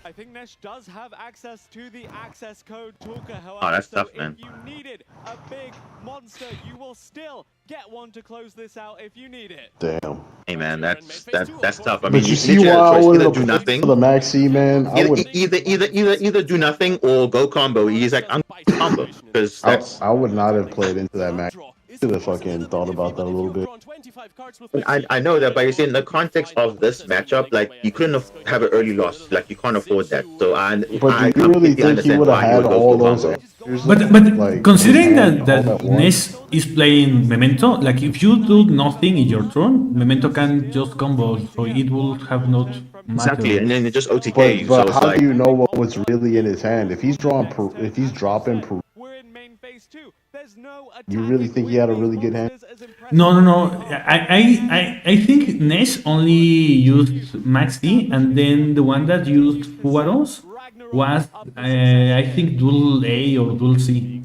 I think Nash does have access to the access code talker, however. Oh, that's tough, man. If you needed a big monster, you will still get one to close this out if you need it. Damn. Hey man, that's tough. I But mean, you see why I either would do nothing. the Maxi, man. I would Either do nothing or go combo. He's like, I'm combo because that's. I would not have played into that match. Should have fucking thought about that a little bit. I know that, but you see, in the context of this matchup, like you couldn't have an early loss. Like you can't afford that. So But do you really think he would have had all those? But like, considering that Ness is playing Memento, like if you do nothing in your turn, Memento can just combo, so it will have not mattered. Exactly, and then it just OTK. But so how like, do you know what was really in his hand? If he's dropping, We're in main phase 2. There's no you really think he had a really good hand? No. I think Ness only used Max D, and then the one that used Fuaros was, I think, dual A or dual C.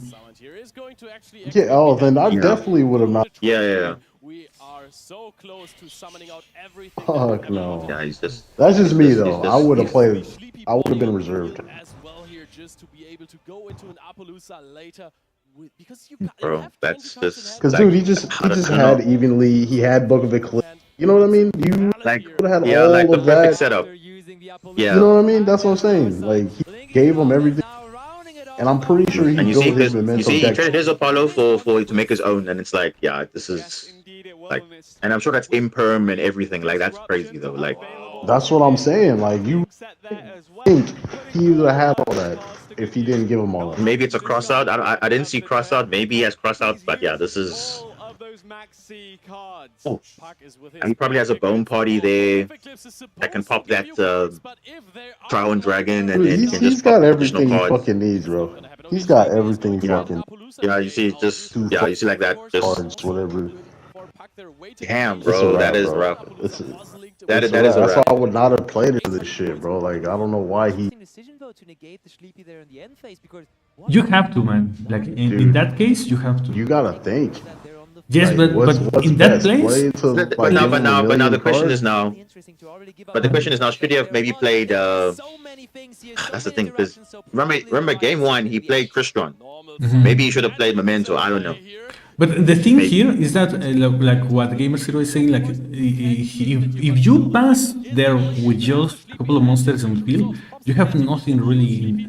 Yeah. Oh, then I definitely would have not. yeah. We are so close to summoning out everything. Fuck no. Yeah, he's just. That's just me though. I would have played. I would have been reserved. As well here, just to be able to go into an Appaloosa later. Because you Bro, that's just. Because like, dude, he just had evenly. He had Book of Eclipse. You know what I mean? You like would have had yeah, all like the of perfect that. setup. Yeah. You know what I mean? That's what I'm saying. Like he gave him everything, and I'm pretty sure he And you built see, his 'cause you Memento see, he deck. traded his Apollo for to make his own, and it's like, yeah, this is like, and I'm sure that's imperm and everything. Like that's crazy though. Like That's what I'm saying. Like you think he would have had all that if he didn't give him all that. maybe it's a cross out. I didn't see cross out. Maybe he has cross out, but yeah, this is. Oh, and he probably has a bone party there that can pop that Trial Dragon, and Dude, then he can he's just pop got additional everything he cards. fucking needs, bro. He's got everything he fucking Yeah, you see, just yeah, you see like that, just cards, whatever. damn, It's a bro, wrap, that is bro. rough. It's That it's is a That's why wrap. I would not have played into this shit, bro. Like I don't know why he. Decision though to negate the sleepy there in the end phase because You have to, man. Like in that case, you have to. You gotta think. Yes, Like, but in that place, Play to, like, But give him a now million the question cards? is now. But the question is now, should he have maybe played? That's the thing, because remember game 1 he played Crystron. Maybe he should have played Memento. I don't know. but the thing here is that, like what Gamer Zero is saying, like if you pass there with just a couple of monsters on the field, you have nothing really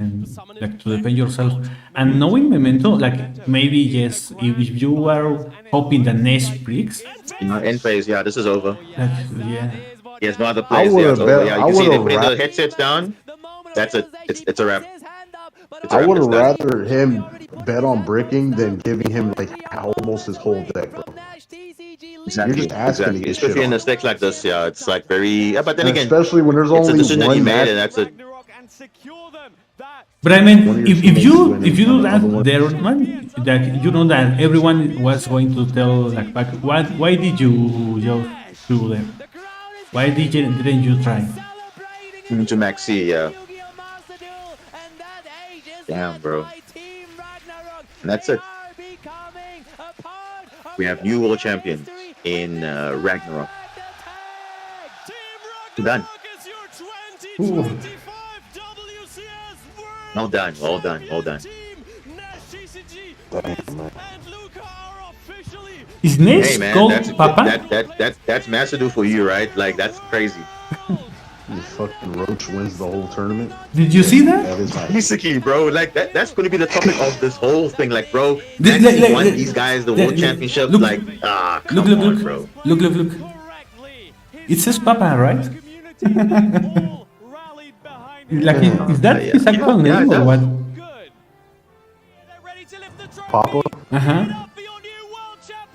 like to defend yourself. And knowing Memento, like maybe yes, if you are hoping the Ness breaks, End phase, yeah, this is over. like, yeah. He has no other plays. Yeah, it's over. Yeah, you can see they putting the headsets down. That's it. It's a wrap. I would have rather him bet on bricking than giving him like almost his whole deck, bro. Exactly. just asking to get Especially shit in on. the stakes like this, yeah, it's like very. Yeah, but then And again, especially when there's it's a only decision that he one made, match. and that's it. But I mean, One of your if teammates you winning if you do and the other that one- there, man, that you know that everyone was going to tell like back, why did you just do that? Why didn't you try? To Maxi, yeah. Damn, bro. And that's it. We have new world champions in Ragnarok. Done. Well done, well done, well done. Is Ness Hey man, called that's Papa? that's Macedo for you, right? Like that's crazy. This fucking Roach wins the whole tournament. Did you see that? That is nice. Basically, bro, like that's going to be the topic of this whole thing. Like, bro, Look, Maxi won these guys the world look, championship. look, Like, come on, bro. Look. It says Papa, right? Like, is that his actual Yeah, name it or what? Papa.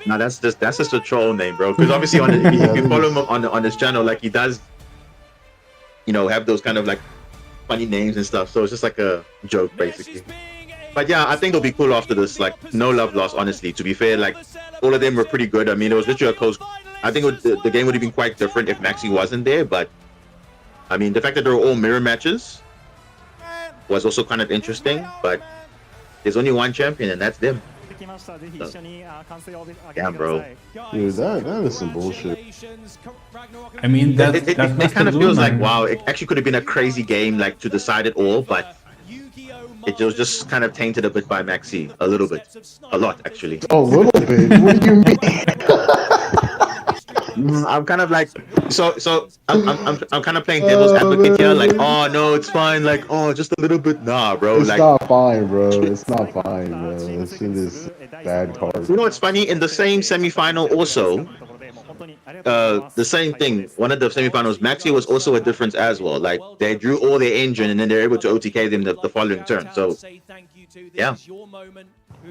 No, that's just a troll name, bro. Because obviously, if you follow him on his channel, like he does, have those kind of like funny names and stuff. So it's just like a joke, basically. But yeah, I think it'll be cool after this. Like, no love lost, honestly. To be fair, like all of them were pretty good. I mean, it was literally a I think the game would have been quite different if Maxi wasn't there. But I mean, the fact that they were all mirror matches was also kind of interesting. But there's only one champion, and that's them. So, damn, bro. Dude, that is some bullshit. I mean, that It kind of feels like, wow, it actually could have been a crazy game, like, to decide it all, but it was just kind of tainted a bit by Maxi. A little bit. A lot, actually. A little bit? What do you mean? I'm kind of like, so I'm kind of playing devil's advocate here, like, oh no, it's fine, like, oh, just a little bit, nah, bro. It's like, not fine, bro. It's not fine, bro. This shit is bad card. you know what's funny? In the same semifinal, also, the same thing. One of the semifinals, Maxi was also a difference as well. Like, they drew all their engine and then they're able to OTK them the following turn. So, yeah.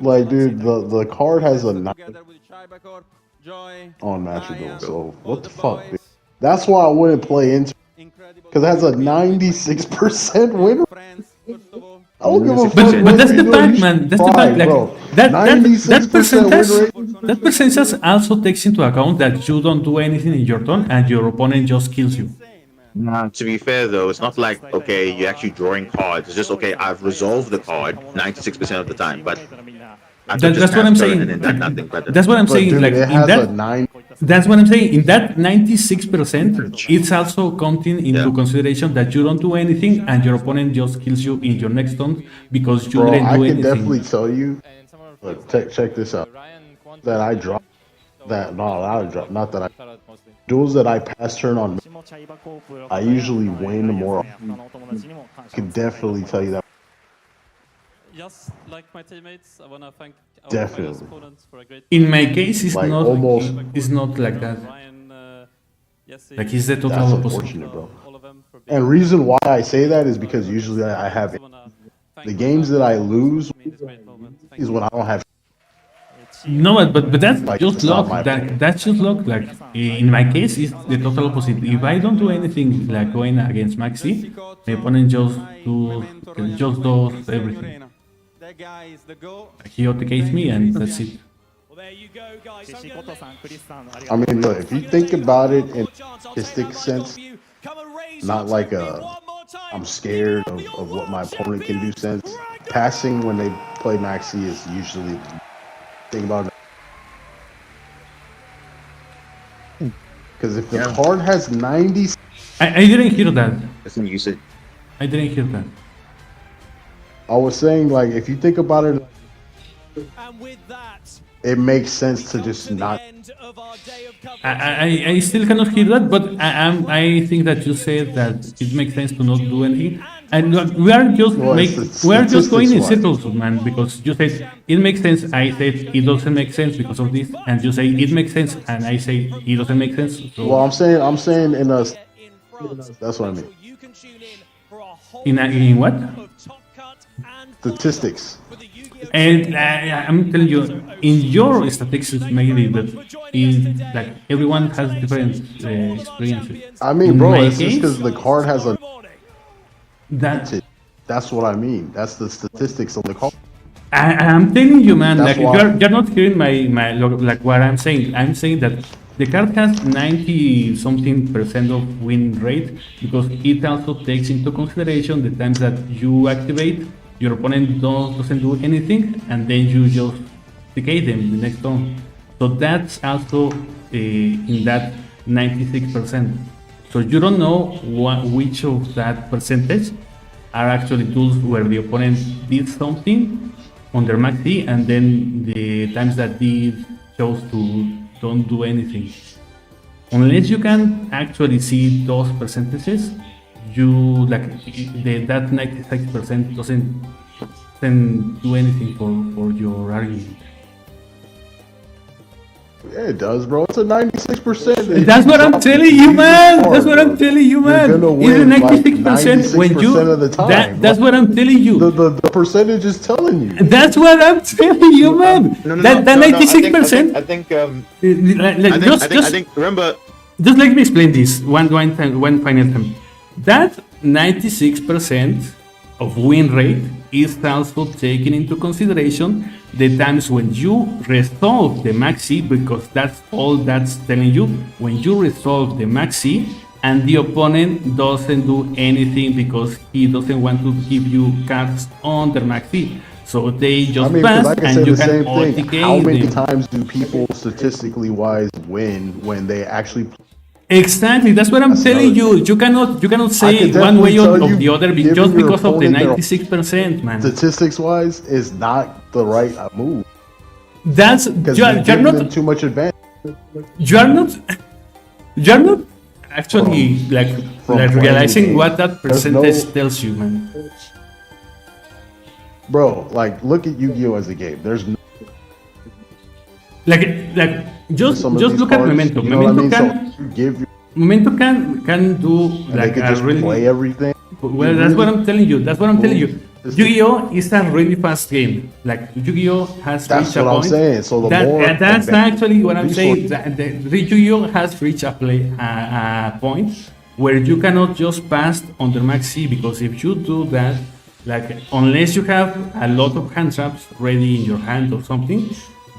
Like, dude, the card has a 9 on Matchable, so what the fuck, dude? That's why I wouldn't play into, because it has a 96% win rate. I don't give a fuck. But that's the fact, man. That's the fact. Like, bro. that percentage also takes into account that you don't do anything in your turn and your opponent just kills you. Nah, to be fair though, it's not like, okay, you're actually drawing cards. It's just, okay, I've resolved the card 96% of the time, but that's what I'm saying. That's what I'm saying. Dude, like, it has a 9. That's what I'm saying. In that 96%, it's also counting into consideration that you don't do anything and your opponent just kills you in your next turn because you didn't do anything. I can definitely tell you. Look, check this out. That I dropped. Not that I. Duels that I pass turn on, I usually win more. I can definitely tell you that. Just like my teammates, I want to thank our Definitely. opponents for a great In my case, it's Like, not. almost. It's not like that. Like, he's the total That's opposite. unfortunate, bro. And reason why I say that is because usually I have the games that I lose is when I don't have. No, but that's Like, just it's not luck. my fault. That's just luck. Like, in my case, it's the total opposite. If I don't do anything like going against Maxi, my opponent just does everything. He OTKs me and that's it. I mean, look, if you think about it in statistic sense, not like I'm scared of what my opponent can do sense. Passing when they play Maxi is usually think about it. Because if the card has 90, I didn't hear that. That's when you said. I didn't hear that. I was saying, like, if you think about it, it makes sense to just not. I still cannot hear that, but I think that you said that it makes sense to not do anything, and we are just going in circles, man. Because you said it makes sense, I said it doesn't make sense because of this, and you say it makes sense, and I say it doesn't make sense. So Well, I'm saying in a. That's what I mean. in what? Statistics. And I'm telling you, in your statistics maybe, but in like everyone has different experiences. I mean, In bro, my it's just case, because the card has a. that That's what I mean. That's the statistics on the card. I'm telling you, man. That's Like, why- you're not hearing my like what I'm saying. I'm saying that the card has 90-something% of win rate because it also takes into consideration the times that you activate, your opponent doesn't do anything, and then you just decay them the next turn. So that's also in that 96%. So you don't know which of that percentage are actually tools where the opponent did something on their maxi, and then the times that they chose to don't do anything. Unless you can actually see those percentages, you like that 96% doesn't do anything for your argument. Yeah, it does, bro. It's a 96%. That's what I'm telling you, man. That's what I'm telling you, man. You're gonna It's win 96% when you. of the time. That's what I'm telling you. The percentage is telling you. That's what I'm telling you, man. That 96%. I think. I think. Remember. Just let me explain this one final time. That 96% of win rate is also taking into consideration the times when you resolve the maxi, because that's all that's telling you. When you resolve the maxi and the opponent doesn't do anything because he doesn't want to give you cards on their maxi. So they just pass, like I and said, you the can same thing. OTK How many them. times do people statistically wise win when they actually? Exactly, that's what I'm telling you. You cannot say one way or the other just because of the 96%, man. Statistics wise, is not the right move. That's you're not them too much advantage. You're not actually like realizing what that percentage tells you, man. Bro, like look at Yu-Gi-Oh as a game. There's no just look at Memento. You know Memento can do like a really play everything. Well, that's what I'm telling you. Yu-Gi-Oh is a really fast game. Like Yu-Gi-Oh has reached a point. That's what I'm saying. So that's actually what I'm saying. The Yu-Gi-Oh has reached a point where you cannot just pass on the maxi, because if you do that, like unless you have a lot of hand traps ready in your hand or something,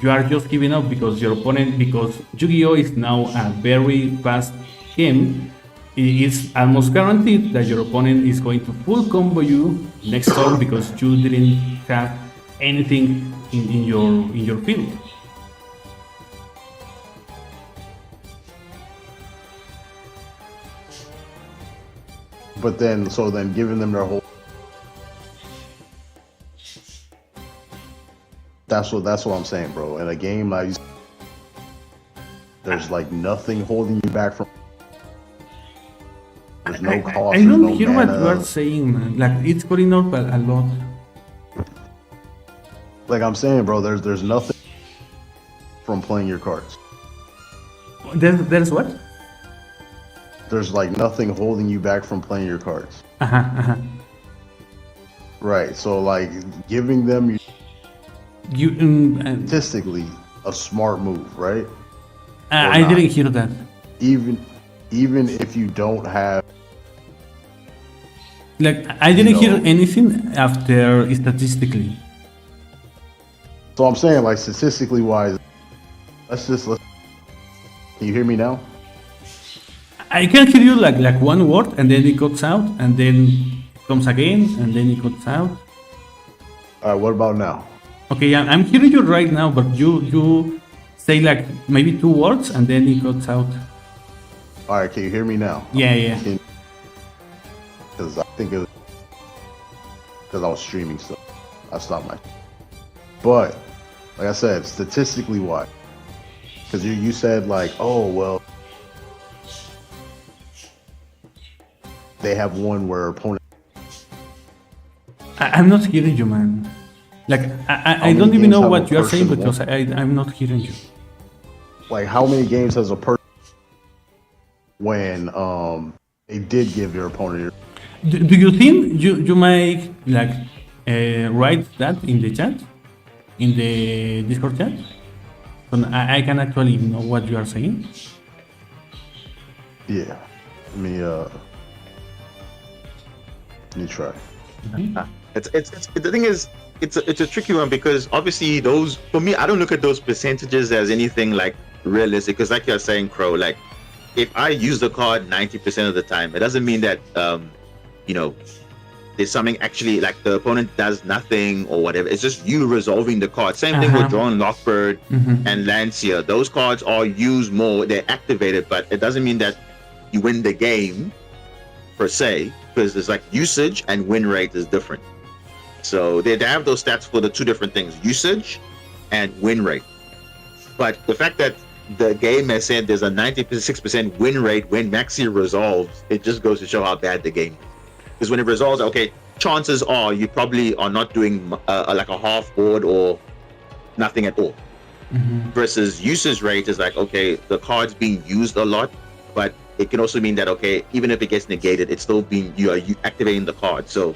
you are just giving up because Yu-Gi-Oh is now a very fast game. It's almost guaranteed that your opponent is going to full combo you next turn because you didn't have anything in your field. But then giving them their whole. That's what I'm saying, bro. In a game like there's like nothing holding you back from. There's no cost. I don't hear what you are saying, man. Like it's going up a lot. Like I'm saying, bro. There's nothing from playing your cards. There's what? There's like nothing holding you back from playing your cards. Right. So like giving them. Statistically, a smart move, right? I didn't hear that. Even if you don't have, like, I didn't hear anything after statistically. So I'm saying, like, statistically wise, let's. Can you hear me now? I can hear you like one word, and then it cuts out, and then it comes again, and then it cuts out. All right. What about now? Okay, I'm hearing you right now, but you say like maybe 2 words and then it cuts out. All right, can you hear me now? Yeah. Because I think because I was streaming stuff, I stopped my. But like I said, statistically, why? Because you said like, oh well, they have one where opponent. I'm not hearing you, man. Like, I don't even know what you are saying because I'm not hearing you. Like, how many games has a person when they did give your opponent do you think you might like write that in the chat? In the Discord chat? So I can actually know what you are saying? Yeah. Let me try. It's the thing is, it's a tricky one because obviously those, for me, I don't look at those percentages as anything like realistic, because like you're saying, Crow, like if I use the card 90% of the time, it doesn't mean that there's something actually like the opponent does nothing or whatever. It's just you resolving the card. Same thing with Drawn Lockbird and Lancia. Those cards are used more, they're activated, but it doesn't mean that you win the game per se, because there's like usage and win rate is different. So they have those stats for the two different things, usage and win rate. But the fact that the game has said there's a 96% win rate when Maxi resolves, it just goes to show how bad the game is. Because when it resolves, okay, chances are you probably are not doing like a half board or nothing at all. Versus usage rate is like, okay, the card's being used a lot, but it can also mean that, okay, even if it gets negated, it's still being, you are activating the card. So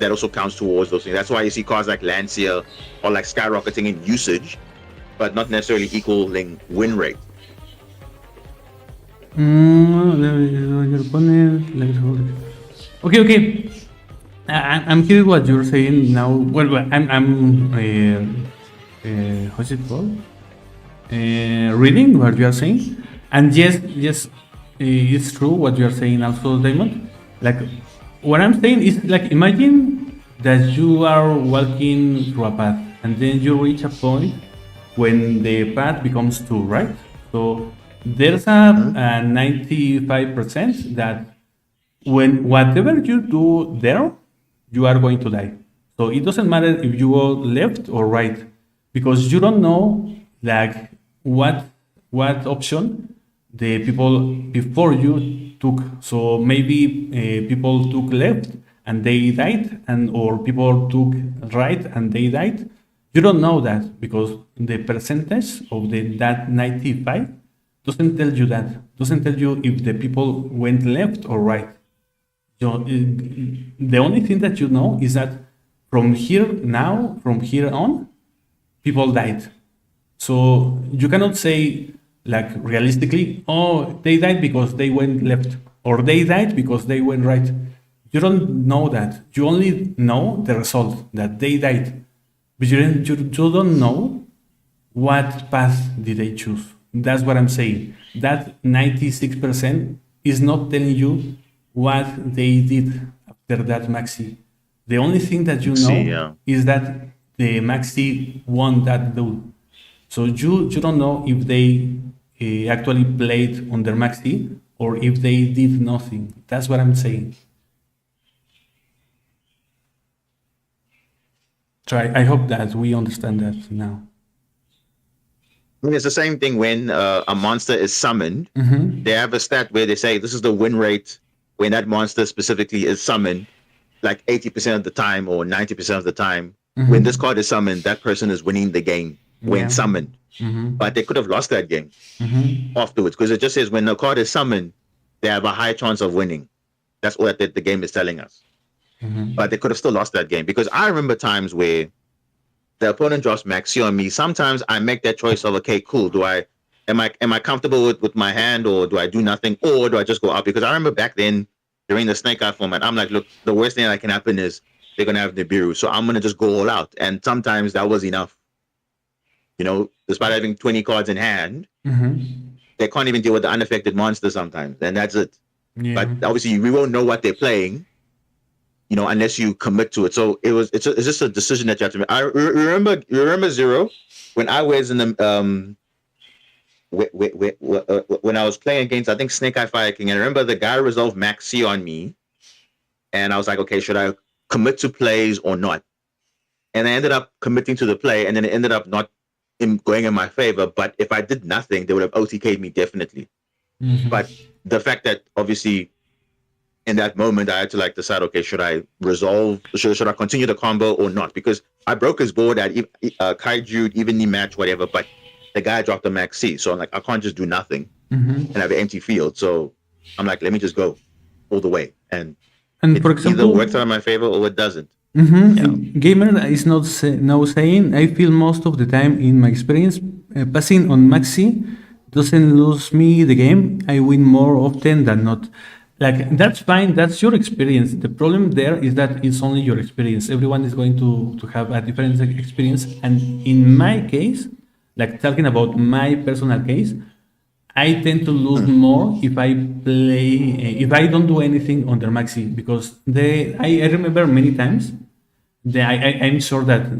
that also counts towards those things. That's why you see cards like Lancia or like skyrocketing in usage, but not necessarily equaling win rate. Okay. I'm hearing what you're saying now. Well, I'm what's it called? Reading what you are saying, and yes, it's true what you are saying also, Diamond. Like, what I'm saying is, like, imagine that you are walking through a path, and then you reach a point when the path becomes two, right? So there's a 95% that when whatever you do there, you are going to die. So it doesn't matter if you go left or right, because you don't know, like, what option the people before you took. So maybe people took left and they died, and or people took right and they died. You don't know that because the percentage of that 95 doesn't tell you that. Doesn't tell you if the people went left or right. So the only thing that you know is that from here on, people died. So you cannot say, like, realistically, oh, they died because they went left, or they died because they went right. You don't know that. You only know the result, that they died. But you don't know what path did they choose. That's what I'm saying. That 96% is not telling you what they did after that maxi. The only thing that you know is that the maxi won that duel. So you don't know if they actually played on their maxi or if they did nothing. That's what I'm saying. So I hope that we understand that now. It's the same thing when a monster is summoned. They have a stat where they say this is the win rate when that monster specifically is summoned, like 80% of the time or 90% of the time. When this card is summoned, that person is winning the game when summoned. But they could have lost that game afterwards, because it just says when the card is summoned, they have a high chance of winning. That's what the game is telling us. But they could have still lost that game, because I remember times where the opponent drops maxi on me. Sometimes I make that choice of, okay, cool. Am I comfortable with my hand, or do I do nothing, or do I just go up? Because I remember back then during the snake eye format, I'm like, look, the worst thing that can happen is they're gonna have Nibiru, so I'm gonna just go all out. And sometimes that was enough. You know, despite having 20 cards in hand, they can't even deal with the unaffected monster sometimes, and that's it. But obviously, we won't know what they're playing, you know, unless you commit to it. So it's just a decision that you have to make. I remember Zero, when I was in the when I was playing against, I think, Snake Eye Fire King, and I remember the guy resolved maxi on me, and I was like, okay, should I commit to plays or not? And I ended up committing to the play, and then it ended up not going in my favor. But if I did nothing, they would have OTK'd me definitely. But the fact that obviously in that moment I had to, like, decide, okay, should I resolve, should I continue the combo or not? Because I broke his board at Kaiju, evenly match, whatever, but the guy dropped a max C, so I'm like, I can't just do nothing and have an empty field. So I'm like, let me just go all the way, and for example, either works out in my favor or it doesn't. Gamer is not now saying, I feel most of the time in my experience, passing on maxi doesn't lose me the game. I win more often than not. Like, that's fine, that's your experience. The problem there is that it's only your experience. Everyone is going to have a different experience. And in my case, like, talking about my personal case, I tend to lose more if I don't do anything on their maxi, because I remember many times I'm sure that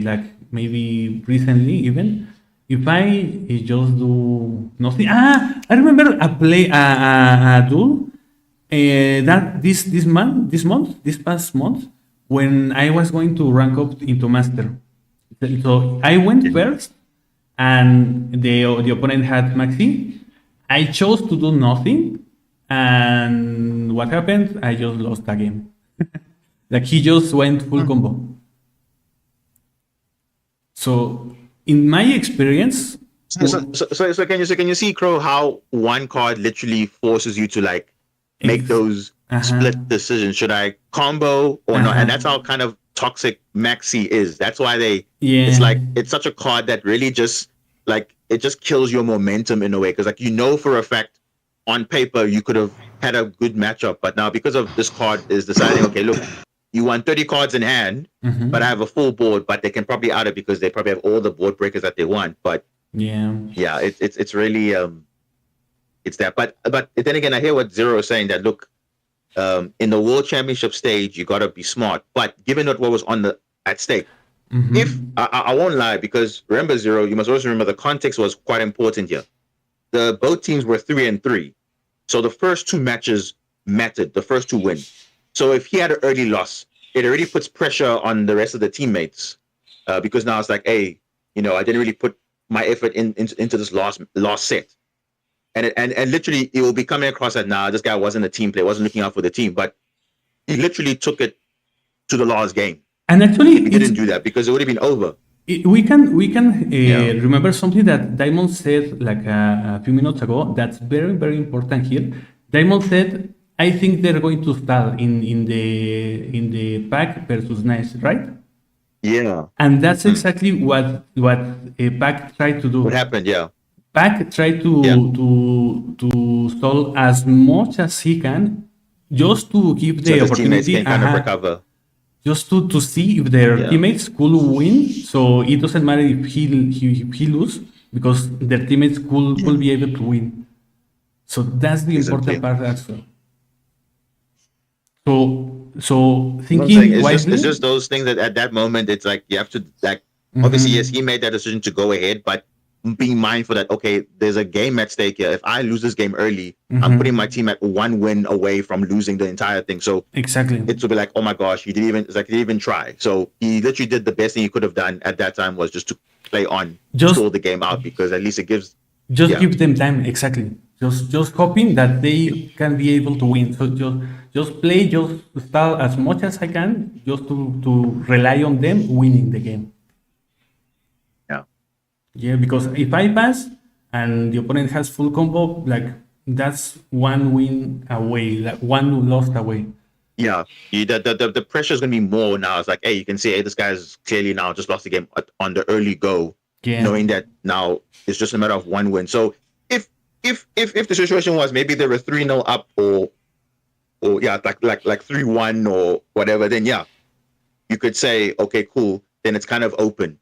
like maybe recently even, if I just do nothing. I remember a duel that this past month, when I was going to rank up into master. So I went first, and the opponent had maxi. I chose to do nothing, and what happened? I just lost the game. Like, he just went full combo. So, in my experience, so can you see, Crow, how one card literally forces you to, like, make those split decisions? Should I combo or not? And that's how kind of toxic maxi is. That's why it's like, it's such a card that really just, like, it just kills your momentum in a way, because, like, you know for a fact on paper you could have had a good matchup, but now because of this card is deciding, okay, look, you want 30 cards in hand, but I have a full board, but they can probably out it because they probably have all the board breakers that they want. But yeah, it's really it's that. But then again, I hear what Zero is saying, that look, in the World Championship stage, you gotta be smart. But given what was at stake, if I won't lie, because remember, Zero, you must also remember the context was quite important here. Both teams were 3-3, so the first two matches mattered, the first two wins. So if he had an early loss, it already puts pressure on the rest of the teammates, because now it's like, hey, I didn't really put my effort into this last set, and literally it will be coming across that this guy wasn't a team player, wasn't looking out for the team, but he literally took it to the last game. And actually, he didn't do that because it would have been over. We can remember something that Diamond said like a few minutes ago. That's very, very important here. Diamond said, I think they're going to stall in the Pack versus Nice, right? Yeah. And that's exactly what Pack tried to do. What happened? Yeah. Pack tried to stall as much as he can, just to give the opportunity. Can kind of recover. Just to see if their teammates could win. So it doesn't matter if he lose, because their teammates could be able to win. So that's the important part also. So thinking wisely. It's just those things that at that moment, it's like you have to, like, obviously, yes, he made that decision to go ahead, but being mindful that, okay, there's a game at stake here. If I lose this game early, I'm putting my team at one win away from losing the entire thing. So exactly, it would be like, oh my gosh, he didn't even try. So he literally did the best thing he could have done at that time, was just to play on, stall the game out, because at least it gives. Give them time, exactly. Just hoping that they can be able to win. So just play, just stall as much as I can, just to rely on them winning the game. Yeah, because if I pass and the opponent has full combo, like, that's one win away, like one loss away. Yeah, the pressure is going to be more now. It's like, hey, you can see, hey, this guy's clearly now just lost the game on the early go, knowing that now it's just a matter of one win. So if the situation was maybe they were 3-0 up or like 3-1 or whatever, then yeah, you could say, okay, cool. Then it's kind of open.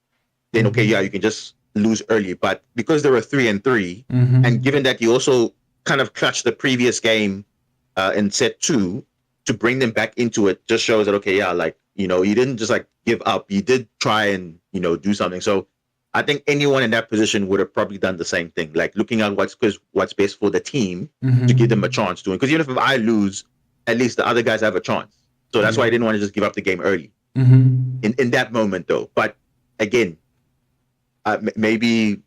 Then okay, yeah, you can just lose early. But because they were 3-3, and given that you also kind of clutched the previous game in set 2 to bring them back into it, just shows that, okay, yeah, like, you didn't just like give up. You did try and do something. So I think anyone in that position would have probably done the same thing, like looking at what's best for the team to give them a chance to win. Because even if I lose, at least the other guys have a chance. So that's why I didn't want to just give up the game early in that moment, though. But again, maybe,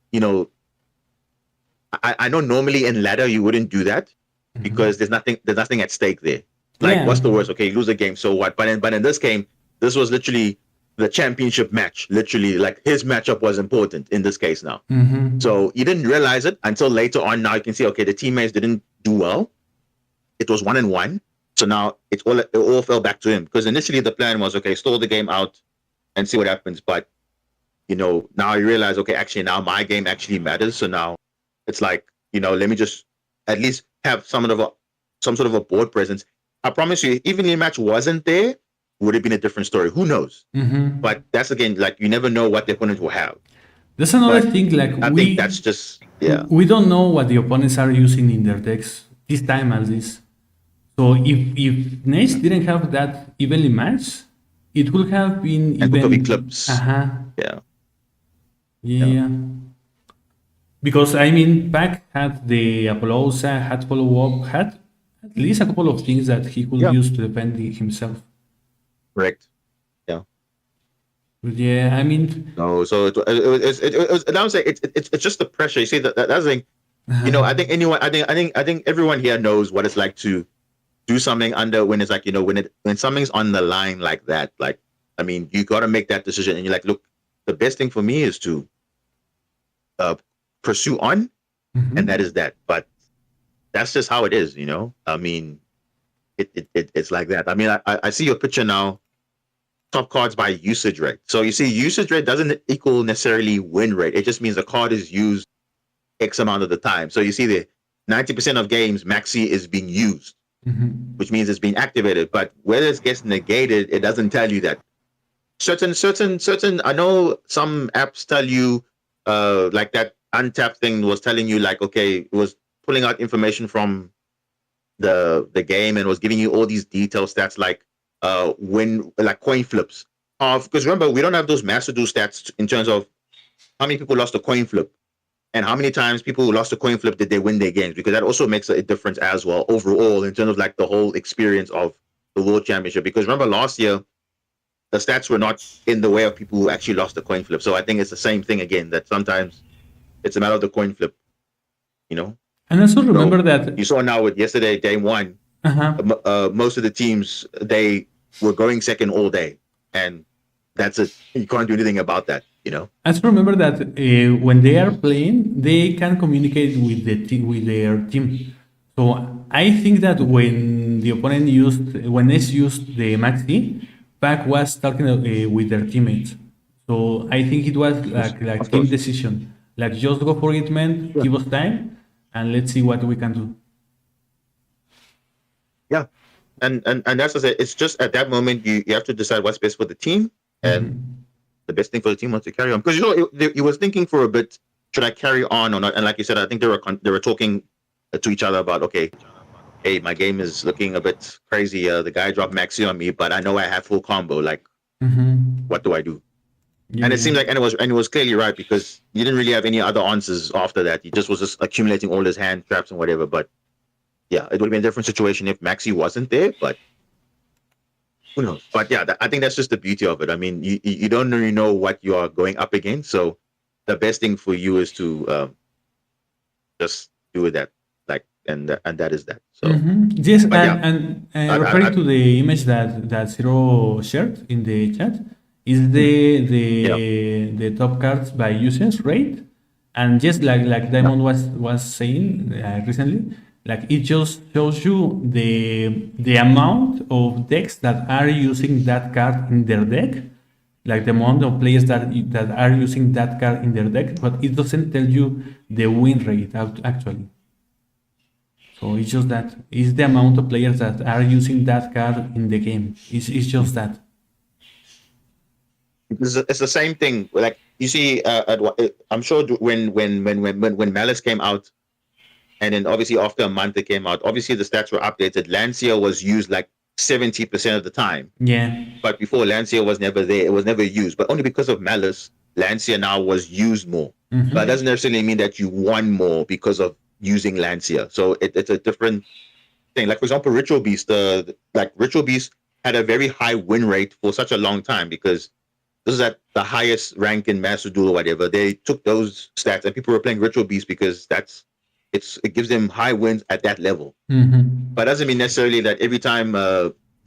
I know normally in ladder you wouldn't do that because there's nothing at stake there. Like, what's the worst? Okay, you lose a game, so what? But in this game, this was literally the championship match. Literally, like, his matchup was important in this case now. So you didn't realize it until later on. Now you can see, okay, the teammates didn't do well. It was 1-1. So now it all fell back to him, because initially the plan was, okay, stall the game out and see what happens. But now you realize, okay, actually now my game actually matters. So now it's like, let me just at least have some sort of a board presence. I promise you, even if the match wasn't there, would have been a different story. Who knows? But that's, again, like, you never know what the opponent will have. There's another thing, like, I think that's just, we don't know what the opponents are using in their decks this time, at least. So if Nace didn't have that evenly matched, it would have been and even clips. Yeah. Because, I mean, Pac had the Apollousa, had follow-up, had at least a couple of things that he could use to defend himself. Correct. Yeah. But yeah, I mean. No, so it was. And I would say it's just the pressure. You see that's the thing. I think everyone here knows what it's like to do something under when it's like, when something's on the line like that. Like, I mean, you got to make that decision, and you're like, look, the best thing for me is to pursue on, and that is that. But that's just how it is, I mean, it's like that. I mean, I see your picture now, top cards by usage rate. So you see, usage rate doesn't equal necessarily win rate. It just means the card is used X amount of the time. So you see the 90% of games, Maxi is being used. which means it's being activated. But whether it gets negated, it doesn't tell you that. Certain. I know some apps tell you, like that untap thing was telling you, like, okay, it was pulling out information from the game and was giving you all these detailed stats, like coin flips. Because remember, we don't have those master duel stats in terms of how many people lost a coin flip and how many times people who lost a coin flip did they win their games, because that also makes a difference as well overall in terms of like the whole experience of the World Championship. Because remember, last year the stats were not in the way of people who actually lost the coin flip. So I think it's the same thing again, that sometimes it's a matter of the coin flip, you know. And also remember that you saw now with yesterday, day one, most of the teams, they were going second all day, and that's it. You can't do anything about that, you know. Also remember that when they are playing, they can communicate with with their team. So I think that when the opponent when S used the Maxi, Pac was talking with their teammates. So I think it was like team decision. Like, just go for it, man. Give us time, and let's see what we can do. Yeah, and that's what I say. It's just at that moment you have to decide what's best for the team, and the best thing for the team was to carry on. Because you know, he was thinking for a bit, should I carry on or not? And like you said, I think they were talking to each other about, okay, hey, my game is looking a bit crazy. The guy dropped Maxi on me, but I know I have full combo. Like, what do I do? Yeah. And it seemed like, and it was clearly right, because you didn't really have any other answers after that. He was just accumulating all his hand traps and whatever. But yeah, it would have been a different situation if Maxi wasn't there. But who knows? But yeah, I think that's just the beauty of it. I mean, you don't really know what you are going up against. So the best thing for you is to just do that. Like, and that is that. So yes, and referring to the image that Zero shared in the chat, is the top cards by users rate, and just like Diamond was saying recently, like, it just shows you the amount of decks that are using that card in their deck, like the amount of players that are using that card in their deck, but it doesn't tell you the win rate actually. So it's just that it's the amount of players that are using that card in the game. It's just that. It's the same thing. Like, you see, I'm sure when Malice came out, and then obviously after a month it came out, obviously the stats were updated. Lancia was used like 70% of the time. Yeah. But before, Lancia was never there. It was never used. But only because of Malice, Lancia now was used more. But it doesn't necessarily mean that you won more because of using Lancia. So it's a different thing. Like, for example, Ritual Beast. Ritual Beast had a very high win rate for such a long time, because this is at the highest rank in Master Duel or whatever. They took those stats and people were playing Ritual Beast because it gives them high wins at that level. But doesn't mean necessarily that every time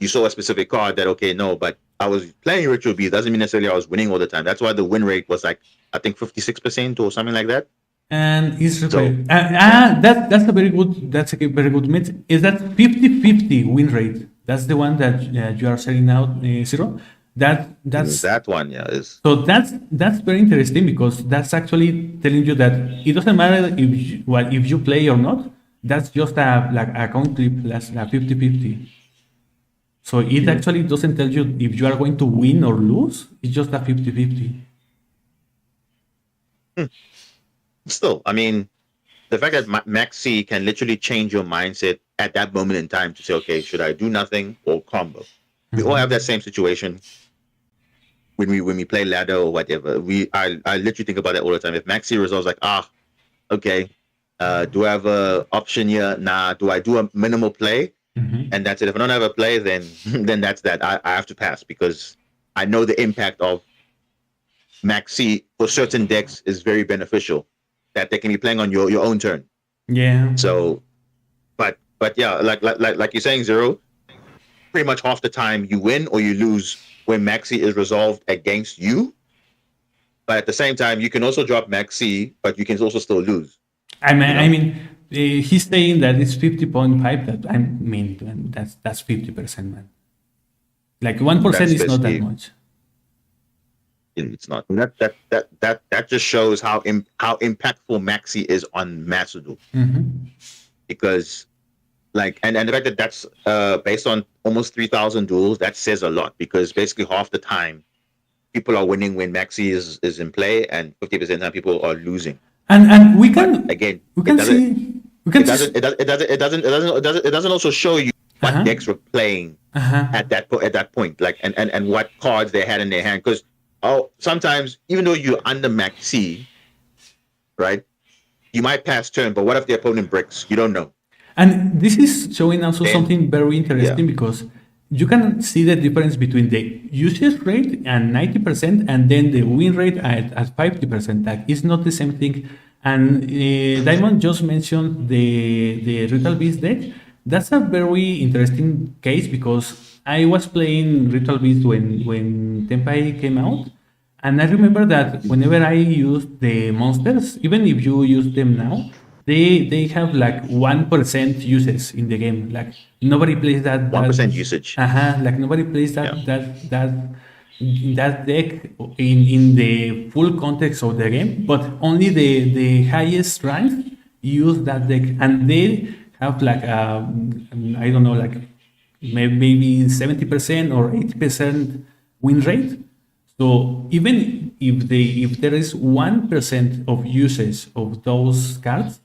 you saw a specific card that, okay, no, but I was playing Ritual Beast, doesn't mean necessarily I was winning all the time. That's why the win rate was like, I think 56% or something like that. And it's that's a very good myth. Is that 50-50 win rate? That's the one that you are selling out, Zero. That's that one, yeah. So that's very interesting, because that's actually telling you that it doesn't matter if you play or not. That's just a count flip, that's a 50-50. So it actually doesn't tell you if you are going to win or lose. It's just a 50-50. Still, I mean, the fact that Maxi can literally change your mindset at that moment in time to say, okay, should I do nothing or combo? We all have that same situation when we play ladder or whatever. I literally think about that all the time. If Maxi resolves like, okay, do I have a option here? Nah. Do I do a minimal play? And that's it. If I don't have a play, then that's that. I have to pass, because I know the impact of Maxi for certain decks is very beneficial, that they can be playing on your own turn. Yeah. So, but yeah, like you're saying, Zero, pretty much half the time you win or you lose when Maxi is resolved against you. But at the same time, you can also drop Maxi, but you can also still lose. I mean, he's saying that it's 50.5. That, I mean, that's 50%, man. Like 1% is not that much. It's not. That just shows how impactful Maxi is on Master Duel. Because Like, and the fact that that's based on almost 3,000 duels, that says a lot, because basically half the time people are winning when Maxi is in play, and 50% of the time people are losing. And we can but again, we can see we can it doesn't also show you what decks were playing at that point, like and what cards they had in their hand, because sometimes even though you're under Maxi, right, you might pass turn, but what if the opponent bricks? You don't know. And this is showing also something very interesting, because you can see the difference between the usage rate and 90% and then the win rate at 50%. Like, it's not the same thing. And Diamond just mentioned the Ritual Beast deck. That's a very interesting case, because I was playing Ritual Beast when Tempai came out. And I remember that whenever I used the monsters, even if you use them now, they have like 1% uses in the game. Like, nobody plays that 1% usage. Like, nobody plays that deck in the full context of the game, but only the highest rank use that deck, and they have like I don't know, like maybe 70% or 80% win rate. So even if there is 1% of usage of those cards,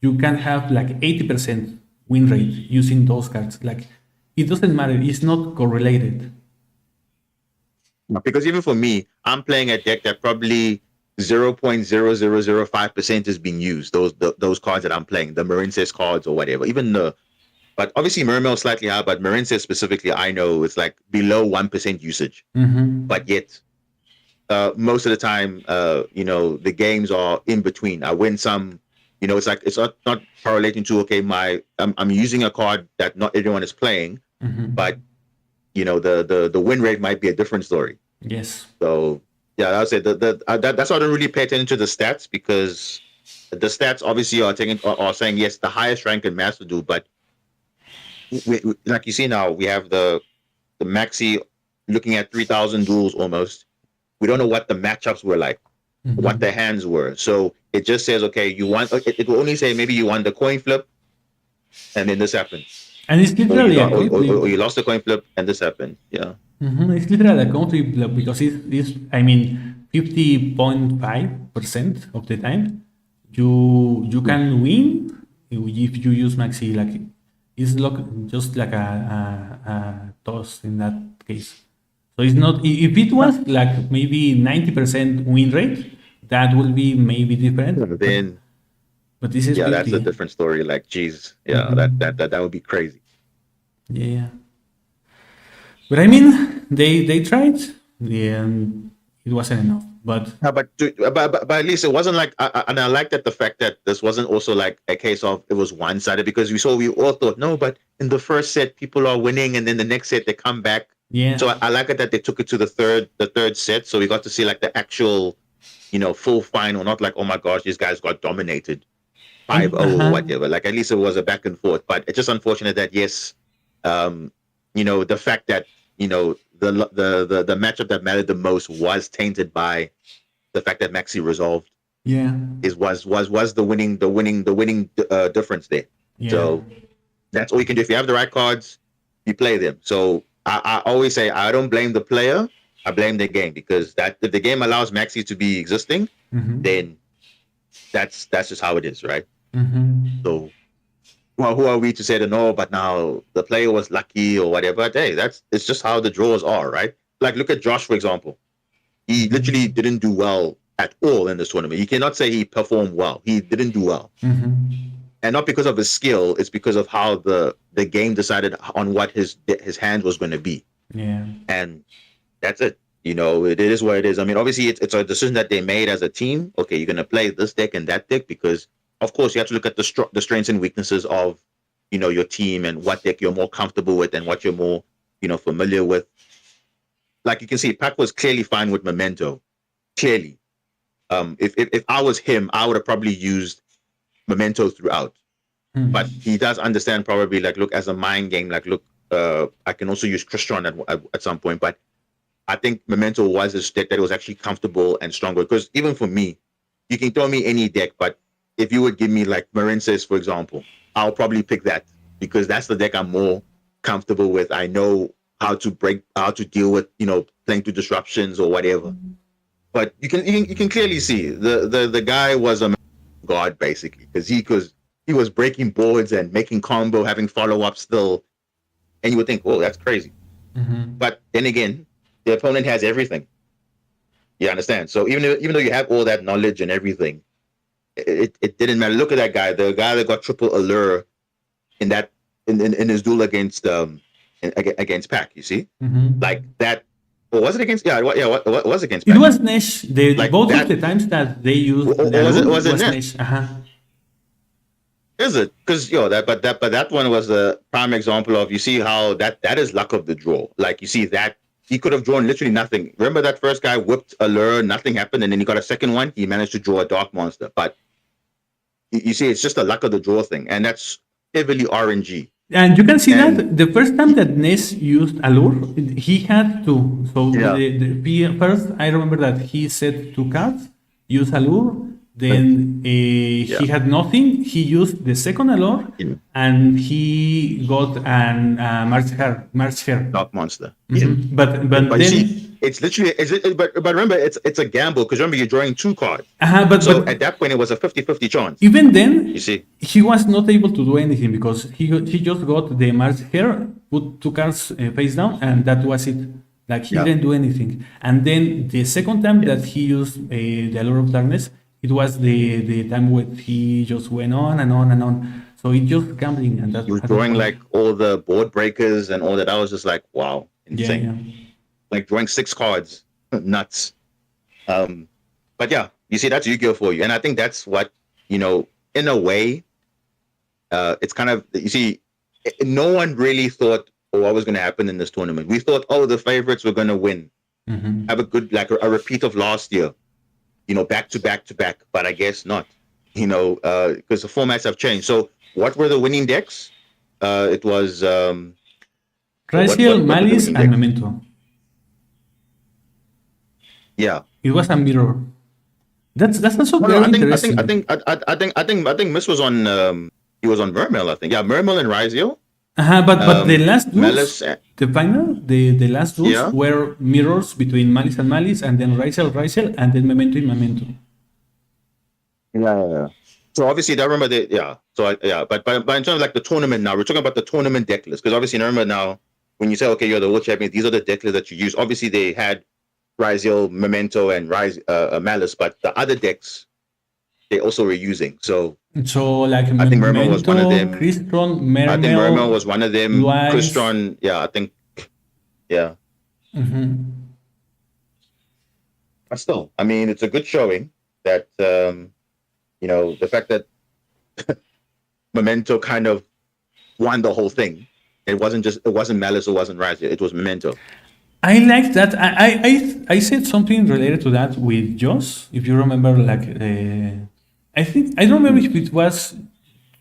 you can have like 80% win rate using those cards. Like, it doesn't matter. It's not correlated. Because even for me, I'm playing a deck that probably 0.0005% is being used. Those cards that I'm playing, the Marinces cards or whatever. But obviously Mermail slightly higher, but Marinces specifically, I know it's like below 1% usage. But yet, most of the time, the games are in between. I win some. It's like it's not correlating to, okay, I'm using a card that not everyone is playing, but the win rate might be a different story. Yes. So yeah, I would say that's why I don't really pay attention to the stats, because the stats obviously are saying yes, the highest rank in Master Duel, but like you see now, we have the Maxi looking at 3,000 duels almost. We don't know what the matchups were like, what the hands were. So it just says, okay, you won. It will only say maybe you won the coin flip, and then this happened. And it's literally or you lost the coin flip, and this happened. Yeah. It's literally a coin flip, because it's 50.5% of the time you can win if you use Maxi. Like, it's just like a toss in that case. So it's not, if it was like maybe 90% win rate, that will be maybe different. But this is 50. That's a different story. Like, geez, that would be crazy. Yeah. But I mean, they tried, and it wasn't enough. But at least it wasn't like, and I like that the fact that this wasn't also like a case of it was one-sided, because we all thought, no, but in the first set people are winning, and then the next set they come back. Yeah. So I like it that they took it to the third set, so we got to see like the actual, full final, not like, oh my gosh, these guys got dominated 5-0 or whatever. Like, at least it was a back and forth. But it's just unfortunate that yes, the fact that the matchup that mattered the most was tainted by the fact that Maxi resolved. Yeah. Was the winning difference there. Yeah. So that's all you can do. If you have the right cards, you play them. So I always say I don't blame the player, I blame the game, because if the game allows Maxi to be existing, then that's just how it is, right? So, well, who are we to say that no, but now the player was lucky or whatever? Hey, it's just how the draws are, right? Like, look at Josh, for example. He literally didn't do well at all in this tournament. You cannot say he performed well. He didn't do well. And not because of his skill, it's because of how the game decided on what his hand was going to be. Yeah. And that's it. It is what it is. I mean, obviously, it's a decision that they made as a team. Okay, you're going to play this deck and that deck, because, of course, you have to look at the strengths and weaknesses of, your team, and what deck you're more comfortable with and what you're more, familiar with. Like, you can see, Pac was clearly fine with Memento. Clearly. If I was him, I would have probably used Memento throughout. But he does understand probably, like, look, as a mind game, like, look, I can also use Crystron at some point, but I think Memento was a deck that was actually comfortable and stronger, because even for me, you can throw me any deck, but if you would give me like Marinces, for example, I'll probably pick that because that's the deck I'm more comfortable with. I know how to deal with, playing through disruptions or whatever. But you can clearly see the guy was a god basically, because he was breaking boards and making combo, having follow-up still, and you would think, oh, that's crazy. But then again, the opponent has everything. You understand? So even though you have all that knowledge and everything, it didn't matter. Look at that guy, the guy that got triple allure in his duel against Pac. You see, like that. Or was it against? Yeah, what was against? It was Nesh. Both of the times that they used was it Nesh. Is it? Because but that one was a prime example of, you see how that is luck of the draw. Like, you see that he could have drawn literally nothing. Remember that first guy whipped a lure, nothing happened, and then he got a second one. He managed to draw a dark monster. But you see, it's just a luck of the draw thing, and that's heavily RNG. And you can see that the first time that Ness used Allure, he had to. So first, I remember that he said 2 cards, use Allure. Then he had nothing. He used the second Allure, and he got an March Hair Dark Monster. But then it's literally but remember, it's a gamble, because remember, you're drawing 2 cards. But at that point it was a 50-50 chance. Even then, you see, he was not able to do anything, because he just got the March Hair, put 2 cards face down, and that was it. Like, he didn't do anything. And then the second time that he used the Allure of Darkness, it was the time where he just went on and on and on. So it just gambling, and that he was drawing like all the board breakers and all that. I was just like, wow, insane. Yeah. Like drawing 6 cards, nuts. But yeah, you see, that's Yu-Gi-Oh for you, and I think that's what, in a way, it's kind of, you see, no one really thought, what was going to happen in this tournament. We thought, the favorites were going to win, have a good, like a repeat of last year. Back to back to back, but I guess not, because the formats have changed. So what were the winning decks? It was Raziel, Malice, and Memento. Yeah, it was a mirror. That's also very interesting. I think Miss was on. He was on Mermel, I think. Yeah, Mermel and Raziel. But the last duels, Malice, the final, the last duels were mirrors between Malice and Malice, and then Raziel, and then Memento and Memento. Yeah. So obviously, I remember that. Yeah. So but in terms of like the tournament now, we're talking about the tournament deck list, because obviously, remember now, when you say, okay, you're the world champion, these are the deck lists that you use. Obviously, they had Raziel, Memento, and Malice, but the other decks they also were using. So like I think Mermel was one of them. Crystron, I think Mermel was one of them. Crystron, I think, But still, I mean, it's a good showing that the fact that Memento kind of won the whole thing. It wasn't Malice, it wasn't Raziel, it was Memento. I like that. I said something related to that with Joss, if you remember, like I don't remember if it was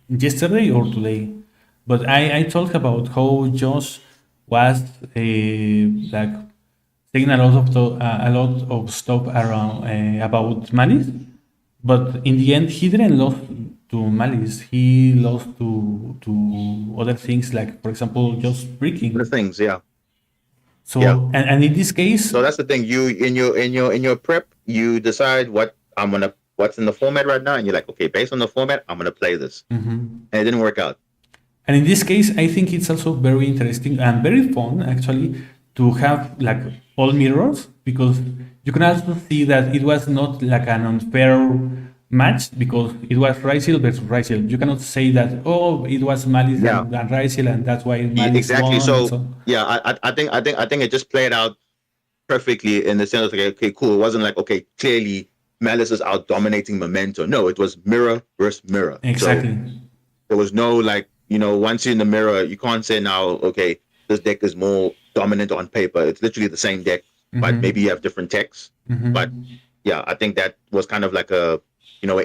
yesterday or today, but I talked about how Joss was like saying a lot of stuff around about Malice, but in the end he didn't lose to Malice. He lost to other things, like, for example, just breaking. Other things, yeah. So and in this case, so that's the thing. You in your prep, you decide what's in the format right now, and you're like, okay, based on the format, I'm gonna play this, and it didn't work out. And in this case, I think it's also very interesting and very fun, actually, to have like all mirrors, because you can also see that it was not like an unfair match, because it was Raziel versus Raziel. You cannot say that, it was Malice and Raziel, and that's why Malice exactly won. So I think it just played out perfectly in the sense of, okay, cool. It wasn't like, okay, clearly Malice is out dominating Memento. No, it was mirror versus mirror. Exactly. So there was no like, once you're in the mirror, you can't say now, okay, this deck is more dominant on paper. It's literally the same deck, but maybe you have different techs. But I think that was kind of like an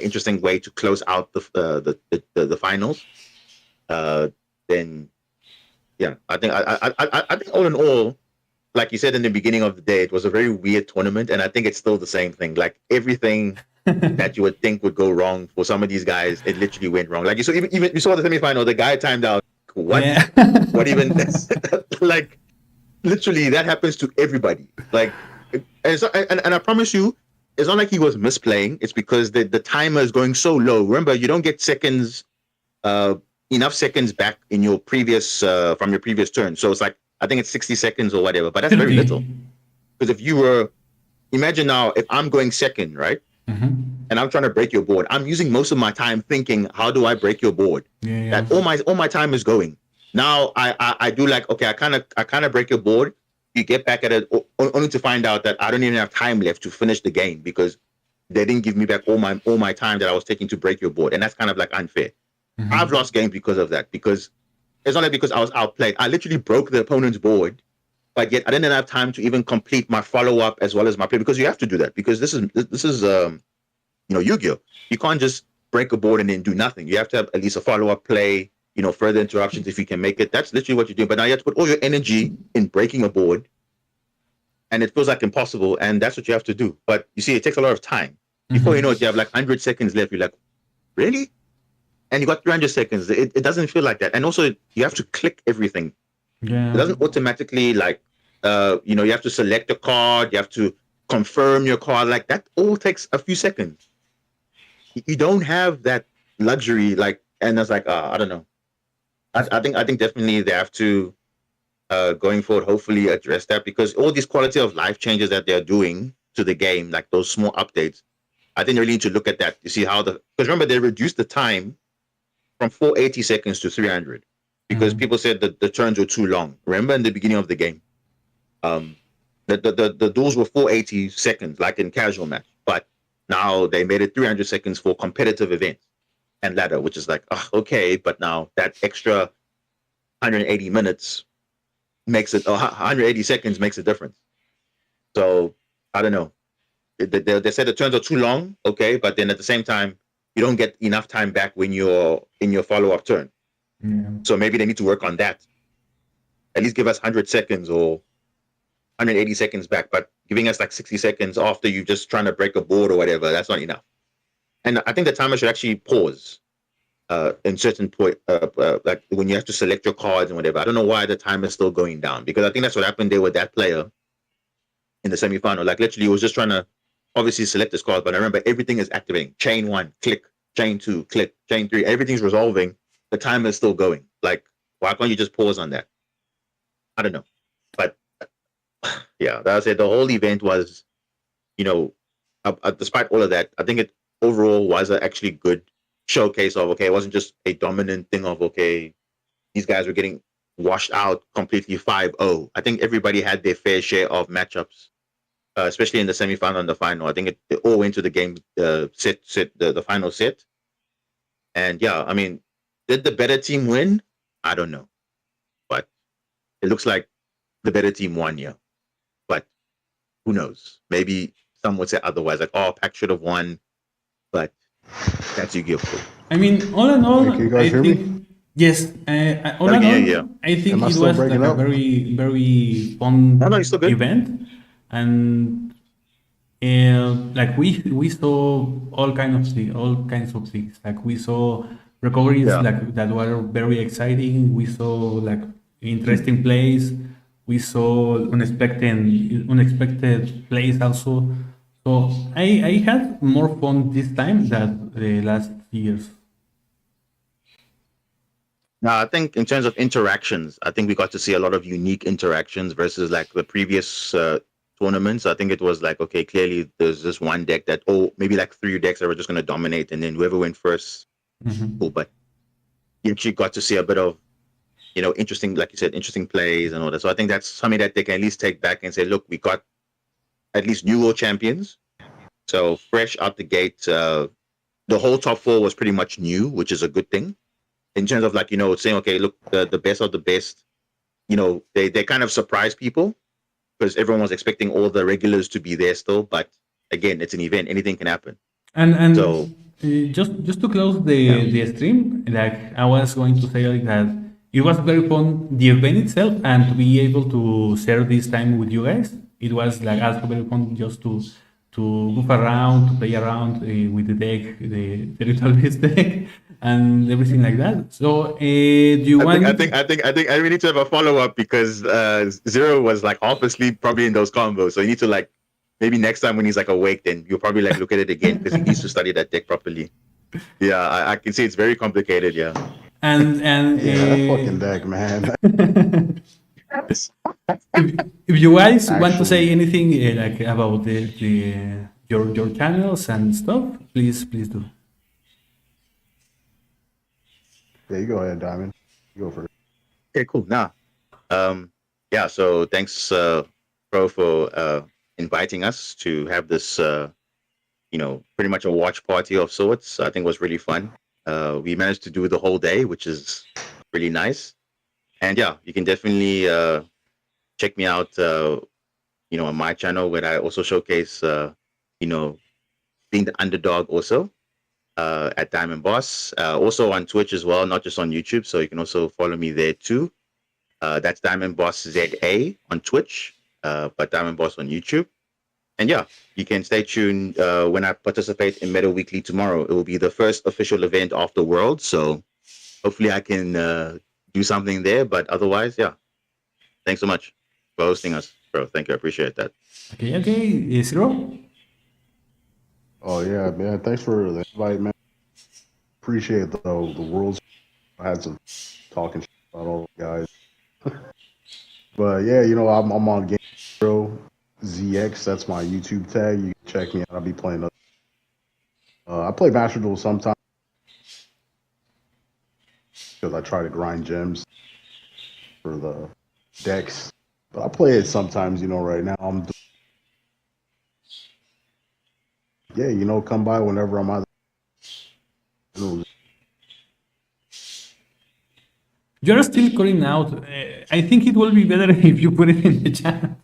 interesting way to close out the finals. Then I think all in all, like you said in the beginning of the day, it was a very weird tournament, and I think it's still the same thing. Like everything that you would think would go wrong for some of these guys, it literally went wrong. Like you saw the semifinal, the guy timed out what? Yeah. What even? Like, literally, that happens to everybody. Like, and I promise you, it's not like he was misplaying. It's because the timer is going so low. Remember, you don't get seconds, enough seconds back in your previous from your previous turn. So it's like, I think it's 60 seconds or whatever, but that's very little. Because if you were, imagine now, if I'm going second, right? And I'm trying to break your board, I'm using most of my time thinking, how do I break your board? That all my time is going. Now I do like, okay, I kind of break your board. You get back at it only to find out that I don't even have time left to finish the game because they didn't give me back all my time that I was taking to break your board, and that's kind of like unfair. I've lost games because of that, because it's not like because I was outplayed. I literally broke the opponent's board, but yet I didn't have time to even complete my follow-up as well as my play, because you have to do that, because this is Yu-Gi-Oh! You can't just break a board and then do nothing. You have to have at least a follow-up play, further interruptions if you can make it. That's literally what you're doing. But now you have to put all your energy in breaking a board, and it feels like impossible, and that's what you have to do. But you see, it takes a lot of time. Before you know it, you have like 100 seconds left. You're like, really? And you got 300 seconds. It doesn't feel like that. And also, you have to click everything. Yeah. It doesn't automatically, like, you have to select a card. You have to confirm your card. Like, that all takes a few seconds. You don't have that luxury, like, and it's like, I don't know. I think definitely they have to, going forward, hopefully address that, because all these quality of life changes that they're doing to the game, like those small updates, I think they really need to look at that. You see how because remember, they reduced the time from 480 seconds to 300 because people said that the turns were too long. Remember in the beginning of the game, the duels were 480 seconds, like in casual match, but now they made it 300 seconds for competitive events and ladder, which is like, okay, but now that extra 180 minutes makes it, 180 seconds makes a difference. So I don't know. They said the turns are too long, okay, but then at the same time, you don't get enough time back when you're in your follow-up turn. So maybe they need to work on that. At least give us 100 seconds or 180 seconds back, but giving us like 60 seconds after you just trying to break a board or whatever, that's not enough. And I think the timer should actually pause in certain point, like when you have to select your cards and whatever. I don't know why the time is still going down, because I think that's what happened there with that player in the semifinal. Like literally, he was just trying to obviously select his cards, but I remember everything is activating. Chain 1, click. Chain 2, click. Chain 3, everything's resolving. The timer is still going. Like, why can't you just pause on that? I don't know. But yeah, that said, the whole event was, despite all of that, I think it overall was an actually good showcase of, okay, it wasn't just a dominant thing of, okay, these guys were getting washed out completely 5-0. I think everybody had their fair share of matchups, especially in the semifinal and the final. I think it all went to the game the final set. And yeah, I mean, did the better team win? I don't know. But it looks like the better team won, yeah. But who knows? Maybe some would say otherwise, like, Pac should have won. But that's Yu-Gi-Oh! I mean, all in all, Can you guys hear me? Yes. All in all, yeah. I think Am I it still was like breaking a up? very, very fun you're still good. event, and like we saw all kinds of things. Like we saw recoveries like that were very exciting. We saw like interesting plays. We saw unexpected plays also. So I had more fun this time than the last years. Now, I think in terms of interactions, I think we got to see a lot of unique interactions versus like the previous tournaments. I think it was like, okay, clearly there's this one deck that, maybe like 3 decks that were just going to dominate, and then whoever went first, cool. But you actually got to see a bit of, interesting, like you said, interesting plays and all that. So I think that's something that they can at least take back and say, look, we got at least new world champions. So fresh out the gate, the whole top 4 was pretty much new, which is a good thing. In terms of like, saying, okay, look, the best of the best, they kind of surprised people because everyone was expecting all the regulars to be there still. But again, it's an event. Anything can happen. And so, just to close the stream, like I was going to say like that it was very fun, the event itself, and to be able to share this time with you guys. It was like also very fun just to goof around, to play around with the deck, the Ritual Beast deck. and everything like that. So, do you want? I think I really need to have a follow up because Zero was like half asleep probably in those combos. So you need to like maybe next time when he's like awake, then you'll probably like look at it again because he needs to study that deck properly. Yeah, I can see it's very complicated. Yeah. And that fucking deck, man. if you guys want to say anything like about your channels and stuff, please do. Yeah, you go ahead, Diamond. You go first. Okay, cool. Yeah. So thanks, Pro, for inviting us to have this, pretty much a watch party of sorts. I think it was really fun. We managed to do the whole day, which is really nice. And yeah, you can definitely check me out, on my channel where I also showcase, being the underdog also. At Diamond Boss, also on Twitch as well, not just on YouTube. So you can also follow me there too. That's Diamond Boss ZA on Twitch, but Diamond Boss on YouTube. And yeah, you can stay tuned when I participate in Meta Weekly tomorrow. It will be the first official event after World. So hopefully I can do something there. But otherwise, yeah. Thanks so much for hosting us, bro. Thank you. I appreciate that. Okay. Zero? Oh yeah, man. Thanks for the invite, man. Appreciate the world's. I had some talking about all the guys. But yeah, I'm on Game Zero ZX. That's my YouTube tag. You can check me out. I'll be playing. I play Master Duel sometimes because I try to grind gems for the decks. But I play it sometimes. Right now I'm. Yeah, come by whenever I'm out. You're still calling out. I think it will be better if you put it in the chat.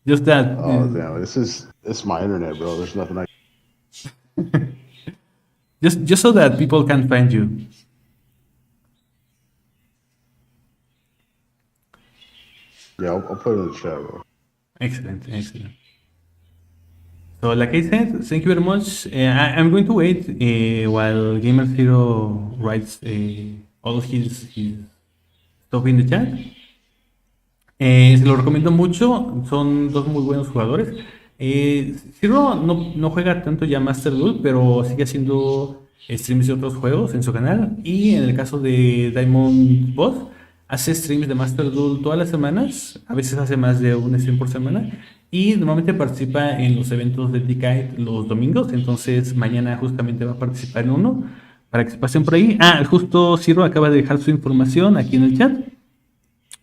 Just that. Oh, damn. It's my internet, bro. There's nothing I. just so that people can find you. Yeah, I'll put it in the chat, bro. Excellent. So, like I said, thank you very much. I'm going to wait while Gamer Zero writes all of his stuff in the chat. Se lo recomiendo mucho. Son dos muy buenos jugadores. Zero no juega tanto ya Master Duel, pero sigue haciendo streams de otros juegos en su canal. Y en el caso de Diamond Boss, hace streams de Master Duel todas las semanas. A veces hace más de un stream por semana. Y normalmente participa en los eventos de DKIT los domingos. Entonces mañana justamente va a participar en uno. Para que se pasen por ahí. Justo Zero acaba de dejar su información aquí en el chat.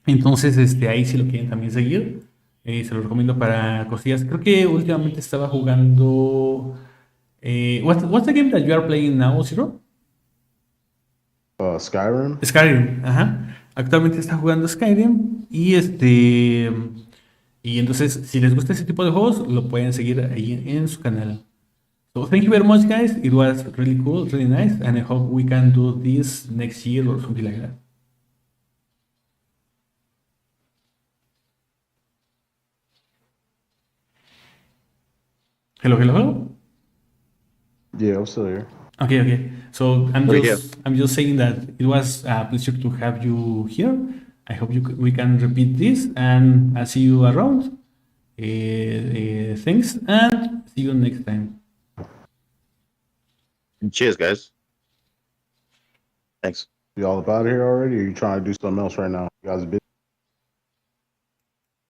Entonces ahí si lo quieren también seguir. Se lo recomiendo para cosillas. Creo que últimamente estaba jugando... what's the game that you are playing now, Zero? Skyrim. Skyrim, ajá. Actualmente está jugando Skyrim. Y entonces, si les gusta ese tipo de juegos, lo pueden seguir ahí en su canal. So, thank you very much, guys. It was really cool, really nice. And I hope we can do this next year or something like that. Hello? Yeah, I'm still here. Okay. So I'm just saying that it was a pleasure to have you here. I hope we can repeat this, and I'll see you around. Thanks, and see you next time. Cheers, guys. Thanks. You all about here already, or are you trying to do something else right now? You guys busy?